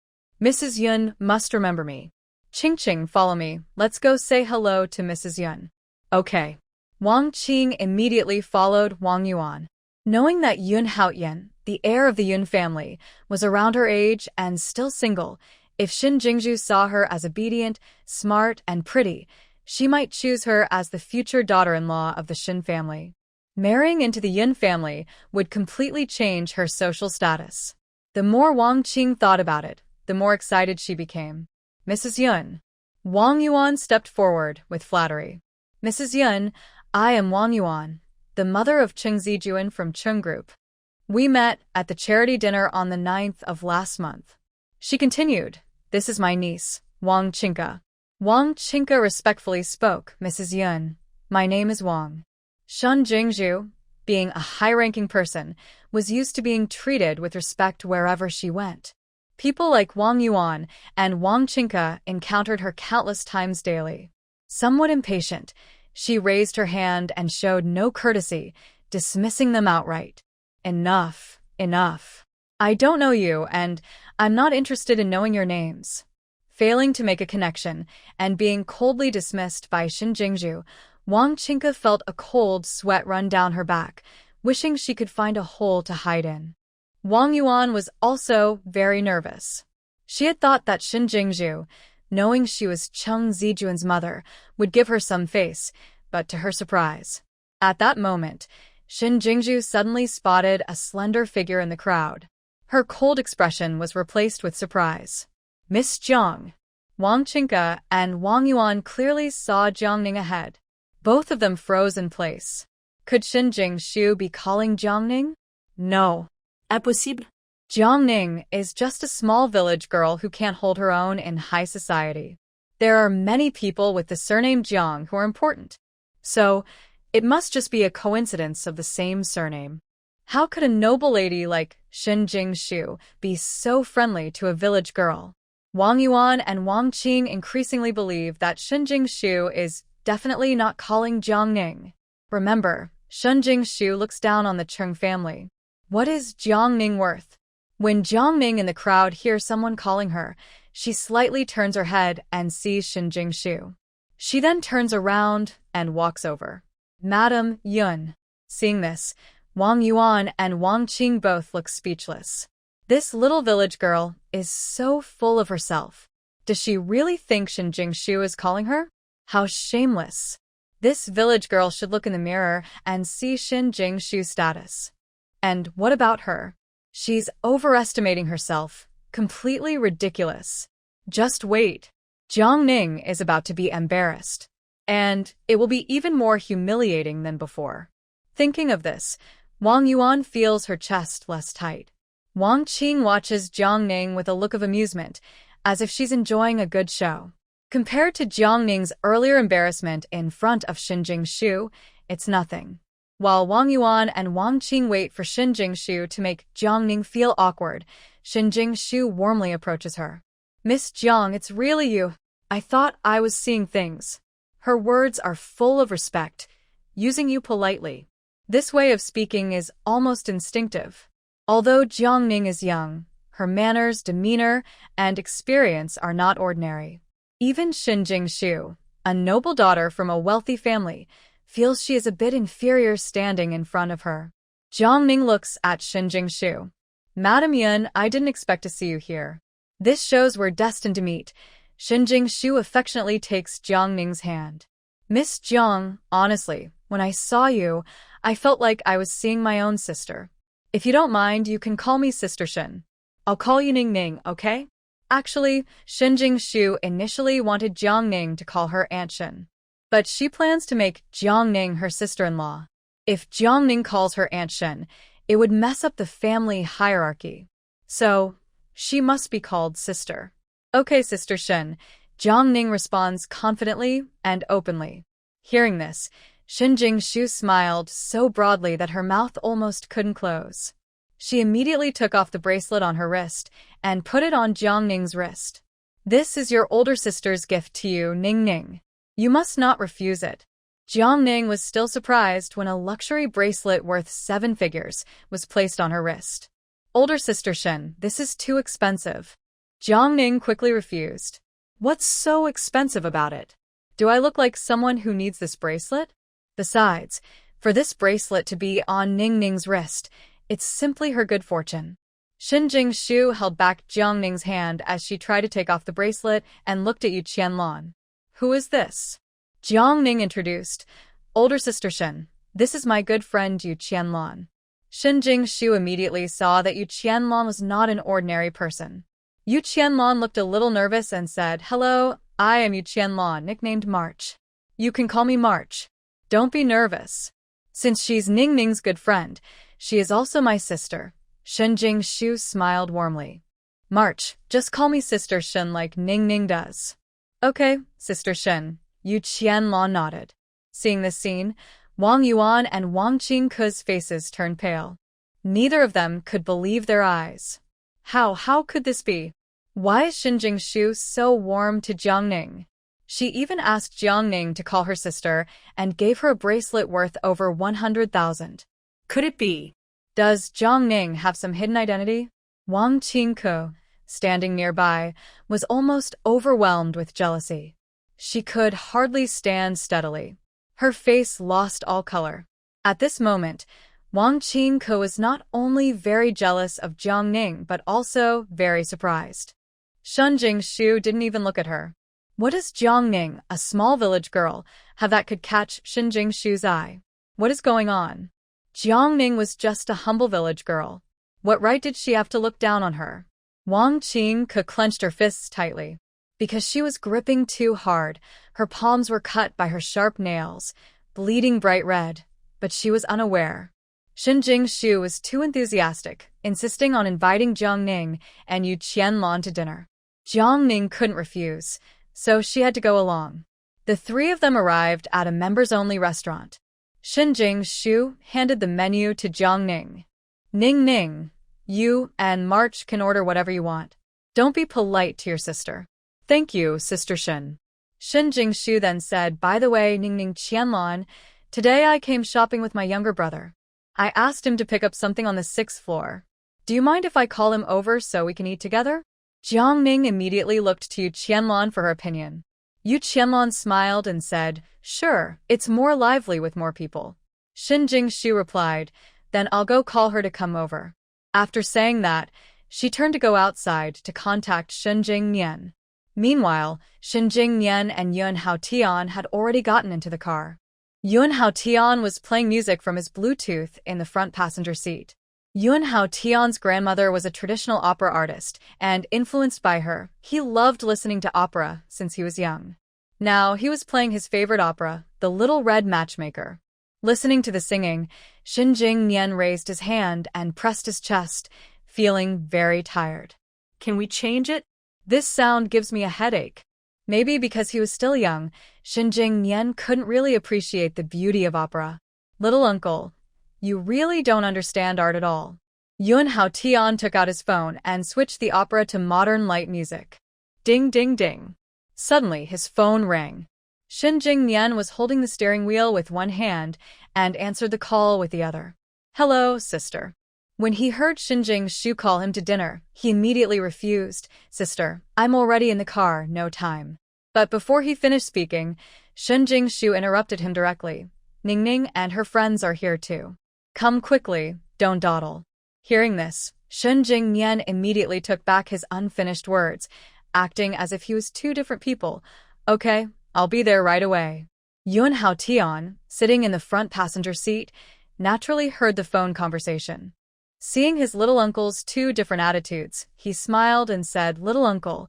Mrs. Yun must remember me. Qing, follow me. Let's go say hello to Mrs. Yun. Okay. Wang Qing immediately followed Wang Yuan. Knowing that Yun Haoyan, the heir of the Yun family, was around her age and still single, if Shun Jingzhu saw her as obedient, smart, and pretty, she might choose her as the future daughter-in-law of the Shun family. Marrying into the Yun family would completely change her social status. The more Wang Qing thought about it, the more excited she became. Mrs. Yun. Wang Yuan stepped forward with flattery. Mrs. Yun, I am Wang Yuan, the mother of Chung Zijuan from Chung Group. We met at the charity dinner on the 9th of last month. She continued, this is my niece, Wang Qingka. Wang Qingka respectfully spoke, Mrs. Yun, my name is Wang. Shun Jingzhu, being a high-ranking person, was used to being treated with respect wherever she went. People like Wang Yuan and Wang Qingka encountered her countless times daily. Somewhat impatient, she raised her hand and showed no courtesy, dismissing them outright. Enough. I don't know you, and I'm not interested in knowing your names. Failing to make a connection and being coldly dismissed by Shun Jingzhu, Wang Qingka felt a cold sweat run down her back, wishing she could find a hole to hide in. Wang Yuan was also very nervous. She had thought that Shun Jingzhu, knowing she was Chung Zijuan's mother, would give her some face, but to her surprise, at that moment, Shun Jingzhu suddenly spotted a slender figure in the crowd. Her cold expression was replaced with surprise. Miss Jiang. Wang Qingka and Wang Yuan clearly saw Jiangning ahead. Both of them froze in place. Could Shun Jingzhu be calling Jiangning? No. Impossible. Jiangning is just a small village girl who can't hold her own in high society. There are many people with the surname Jiang who are important. So, it must just be a coincidence of the same surname. How could a noble lady like Shun Jingzhu be so friendly to a village girl? Wang Yuan and Wang Qing increasingly believe that Shun Jingzhu is definitely not calling Jiangning. Remember, Shun Jingzhu looks down on the Chung family. What is Jiangning worth? When Jiangning in the crowd hears someone calling her, she slightly turns her head and sees Shun Jingzhu. She then turns around and walks over. Madam Yun. Seeing this, Wang Yuan and Wang Qing both look speechless. This little village girl is so full of herself. Does she really think Shin Jingshu is calling her? How shameless. This village girl should look in the mirror and see Shin Jingshu's status. And what about her? She's overestimating herself. Completely ridiculous. Just wait. Jiang Ning is about to be embarrassed. And it will be even more humiliating than before. Thinking of this, Wang Yuan feels her chest less tight. Wang Qing watches Jiang Ning with a look of amusement, as if she's enjoying a good show. Compared to Jiang Ning's earlier embarrassment in front of Shin Jingshu, it's nothing. While Wang Yuan and Wang Qing wait for Shin Jingshu to make Jiang Ning feel awkward, Shin Jingshu warmly approaches her. Miss Jiang, it's really you. I thought I was seeing things. Her words are full of respect, using you politely. This way of speaking is almost instinctive. Although Jiang Ning is young, her manners, demeanor, and experience are not ordinary. Even Shin Jingshu, a noble daughter from a wealthy family, feels she is a bit inferior standing in front of her. Jiang Ning looks at Shin Jingshu. Madam Yun, I didn't expect to see you here. This shows we're destined to meet. Shin Jingshu affectionately takes Jiang Ning's hand. Miss Jiang, honestly, when I saw you, I felt like I was seeing my own sister. If you don't mind, you can call me Sister Shin. I'll call you Ning Ning, okay? Actually, Shin Jingshu initially wanted Jiang Ning to call her Aunt Shin. But she plans to make Jiang Ning her sister-in-law. If Jiang Ning calls her Aunt Shin, it would mess up the family hierarchy. So, she must be called Sister. Okay, Sister Shin, Jiang Ning responds confidently and openly. Hearing this, Shin Jingshu smiled so broadly that her mouth almost couldn't close. She immediately took off the bracelet on her wrist and put it on Jiang Ning's wrist. This is your older sister's gift to you, Ning Ning. You must not refuse it. Jiang Ning was still surprised when a luxury bracelet worth 7 figures was placed on her wrist. Older sister Shin, this is too expensive. Jiang Ning quickly refused. What's so expensive about it? Do I look like someone who needs this bracelet? Besides, for this bracelet to be on Ning Ning's wrist, it's simply her good fortune. Shin Jingshu held back Jiang Ning's hand as she tried to take off the bracelet and looked at Yu Qianlan. Who is this? Jiang Ning introduced. Older sister Shin, this is my good friend Yu Qianlan. Shin Jingshu immediately saw that Yu Qianlan was not an ordinary person. Yu Qianlan looked a little nervous and said, Hello, I am Yu Qianlan, nicknamed March. You can call me March. Don't be nervous. Since she's Ning Ning's good friend, she is also my sister. Shin Jingshu smiled warmly. March, just call me Sister Shin like Ning Ning does. Okay, Sister Shin, Yu Qianlan nodded. Seeing this scene, Wang Yuan and Wang Qingke's faces turned pale. Neither of them could believe their eyes. How could this be? Why is Shin Jingshu so warm to Jiang Ning? She even asked Jiang Ning to call her sister and gave her a bracelet worth over 100,000. Could it be? Does Jiang Ning have some hidden identity? Wang Qingke, standing nearby, was almost overwhelmed with jealousy. She could hardly stand steadily. Her face lost all color. At this moment, Wang Qingke was not only very jealous of Jiang Ning but also very surprised. Shin Jingshu didn't even look at her. What does Jiang Ning, a small village girl, have that could catch Shin Jingshu's eye? What is going on? Jiang Ning was just a humble village girl. What right did she have to look down on her? Wang Qingke clenched her fists tightly. Because she was gripping too hard, her palms were cut by her sharp nails, bleeding bright red, but she was unaware. Shin Jingshu was too enthusiastic, insisting on inviting Jiang Ning and Yu Qianlan to dinner. Jiang Ning couldn't refuse, so she had to go along. The three of them arrived at a members-only restaurant. Shin Jingshu handed the menu to Jiang Ning. Ning Ning, you and March can order whatever you want. Don't be polite to your sister. Thank you, Sister Shin. Shin Jingshu then said, By the way, Ning Ning Qianlan, today I came shopping with my younger brother. I asked him to pick up something on the 6th floor. Do you mind if I call him over so we can eat together? Jiang Ning immediately looked to Yu Qianlan for her opinion. Yu Qianlong smiled and said, "Sure, it's more lively with more people." Shin Jingshu replied, "Then I'll go call her to come over." After saying that, she turned to go outside to contact Shin Jingnian. Meanwhile, Shin Jingnian and Yun Haotian had already gotten into the car. Yun Haotian was playing music from his Bluetooth in the front passenger seat. Yun Haotian's grandmother was a traditional opera artist, and influenced by her, he loved listening to opera since he was young. Now, he was playing his favorite opera, The Little Red Matchmaker. Listening to the singing, Shin Jingnian raised his hand and pressed his chest, feeling very tired. Can we change it? This sound gives me a headache. Maybe because he was still young, Shin Jingnian couldn't really appreciate the beauty of opera. Little uncle, you really don't understand art at all. Yun Haotian took out his phone and switched the opera to modern light music. Ding ding ding. Suddenly, his phone rang. Shin Jingnian was holding the steering wheel with one hand and answered the call with the other. "Hello, sister." When he heard Shin Jingshu call him to dinner, he immediately refused. "Sister, I'm already in the car, no time." But before he finished speaking, Shin Jingshu interrupted him directly. "Ningning and her friends are here too. Come quickly, don't dawdle." Hearing this, Shin Jingnian immediately took back his unfinished words, acting as if he was two different people. "Okay, I'll be there right away." Yun Haotian, sitting in the front passenger seat, naturally heard the phone conversation. Seeing his little uncle's two different attitudes, he smiled and said, "Little uncle,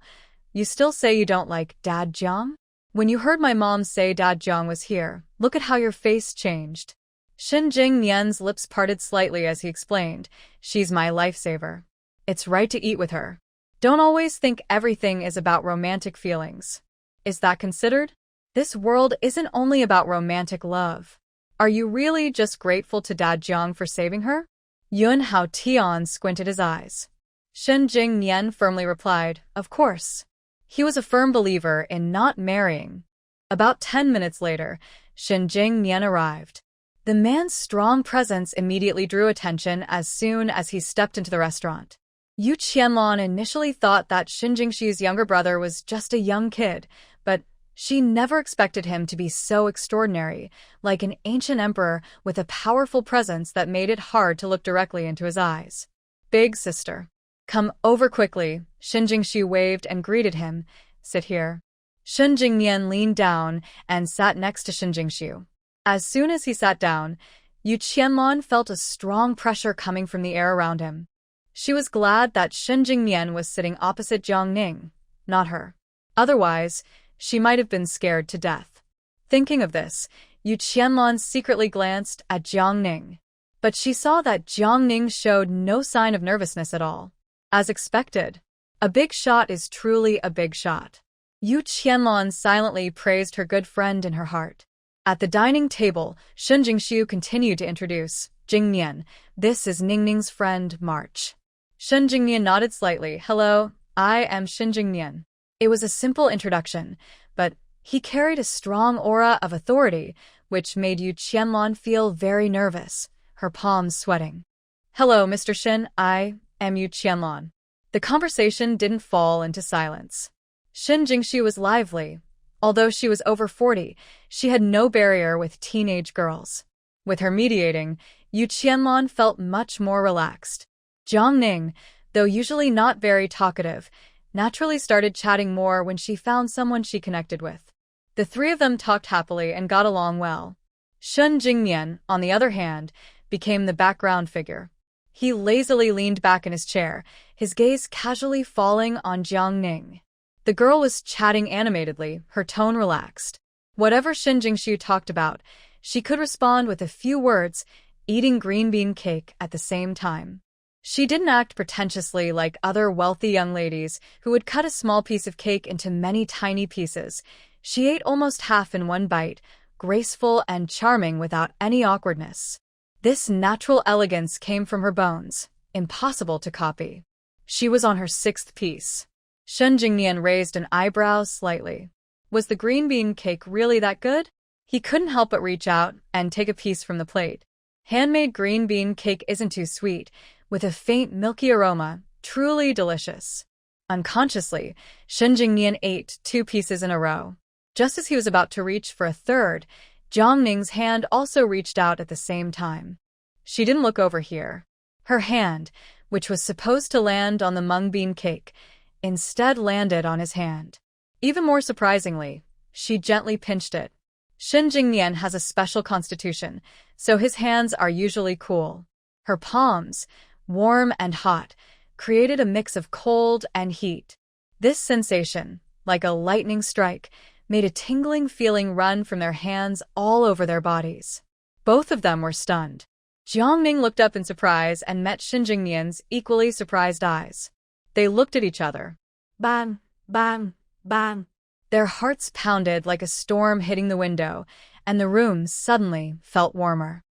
you still say you don't like Dad Jiang? When you heard my mom say Dad Jiang was here, look at how your face changed." Shin Jingnian's lips parted slightly as he explained, "She's my lifesaver. It's right to eat with her. Don't always think everything is about romantic feelings. Is that considered? This world isn't only about romantic love. Are you really just grateful to Dad Jiang for saving her?" Yun Haotian squinted his eyes. Shin Jingnian firmly replied, "Of course." He was a firm believer in not marrying. About 10 minutes later, Shin Jingnian arrived. The man's strong presence immediately drew attention as soon as he stepped into the restaurant. Yu Qianlong initially thought that Shin Jingshu's younger brother was just a young kid, but she never expected him to be so extraordinary, like an ancient emperor with a powerful presence that made it hard to look directly into his eyes. "Big sister. Come over quickly." Shin Jingshu waved and greeted him. "Sit here." Shin Jingnian leaned down and sat next to Shin Jingshu. As soon as he sat down, Yu Qianlong felt a strong pressure coming from the air around him. She was glad that Shin Jingnian was sitting opposite Jiang Ning, not her. Otherwise, she might have been scared to death. Thinking of this, Yu Qianlong secretly glanced at Jiang Ning. But she saw that Jiang Ning showed no sign of nervousness at all. As expected, a big shot is truly a big shot. Yu Qianlong silently praised her good friend in her heart. At the dining table, Shin Jingshu continued to introduce, "Jingnian, this is Ningning's friend, March." Shin Jingnian nodded slightly. "Hello, I am Shin Jingnian." It was a simple introduction, but he carried a strong aura of authority, which made Yu Qianlong feel very nervous, her palms sweating. "Hello, Mr. Shin, I am Yu Qianlong." The conversation didn't fall into silence. Shin Jingshu was lively. Although she was over 40, she had no barrier with teenage girls. With her mediating, Yu Qianlong felt much more relaxed. Jiang Ning, though usually not very talkative, naturally started chatting more when she found someone she connected with. The three of them talked happily and got along well. Shin Jingnian, on the other hand, became the background figure. He lazily leaned back in his chair, his gaze casually falling on Jiang Ning. The girl was chatting animatedly, her tone relaxed. Whatever Shin Jingshu talked about, she could respond with a few words, eating green bean cake at the same time. She didn't act pretentiously like other wealthy young ladies who would cut a small piece of cake into many tiny pieces. She ate almost half in one bite, graceful and charming without any awkwardness. This natural elegance came from her bones, impossible to copy. She was on her 6th piece. Shin Jingnian raised an eyebrow slightly. Was the green bean cake really that good? He couldn't help but reach out and take a piece from the plate. Handmade green bean cake isn't too sweet, with a faint milky aroma, truly delicious. Unconsciously, Shin Jingnian ate 2 pieces in a row. Just as he was about to reach for a third, Jiang Ning's hand also reached out at the same time. She didn't look over here. Her hand, which was supposed to land on the mung bean cake, instead landed on his hand. Even more surprisingly, she gently pinched it. Shen Jingnian has a special constitution, so his hands are usually cool. Her palms, warm and hot, created a mix of cold and heat. This sensation, like a lightning strike, made a tingling feeling run from their hands all over their bodies. Both of them were stunned. Jiang Ning looked up in surprise and met Shen Jingnian's equally surprised eyes. They looked at each other. Bang, bang, bang. Their hearts pounded like a storm hitting the window, and the room suddenly felt warmer.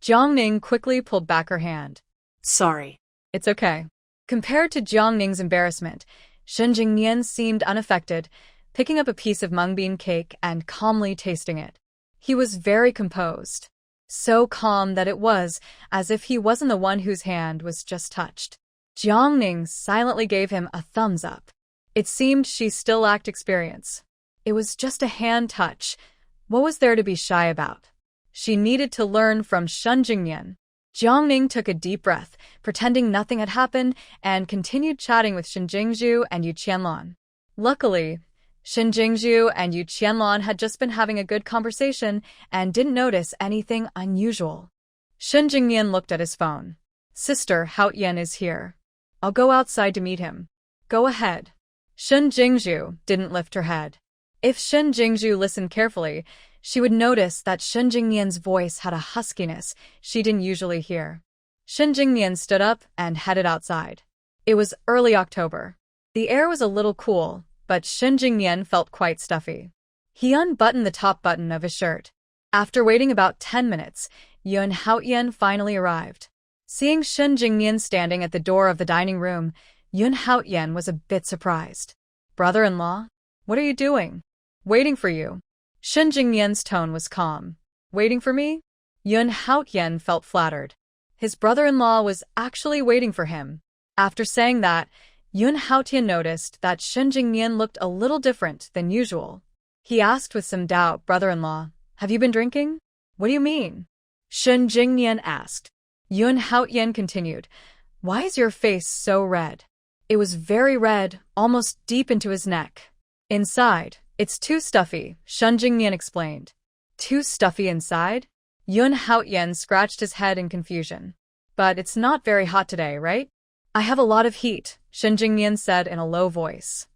Jiang Ning quickly pulled back her hand. Sorry. It's okay. Compared to Jiang Ning's embarrassment, Shen Jingnian seemed unaffected, picking up a piece of mung bean cake and calmly tasting it. He was very composed. So calm that it was as if he wasn't the one whose hand was just touched. Jiang Ning silently gave him a thumbs up. It seemed she still lacked experience. It was just a hand touch. What was there to be shy about? She needed to learn from Shen Jingnian. Jiang Ning took a deep breath, pretending nothing had happened, and continued chatting with Shen Jingzhu and Yu Qianlong. Luckily, Shen Jingzhu and Yu Qianlong had just been having a good conversation and didn't notice anything unusual. Shen Jingnian looked at his phone. Sister Hao Yan is here. I'll go outside to meet him. Go ahead. Shen Jingzhu didn't lift her head. If Shen Jingzhu listened carefully, she would notice that Shen Jingnian's voice had a huskiness she didn't usually hear. Shen Jingnian stood up and headed outside. It was early October. The air was a little cool, but Shen Jingnian felt quite stuffy. He unbuttoned the top button of his shirt. After waiting about 10 minutes, Yun Haotian finally arrived. Seeing Shen Jingnian standing at the door of the dining room, Yun Haotian was a bit surprised. Brother-in-law? What are you doing? Waiting for you. Shen Jingnian's tone was calm. Waiting for me? Yun Haotian felt flattered. His brother-in-law was actually waiting for him. After saying that, Yun Haotian noticed that Shen Jingnian looked a little different than usual. He asked with some doubt, Brother-in-law, have you been drinking? What do you mean? Shen Jingnian asked. Yun Haotian continued, why is your face so red? It was very red, almost deep into his neck. Inside, it's too stuffy, Shen Jingnian explained. Too stuffy inside? Yun Haotian scratched his head in confusion. But it's not very hot today, right? I have a lot of heat, Shen Jingnian said in a low voice.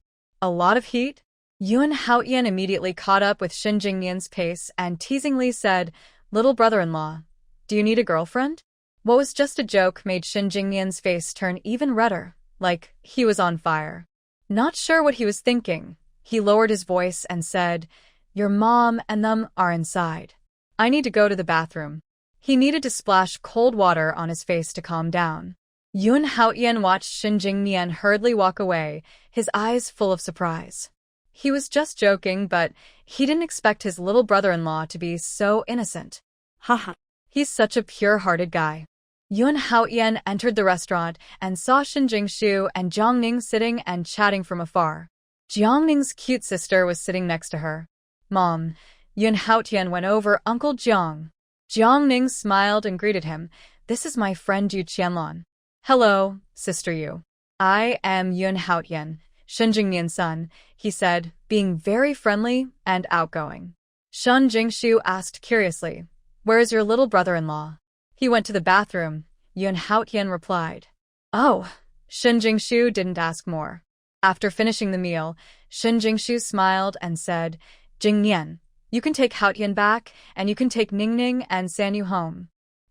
A lot of heat? Yun Haotian immediately caught up with Shen Jingnian's pace and teasingly said, little brother-in-law, do you need a girlfriend? What was just a joke made Shen Jingnian's face turn even redder, like he was on fire. Not sure what he was thinking, he lowered his voice and said, your mom and them are inside. I need to go to the bathroom. He needed to splash cold water on his face to calm down. Yun Haotian watched Shen Jingnian hurriedly walk away, his eyes full of surprise. He was just joking, but he didn't expect his little brother-in-law to be so innocent. Haha. He's such a pure-hearted guy. Yun Haotian entered the restaurant and saw Shen Jingzhu and Jiang Ning sitting and chatting from afar. Jiang Ning's cute sister was sitting next to her. Mom, Yun Haotian went over Uncle Jiang. Jiang Ning smiled and greeted him. This is my friend Yu Qianlong. Hello, Sister Yu. I am Yun Haotian, Shen Jingnian's son, he said, being very friendly and outgoing. Shen Jingzhu asked curiously, where is your little brother-in-law? He went to the bathroom, Yun Haotian replied. Oh, Shen Jingzhu didn't ask more. After finishing the meal, Shen Jingzhu smiled and said, Jingnian, you can take Haotian back, and you can take Ningning and Sanyu home.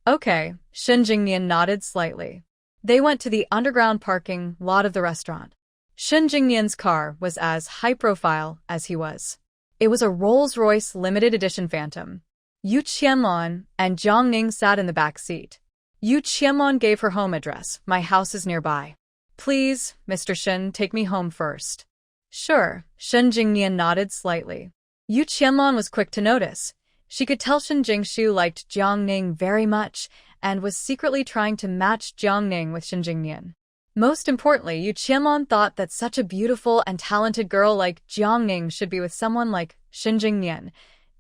Okay, Shen Jingnian nodded slightly. They went to the underground parking lot of the restaurant. Shen Jingnian's car was as high-profile as he was. It was a Rolls-Royce limited edition Phantom. Yu Qianlong and Jiang Ning sat in the back seat. Yu Qianlong gave her home address. My house is nearby. Please, Mr. Shen, take me home first. Sure, Shen Jingnian nodded slightly. Yu Qianlong was quick to notice. She could tell Shen Jingzhu liked Jiang Ning very much and was secretly trying to match Jiang Ning with Shen Jingnian. Most importantly, Yu Qianlong thought that such a beautiful and talented girl like Jiang Ning should be with someone like Shen Jingnian.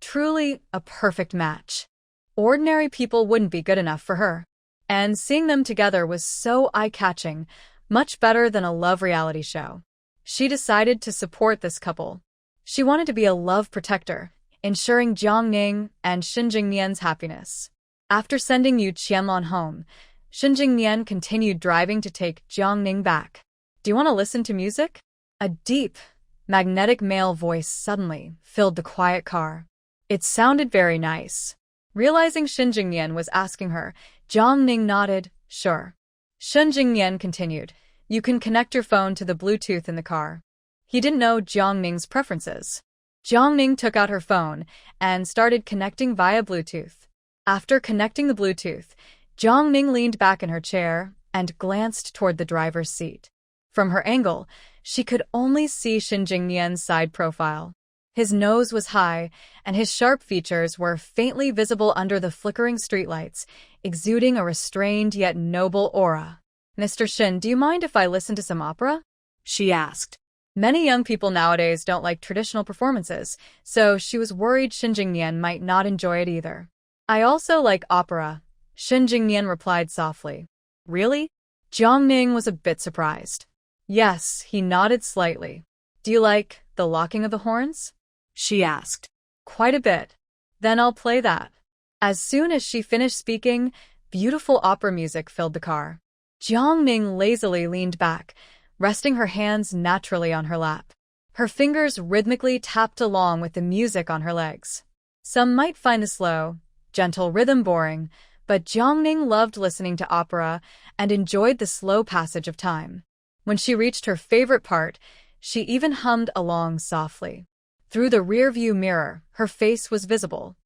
Truly a perfect match. Ordinary people wouldn't be good enough for her. And seeing them together was so eye-catching, much better than a love reality show. She decided to support this couple. She wanted to be a love protector, ensuring Jiang Ning and Shen Jingnian's happiness. After sending Yu Qianlong home, Shen Jingnian continued driving to take Jiang Ning back. Do you want to listen to music? A deep, magnetic male voice suddenly filled the quiet car. It sounded very nice. Realizing Shen Jingnian was asking her, Jiang Ning nodded, sure. Shen Jingnian continued, you can connect your phone to the Bluetooth in the car. He didn't know Jiang Ning's preferences. Jiang Ning took out her phone and started connecting via Bluetooth. After connecting the Bluetooth, Jiang Ning leaned back in her chair and glanced toward the driver's seat. From her angle, she could only see Shen Jingnian's side profile. His nose was high, and his sharp features were faintly visible under the flickering streetlights, exuding a restrained yet noble aura. Mr. Shen, do you mind if I listen to some opera? She asked. Many young people nowadays don't like traditional performances, so she was worried Shen Jingnian might not enjoy it either. I also like opera, Shen Jingnian replied softly. Really? Jiang Ning was a bit surprised. Yes, he nodded slightly. Do you like the locking of the horns? She asked. Quite a bit. Then I'll play that. As soon as she finished speaking, beautiful opera music filled the car. Jiang Ning lazily leaned back, resting her hands naturally on her lap. Her fingers rhythmically tapped along with the music on her legs. Some might find the slow, gentle rhythm boring, but Jiang Ning loved listening to opera and enjoyed the slow passage of time. When she reached her favorite part, she even hummed along softly. Through the rearview mirror, her face was visible.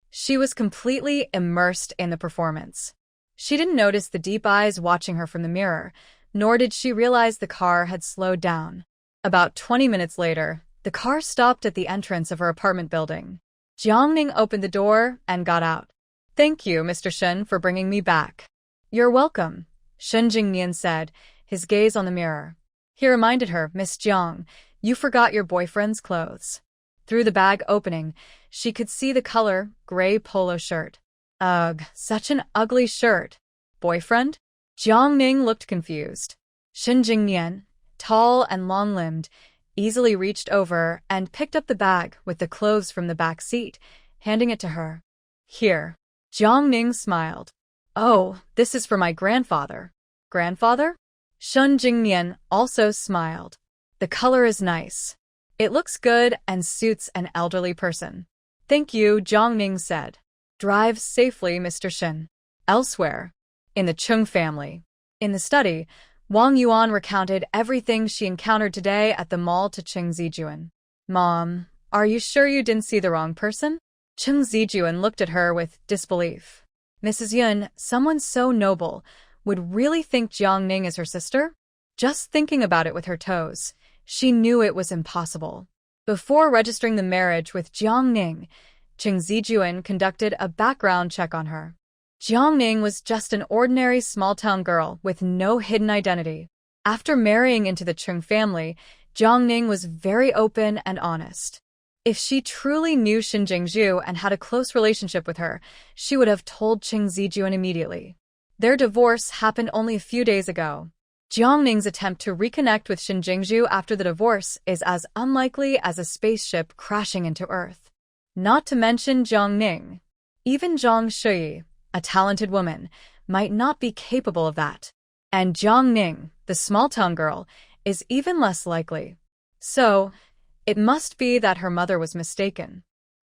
She was completely immersed in the performance. She didn't notice the deep eyes watching her from the mirror, nor did she realize the car had slowed down. About 20 minutes later, the car stopped at the entrance of her apartment building. Jiang Ning opened the door and got out. Thank you, Mr. Shen, for bringing me back. You're welcome, Shen Jingnian said, his gaze on the mirror. He reminded her, Miss Jiang, you forgot your boyfriend's clothes. Through the bag opening, she could see the color, gray polo shirt. Ugh, such an ugly shirt. Boyfriend? Jiang Ning looked confused. Shen Jingnian, tall and long-limbed, easily reached over and picked up the bag with the clothes from the back seat, handing it to her. Here. Jiang Ning smiled. Oh, this is for my grandfather. Grandfather? Shen Jingnian also smiled. The color is nice. It looks good and suits an elderly person. Thank you, Jiang Ning said. Drive safely, Mr. Shen. Elsewhere. In the Chung family. In the study, Wang Yuan recounted everything she encountered today at the mall to Cheng Zijuan. Mom, are you sure you didn't see the wrong person? Cheng Zijuan looked at her with disbelief. Mrs. Yun, someone so noble, would really think Jiang Ning is her sister? Just thinking about it with her toes, she knew it was impossible. Before registering the marriage with Jiang Ning, Cheng Zijuan conducted a background check on her. Jiang Ning was just an ordinary small-town girl with no hidden identity. After marrying into the Chung family, Jiang Ning was very open and honest. If she truly knew Shen Jingzhu and had a close relationship with her, she would have told Cheng Zijuan immediately. Their divorce happened only a few days ago. Jiang Ning's attempt to reconnect with Shen Jingzhu after the divorce is as unlikely as a spaceship crashing into Earth. Not to mention Jiang Ning. Even Zhang Shuyi, a talented woman, might not be capable of that. And Jiang Ning, the small-town girl, is even less likely. So, it must be that her mother was mistaken.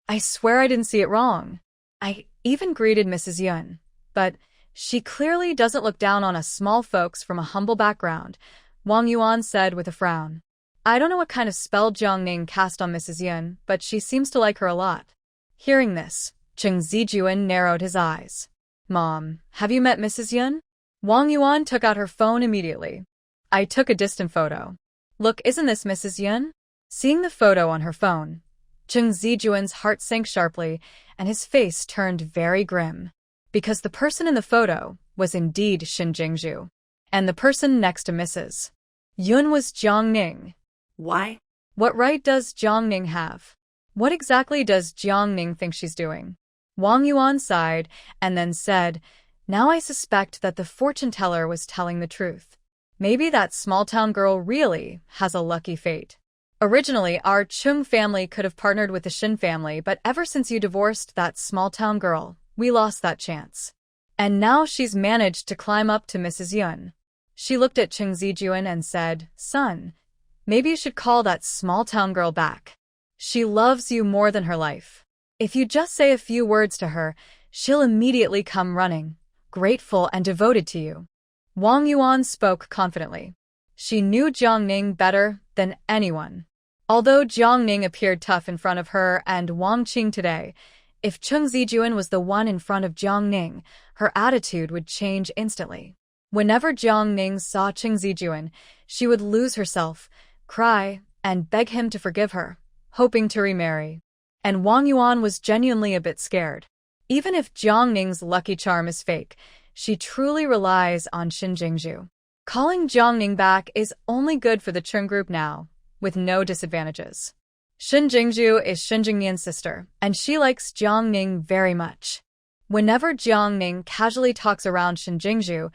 I swear I didn't see it wrong. I even greeted Mrs. Yun, but she clearly doesn't look down on us small folks from a humble background, Wang Yuan said with a frown. I don't know what kind of spell Jiang Ning cast on Mrs. Yun, but she seems to like her a lot. Hearing this, Cheng Zijuan narrowed his eyes. Mom, have you met Mrs. Yun? Wang Yuan took out her phone immediately. I took a distant photo. Look, isn't this Mrs. Yun? Seeing the photo on her phone, Cheng Zijuan's heart sank sharply and his face turned very grim. Because the person in the photo was indeed Shen Jingzhu. And the person next to Mrs. Yun was Jiang Ning. Why? What right does Jiang Ning have? What exactly does Jiang Ning think she's doing? Wang Yuan sighed and then said, "Now I suspect that the fortune teller was telling the truth. Maybe that small-town girl really has a lucky fate. Originally, our Chung family could have partnered with the Shin family, but ever since you divorced that small-town girl, we lost that chance. And now she's managed to climb up to Mrs. Yun." She looked at Chung Zijuan and said, "Son, maybe you should call that small-town girl back. She loves you more than her life. If you just say a few words to her, she'll immediately come running, grateful and devoted to you." Wang Yuan spoke confidently. She knew Jiang Ning better than anyone. Although Jiang Ning appeared tough in front of her and Wang Qing today, if Chung Zijuan was the one in front of Jiang Ning, her attitude would change instantly. Whenever Jiang Ning saw Chung Zijuan, she would lose herself, cry, and beg him to forgive her, hoping to remarry. And Wang Yuan was genuinely a bit scared. Even if Jiang Ning's lucky charm is fake, she truly relies on Shin Jingzhu. Calling Jiang Ning back is only good for the Chung group now, with no disadvantages. Shin Jingzhu is Shin Jingnian's sister, and she likes Jiang Ning very much. Whenever Jiang Ning casually talks around Shin Jingzhu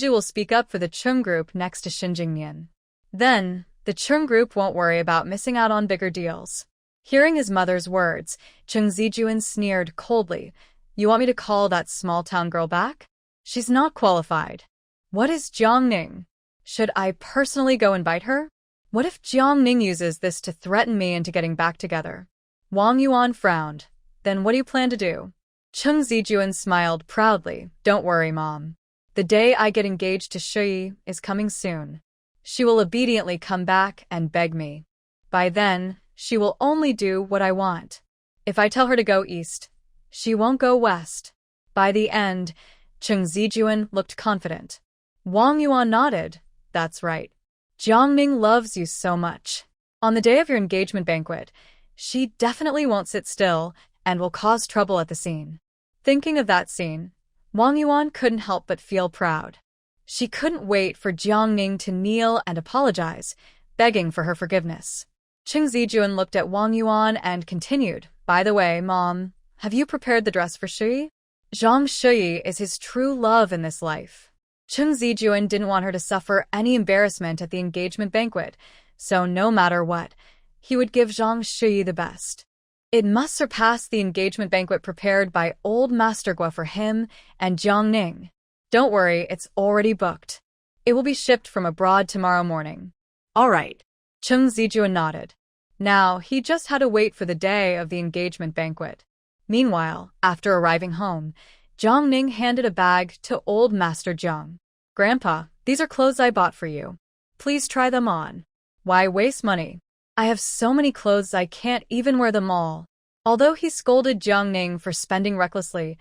will speak up for the Chung group next to Shin Jingnian. Then, the Chung group won't worry about missing out on bigger deals. Hearing his mother's words, Chung Zijuan sneered coldly. "You want me to call that small-town girl back? She's not qualified. What is Jiang Ning? Should I personally go invite her? What if Jiang Ning uses this to threaten me into getting back together?" Wang Yuan frowned. "Then what do you plan to do?" Chung Zijuan smiled proudly. "Don't worry, Mom. The day I get engaged to Shuyi is coming soon. She will obediently come back and beg me. By then, she will only do what I want. If I tell her to go east, she won't go west." By the end, Chung Zijuan looked confident. Wang Yuan nodded. "That's right. Jiang Ning loves you so much. On the day of your engagement banquet, she definitely won't sit still and will cause trouble at the scene." Thinking of that scene, Wang Yuan couldn't help but feel proud. She couldn't wait for Jiang Ning to kneel and apologize, begging for her forgiveness. Chung Zijuan looked at Wang Yuan and continued, "By the way, Mom, have you prepared the dress for Shuyi? Zhang Shuyi is his true love in this life." Chung Zijuan didn't want her to suffer any embarrassment at the engagement banquet, so no matter what, he would give Zhang Shuyi the best. It must surpass the engagement banquet prepared by old Master Gua for him and Jiang Ning. "Don't worry, it's already booked. It will be shipped from abroad tomorrow morning." All right. Chung Zijuan nodded. Now, he just had to wait for the day of the engagement banquet. Meanwhile, after arriving home, Jiang Ning handed a bag to old Master Jiang. "Grandpa, these are clothes I bought for you. Please try them on." "Why waste money? I have so many clothes I can't even wear them all." Although he scolded Jiang Ning for spending recklessly,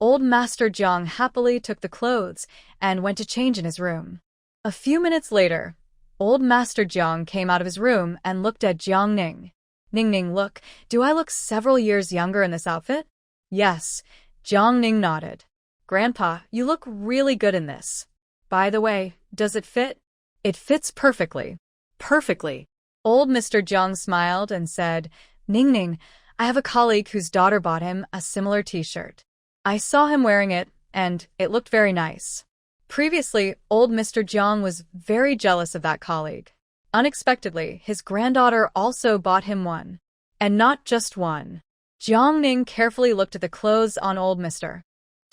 old Master Jiang happily took the clothes and went to change in his room. A few minutes later, old Master Jiang came out of his room and looked at Jiang Ning. "Ning, look, do I look several years younger in this outfit?" "Yes," Jiang Ning nodded. "Grandpa, you look really good in this. By the way, does it fit?" "It fits perfectly." Perfectly. Old Mr. Jiang smiled and said, Ning, I have a colleague whose daughter bought him a similar t-shirt. I saw him wearing it, and it looked very nice." Previously, old Mr. Jiang was very jealous of that colleague. Unexpectedly, his granddaughter also bought him one. And not just one. Jiang Ning carefully looked at the clothes on old Mr.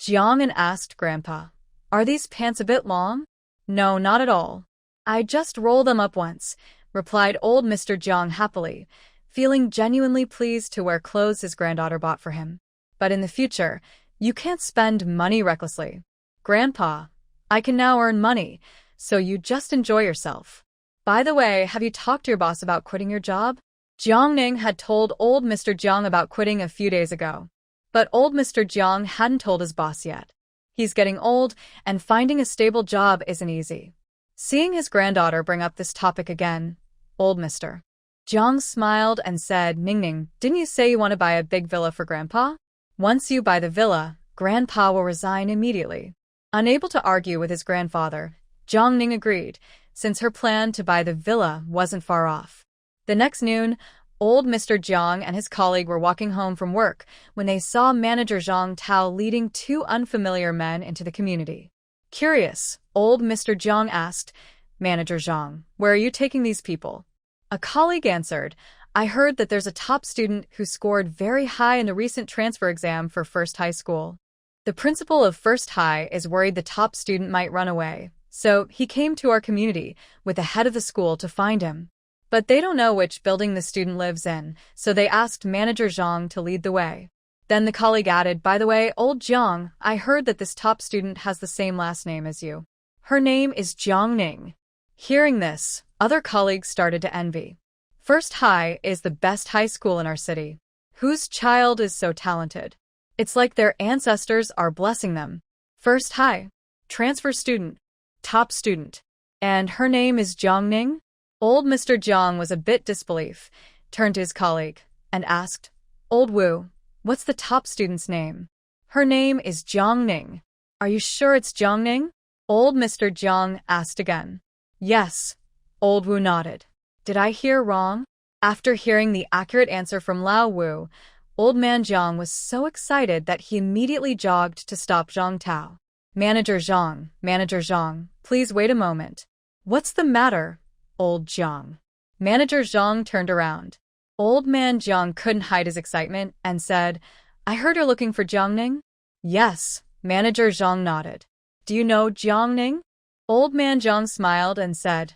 Jiang and asked Grandpa, "Are these pants a bit long?" "No, not at all. I just roll them up once," replied old Mr. Jiang happily, feeling genuinely pleased to wear clothes his granddaughter bought for him. "But in the future, you can't spend money recklessly." "Grandpa, I can now earn money, so you just enjoy yourself. By the way, have you talked to your boss about quitting your job?" Jiang Ning had told old Mr. Jiang about quitting a few days ago. But old Mr. Jiang hadn't told his boss yet. He's getting old, and finding a stable job isn't easy. Seeing his granddaughter bring up this topic again, old Mr. Jiang smiled and said, Ning, didn't you say you want to buy a big villa for Grandpa? Once you buy the villa, Grandpa will resign immediately." Unable to argue with his grandfather, Jiang Ning agreed, since her plan to buy the villa wasn't far off. The next noon, old Mr. Jiang and his colleague were walking home from work when they saw manager Zhang Tao leading two unfamiliar men into the community. Curious, old Mr. Jiang asked, "Manager Zhang, where are you taking these people?" A colleague answered, "I heard that there's a top student who scored very high in the recent transfer exam for First High School. The principal of First High is worried the top student might run away, so he came to our community with the head of the school to find him. But they don't know which building the student lives in, so they asked Manager Zhang to lead the way." Then the colleague added, "By the way, old Jiang, I heard that this top student has the same last name as you. Her name is Jiang Ning." Hearing this, other colleagues started to envy. First High is the best high school in our city. Whose child is so talented? It's like their ancestors are blessing them. First High, transfer student, top student. And her name is Jiang Ning? Old Mr. Jiang was a bit disbelief, turned to his colleague, and asked, "Old Wu, what's the top student's name?" "Her name is Jiang Ning." "Are you sure it's Jiang Ning?" Old Mr. Jiang asked again. "Yes." Old Wu nodded. "Did I hear wrong?" After hearing the accurate answer from Lao Wu, Old Man Jiang was so excited that he immediately jogged to stop Zhang Tao. Manager Zhang, please wait a moment." "What's the matter, old Jiang?" Manager Zhang turned around. Old Man Jiang couldn't hide his excitement and said, "I heard you're looking for Jiang Ning?" "Yes." Manager Zhang nodded. "Do you know Jiang Ning?" Old Man Jiang smiled and said,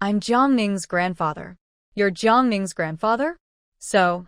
"I'm Jiang Ning's grandfather." "You're Jiang Ning's grandfather? So,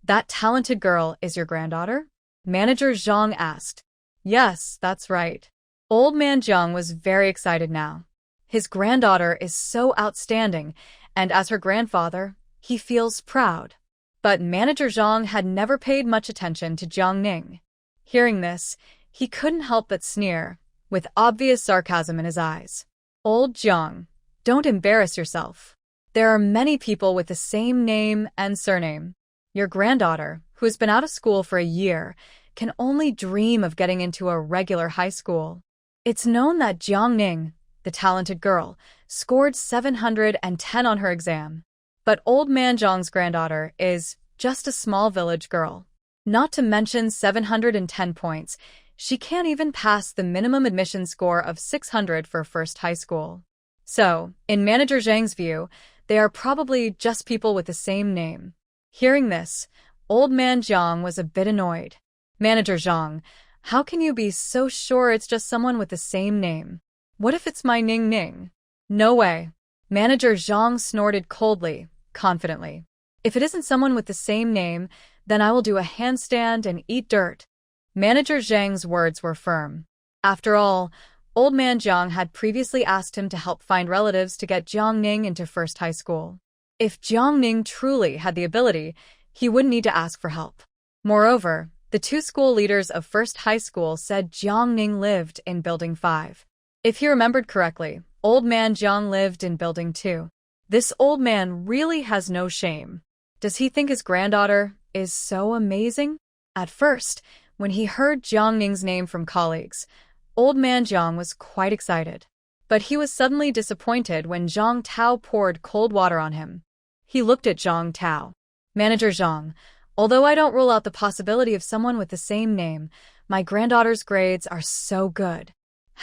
that talented girl is your granddaughter?" Manager Zhang asked. "Yes, that's right." Old Man Jiang was very excited now. His granddaughter is so outstanding, and as her grandfather, he feels proud. But Manager Zhang had never paid much attention to Jiang Ning. Hearing this, he couldn't help but sneer, with obvious sarcasm in his eyes. "Old Jiang, don't embarrass yourself. There are many people with the same name and surname. Your granddaughter, who has been out of school for a year, can only dream of getting into a regular high school. It's known that Jiang Ning, the talented girl, scored 710 on her exam. But Old Man Jiang's granddaughter is just a small village girl. Not to mention 710 points, she can't even pass the minimum admission score of 600 for First High School. So, in Manager Zhang's view, they are probably just people with the same name." Hearing this, Old Man Jiang was a bit annoyed. "Manager Zhang, how can you be so sure it's just someone with the same name? What if it's my Ning Ning?" "No way." Manager Zhang snorted coldly, confidently. "If it isn't someone with the same name, then I will do a handstand and eat dirt." Manager Zhang's words were firm. After all, Old Man Jiang had previously asked him to help find relatives to get Jiang Ning into First High School. If Jiang Ning truly had the ability, he wouldn't need to ask for help. Moreover, the two school leaders of First High School said Jiang Ning lived in Building 5. If he remembered correctly, Old Man Jiang lived in Building 2. This old man really has no shame. Does he think his granddaughter is so amazing? At first, when he heard Jiang Ning's name from colleagues, Old Man Jiang was quite excited. But he was suddenly disappointed when Zhang Tao poured cold water on him. He looked at Zhang Tao. "Manager Zhang, although I don't rule out the possibility of someone with the same name, my granddaughter's grades are so good.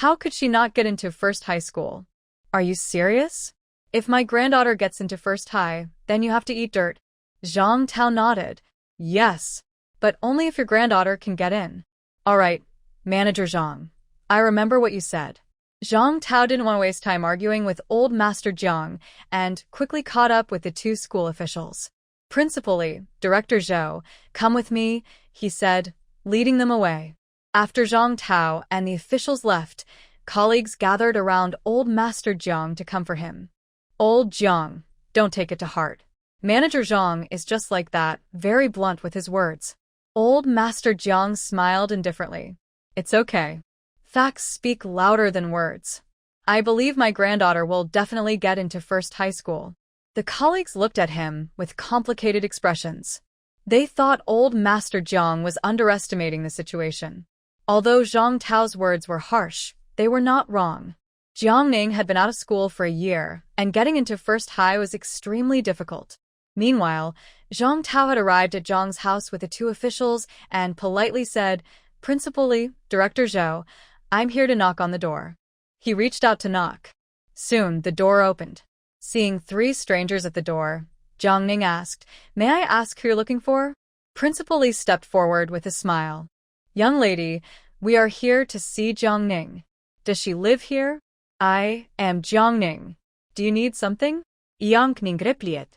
How could she not get into First High School?" "Are you serious?" "If my granddaughter gets into First High, then you have to eat dirt." Zhang Tao nodded. "Yes, but only if your granddaughter can get in." "All right, Manager Zhang. I remember what you said." Zhang Tao didn't want to waste time arguing with Old Master Jiang and quickly caught up with the two school officials. "Principally, Director Zhou, come with me," he said, leading them away. After Zhang Tao and the officials left, colleagues gathered around Old Master Jiang to comfort him. "Old Jiang, don't take it to heart. Manager Zhang is just like that, very blunt with his words." Old Master Jiang smiled indifferently. "It's okay. Facts speak louder than words. I believe my granddaughter will definitely get into First High School." The colleagues looked at him with complicated expressions. They thought Old Master Jiang was underestimating the situation. Although Zhang Tao's words were harsh, they were not wrong. Jiangning had been out of school for a year, and getting into first high was extremely difficult. Meanwhile, Zhang Tao had arrived at Zhang's house with the two officials and politely said, "Principal Li, Director Zhou, I'm here to knock on the door." He reached out to knock. Soon, the door opened. Seeing three strangers at the door, Jiangning asked, "May I ask who you're looking for?" Principal Li stepped forward with a smile. "Young lady, we are here to see Jiangning. Does she live here?" "I am Jiangning. Do you need something?" Jiangning replied.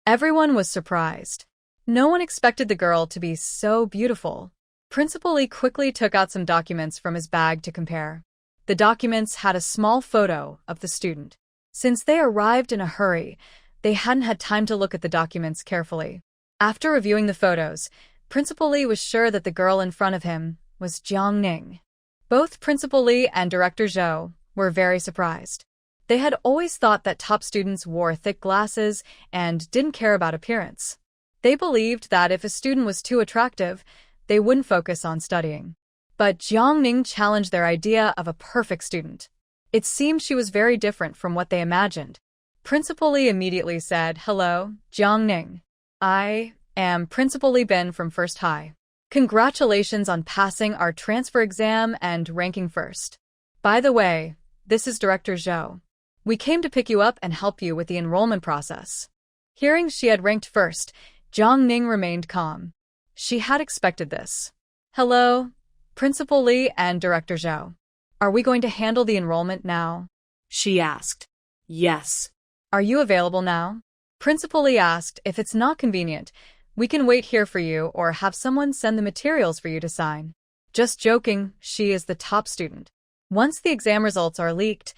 Everyone was surprised. No one expected the girl to be so beautiful. Principal Li quickly took out some documents from his bag to compare. The documents had a small photo of the student. Since they arrived in a hurry, they hadn't had time to look at the documents carefully. After reviewing the photos, Principal Li was sure that the girl in front of him was Jiangning. Both Principal Li and Director Zhou were very surprised. They had always thought that top students wore thick glasses and didn't care about appearance. They believed that if a student was too attractive, they wouldn't focus on studying. But Jiangning challenged their idea of a perfect student. It seemed she was very different from what they imagined. Principal Li immediately said, "Hello, Jiangning. I am Principal Li Bin from First High. Congratulations on passing our transfer exam and ranking first. By the way, this is Director Zhou. We came to pick you up and help you with the enrollment process." Hearing she had ranked first, Jiangning remained calm. She had expected this. "Hello, Principal Li and Director Zhou. Are we going to handle the enrollment now?" she asked. "Yes." "Are you available now?" Principal Li asked. "If it's not convenient, we can wait here for you or have someone send the materials for you to sign." Just joking, she is the top student. Once the exam results are leaked,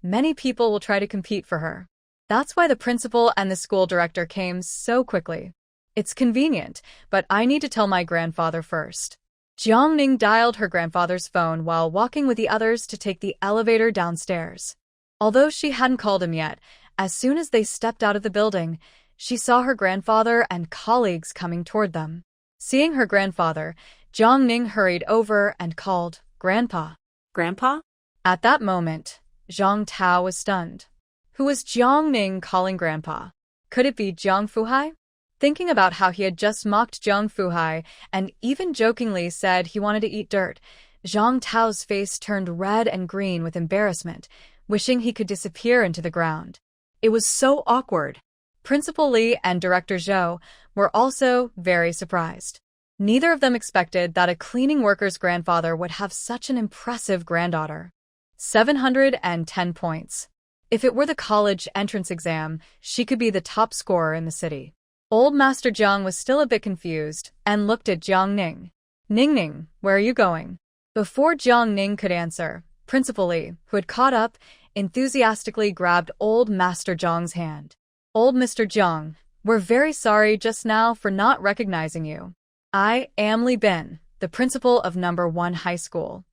many people will try to compete for her. That's why the principal and the school director came so quickly. "It's convenient, but I need to tell my grandfather first." Jiangning dialed her grandfather's phone while walking with the others to take the elevator downstairs. Although she hadn't called him yet, as soon as they stepped out of the building, she saw her grandfather and colleagues coming toward them. Seeing her grandfather, Jiangning hurried over and called, "Grandpa." "Grandpa?" At that moment, Zhang Tao was stunned. Who was Jiangning calling Grandpa? Could it be Jiang Fuhai? Thinking about how he had just mocked Jiang Fuhai and even jokingly said he wanted to eat dirt, Zhang Tao's face turned red and green with embarrassment, wishing he could disappear into the ground. It was so awkward. Principal Li and Director Zhou were also very surprised. Neither of them expected that a cleaning worker's grandfather would have such an impressive granddaughter. 710 points. If it were the college entrance exam, she could be the top scorer in the city. Old Master Jiang was still a bit confused and looked at Jiangning. "Ningning, where are you going?" Before Jiangning could answer, Principal Li, who had caught up, enthusiastically grabbed Old Master Jiang's hand. "Old Mr. Jiang, we're very sorry just now for not recognizing you. I am Li Bin, the principal of No. 1 High School.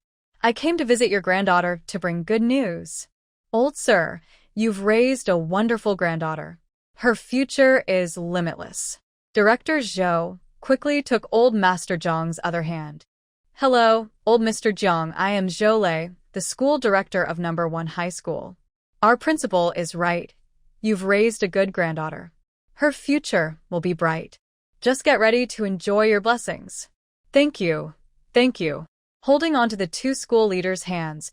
I came to visit your granddaughter to bring good news. Old sir, you've raised a wonderful granddaughter. Her future is limitless." Director Zhou quickly took Old Master Jiang's other hand. "Hello, Old Mr. Jiang, I am Zhou Lei, the school director of No. 1 High School. Our principal is right. You've raised a good granddaughter. Her future will be bright. Just get ready to enjoy your blessings." "Thank you. Thank you." Holding on to the two school leaders' hands,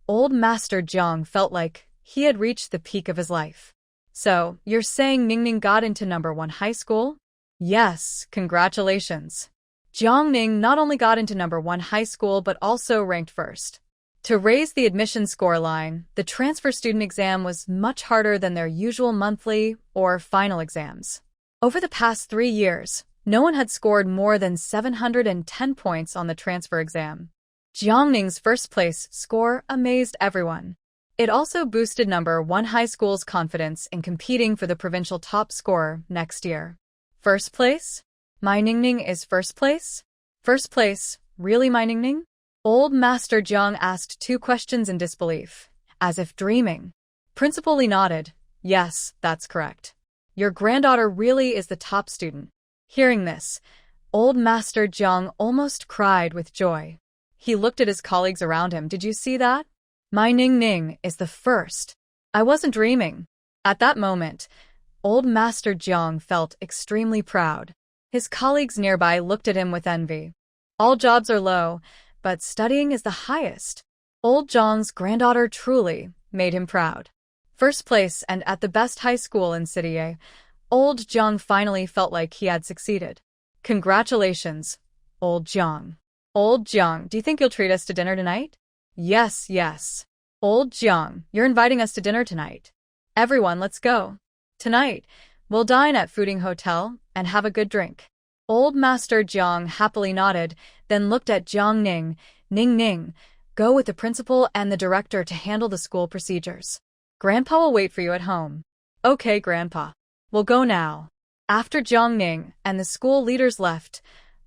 Old Master Jiang felt like he had reached the peak of his life. "So, you're saying Ningning got into No. 1 High School?" "Yes, congratulations." Jiangning not only got into No. 1 High School but also ranked first. To raise the admission score line, the transfer student exam was much harder than their usual monthly or final exams. Over the past 3 years, no one had scored more than 710 points on the transfer exam. Jiangning's first-place score amazed everyone. It also boosted No. 1 High School's confidence in competing for the provincial top scorer next year. First place? My Ningning is first place? First place, really my Ningning? Old Master Jiang asked 2 questions in disbelief, as if dreaming. Principal Li nodded. "Yes, that's correct. Your granddaughter really is the top student." Hearing this, Old Master Jiang almost cried with joy. He looked at his colleagues around him. "Did you see that? My Ning Ning is the first. I wasn't dreaming. At that moment, old Master Jiang felt extremely proud. His colleagues nearby looked at him with envy. All jobs are low, but studying is the highest. Old Jiang's granddaughter truly made him proud. First place and at the best high school in City A, old Jiang finally felt like he had succeeded. Congratulations, old Jiang. Old Jiang, do you think you'll treat us to dinner tonight? Yes, yes. Old Jiang, you're inviting us to dinner tonight. Everyone, let's go. Tonight, we'll dine at Fuding Hotel and have a good drink. Old Master Jiang happily nodded, then looked at Jiang Ning. Ning Ning, go with the principal and the director to handle the school procedures. Grandpa will wait for you at home. Okay, Grandpa. We'll go now. After Jiang Ning and the school leaders left,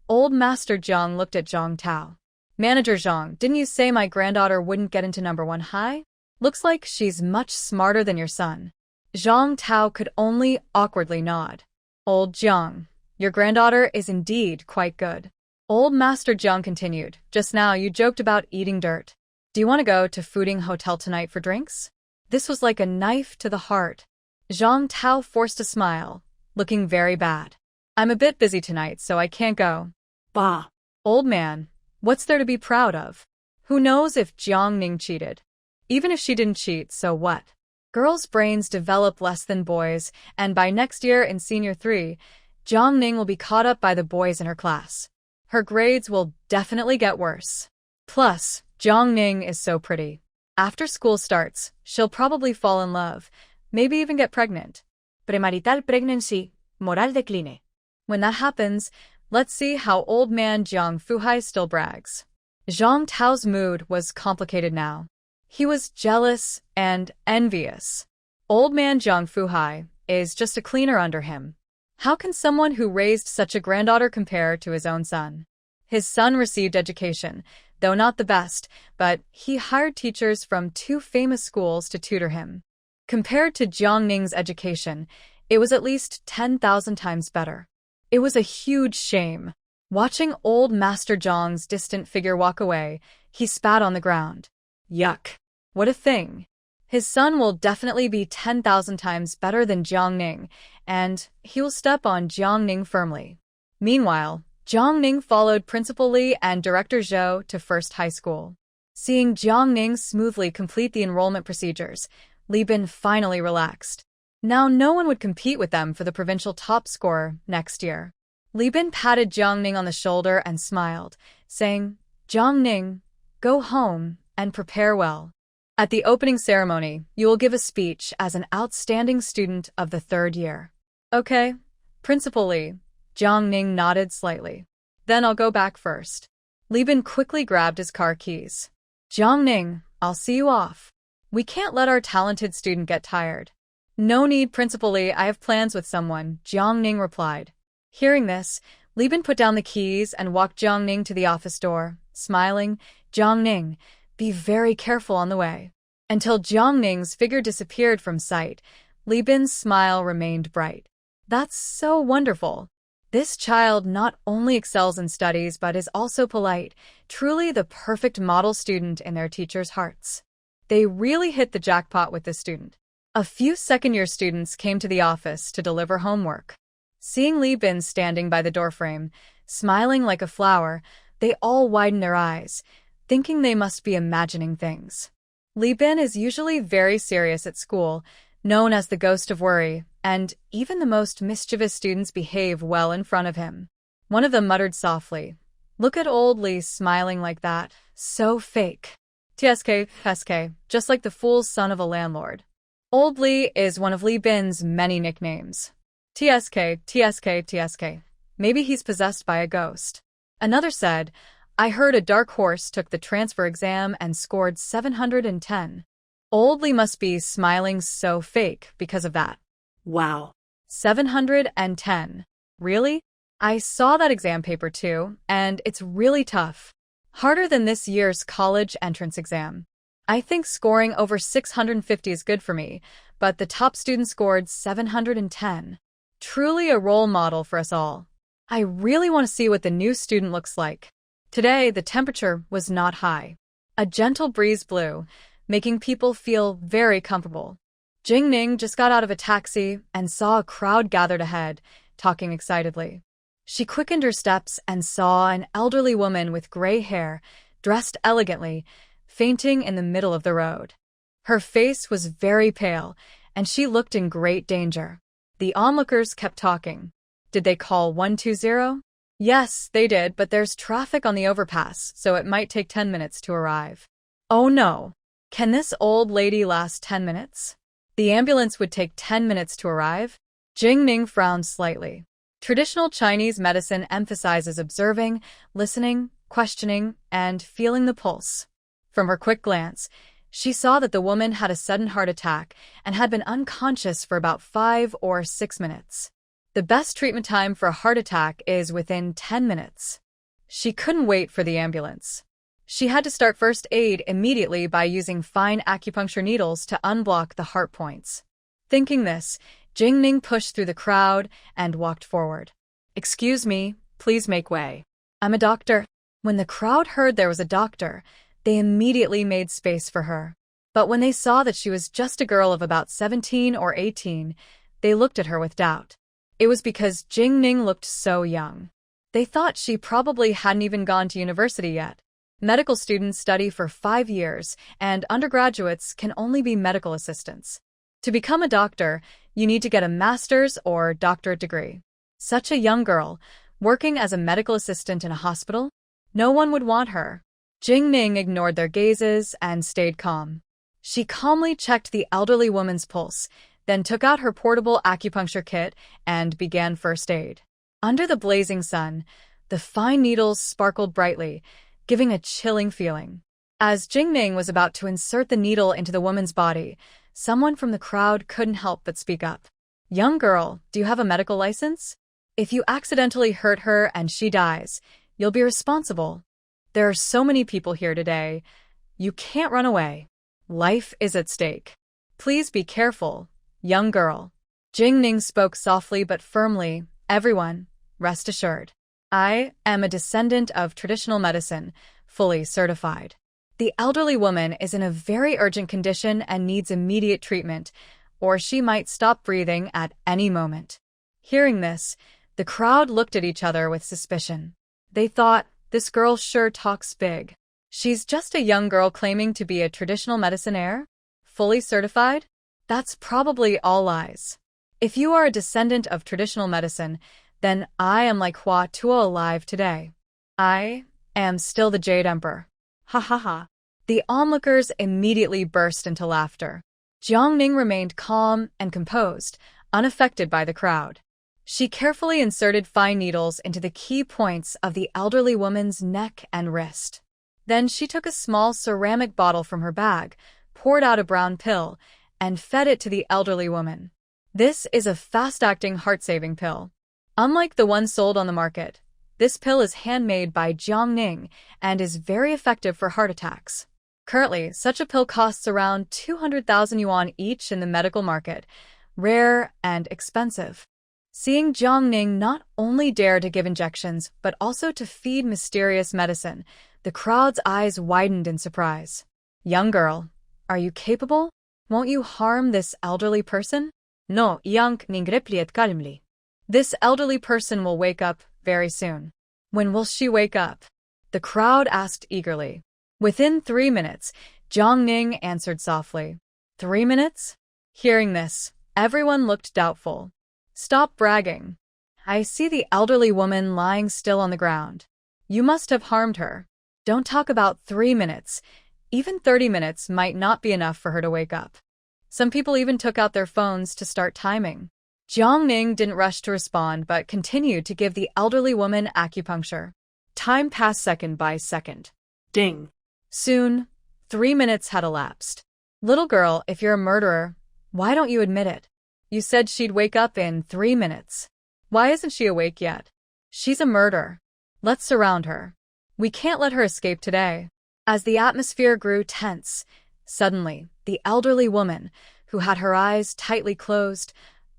old Master Jiang looked at Zhang Tao. Manager Zhang, didn't you say my granddaughter wouldn't get into number 1 high? Looks like she's much smarter than your son. Zhang Tao could only awkwardly nod. Old Jiang, your granddaughter is indeed quite good. Old Master Jiang continued, just now you joked about eating dirt. Do you want to go to Fuding Hotel tonight for drinks? This was like a knife to the heart. Zhang Tao forced a smile, looking very bad. I'm a bit busy tonight, so I can't go. Bah. Old man, what's there to be proud of? Who knows if Jiang Ning cheated? Even if she didn't cheat, so what? Girls' brains develop less than boys, and by next year in Senior 3, Jiang Ning will be caught up by the boys in her class. Her grades will definitely get worse. Plus, Jiang Ning is so pretty. After school starts, she'll probably fall in love, maybe even get pregnant. Premarital pregnancy, moral decline. When that happens, let's see how old man Jiang Fuhai still brags. Zhang Tao's mood was complicated now. He was jealous and envious. Old man Jiang Fuhai is just a cleaner under him. How can someone who raised such a granddaughter compare to his own son? His son received education, though not the best, but he hired teachers from 2 famous schools to tutor him. Compared to Jiang Ning's education, it was at least 10,000 times better. It was a huge shame. Watching old Master Jiang's distant figure walk away, he spat on the ground. Yuck. What a thing. His son will definitely be 10,000 times better than Jiang Ning, and he will step on Jiang Ning firmly. Meanwhile, Jiang Ning followed Principal Li and Director Zhou to First High School. Seeing Jiang Ning smoothly complete the enrollment procedures, Li Bin finally relaxed. Now no one would compete with them for the provincial top scorer next year. Li Bin patted Jiang Ning on the shoulder and smiled, saying, Jiang Ning, go home and prepare well. At the opening ceremony, you will give a speech as an outstanding student of the 3rd year. Okay, Principal Li. Jiang Ning nodded slightly. Then I'll go back first. Li Bin quickly grabbed his car keys. Jiang Ning, I'll see you off. We can't let our talented student get tired. No need, Principal Li, I have plans with someone, Jiang Ning replied. Hearing this, Li Bin put down the keys and walked Jiang Ning to the office door, smiling, Jiang Ning, be very careful on the way. Until Jiang Ning's figure disappeared from sight, Li Bin's smile remained bright. That's so wonderful. This child not only excels in studies but is also polite, truly the perfect model student in their teachers' hearts. They really hit the jackpot with this student. A few second-year students came to the office to deliver homework. Seeing Li Bin standing by the doorframe, smiling like a flower, they all widened their eyes, thinking they must be imagining things. Li Bin is usually very serious at school, known as the ghost of worry, and even the most mischievous students behave well in front of him. One of them muttered softly, Look at old Li smiling like that, so fake. TSK, just like the fool's son of a landlord. Old Li is one of Li Bin's many nicknames. TSK. Maybe he's possessed by a ghost. Another said, I heard a dark horse took the transfer exam and scored 710. Old Li must be smiling so fake because of that. Wow. 710. Really? I saw that exam paper too, and it's really tough. Harder than this year's college entrance exam. I think scoring over 650 is good for me, but the top student scored 710. Truly a role model for us all. I really want to see what the new student looks like. Today, the temperature was not high. A gentle breeze blew, making people feel very comfortable. Jingning just got out of a taxi and saw a crowd gathered ahead, talking excitedly. She quickened her steps and saw an elderly woman with gray hair, dressed elegantly, fainting in the middle of the road. Her face was very pale, and she looked in great danger. The onlookers kept talking. Did they call 120? Yes, they did, but there's traffic on the overpass, so it might take 10 minutes to arrive. Oh no. Can this old lady last 10 minutes? The ambulance would take 10 minutes to arrive? Jingning frowned slightly. Traditional Chinese medicine emphasizes observing, listening, questioning, and feeling the pulse. From her quick glance, she saw that the woman had a sudden heart attack and had been unconscious for about 5 or 6 minutes. The best treatment time for a heart attack is within 10 minutes. She couldn't wait for the ambulance. She had to start first aid immediately by using fine acupuncture needles to unblock the heart points. Thinking this, Jingning pushed through the crowd and walked forward. Excuse me, please make way. I'm a doctor. When the crowd heard there was a doctor, they immediately made space for her. But when they saw that she was just a girl of about 17 or 18, they looked at her with doubt. It was because Jingning looked so young. They thought she probably hadn't even gone to university yet. Medical students study for 5 years, and undergraduates can only be medical assistants. To become a doctor, you need to get a master's or doctorate degree. Such a young girl, working as a medical assistant in a hospital? No one would want her. Jingning ignored their gazes and stayed calm. She calmly checked the elderly woman's pulse, then took out her portable acupuncture kit and began first aid. Under the blazing sun, the fine needles sparkled brightly, giving a chilling feeling. As Jingning was about to insert the needle into the woman's body, someone from the crowd couldn't help but speak up. Young girl, do you have a medical license? If you accidentally hurt her and she dies, you'll be responsible. There are so many people here today. You can't run away. Life is at stake. Please be careful, young girl. Jingning spoke softly but firmly. Everyone, rest assured. I am a descendant of traditional medicine, fully certified. The elderly woman is in a very urgent condition and needs immediate treatment, or she might stop breathing at any moment. Hearing this, the crowd looked at each other with suspicion. They thought, this girl sure talks big. She's just a young girl claiming to be a traditional medicinaire? Fully certified? That's probably all lies. If you are a descendant of traditional medicine, then I am like Hua Tuo alive today. I am still the Jade Emperor. Ha ha ha. The onlookers immediately burst into laughter. Jiangning remained calm and composed, unaffected by the crowd. She carefully inserted fine needles into the key points of the elderly woman's neck and wrist. Then she took a small ceramic bottle from her bag, poured out a brown pill, and fed it to the elderly woman. This is a fast-acting heart-saving pill. Unlike the one sold on the market, this pill is handmade by Jiangning and is very effective for heart attacks. Currently, such a pill costs around 200,000 yuan each in the medical market, rare and expensive. Seeing Jiangning not only dare to give injections, but also to feed mysterious medicine, the crowd's eyes widened in surprise. Young girl, are you capable? Won't you harm this elderly person? No, Jiangning replied calmly. This elderly person will wake up very soon. When will she wake up? The crowd asked eagerly. Within 3 minutes, Jiangning answered softly. 3 minutes? Hearing this, everyone looked doubtful. Stop bragging. I see the elderly woman lying still on the ground. You must have harmed her. Don't talk about 3 minutes. Even 30 minutes might not be enough for her to wake up. Some people even took out their phones to start timing. Jiangning didn't rush to respond but continued to give the elderly woman acupuncture. Time passed second by second. Ding. Soon, 3 minutes had elapsed. Little girl, if you're a murderer, why don't you admit it? You said she'd wake up in 3 minutes. Why isn't she awake yet? She's a murderer. Let's surround her. We can't let her escape today. As the atmosphere grew tense, suddenly, the elderly woman, who had her eyes tightly closed,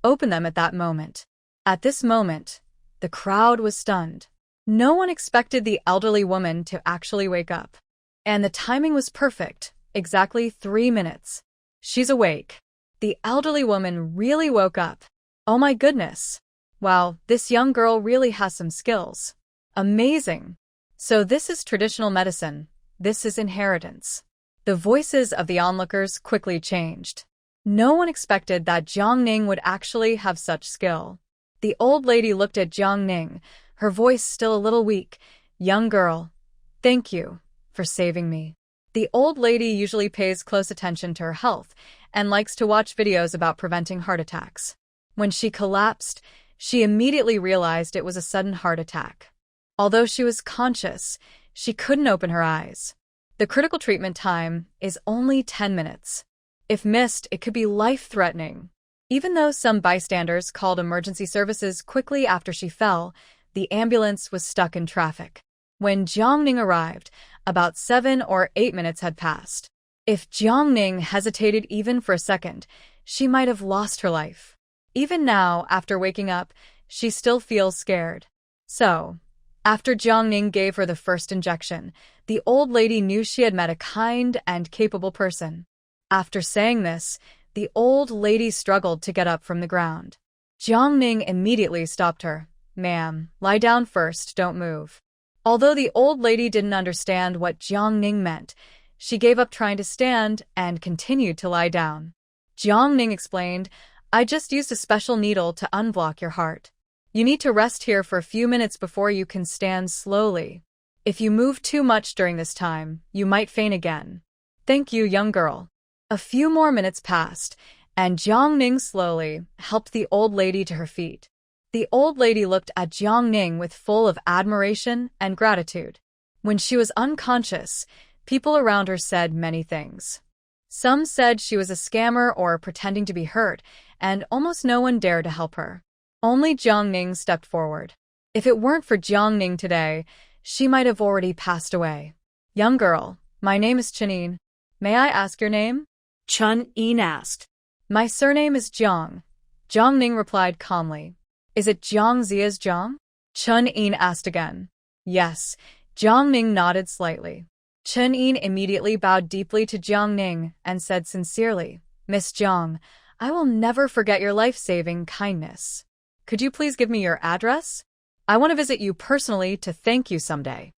opened them at that moment. At this moment, the crowd was stunned. No one expected the elderly woman to actually wake up. And the timing was perfect. Exactly 3 minutes. She's awake. The elderly woman really woke up. Oh my goodness. Wow, this young girl really has some skills. Amazing. So this is traditional medicine. This is inheritance. The voices of the onlookers quickly changed. No one expected that Jiang Ning would actually have such skill. The old lady looked at Jiang Ning, her voice still a little weak. Young girl, thank you for saving me. The old lady usually pays close attention to her health and likes to watch videos about preventing heart attacks. When she collapsed, she immediately realized it was a sudden heart attack. Although she was conscious, she couldn't open her eyes. The critical treatment time is only 10 minutes. If missed, it could be life-threatening. Even though some bystanders called emergency services quickly after she fell, the ambulance was stuck in traffic. When Jiang Ning arrived, about 7 or 8 minutes had passed. If Jiang Ning hesitated even for a second, she might have lost her life. Even now, after waking up, she still feels scared. So, after Jiang Ning gave her the first injection, the old lady knew she had met a kind and capable person. After saying this, the old lady struggled to get up from the ground. Jiang Ning immediately stopped her. Ma'am, lie down first, don't move. Although the old lady didn't understand what Jiang Ning meant, she gave up trying to stand and continued to lie down. Jiang Ning explained, I just used a special needle to unblock your heart. You need to rest here for a few minutes before you can stand slowly. If you move too much during this time, you might faint again. Thank you, young girl. A few more minutes passed, and Jiang Ning slowly helped the old lady to her feet. The old lady looked at Jiang Ning with full of admiration and gratitude. When she was unconscious, people around her said many things. Some said she was a scammer or pretending to be hurt, and almost no one dared to help her. Only Jiang Ning stepped forward. If it weren't for Jiang Ning today, she might have already passed away. Young girl, my name is Chen. May I ask your name? Chen Yin asked. My surname is Jiang. Jiang Ning replied calmly. Is it Jiang Zia's Jiang? Chen Yin asked again. Yes. Jiang Ning nodded slightly. Chen Yin immediately bowed deeply to Jiang Ning and said sincerely, Miss Jiang, I will never forget your life-saving kindness. Could you please give me your address? I want to visit you personally to thank you someday.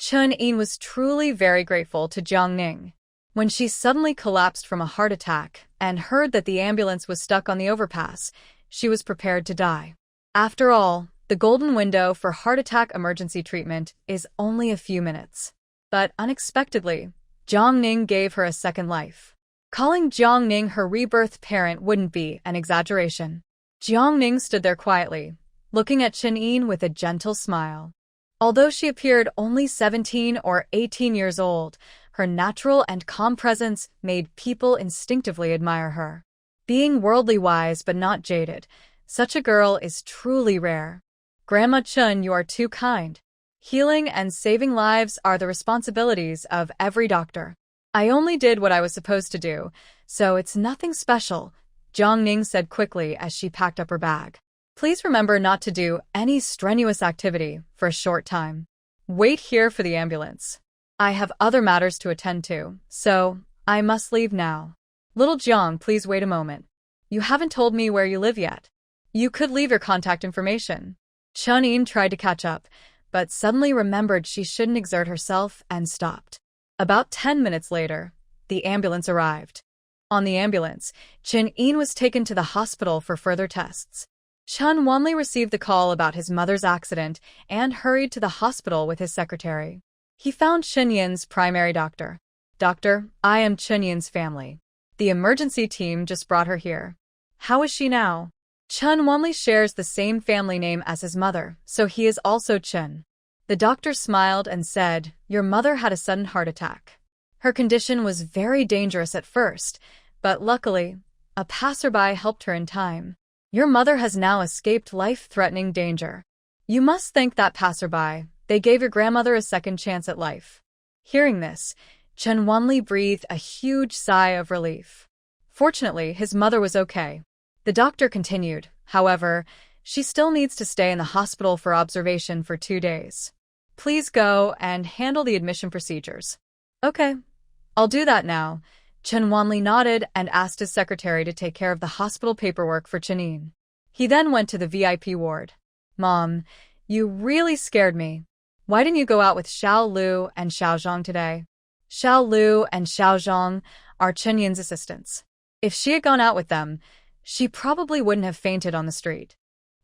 Chen Yin was truly very grateful to Jiang Ning. When she suddenly collapsed from a heart attack and heard that the ambulance was stuck on the overpass, she was prepared to die. After all, the golden window for heart attack emergency treatment is only a few minutes. But unexpectedly, Jiang Ning gave her a second life. Calling Jiang Ning her rebirth parent wouldn't be an exaggeration. Jiang Ning stood there quietly, looking at Chen Yin with a gentle smile. Although she appeared only 17 or 18 years old, her natural and calm presence made people instinctively admire her. Being worldly wise but not jaded, such a girl is truly rare. Grandma Chen, you are too kind. Healing and saving lives are the responsibilities of every doctor. I only did what I was supposed to do, so it's nothing special, Jiang Ning said quickly as she packed up her bag. Please remember not to do any strenuous activity for a short time. Wait here for the ambulance. I have other matters to attend to, so I must leave now. Little Jiang, please wait a moment. You haven't told me where you live yet. You could leave your contact information. Chen Yin tried to catch up, but suddenly remembered she shouldn't exert herself and stopped. About 10 minutes later, the ambulance arrived. On the ambulance, Chen Yin was taken to the hospital for further tests. Chen Wanli received the call about his mother's accident and hurried to the hospital with his secretary. He found Chen Yin's primary doctor. Doctor, I am Chen Yin's family. The emergency team just brought her here. How is she now? Chen Wanli shares the same family name as his mother, so he is also Chen. The doctor smiled and said, Your mother had a sudden heart attack. Her condition was very dangerous at first, but luckily, a passerby helped her in time. Your mother has now escaped life-threatening danger. You must thank that passerby. They gave your grandmother a second chance at life. Hearing this, Chen Wanli breathed a huge sigh of relief. Fortunately, his mother was okay. The doctor continued, however, she still needs to stay in the hospital for observation for 2 days. Please go and handle the admission procedures. Okay. I'll do that now. Chen Wanli nodded and asked his secretary to take care of the hospital paperwork for Chenin. He then went to the VIP ward. Mom, you really scared me. Why didn't you go out with Xiao Lu and Xiao Zhang today? Xiao Lu and Xiao Zhang are Chen Yin's assistants. If she had gone out with them, she probably wouldn't have fainted on the street.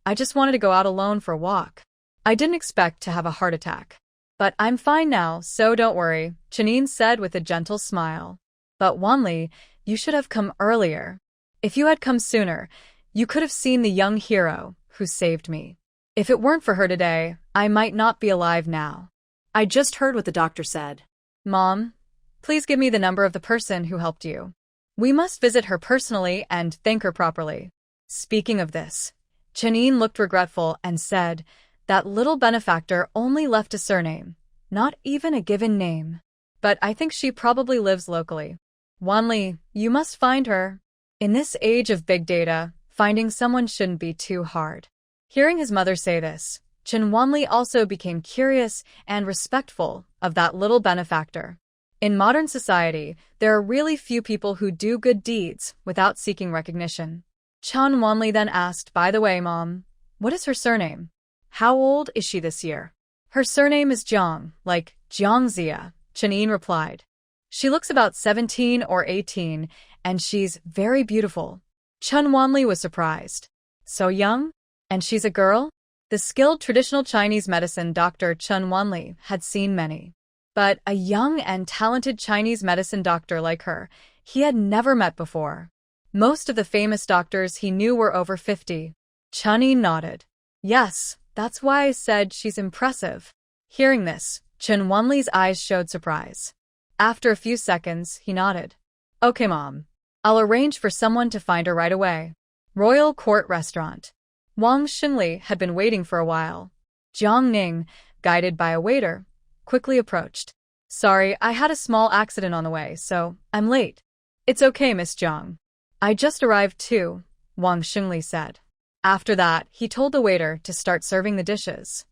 I just wanted to go out alone for a walk. I didn't expect to have a heart attack. But I'm fine now, so don't worry, Chenin said with a gentle smile. But Wanli, you should have come earlier. If you had come sooner, you could have seen the young hero who saved me. If it weren't for her today, I might not be alive now. I just heard what the doctor said. Mom, please give me the number of the person who helped you. We must visit her personally and thank her properly. Speaking of this, Chenin looked regretful and said, that little benefactor only left a surname, not even a given name. But I think she probably lives locally. Wanli, you must find her. In this age of big data, finding someone shouldn't be too hard. Hearing his mother say this, Chen Wanli also became curious and respectful of that little benefactor. In modern society, there are really few people who do good deeds without seeking recognition. Chen Wanli then asked, by the way, Mom, what is her surname? How old is she this year? Her surname is Jiang, like Jiangxia, Chenin replied. She looks about 17 or 18, and she's very beautiful. Chen Wanli was surprised. So young? And she's a girl? The skilled traditional Chinese medicine doctor Chen Wanli had seen many. But a young and talented Chinese medicine doctor like her, he had never met before. Most of the famous doctors he knew were over 50. Chenin nodded. Yes, that's why I said she's impressive. Hearing this, Chen Wanli's eyes showed surprise. After a few seconds, he nodded. Okay, Mom. I'll arrange for someone to find her right away. Royal Court Restaurant. Wang Xingli had been waiting for a while. Jiang Ning, guided by a waiter, quickly approached. Sorry, I had a small accident on the way, so I'm late. It's okay, Miss Jiang. I just arrived too, Wang Xingli said. After that, he told the waiter to start serving the dishes.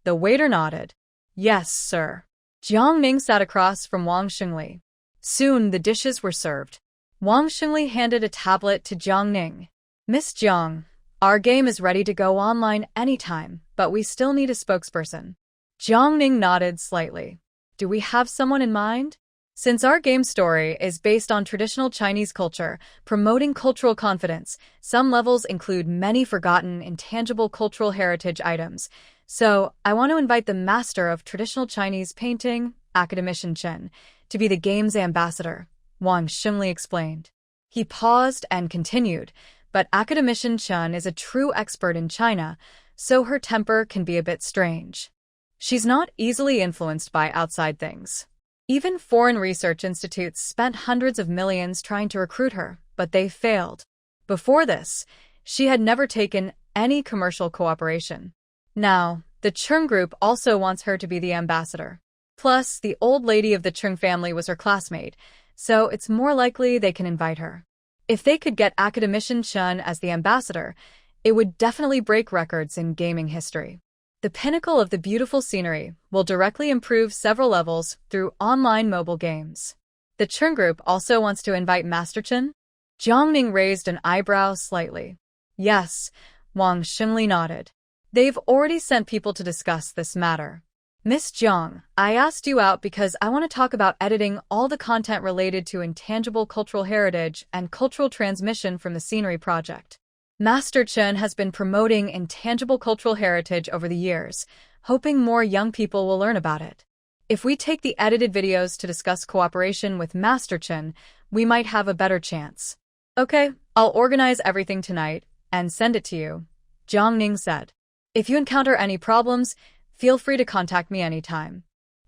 The waiter nodded. Yes, sir. Jiang Ning sat across from Wang Xingli. Soon the dishes were served. Wang Xingli handed a tablet to Jiang Ning. Miss Jiang, our game is ready to go online anytime, but we still need a spokesperson. Jiang Ning nodded slightly. Do we have someone in mind? Since our game story is based on traditional Chinese culture, promoting cultural confidence, some levels include many forgotten, intangible cultural heritage items. So, I want to invite the master of traditional Chinese painting, Academician Chen, to be the game's ambassador, Wang Xingli explained. He paused and continued, but Academician Chen is a true expert in China, so her temper can be a bit strange. She's not easily influenced by outside things. Even foreign research institutes spent hundreds of millions trying to recruit her, but they failed. Before this, she had never taken any commercial cooperation. Now, the Chung group also wants her to be the ambassador. Plus, the old lady of the Chung family was her classmate, so it's more likely they can invite her. If they could get Academician Chen as the ambassador, it would definitely break records in gaming history. The pinnacle of the beautiful scenery will directly improve several levels through online mobile games. The Chen group also wants to invite Master Chen? Jiang Ning raised an eyebrow slightly. Yes, Wang Xingli nodded. They've already sent people to discuss this matter. Miss Jiang, I asked you out because I want to talk about editing all the content related to intangible cultural heritage and cultural transmission from the Scenery Project. Master Chen has been promoting intangible cultural heritage over the years, hoping more young people will learn about it. If we take the edited videos to discuss cooperation with Master Chen, we might have a better chance. Okay, I'll organize everything tonight and send it to you, Jiang Ning said. If you encounter any problems, feel free to contact me anytime.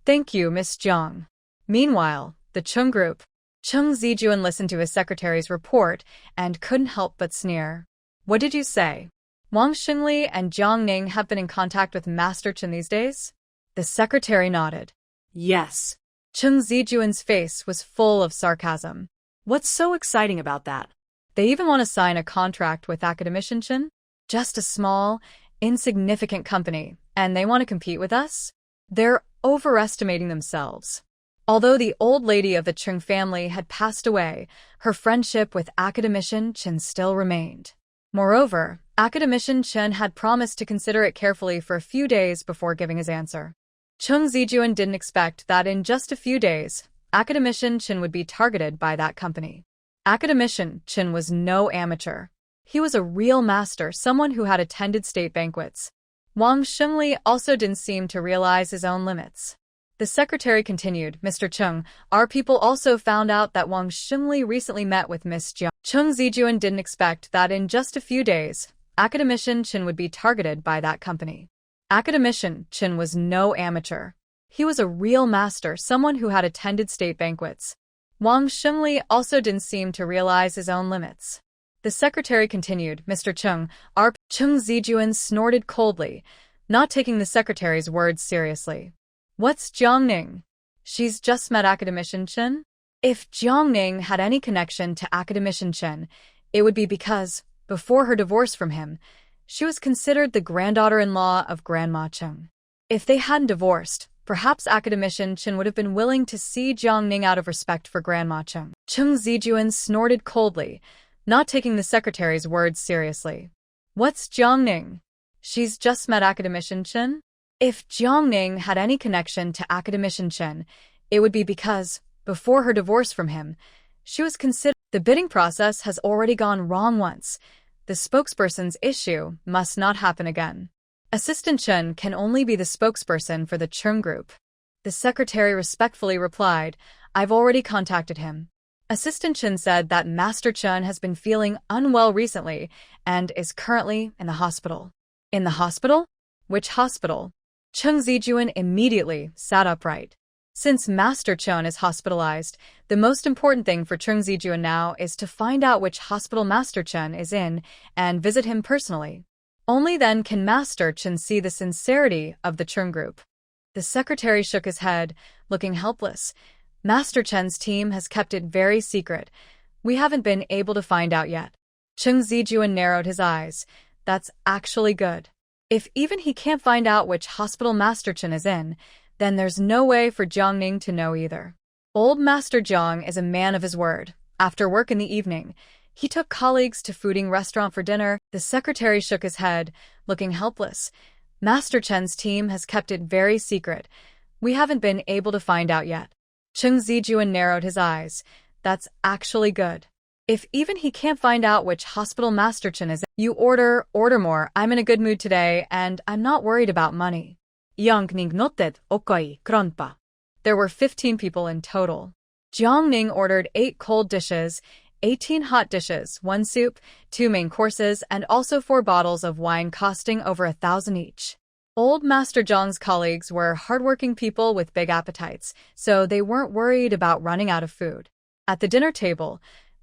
Thank you, Miss Jiang. Meanwhile, the Chung group. Chung Zijuan listened to his secretary's report and couldn't help but sneer. What did you say? Wang Xingli and Jiang Ning have been in contact with Master Chen these days? The secretary nodded. Yes. Chung Zijuan's face was full of sarcasm. What's so exciting about that? They even want to sign a contract with Academician Chen? Just a small, insignificant company, and they want to compete with us? They're overestimating themselves. Although the old lady of the Chung family had passed away, her friendship with academician Chen still remained. Moreover, academician Chen had promised to consider it carefully for a few days before giving his answer. Chung Zijuan didn't expect that in just a few days, academician Chen would be targeted by that company. Academician Chen was no amateur. He was a real master, someone who had attended state banquets. Wang Shengli also didn't seem to realize his own limits. The secretary continued, Mr. Chung, our people also found out that Wang Shengli recently met with Miss Jiang. Chung Zijuan didn't expect that in just a few days, academician Chen would be targeted by that company. Academician Chen was no amateur. He was a real master, someone who had attended state banquets. Wang Shengli also didn't seem to realize his own limits. The secretary continued, Mr. Chung, our Chung Zijuan snorted coldly, not taking the secretary's words seriously. What's Jiangning? She's just met academician Chen? If Jiangning had any connection to academician Chen, it would be because, before her divorce from him, she was considered the granddaughter-in-law of Grandma Chung. If they hadn't divorced, perhaps academician Chen would have been willing to see Jiangning out of respect for Grandma Chung. Chung Zijuan snorted coldly, not taking the secretary's words seriously. What's Jiangning? She's just met academician Chen? If Jiangning had any connection to academician Chen, it would be because, before her divorce from him, she was considered. The bidding process has already gone wrong once. The spokesperson's issue must not happen again. Assistant Chen can only be the spokesperson for the Chung group. The secretary respectfully replied, I've already contacted him. Assistant Chen said that Master Chen has been feeling unwell recently and is currently in the hospital. In the hospital? Which hospital? Chung Zijuan immediately sat upright. Since Master Chen is hospitalized, the most important thing for Chung Zijuan now is to find out which hospital Master Chen is in and visit him personally. Only then can Master Chen see the sincerity of the Chung group. The secretary shook his head, looking helpless. Master Chen's team has kept it very secret. We haven't been able to find out yet. Chung Zijuan narrowed his eyes. That's actually good. If even he can't find out which hospital Master Chen is in, then there's no way for Jiangning to know either. Old Master Jiang is a man of his word. After work in the evening, he took colleagues to fooding restaurant for dinner. The secretary shook his head, looking helpless. Master Chen's team has kept it very secret. We haven't been able to find out yet. Chung Zijuan narrowed his eyes. That's actually good. If even he can't find out which hospital Master Chen is in, you order more. I'm in a good mood today, and I'm not worried about money. Jiangning noted, okay, kronpa. There were 15 people in total. Jiangning ordered 8 cold dishes, 18 hot dishes, 1 soup, 2 main courses, and also 4 bottles of wine costing over 1,000 each. Old Master Jiang's colleagues were hardworking people with big appetites, so they weren't worried about running out of food. At the dinner table,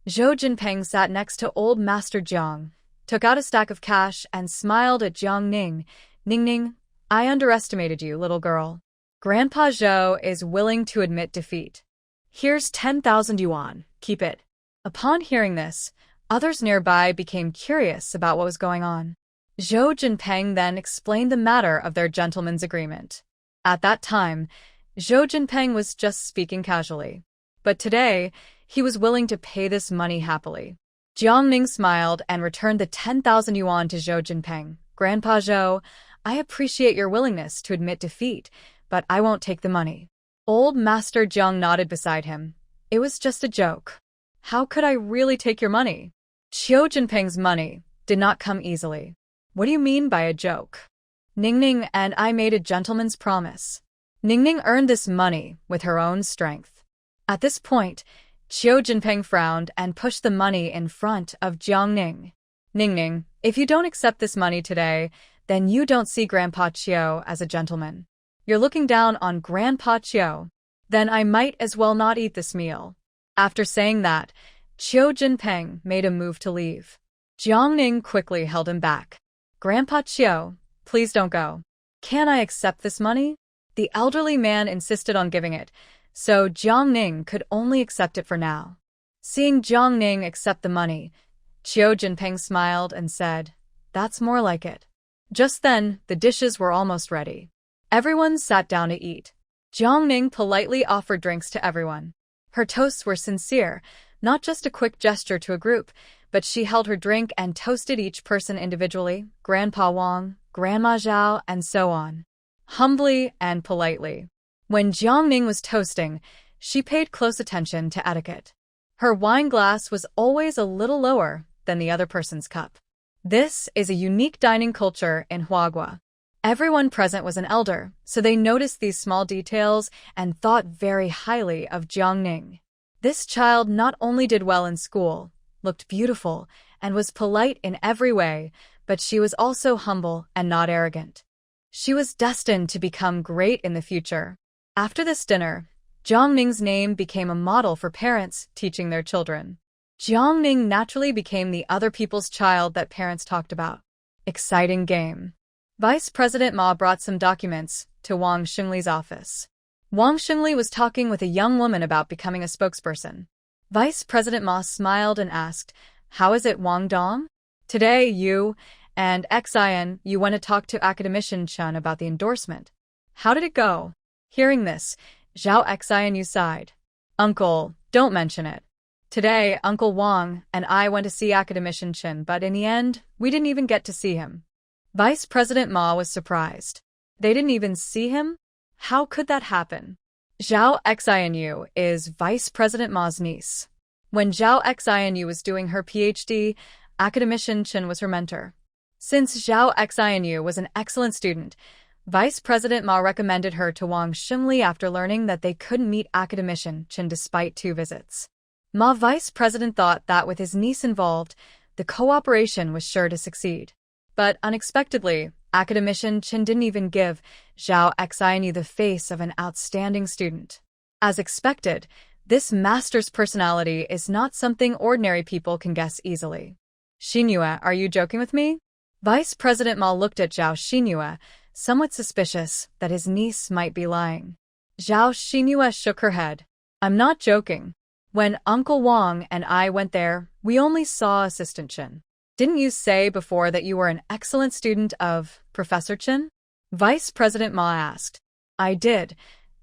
Zhou Jinpeng sat next to old Master Jiang, took out a stack of cash, and smiled at Jiangning. Ningning, I underestimated you, little girl. Grandpa Zhou is willing to admit defeat. Here's 10,000 yuan, keep it. Upon hearing this, others nearby became curious about what was going on. Zhou Jinpeng then explained the matter of their gentleman's agreement. At that time, Zhou Jinpeng was just speaking casually. But today, he was willing to pay this money happily. Jiangning smiled and returned the 10,000 yuan to Zhou Jinpeng. Grandpa Zhou, I appreciate your willingness to admit defeat, but I won't take the money. Old Master Jiang nodded beside him. It was just a joke. How could I really take your money? Zhou Jinpeng's money did not come easily. What do you mean by a joke? Ningning and I made a gentleman's promise. Ningning earned this money with her own strength. At this point, Zhou Jinpeng frowned and pushed the money in front of Jiangning. Ningning, if you don't accept this money today, then you don't see Grandpa Qiu as a gentleman. You're looking down on Grandpa Qiu. Then I might as well not eat this meal. After saying that, Zhou Jinpeng made a move to leave. Jiangning quickly held him back. Grandpa Qiu, please don't go. Can I accept this money? The elderly man insisted on giving it, so Jiangning could only accept it for now. Seeing Jiangning accept the money, Zhou Jinpeng smiled and said, That's more like it. Just then, the dishes were almost ready. Everyone sat down to eat. Jiangning politely offered drinks to everyone. Her toasts were sincere, not just a quick gesture to a group, but she held her drink and toasted each person individually, Grandpa Wang, Grandma Zhao, and so on, humbly and politely. When Jiangning was toasting, she paid close attention to etiquette. Her wine glass was always a little lower than the other person's cup. This is a unique dining culture in Huagua. Everyone present was an elder, so they noticed these small details and thought very highly of Jiangning. This child not only did well in school, looked beautiful, and was polite in every way, but she was also humble and not arrogant. She was destined to become great in the future. After this dinner, Jiangning's name became a model for parents teaching their children. Jiangning naturally became the other people's child that parents talked about. Exciting game. Vice President Ma brought some documents to Wang Xingli's office. Wang Xingli was talking with a young woman about becoming a spokesperson. Vice President Ma smiled and asked, "How is it, Wang Dong? Today, you and Xian, you went to talk to academician Chen about the endorsement. How did it go?" Hearing this, Zhao Xian sighed. "Uncle, don't mention it. Today, Uncle Wang and I went to see academician Chen, but in the end, we didn't even get to see him." Vice President Ma was surprised. They didn't even see him? How could that happen? Zhao Xianyu is Vice President Ma's niece. When Zhao Xianyu was doing her PhD, academician Chen was her mentor. Since Zhao Xianyu was an excellent student, Vice President Ma recommended her to Wang Xingli after learning that they couldn't meet academician Chen despite 2 visits. Ma Vice President thought that with his niece involved, the cooperation was sure to succeed. But unexpectedly, academician Chen didn't even give Zhao Xianyu the face of an outstanding student. As expected, this master's personality is not something ordinary people can guess easily. "Xinyue, are you joking with me?" Vice President Ma looked at Zhao Xinyue, somewhat suspicious that his niece might be lying. Zhao Xinyue shook her head. "I'm not joking. When Uncle Wang and I went there, we only saw Assistant Chen. Didn't you say before that you were an excellent student of Professor Chen?" Vice President Ma asked. "I did,"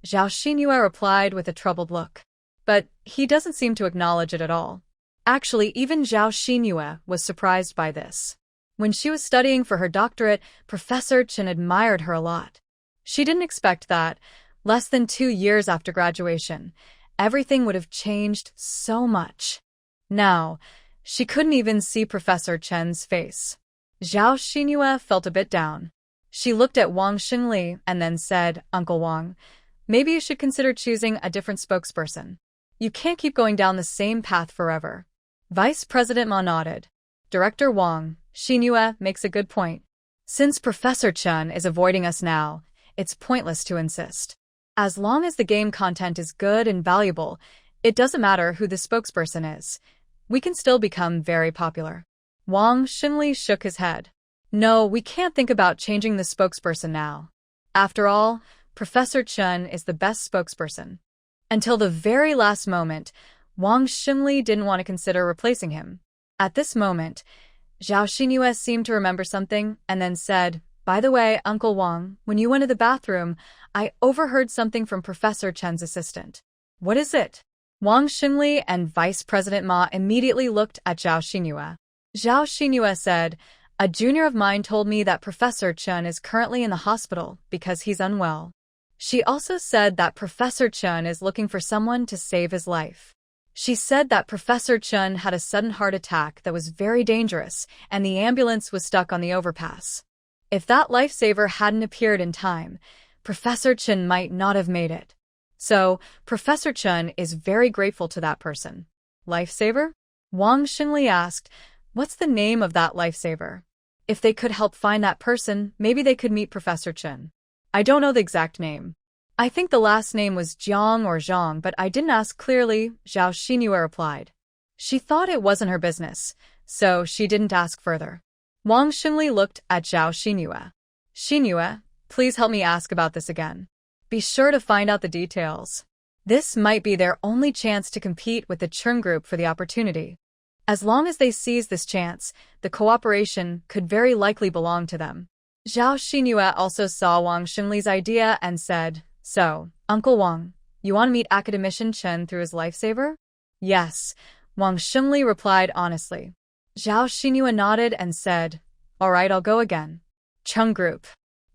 Zhao Xinyue replied with a troubled look. But he doesn't seem to acknowledge it at all. Actually, even Zhao Xinyue was surprised by this. When she was studying for her doctorate, Professor Chen admired her a lot. She didn't expect that, less than 2 years after graduation, everything would have changed so much. Now, she couldn't even see Professor Chen's face. Zhao Xinyue felt a bit down. She looked at Wang Xingli and then said, "Uncle Wang, maybe you should consider choosing a different spokesperson. You can't keep going down the same path forever." Vice President Ma nodded. "Director Wang, Xinyue makes a good point. Since Professor Chen is avoiding us now, it's pointless to insist. As long as the game content is good and valuable, it doesn't matter who the spokesperson is. We can still become very popular." Wang Xingli shook his head. "No, we can't think about changing the spokesperson now. After all, Professor Chen is the best spokesperson." Until the very last moment, Wang Xingli didn't want to consider replacing him. At this moment, Zhao Xinyue seemed to remember something and then said, "By the way, Uncle Wang, when you went to the bathroom, I overheard something from Professor Chen's assistant." "What is it?" Wang Xingli and Vice President Ma immediately looked at Zhao Xinyue. Zhao Xinyue said, "A junior of mine told me that Professor Chen is currently in the hospital because he's unwell. She also said that Professor Chen is looking for someone to save his life. She said that Professor Chen had a sudden heart attack that was very dangerous and the ambulance was stuck on the overpass. If that lifesaver hadn't appeared in time, Professor Chen might not have made it. So, Professor Chen is very grateful to that person." "Lifesaver?" Wang Xingli asked, "What's the name of that lifesaver? If they could help find that person, maybe they could meet Professor Chen." "I don't know the exact name. I think the last name was Jiang or Zhang, but I didn't ask clearly," Zhao Xinyue replied. She thought it wasn't her business, so she didn't ask further. Wang Xingli looked at Zhao Xinyue. "Xinyue, please help me ask about this again. Be sure to find out the details. This might be their only chance to compete with the Chen group for the opportunity. As long as they seize this chance, the cooperation could very likely belong to them." Zhao Xinyue also saw Wang Xingli's idea and said, "So, Uncle Wang, you want to meet academician Chen through his lifesaver? Yes, Wang Shengli replied honestly. Zhao Xinhua nodded and said, all right, I'll go again. Cheng Group.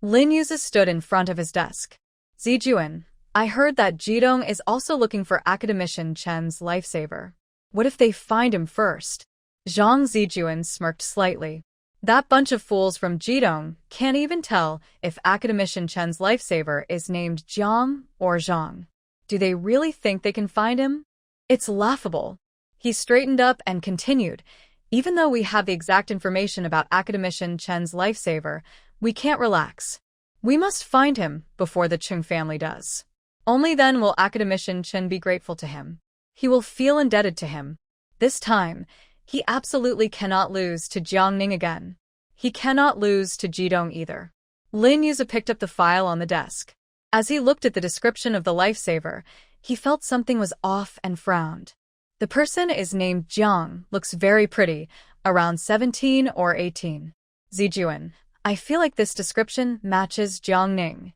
Lin Yuzi stood in front of his desk. Zijuan, I heard that Jidong is also looking for academician Chen's lifesaver. What if they find him first? Zhang Zijuan smirked slightly. That bunch of fools from Jidong can't even tell if academician Chen's lifesaver is named Jiang or Zhang. Do they really think they can find him? It's laughable. He straightened up and continued, even though we have the exact information about academician Chen's lifesaver, we can't relax. We must find him before the Cheng family does. Only then will academician Chen be grateful to him. He will feel indebted to him. This time, he absolutely cannot lose to Jiang Ning again. He cannot lose to Jidong either. Lin Yuzi picked up the file on the desk. As he looked at the description of the lifesaver, he felt something was off and frowned. The person is named Jiang, looks very pretty, around 17 or 18. Zijuan, I feel like this description matches Jiang Ning.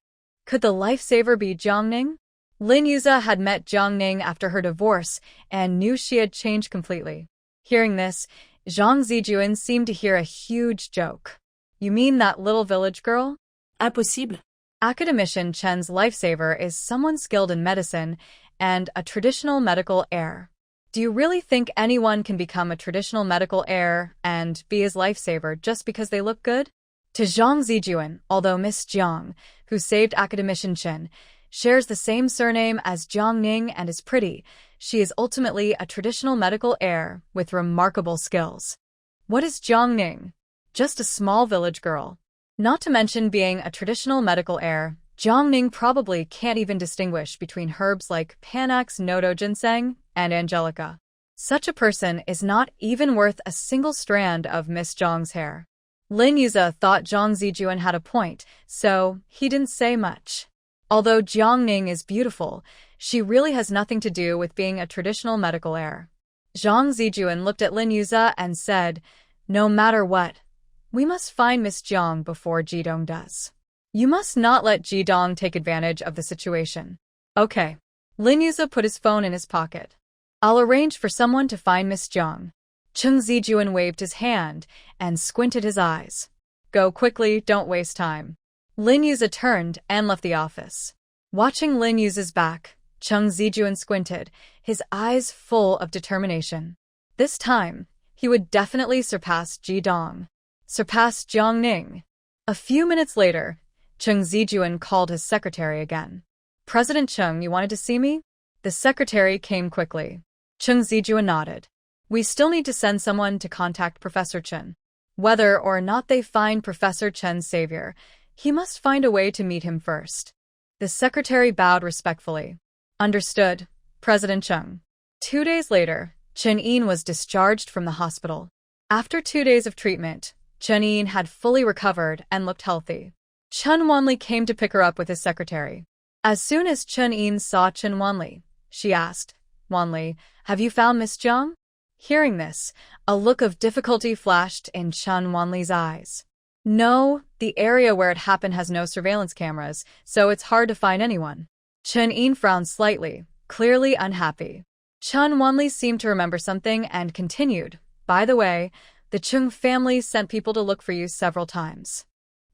Could the lifesaver be Jiang Ning? Lin Yuzi had met Jiang Ning after her divorce and knew she had changed completely. Hearing this, Zhang Zijuan seemed to hear a huge joke. You mean that little village girl? Impossible. Academician Chen's lifesaver is someone skilled in medicine and a traditional medical heir. Do you really think anyone can become a traditional medical heir and be his lifesaver just because they look good? To Zhang Zijuan, although Miss Jiang, who saved academician Chen, shares the same surname as Jiang Ning and is pretty, she is ultimately a traditional medical heir with remarkable skills. What is Jiang Ning? Just a small village girl. Not to mention being a traditional medical heir, Jiang Ning probably can't even distinguish between herbs like Panax nodo ginseng and angelica. Such a person is not even worth a single strand of Miss Jiang's hair. Lin Yuzi thought Zhang Zijuan had a point, so he didn't say much. Although Jiang Ning is beautiful, she really has nothing to do with being a traditional medical heir. Zhang Zijuan looked at Lin Yuzi and said, no matter what, we must find Miss Jiang before Jidong does. You must not let Jidong take advantage of the situation. Okay. Lin Yuzi put his phone in his pocket. I'll arrange for someone to find Miss Jiang. Cheng Zijuan waved his hand and squinted his eyes. Go quickly, don't waste time. Lin Yuzi turned and left the office. Watching Lin Yuzi's back, Cheng Zijuan squinted, his eyes full of determination. This time, he would definitely surpass Jidong. Surpass Jiang Ning. A few minutes later, Cheng Zijuan called his secretary again. President Cheng, you wanted to see me? The secretary came quickly. Cheng Zijuan nodded. We still need to send someone to contact Professor Chen. Whether or not they find Professor Chen's savior, he must find a way to meet him first. The secretary bowed respectfully. Understood, President Cheng. 2 days later, Chen Yin was discharged from the hospital. After 2 days of treatment, Chen Yin had fully recovered and looked healthy. Chen Wanli came to pick her up with his secretary. As soon as Chen Yin saw Chen Wanli, she asked, Wanli, have you found Miss Jiang? Hearing this, a look of difficulty flashed in Chen Wanli's eyes. No, the area where it happened has no surveillance cameras, so it's hard to find anyone. Chen Yin frowned slightly, clearly unhappy. Chen Wanli seemed to remember something and continued, by the way, the Chung family sent people to look for you several times.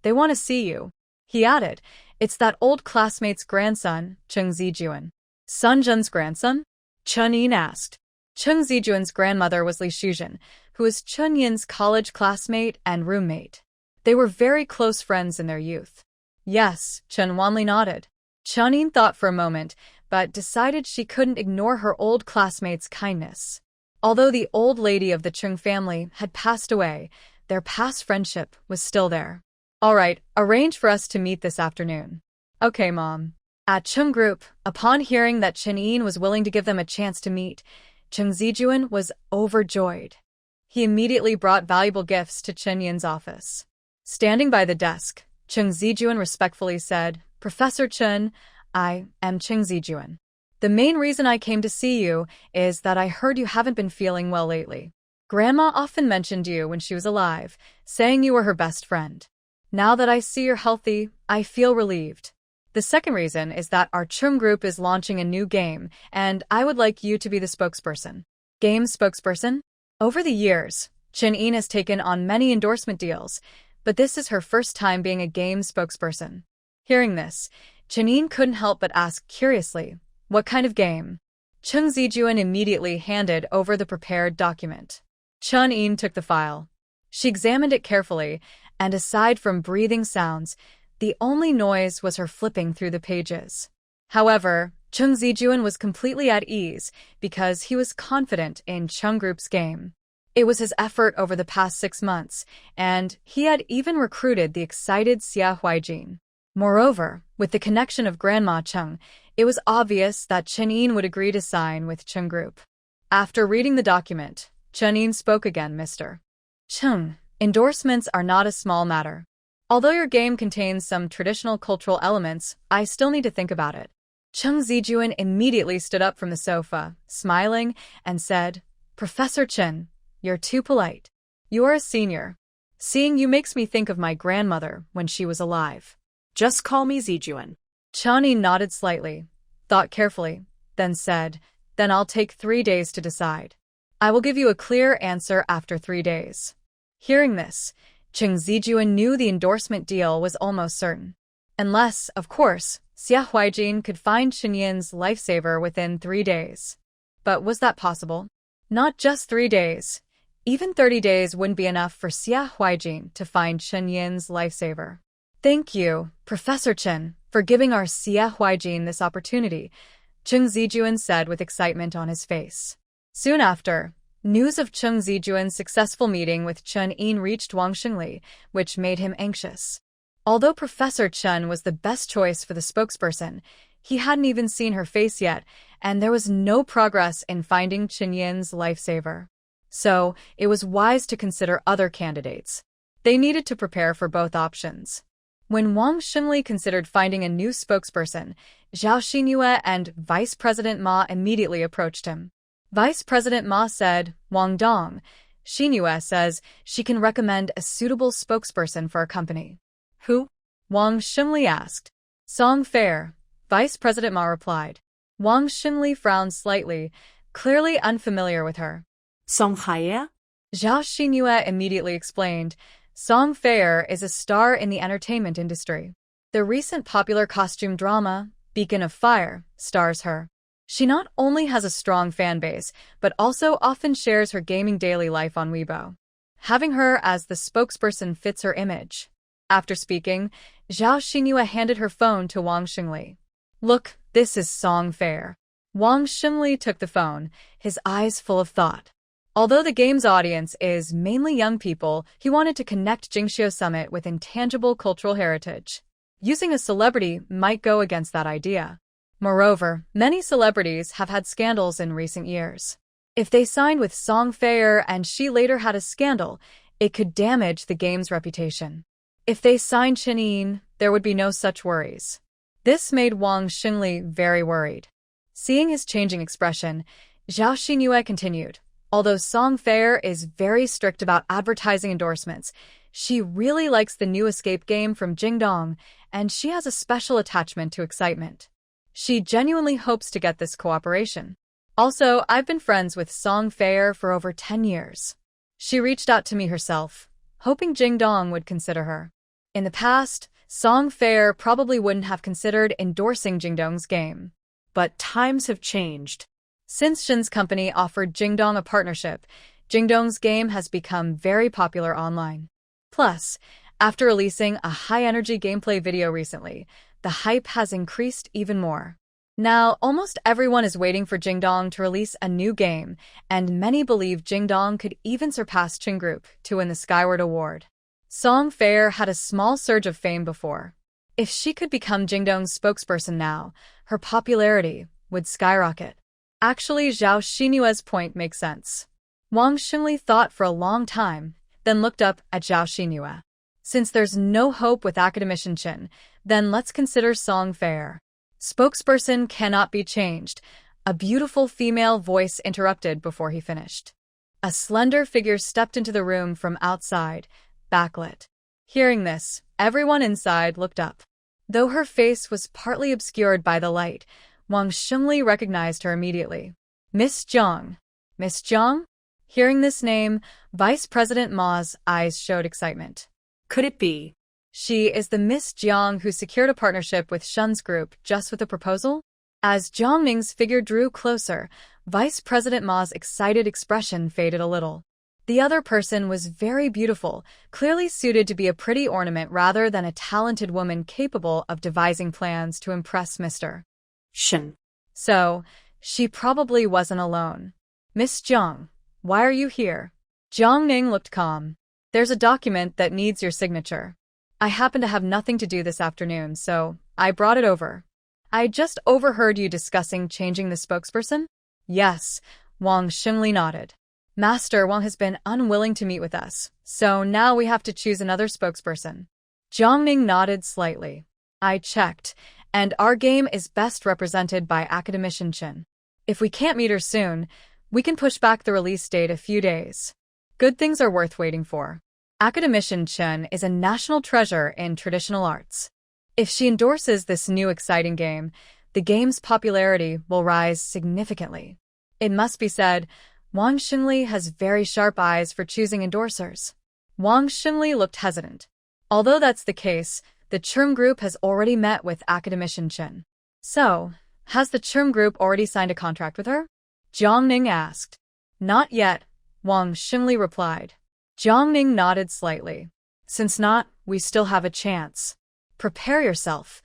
They want to see you. He added, it's that old classmate's grandson, Cheng Zijuan. Sun Zhen's grandson? Chen Yin asked. Cheng Zijuan's grandmother was Li Shuzhen, who was Chen Yin's college classmate and roommate. They were very close friends in their youth. Yes, Chen Wanli nodded. Chen Yin thought for a moment, but decided she couldn't ignore her old classmate's kindness. Although the old lady of the Chung family had passed away, their past friendship was still there. All right, arrange for us to meet this afternoon. Okay, Mom. At Chung Group, upon hearing that Chen Yin was willing to give them a chance to meet, Cheng Zijuan was overjoyed. He immediately brought valuable gifts to Chen Yin's office. Standing by the desk, Cheng Zijuan respectfully said, Professor Chen, I am Cheng Zijuan. The main reason I came to see you is that I heard you haven't been feeling well lately. Grandma often mentioned you when she was alive, saying you were her best friend. Now that I see you're healthy, I feel relieved. The second reason is that our Chung group is launching a new game, and I would like you to be the spokesperson. Game spokesperson? Over the years, Chen-in has taken on many endorsement deals, but this is her first time being a game spokesperson. Hearing this, Chen-in couldn't help but ask curiously, what kind of game? Chung Zijuan immediately handed over the prepared document. Chen-in took the file. She examined it carefully, and aside from breathing sounds, the only noise was her flipping through the pages. However, Chung Zijuan was completely at ease because he was confident in Chung Group's game. It was his effort over the past 6 months, and he had even recruited the excited Xia Huijin. Moreover, with the connection of Grandma Chung, it was obvious that Chen-in would agree to sign with Chung Group. After reading the document, Chen-in spoke again. Mr. Chung, endorsements are not a small matter. Although your game contains some traditional cultural elements, I still need to think about it. Chung Zijuan immediately stood up from the sofa, smiling, and said, Professor Chen, you're too polite. You are a senior. Seeing you makes me think of my grandmother when she was alive. Just call me Zijuan. Chen-in nodded slightly, thought carefully, then said, Then I'll take 3 days to decide. I will give you a clear answer after 3 days. Hearing this, Chung Zijuan knew the endorsement deal was almost certain. Unless, of course, Xia Huijin could find Chen-yin's lifesaver within 3 days. But was that possible? Not just 3 days. Even 30 days wouldn't be enough for Xia Huijin to find Chen-yin's lifesaver. Thank you, Professor Chen, for giving our Xia Huijin this opportunity, Chung Zijuan said with excitement on his face. Soon after, news of Chung Zijuan's successful meeting with Chen-in reached Wang Xingli, which made him anxious. Although Professor Chen was the best choice for the spokesperson, he hadn't even seen her face yet, and there was no progress in finding Chen-yin's lifesaver. So, it was wise to consider other candidates. They needed to prepare for both options. When Wang Xingli considered finding a new spokesperson, Zhao Xinyue and Vice President Ma immediately approached him. Vice President Ma said, Wang Dong, Xinyue says she can recommend a suitable spokesperson for our company. Who? Wang Xingli asked. Song Fair, Vice President Ma replied. Wang Xingli frowned slightly, clearly unfamiliar with her. Song Fair? Zhao Xinyue immediately explained. Song Fair is a star in the entertainment industry. The recent popular costume drama, Beacon of Fire, stars her. She not only has a strong fan base, but also often shares her gaming daily life on Weibo. Having her as the spokesperson fits her image. After speaking, Zhao Xinyue handed her phone to Wang Xingli. Look, this is Song Fair. Wang Xingli took the phone, his eyes full of thought. Although the game's audience is mainly young people, he wanted to connect Jingxiu Summit with intangible cultural heritage. Using a celebrity might go against that idea. Moreover, many celebrities have had scandals in recent years. If they signed with Song Fair and she later had a scandal, it could damage the game's reputation. If they signed Chen-in, there would be no such worries. This made Wang Xingli very worried. Seeing his changing expression, Zhao Xinyue continued. Although Song Fair is very strict about advertising endorsements, she really likes the new escape game from Jingdong, and she has a special attachment to excitement. She genuinely hopes to get this cooperation. Also, I've been friends with Song Fair for over 10 years. She reached out to me herself, hoping Jingdong would consider her. In the past, Song Fair probably wouldn't have considered endorsing Jingdong's game. But times have changed. Since Shin's company offered Jingdong a partnership, Jingdong's game has become very popular online. Plus, after releasing a high-energy gameplay video recently, the hype has increased even more. Now, almost everyone is waiting for Jingdong to release a new game, and many believe Jingdong could even surpass Qing Group to win the Skyward Award. Song Fair had a small surge of fame before. If she could become Jingdong's spokesperson now, her popularity would skyrocket. Actually, Zhao Xinyue's point makes sense. Wang Xingli thought for a long time, then looked up at Zhao Xinyue. Since there's no hope with academician Chen, then let's consider Song Fair. Spokesperson cannot be changed. A beautiful female voice interrupted before he finished. A slender figure stepped into the room from outside, backlit. Hearing this, everyone inside looked up. Though her face was partly obscured by the light, Wang Xingli recognized her immediately. Miss Zhang. Miss Zhang? Hearing this name, Vice President Ma's eyes showed excitement. Could it be? She is the Miss Jiang who secured a partnership with Shun's group just with a proposal? As Jiang Ning's figure drew closer, Vice President Ma's excited expression faded a little. The other person was very beautiful, clearly suited to be a pretty ornament rather than a talented woman capable of devising plans to impress Mr. Shun. So, she probably wasn't alone. Miss Jiang, why are you here? Jiang Ning looked calm. There's a document that needs your signature. I happen to have nothing to do this afternoon, so I brought it over. I just overheard you discussing changing the spokesperson? Yes, Wang Xingli nodded. Master Wang has been unwilling to meet with us, so now we have to choose another spokesperson. Jiang Ning nodded slightly. I checked, and our game is best represented by Academician Chen. If we can't meet her soon, we can push back the release date a few days. Good things are worth waiting for. Academician Chen is a national treasure in traditional arts. If she endorses this new exciting game, the game's popularity will rise significantly. It must be said, Wang Xingli has very sharp eyes for choosing endorsers. Wang Xingli looked hesitant. Although that's the case, the Churm Group has already met with Academician Chen. So, has the Churm Group already signed a contract with her? Jiang Ning asked. Not yet, Wang Xingli replied. Jiang Ning nodded slightly. Since not, we still have a chance. Prepare yourself.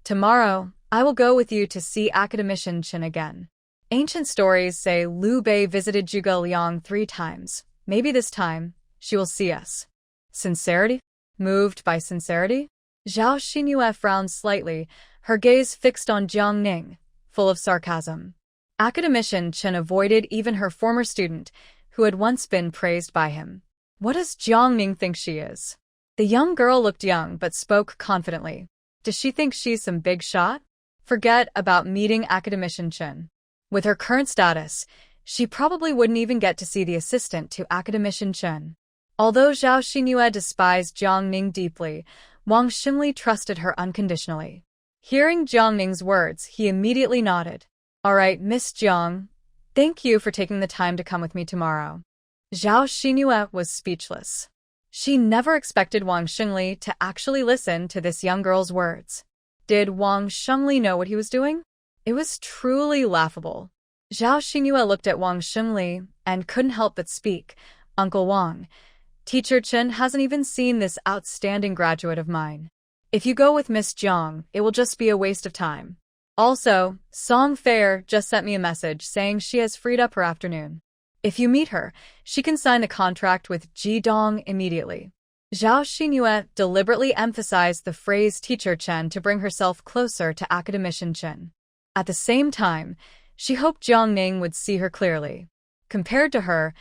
Tomorrow, I will go with you to see Academician Chen again. Ancient stories say Liu Bei visited Zhuge Liang 3 times. Maybe this time, she will see us. Sincerity? Moved by sincerity? Zhao Xinyue frowned slightly, her gaze fixed on Jiang Ning, full of sarcasm. Academician Chen avoided even her former student, who had once been praised by him. What does Jiang Ning think she is? The young girl looked young but spoke confidently. Does she think she's some big shot? Forget about meeting Academician Chen. With her current status, she probably wouldn't even get to see the assistant to Academician Chen. Although Zhao Xinyue despised Jiang Ning deeply, Wang Xingli trusted her unconditionally. Hearing Jiang Ning's words, he immediately nodded. All right, Miss Jiang, thank you for taking the time to come with me tomorrow. Zhao Xinyue was speechless. She never expected Wang Xingli to actually listen to this young girl's words. Did Wang Xingli know what he was doing? It was truly laughable. Zhao Xinyue looked at Wang Xingli and couldn't help but speak. Uncle Wang, Teacher Chen hasn't even seen this outstanding graduate of mine. If you go with Miss Jiang, it will just be a waste of time. Also, Song Fair just sent me a message saying she has freed up her afternoon. If you meet her, she can sign the contract with Ji Dong immediately. Zhao Xinyue deliberately emphasized the phrase Teacher Chen to bring herself closer to Academician Chen. At the same time, she hoped Jiang Ning would see her clearly. Compared to her,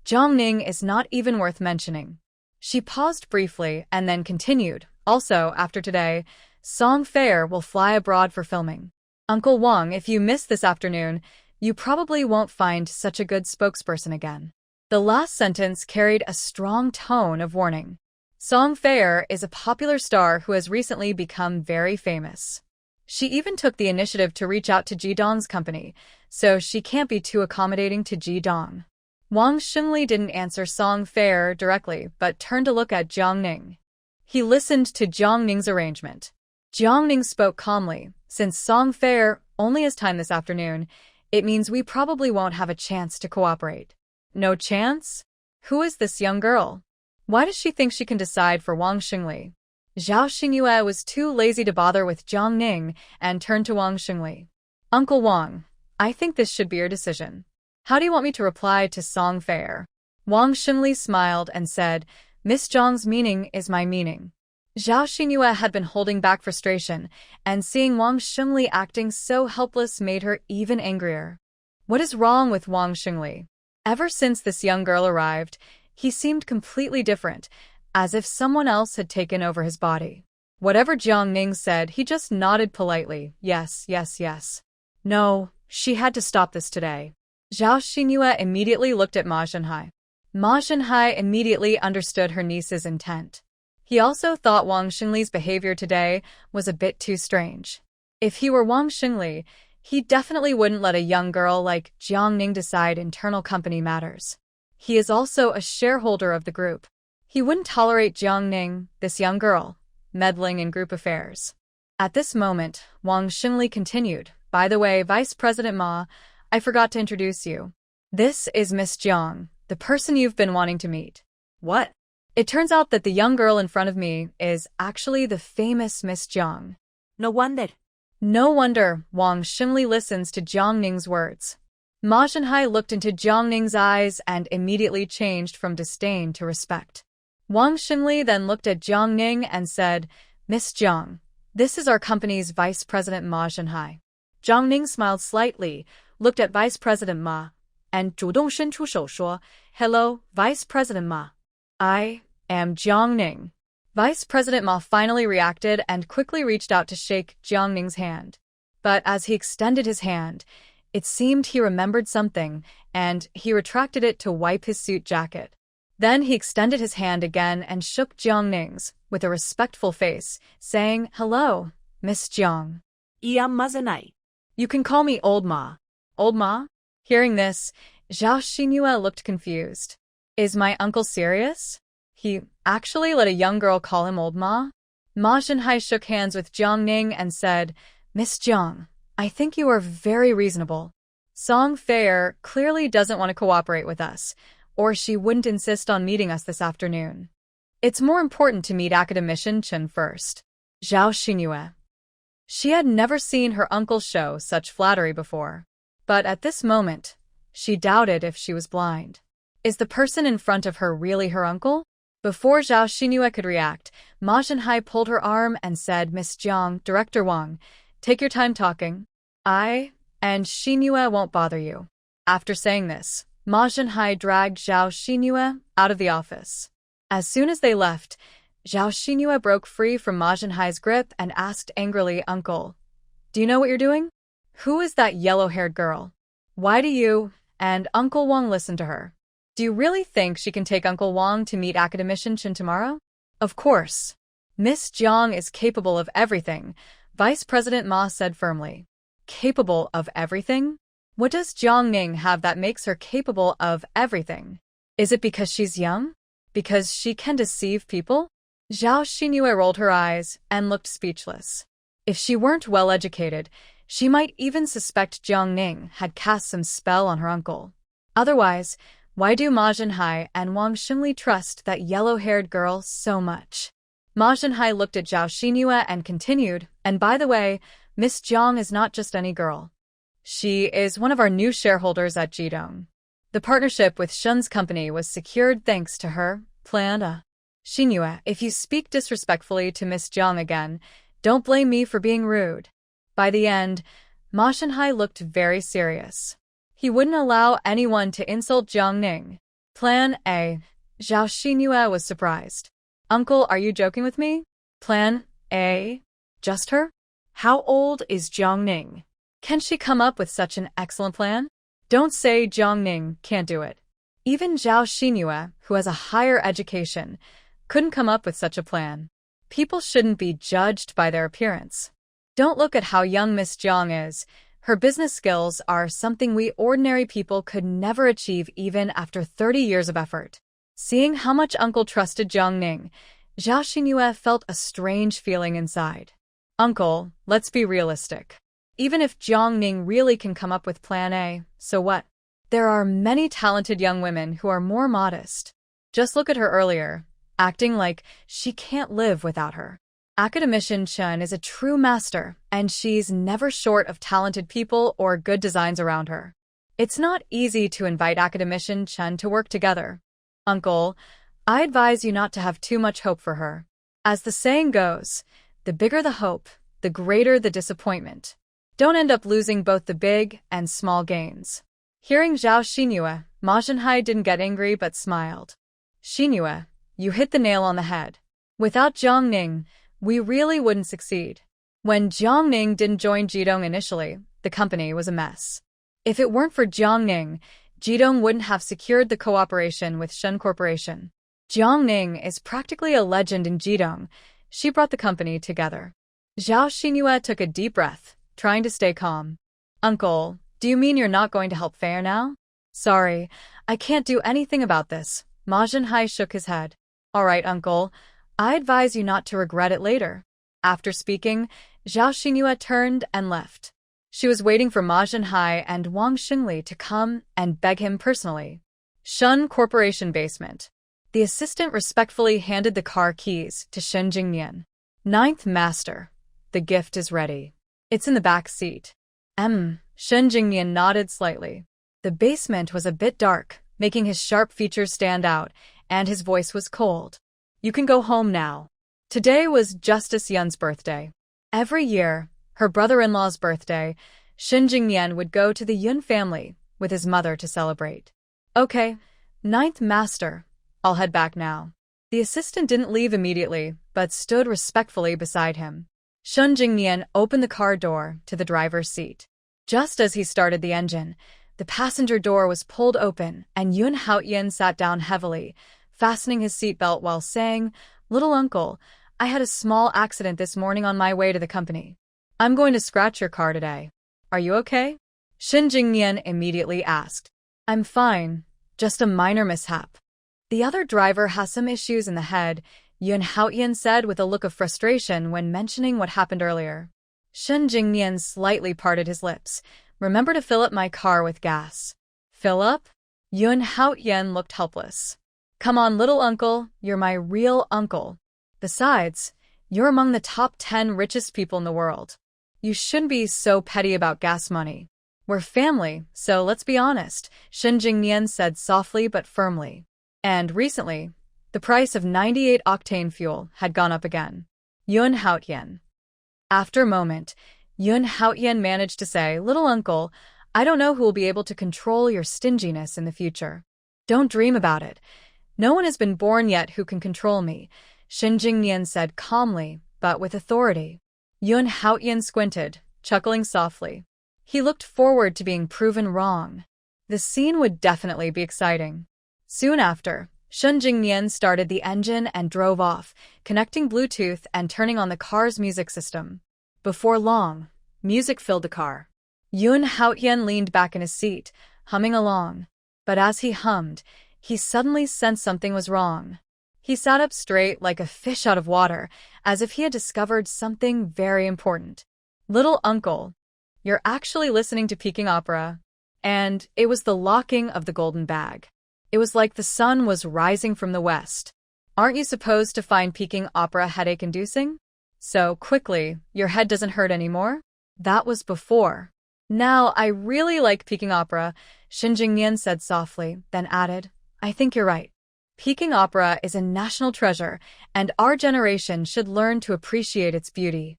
Jiang Ning is not even worth mentioning. She paused briefly and then continued. Also, after today, Song Fair will fly abroad for filming. Uncle Wang, if you miss this afternoon, you probably won't find such a good spokesperson again. The last sentence carried a strong tone of warning. Song Fair is a popular star who has recently become very famous. She even took the initiative to reach out to Ji Dong's company, so she can't be too accommodating to Ji Dong. Wang Xingli didn't answer Song Fair directly, but turned to look at Jiang Ning. He listened to Jiang Ning's arrangement. Jiang Ning spoke calmly. Since Song Fair only has time this afternoon, it means we probably won't have a chance to cooperate. No chance? Who is this young girl? Why does she think she can decide for Wang Xingli? Zhao Xinyue was too lazy to bother with Jiang Ning and turned to Wang Xingli. Uncle Wang, I think this should be your decision. How do you want me to reply to Song Fair? Wang Xingli smiled and said, Miss Zhang's meaning is my meaning. Zhao Xinyue had been holding back frustration, and seeing Wang Xingli acting so helpless made her even angrier. What is wrong with Wang Xingli? Ever since this young girl arrived, he seemed completely different, as if someone else had taken over his body. Whatever Jiang Ning said, he just nodded politely. Yes, yes, yes. No, she had to stop this today. Zhao Xinyue immediately looked at Ma Zhenhai. Ma Zhenhai immediately understood her niece's intent. He also thought Wang Xingli's behavior today was a bit too strange. If he were Wang Xingli, he definitely wouldn't let a young girl like Jiang Ning decide internal company matters. He is also a shareholder of the group. He wouldn't tolerate Jiang Ning, this young girl, meddling in group affairs. At this moment, Wang Xingli continued, "By the way, Vice President Ma, I forgot to introduce you. This is Miss Jiang, the person you've been wanting to meet." What? It turns out that the young girl in front of me is actually the famous Miss Jiang. No wonder. No wonder Wang Xingli listens to Jiang Ning's words. Ma Zhenhai looked into Jiang Ning's eyes and immediately changed from disdain to respect. Wang Xingli then looked at Jiang Ning and said, "Miss Jiang, this is our company's Vice President Ma Zhenhai." Jiang Ning smiled slightly, looked at Vice President Ma, and 主动伸出手说, "Hello, Vice President Ma. I am Jiang Ning." Vice President Ma finally reacted and quickly reached out to shake Jiang Ning's hand. But as he extended his hand, it seemed he remembered something, and he retracted it to wipe his suit jacket. Then he extended his hand again and shook Jiang Ning's, with a respectful face, saying, "Hello, Miss Jiang. I am Ma Zhenhai. You can call me Old Ma." Old Ma? Hearing this, Zhao Xinyu looked confused. Is my uncle serious? He actually let a young girl call him Old Ma? Ma Zhenhai shook hands with Jiang Ning and said, "Miss Jiang, I think you are very reasonable. Song Feier clearly doesn't want to cooperate with us, or she wouldn't insist on meeting us this afternoon. It's more important to meet academician Chen first." Zhao Xinyu. She had never seen her uncle show such flattery before. But at this moment, she doubted if she was blind. Is the person in front of her really her uncle? Before Zhao Xinyu could react, Ma Zhenhai pulled her arm and said, "Miss Jiang, Director Wang, take your time talking. I and Xinyu won't bother you." After saying this, Ma Zhenhai dragged Zhao Xinyu out of the office. As soon as they left, Zhao Xinyu broke free from Ma Zhenhai's grip and asked angrily, "Uncle, do you know what you're doing? Who is that yellow-haired girl? Why do you and Uncle Wang listen to her? Do you really think she can take Uncle Wang to meet academician Chen tomorrow?" "Of course. Miss Jiang is capable of everything," Vice President Ma said firmly. Capable of everything? What does Jiang Ning have that makes her capable of everything? Is it because she's young? Because she can deceive people? Zhao Xinyu rolled her eyes and looked speechless. If she weren't well-educated, she might even suspect Jiang Ning had cast some spell on her uncle. Otherwise, why do Ma Zhenhai and Wang Xingli trust that yellow-haired girl so much? Ma Zhenhai looked at Zhao Xinyu and continued, "And by the way, Miss Jiang is not just any girl. She is one of our new shareholders at Jidong. The partnership with Shun's company was secured thanks to her plan. Xinyu, if you speak disrespectfully to Miss Jiang again, don't blame me for being rude." By the end, Ma Zhenhai looked very serious. He wouldn't allow anyone to insult Jiang Ning. Plan A. Zhao Xinyu was surprised. "Uncle, are you joking with me? Plan A? Just her? How old is Jiang Ning? Can she come up with such an excellent plan? Don't say Jiang Ning can't do it." Even Zhao Xinyu, who has a higher education, couldn't come up with such a plan. People shouldn't be judged by their appearance. Don't look at how young Miss Jiang is. Her business skills are something we ordinary people could never achieve even after 30 years of effort. Seeing how much Uncle trusted Jiang Ning, Zhao Xinyu felt a strange feeling inside. "Uncle, let's be realistic. Even if Jiang Ning really can come up with Plan A, so what? There are many talented young women who are more modest. Just look at her earlier, acting like she can't live without her. Academician Chen is a true master, and she's never short of talented people or good designs around her. It's not easy to invite Academician Chen to work together. Uncle, I advise you not to have too much hope for her. As the saying goes, the bigger the hope, the greater the disappointment. Don't end up losing both the big and small gains." Hearing Zhao Xinyu, Ma Zhenhai didn't get angry but smiled. "Xinyu, you hit the nail on the head. Without Jiang Ning, we really wouldn't succeed. When Jiang Ning didn't join Jidong initially, the company was a mess. If it weren't for Jiang Ning, Jidong wouldn't have secured the cooperation with Shun Corporation. Jiang Ning is practically a legend in Jidong. She brought the company together. Zhao Xingyue took a deep breath, trying to stay calm. Uncle, do you mean you're not going to help Fair now? Sorry, I can't do anything about this. Ma Zhenhai shook his head. All right, uncle. I advise you not to regret it later. After speaking, Zhao Xingyue turned and left. She was waiting for Ma Zhenhai and Wang Xingli to come and beg him personally. Shun Corporation basement. The assistant respectfully handed the car keys to Shen Jingnian. Ninth Master. The gift is ready. It's in the back seat. Shen Jingnian nodded slightly. The basement was a bit dark, making his sharp features stand out, and his voice was cold. You can go home now. Today was Justice Yun's birthday. Every year, her brother-in-law's birthday, Shen Jingnian would go to the Yun family with his mother to celebrate. Okay, Ninth Master, I'll head back now. The assistant didn't leave immediately, but stood respectfully beside him. Shen Jingnian opened the car door to the driver's seat. Just as he started the engine, the passenger door was pulled open and Yun Haotian sat down heavily, fastening his seatbelt while saying, "Little uncle, I had a small accident this morning on my way to the company. I'm going to scratch your car today. Are you okay?" Shen Jingnian immediately asked. I'm fine, just a minor mishap. The other driver has some issues in the head, Yun Haotian said with a look of frustration when mentioning what happened earlier. Shen Jingnian slightly parted his lips. Remember to fill up my car with gas. Fill up? Yun Haotian looked helpless. Come on, little uncle, you're my real uncle. Besides, you're among the top 10 richest people in the world. You shouldn't be so petty about gas money. We're family, so let's be honest, Shen Jingnian said softly but firmly. And recently, the price of 98-octane fuel had gone up again. Yun Haotian. After a moment, Yun Haotian managed to say, Little uncle, I don't know who will be able to control your stinginess in the future. Don't dream about it. No one has been born yet who can control me, Shen Jingnian said calmly, but with authority. Yun Haotian squinted, chuckling softly. He looked forward to being proven wrong. The scene would definitely be exciting. Soon after, Shen Jingnian started the engine and drove off, connecting Bluetooth and turning on the car's music system. Before long, music filled the car. Yun Haotian leaned back in his seat, humming along. But as he hummed, he suddenly sensed something was wrong. He sat up straight like a fish out of water, as if he had discovered something very important. Little uncle, you're actually listening to Peking opera. And it was the locking of the golden bag. It was like the sun was rising from the west. Aren't you supposed to find Peking opera headache-inducing? So quickly, your head doesn't hurt anymore? That was before. Now I really like Peking opera, Shen Jingnian said softly, then added, I think you're right. Peking opera is a national treasure, and our generation should learn to appreciate its beauty.